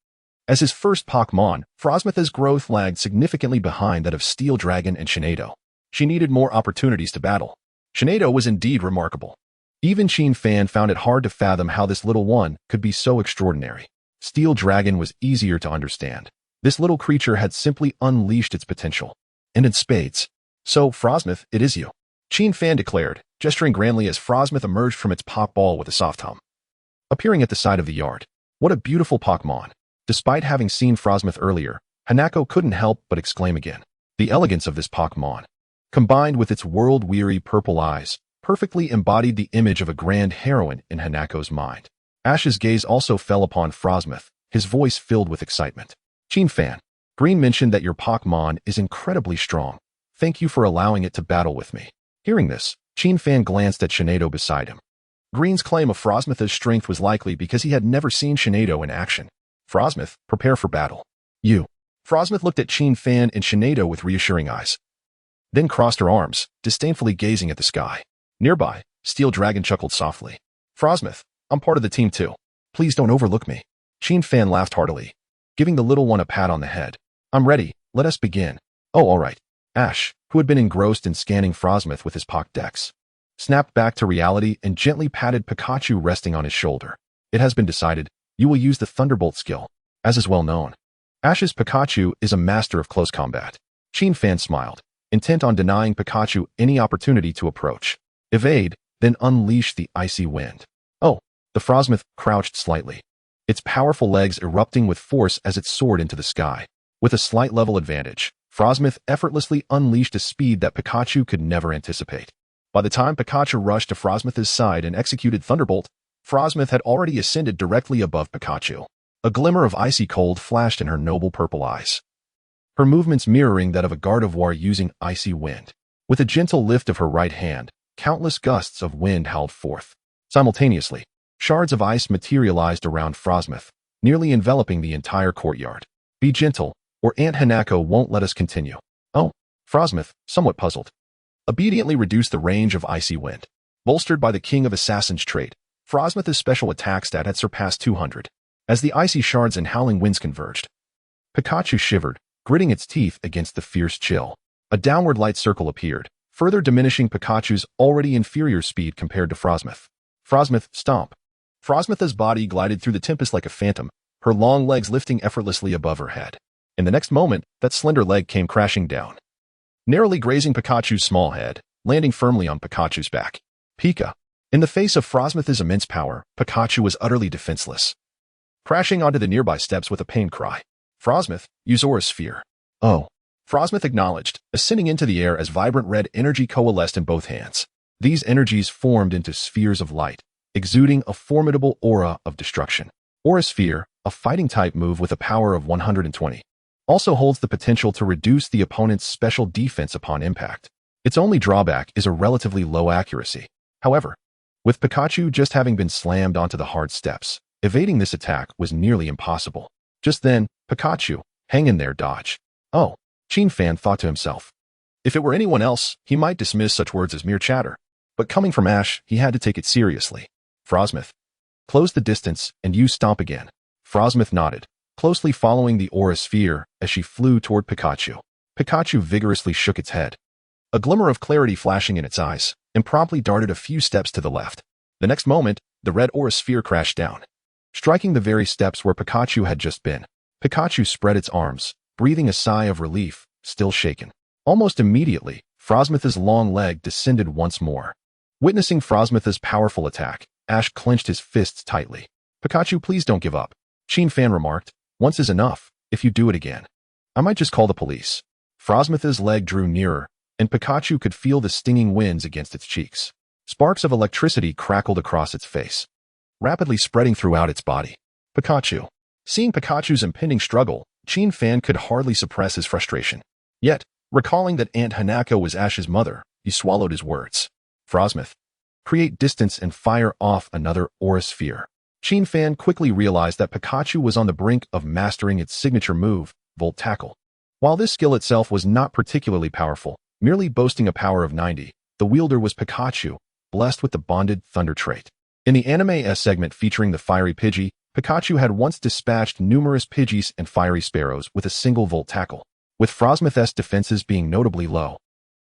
As his first Pokémon, Frosmoth's growth lagged significantly behind that of Steel Dragon and Shinado. She needed more opportunities to battle. Shinado was indeed remarkable. Even Qin Fan found it hard to fathom how this little one could be so extraordinary. Steel Dragon was easier to understand. This little creature had simply unleashed its potential. And in spades. So, Frosmoth, it is you. Qin Fan declared, gesturing grandly as Frosmoth emerged from its pop ball with a soft hum, appearing at the side of the yard. What a beautiful Pokémon. Despite having seen Frosmoth earlier, Hanako couldn't help but exclaim again. The elegance of this Pokémon, combined with its world-weary purple eyes, perfectly embodied the image of a grand heroine in Hanako's mind. Ash's gaze also fell upon Frosmoth, his voice filled with excitement. Fan, Green mentioned that your Pokémon is incredibly strong. Thank you for allowing it to battle with me. Hearing this, Fan glanced at Shinado beside him. Green's claim of Frosmoth's strength was likely because he had never seen Shinado in action. Frosmoth, prepare for battle. You. Frosmoth looked at Fan and Shinado with reassuring eyes, then crossed her arms, disdainfully gazing at the sky. Nearby, Steel Dragon chuckled softly. Frosmoth, I'm part of the team too. Please don't overlook me. Fan laughed heartily, giving the little one a pat on the head. I'm ready, let us begin. Oh, all right. Ash, who had been engrossed in scanning Frosmoth with his Pokédex, snapped back to reality and gently patted Pikachu resting on his shoulder. It has been decided, you will use the Thunderbolt skill, as is well known. Ash's Pikachu is a master of close combat. Fan smiled, intent on denying Pikachu any opportunity to approach. Evade, then unleash the icy wind. Oh, the Frosmoth crouched slightly, its powerful legs erupting with force as it soared into the sky. With a slight level advantage, Frosmoth effortlessly unleashed a speed that Pikachu could never anticipate. By the time Pikachu rushed to Frosmoth's side and executed Thunderbolt, Frosmoth had already ascended directly above Pikachu. A glimmer of icy cold flashed in her noble purple eyes, her movements mirroring that of a Gardevoir using icy wind. With a gentle lift of her right hand, countless gusts of wind howled forth. Simultaneously, shards of ice materialized around Frosmoth, nearly enveloping the entire courtyard. Be gentle, or Aunt Hanako won't let us continue. Oh, Frosmoth, somewhat puzzled, obediently reduced the range of icy wind. Bolstered by the King of Assassins trait, Frosmoth's special attack stat had surpassed 200. As the icy shards and howling winds converged, Pikachu shivered, gritting its teeth against the fierce chill. A downward light circle appeared, further diminishing Pikachu's already inferior speed compared to Frosmoth. Frosmoth, stomp. Frosmoth's body glided through the tempest like a phantom, her long legs lifting effortlessly above her head. In the next moment, that slender leg came crashing down, narrowly grazing Pikachu's small head, landing firmly on Pikachu's back. Pika. In the face of Frosmoth's immense power, Pikachu was utterly defenseless, crashing onto the nearby steps with a pained cry. Frosmoth, use Aura Sphere. Oh. Frosmoth acknowledged, ascending into the air as vibrant red energy coalesced in both hands. These energies formed into spheres of light, exuding a formidable aura of destruction. Aura Sphere, a fighting-type move with a power of 120, also holds the potential to reduce the opponent's special defense upon impact. Its only drawback is a relatively low accuracy. However, with Pikachu just having been slammed onto the hard steps, evading this attack was nearly impossible. Just then, Pikachu, hang in there, dodge. Oh, Fan thought to himself. If it were anyone else, he might dismiss such words as mere chatter. But coming from Ash, he had to take it seriously. Frosmoth, close the distance and use Stomp again. Frosmoth nodded, closely following the Aura Sphere as she flew toward Pikachu. Pikachu vigorously shook its head, a glimmer of clarity flashing in its eyes, and promptly darted a few steps to the left. The next moment, the red Aura Sphere crashed down, striking the very steps where Pikachu had just been. Pikachu spread its arms, breathing a sigh of relief, still shaken. Almost immediately, Frosmoth's long leg descended once more. Witnessing Frosmoth's powerful attack, Ash clenched his fists tightly. Pikachu, please don't give up. Fan remarked, once is enough. If you do it again, I might just call the police. Frosmoth's leg drew nearer, and Pikachu could feel the stinging winds against its cheeks. Sparks of electricity crackled across its face, rapidly spreading throughout its body. Pikachu. Seeing Pikachu's impending struggle, Fan could hardly suppress his frustration. Yet, recalling that Aunt Hanako was Ash's mother, he swallowed his words. Frosmoth, create distance and fire off another Aura Sphere. Fan quickly realized that Pikachu was on the brink of mastering its signature move, Volt Tackle. While this skill itself was not particularly powerful, merely boasting a power of 90, the wielder was Pikachu, blessed with the bonded Thunder trait. In the Anime S segment featuring the Fiery Pidgey, Pikachu had once dispatched numerous Pidgeys and Fiery Sparrows with a single Volt Tackle. With Frosmoth's defenses being notably low,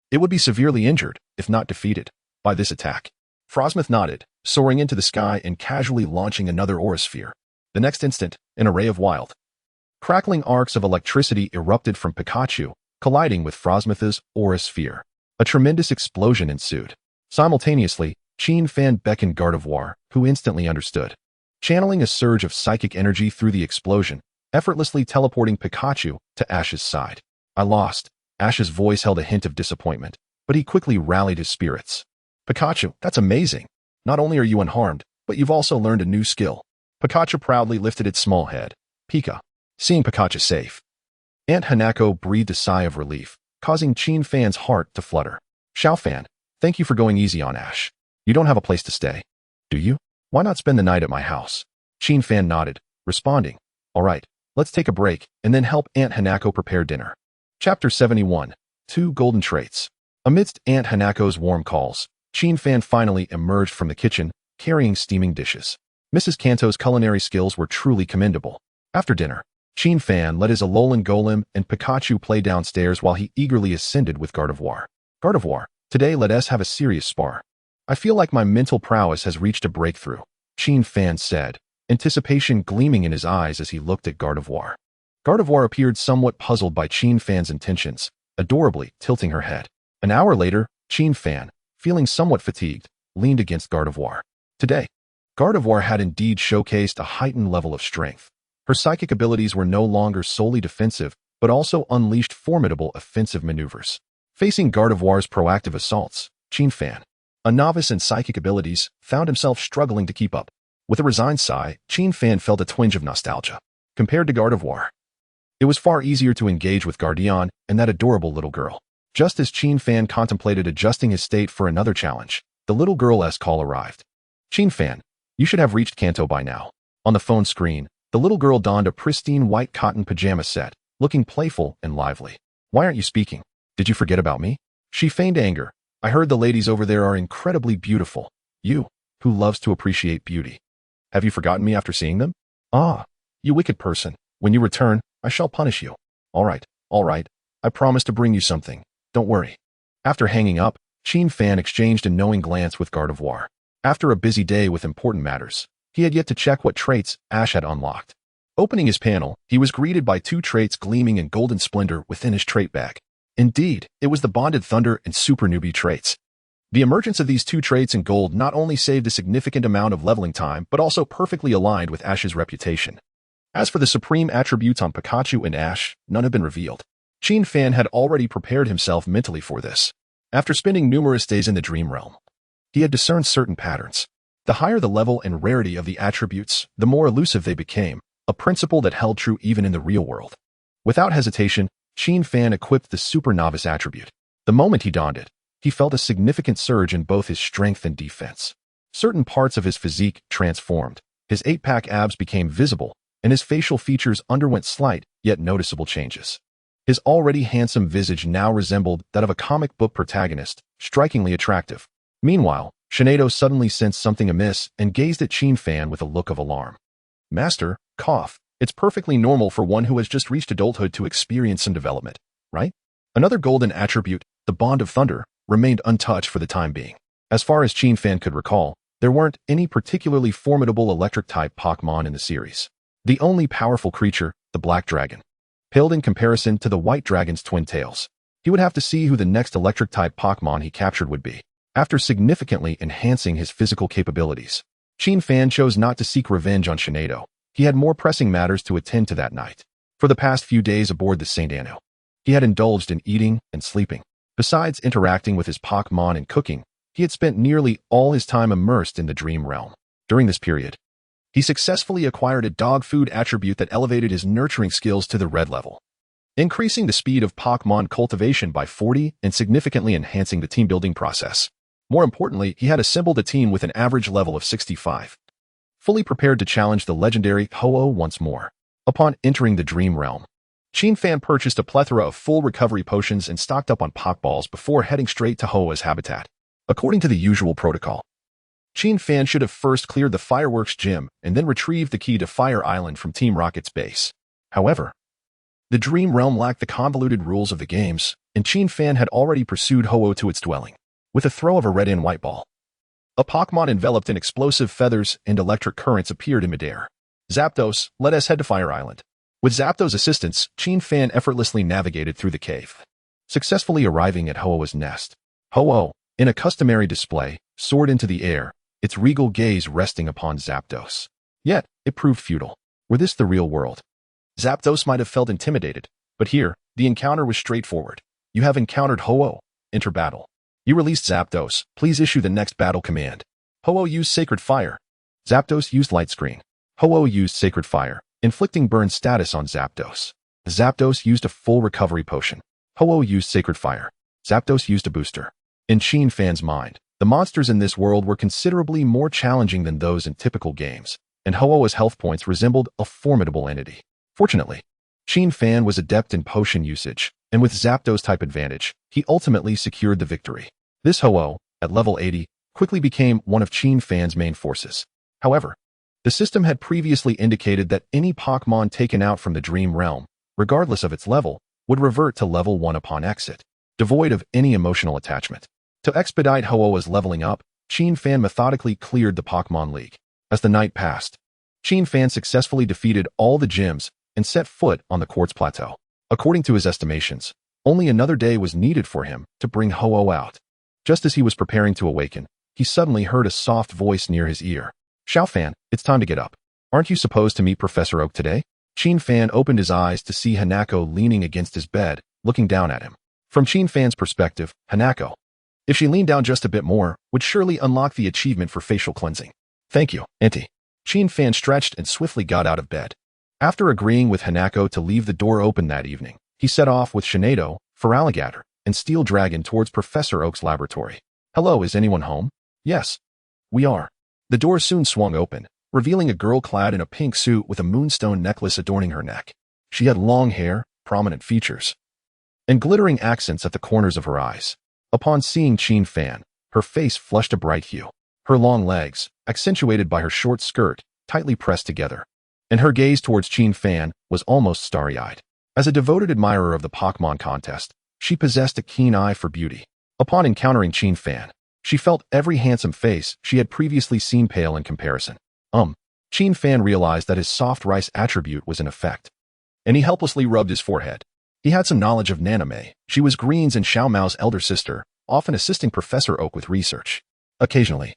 it would be severely injured, if not defeated, by this attack. Frosmoth nodded, soaring into the sky and casually launching another Aura Sphere. The next instant, an array of wild, crackling arcs of electricity erupted from Pikachu, colliding with Frosmoth's Aura Sphere. A tremendous explosion ensued. Simultaneously, Fan beckoned Gardevoir, who instantly understood, channeling a surge of psychic energy through the explosion, effortlessly teleporting Pikachu to Ash's side. I lost. Ash's voice held a hint of disappointment, but he quickly rallied his spirits. Pikachu, that's amazing. Not only are you unharmed, but you've also learned a new skill. Pikachu proudly lifted its small head. Pika. Seeing Pikachu safe, Aunt Hanako breathed a sigh of relief, causing Qin Fan's heart to flutter. Xiao Fan, thank you for going easy on Ash. You don't have a place to stay, do you? Why not spend the night at my house? Qin Fan nodded, responding, all right, let's take a break and then help Aunt Hanako prepare dinner. Chapter 71. 2 Golden Traits. Amidst Aunt Hanako's warm calls, Qin Fan finally emerged from the kitchen, carrying steaming dishes. Mrs. Kanto's culinary skills were truly commendable. After dinner, Qin Fan let his Alolan Golem and Pikachu play downstairs while he eagerly ascended with Gardevoir. Gardevoir, today let us have a serious spar. I feel like my mental prowess has reached a breakthrough, Qin Fan said, anticipation gleaming in his eyes as he looked at Gardevoir. Gardevoir appeared somewhat puzzled by Qin Fan's intentions, adorably tilting her head. An hour later, Qin Fan, feeling somewhat fatigued, leaned against Gardevoir. Today, Gardevoir had indeed showcased a heightened level of strength. Her psychic abilities were no longer solely defensive, but also unleashed formidable offensive maneuvers. Facing Gardevoir's proactive assaults, Qin Fan, a novice in psychic abilities, found himself struggling to keep up. With a resigned sigh, Qin Fan felt a twinge of nostalgia. Compared to Gardevoir, it was far easier to engage with Gardevoir and that adorable little girl. Just as Qin Fan contemplated adjusting his state for another challenge, the little girl's call arrived. Qin Fan, you should have reached Kanto by now. On the phone screen, the little girl donned a pristine white cotton pajama set, looking playful and lively. Why aren't you speaking? Did you forget about me? She feigned anger. I heard the ladies over there are incredibly beautiful. You, who loves to appreciate beauty. Have you forgotten me after seeing them? Ah, you wicked person. When you return, I shall punish you. All right. I promise to bring you something. Don't worry. After hanging up, Qin Fan exchanged a knowing glance with Gardevoir. After a busy day with important matters, he had yet to check what traits Ash had unlocked. Opening his panel, he was greeted by 2 traits gleaming in golden splendor within his trait bag. Indeed, it was the Bonded Thunder and Super Newbie traits. The emergence of these 2 traits in gold not only saved a significant amount of leveling time, but also perfectly aligned with Ash's reputation. As for the supreme attributes on Pikachu and Ash, none have been revealed. Qin Fan had already prepared himself mentally for this. After spending numerous days in the Dream Realm, he had discerned certain patterns. The higher the level and rarity of the attributes, the more elusive they became, a principle that held true even in the real world. Without hesitation, Qin Fan equipped the Super Novice attribute. The moment he donned it, he felt a significant surge in both his strength and defense. Certain parts of his physique transformed, his 8-pack abs became visible, and his facial features underwent slight, yet noticeable changes. His already handsome visage now resembled that of a comic book protagonist, strikingly attractive. Meanwhile, Xerneas suddenly sensed something amiss and gazed at Qin Fan with a look of alarm. Master, cough. It's perfectly normal for one who has just reached adulthood to experience some development, right? Another golden attribute, the Bond of Thunder, remained untouched for the time being. As far as Qin Fan could recall, there weren't any particularly formidable electric-type Pokémon in the series. The only powerful creature, the Black Dragon, paled in comparison to the White Dragon's twin tails. He would have to see who the next electric-type Pokémon he captured would be. After significantly enhancing his physical capabilities, Qin Fan chose not to seek revenge on Xerneas. He had more pressing matters to attend to that night. For the past few days aboard the St. Anno, he had indulged in eating and sleeping. Besides interacting with his Pokémon and cooking, he had spent nearly all his time immersed in the Dream Realm. During this period, he successfully acquired a dog food attribute that elevated his nurturing skills to the red level, increasing the speed of Pokémon cultivation by 40 and significantly enhancing the team-building process. More importantly, he had assembled a team with an average level of 65. Fully prepared to challenge the legendary Ho-Oh once more. Upon entering the Dream Realm, Qin Fan purchased a plethora of full recovery potions and stocked up on Pokeballs before heading straight to Ho-Oh's habitat. According to the usual protocol, Qin Fan should have first cleared the fireworks gym and then retrieved the key to Fire Island from Team Rocket's base. However, the Dream Realm lacked the convoluted rules of the games, and Qin Fan had already pursued Ho-Oh to its dwelling. With a throw of a red and white ball, a Pokémon enveloped in explosive feathers and electric currents appeared in midair. Zapdos, let us head to Fire Island. With Zapdos' assistance, Qin Fan effortlessly navigated through the cave, successfully arriving at Ho-Oh's nest. Ho-Oh, in a customary display, soared into the air, its regal gaze resting upon Zapdos. Yet, it proved futile. Were this the real world? Zapdos might have felt intimidated, but here, the encounter was straightforward. You have encountered Ho-Oh. Enter battle. You released Zapdos. Please issue the next battle command. Ho-Oh used Sacred Fire. Zapdos used Light Screen. Ho-Oh used Sacred Fire, inflicting burn status on Zapdos. Zapdos used a full recovery potion. Ho-Oh used Sacred Fire. Zapdos used a booster. In Qin Fan's mind, the monsters in this world were considerably more challenging than those in typical games, and Ho-Oh's health points resembled a formidable entity. Fortunately, Qin Fan was adept in potion usage, and with Zapdos type advantage, he ultimately secured the victory. This Ho-Oh, at level 80, quickly became one of Qin Fan's main forces. However, the system had previously indicated that any Pokémon taken out from the Dream Realm, regardless of its level, would revert to level 1 upon exit, devoid of any emotional attachment. To expedite Ho-Oh's leveling up, Qin Fan methodically cleared the Pokémon League. As the night passed, Qin Fan successfully defeated all the gyms and set foot on the Quartz Plateau. According to his estimations, only another day was needed for him to bring Ho-Oh out. Just as he was preparing to awaken, he suddenly heard a soft voice near his ear. "Xiao Fan, it's time to get up. Aren't you supposed to meet Professor Oak today?" Qin Fan opened his eyes to see Hanako leaning against his bed, looking down at him. From Qin Fan's perspective, Hanako, if she leaned down just a bit more, would surely unlock the achievement for facial cleansing. "Thank you, Auntie." Qin Fan stretched and swiftly got out of bed. After agreeing with Hanako to leave the door open that evening, he set off with Shinado, Feraligatr, and Steel Dragon towards Professor Oak's laboratory. "Hello, is anyone home?" "Yes, we are." The door soon swung open, revealing a girl clad in a pink suit with a moonstone necklace adorning her neck. She had long hair, prominent features, and glittering accents at the corners of her eyes. Upon seeing Qin Fan, her face flushed a bright hue. Her long legs, accentuated by her short skirt, tightly pressed together, and her gaze towards Qin Fan was almost starry-eyed. As a devoted admirer of the Pokémon contest, she possessed a keen eye for beauty. Upon encountering Qin Fan, she felt every handsome face she had previously seen pale in comparison. Qin Fan realized that his soft rice attribute was in effect, and he helplessly rubbed his forehead. He had some knowledge of Naname. She was Green's and Xiao Mao's elder sister, often assisting Professor Oak with research. Occasionally,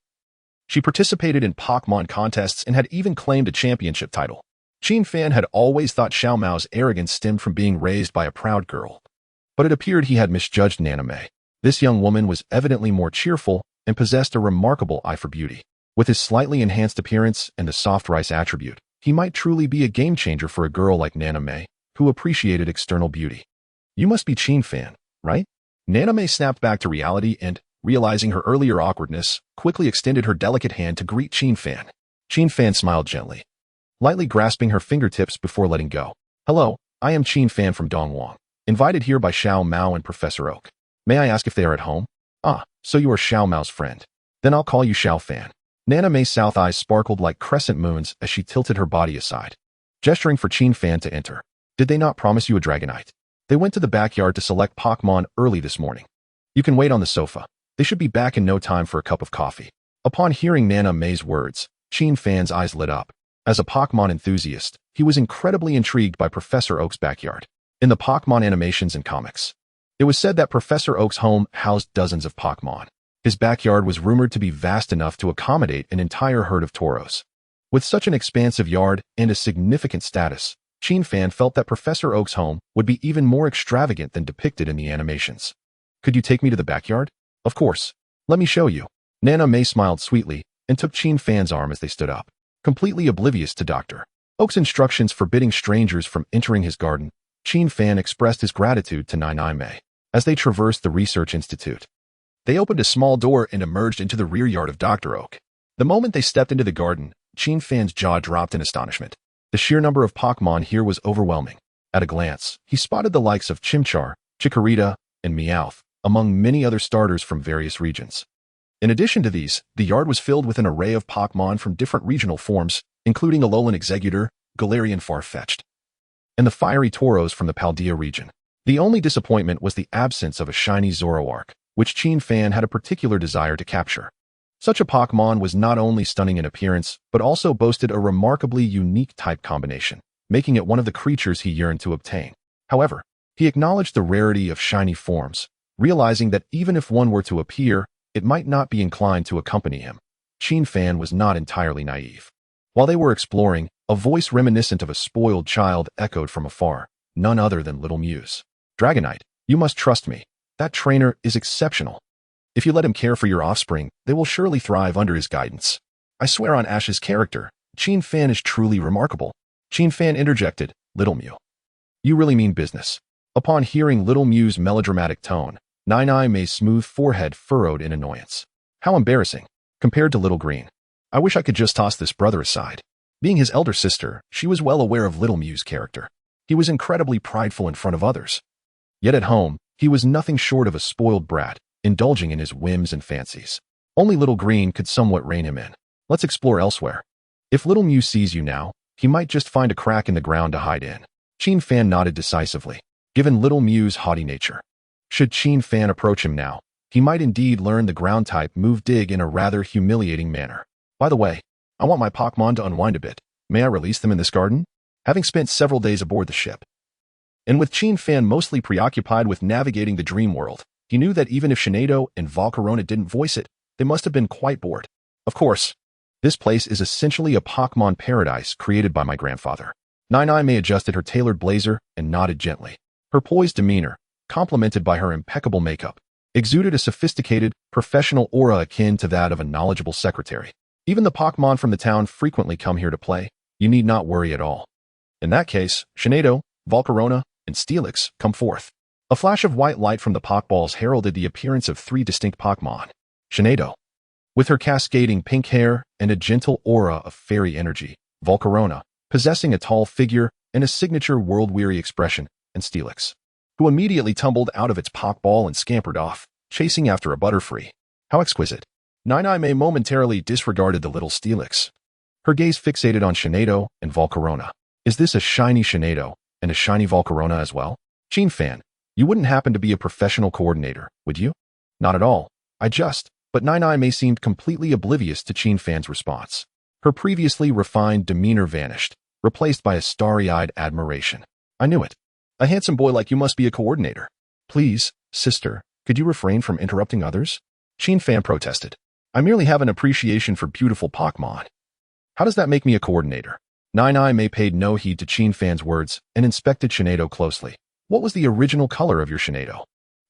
she participated in Pokémon contests and had even claimed a championship title. Qin Fan had always thought Xiao Mao's arrogance stemmed from being raised by a proud girl, but it appeared he had misjudged Naname. This young woman was evidently more cheerful and possessed a remarkable eye for beauty. With his slightly enhanced appearance and the soft rice attribute, he might truly be a game-changer for a girl like Naname, who appreciated external beauty. "You must be Qin Fan, right?" Naname snapped back to reality and, realizing her earlier awkwardness, quickly extended her delicate hand to greet Qin Fan. Qin Fan smiled gently, lightly grasping her fingertips before letting go. "Hello, I am Qin Fan from Dongwang, invited here by Xiao Mao and Professor Oak. May I ask if they are at home?" "Ah, so you are Xiao Mao's friend. Then I'll call you Xiao Fan." Naname's south eyes sparkled like crescent moons as she tilted her body aside, gesturing for Qin Fan to enter. "Did they not promise you a Dragonite?" "They went to the backyard to select Pokémon early this morning. You can wait on the sofa. They should be back in no time for a cup of coffee." Upon hearing Nana Mei's words, Qin Fan's eyes lit up. As a Pokémon enthusiast, he was incredibly intrigued by Professor Oak's backyard. In the Pokémon animations and comics, it was said that Professor Oak's home housed dozens of Pokémon. His backyard was rumored to be vast enough to accommodate an entire herd of Tauros. With such an expansive yard and a significant status, Qin Fan felt that Professor Oak's home would be even more extravagant than depicted in the animations. "Could you take me to the backyard?" "Of course. Let me show you." Nana Mei smiled sweetly and took Qin Fan's arm as they stood up. Completely oblivious to Dr. Oak's instructions forbidding strangers from entering his garden, Qin Fan expressed his gratitude to Nana Mei. As they traversed the research institute, they opened a small door and emerged into the rear yard of Dr. Oak. The moment they stepped into the garden, Qin Fan's jaw dropped in astonishment. The sheer number of Pokémon here was overwhelming. At a glance, he spotted the likes of Chimchar, Chikorita, and Meowth, among many other starters from various regions. In addition to these, the yard was filled with an array of Pokémon from different regional forms, including Alolan Exeggutor, Galarian Farfetch'd, and the fiery Tauros from the Paldea region. The only disappointment was the absence of a shiny Zoroark, which Qin Fan had a particular desire to capture. Such a Pokémon was not only stunning in appearance, but also boasted a remarkably unique type combination, making it one of the creatures he yearned to obtain. However, he acknowledged the rarity of shiny forms, realizing that even if one were to appear, it might not be inclined to accompany him. Qin Fan was not entirely naive. While they were exploring, a voice reminiscent of a spoiled child echoed from afar, none other than Little Muse. "Dragonite, you must trust me. That trainer is exceptional. If you let him care for your offspring, they will surely thrive under his guidance. I swear on Ash's character, Qin Fan is truly remarkable. Qin Fan interjected, Little Mew. You really mean business. Upon hearing Little Mew's melodramatic tone, Nine May's smooth forehead furrowed in annoyance. How embarrassing, compared to Little Green. I wish I could just toss this brother aside. Being his elder sister, she was well aware of Little Mew's character. He was incredibly prideful in front of others. Yet at home, he was nothing short of a spoiled brat, indulging in his whims and fancies. Only Little Green could somewhat rein him in. Let's explore elsewhere. If Little Mew sees you now, he might just find a crack in the ground to hide in. Qin Fan nodded decisively, given Little Mew's haughty nature. Should Qin Fan approach him now, he might indeed learn the ground-type move Dig in a rather humiliating manner. By the way, I want my Pokémon to unwind a bit. May I release them in this garden? Having spent several days aboard the ship, and with Qin Fan mostly preoccupied with navigating the dream world, he knew that even if Shinado and Volcarona didn't voice it, they must have been quite bored. Of course, this place is essentially a Pokémon paradise created by my grandfather. Nine May adjusted her tailored blazer and nodded gently. Her poised demeanor, complemented by her impeccable makeup, exuded a sophisticated, professional aura akin to that of a knowledgeable secretary. Even the Pokémon from the town frequently come here to play. You need not worry at all. In that case, Shinado, Volcarona, and Steelix come forth. A flash of white light from the Pokeballs heralded the appearance of 3 distinct Pokémon. Shinado, with her cascading pink hair and a gentle aura of fairy energy. Volcarona, possessing a tall figure and a signature world-weary expression, and Steelix, who immediately tumbled out of its Pokeball and scampered off, chasing after a Butterfree. How exquisite. Nine May momentarily disregarded the little Steelix, her gaze fixated on Shinado and Volcarona. Is this a shiny Shinado and a shiny Volcarona as well? Qin Fan, you wouldn't happen to be a professional coordinator, would you? Not at all. But Nine May seemed completely oblivious to Qin Fan's response. Her previously refined demeanor vanished, replaced by a starry-eyed admiration. I knew it. A handsome boy like you must be a coordinator. Please, sister, could you refrain from interrupting others? Qin Fan protested. I merely have an appreciation for beautiful Pokémon. How does that make me a coordinator? Nine May paid no heed to Qin Fan's words and inspected Shinado closely. What was the original color of your Shinado?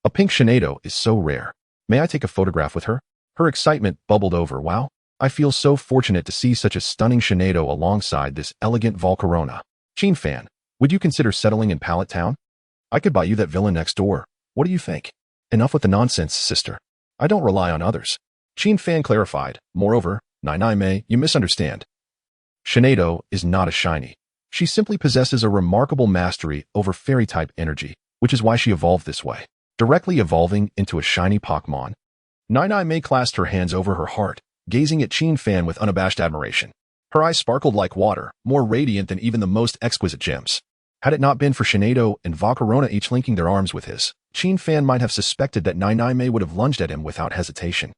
A pink Shinado is so rare. May I take a photograph with her? Her excitement bubbled over. Wow, I feel so fortunate to see such a stunning Shinado alongside this elegant Volcarona. Qin Fan, would you consider settling in Pallet Town? I could buy you that villa next door. What do you think? Enough with the nonsense, sister. I don't rely on others. Qin Fan clarified. Moreover, Nine May, you misunderstand. Shinado is not a shiny. She simply possesses a remarkable mastery over fairy-type energy, which is why she evolved this way, directly evolving into a shiny Pokémon. Nine May clasped her hands over her heart, gazing at Qin Fan with unabashed admiration. Her eyes sparkled like water, more radiant than even the most exquisite gems. Had it not been for Shinado and Volcarona each linking their arms with his, Qin Fan might have suspected that Nine May would have lunged at him without hesitation.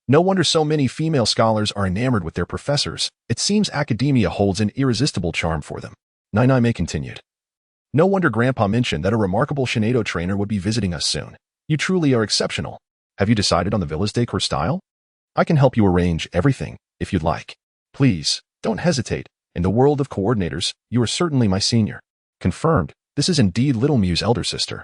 No wonder so many female scholars are enamored with their professors. It seems academia holds an irresistible charm for them. Nine May continued. No wonder Grandpa mentioned that a remarkable Shinado trainer would be visiting us soon. You truly are exceptional. Have you decided on the villa's decor style? I can help you arrange everything, if you'd like. Please, don't hesitate. In the world of coordinators, you are certainly my senior. Confirmed, this is indeed Little Mew's elder sister.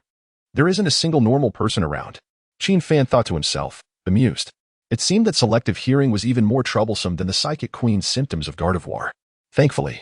There isn't a single normal person around. Qin Fan thought to himself, bemused. It seemed that selective hearing was even more troublesome than the Psychic Queen's symptoms of Gardevoir. Thankfully,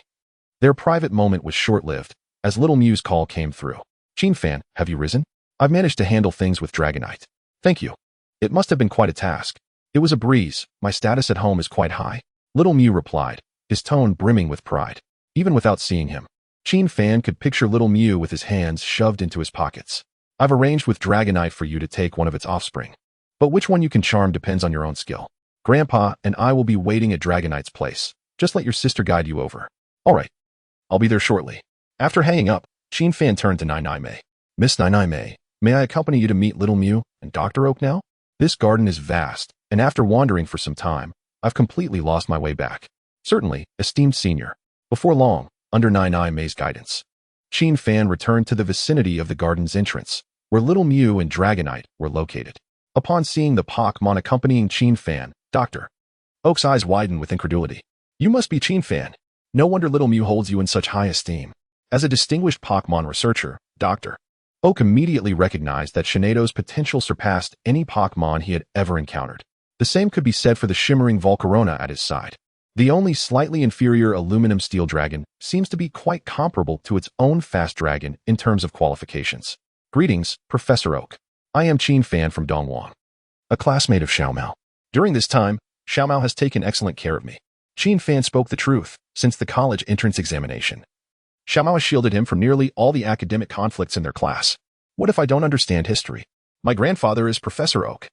their private moment was short-lived, as Little Mew's call came through. Qin Fan, have you risen? I've managed to handle things with Dragonite. Thank you. It must have been quite a task. It was a breeze. My status at home is quite high. Little Mew replied, his tone brimming with pride. Even without seeing him, Qin Fan could picture Little Mew with his hands shoved into his pockets. I've arranged with Dragonite for you to take one of its offspring. But which one you can charm depends on your own skill. Grandpa and I will be waiting at Dragonite's place. Just let your sister guide you over. All right. I'll be there shortly. After hanging up, Qin Fan turned to Nine May. Miss Nine May, may I accompany you to meet Little Mew and Dr. Oak now? This garden is vast, and after wandering for some time, I've completely lost my way back. Certainly, esteemed senior. Before long, under Nine May's guidance, Qin Fan returned to the vicinity of the garden's entrance, where Little Mew and Dragonite were located. Upon seeing the Pokémon accompanying Qin Fan, Dr. Oak's eyes widened with incredulity. You must be Qin Fan. No wonder Little Mew holds you in such high esteem. As a distinguished Pokémon researcher, Dr. Oak immediately recognized that Shinado's potential surpassed any Pokémon he had ever encountered. The same could be said for the shimmering Volcarona at his side. The only slightly inferior aluminum steel dragon seems to be quite comparable to its own fast dragon in terms of qualifications. Greetings, Professor Oak. I am Qin Fan from Dongwang, a classmate of Xiaomao. During this time, Xiaomao has taken excellent care of me. Qin Fan spoke the truth since the college entrance examination. Xiaomao has shielded him from nearly all the academic conflicts in their class. What if I don't understand history? My grandfather is Professor Oak.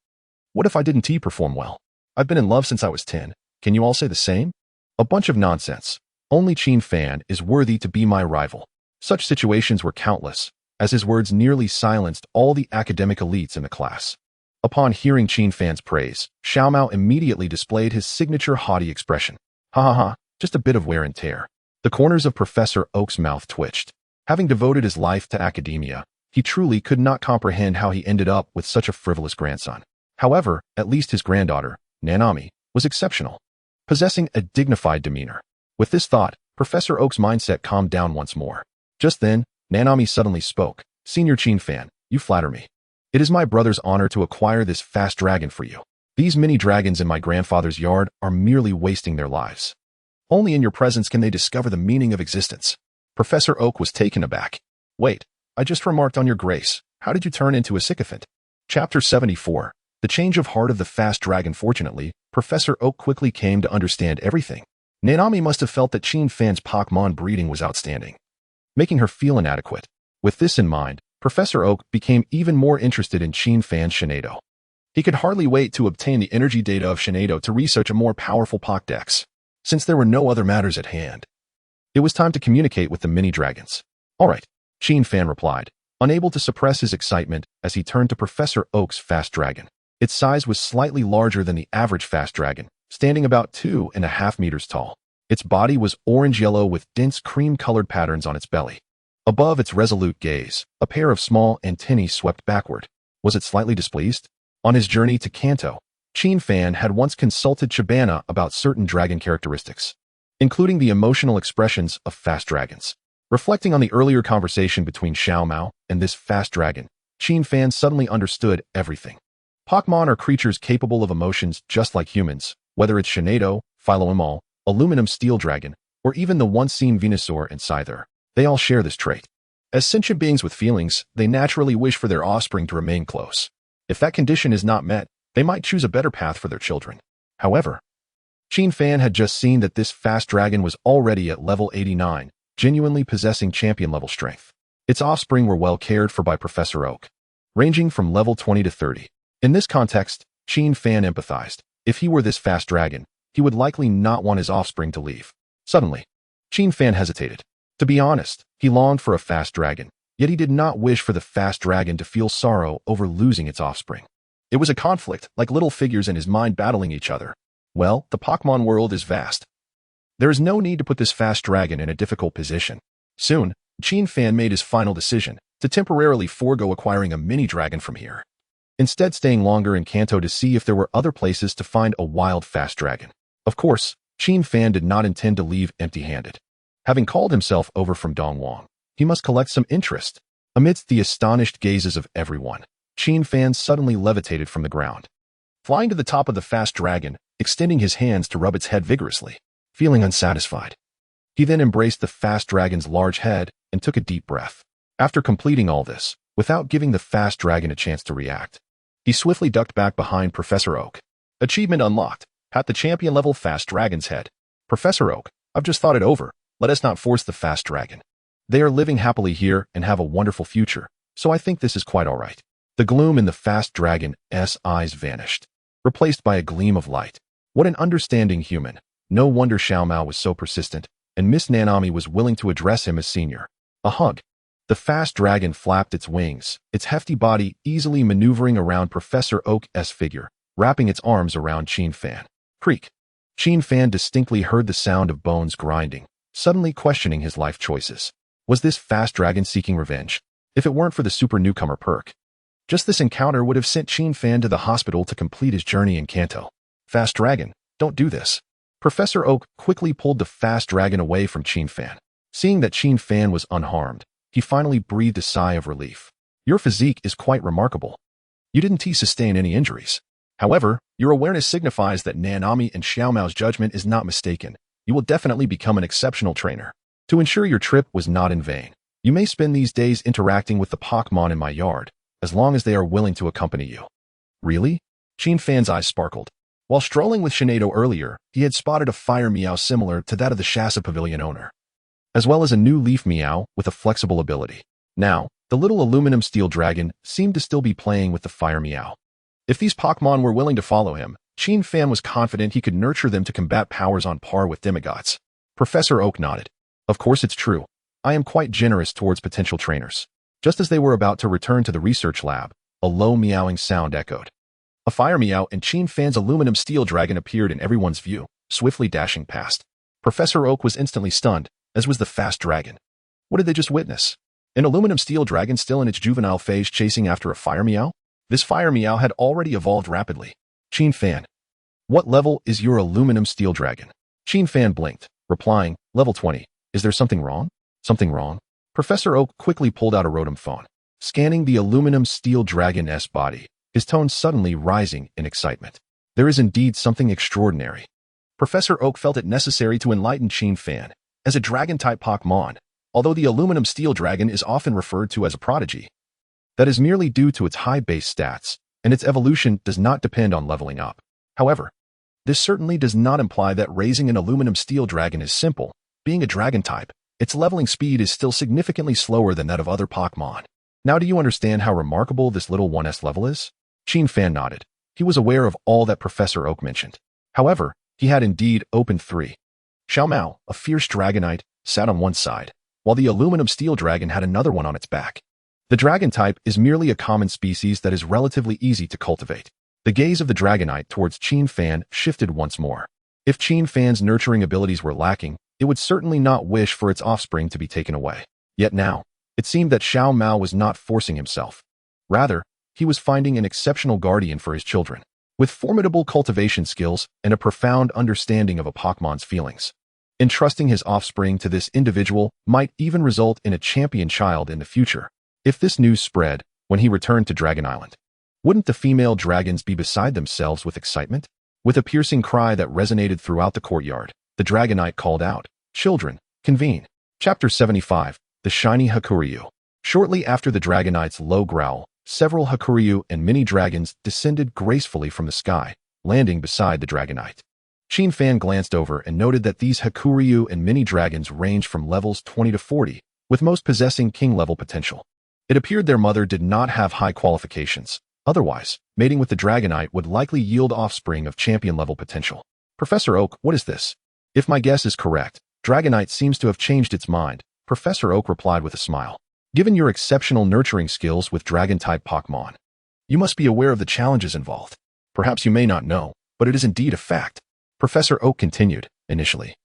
What if I didn't perform well? I've been in love since I was 10. Can you all say the same? A bunch of nonsense. Only Qin Fan is worthy to be my rival. Such situations were countless, as his words nearly silenced all the academic elites in the class. Upon hearing Qin Fan's praise, Xiaomao immediately displayed his signature haughty expression. Ha ha ha, just a bit of wear and tear. The corners of Professor Oak's mouth twitched. Having devoted his life to academia, he truly could not comprehend how he ended up with such a frivolous grandson. However, at least his granddaughter, Nanami, was exceptional, possessing a dignified demeanor. With this thought, Professor Oak's mindset calmed down once more. Just then, Nanami suddenly spoke. Senior Qin Fan, you flatter me. It is my brother's honor to acquire this fast dragon for you. These mini dragons in my grandfather's yard are merely wasting their lives. Only in your presence can they discover the meaning of existence. Professor Oak was taken aback. Wait, I just remarked on your grace. How did you turn into a sycophant? Chapter 74. The change of heart of the fast dragon. Fortunately, Professor Oak quickly came to understand everything. Nanami must have felt that Qin Fan's Pokémon breeding was outstanding, making her feel inadequate. With this in mind, Professor Oak became even more interested in Qin Fan's Shinado. He could hardly wait to obtain the energy data of Shinado to research a more powerful Pokédex. Since there were no other matters at hand, it was time to communicate with the mini-dragons. Alright, Qin Fan replied, unable to suppress his excitement as he turned to Professor Oak's fast dragon. Its size was slightly larger than the average fast dragon, standing about 2.5 meters tall. Its body was orange-yellow with dense cream-colored patterns on its belly. Above its resolute gaze, a pair of small antennae swept backward. Was it slightly displeased? On his journey to Kanto, Qin Fan had once consulted Chabana about certain dragon characteristics, including the emotional expressions of fast dragons. Reflecting on the earlier conversation between Xiaomao and this fast dragon, Qin Fan suddenly understood everything. Pokémon are creatures capable of emotions just like humans, whether it's Shinado, Philoemal, Aluminum Steel Dragon, or even the once-seen Venusaur and Scyther. They all share this trait. As sentient beings with feelings, they naturally wish for their offspring to remain close. If that condition is not met, they might choose a better path for their children. However, Qin Fan had just seen that this fast dragon was already at level 89, genuinely possessing champion-level strength. Its offspring were well cared for by Professor Oak, ranging from level 20 to 30. In this context, Qin Fan empathized. If he were this fast dragon, he would likely not want his offspring to leave. Suddenly, Qin Fan hesitated. To be honest, he longed for a fast dragon, yet he did not wish for the fast dragon to feel sorrow over losing its offspring. It was a conflict, like little figures in his mind battling each other. Well, the Pokémon world is vast. There is no need to put this fast dragon in a difficult position. Soon, Qin Fan made his final decision to temporarily forego acquiring a mini-dragon from here, instead staying longer in Kanto to see if there were other places to find a wild fast dragon. Of course, Qin Fan did not intend to leave empty-handed. Having called himself over from Dongwang, he must collect some interest. Amidst the astonished gazes of everyone, Qin Fan suddenly levitated from the ground, flying to the top of the fast dragon, extending his hands to rub its head vigorously. Feeling unsatisfied, he then embraced the fast dragon's large head and took a deep breath. After completing all this, without giving the fast dragon a chance to react, he swiftly ducked back behind Professor Oak. Achievement unlocked. Pat the champion-level fast dragon's head. Professor Oak, I've just thought it over. Let us not force the fast dragon. They are living happily here and have a wonderful future, so I think this is quite all right. The gloom in the fast dragon's eyes vanished, replaced by a gleam of light. What an understanding human. No wonder Xiaomao was so persistent, and Miss Nanami was willing to address him as senior. A hug. The fast dragon flapped its wings, its hefty body easily maneuvering around Professor Oak's figure, wrapping its arms around Qin Fan. Creak. Qin Fan distinctly heard the sound of bones grinding, suddenly questioning his life choices. Was this fast dragon seeking revenge? If it weren't for the super newcomer perk, just this encounter would have sent Qin Fan to the hospital to complete his journey in Kanto. Fast dragon, don't do this. Professor Oak quickly pulled the fast dragon away from Qin Fan. Seeing that Qin Fan was unharmed, he finally breathed a sigh of relief. Your physique is quite remarkable. You didn't sustain any injuries. However, your awareness signifies that Nanami and Xiaomao's judgment is not mistaken. You will definitely become an exceptional trainer. To ensure your trip was not in vain, you may spend these days interacting with the Pokémon in my yard, as long as they are willing to accompany you. Really? Qin Fan's eyes sparkled. While strolling with Shinado earlier, he had spotted a fire meow similar to that of the Shasa Pavilion owner, as well as a new leaf meow with a flexible ability. Now, the little aluminum steel dragon seemed to still be playing with the fire meow. If these Pokémon were willing to follow him, Qin Fan was confident he could nurture them to combat powers on par with demigods. Professor Oak nodded. Of course it's true. I am quite generous towards potential trainers. Just as they were about to return to the research lab, a low meowing sound echoed. A fire meow and Qin Fan's aluminum steel dragon appeared in everyone's view, swiftly dashing past. Professor Oak was instantly stunned, as was the fast dragon. What did they just witness? An aluminum steel dragon still in its juvenile phase chasing after a fire meow? This fire meow had already evolved rapidly. Qin Fan. What level is your aluminum steel dragon? Qin Fan blinked, replying, level 20. Is there something wrong? Something wrong? Professor Oak quickly pulled out a Rotom phone, scanning the aluminum steel dragon's body, his tone suddenly rising in excitement. There is indeed something extraordinary. Professor Oak felt it necessary to enlighten Qin Fan. As a dragon-type Pokémon, although the aluminum steel dragon is often referred to as a prodigy, that is merely due to its high base stats, and its evolution does not depend on leveling up. However, this certainly does not imply that raising an aluminum steel dragon is simple. Being a dragon type, its leveling speed is still significantly slower than that of other Pokémon. Now do you understand how remarkable this little 1S level is? Qin Fan nodded. He was aware of all that Professor Oak mentioned. However, he had indeed opened 3. Xiaomao, a fierce dragonite, sat on one side, while the aluminum steel dragon had another one on its back. The dragon type is merely a common species that is relatively easy to cultivate. The gaze of the dragonite towards Qin Fan shifted once more. If Qin Fan's nurturing abilities were lacking, it would certainly not wish for its offspring to be taken away. Yet now, it seemed that Xiaomao was not forcing himself. Rather, he was finding an exceptional guardian for his children, with formidable cultivation skills and a profound understanding of a Pokémon's feelings. Entrusting his offspring to this individual might even result in a champion child in the future. If this news spread, when he returned to Dragon Island, wouldn't the female dragons be beside themselves with excitement? With a piercing cry that resonated throughout the courtyard, the dragonite called out, "Children, convene." Chapter 75, The Shiny Hakuryu. Shortly after the dragonite's low growl, several Hakuryu and mini-dragons descended gracefully from the sky, landing beside the dragonite. Qin Fan glanced over and noted that these Hakuryu and mini-dragons ranged from levels 20 to 40, with most possessing king-level potential. It appeared their mother did not have high qualifications. Otherwise, mating with the dragonite would likely yield offspring of champion-level potential. Professor Oak, what is this? If my guess is correct, dragonite seems to have changed its mind, Professor Oak replied with a smile. Given your exceptional nurturing skills with dragon-type Pokémon, you must be aware of the challenges involved. Perhaps you may not know, but it is indeed a fact. Professor Oak continued, initially.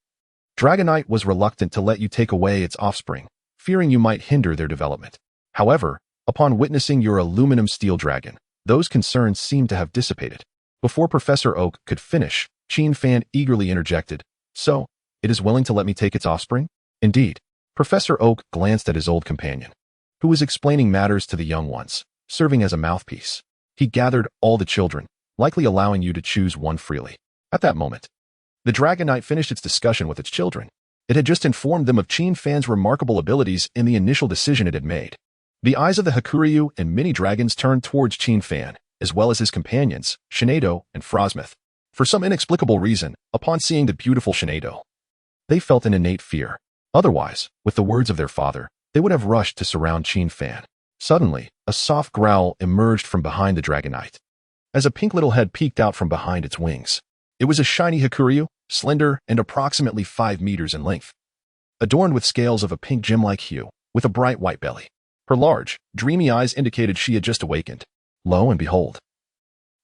Dragonite was reluctant to let you take away its offspring, fearing you might hinder their development. However, upon witnessing your aluminum steel dragon, those concerns seemed to have dissipated. Before Professor Oak could finish, Qin Fan eagerly interjected, "So, it is willing to let me take its offspring?" Indeed. Professor Oak glanced at his old companion, who was explaining matters to the young ones, serving as a mouthpiece. He gathered all the children, likely allowing you to choose one freely. At that moment, the dragonite finished its discussion with its children. It had just informed them of Qin Fan's remarkable abilities in the initial decision it had made. The eyes of the Hakuryu and mini-dragons turned towards Qin Fan, as well as his companions, Shinado and Frosmith. For some inexplicable reason, upon seeing the beautiful Shinado, they felt an innate fear. Otherwise, with the words of their father, they would have rushed to surround Qin Fan. Suddenly, a soft growl emerged from behind the dragonite, as a pink little head peeked out from behind its wings. It was a shiny Hakuryu, slender and approximately 5 meters in length, adorned with scales of a pink gem-like hue, with a bright white belly. Her large, dreamy eyes indicated she had just awakened. Lo and behold,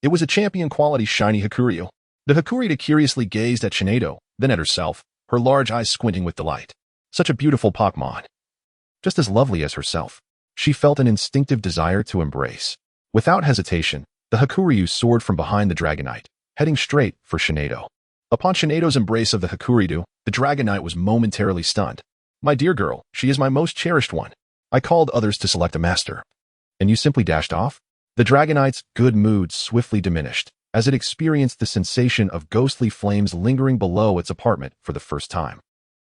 it was a champion-quality shiny Hakuryu. The Hakuryu curiously gazed at Shinado, then at herself, her large eyes squinting with delight. Such a beautiful Pokémon. Just as lovely as herself. She felt an instinctive desire to embrace. Without hesitation, the Hakuryu soared from behind the dragonite, heading straight for Shinado. Upon Shinado's embrace of the Hakuryu, the dragonite was momentarily stunned. "My dear girl, she is my most cherished one. I called others to select a master. And you simply dashed off?" The dragonite's good mood swiftly diminished, as it experienced the sensation of ghostly flames lingering below its apartment for the first time.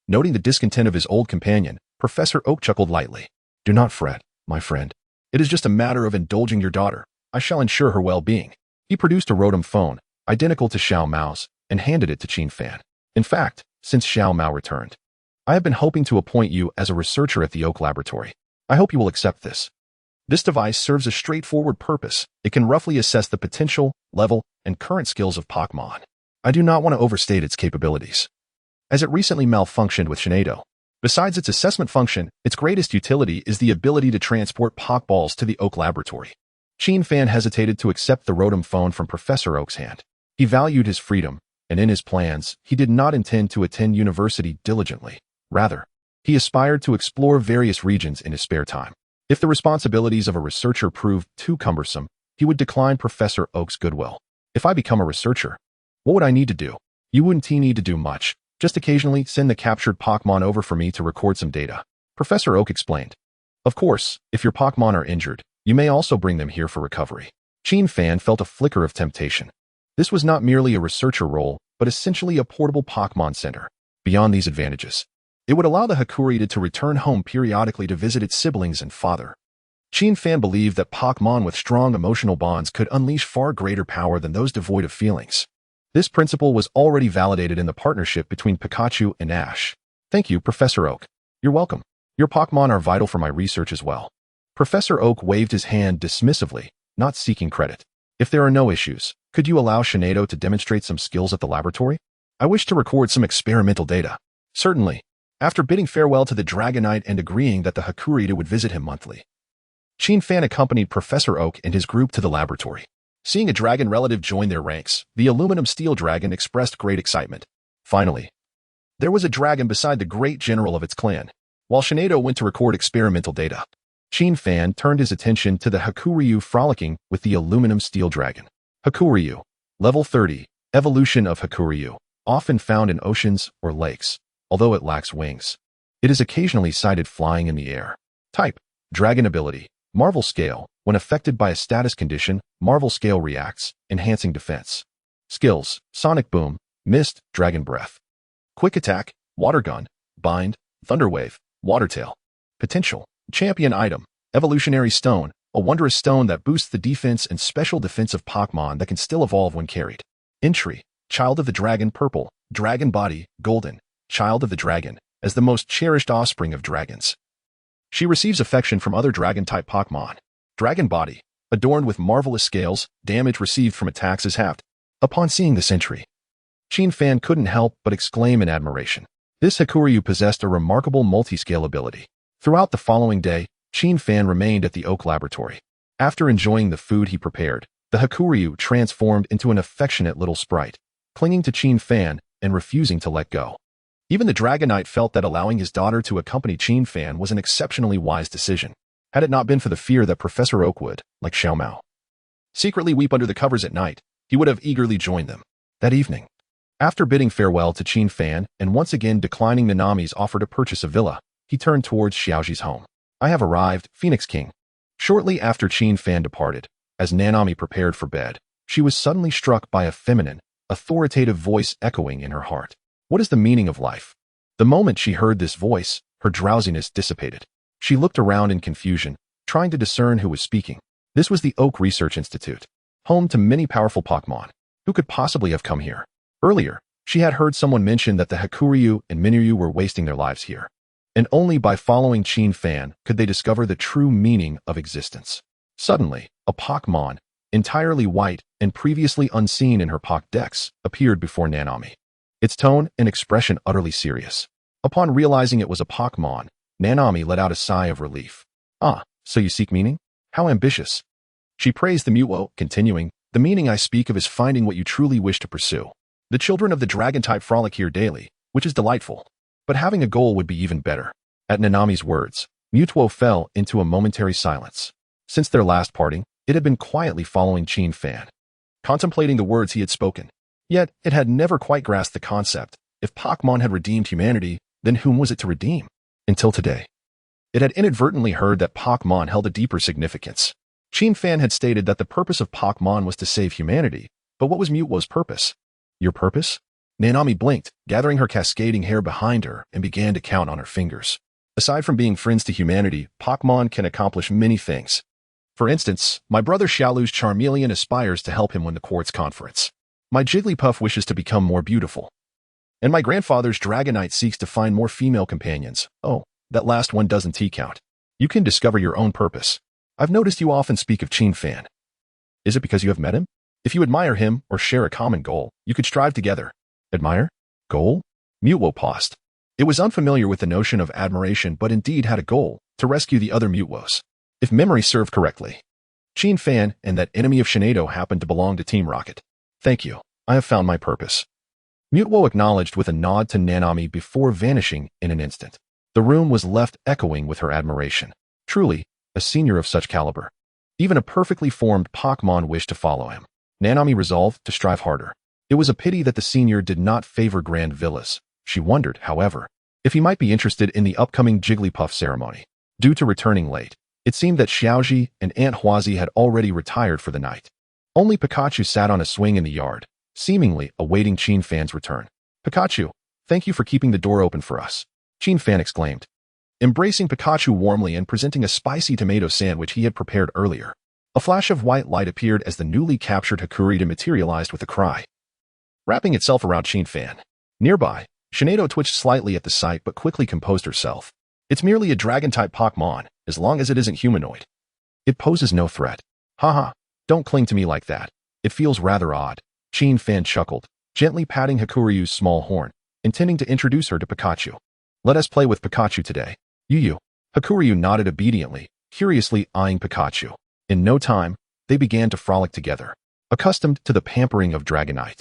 Noting the discontent of his old companion, Professor Oak chuckled lightly. Do not fret, my friend. It is just a matter of indulging your daughter. I shall ensure her well-being. He produced a Rotom phone, identical to Xiao Mao's, and handed it to Qin Fan. In fact, since Xiao Mao returned, I have been hoping to appoint you as a researcher at the Oak Laboratory. I hope you will accept this. This device serves a straightforward purpose. It can roughly assess the potential, level, and current skills of Pokémon. I do not want to overstate its capabilities, as it recently malfunctioned with Shinado. Besides its assessment function, its greatest utility is the ability to transport Pokeballs to the Oak Laboratory. Qin Fan hesitated to accept the Rotom phone from Professor Oak's hand. He valued his freedom, and in his plans, he did not intend to attend university diligently. Rather, he aspired to explore various regions in his spare time. If the responsibilities of a researcher proved too cumbersome, he would decline Professor Oak's goodwill. If I become a researcher, what would I need to do? You wouldn't need to do much. Just occasionally send the captured Pokémon over for me to record some data. Professor Oak explained. Of course, if your Pokémon are injured, you may also bring them here for recovery. Qin Fan felt a flicker of temptation. This was not merely a researcher role, but essentially a portable Pokémon center. Beyond these advantages, it would allow the Hakurita to return home periodically to visit its siblings and father. Qin Fan believed that Pokémon with strong emotional bonds could unleash far greater power than those devoid of feelings. This principle was already validated in the partnership between Pikachu and Ash. Thank you, Professor Oak. You're welcome. Your Pokémon are vital for my research as well. Professor Oak waved his hand dismissively, not seeking credit. If there are no issues, could you allow Shinado to demonstrate some skills at the laboratory? I wish to record some experimental data. Certainly. After bidding farewell to the Dragonite and agreeing that the Hakurita would visit him monthly, Qin Fan accompanied Professor Oak and his group to the laboratory. Seeing a dragon relative join their ranks, the aluminum steel dragon expressed great excitement. Finally, there was a dragon beside the great general of its clan. While Shinado went to record experimental data, Qin Fan turned his attention to the Hakuryu frolicking with the aluminum steel dragon. Hakuryu, level 30, evolution of Hakuryu, often found in oceans or lakes, although it lacks wings. It is occasionally sighted flying in the air. Type, dragon ability, Marvel Scale. When affected by a status condition, Marvel Scale reacts, enhancing defense. Skills, Sonic Boom, Mist, Dragon Breath. Quick Attack, Water Gun, Bind, Thunder Wave, Water Tail. Potential, Champion Item, Evolutionary Stone, a wondrous stone that boosts the defense and special defense of Pokémon that can still evolve when carried. Entry, Child of the Dragon Purple, Dragon Body, Golden, Child of the Dragon, as the most cherished offspring of dragons. She receives affection from other Dragon-type Pokémon. Dragon Body, adorned with marvelous scales, damage received from attacks is halved. Upon seeing this entry, Qin Fan couldn't help but exclaim in admiration. This Hakuryu possessed a remarkable multi-scale ability. Throughout the following day, Qin Fan remained at the Oak Laboratory. After enjoying the food he prepared, the Hakuryu transformed into an affectionate little sprite, clinging to Qin Fan and refusing to let go. Even the Dragonite felt that allowing his daughter to accompany Qin Fan was an exceptionally wise decision, had it not been for the fear that Professor Oak would, like Xiao Mao, secretly weep under the covers at night. He would have eagerly joined them. That evening, after bidding farewell to Qin Fan and once again declining Nanami's offer to purchase a villa, he turned towards Xiaoji's home. I have arrived, Phoenix King. Shortly after Qin Fan departed, as Nanami prepared for bed, she was suddenly struck by a feminine, authoritative voice echoing in her heart. What is the meaning of life? The moment she heard this voice, her drowsiness dissipated. She looked around in confusion, trying to discern who was speaking. This was the Oak Research Institute, home to many powerful Pokémon. Who could possibly have come here? Earlier, she had heard someone mention that the Hakuryu and Miniryu were wasting their lives here. And only by following Qin Fan could they discover the true meaning of existence. Suddenly, a Pokémon, entirely white and previously unseen in her Pokédex, appeared before Nanami. Its tone and expression utterly serious. Upon realizing it was a Pokémon, Nanami let out a sigh of relief. Ah, so you seek meaning? How ambitious. She praised the Mewtwo, continuing, the meaning I speak of is finding what you truly wish to pursue. The children of the dragon-type frolic here daily, which is delightful. But having a goal would be even better. At Nanami's words, Mewtwo fell into a momentary silence. Since their last parting, it had been quietly following Qin Fan, contemplating the words he had spoken. Yet, it had never quite grasped the concept. If Pokémon had redeemed humanity, then whom was it to redeem? Until today, it had inadvertently heard that Pokémon held a deeper significance. Qin Fan had stated that the purpose of Pokémon was to save humanity, But what was Mewtwo's purpose? Your purpose? Nanami blinked, gathering her cascading hair behind her, and began to count on her fingers. Aside from being friends to humanity, Pokémon can accomplish many things. For instance, my brother Xiaolu's Charmeleon aspires to help him win the Quartz Conference. My Jigglypuff wishes to become more beautiful. And my grandfather's Dragonite seeks to find more female companions. Oh, that last one doesn't T-count. You can discover your own purpose. I've noticed you often speak of Fan. Is it because you have met him? If you admire him or share a common goal, you could strive together. Admire? Goal? Mewtwo paused. It was unfamiliar with the notion of admiration but indeed had a goal, to rescue the other Mewtwos. If memory served correctly, Fan and that enemy of Shinado happened to belong to Team Rocket. Thank you. I have found my purpose. Mewtwo acknowledged with a nod to Nanami before vanishing in an instant. The room was left echoing with her admiration. Truly, a senior of such caliber. Even a perfectly formed Pokémon wished to follow him. Nanami resolved to strive harder. It was a pity that the senior did not favor grand villas. She wondered, however, if he might be interested in the upcoming Jigglypuff ceremony. Due to returning late, it seemed that Xiaoji and Aunt Huazi had already retired for the night. Only Pikachu sat on a swing in the yard, seemingly awaiting Fan's return. Pikachu, thank you for keeping the door open for us, Fan exclaimed, embracing Pikachu warmly and presenting a spicy tomato sandwich he had prepared earlier. A flash of white light appeared as the newly captured Hakurita materialized with a cry, wrapping itself around Fan. Nearby, Shinado twitched slightly at the sight but quickly composed herself. It's merely a dragon-type Pokémon, as long as it isn't humanoid. It poses no threat. Haha, don't cling to me like that. It feels rather odd. Fan chuckled, gently patting Hakuryu's small horn, intending to introduce her to Pikachu. Let us play with Pikachu today. You. Hakuryu nodded obediently, curiously eyeing Pikachu. In no time, they began to frolic together, accustomed to the pampering of Dragonite.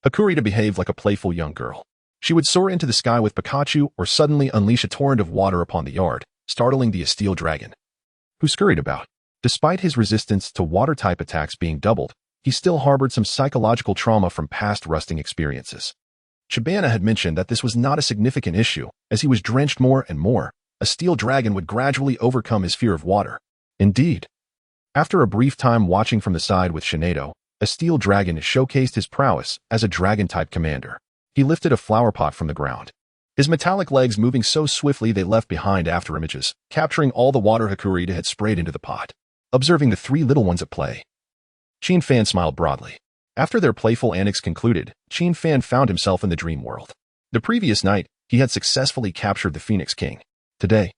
Hakurita behaved like a playful young girl. She would soar into the sky with Pikachu or suddenly unleash a torrent of water upon the yard, startling the Esteel Dragon, who scurried about. Despite his resistance to water-type attacks being doubled, he still harbored some psychological trauma from past rusting experiences. Chabana had mentioned that this was not a significant issue, as he was drenched more and more. A steel dragon would gradually overcome his fear of water. Indeed. After a brief time watching from the side with Shinado, a steel dragon showcased his prowess as a dragon-type commander. He lifted a flower pot from the ground, his metallic legs moving so swiftly they left behind afterimages, capturing all the water Hakurita had sprayed into the pot. Observing the three little ones at play, Fan smiled broadly. After their playful antics concluded, Fan found himself in the dream world. The previous night, he had successfully captured the Phoenix King. Today,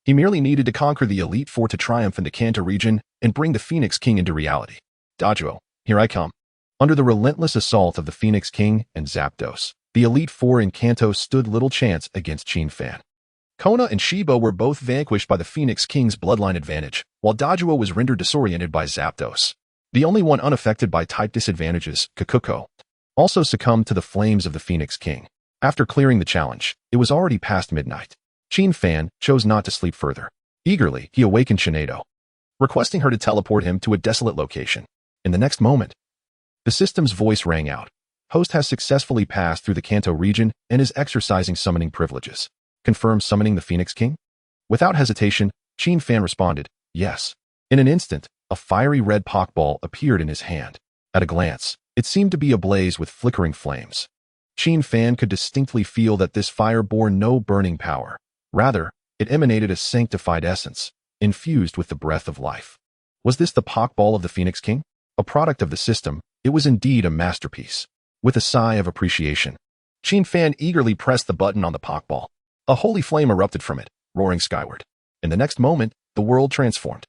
he merely needed to conquer the Elite Four to triumph in the Kanto region and bring the Phoenix King into reality. Dajuo, here I come. Under the relentless assault of the Phoenix King and Zapdos, the Elite Four in Kanto stood little chance against Fan. Kona and Shiba were both vanquished by the Phoenix King's bloodline advantage, while Dajuo was rendered disoriented by Zapdos. The only one unaffected by type disadvantages, Kakuko, also succumbed to the flames of the Phoenix King. After clearing the challenge, it was already past midnight. Fan chose not to sleep further. Eagerly, he awakened Shinado, requesting her to teleport him to a desolate location. In the next moment, the system's voice rang out. Host has successfully passed through the Kanto region and is exercising summoning privileges. Confirm summoning the Phoenix King? Without hesitation, Fan responded, yes. In an instant, a fiery red Pokeball appeared in his hand. At a glance, it seemed to be ablaze with flickering flames. Fan could distinctly feel that this fire bore no burning power. Rather, it emanated a sanctified essence, infused with the breath of life. Was this the Pokeball of the Phoenix King? A product of the system, it was indeed a masterpiece. With a sigh of appreciation, Fan eagerly pressed the button on the Pokeball. A holy flame erupted from it, roaring skyward. In the next moment, the world transformed.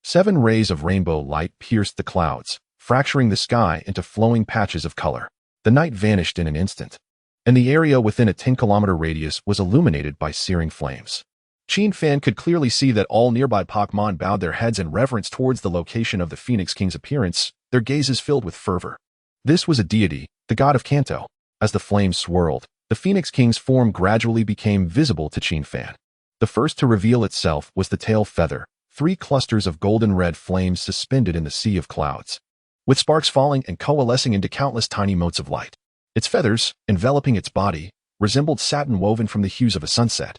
7 rays of rainbow light pierced the clouds, fracturing the sky into flowing patches of color. The night vanished in an instant, and the area within a 10-kilometer radius was illuminated by searing flames. Fan could clearly see that all nearby Pokémon bowed their heads in reverence towards the location of the Phoenix King's appearance, their gazes filled with fervor. This was a deity, the god of Kanto. As the flames swirled, the Phoenix King's form gradually became visible to Fan. The first to reveal itself was the tail feather, 3 clusters of golden-red flames suspended in the sea of clouds, with sparks falling and coalescing into countless tiny motes of light. Its feathers, enveloping its body, resembled satin woven from the hues of a sunset,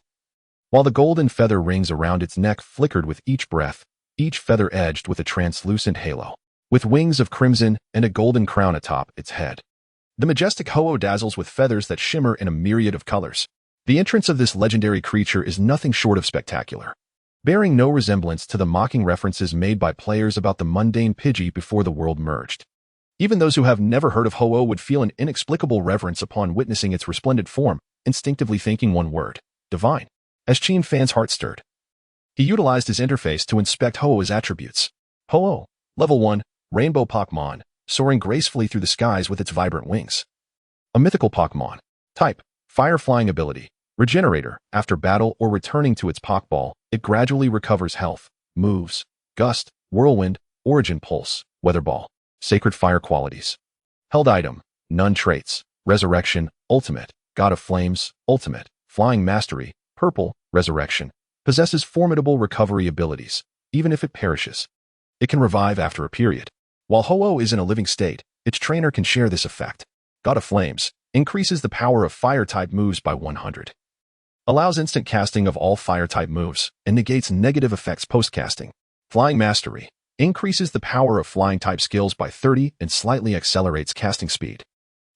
while the golden feather rings around its neck flickered with each breath, each feather edged with a translucent halo. with wings of crimson and a golden crown atop its head. The majestic Ho-Oh dazzles with feathers that shimmer in a myriad of colors. The entrance of this legendary creature is nothing short of spectacular, bearing no resemblance to the mocking references made by players about the mundane Pidgey before the world merged. Even those who have never heard of Ho-Oh would feel an inexplicable reverence upon witnessing its resplendent form, instinctively thinking one word: divine. As Qin Fan's heart stirred, he utilized his interface to inspect Ho-Oh's attributes. Ho-Oh, Level 1, Rainbow Pokémon, soaring gracefully through the skies with its vibrant wings. A mythical Pokémon. Type: Fire Flying Ability. Regenerator. After battle or returning to its Pokeball, it gradually recovers health. Moves: Gust, Whirlwind, Origin Pulse, Weather Ball. Sacred Fire Qualities. Held item: None traits. Resurrection, Ultimate. God of Flames, Ultimate. Flying Mastery, Purple, Resurrection. Possesses formidable recovery abilities. Even if it perishes, it can revive after a period. While Ho-Oh is in a living state, its trainer can share this effect. God of Flames increases the power of Fire-type moves by 100. Allows instant casting of all Fire-type moves, and negates negative effects post-casting. Flying Mastery increases the power of Flying-type skills by 30 and slightly accelerates casting speed.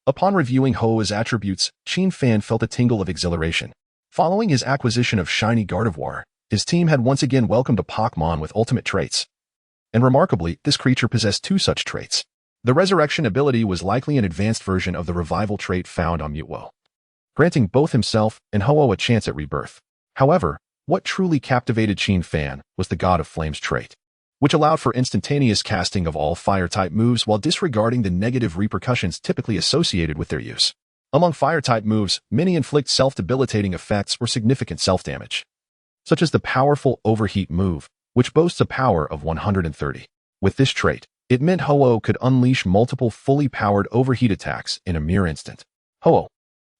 Upon reviewing Ho-Oh's attributes, Qin Fan felt a tingle of exhilaration. Following his acquisition of shiny Gardevoir, his team had once again welcomed a Pokémon with ultimate traits. And remarkably, this creature possessed two such traits. The Resurrection ability was likely an advanced version of the Revival trait found on Mewtwo, granting both himself and Ho-Oh a chance at rebirth. However, what truly captivated Qin Fan was the God of Flames trait, which allowed for instantaneous casting of all Fire-type moves while disregarding the negative repercussions typically associated with their use. Among Fire-type moves, many inflict self-debilitating effects or significant self-damage, such as the powerful Overheat move, which boasts a power of 130. With this trait, it meant Ho-Oh could unleash multiple fully powered overheat attacks in a mere instant. Ho-Oh,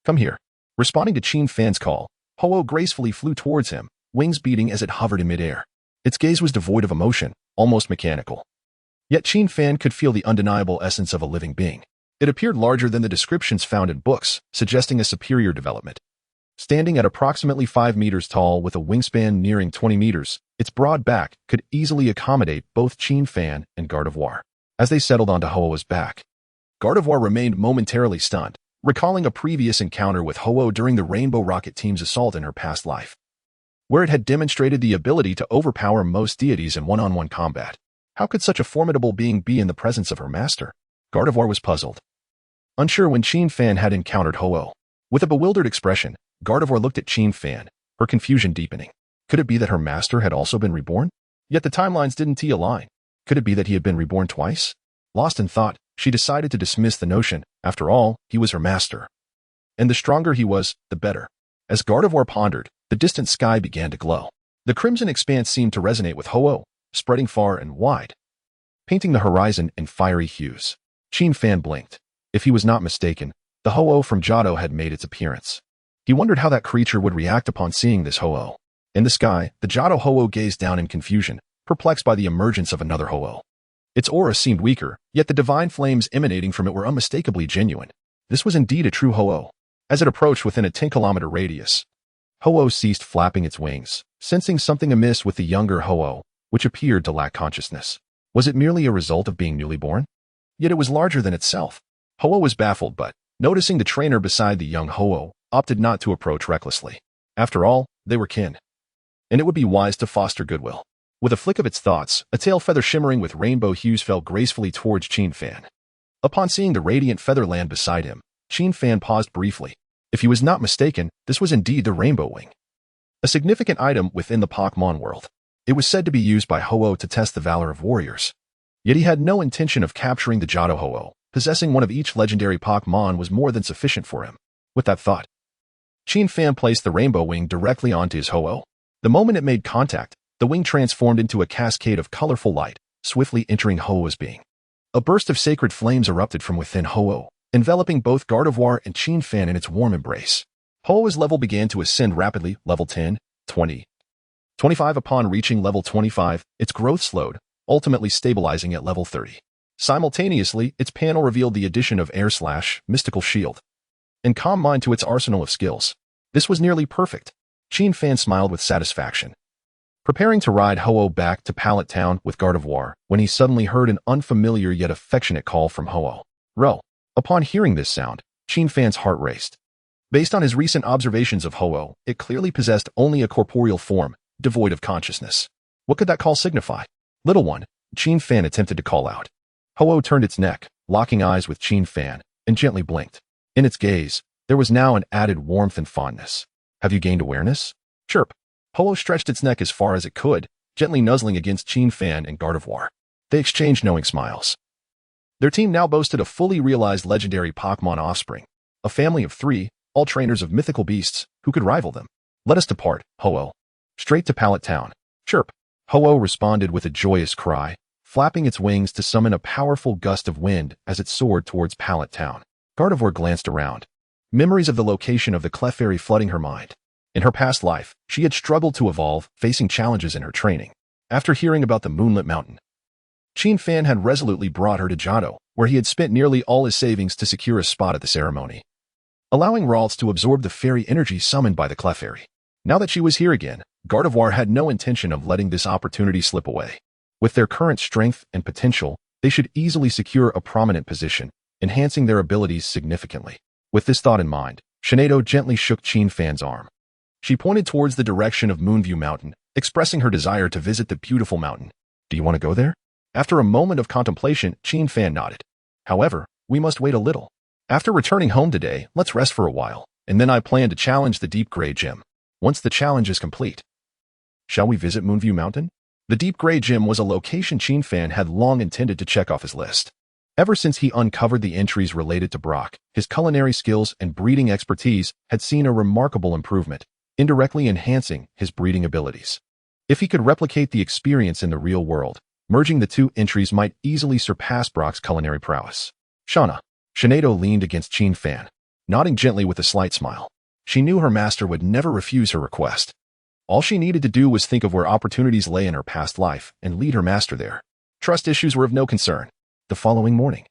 come here. Responding to Qin Fan's call, Ho-Oh gracefully flew towards him, wings beating as it hovered in midair. Its gaze was devoid of emotion, almost mechanical. Yet Qin Fan could feel the undeniable essence of a living being. It appeared larger than the descriptions found in books, suggesting a superior development. Standing at approximately 5 meters tall with a wingspan nearing 20 meters, its broad back could easily accommodate both Qin Fan and Gardevoir. As they settled onto Ho-Oh's back, Gardevoir remained momentarily stunned, recalling a previous encounter with Ho-Oh during the Rainbow Rocket team's assault in her past life, where it had demonstrated the ability to overpower most deities in one-on-one combat. How could such a formidable being be in the presence of her master? Gardevoir was puzzled, unsure when Qin Fan had encountered Ho-Oh. With a bewildered expression, Gardevoir looked at Qin Fan, her confusion deepening. Could it be that her master had also been reborn? Yet the timelines didn't align. Could it be that he had been reborn twice? Lost in thought, she decided to dismiss the notion. After all, he was her master. And the stronger he was, the better. As Gardevoir pondered, the distant sky began to glow. The crimson expanse seemed to resonate with Ho-Oh, spreading far and wide, painting the horizon in fiery hues. Qin Fan blinked. If he was not mistaken, the Ho-Oh from Johto had made its appearance. He wondered how that creature would react upon seeing this Ho-Oh. In the sky, the Johto Ho-Oh gazed down in confusion, perplexed by the emergence of another Ho-Oh. Its aura seemed weaker, yet the divine flames emanating from it were unmistakably genuine. This was indeed a true Ho-Oh. As it approached within a 10-kilometer radius, Ho-Oh ceased flapping its wings, sensing something amiss with the younger Ho-Oh, which appeared to lack consciousness. Was it merely a result of being newly born? Yet it was larger than itself. Ho-Oh was baffled, but, noticing the trainer beside the young Ho-Oh, opted not to approach recklessly. After all, they were kin, and it would be wise to foster goodwill. With a flick of its thoughts, a tail feather shimmering with rainbow hues fell gracefully towards Qin Fan. Upon seeing the radiant feather land beside him, Qin Fan paused briefly. If he was not mistaken, this was indeed the Rainbow Wing, a significant item within the Pokémon world. It was said to be used by Ho-Oh to test the valor of warriors. Yet he had no intention of capturing the Johto Ho-Oh. Possessing one of each legendary Pokémon was more than sufficient for him. With that thought, Qin Fan placed the Rainbow Wing directly onto his Ho-Oh. The moment it made contact, the wing transformed into a cascade of colorful light, swiftly entering Ho-Oh's being. A burst of sacred flames erupted from within Ho-Oh, enveloping both Gardevoir and Qin Fan in its warm embrace. Ho-Oh's level began to ascend rapidly, level 10, 20, 25. Upon reaching level 25, its growth slowed, ultimately stabilizing at level 30. Simultaneously, its panel revealed the addition of Air Slash, Mystical Shield, and Calm Mind to its arsenal of skills. This was nearly perfect. Qin Fan smiled with satisfaction. preparing to ride Ho-Oh back to Pallet Town with Gardevoir when he suddenly heard an unfamiliar yet affectionate call from Ho-Oh. Ro. Upon hearing this sound, Qinfan's heart raced. Based on his recent observations of Ho-Oh, it clearly possessed only a corporeal form, devoid of consciousness. What could that call signify? Little one, Qinfan attempted to call out. Ho-Oh turned its neck, locking eyes with Qinfan, and gently blinked. In its gaze, there was now an added warmth and fondness. Have you gained awareness? Chirp. Ho-Oh stretched its neck as far as it could, gently nuzzling against Qinfan and Gardevoir. They exchanged knowing smiles. Their team now boasted a fully realized legendary Pokémon offspring, a family of 3, all trainers of mythical beasts, who could rival them. Let us depart, Ho-Oh. Straight to Pallet Town. Chirp. Ho-Oh responded with a joyous cry, flapping its wings to summon a powerful gust of wind as it soared towards Pallet Town. Gardevoir glanced around. Memories of the location of the Clefairy flooding her mind. In her past life, she had struggled to evolve, facing challenges in her training. After hearing about the Moonlit Mountain, Qinfan had resolutely brought her to Johto, where he had spent nearly all his savings to secure a spot at the ceremony, allowing Ralts to absorb the fairy energy summoned by the Clefairy. Now that she was here again, Gardevoir had no intention of letting this opportunity slip away. With their current strength and potential, they should easily secure a prominent position, enhancing their abilities significantly. With this thought in mind, Xerneas gently shook Qinfan's arm. She pointed towards the direction of Moonview Mountain, expressing her desire to visit the beautiful mountain. Do you want to go there? After a moment of contemplation, Qinfan nodded. However, we must wait a little. After returning home today, let's rest for a while, and then I plan to challenge the Deep Gray Gym. Once the challenge is complete, shall we visit Moonview Mountain? The Deep Gray Gym was a location Qinfan had long intended to check off his list. Ever since he uncovered the entries related to Brock, his culinary skills and breeding expertise had seen a remarkable improvement, indirectly enhancing his breeding abilities. If he could replicate the experience in the real world, merging the two entries might easily surpass Brock's culinary prowess. Shauna. Xerneas leaned against Qinfan, nodding gently with a slight smile. She knew her master would never refuse her request. All she needed to do was think of where opportunities lay in her past life and lead her master there. Trust issues were of no concern. The following morning,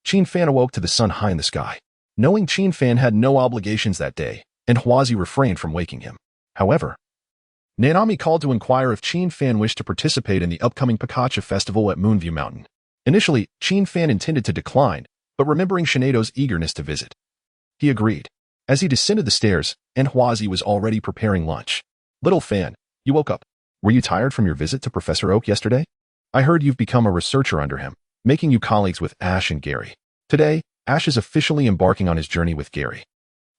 Qinfan awoke to the sun high in the sky. Knowing Qinfan had no obligations that day, and Huazi refrained from waking him. However, Nanami called to inquire if Qinfan wished to participate in the upcoming Pikachu festival at Moonview Mountain. Initially, Qinfan intended to decline, but remembering Xerneas' eagerness to visit, he agreed. As he descended the stairs, and Huazi was already preparing lunch. Little fan, you woke up. Were you tired from your visit to Professor Oak yesterday? I heard you've become a researcher under him, making you colleagues with Ash and Gary. Today, Ash is officially embarking on his journey with Gary.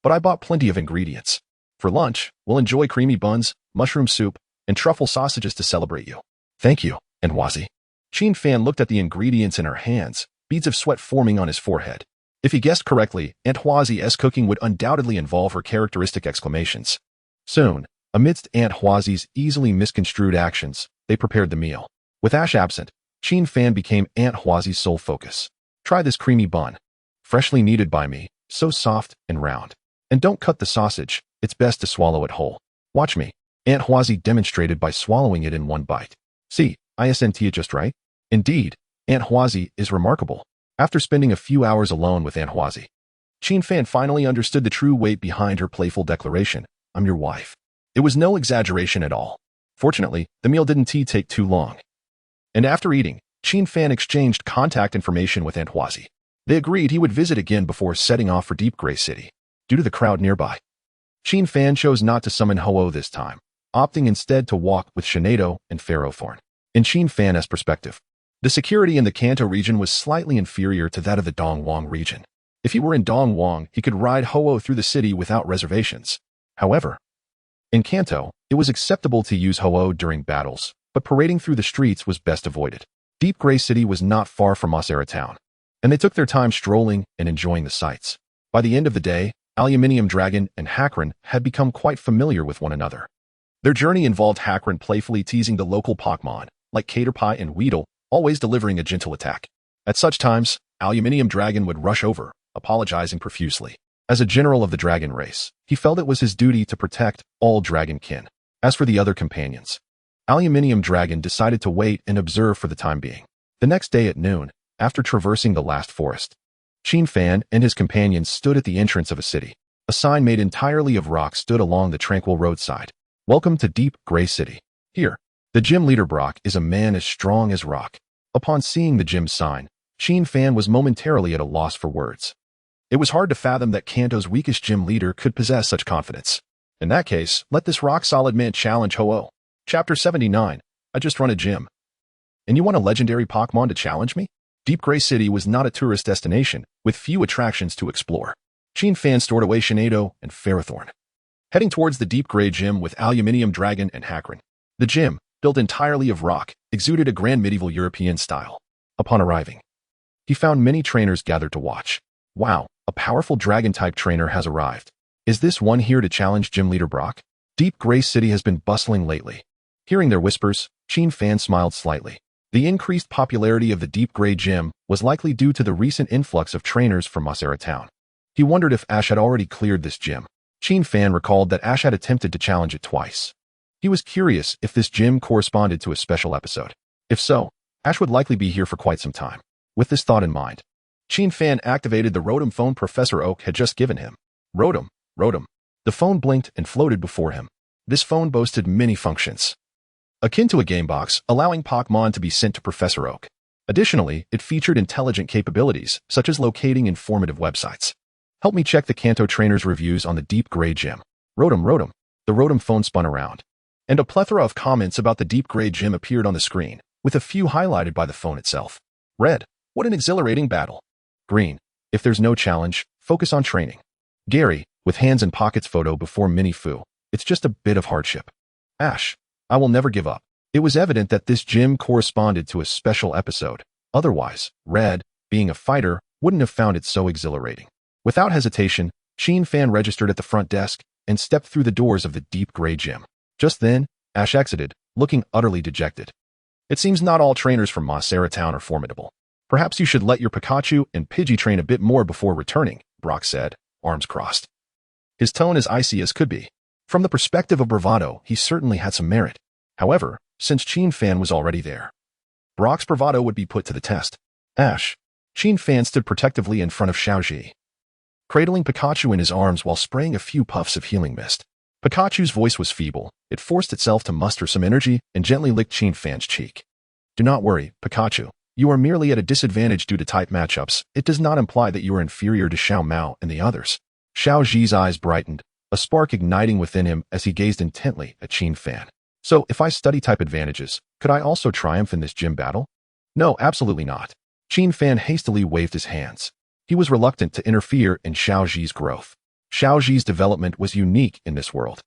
But I bought plenty of ingredients. For lunch, we'll enjoy creamy buns, mushroom soup, and truffle sausages to celebrate you. Thank you, and Huazi. Qinfan looked at the ingredients in her hands, beads of sweat forming on his forehead. If he guessed correctly, Aunt Huazi's cooking would undoubtedly involve her characteristic exclamations. Soon, amidst Aunt Huazi's easily misconstrued actions, they prepared the meal. With Ash absent, Qinfan became Aunt Huazi's sole focus. Try this creamy bun. Freshly kneaded by me, so soft and round. And don't cut the sausage, it's best to swallow it whole. Watch me. Aunt Huazi demonstrated by swallowing it in one bite. See, isn't it just right? Indeed, Aunt Huazi is remarkable. After spending a few hours alone with Aunt Huazi, Qinfan finally understood the true weight behind her playful declaration, I'm your wife. It was no exaggeration at all. Fortunately, the meal didn't take too long. And after eating, Qinfan exchanged contact information with Aunt Huazi. They agreed he would visit again before setting off for Deep Gray City. Due to the crowd nearby, Qinfan chose not to summon Ho-Oh this time, opting instead to walk with Xerneas and Ferrothorn. In Qinfan's perspective, the security in the Kanto region was slightly inferior to that of the Dongwang region. If he were in Dongwang, he could ride Ho-Oh through the city without reservations. However, in Kanto, it was acceptable to use Ho-Oh during battles, but parading through the streets was best avoided. Deep Gray City was not far from Osera Town, and they took their time strolling and enjoying the sights. By the end of the day, Aluminium Dragon and Hakron had become quite familiar with one another. Their journey involved Hakron playfully teasing the local Pokémon, like Caterpie and Weedle, always delivering a gentle attack. At such times, Aluminium Dragon would rush over, apologizing profusely. As a general of the dragon race, he felt it was his duty to protect all dragonkin. As for the other companions, Aluminium Dragon decided to wait and observe for the time being. The next day at noon, after traversing the last forest, Qinfan and his companions stood at the entrance of a city. A sign made entirely of rock stood along the tranquil roadside. Welcome to Deep Gray City. Here, The gym leader Brock is a man as strong as rock. Upon seeing the gym's sign, Sheen Fan was momentarily at a loss for words. It was hard to fathom that Kanto's weakest gym leader could possess such confidence. In that case, let this rock-solid man challenge Ho-Oh. Chapter 79. I just run a gym. And you want a legendary Pokémon to challenge me? Deep Gray City was not a tourist destination, with few attractions to explore. Sheen Fan stored away Shinado and Ferrothorn, heading towards the Deep Gray Gym with Aluminium Dragon and Hackran. The gym, built entirely of rock, exuded a grand medieval European style. Upon arriving, he found many trainers gathered to watch. Wow, a powerful dragon-type trainer has arrived. Is this one here to challenge gym leader Brock? Deep Gray City has been bustling lately. Hearing their whispers, Sheen Fan smiled slightly. The increased popularity of the Deep Gray Gym was likely due to the recent influx of trainers from Masera Town. He wondered if Ash had already cleared this gym. Sheen Fan recalled that Ash had attempted to challenge it twice. He was curious if this gym corresponded to a special episode. If so, Ash would likely be here for quite some time. With this thought in mind, Sheen Fan activated the Rotom phone Professor Oak had just given him. Rotom. The phone blinked and floated before him. This phone boasted many functions, akin to a game box, allowing Pokémon to be sent to Professor Oak. Additionally, it featured intelligent capabilities, such as locating informative websites. Help me check the Kanto trainer's reviews on the Deep Gray Gym. Rotom. The Rotom phone spun around, and a plethora of comments about the Deep Gray Gym appeared on the screen, with a few highlighted by the phone itself. Red. What an exhilarating battle. Green. If there's no challenge, focus on training. Gary, with hands in pockets photo before Mini-Fu. It's just a bit of hardship. Ash. I will never give up. It was evident that this gym corresponded to a special episode. Otherwise, Red, being a fighter, wouldn't have found it so exhilarating. Without hesitation, Sheen Fan registered at the front desk and stepped through the doors of the Deep Gray Gym. Just then, Ash exited, looking utterly dejected. It seems not all trainers from Masera Town are formidable. Perhaps you should let your Pikachu and Pidgey train a bit more before returning, Brock said, arms crossed. His tone as icy as could be. From the perspective of bravado, he certainly had some merit. However, since Sheen Fan was already there, Brock's bravado would be put to the test. Ash. Sheen Fan stood protectively in front of Xiaoji, cradling Pikachu in his arms while spraying a few puffs of healing mist. Pikachu's voice was feeble. It forced itself to muster some energy and gently licked Sheen Fan's cheek. Do not worry, Pikachu. You are merely at a disadvantage due to type matchups. It does not imply that you are inferior to Xiao Mao and the others. Xiaoji's eyes brightened, a spark igniting within him as he gazed intently at Sheen Fan. So, if I study type advantages, could I also triumph in this gym battle? No, absolutely not. Sheen Fan hastily waved his hands. He was reluctant to interfere in Xiaoji's growth. Xiaoji's development was unique in this world.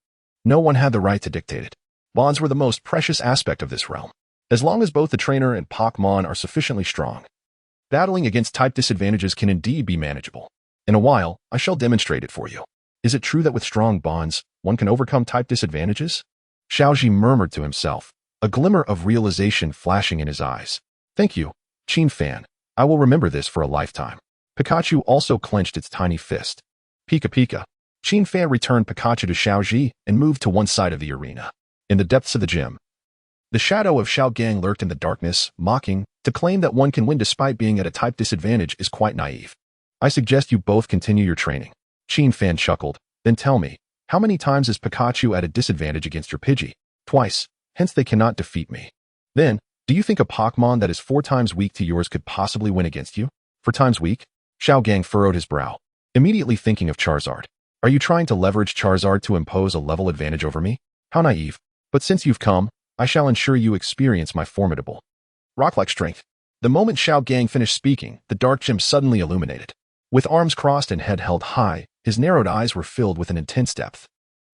No one had the right to dictate it. Bonds were the most precious aspect of this realm. As long as both the trainer and Pokémon are sufficiently strong, battling against type disadvantages can indeed be manageable. In a while, I shall demonstrate it for you. Is it true that with strong bonds, one can overcome type disadvantages? Xiaoji murmured to himself, a glimmer of realization flashing in his eyes. Thank you, Sheen Fan. I will remember this for a lifetime. Pikachu also clenched its tiny fist. Pika. Sheen Fan returned Pikachu to Xiaoji and moved to one side of the arena. In the depths of the gym, the shadow of Xiao Gang lurked in the darkness, mocking. To claim that one can win despite being at a type disadvantage is quite naive. I suggest you both continue your training. Sheen Fan chuckled. Then tell me, how many times is Pikachu at a disadvantage against your Pidgey? Twice, hence they cannot defeat me. Then, do you think a Pokémon that is 4 times weak to yours could possibly win against you? 4 times weak? Xiao Gang furrowed his brow, immediately thinking of Charizard. Are you trying to leverage Charizard to impose a level advantage over me? How naive. But since you've come, I shall ensure you experience my formidable rock-like strength. The moment Xiao Gang finished speaking, the dark gym suddenly illuminated. With arms crossed and head held high, his narrowed eyes were filled with an intense depth.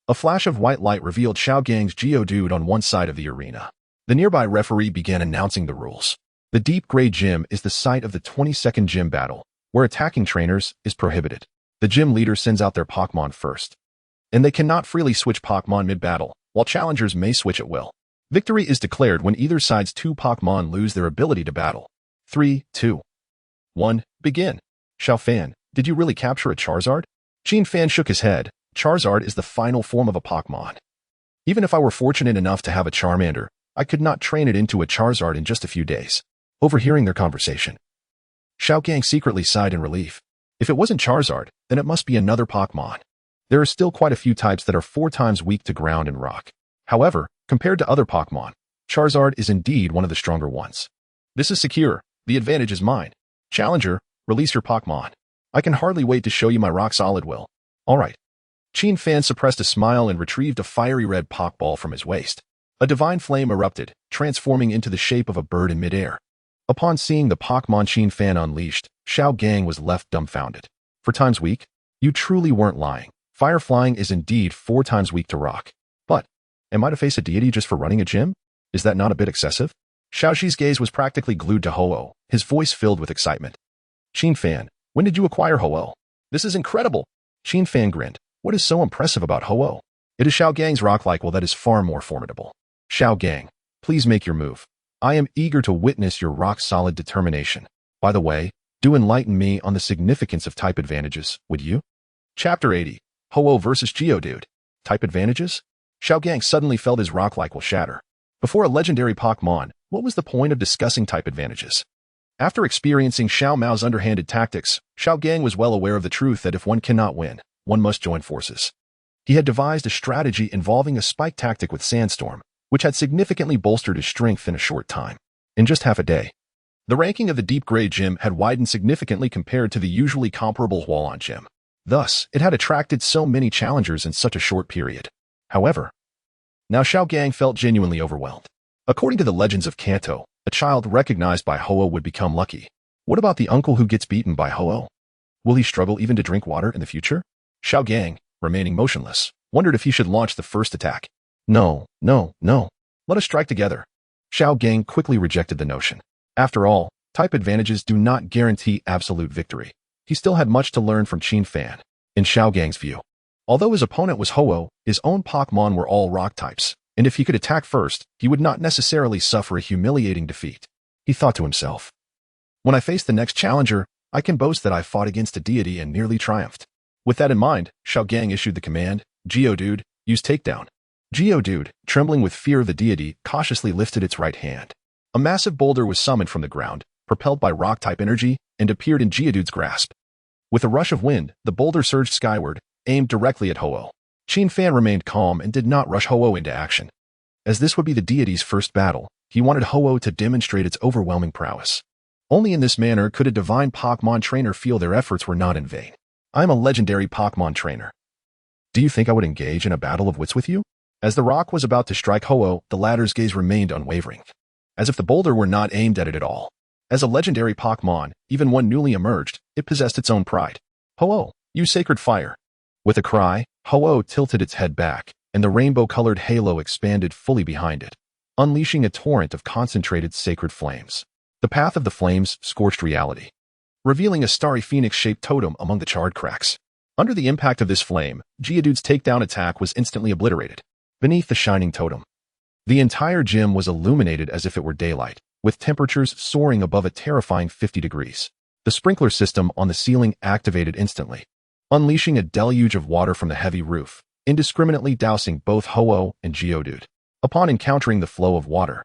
A flash of white light revealed Xiao Gang's Geodude on one side of the arena. The nearby referee began announcing the rules. The Deep Gray Gym is the site of the 22nd gym battle, where attacking trainers is prohibited. The gym leader sends out their Pokémon first, and they cannot freely switch Pokémon mid-battle, while challengers may switch at will. Victory is declared when either side's 2 Pokémon lose their ability to battle. 3, 2, 1, begin. Xiao Fan, did you really capture a Charizard? Sheen Fan shook his head. Charizard is the final form of a Pokémon. Even if I were fortunate enough to have a Charmander, I could not train it into a Charizard in just a few days. Overhearing their conversation, Xiao Gang secretly sighed in relief. If it wasn't Charizard, then it must be another Pokémon. There are still quite a few types that are 4 times weak to ground and rock. However, compared to other Pokémon, Charizard is indeed one of the stronger ones. This is secure. The advantage is mine. Challenger, release your Pokémon. I can hardly wait to show you my rock-solid will. Alright. Fan suppressed a smile and retrieved a fiery red Pokeball from his waist. A divine flame erupted, transforming into the shape of a bird in midair. Upon seeing the Pokémon Fan unleashed, Xiaogang was left dumbfounded. 4 times weak? You truly weren't lying. Fire flying is indeed 4 times weak to rock. But, am I to face a deity just for running a gym? Is that not a bit excessive? Xiaoxi's gaze was practically glued to Ho-Oh, his voice filled with excitement. Fan, when did you acquire Ho-Oh? This is incredible! Fan grinned. What is so impressive about Ho-Oh? It is Xiaogang's rock-like will that is far more formidable. Xiaogang, please make your move. I am eager to witness your rock-solid determination. By the way, do enlighten me on the significance of type advantages, would you? Chapter 80. Ho-Oh vs. Geodude. Type advantages? Xiaogang suddenly felt his rock-like will shatter. Before a legendary Pokémon, what was the point of discussing type advantages? After experiencing Xiao Mao's underhanded tactics, Xiaogang was well aware of the truth that if one cannot win, one must join forces. He had devised a strategy involving a spike tactic with Sandstorm, which had significantly bolstered his strength in a short time. In just half a day, the ranking of the Deep Gray Gym had widened significantly compared to the usually comparable Hualon Gym. Thus, it had attracted so many challengers in such a short period. However, now Xiaogang felt genuinely overwhelmed. According to the legends of Kanto, a child recognized by Ho-Oh would become lucky. What about the uncle who gets beaten by Ho-Oh? Will he struggle even to drink water in the future? Xiaogang, remaining motionless, wondered if he should launch the first attack. No. Let us strike together. Xiaogang quickly rejected the notion. After all, type advantages do not guarantee absolute victory. He still had much to learn from Fan. In Xiaogang's view, although his opponent was Ho-Oh, his own Pokémon were all rock types, and if he could attack first, he would not necessarily suffer a humiliating defeat. He thought to himself, when I face the next challenger, I can boast that I fought against a deity and nearly triumphed. With that in mind, Xiaogang issued the command, Geodude, use takedown. Geodude, trembling with fear of the deity, cautiously lifted its right hand. A massive boulder was summoned from the ground, propelled by rock-type energy, and appeared in Geodude's grasp. With a rush of wind, the boulder surged skyward, aimed directly at Ho-Oh. Fan remained calm and did not rush Ho-Oh into action. As this would be the deity's first battle, he wanted Ho-Oh to demonstrate its overwhelming prowess. Only in this manner could a divine Pokémon trainer feel their efforts were not in vain. I am a legendary Pokémon trainer. Do you think I would engage in a battle of wits with you? As the rock was about to strike Ho-Oh, the latter's gaze remained unwavering, as if the boulder were not aimed at it at all. As a legendary Pokémon, even one newly emerged, it possessed its own pride. Ho-Oh, use sacred fire. With a cry, Ho-Oh tilted its head back, and the rainbow-colored halo expanded fully behind it, unleashing a torrent of concentrated sacred flames. The path of the flames scorched reality, revealing a starry phoenix-shaped totem among the charred cracks. Under the impact of this flame, Geodude's takedown attack was instantly obliterated. Beneath the shining totem, the entire gym was illuminated as if it were daylight, with temperatures soaring above a terrifying 50 degrees. The sprinkler system on the ceiling activated instantly, unleashing a deluge of water from the heavy roof, indiscriminately dousing both Ho-Oh and Geodude. Upon encountering the flow of water,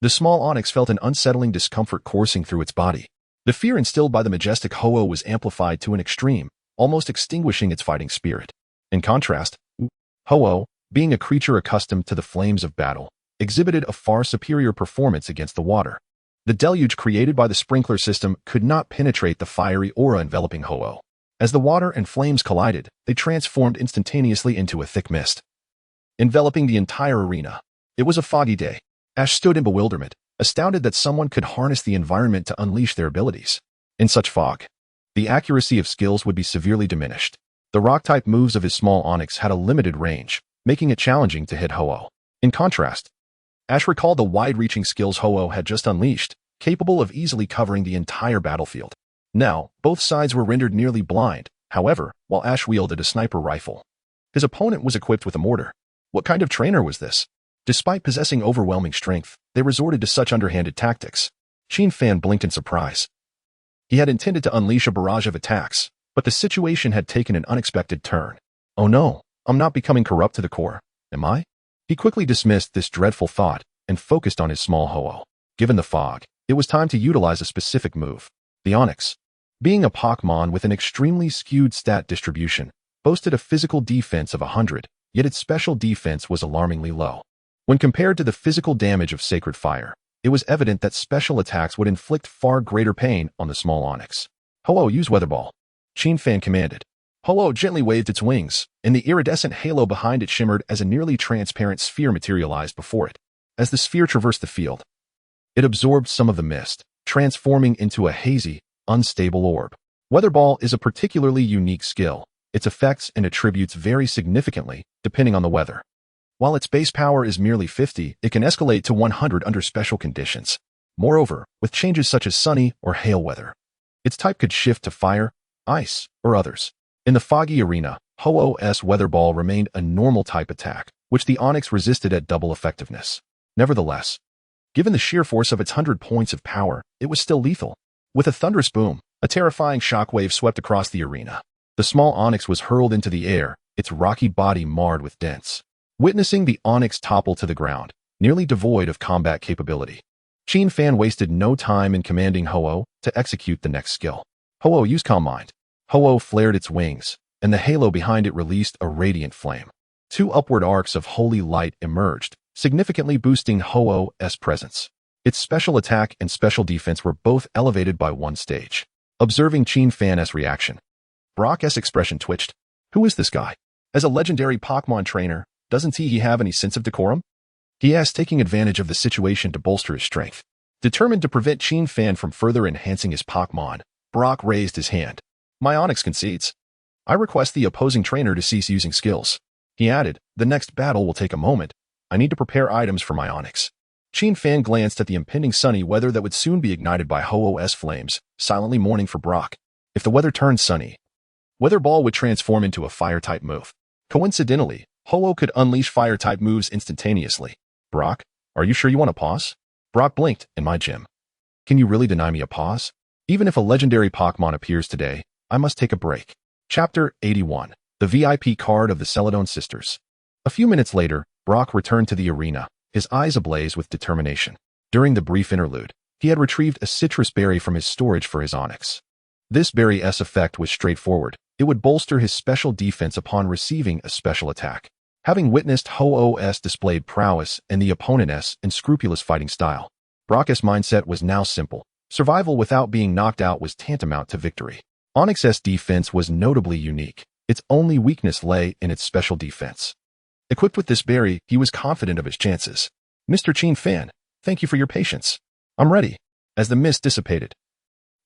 the small Onix felt an unsettling discomfort coursing through its body. The fear instilled by the majestic Ho-Oh was amplified to an extreme, almost extinguishing its fighting spirit. In contrast, Ho-Oh, being a creature accustomed to the flames of battle, exhibited a far superior performance against the water. The deluge created by the sprinkler system could not penetrate the fiery aura enveloping Ho-Oh. As the water and flames collided, they transformed instantaneously into a thick mist, enveloping the entire arena. It was a foggy day. Ash stood in bewilderment, astounded that someone could harness the environment to unleash their abilities. In such fog, the accuracy of skills would be severely diminished. The rock-type moves of his small Onix had a limited range, making it challenging to hit Ho-Oh. In contrast, Ash recalled the wide-reaching skills Ho-Oh had just unleashed, capable of easily covering the entire battlefield. Now, both sides were rendered nearly blind, however, while Ash wielded a sniper rifle. His opponent was equipped with a mortar. What kind of trainer was this? Despite possessing overwhelming strength, they resorted to such underhanded tactics. Fan blinked in surprise. He had intended to unleash a barrage of attacks, but the situation had taken an unexpected turn. Oh no, I'm not becoming corrupt to the core, am I? He quickly dismissed this dreadful thought and focused on his small Ho-Oh. Given the fog, it was time to utilize a specific move. The Onix, being a Pokémon with an extremely skewed stat distribution, boasted a physical defense of 100, yet its special defense was alarmingly low. When compared to the physical damage of Sacred Fire, it was evident that special attacks would inflict far greater pain on the small Onix. Ho-Oh, use Weather Ball. Qin-Fan commanded. Ho-Oh gently waved its wings, and the iridescent halo behind it shimmered as a nearly transparent sphere materialized before it. As the sphere traversed the field, it absorbed some of the mist, transforming into a hazy, unstable orb. Weather Ball is a particularly unique skill. Its effects and attributes vary significantly, depending on the weather. While its base power is merely 50, it can escalate to 100 under special conditions. Moreover, with changes such as sunny or hail weather, its type could shift to fire, ice, or others. In the foggy arena, Ho-Oh's Weather Ball remained a normal type attack, which the Onix resisted at double effectiveness. Nevertheless, given the sheer force of its 100 points of power, it was still lethal. With a thunderous boom, a terrifying shockwave swept across the arena. The small Onix was hurled into the air, its rocky body marred with dents. Witnessing the Onix topple to the ground, nearly devoid of combat capability, Qin-Fan wasted no time in commanding Ho-Oh to execute the next skill. Ho-Oh, use Calm Mind. Ho-Oh flared its wings, and the halo behind it released a radiant flame. Two upward arcs of holy light emerged, significantly boosting Ho-Oh's presence. Its special attack and special defense were both elevated by one stage. Observing Qin-Fan's reaction, Brock's expression twitched. Who is this guy? As a legendary Pokémon trainer, doesn't he have any sense of decorum? He asked, taking advantage of the situation to bolster his strength. Determined to prevent Qin-Fan from further enhancing his Pokémon, Brock raised his hand. My Onix concedes. I request the opposing trainer to cease using skills. He added, the next battle will take a moment. I need to prepare items for my Onix. Qin-Fan glanced at the impending sunny weather that would soon be ignited by Ho-Oh's flames, silently mourning for Brock. If the weather turned sunny, Weather Ball would transform into a fire-type move. Coincidentally, Ho-Oh could unleash fire-type moves instantaneously. Brock, are you sure you want a pause? Brock blinked. In my gym. Can you really deny me a pause? Even if a legendary Pokémon appears today, I must take a break. Chapter 81. The VIP card of the Celadon Sisters. A few minutes later, Brock returned to the arena, his eyes ablaze with determination. During the brief interlude, he had retrieved a citrus berry from his storage for his Onix. This berry's effect was straightforward. It would bolster his special defense upon receiving a special attack. Having witnessed Ho-Oh's displayed prowess and the opponent's unscrupulous fighting style, Brock's mindset was now simple. Survival without being knocked out was tantamount to victory. Onix's defense was notably unique. Its only weakness lay in its special defense. Equipped with this berry, he was confident of his chances. Mr. Qin-Fan, thank you for your patience. I'm ready. As the mist dissipated,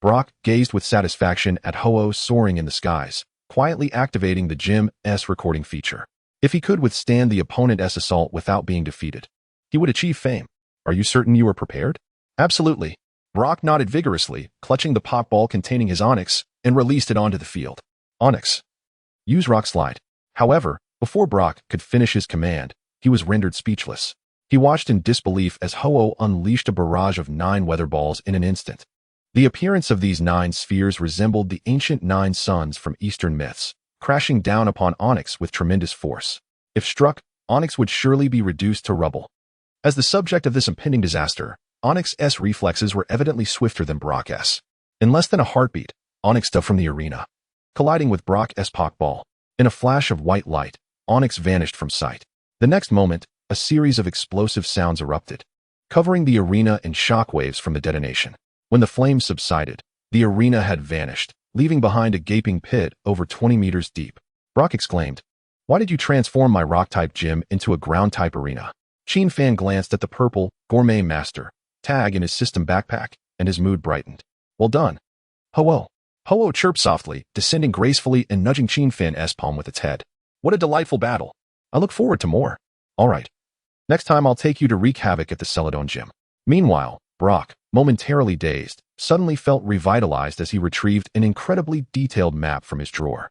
Brock gazed with satisfaction at Ho-Oh soaring in the skies, quietly activating the gym's recording feature. If he could withstand the opponent's assault without being defeated, he would achieve fame. Are you certain you are prepared? Absolutely. Brock nodded vigorously, clutching the pop ball containing his Onix, and released it onto the field. Onix, use Rock Slide. However, before Brock could finish his command, he was rendered speechless. He watched in disbelief as Ho-Oh unleashed a barrage of 9 weather balls in an instant. The appearance of these 9 spheres resembled the ancient 9 suns from Eastern myths, crashing down upon Onix with tremendous force. If struck, Onix would surely be reduced to rubble. As the subject of this impending disaster, Onix's reflexes were evidently swifter than Brock's. In less than a heartbeat, Onix dove from the arena, colliding with Brock's Pokeball. In a flash of white light, Onix vanished from sight. The next moment, a series of explosive sounds erupted, covering the arena in shockwaves from the detonation. When the flames subsided, the arena had vanished, leaving behind a gaping pit over 20 meters deep. Brock exclaimed, "Why did you transform my rock-type gym into a ground-type arena?" Qin-Fan glanced at the purple Gourmet Master tag in his system backpack, and his mood brightened. Well done. Ho-Oh. Ho-Oh chirped softly, descending gracefully and nudging Qin-Fan's palm with its head. What a delightful battle. I look forward to more. All right. Next time I'll take you to wreak havoc at the Celadon gym. Meanwhile, Brock, momentarily dazed, suddenly felt revitalized as he retrieved an incredibly detailed map from his drawer.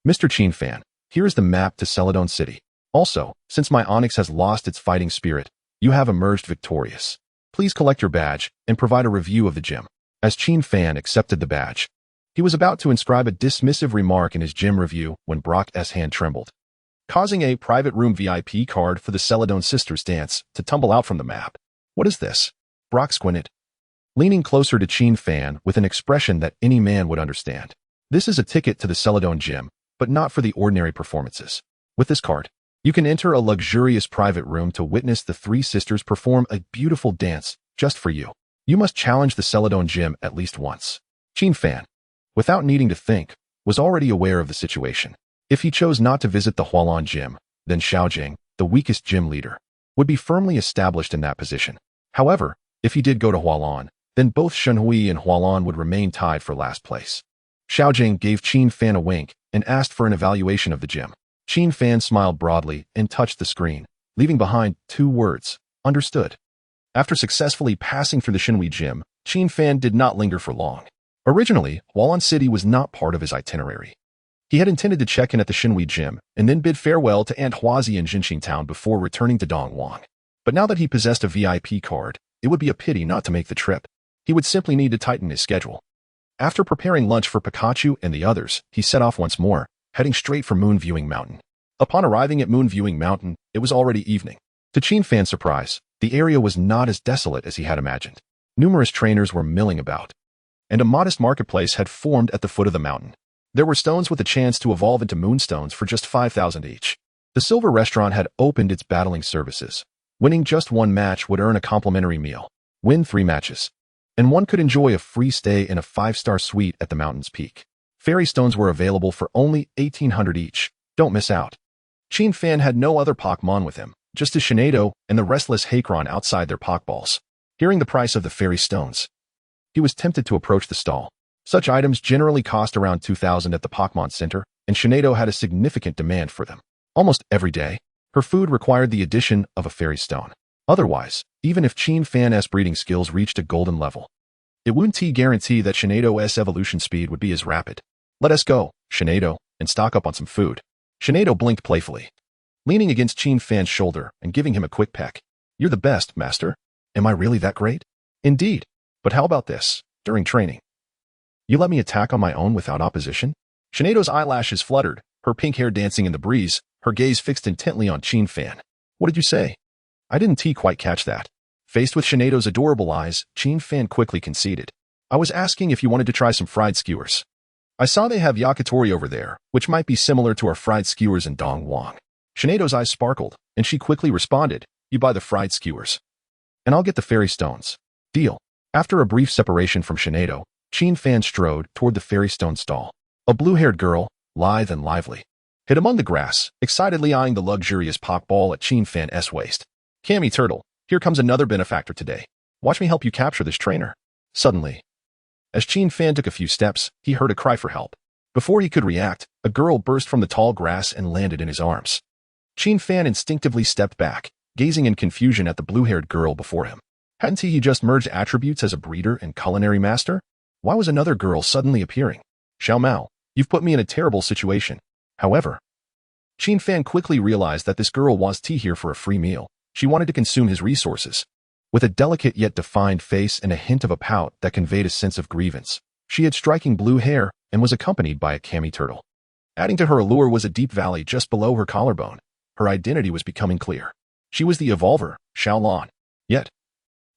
Mr. Qin-Fan, here is the map to Celadon City. Also, since my Onix has lost its fighting spirit, you have emerged victorious. Please collect your badge and provide a review of the gym. As Qin-Fan accepted the badge, he was about to inscribe a dismissive remark in his gym review when Brock's hand trembled, causing a private room VIP card for the Celadon Sisters dance to tumble out from the map. What is this? Brock squinted, leaning closer to Qin-Fan with an expression that any man would understand. This is a ticket to the Celadon gym, but not for the ordinary performances. With this card, You can enter a luxurious private room to witness the three sisters perform a beautiful dance just for you. You must challenge the Celadon gym at least once. Qin Fan, without needing to think, was already aware of the situation. If he chose not to visit the Hualan gym, then Xiaojing, the weakest gym leader, would be firmly established in that position. However, if he did go to Hualan, then both Shenhui and Hualan would remain tied for last place. Xiaojing gave Qin Fan a wink and asked for an evaluation of the gym. Qin Fan smiled broadly and touched the screen, leaving behind 2 words, understood. After successfully passing through the Shenhui gym, Qin Fan did not linger for long. Originally, Hualan City was not part of his itinerary. He had intended to check in at the Shenhui gym and then bid farewell to Aunt Huazi in Jinxing Town before returning to Dongwang. But now that he possessed a VIP card, it would be a pity not to make the trip. He would simply need to tighten his schedule. After preparing lunch for Pikachu and the others, he set off once more, heading straight for Moon Viewing Mountain. Upon arriving at Moon Viewing Mountain, it was already evening. To Qin Fan's surprise, the area was not as desolate as he had imagined. Numerous trainers were milling about, and a modest marketplace had formed at the foot of the mountain. There were stones with a chance to evolve into moonstones for just 5,000 each. The Silver Restaurant had opened its battling services. Winning just 1 match would earn a complimentary meal. Win 3 matches, and one could enjoy a free stay in a 5-star suite at the mountain's peak. Fairy stones were available for only 1,800 each. Don't miss out. Qin Fan had no other Pokémon with him, just a Shinado and the restless Hakron outside their Pokeballs. Hearing the price of the fairy stones, he was tempted to approach the stall. Such items generally cost around 2,000 at the Pokémon Center, and Shinado had a significant demand for them. Almost every day, her food required the addition of a fairy stone. Otherwise, even if Qin Fan's breeding skills reached a golden level, it wouldn't guarantee that Shinado's evolution speed would be as rapid. Let us go, Shinado, and stock up on some food. Shinado blinked playfully, leaning against Qin Fan's shoulder and giving him a quick peck. You're the best, master. Am I really that great? Indeed. But how about this? During training, you let me attack on my own without opposition? Shinado's eyelashes fluttered, her pink hair dancing in the breeze, her gaze fixed intently on Qin Fan. What did you say? I didn't quite catch that. Faced with Shinado's adorable eyes, Qin Fan quickly conceded. I was asking if you wanted to try some fried skewers. I saw they have yakitori over there, which might be similar to our fried skewers in Dongwang. Shinado's eyes sparkled, and she quickly responded, you buy the fried skewers, and I'll get the fairy stones. Deal. After a brief separation from Shinado, Qin Fan strode toward the fairy stone stall. A blue-haired girl, lithe and lively, hid among the grass, excitedly eyeing the luxurious Pokeball at Qin Fan's waist. Cammy Turtle, here comes another benefactor today. Watch me help you capture this trainer. Suddenly, as Qin Fan took a few steps, he heard a cry for help. Before he could react, a girl burst from the tall grass and landed in his arms. Qin Fan instinctively stepped back, gazing in confusion at the blue-haired girl before him. Hadn't he just merged attributes as a breeder and culinary master? Why was another girl suddenly appearing? Xiao Mao, you've put me in a terrible situation. However, Qin Fan quickly realized that this girl was here for a free meal. She wanted to consume his resources. With a delicate yet defined face and a hint of a pout that conveyed a sense of grievance, she had striking blue hair and was accompanied by a Cammy Turtle. Adding to her allure was a deep valley just below her collarbone. Her identity was becoming clear. She was the evolver, Xiaolan. Yet,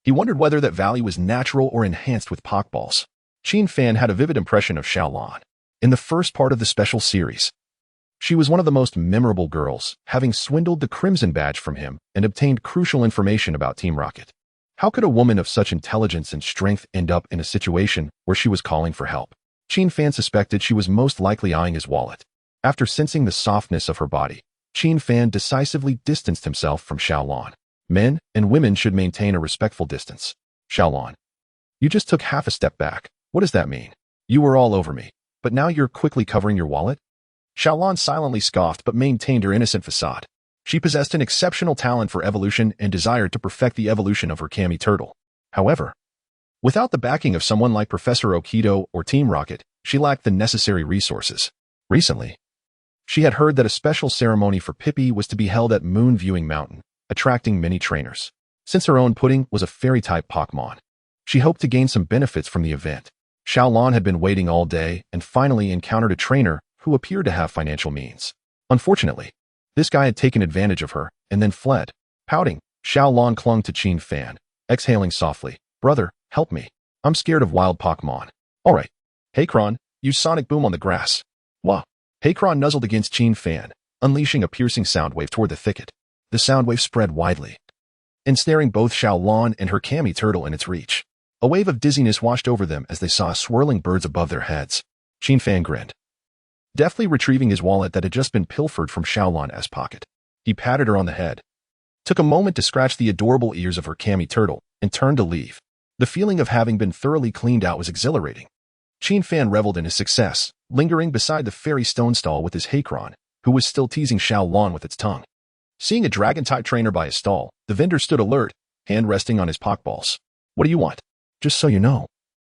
he wondered whether that valley was natural or enhanced with Pokeballs. Qin Fan had a vivid impression of Xiaolan. In the first part of the special series, she was one of the most memorable girls, having swindled the Crimson Badge from him and obtained crucial information about Team Rocket. How could a woman of such intelligence and strength end up in a situation where she was calling for help? Qin Fan suspected she was most likely eyeing his wallet. After sensing the softness of her body, Qin Fan decisively distanced himself from Xiaolan. Men and women should maintain a respectful distance. Xiaolan, you just took half a step back. What does that mean? You were all over me, but now you're quickly covering your wallet? Xiaolan silently scoffed but maintained her innocent facade. She possessed an exceptional talent for evolution and desired to perfect the evolution of her Cammy Turtle. However, without the backing of someone like Professor Okido or Team Rocket, she lacked the necessary resources. Recently, she had heard that a special ceremony for Pippi was to be held at Moon Viewing Mountain, attracting many trainers. Since her own pudding was a fairy-type Pokémon, she hoped to gain some benefits from the event. Xiaolan had been waiting all day and finally encountered a trainer who appeared to have financial means. Unfortunately, this guy had taken advantage of her and then fled. Pouting, Xiaolan clung to Qin Fan, exhaling softly. Brother, help me. I'm scared of wild Pokémon. Alright. Hakron, use Sonic Boom on the grass. Wah. Hakron nuzzled against Qin Fan, unleashing a piercing sound wave toward the thicket. The sound wave spread widely, ensnaring both Xiaolon and her cami turtle in its reach. A wave of dizziness washed over them as they saw swirling birds above their heads. Qinfan grinned, deftly retrieving his wallet that had just been pilfered from Xiaolon's pocket. He patted her on the head, took a moment to scratch the adorable ears of her cami turtle, and turned to leave. The feeling of having been thoroughly cleaned out was exhilarating. Qinfan reveled in his success, lingering beside the fairy stone stall with his Hakron, who was still teasing Xiaolon with its tongue. Seeing a dragon-type trainer by his stall, the vendor stood alert, hand resting on his Pokeballs. What do you want? Just so you know,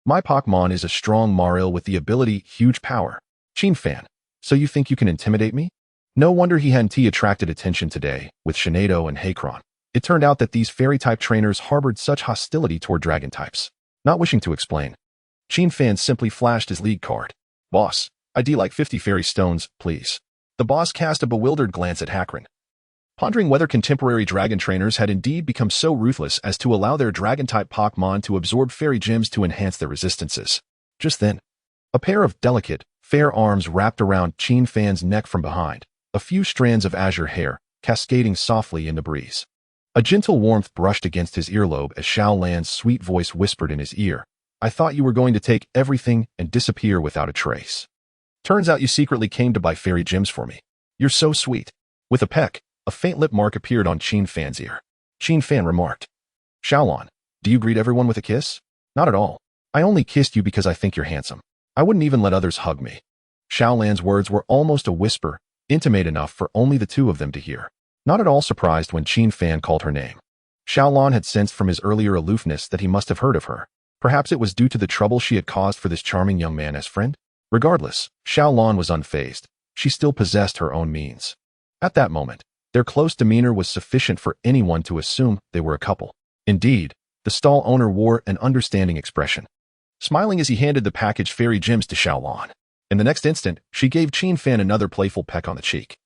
my Pokémon is a strong Maril with the ability Huge Power. Qinfan, so you think you can intimidate me? No wonder he hadn't attracted attention today, with Shinado and Hakron. It turned out that these fairy-type trainers harbored such hostility toward dragon types. Not wishing to explain, Qinfan simply flashed his lead card. Boss, I'd like 50 fairy stones, please. The boss cast a bewildered glance at Hakron, pondering whether contemporary dragon trainers had indeed become so ruthless as to allow their dragon-type Pokémon to absorb fairy gems to enhance their resistances. Just then, a pair of delicate, fair arms wrapped around Qinfan's neck from behind, a few strands of azure hair cascading softly in the breeze. A gentle warmth brushed against his earlobe as Xiaolan's sweet voice whispered in his ear, I thought you were going to take everything and disappear without a trace. Turns out you secretly came to buy fairy gems for me. You're so sweet. With a peck, a faint lip mark appeared on Qinfan's ear. Qinfan remarked, Xiaolon, do you greet everyone with a kiss? Not at all. I only kissed you because I think you're handsome. I wouldn't even let others hug me. Xiaolan's words were almost a whisper, intimate enough for only the two of them to hear. Not at all surprised when Qinfan called her name. Xiaolon had sensed from his earlier aloofness that he must have heard of her. Perhaps it was due to the trouble she had caused for this charming young man as friend? Regardless, Xiaolon was unfazed. She still possessed her own means. At that moment, their close demeanor was sufficient for anyone to assume they were a couple. Indeed, the stall owner wore an understanding expression, smiling as he handed the packaged fairy gems to Xiaolon. In the next instant, she gave Qinfan another playful peck on the cheek,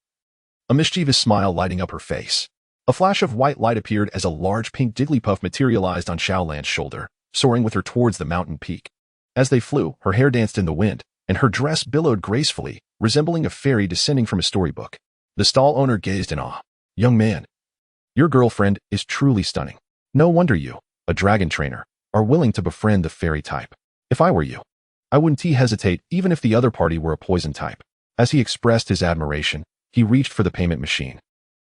a mischievous smile lighting up her face. A flash of white light appeared as a large pink Jigglypuff materialized on Xiaolan's shoulder, soaring with her towards the mountain peak. As they flew, her hair danced in the wind, and her dress billowed gracefully, resembling a fairy descending from a storybook. The stall owner gazed in awe. Young man, your girlfriend is truly stunning. No wonder you, a dragon trainer, are willing to befriend the fairy type. If I were you, I wouldn't hesitate even if the other party were a poison type. As he expressed his admiration, he reached for the payment machine,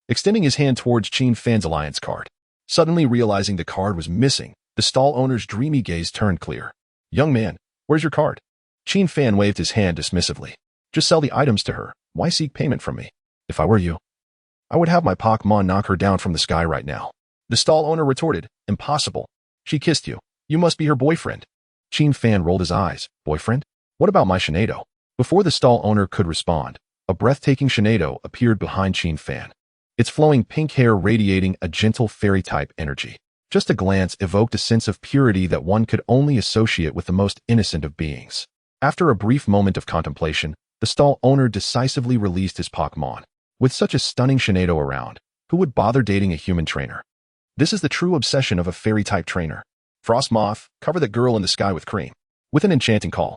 extending his hand towards Qinfan's alliance card. Suddenly realizing the card was missing, the stall owner's dreamy gaze turned clear. Young man, where's your card? Qinfan waved his hand dismissively. Just sell the items to her. Why seek payment from me? If I were you, I would have my Pokémon knock her down from the sky right now. The stall owner retorted, impossible. She kissed you. You must be her boyfriend. Qinfan rolled his eyes. Boyfriend? What about my Shinado? Before the stall owner could respond, a breathtaking Shinado appeared behind Qinfan, its flowing pink hair radiating a gentle fairy-type energy. Just a glance evoked a sense of purity that one could only associate with the most innocent of beings. After a brief moment of contemplation, the stall owner decisively released his Pokémon. With such a stunning Shinado around, who would bother dating a human trainer? This is the true obsession of a fairy-type trainer. Frostmoth, cover that girl in the sky with cream. With an enchanting call,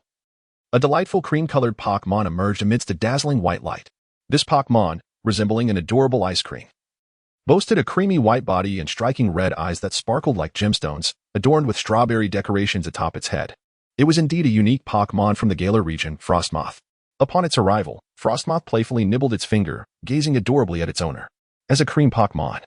a delightful cream-colored Pokémon emerged amidst a dazzling white light. This Pokémon, resembling an adorable ice cream, boasted a creamy white body and striking red eyes that sparkled like gemstones, adorned with strawberry decorations atop its head. It was indeed a unique Pokémon from the Galar region, Frostmoth. Upon its arrival, Frostmoth playfully nibbled its finger, gazing adorably at its owner. As a cream Pokémon,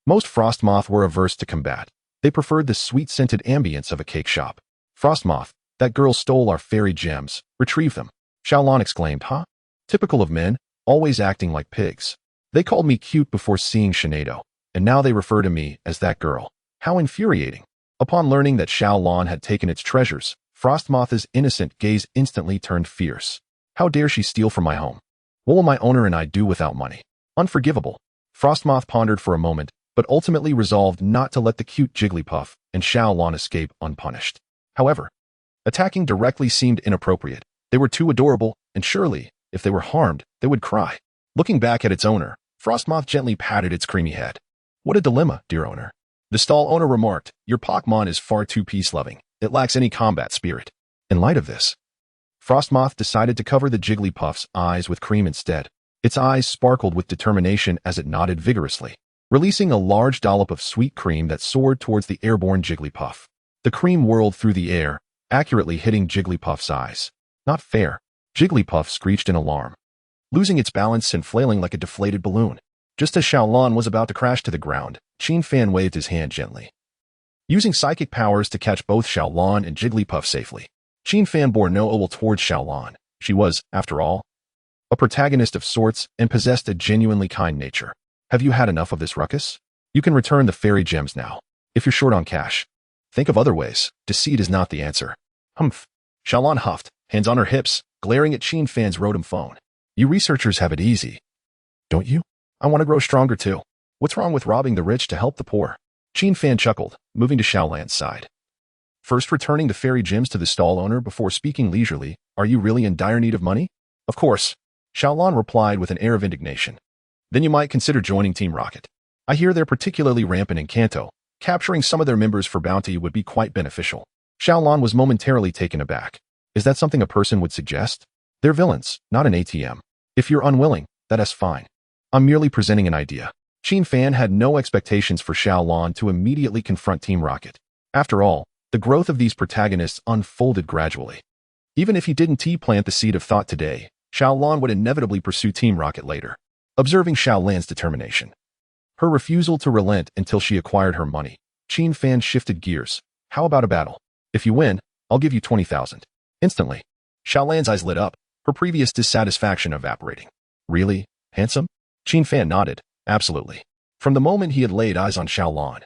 most Frostmoth were averse to combat. They preferred the sweet-scented ambience of a cake shop. Frostmoth, that girl stole our fairy gems. Retrieve them. Xiaolon exclaimed, huh? Typical of men, always acting like pigs. They called me cute before seeing Shinado, and now they refer to me as that girl. How infuriating. Upon learning that Xiaolon had taken its treasures, Frostmoth's innocent gaze instantly turned fierce. How dare she steal from my home? What will my owner and I do without money? Unforgivable. Frostmoth pondered for a moment, but ultimately resolved not to let the cute Jigglypuff and Xiaolon escape unpunished. However, attacking directly seemed inappropriate. They were too adorable, and surely, if they were harmed, they would cry. Looking back at its owner, Frostmoth gently patted its creamy head. What a dilemma, dear owner. The stall owner remarked, your Pokémon is far too peace-loving. It lacks any combat spirit. In light of this, Frostmoth decided to cover the Jigglypuff's eyes with cream instead. Its eyes sparkled with determination as it nodded vigorously, releasing a large dollop of sweet cream that soared towards the airborne Jigglypuff. The cream whirled through the air, accurately hitting Jigglypuff's eyes. Not fair. Jigglypuff screeched in alarm, losing its balance and flailing like a deflated balloon. Just as Xiaolan was about to crash to the ground, Qin Fan waved his hand gently, using psychic powers to catch both Xiaolan and Jigglypuff safely. Qin Fan bore no ill will towards Xiaolan. She was, after all, a protagonist of sorts and possessed a genuinely kind nature. Have you had enough of this ruckus? You can return the fairy gems now. If you're short on cash, think of other ways. Deceit is not the answer. Humph. Xiaolan huffed, hands on her hips, glaring at Qin Fan's Rotom phone. You researchers have it easy, don't you? I want to grow stronger too. What's wrong with robbing the rich to help the poor? Qin Fan chuckled, moving to Xiaolan's side. First returning the fairy gems to the stall owner before speaking leisurely, are you really in dire need of money? Of course, Xiaolan replied with an air of indignation. Then you might consider joining Team Rocket. I hear they're particularly rampant in Kanto. Capturing some of their members for bounty would be quite beneficial. Xiaolan was momentarily taken aback. Is that something a person would suggest? They're villains, not an ATM. If you're unwilling, that's fine. I'm merely presenting an idea. Qin Fan had no expectations for Xiaolan to immediately confront Team Rocket. After all, the growth of these protagonists unfolded gradually. Even if he didn't plant the seed of thought today, Xiaolan would inevitably pursue Team Rocket later. Observing Xiaolan's determination, her refusal to relent until she acquired her money, Qin Fan shifted gears. How about a battle? If you win, I'll give you 20,000. Instantly, Xiaolan's eyes lit up, her previous dissatisfaction evaporating. Really? Handsome? Qin Fan nodded. Absolutely. From the moment he had laid eyes on Xiaolan,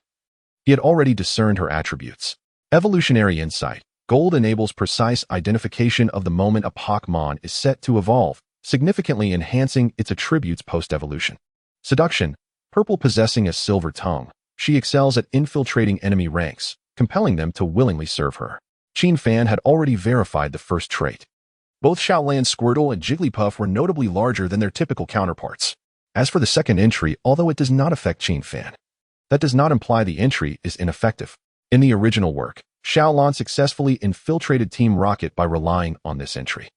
he had already discerned her attributes. Evolutionary insight. Gold enables precise identification of the moment a Pokémon is set to evolve, significantly enhancing its attributes post-evolution. Seduction. Purple possessing a silver tongue, she excels at infiltrating enemy ranks, compelling them to willingly serve her. Qin Fan had already verified the first trait. Both Xiaolan's Squirtle and Jigglypuff were notably larger than their typical counterparts. As for the second entry, although it does not affect Qin Fan, that does not imply the entry is ineffective. In the original work, Xiaolan successfully infiltrated Team Rocket by relying on this entry.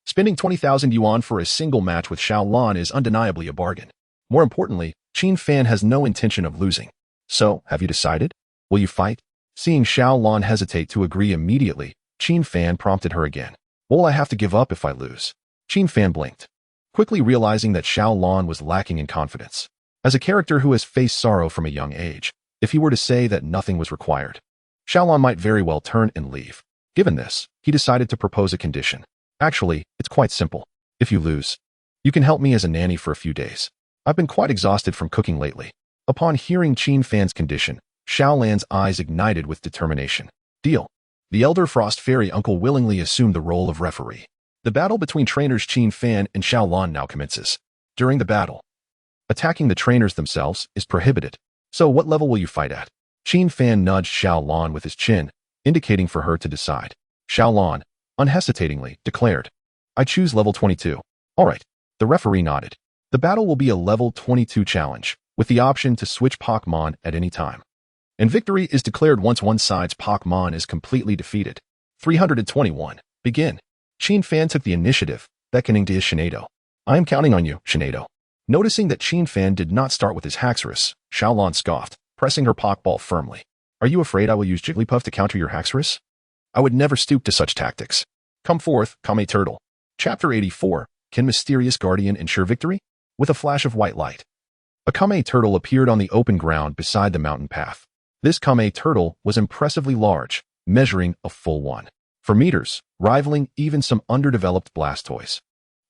Spending 20,000 yuan for a single match with Xiaolan is undeniably a bargain. More importantly, Qin Fan has no intention of losing. So, have you decided? Will you fight? Seeing Xiaolan hesitate to agree immediately, Qin Fan prompted her again. Will I have to give up if I lose? Qin Fan blinked, quickly realizing that Xiaolan was lacking in confidence. As a character who has faced sorrow from a young age, if he were to say that nothing was required, Xiaolan might very well turn and leave. Given this, he decided to propose a condition. Actually, it's quite simple. If you lose, you can help me as a nanny for a few days. I've been quite exhausted from cooking lately. Upon hearing Qin Fan's condition, Xiaolan's eyes ignited with determination. Deal. The Elder Frost Fairy uncle willingly assumed the role of referee. The battle between trainers Qin Fan and Xiaolan now commences. During the battle, attacking the trainers themselves is prohibited. So what level will you fight at? Qin Fan nudged Xiaolan with his chin, indicating for her to decide. Xiaolan, unhesitatingly, declared, I choose level 22. All right. The referee nodded. The battle will be a level 22 challenge, with the option to switch Pokémon at any time. And victory is declared once one side's Pokémon is completely defeated. 321. Begin. Qin Fan took the initiative, beckoning to his Shinado. I am counting on you, Shinado. Noticing that Qin Fan did not start with his Haxorus, Xiaolan scoffed, pressing her Pokeball firmly. Are you afraid I will use Jigglypuff to counter your Haxorus? I would never stoop to such tactics. Come forth, Kame Turtle. Chapter 84. Can Mysterious Guardian ensure victory? With a flash of white light, a Kame Turtle appeared on the open ground beside the mountain path. This Kame Turtle was impressively large, measuring a full 1.4 meters, rivaling even some underdeveloped Blastoise.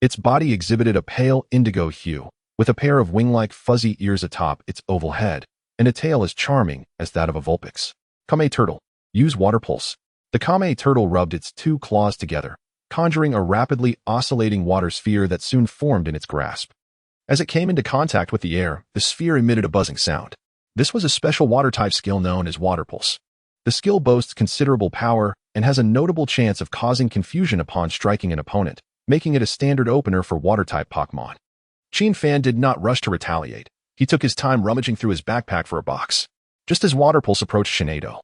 Its body exhibited a pale indigo hue, with a pair of wing-like fuzzy ears atop its oval head, and a tail as charming as that of a Vulpix. Kame Turtle. Use Water Pulse. The Kame Turtle rubbed its two claws together, conjuring a rapidly oscillating water sphere that soon formed in its grasp. As it came into contact with the air, the sphere emitted a buzzing sound. This was a special water-type skill known as Water Pulse. The skill boasts considerable power and has a notable chance of causing confusion upon striking an opponent, making it a standard opener for water-type Pokémon. Qin Fan did not rush to retaliate. He took his time rummaging through his backpack for a box. Just as Water Pulse approached Shinado,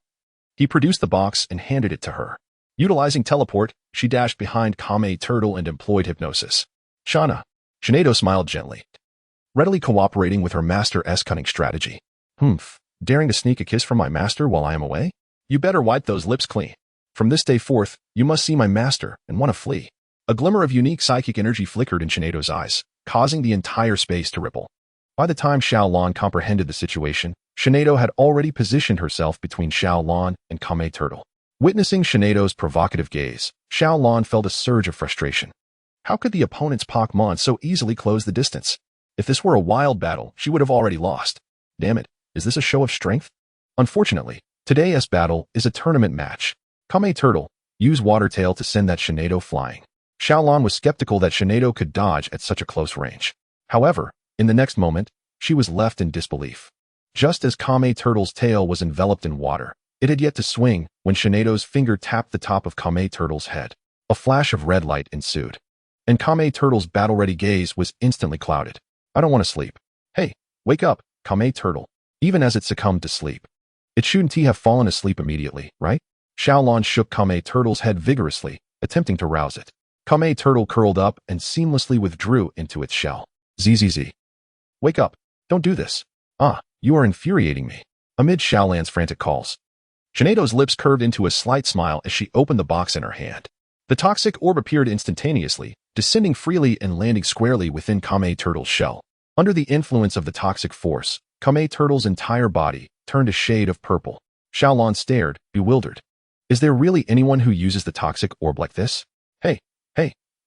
he produced the box and handed it to her. Utilizing teleport, she dashed behind Kame Turtle and employed hypnosis. Shauna. Shinado smiled gently, readily cooperating with her master's cunning strategy. Daring to sneak a kiss from my master while I am away? You better wipe those lips clean. From this day forth, you must see my master and want to flee. A glimmer of unique psychic energy flickered in Shinado's eyes, causing the entire space to ripple. By the time Xiaolon comprehended the situation, Shinado had already positioned herself between Xiaolon and Kame Turtle. Witnessing Shinado's provocative gaze, Xiaolon felt a surge of frustration. How could the opponent's Pokémon so easily close the distance? If this were a wild battle, she would have already lost. Damn it, is this a show of strength? Unfortunately, today's battle is a tournament match. Kame Turtle, use Water Tail to send that Shinado flying. Xiaolon was skeptical that Shinado could dodge at such a close range. However, in the next moment, she was left in disbelief. Just as Kame Turtle's tail was enveloped in water, it had yet to swing when Shinado's finger tapped the top of Kame Turtle's head. A flash of red light ensued, and Kame Turtle's battle-ready gaze was instantly clouded. I don't want to sleep. Hey, wake up, Kame Turtle. Even as it succumbed to sleep. It shouldn't have fallen asleep immediately, right? Xiaolon shook Kame Turtle's head vigorously, attempting to rouse it. Kame Turtle curled up and seamlessly withdrew into its shell. ZZZ. Wake up. Don't do this. You are infuriating me. Amid Xiaolon's frantic calls, Shinado's lips curved into a slight smile as she opened the box in her hand. The toxic orb appeared instantaneously, descending freely and landing squarely within Kame Turtle's shell. Under the influence of the toxic force, Kame Turtle's entire body turned a shade of purple. Xiaolon stared, bewildered. Is there really anyone who uses the toxic orb like this?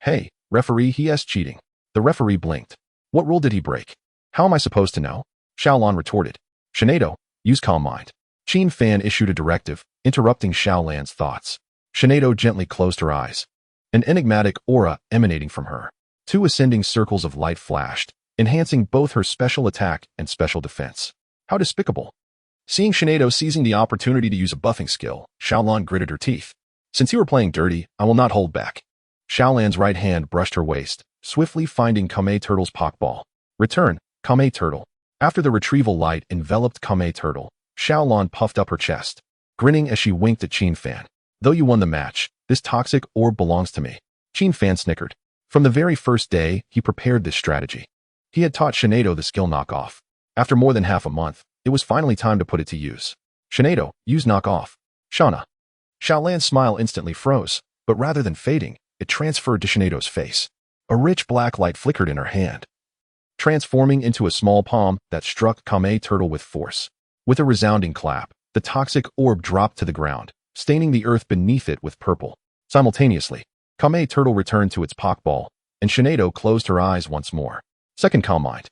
Hey, referee, he's cheating. The referee blinked. What rule did he break? How am I supposed to know? Xiaolon retorted. Shinado, use calm mind. Qin Fan issued a directive, interrupting Xiaolon's thoughts. Shinado gently closed her eyes. An enigmatic aura emanating from her. 2 ascending circles of light flashed, enhancing both her special attack and special defense. How despicable. Seeing Shinado seizing the opportunity to use a buffing skill, Xiaolon gritted her teeth. Since you are playing dirty, I will not hold back. Xiaolon's right hand brushed her waist, swiftly finding Kame Turtle's Pokeball. Return, Kame Turtle. After the retrieval light enveloped Kame Turtle, Xiaolon puffed up her chest, grinning as she winked at Qin Fan. Though you won the match, this toxic orb belongs to me. Qin Fan snickered. From the very first day, he prepared this strategy. He had taught Shinado the skill knockoff. After more than half a month, it was finally time to put it to use. Shinado, use knockoff. Shauna. Xiaolon's smile instantly froze, but rather than fading, it transferred to Shinado's face. A rich black light flickered in her hand, transforming into a small palm that struck Kame Turtle with force. With a resounding clap, the toxic orb dropped to the ground, staining the earth beneath it with purple. Simultaneously, Kame Turtle returned to its Pokeball, and Shinado closed her eyes once more. Second calm mind.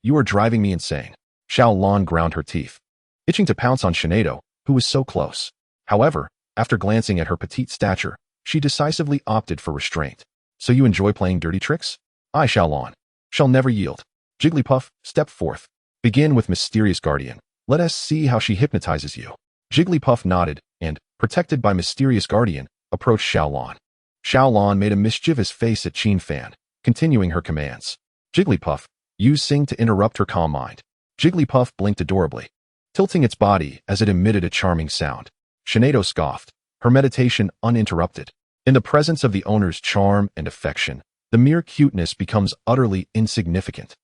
You are driving me insane. Xiaolon ground her teeth, itching to pounce on Shinado, who was so close. However, after glancing at her petite stature, she decisively opted for restraint. So you enjoy playing dirty tricks? I, Xiaolon, shall never yield. Jigglypuff, step forth. Begin with Mysterious Guardian. Let us see how she hypnotizes you. Jigglypuff nodded and, protected by Mysterious Guardian, approached Xiaolon. Xiaolon made a mischievous face at Qin Fan, continuing her commands. Jigglypuff, use Sing to interrupt her calm mind. Jigglypuff blinked adorably, tilting its body as it emitted a charming sound. Shinado scoffed, her meditation uninterrupted. In the presence of the owner's charm and affection, the mere cuteness becomes utterly insignificant.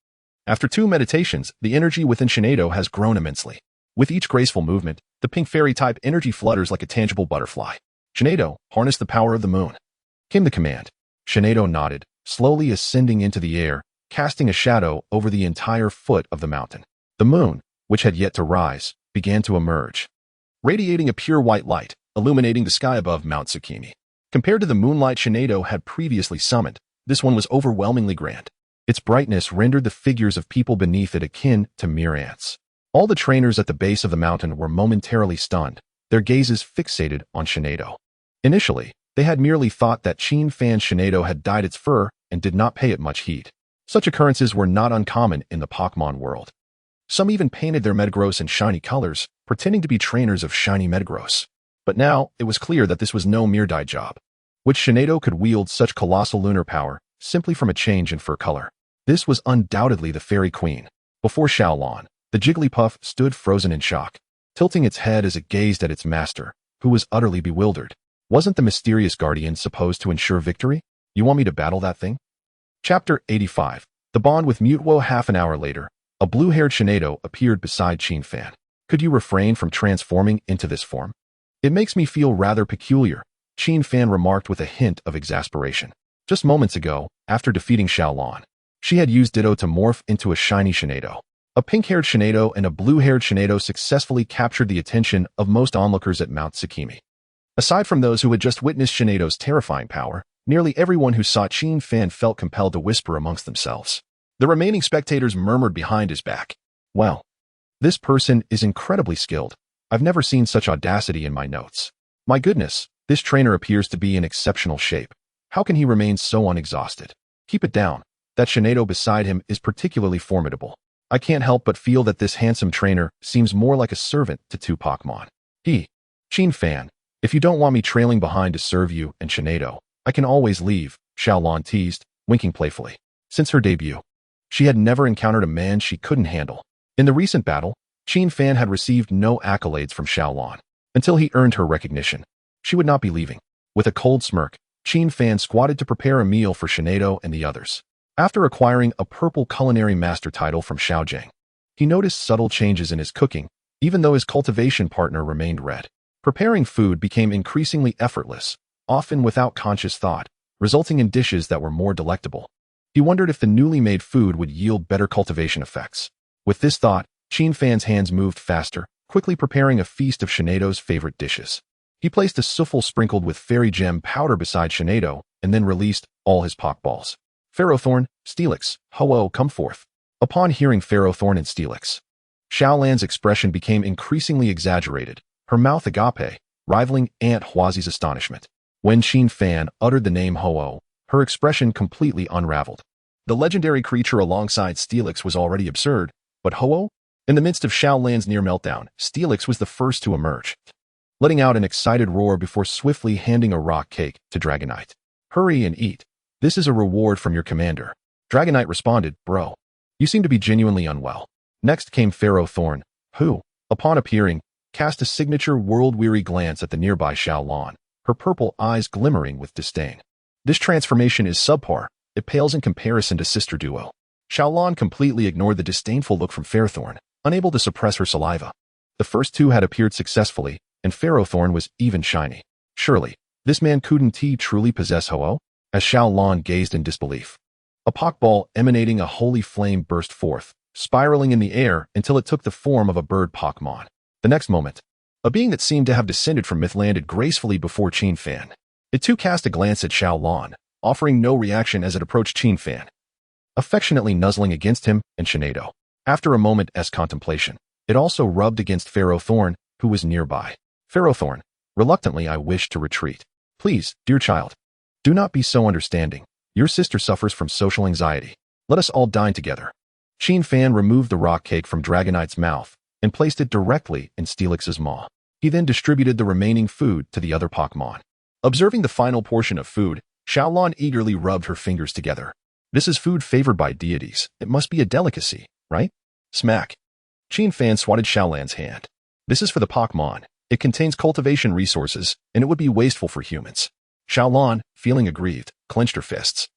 After 2 meditations, the energy within Shinado has grown immensely. With each graceful movement, the pink fairy-type energy flutters like a tangible butterfly. Shinado, harness the power of the moon. Came the command. Shinado nodded, slowly ascending into the air, casting a shadow over the entire foot of the mountain. The moon, which had yet to rise, began to emerge, radiating a pure white light, illuminating the sky above Mount Tsukimi. Compared to the moonlight Shinado had previously summoned, this one was overwhelmingly grand. Its brightness rendered the figures of people beneath it akin to mere ants. All the trainers at the base of the mountain were momentarily stunned, their gazes fixated on Shinado. Initially, they had merely thought that Qin Fan Shinado had dyed its fur and did not pay it much heed. Such occurrences were not uncommon in the Pokémon world. Some even painted their Metagross in shiny colors, pretending to be trainers of shiny Metagross. But now, it was clear that this was no mere dye job, which Shinado could wield such colossal lunar power simply from a change in fur color. This was undoubtedly the Fairy Queen. Before Xiaolon, the Jigglypuff stood frozen in shock, tilting its head as it gazed at its master, who was utterly bewildered. Wasn't the Mysterious Guardian supposed to ensure victory? You want me to battle that thing? Chapter 85. The Bond with Mewtwo. Half an hour later, a blue-haired Shinado appeared beside Fan. Could you refrain from transforming into this form? It makes me feel rather peculiar, Fan remarked with a hint of exasperation. Just moments ago, after defeating Xiaolon, she had used Ditto to morph into a shiny Shinado. A pink-haired Shinado and a blue-haired Shinado successfully captured the attention of most onlookers at Mount Sakimi. Aside from those who had just witnessed Shinado's terrifying power, nearly everyone who saw Fan felt compelled to whisper amongst themselves. The remaining spectators murmured behind his back. Well, this person is incredibly skilled. I've never seen such audacity in my notes. My goodness, this trainer appears to be in exceptional shape. How can he remain so unexhausted? Keep it down. That Shinado beside him is particularly formidable. I can't help but feel that this handsome trainer seems more like a servant to two Pokémon. Fan, if you don't want me trailing behind to serve you and Shinado, I can always leave, Xiaolon teased, winking playfully. Since her debut, she had never encountered a man she couldn't handle. In the recent battle, Fan had received no accolades from Xiaolon. Until he earned her recognition, she would not be leaving. With a cold smirk, Fan squatted to prepare a meal for Shinado and the others. After acquiring a purple culinary master title from Xiaojiang, he noticed subtle changes in his cooking, even though his cultivation partner remained red. Preparing food became increasingly effortless, often without conscious thought, resulting in dishes that were more delectable. He wondered if the newly made food would yield better cultivation effects. With this thought, Fan's hands moved faster, quickly preparing a feast of Shinado's favorite dishes. He placed a souffle sprinkled with fairy gem powder beside Shinado, and then released all his Pokeballs. Ferrothorn, Steelix, Ho-Oh, come forth. Upon hearing Ferrothorn and Steelix, Xiaolan's expression became increasingly exaggerated, her mouth agape, rivaling Aunt Huazi's astonishment. When Fan uttered the name Ho-Oh, her expression completely unraveled. The legendary creature alongside Steelix was already absurd, but Ho-Oh? In the midst of Xiaolan's near meltdown, Steelix was the first to emerge, letting out an excited roar before swiftly handing a rock cake to Dragonite. Hurry and eat. This is a reward from your commander. Dragonite responded, bro. You seem to be genuinely unwell. Next came Ferrothorn, who, upon appearing, cast a signature world-weary glance at the nearby Xiaolon, her purple eyes glimmering with disdain. This transformation is subpar. It pales in comparison to Sister Duo. Xiaolon completely ignored the disdainful look from Ferrothorn, unable to suppress her saliva. The first two had appeared successfully, and Ferrothorn was even shiny. Surely, this man couldn't truly possess Ho-Oh? As Xiaolon gazed in disbelief, a Pokeball emanating a holy flame burst forth, spiraling in the air until it took the form of a bird Pokémon. The next moment, a being that seemed to have descended from myth landed gracefully before Fan. It too cast a glance at Xiaolon, offering no reaction as it approached Fan, affectionately nuzzling against him and Shinado. After a moment's contemplation, it also rubbed against Ferrothorn, who was nearby. Ferrothorn, reluctantly I wish to retreat. Please, dear child. Do not be so understanding. Your sister suffers from social anxiety. Let us all dine together. Fan removed the rock cake from Dragonite's mouth and placed it directly in Steelix's maw. He then distributed the remaining food to the other Pokémon. Observing the final portion of food, Xiaolon eagerly rubbed her fingers together. This is food favored by deities. It must be a delicacy, right? Smack. Fan swatted Xiaolan's hand. This is for the Pokémon. It contains cultivation resources, and it would be wasteful for humans. Xiaolon, feeling aggrieved, clenched her fists.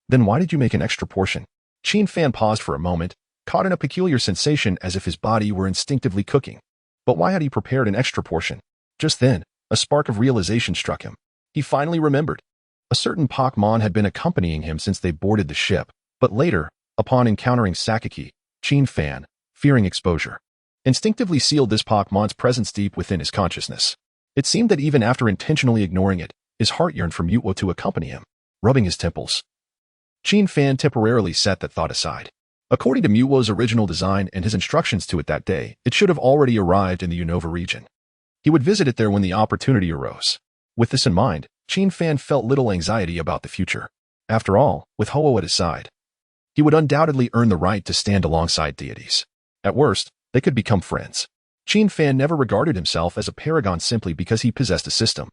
Then why did you make an extra portion? Fan paused for a moment, caught in a peculiar sensation as if his body were instinctively cooking. But why had he prepared an extra portion? Just then, a spark of realization struck him. He finally remembered. A certain Pokémon had been accompanying him since they boarded the ship, but later, upon encountering Sakaki, Fan, fearing exposure, instinctively sealed this Pokémon's presence deep within his consciousness. It seemed that even after intentionally ignoring it, his heart yearned for Mewtwo to accompany him, rubbing his temples. Fan temporarily set that thought aside. According to Mewtwo's original design and his instructions to it that day, it should have already arrived in the Unova region. He would visit it there when the opportunity arose. With this in mind, Fan felt little anxiety about the future. After all, with Ho-Oh at his side, he would undoubtedly earn the right to stand alongside deities. At worst, they could become friends. Fan never regarded himself as a paragon simply because he possessed a system.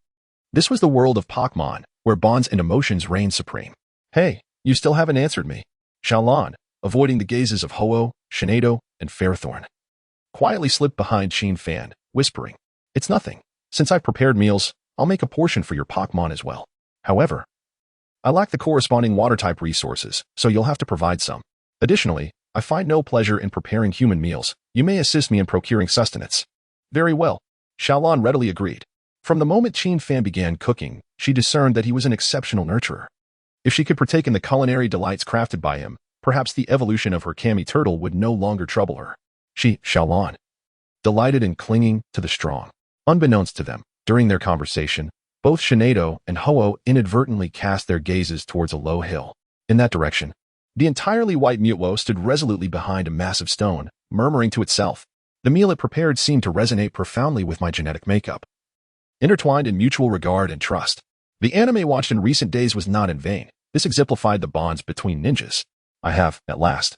This was the world of Pokémon, where bonds and emotions reigned supreme. Hey, you still haven't answered me. Xiaolon, avoiding the gazes of Ho-Oh, Shinado, and Ferrothorn, quietly slipped behind Fan, whispering, It's nothing. Since I've prepared meals, I'll make a portion for your Pokémon as well. However, I lack the corresponding water-type resources, so you'll have to provide some. Additionally, I find no pleasure in preparing human meals. You may assist me in procuring sustenance. Very well. Xiaolon readily agreed. From the moment Qin Fan began cooking, she discerned that he was an exceptional nurturer. If she could partake in the culinary delights crafted by him, perhaps the evolution of her Kami turtle would no longer trouble her. Xiaolon, delighted in clinging to the strong. Unbeknownst to them, during their conversation, both Shinado and Ho-Oh inadvertently cast their gazes towards a low hill. In that direction, the entirely white Mewtwo stood resolutely behind a massive stone, murmuring to itself. The meal it prepared seemed to resonate profoundly with my genetic makeup. Intertwined in mutual regard and trust, the anime watched in recent days was not in vain. This exemplified the bonds between ninjas. I have, at last,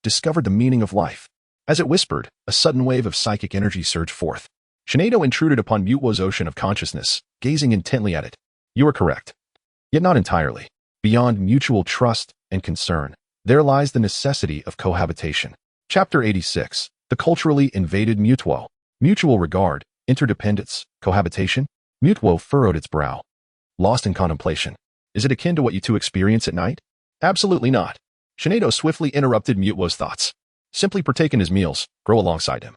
discovered the meaning of life. As it whispered, a sudden wave of psychic energy surged forth. Shinado intruded upon Mewtwo's ocean of consciousness, gazing intently at it. You are correct. Yet not entirely. Beyond mutual trust and concern, there lies the necessity of cohabitation. Chapter 86. The culturally invaded Mewtwo. Mutual regard, interdependence, cohabitation? Mewtwo furrowed its brow. Lost in contemplation. Is it akin to what you two experience at night? Absolutely not. Shinado swiftly interrupted Mewtwo's thoughts. Simply partake in his meals, grow alongside him,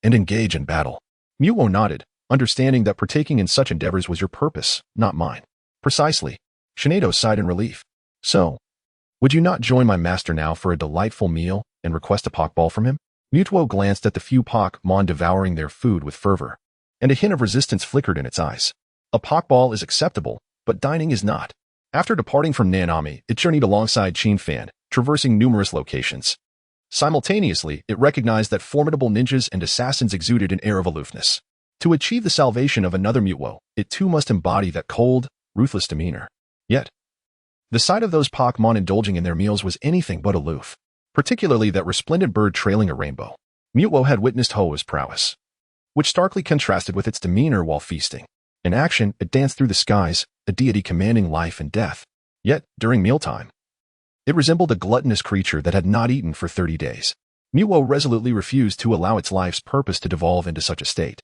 and engage in battle. Mewtwo nodded, understanding that partaking in such endeavors was your purpose, not mine. Precisely. Shinado sighed in relief. So, would you not join my master now for a delightful meal and request a Pokeball from him? Mewtwo glanced at the few Pokémon devouring their food with fervor, and a hint of resistance flickered in its eyes. A Pokeball is acceptable, but dining is not. After departing from Nanami, it journeyed alongside Qin Fan, traversing numerous locations. Simultaneously, it recognized that formidable ninjas and assassins exuded an air of aloofness. To achieve the salvation of another Mewtwo, it too must embody that cold, ruthless demeanor. Yet, the sight of those Pokémon indulging in their meals was anything but aloof, particularly that resplendent bird trailing a rainbow. Mewtwo had witnessed Ho-Oh's prowess, which starkly contrasted with its demeanor while feasting. In action, it danced through the skies, a deity commanding life and death. Yet, during mealtime, it resembled a gluttonous creature that had not eaten for 30 days. Mewtwo resolutely refused to allow its life's purpose to devolve into such a state.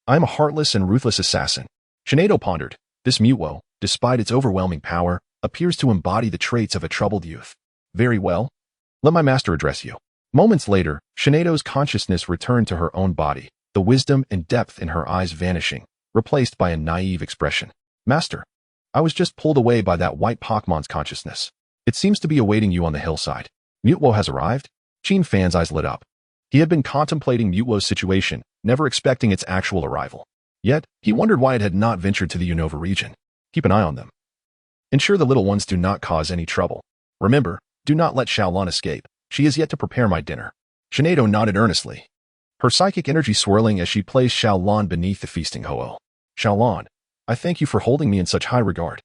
I am a heartless and ruthless assassin. Shinado pondered. This Mewtwo, despite its overwhelming power, appears to embody the traits of a troubled youth. Very well. Let my master address you. Moments later, Shinado's consciousness returned to her own body, the wisdom and depth in her eyes vanishing, replaced by a naive expression. Master, I was just pulled away by that white Pokemon's consciousness. It seems to be awaiting you on the hillside. Mewtwo has arrived? Qin Fan's eyes lit up. He had been contemplating Mewtwo's situation, never expecting its actual arrival. Yet, he wondered why it had not ventured to the Unova region. Keep an eye on them. Ensure the little ones do not cause any trouble. Remember, do not let Xiaolon escape. She is yet to prepare my dinner. Shinado nodded earnestly, her psychic energy swirling as she placed Xiaolon beneath the feasting Ho-Oh. Xiaolon, I thank you for holding me in such high regard.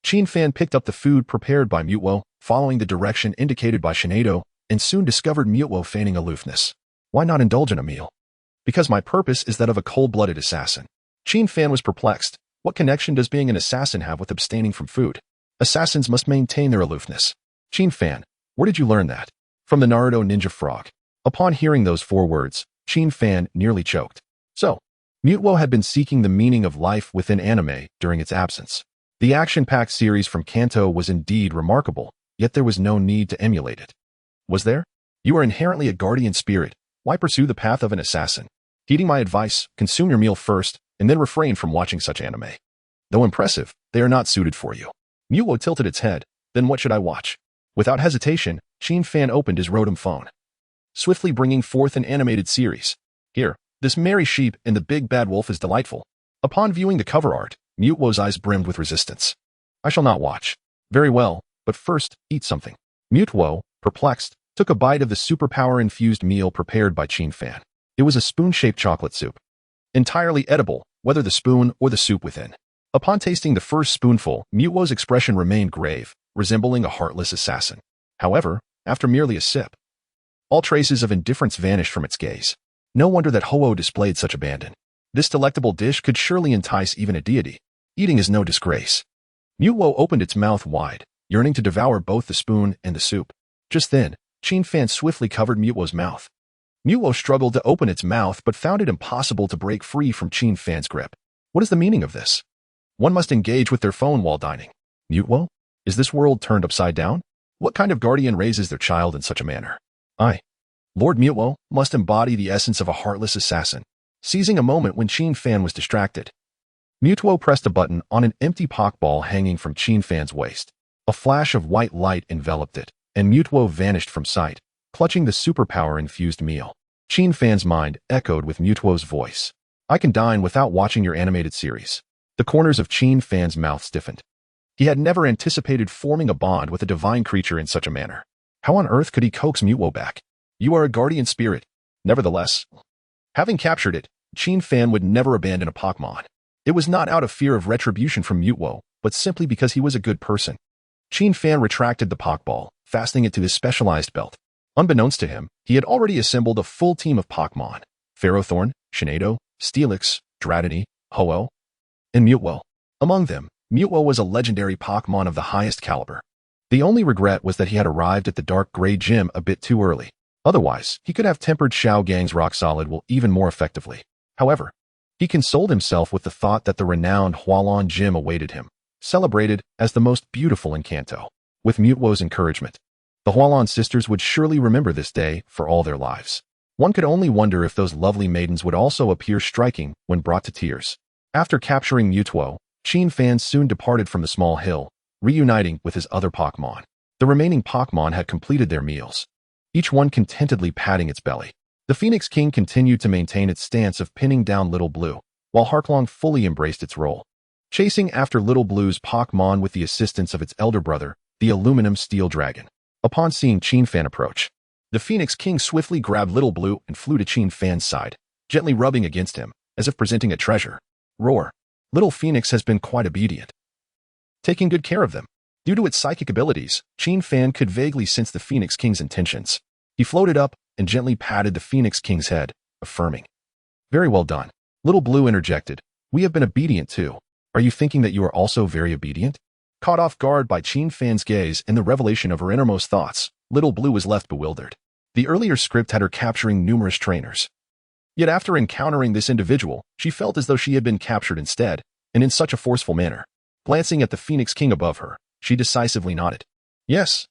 Qin Fan picked up the food prepared by Mewtwo, following the direction indicated by Shinado, and soon discovered Mewtwo feigning aloofness. Why not indulge in a meal? Because my purpose is that of a cold-blooded assassin. Qin Fan was perplexed. What connection does being an assassin have with abstaining from food? Assassins must maintain their aloofness. Qin Fan, where did you learn that? From the Naruto ninja frog. Upon hearing those 4 words, Qin Fan nearly choked. So, Mewtwo had been seeking the meaning of life within anime during its absence. The action-packed series from Kanto was indeed remarkable, yet there was no need to emulate it. Was there? You are inherently a guardian spirit. Why pursue the path of an assassin? Heeding my advice, consume your meal first, and then refrain from watching such anime. Though impressive, they are not suited for you. Mewtwo tilted its head. Then what should I watch? Without hesitation, Qin Fan opened his Rotom phone, swiftly bringing forth an animated series. Here, this merry sheep and the big bad wolf is delightful. Upon viewing the cover art, Mewtwo's eyes brimmed with resistance. I shall not watch. Very well, but first, eat something. Mewtwo, perplexed, took a bite of the superpower-infused meal prepared by Qin Fan. It was a spoon-shaped chocolate soup. Entirely edible, whether the spoon or the soup within. Upon tasting the first spoonful, Mewtwo's expression remained grave, resembling a heartless assassin. However, after merely a sip, all traces of indifference vanished from its gaze. No wonder that Ho-Oh displayed such abandon. This delectable dish could surely entice even a deity. Eating is no disgrace. Mewtwo opened its mouth wide, yearning to devour both the spoon and the soup. Just then, Qin Fan swiftly covered Mewtwo's mouth. Mewtwo struggled to open its mouth but found it impossible to break free from Qin Fan's grip. What is the meaning of this? One must engage with their phone while dining. Mewtwo? Is this world turned upside down? What kind of guardian raises their child in such a manner? Lord Mewtwo must embody the essence of a heartless assassin. Seizing a moment when Qin Fan was distracted, Mewtwo pressed a button on an empty Pokeball hanging from Qin Fan's waist. A flash of white light enveloped it, and Mewtwo vanished from sight, clutching the superpower-infused meal. Qin Fan's mind echoed with Mewtwo's voice. I can dine without watching your animated series. The corners of Qin Fan's mouth stiffened. He had never anticipated forming a bond with a divine creature in such a manner. How on earth could he coax Mewtwo back? You are a guardian spirit. Nevertheless, having captured it, Qin Fan would never abandon a Pokémon. It was not out of fear of retribution from Mewtwo, but simply because he was a good person. Qin Fan retracted the Pokeball, fastening it to his specialized belt. Unbeknownst to him, he had already assembled a full team of Pokémon: Ferrothorn, Shinado, Steelix, Dratini, Ho-Oh, and Mewtwo. Among them, Mewtwo was a legendary Pokémon of the highest caliber. The only regret was that he had arrived at the Dark Gray Gym a bit too early. Otherwise, he could have tempered Xiao Gang's Rock Solid Will even more effectively. However, he consoled himself with the thought that the renowned Hualon Gym awaited him, celebrated as the most beautiful in Kanto. With Mewtwo's encouragement, the Hualon sisters would surely remember this day for all their lives. One could only wonder if those lovely maidens would also appear striking when brought to tears. After capturing Mewtwo, Qin Fan soon departed from the small hill, reuniting with his other Pokémon. The remaining Pokémon had completed their meals, each one contentedly patting its belly. The Phoenix King continued to maintain its stance of pinning down Little Blue, while Harklong fully embraced its role, chasing after Little Blue's Pokémon with the assistance of its elder brother, the Aluminum Steel Dragon. Upon seeing Qin Fan approach, the Phoenix King swiftly grabbed Little Blue and flew to Qin Fan's side, gently rubbing against him, as if presenting a treasure. Roar. Little Phoenix has been quite obedient, taking good care of them. Due to its psychic abilities, Qin Fan could vaguely sense the Phoenix King's intentions. He floated up and gently patted the Phoenix King's head, affirming, "Very well done." Little Blue interjected, "We have been obedient too. Are you thinking that you are also very obedient?" Caught off guard by Qin Fan's gaze and the revelation of her innermost thoughts, Little Blue was left bewildered. The earlier script had her capturing numerous trainers. Yet after encountering this individual, she felt as though she had been captured instead, and in such a forceful manner. Glancing at the Phoenix King above her, she decisively nodded. Yes,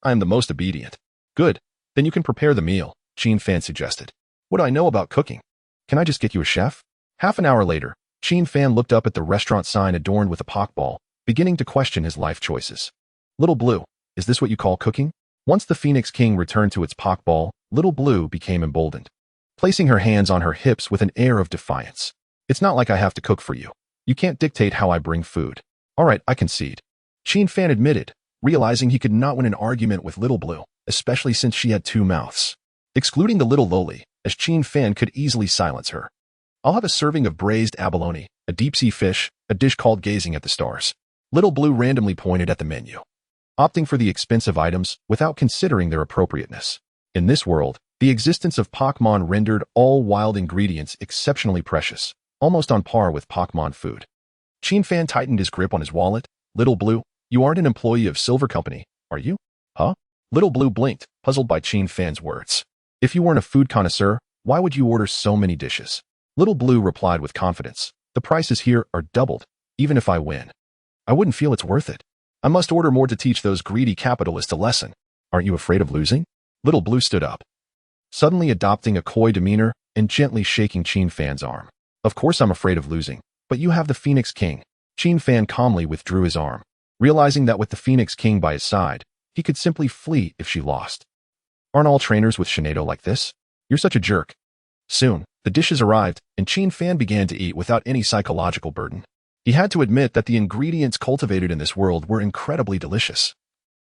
I am the most obedient." "Good. Then you can prepare the meal," Qin Fan suggested. "What do I know about cooking? Can I just get you a chef?" Half an hour later, Qin Fan looked up at the restaurant sign adorned with a Pokeball, beginning to question his life choices. "Little Blue, is this what you call cooking?" Once the Phoenix King returned to its Pokeball, Little Blue became emboldened, placing her hands on her hips with an air of defiance. "It's not like I have to cook for you. You can't dictate how I bring food." "All right, I concede," Qin Fan admitted, realizing he could not win an argument with Little Blue, especially since she had two mouths. Excluding the little loli, as Qin Fan could easily silence her. "I'll have a serving of braised abalone, a deep-sea fish, a dish called Gazing at the Stars." Little Blue randomly pointed at the menu, opting for the expensive items without considering their appropriateness. In this world, the existence of Pokémon rendered all wild ingredients exceptionally precious, almost on par with Pokémon food. Qin Fan tightened his grip on his wallet. "Little Blue, you aren't an employee of Silver Company, are you?" "Huh?" Little Blue blinked, puzzled by Qin Fan's words. "If you weren't a food connoisseur, why would you order so many dishes?" Little Blue replied with confidence, "The prices here are doubled, even if I win. I wouldn't feel it's worth it. I must order more to teach those greedy capitalists a lesson." "Aren't you afraid of losing?" Little Blue stood up, suddenly adopting a coy demeanor and gently shaking Qin Fan's arm. "Of course I'm afraid of losing, but you have the Phoenix King." Qin Fan calmly withdrew his arm, realizing that with the Phoenix King by his side, he could simply flee if she lost. "Aren't all trainers with Shinado like this? You're such a jerk." Soon, the dishes arrived, and Qin Fan began to eat without any psychological burden. He had to admit that the ingredients cultivated in this world were incredibly delicious,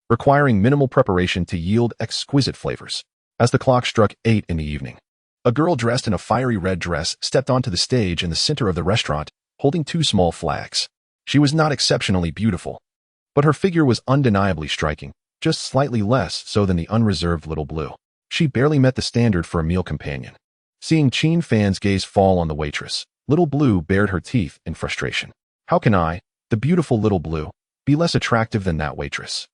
requiring minimal preparation to yield exquisite flavors. As the clock struck 8 in the evening, a girl dressed in a fiery red dress stepped onto the stage in the center of the restaurant, holding two small flags. She was not exceptionally beautiful, but her figure was undeniably striking, just slightly less so than the unreserved Little Blue. She barely met the standard for a meal companion. Seeing Qin Fan's gaze fall on the waitress, Little Blue bared her teeth in frustration. "How can I, the beautiful Little Blue, be less attractive than that waitress?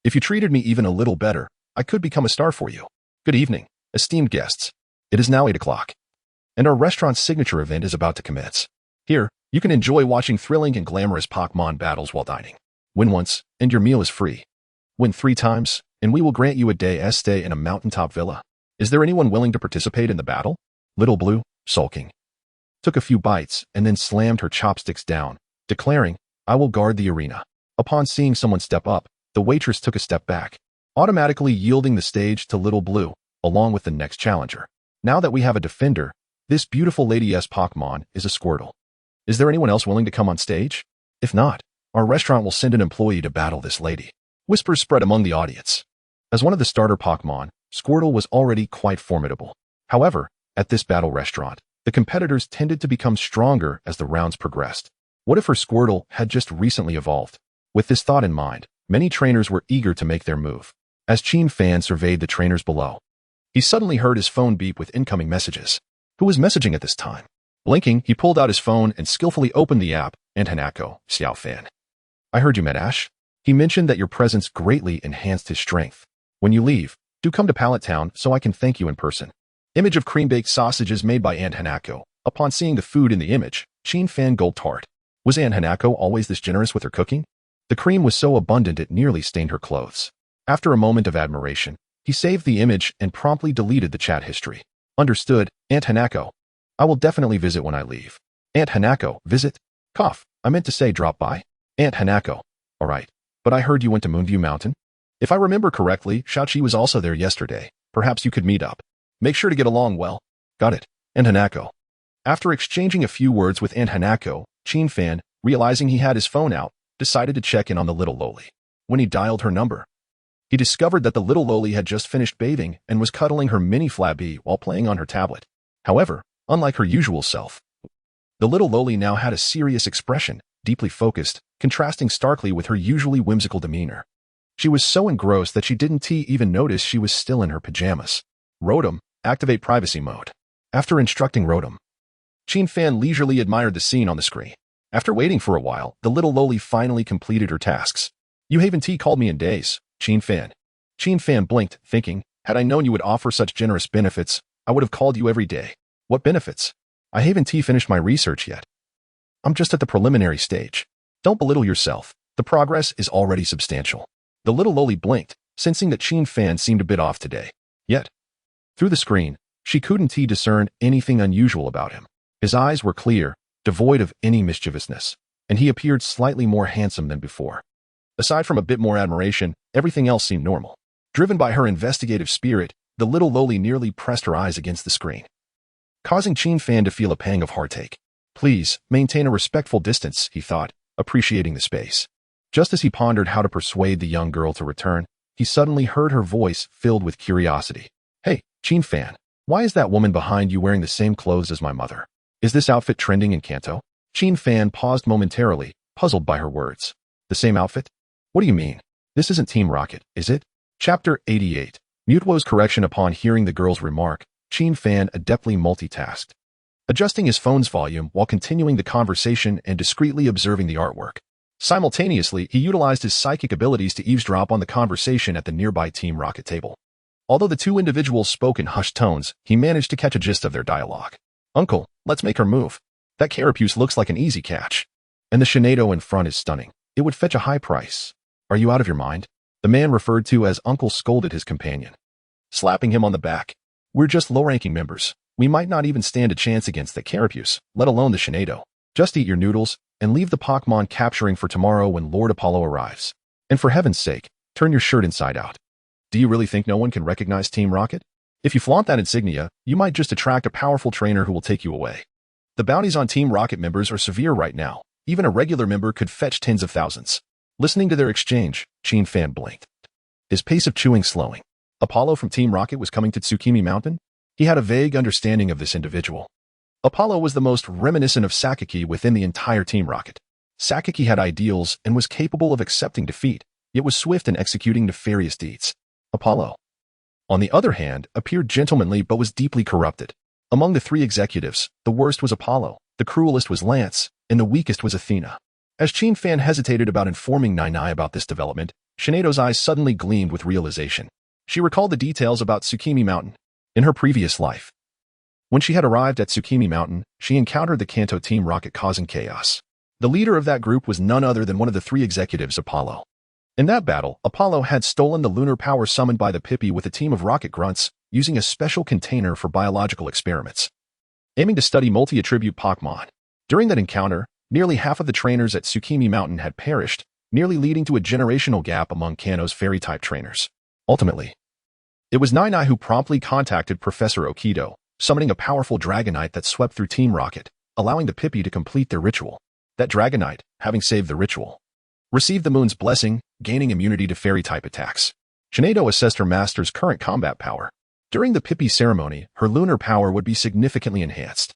If you treated me even a little better, I could become a star for you." "Good evening, esteemed guests. It is now 8 o'clock, and our restaurant's signature event is about to commence. Here, you can enjoy watching thrilling and glamorous Pokémon battles while dining. Win once, and your meal is free. Win 3 times, and we will grant you a day's stay in a mountaintop villa. Is there anyone willing to participate in the battle? Little Blue, sulking, took a few bites and then slammed her chopsticks down, declaring, I will guard the arena. Upon seeing someone step up, the waitress took a step back, automatically yielding the stage to Little Blue, along with the next challenger. Now that we have a defender, this beautiful lady's Pokémon is a Squirtle. Is there anyone else willing to come on stage? If not, our restaurant will send an employee to battle this lady. Whispers spread among the audience. As one of the starter Pokémon, Squirtle was already quite formidable. However, at this battle restaurant, the competitors tended to become stronger as the rounds progressed. What if her Squirtle had just recently evolved? With this thought in mind, many trainers were eager to make their move. As Chin Fan surveyed the trainers below, he suddenly heard his phone beep with incoming messages. Who was messaging at this time? Blinking, he pulled out his phone and skillfully opened the app, and Hanako, Xiao Fan. I heard you met Ash. He mentioned that your presence greatly enhanced his strength. When you leave, do come to Pallet Town so I can thank you in person. Image of cream-baked sausages made by Aunt Hanako. Upon seeing the food in the image, Chin Fan gulped hard. Was Aunt Hanako always this generous with her cooking? The cream was so abundant it nearly stained her clothes. After a moment of admiration, he saved the image and promptly deleted the chat history. Understood, Aunt Hanako. I will definitely visit when I leave. Aunt Hanako, visit? Cough, I meant to say drop by. Aunt Hanako. Alright, but I heard you went to Moonview Mountain? If I remember correctly, Xiaoqi was also there yesterday. Perhaps you could meet up. Make sure to get along well. Got it, Aunt Hanako. After exchanging a few words with Aunt Hanako, Chin Fan, realizing he had his phone out, decided to check in on the little loli. When he dialed her number, he discovered that the little loli had just finished bathing and was cuddling her mini Flabby while playing on her tablet. However, unlike her usual self, the little loli now had a serious expression, deeply focused, contrasting starkly with her usually whimsical demeanor. She was so engrossed that she didn't even notice she was still in her pajamas. Rotom, activate privacy mode. After instructing Rotom, Chin Fan leisurely admired the scene on the screen. After waiting for a while, the little loli finally completed her tasks. You haven't called me in days, Chin Fan. Chin Fan blinked, thinking, had I known you would offer such generous benefits, I would have called you every day. What benefits? I haven't finished my research yet. I'm just at the preliminary stage. Don't belittle yourself. The progress is already substantial. The little loli blinked, sensing that Chin Fan seemed a bit off today. Yet, through the screen, she couldn't discern anything unusual about him. His eyes were clear, devoid of any mischievousness, and he appeared slightly more handsome than before. Aside from a bit more admiration, everything else seemed normal. Driven by her investigative spirit, the little loli nearly pressed her eyes against the screen, causing Chin Fan to feel a pang of heartache. Please, maintain a respectful distance, he thought, appreciating the space. Just as he pondered how to persuade the young girl to return, he suddenly heard her voice filled with curiosity. Hey, Chin Fan, why is that woman behind you wearing the same clothes as my mother? Is this outfit trending in Kanto? Chin Fan paused momentarily, puzzled by her words. The same outfit? What do you mean? This isn't Team Rocket, is it? Chapter 88. Mewtwo's correction. Upon hearing the girl's remark, Chin Fan adeptly multitasked, adjusting his phone's volume while continuing the conversation and discreetly observing the artwork. Simultaneously, he utilized his psychic abilities to eavesdrop on the conversation at the nearby Team Rocket table. Although the two individuals spoke in hushed tones, he managed to catch a gist of their dialogue. Uncle, let's make her move. That carapace looks like an easy catch. And the Shinado in front is stunning. It would fetch a high price. Are you out of your mind? The man referred to as Uncle scolded his companion, slapping him on the back. We're just low-ranking members. We might not even stand a chance against the carapace, let alone the Shinado. Just eat your noodles and leave the Pokémon capturing for tomorrow when Lord Apollo arrives. And for heaven's sake, turn your shirt inside out. Do you really think no one can recognize Team Rocket? If you flaunt that insignia, you might just attract a powerful trainer who will take you away. The bounties on Team Rocket members are severe right now. Even a regular member could fetch tens of thousands. Listening to their exchange, Chin Fan blinked, his pace of chewing slowing. Apollo from Team Rocket was coming to Tsukimi Mountain? He had a vague understanding of this individual. Apollo was the most reminiscent of Sakaki within the entire Team Rocket. Sakaki had ideals and was capable of accepting defeat, yet was swift in executing nefarious deeds. Apollo, on the other hand, appeared gentlemanly but was deeply corrupted. Among the three executives, the worst was Apollo, the cruelest was Lance, and the weakest was Athena. As Chin Fan hesitated about informing Nai about this development, Shinado's eyes suddenly gleamed with realization. She recalled the details about Tsukimi Mountain. In her previous life, when she had arrived at Tsukimi Mountain, she encountered the Kanto Team Rocket causing chaos. The leader of that group was none other than one of the three executives, Apollo. In that battle, Apollo had stolen the lunar power summoned by the Pippi with a team of rocket grunts using a special container for biological experiments, aiming to study multi-attribute Pokémon. During that encounter, nearly half of the trainers at Tsukimi Mountain had perished, nearly leading to a generational gap among Kanno's fairy-type trainers. Ultimately, it was Nai who promptly contacted Professor Okido, summoning a powerful Dragonite that swept through Team Rocket, allowing the Pippi to complete their ritual. That Dragonite, having saved the ritual, received the moon's blessing, gaining immunity to fairy-type attacks. Shinado assessed her master's current combat power. During the Pippi ceremony, her lunar power would be significantly enhanced.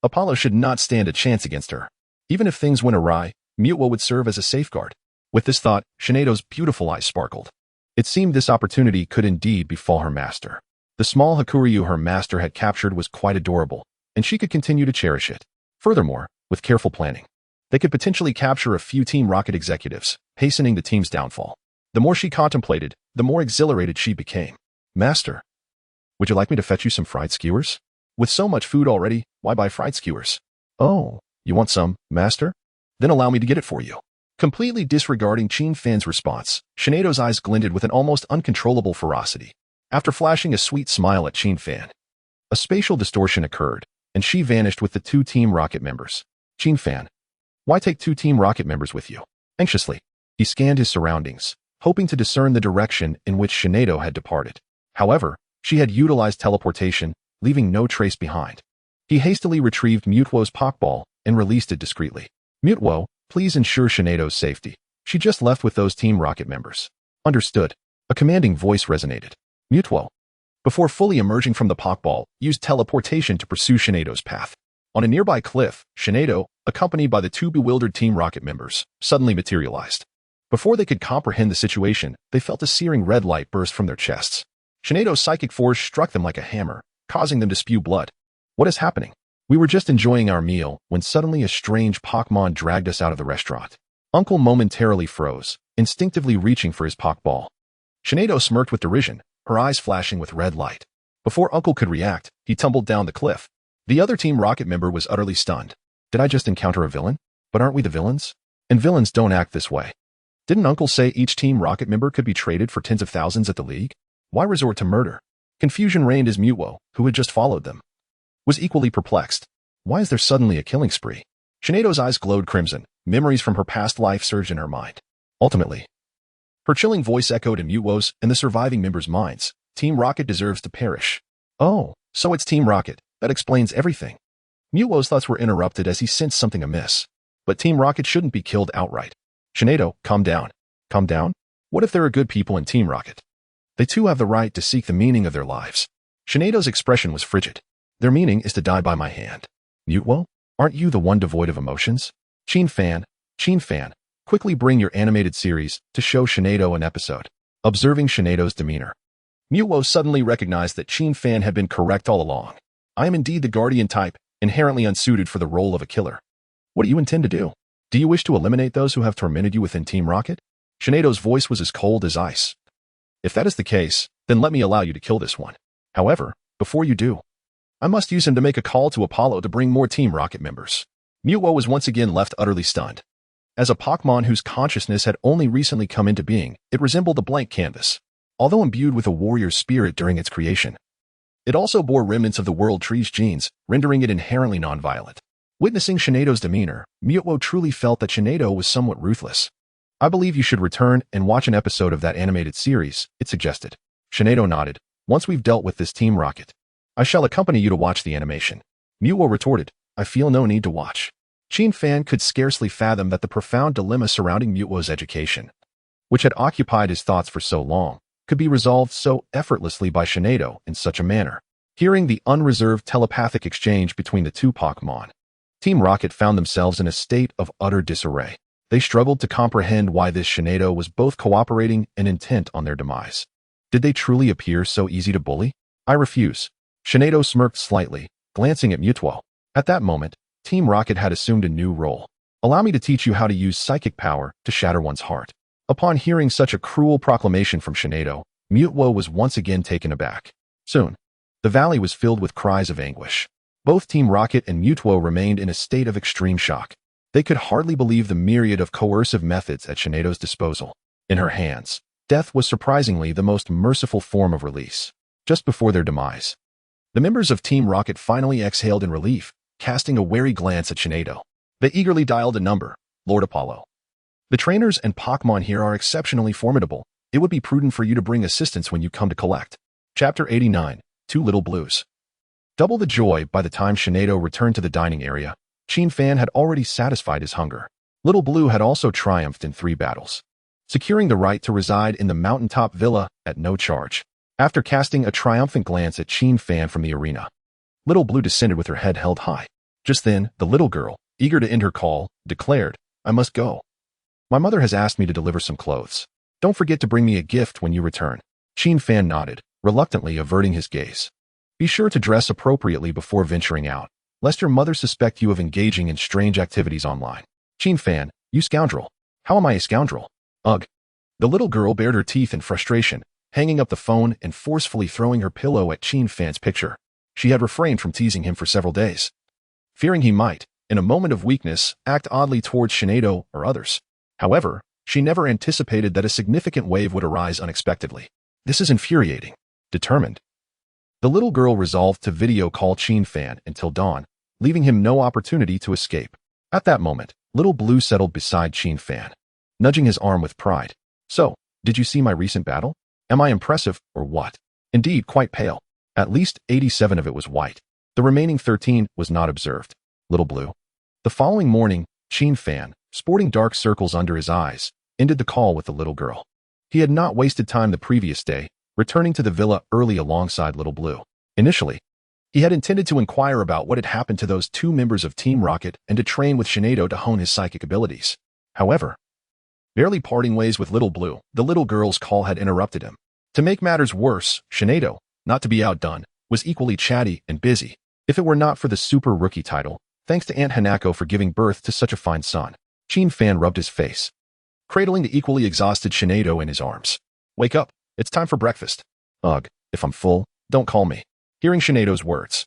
Apollo should not stand a chance against her. Even if things went awry, Mewtwo would serve as a safeguard. With this thought, Shinado's beautiful eyes sparkled. It seemed this opportunity could indeed befall her master. The small Hakuryu her master had captured was quite adorable, and she could continue to cherish it. Furthermore, with careful planning, they could potentially capture a few Team Rocket executives, hastening the team's downfall. The more she contemplated, the more exhilarated she became. Master, would you like me to fetch you some fried skewers? With so much food already, why buy fried skewers? Oh, you want some, Master? Then allow me to get it for you. Completely disregarding Qin Fan's response, Shinado's eyes glinted with an almost uncontrollable ferocity. After flashing a sweet smile at Qin Fan, a spatial distortion occurred, and she vanished with the two Team Rocket members. Qin Fan, why take two Team Rocket members with you? Anxiously, he scanned his surroundings, hoping to discern the direction in which Shinado had departed. However, she had utilized teleportation, leaving no trace behind. He hastily retrieved Mewtwo's Pokeball and released it discreetly. Mewtwo, please ensure Shinado's safety. She just left with those Team Rocket members. Understood. A commanding voice resonated. Mewtwo, before fully emerging from the Pokeball, used teleportation to pursue Shinado's path. On a nearby cliff, Shinado, accompanied by the two bewildered Team Rocket members, suddenly materialized. Before they could comprehend the situation, they felt a searing red light burst from their chests. Shinado's psychic force struck them like a hammer, causing them to spew blood. What is happening? We were just enjoying our meal when suddenly a strange Pokémon dragged us out of the restaurant. Uncle momentarily froze, instinctively reaching for his Pokeball. Shinado smirked with derision, her eyes flashing with red light. Before Uncle could react, he tumbled down the cliff. The other Team Rocket member was utterly stunned. Did I just encounter a villain? But aren't we the villains? And villains don't act this way. Didn't Uncle say each Team Rocket member could be traded for tens of thousands at the League? Why resort to murder? Confusion reigned as Mewtwo, who had just followed them, was equally perplexed. Why is there suddenly a killing spree? Shinado's eyes glowed crimson. Memories from her past life surged in her mind. Ultimately, her chilling voice echoed in Mewtwo's and the surviving members' minds. Team Rocket deserves to perish. Oh, so it's Team Rocket. That explains everything. Mewtwo's thoughts were interrupted as he sensed something amiss. But Team Rocket shouldn't be killed outright. Shinado, calm down. Calm down? What if there are good people in Team Rocket? They too have the right to seek the meaning of their lives. Shinado's expression was frigid. Their meaning is to die by my hand. Mewtwo, aren't you the one devoid of emotions? Qin Fan, quickly bring your animated series to show Shinado an episode. Observing Shinado's demeanor, Mewtwo suddenly recognized that Qin Fan had been correct all along. I am indeed the guardian type, inherently unsuited for the role of a killer. What do you intend to do? Do you wish to eliminate those who have tormented you within Team Rocket? Shinado's voice was as cold as ice. If that is the case, then let me allow you to kill this one. However, before you do, I must use him to make a call to Apollo to bring more Team Rocket members. Mewtwo was once again left utterly stunned. As a Pokémon whose consciousness had only recently come into being, it resembled a blank canvas. Although imbued with a warrior's spirit during its creation, it also bore remnants of the World Tree's genes, rendering it inherently nonviolent. Witnessing Shinado's demeanor, Mewtwo truly felt that Shinado was somewhat ruthless. I believe you should return and watch an episode of that animated series, it suggested. Shinado nodded. Once we've dealt with this Team Rocket, I shall accompany you to watch the animation. Mewtwo retorted, I feel no need to watch. Qin Fan could scarcely fathom that the profound dilemma surrounding Mewtwo's education, which had occupied his thoughts for so long, could be resolved so effortlessly by Shinado in such a manner. Hearing the unreserved telepathic exchange between the two Pokémon, Team Rocket found themselves in a state of utter disarray. They struggled to comprehend why this Shinado was both cooperating and intent on their demise. Did they truly appear so easy to bully? I refuse. Shinado smirked slightly, glancing at Mewtwo. At that moment, Team Rocket had assumed a new role. Allow me to teach you how to use psychic power to shatter one's heart. Upon hearing such a cruel proclamation from Shinado, Mewtwo was once again taken aback. Soon, the valley was filled with cries of anguish. Both Team Rocket and Mewtwo remained in a state of extreme shock. They could hardly believe the myriad of coercive methods at Shinedo's disposal. In her hands, death was surprisingly the most merciful form of release. Just before their demise, the members of Team Rocket finally exhaled in relief, casting a wary glance at Shinedo. They eagerly dialed a number. Lord Apollo. The trainers and Pokémon here are exceptionally formidable. It would be prudent for you to bring assistance when you come to collect. Chapter 89. Two Little Blues. Double the joy by the time Shinedo returned to the dining area. Fan had already satisfied his hunger. Little Blue had also triumphed in 3 battles, securing the right to reside in the mountaintop villa at no charge. After casting a triumphant glance at Fan from the arena, Little Blue descended with her head held high. Just then, the little girl, eager to end her call, declared, "I must go. My mother has asked me to deliver some clothes. Don't forget to bring me a gift when you return." Fan nodded, reluctantly averting his gaze. "Be sure to dress appropriately before venturing out, lest your mother suspect you of engaging in strange activities online." Fan, you scoundrel. How am I a scoundrel? Ugh. The little girl bared her teeth in frustration, hanging up the phone and forcefully throwing her pillow at Fan's picture. She had refrained from teasing him for several days, fearing he might, in a moment of weakness, act oddly towards Shinedo or others. However, she never anticipated that a significant wave would arise unexpectedly. This is infuriating. Determined, the little girl resolved to video call Fan until dawn, leaving him no opportunity to escape. At that moment, Little Blue settled beside Fan, nudging his arm with pride. "So, did you see my recent battle? Am I impressive, or what?" "Indeed, quite pale. At least 87 of it was white. The remaining 13 was not observed." Little Blue. The following morning, Fan, sporting dark circles under his eyes, ended the call with the little girl. He had not wasted time the previous day, returning to the villa early alongside Little Blue. Initially, he had intended to inquire about what had happened to those 2 members of Team Rocket and to train with Shinedo to hone his psychic abilities. However, barely parting ways with Little Blue, the little girl's call had interrupted him. To make matters worse, Shinedo, not to be outdone, was equally chatty and busy. If it were not for the Super Rookie title, thanks to Aunt Hanako for giving birth to such a fine son. Fan rubbed his face, cradling the equally exhausted Shinedo in his arms. "Wake up. It's time for breakfast." "Ugh, if I'm full, don't call me." Hearing Shinedo's words,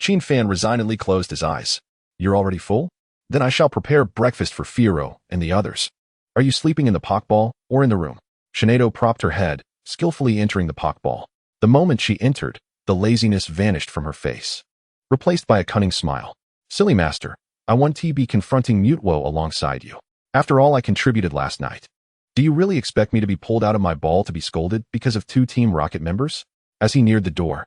Fan resignedly closed his eyes. "You're already full? Then I shall prepare breakfast for Firo and the others. Are you sleeping in the Pokeball or in the room?" Shinedo propped her head, skillfully entering the Pokeball. The moment she entered, the laziness vanished from her face, replaced by a cunning smile. "Silly master, I want to be confronting Mewtwo alongside you. After all I contributed last night. Do you really expect me to be pulled out of my ball to be scolded because of 2 Team Rocket members?" As he neared the door,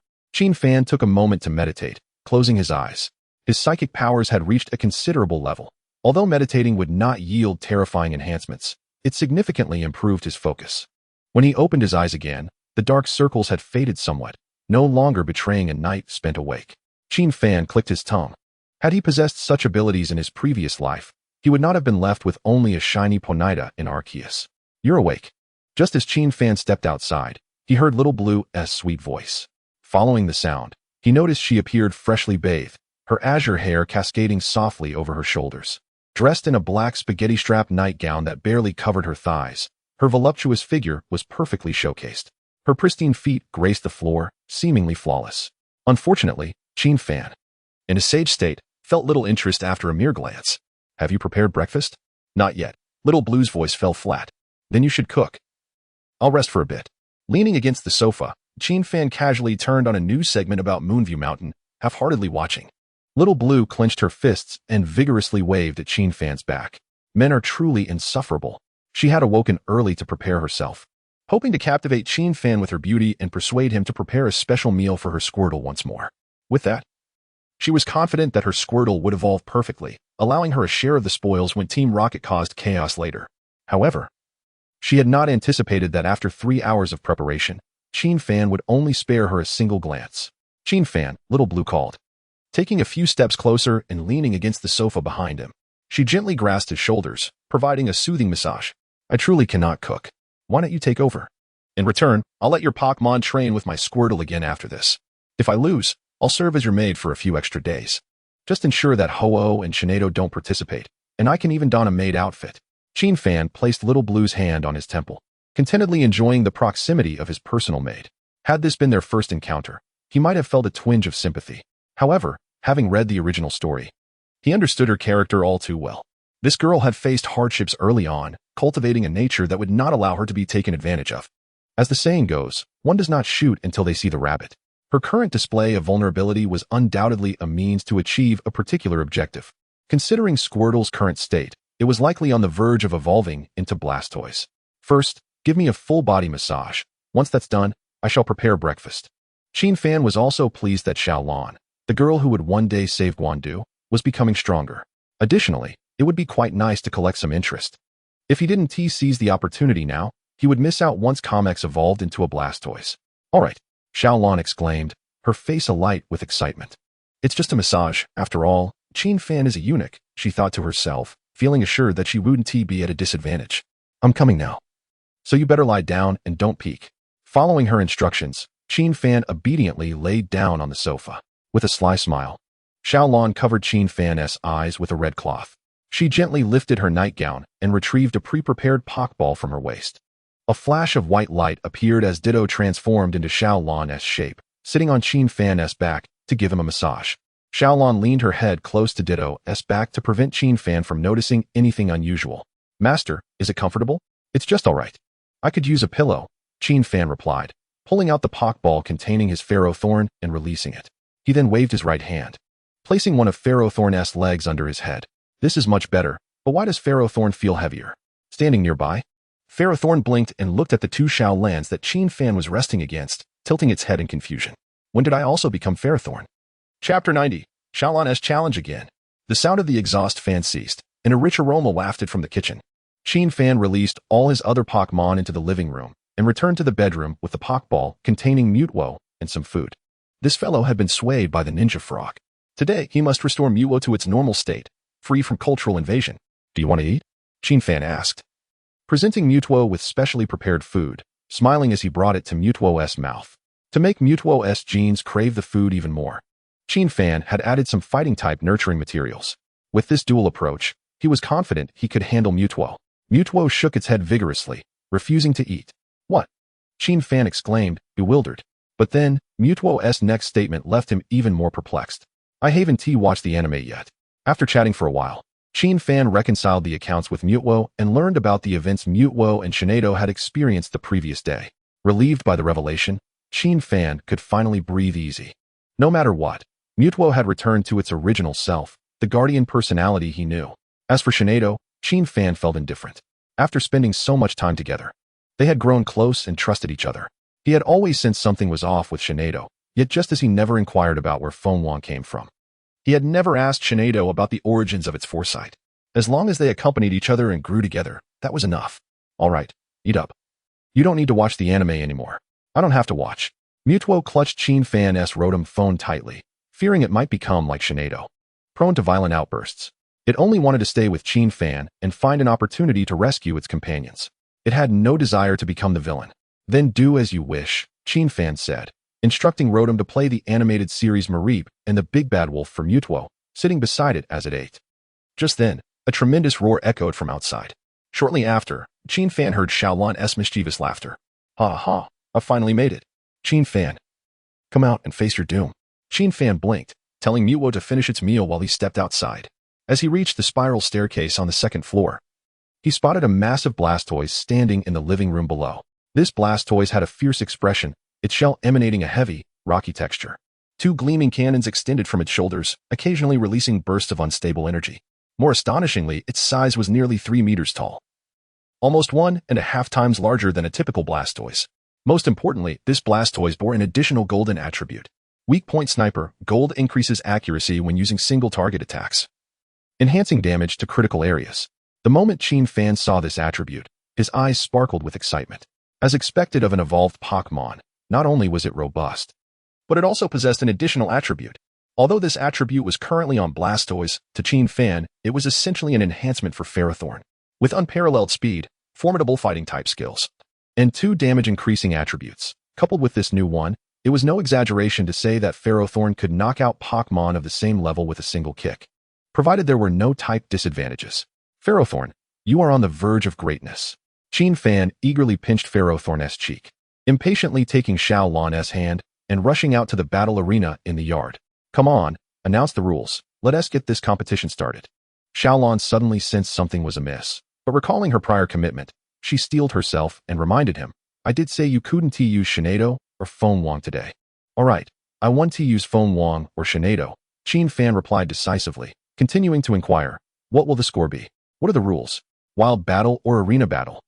Fan took a moment to meditate, closing his eyes. His psychic powers had reached a considerable level. Although meditating would not yield terrifying enhancements, it significantly improved his focus. When he opened his eyes again, the dark circles had faded somewhat, no longer betraying a night spent awake. Fan clicked his tongue. Had he possessed such abilities in his previous life, he would not have been left with only a shiny Ponyta in Arceus. "You're awake." Just as Fan stepped outside, he heard Little Blue's sweet voice. Following the sound, he noticed she appeared freshly bathed, her azure hair cascading softly over her shoulders. Dressed in a black spaghetti-strap nightgown that barely covered her thighs, her voluptuous figure was perfectly showcased. Her pristine feet graced the floor, seemingly flawless. Unfortunately, Fan, in a sage state, felt little interest after a mere glance. "Have you prepared breakfast?" "Not yet." Little Blue's voice fell flat. "Then you should cook." "I'll rest for a bit." Leaning against the sofa, Fan casually turned on a news segment about Moonview Mountain, half-heartedly watching. Little Blue clenched her fists and vigorously waved at Fan's back. Men are truly insufferable. She had awoken early to prepare herself, hoping to captivate Fan with her beauty and persuade him to prepare a special meal for her Squirtle once more. With that, she was confident that her Squirtle would evolve perfectly, allowing her a share of the spoils when Team Rocket caused chaos later. However, she had not anticipated that after 3 hours of preparation, Fan would only spare her a single glance. "Fan," Little Blue called, taking a few steps closer and leaning against the sofa behind him. She gently grasped his shoulders, providing a soothing massage. "I truly cannot cook. Why don't you take over? In return, I'll let your Pokémon train with my Squirtle again after this. If I lose, I'll serve as your maid for a few extra days. Just ensure that Ho-Oh and Shinedo don't participate, and I can even don a maid outfit." Fan placed Little Blue's hand on his temple, contentedly enjoying the proximity of his personal maid. Had this been their first encounter, he might have felt a twinge of sympathy. However, having read the original story, he understood her character all too well. This girl had faced hardships early on, cultivating a nature that would not allow her to be taken advantage of. As the saying goes, one does not shoot until they see the rabbit. Her current display of vulnerability was undoubtedly a means to achieve a particular objective. Considering Squirtle's current state, it was likely on the verge of evolving into Blastoise. First, give me a full body massage. Once that's done, I shall prepare breakfast. Qin Fan was also pleased that Xiaolan, the girl who would one day save Guandu, was becoming stronger. Additionally, it would be quite nice to collect some interest. If he didn't seize the opportunity now, he would miss out once Comex evolved into a Blastoise. All right, Xiaolan exclaimed, her face alight with excitement. It's just a massage, after all. Qin Fan is a eunuch, she thought to herself, feeling assured that she wouldn't be at a disadvantage. I'm coming now. So you better lie down and don't peek. Following her instructions, Qin Fan obediently laid down on the sofa. With a sly smile, Xiaolan covered Qin Fan's eyes with a red cloth. She gently lifted her nightgown and retrieved a pre-prepared Pokeball from her waist. A flash of white light appeared as Ditto transformed into Xiaolan's shape, sitting on Qin Fan's back to give him a massage. Xiaolan leaned her head close to Ditto's back to prevent Qin Fan from noticing anything unusual. Master, is it comfortable? It's just all right. I could use a pillow, Qin Fan replied, pulling out the Pokeball containing his Ferrothorn and releasing it. He then waved his right hand, placing one of Ferrothorn's legs under his head. This is much better, but why does Ferrothorn feel heavier? Standing nearby, Ferrothorn blinked and looked at the two Xiaolans that Qin Fan was resting against, tilting its head in confusion. When did I also become Ferrothorn? Chapter 90. Xiaolan's challenge again. The sound of the exhaust fan ceased, and a rich aroma wafted from the kitchen. Qin Fan released all his other Pokémon into the living room and returned to the bedroom with the Pokeball containing Mewtwo and some food. This fellow had been swayed by the ninja frog. Today, he must restore Mewtwo to its normal state, free from cultural invasion. Do you want to eat? Qin Fan asked, presenting Mewtwo with specially prepared food, smiling as he brought it to Mewtwo's mouth. To make Mewtwo's genes crave the food even more, Qin Fan had added some fighting-type nurturing materials. With this dual approach, he was confident he could handle Mewtwo. Mewtwo shook its head vigorously, refusing to eat. What? Qin Fan exclaimed, bewildered. But then, Mewtwo's next statement left him even more perplexed. I haven't watched the anime yet. After chatting for a while, Qin Fan reconciled the accounts with Mewtwo and learned about the events Mewtwo and Shinado had experienced the previous day. Relieved by the revelation, Qin Fan could finally breathe easy. No matter what, Mewtwo had returned to its original self, the guardian personality he knew. As for Shinado, Qin Fan felt indifferent. After spending so much time together, they had grown close and trusted each other. He had always sensed something was off with Shinado, yet just as he never inquired about where Fenwang came from. He had never asked Shinado about the origins of its foresight. As long as they accompanied each other and grew together, that was enough. All right, eat up. You don't need to watch the anime anymore. I don't have to watch. Mewtwo clutched Qin Fan's Rotom phone tightly, fearing it might become like Shinado, prone to violent outbursts. It only wanted to stay with Qin Fan and find an opportunity to rescue its companions. It had no desire to become the villain. Then do as you wish, Qin Fan said, instructing Rotom to play the animated series Mareep and the Big Bad Wolf for Mewtwo, sitting beside it as it ate. Just then, a tremendous roar echoed from outside. Shortly after, Qin Fan heard Xiaolan's mischievous laughter. Ha ha, I finally made it. Qin Fan, come out and face your doom. Qin Fan blinked, telling Mewtwo to finish its meal while he stepped outside. As he reached the spiral staircase on the second floor, he spotted a massive Blastoise standing in the living room below. This Blastoise had a fierce expression, its shell emanating a heavy, rocky texture. Two gleaming cannons extended from its shoulders, occasionally releasing bursts of unstable energy. More astonishingly, its size was nearly 3 meters tall, almost 1.5 times larger than a typical Blastoise. Most importantly, this Blastoise bore an additional golden attribute. Weak Point Sniper, gold increases accuracy when using single target attacks, enhancing damage to critical areas. The moment Qin Fan saw this attribute, his eyes sparkled with excitement. As expected of an evolved Pokémon, not only was it robust, but it also possessed an additional attribute. Although this attribute was currently on Blastoise, to Qin Fan, it was essentially an enhancement for Ferrothorn. With unparalleled speed, formidable fighting-type skills, and 2 damage-increasing attributes. Coupled with this new one, it was no exaggeration to say that Ferrothorn could knock out Pokémon of the same level with a single kick, provided there were no type disadvantages. Ferrothorn, you are on the verge of greatness. Qin Fan eagerly pinched Ferrothorn's cheek, impatiently taking Xiaolan's hand and rushing out to the battle arena in the yard. Come on, announce the rules. Let us get this competition started. Xiaolan suddenly sensed something was amiss, but recalling her prior commitment, she steeled herself and reminded him, I did say you couldn't use Shinado or Phone Wong today. Alright, I want to use Phone Wong or Shinado, Qin Fan replied decisively, continuing to inquire, what will the score be? What are the rules? Wild battle or arena battle?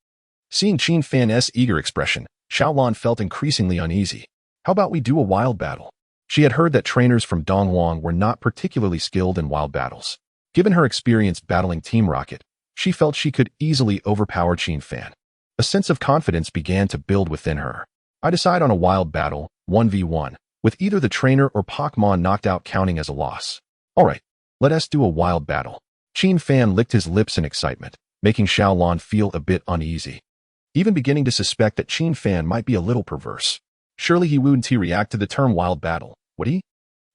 Seeing Qin Fan's eager expression, Xiaolan felt increasingly uneasy. How about we do a wild battle? She had heard that trainers from Dongwang were not particularly skilled in wild battles. Given her experience battling Team Rocket, she felt she could easily overpower Qin Fan. A sense of confidence began to build within her. I decide on a wild battle, 1v1, with either the trainer or Pokémon knocked out counting as a loss. Alright, let us do a wild battle. Qin Fan licked his lips in excitement, making Xiaolan feel a bit uneasy. Even beginning to suspect that Qin Fan might be a little perverse. Surely he wouldn't react to the term wild battle, would he?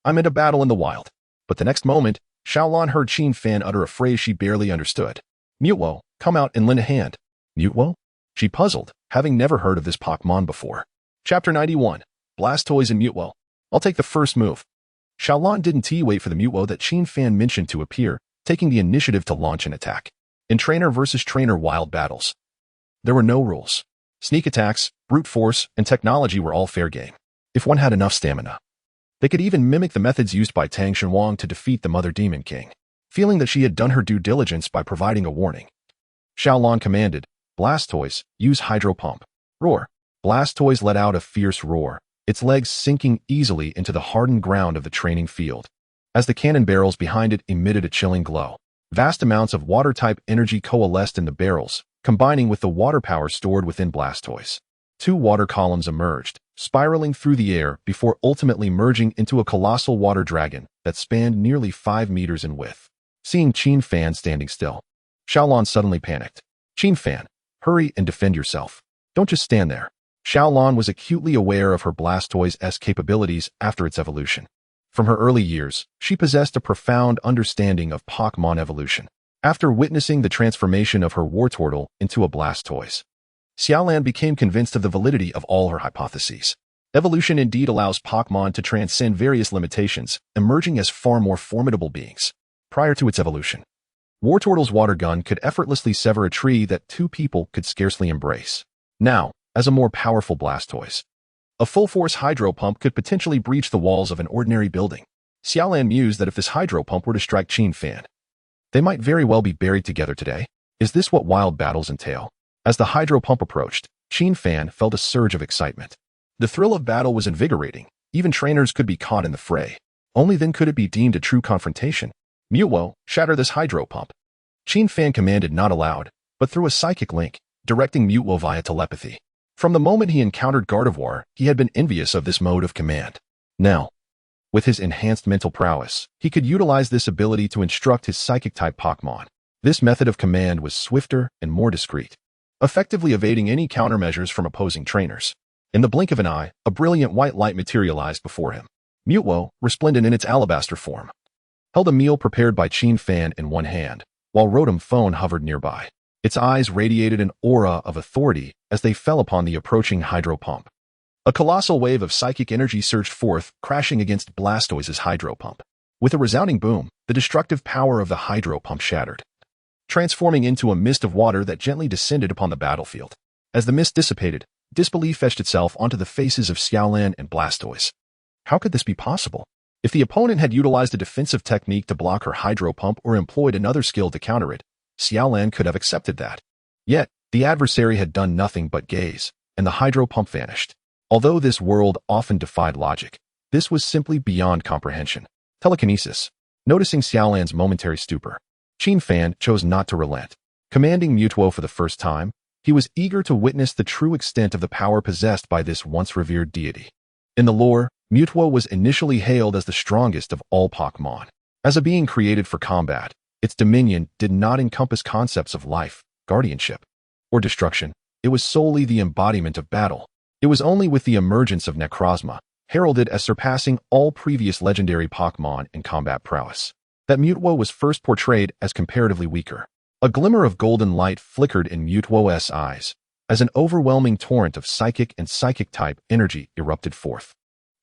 I'm in a battle in the wild. But the next moment, Xiaolan heard Qin Fan utter a phrase she barely understood. Mewtwo, come out and lend a hand. Mewtwo? She puzzled, having never heard of this Pokémon before. Chapter 91, Blastoise and Mewtwo. I'll take the first move. Xiaolan didn't wait for the Mewtwo that Qin Fan mentioned to appear, taking the initiative to launch an attack. In trainer versus trainer wild battles, there were no rules. Sneak attacks, brute force, and technology were all fair game, if one had enough stamina. They could even mimic the methods used by Tang Shenhuang to defeat the Mother Demon King. Feeling that she had done her due diligence by providing a warning, Xiaolan commanded, Blastoise, use Hydro Pump. Roar. Blastoise let out a fierce roar, its legs sinking easily into the hardened ground of the training field. As the cannon barrels behind it emitted a chilling glow, vast amounts of water-type energy coalesced in the barrels, combining with the water power stored within Blastoise. Two water columns emerged, spiraling through the air before ultimately merging into a colossal water dragon that spanned nearly 5 meters in width. Seeing Qin Fan standing still, Xiaolan suddenly panicked. Qin Fan, hurry and defend yourself. Don't just stand there. Xiaolan was acutely aware of her Blastoise's capabilities after its evolution. From her early years, she possessed a profound understanding of Pokémon evolution. After witnessing the transformation of her Wartortle into a Blastoise, Xiaolan became convinced of the validity of all her hypotheses. Evolution indeed allows Pokémon to transcend various limitations, emerging as far more formidable beings. Prior to its evolution, Wartortle's water gun could effortlessly sever a tree that two people could scarcely embrace. Now, as a more powerful Blastoise, a full-force hydro pump could potentially breach the walls of an ordinary building. Xiaolan mused that if this hydro pump were to strike Qin Fan, they might very well be buried together today. Is this what wild battles entail? As the hydro pump approached, Qin Fan felt a surge of excitement. The thrill of battle was invigorating. Even trainers could be caught in the fray. Only then could it be deemed a true confrontation. Mewtwo, shatter this hydro pump. Qin Fan commanded not aloud, but through a psychic link, directing Mewtwo via telepathy. From the moment he encountered Gardevoir, he had been envious of this mode of command. Now, with his enhanced mental prowess, he could utilize this ability to instruct his psychic-type Pokémon. This method of command was swifter and more discreet, effectively evading any countermeasures from opposing trainers. In the blink of an eye, a brilliant white light materialized before him. Mewtwo, resplendent in its alabaster form, held a meal prepared by Qin Fan in one hand, while Rotom Phone hovered nearby. Its eyes radiated an aura of authority as they fell upon the approaching hydro pump. A colossal wave of psychic energy surged forth, crashing against Blastoise's hydro pump. With a resounding boom, the destructive power of the hydro pump shattered, transforming into a mist of water that gently descended upon the battlefield. As the mist dissipated, disbelief etched itself onto the faces of Xiaolan and Blastoise. How could this be possible? If the opponent had utilized a defensive technique to block her hydro pump or employed another skill to counter it, Xiaolan could have accepted that. Yet, the adversary had done nothing but gaze, and the hydro pump vanished. Although this world often defied logic, this was simply beyond comprehension. Telekinesis. Noticing Xiaolan's momentary stupor, Qin Fan chose not to relent. Commanding Mewtwo for the first time, he was eager to witness the true extent of the power possessed by this once revered deity. In the lore, Mewtwo was initially hailed as the strongest of all Pokémon. As a being created for combat, its dominion did not encompass concepts of life, guardianship, or destruction. It was solely the embodiment of battle. It was only with the emergence of Necrozma, heralded as surpassing all previous legendary Pokémon in combat prowess, that Mewtwo was first portrayed as comparatively weaker. A glimmer of golden light flickered in Mewtwo's eyes, as an overwhelming torrent of psychic and psychic-type energy erupted forth.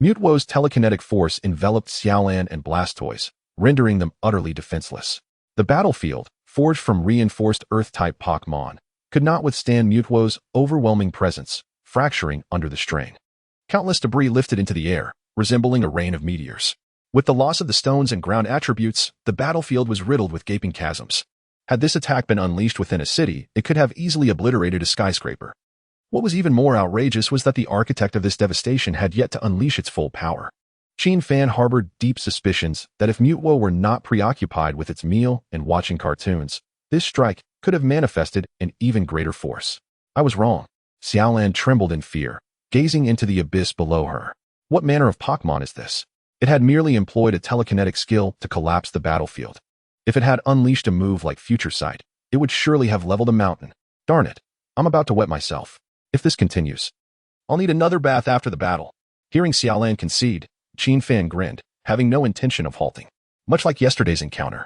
Mewtwo's telekinetic force enveloped Xiaolan and Blastoise, rendering them utterly defenseless. The battlefield, forged from reinforced Earth-type Pokémon, could not withstand Mewtwo's overwhelming presence, fracturing under the strain. Countless debris lifted into the air, resembling a rain of meteors. With the loss of the stones and ground attributes, the battlefield was riddled with gaping chasms. Had this attack been unleashed within a city, it could have easily obliterated a skyscraper. What was even more outrageous was that the architect of this devastation had yet to unleash its full power. Qin Fan harbored deep suspicions that if Mewtwo were not preoccupied with its meal and watching cartoons, this strike could have manifested in even greater force. I was wrong. Xiaolan trembled in fear, gazing into the abyss below her. What manner of Pokémon is this? It had merely employed a telekinetic skill to collapse the battlefield. If it had unleashed a move like Future Sight, it would surely have leveled a mountain. Darn it, I'm about to wet myself. If this continues, I'll need another bath after the battle. Hearing Xiaolan concede, Qin Fan grinned, having no intention of halting. Much like yesterday's encounter,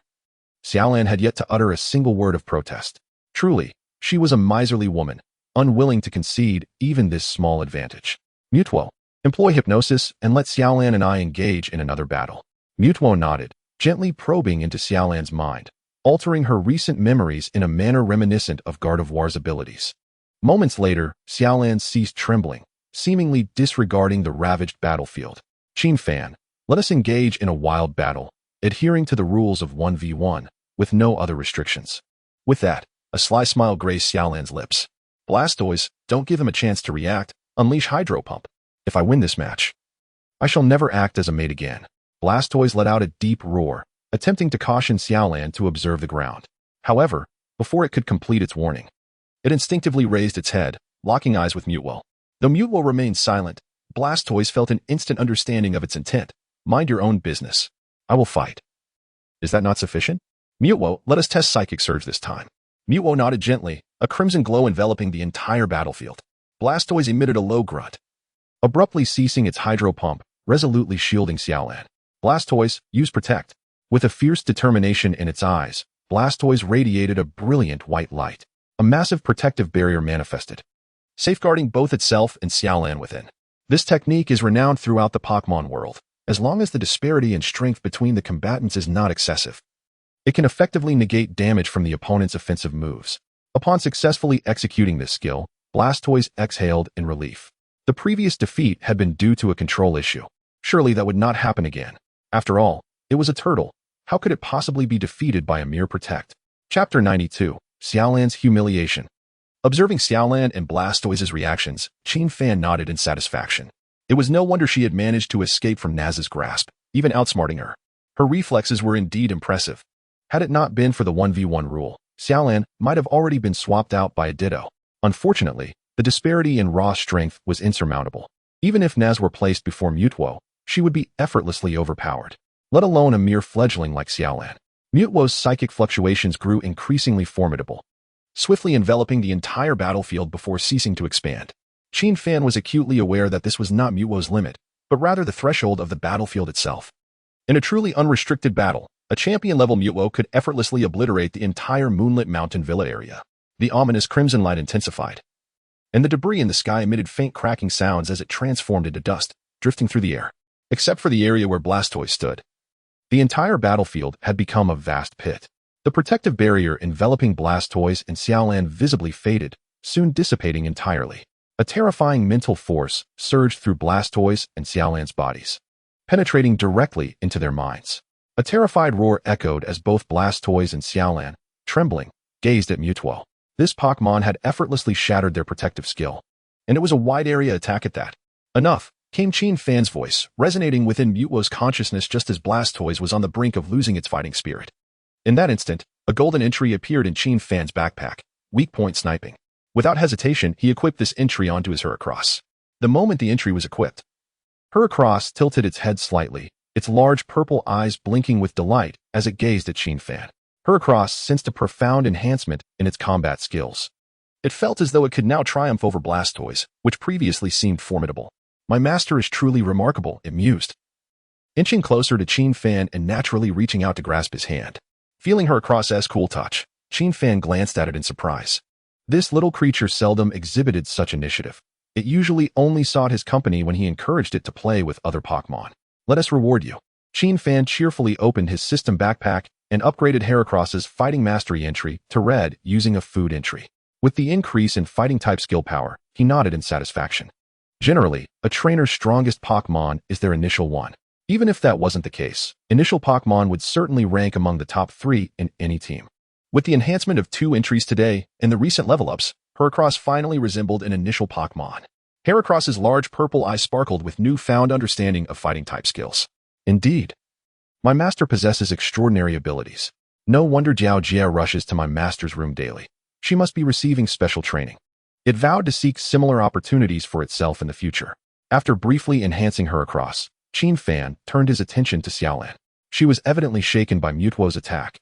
Xiaolan had yet to utter a single word of protest. Truly, she was a miserly woman, unwilling to concede even this small advantage. Mewtwo, employ hypnosis and let Xiaolan and I engage in another battle. Mewtwo nodded, gently probing into Xiaolan's mind, altering her recent memories in a manner reminiscent of Gardevoir's abilities. Moments later, Xiaolan ceased trembling, seemingly disregarding the ravaged battlefield. Qin Fan, let us engage in a wild battle, adhering to the rules of 1v1, with no other restrictions. With that, a sly smile graced Xiaolan's lips. Blastoise, don't give him a chance to react, unleash Hydro Pump. If I win this match, I shall never act as a mate again. Blastoise let out a deep roar, attempting to caution Xiaolan to observe the ground. However, before it could complete its warning, it instinctively raised its head, locking eyes with Mewtwo. Though Mewtwo remained silent, Blastoise felt an instant understanding of its intent. Mind your own business. I will fight. Is that not sufficient? Mewtwo, let us test Psychic Surge this time. Mewtwo nodded gently, a crimson glow enveloping the entire battlefield. Blastoise emitted a low grunt, abruptly ceasing its Hydro Pump, resolutely shielding Xiaolan. Blastoise, use Protect. With a fierce determination in its eyes, Blastoise radiated a brilliant white light. A massive protective barrier manifested, safeguarding both itself and Xiaolan within. This technique is renowned throughout the Pokémon world, as long as the disparity in strength between the combatants is not excessive. It can effectively negate damage from the opponent's offensive moves. Upon successfully executing this skill, Blastoise exhaled in relief. The previous defeat had been due to a control issue. Surely that would not happen again. After all, it was a turtle. How could it possibly be defeated by a mere Protect? Chapter 92, Xiaolan's Humiliation. Observing Xiaolan and Blastoise's reactions, Qin Fan nodded in satisfaction. It was no wonder she had managed to escape from Naz's grasp, even outsmarting her. Her reflexes were indeed impressive. Had it not been for the 1v1 rule, Xiaolan might have already been swapped out by a Ditto. Unfortunately, the disparity in raw strength was insurmountable. Even if Naz were placed before Mewtwo, she would be effortlessly overpowered, let alone a mere fledgling like Xiaolan. Mewtwo's psychic fluctuations grew increasingly formidable, swiftly enveloping the entire battlefield before ceasing to expand. Qin Fan was acutely aware that this was not Mewtwo's limit, but rather the threshold of the battlefield itself. In a truly unrestricted battle, a champion-level Mewtwo could effortlessly obliterate the entire Moonlit Mountain Villa area. The ominous crimson light intensified, and the debris in the sky emitted faint cracking sounds as it transformed into dust, drifting through the air. Except for the area where Blastoise stood, the entire battlefield had become a vast pit. The protective barrier enveloping Blastoise and Xiaolan visibly faded, soon dissipating entirely. A terrifying mental force surged through Blastoise and Xiaolan's bodies, penetrating directly into their minds. A terrified roar echoed as both Blastoise and Xiaolan, trembling, gazed at Mewtwo. This Pokémon had effortlessly shattered their protective skill, and it was a wide-area attack at that. Enough, came Qin Fan's voice, resonating within Mewtwo's consciousness just as Blastoise was on the brink of losing its fighting spirit. In that instant, a golden entry appeared in Qin Fan's backpack, weak point sniping. Without hesitation, he equipped this entry onto his Heracross. The moment the entry was equipped, Heracross tilted its head slightly, its large purple eyes blinking with delight as it gazed at Qin Fan. Heracross sensed a profound enhancement in its combat skills. It felt as though it could now triumph over Blastoise, which previously seemed formidable. My master is truly remarkable, it mused, inching closer to Qin Fan and naturally reaching out to grasp his hand. Feeling Heracross's cool touch, Qin Fan glanced at it in surprise. This little creature seldom exhibited such initiative. It usually only sought his company when he encouraged it to play with other Pokémon. Let us reward you. Qin Fan cheerfully opened his system backpack and upgraded Heracross's Fighting Mastery entry to Red using a Food entry. With the increase in Fighting-type skill power, he nodded in satisfaction. Generally, a trainer's strongest Pokémon is their initial one. Even if that wasn't the case, initial Pokémon would certainly rank among the top 3 in any team. With the enhancement of 2 entries today and the recent level-ups, Heracross finally resembled an initial Pokémon. Heracross's large purple eyes sparkled with newfound understanding of Fighting-type skills. Indeed, my master possesses extraordinary abilities. No wonder Jia rushes to my master's room daily. She must be receiving special training. It vowed to seek similar opportunities for itself in the future. After briefly enhancing Heracross, Qin Fan turned his attention to Xiaolan. She was evidently shaken by Mewtwo's attack.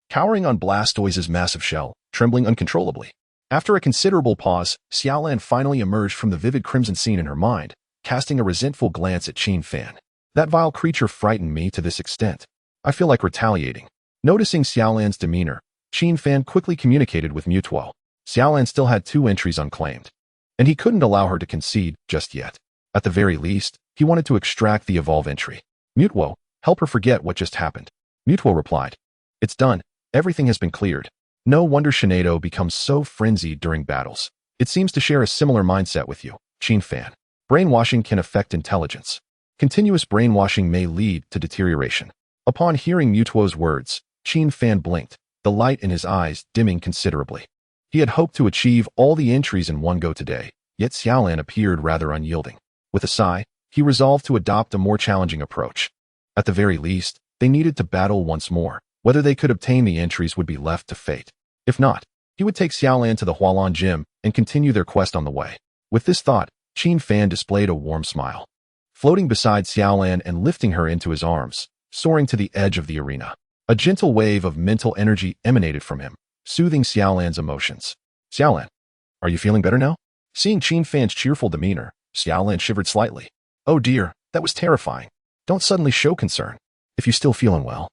Cowering on Blastoise's massive shell, trembling uncontrollably. After a considerable pause, Xiaolan finally emerged from the vivid crimson scene in her mind, casting a resentful glance at Qin Fan. That vile creature frightened me to this extent. I feel like retaliating. Noticing Xiaolan's demeanor, Qin Fan quickly communicated with Mewtwo. Xiaolan still had 2 entries unclaimed, and he couldn't allow her to concede just yet. At the very least, he wanted to extract the Evolve entry. Mewtwo, help her forget what just happened. Mewtwo replied. It's done. Everything has been cleared. No wonder Shinado becomes so frenzied during battles. It seems to share a similar mindset with you, Qin Fan. Brainwashing can affect intelligence. Continuous brainwashing may lead to deterioration. Upon hearing Mewtwo's words, Qin Fan blinked, the light in his eyes dimming considerably. He had hoped to achieve all the entries in one go today, yet Xiaolan appeared rather unyielding. With a sigh, he resolved to adopt a more challenging approach. At the very least, they needed to battle once more. Whether they could obtain the entries would be left to fate. If not, he would take Xiaolan to the Hualan Gym and continue their quest on the way. With this thought, Qin Fan displayed a warm smile. Floating beside Xiaolan and lifting her into his arms, soaring to the edge of the arena. A gentle wave of mental energy emanated from him, soothing Xiaolan's emotions. Xiaolan, are you feeling better now? Seeing Qin Fan's cheerful demeanor, Xiaolan shivered slightly. Oh dear, that was terrifying. Don't suddenly show concern. If you're still feeling well,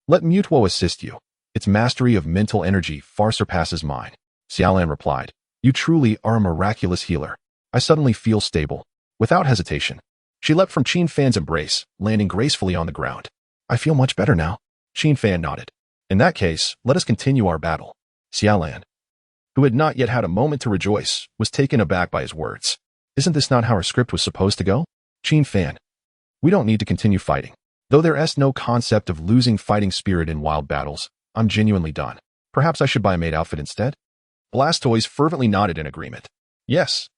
let Mewtwo assist you. Its mastery of mental energy far surpasses mine. Xiaolan replied. You truly are a miraculous healer. I suddenly feel stable. Without hesitation, she leapt from Qin Fan's embrace, landing gracefully on the ground. I feel much better now. Qin Fan nodded. In that case, let us continue our battle. Xiaolan, who had not yet had a moment to rejoice, was taken aback by his words. Isn't this not how our script was supposed to go? Qin Fan, we don't need to continue fighting. Though there is no concept of losing fighting spirit in wild battles, I'm genuinely done. Perhaps I should buy a maid outfit instead? Blastoise fervently nodded in agreement. Yes.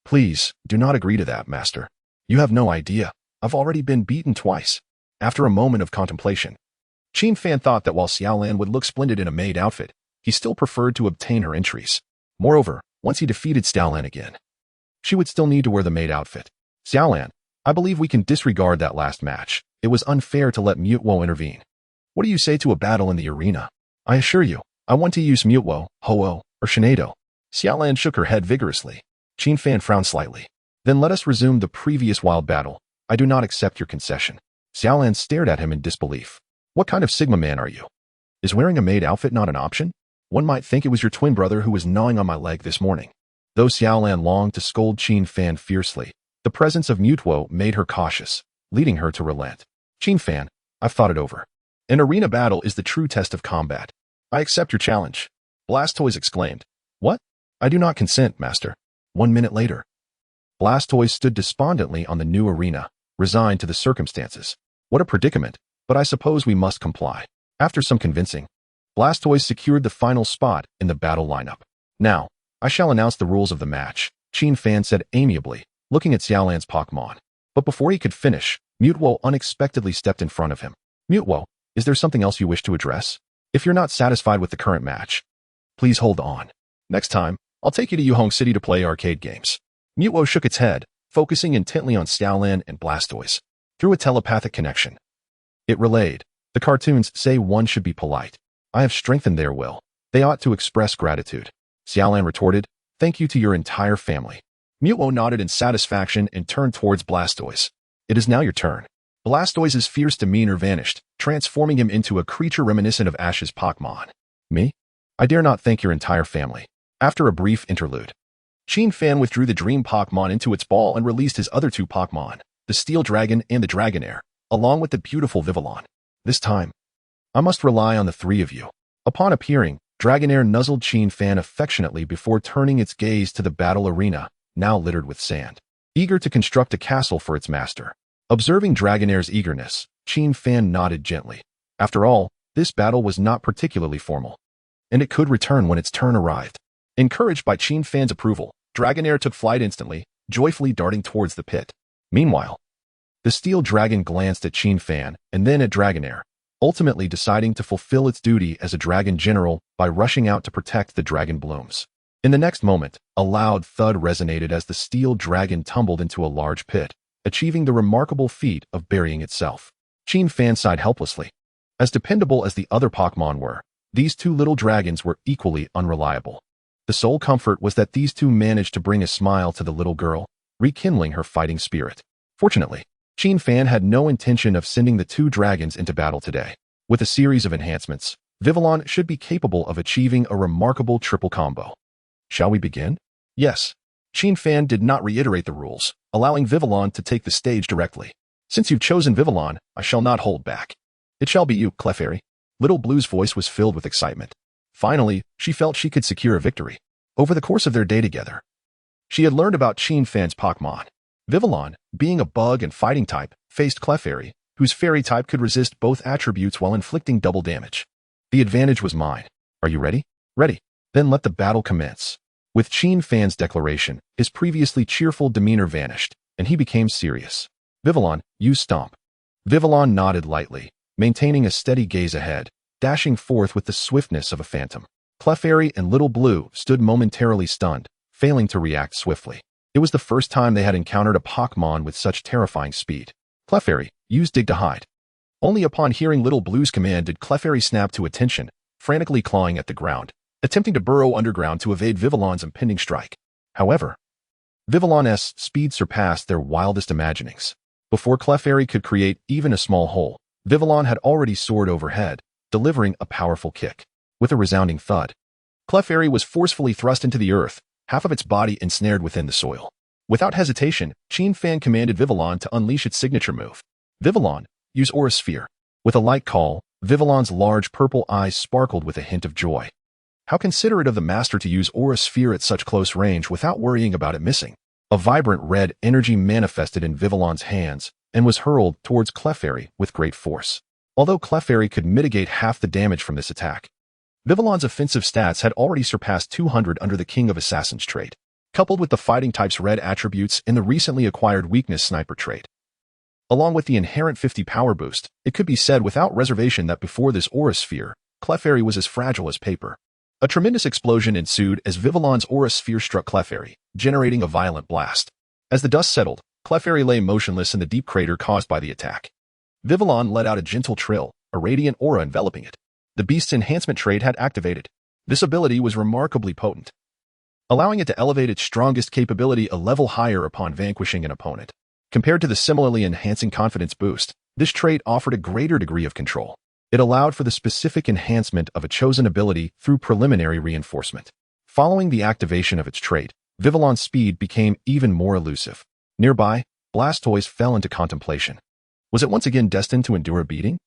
Please, do not agree to that, master. You have no idea. I've already been beaten twice. After a moment of contemplation, Qin Fan thought that while Xiaolan would look splendid in a maid outfit, he still preferred to obtain her entries. Moreover, once he defeated Xiaolan again, she would still need to wear the maid outfit. Xiaolan, I believe we can disregard that last match. It was unfair to let Mewtwo intervene. What do you say to a battle in the arena? I assure you, I want to use Mewtwo, Ho-Oh, or Shinado. Xiaolan shook her head vigorously. Qin Fan frowned slightly. Then let us resume the previous wild battle. I do not accept your concession. Xiaolan stared at him in disbelief. What kind of Sigma man are you? Is wearing a maid outfit not an option? One might think it was your twin brother who was gnawing on my leg this morning. Though Xiaolan longed to scold Qin Fan fiercely, the presence of Mewtwo made her cautious, leading her to relent. Qin Fan, I've thought it over. An arena battle is the true test of combat. I accept your challenge. Blastoise exclaimed. What? I do not consent, master. 1 minute later, Blastoise stood despondently on the new arena, resigned to the circumstances. What a predicament, but I suppose we must comply. After some convincing, Blastoise secured the final spot in the battle lineup. Now, I shall announce the rules of the match, Qin Fan said amiably, looking at Xiaolan's Pokémon. But before he could finish, Mewtwo unexpectedly stepped in front of him. Mewtwo, is there something else you wish to address? If you're not satisfied with the current match, please hold on. Next time, I'll take you to Yuhong City to play arcade games. Mewtwo shook its head, focusing intently on Xiaolan and Blastoise. Through a telepathic connection, it relayed, the cartoons say one should be polite. I have strengthened their will. They ought to express gratitude. Xiaolan retorted, thank you to your entire family. Mewtwo nodded in satisfaction and turned towards Blastoise. It is now your turn. Blastoise's fierce demeanor vanished, transforming him into a creature reminiscent of Ash's Pokémon. Me? I dare not thank your entire family. After a brief interlude, Qin Fan withdrew the Dream Pokémon into its ball and released his other 2 Pokémon, the Steel Dragon and the Dragonair, along with the beautiful Vivillon. This time, I must rely on the three of you. Upon appearing, Dragonair nuzzled Qin Fan affectionately before turning its gaze to the battle arena, now littered with sand, eager to construct a castle for its master. Observing Dragonair's eagerness, Qin Fan nodded gently. After all, this battle was not particularly formal, and it could return when its turn arrived. Encouraged by Qin Fan's approval, Dragonair took flight instantly, joyfully darting towards the pit. Meanwhile, the steel dragon glanced at Qin Fan and then at Dragonair, ultimately deciding to fulfill its duty as a dragon general by rushing out to protect the dragon blooms. In the next moment, a loud thud resonated as the steel dragon tumbled into a large pit, achieving the remarkable feat of burying itself. Qin Fan sighed helplessly. As dependable as the other Pokémon were, these two little dragons were equally unreliable. The sole comfort was that these two managed to bring a smile to the little girl, rekindling her fighting spirit. Fortunately, Qin Fan had no intention of sending the two dragons into battle today. With a series of enhancements, Vivillon should be capable of achieving a remarkable triple combo. Shall we begin? Yes. Qin Fan did not reiterate the rules, allowing Vivillon to take the stage directly. Since you've chosen Vivillon, I shall not hold back. It shall be you, Clefairy. Little Blue's voice was filled with excitement. Finally, she felt she could secure a victory. Over the course of their day together, she had learned about Qin Fan's Pokémon. Vivillon, being a bug and fighting type, faced Clefairy, whose fairy type could resist both attributes while inflicting double damage. The advantage was mine. Are you ready? Ready. Then let the battle commence. With Qin Fan's declaration, his previously cheerful demeanor vanished, and he became serious. Vivillon, use Stomp. Vivillon nodded lightly, maintaining a steady gaze ahead, dashing forth with the swiftness of a phantom. Clefairy and Little Blue stood momentarily stunned, failing to react swiftly. It was the first time they had encountered a Pokémon with such terrifying speed. Clefairy, use Dig to hide. Only upon hearing Little Blue's command did Clefairy snap to attention, frantically clawing at the ground, attempting to burrow underground to evade Vivillon's impending strike. However, Vivillon's speed surpassed their wildest imaginings. Before Clefairy could create even a small hole, Vivillon had already soared overhead, delivering a powerful kick. With a resounding thud, Clefairy was forcefully thrust into the earth, half of its body ensnared within the soil. Without hesitation, Qin Fan commanded Vivillon to unleash its signature move. Vivillon, use Aura Sphere. With a light call, Vivillon's large purple eyes sparkled with a hint of joy. How considerate of the master to use Aura Sphere at such close range without worrying about it missing. A vibrant red energy manifested in Vivillon's hands and was hurled towards Clefairy with great force. Although Clefairy could mitigate half the damage from this attack, Vivillon's offensive stats had already surpassed 200 under the King of Assassins trait, coupled with the fighting type's red attributes and the recently acquired weakness sniper trait. Along with the inherent 50 power boost, it could be said without reservation that before this Aura Sphere, Clefairy was as fragile as paper. A tremendous explosion ensued as Vivillon's Aura Sphere struck Clefairy, generating a violent blast. As the dust settled, Clefairy lay motionless in the deep crater caused by the attack. Vivillon let out a gentle trill, a radiant aura enveloping it. The beast's enhancement trait had activated. This ability was remarkably potent, allowing it to elevate its strongest capability a level higher upon vanquishing an opponent. Compared to the similarly enhancing confidence boost, this trait offered a greater degree of control. It allowed for the specific enhancement of a chosen ability through preliminary reinforcement. Following the activation of its trait, Vivillon's speed became even more elusive. Nearby, Blastoise fell into contemplation. Was it once again destined to endure a beating?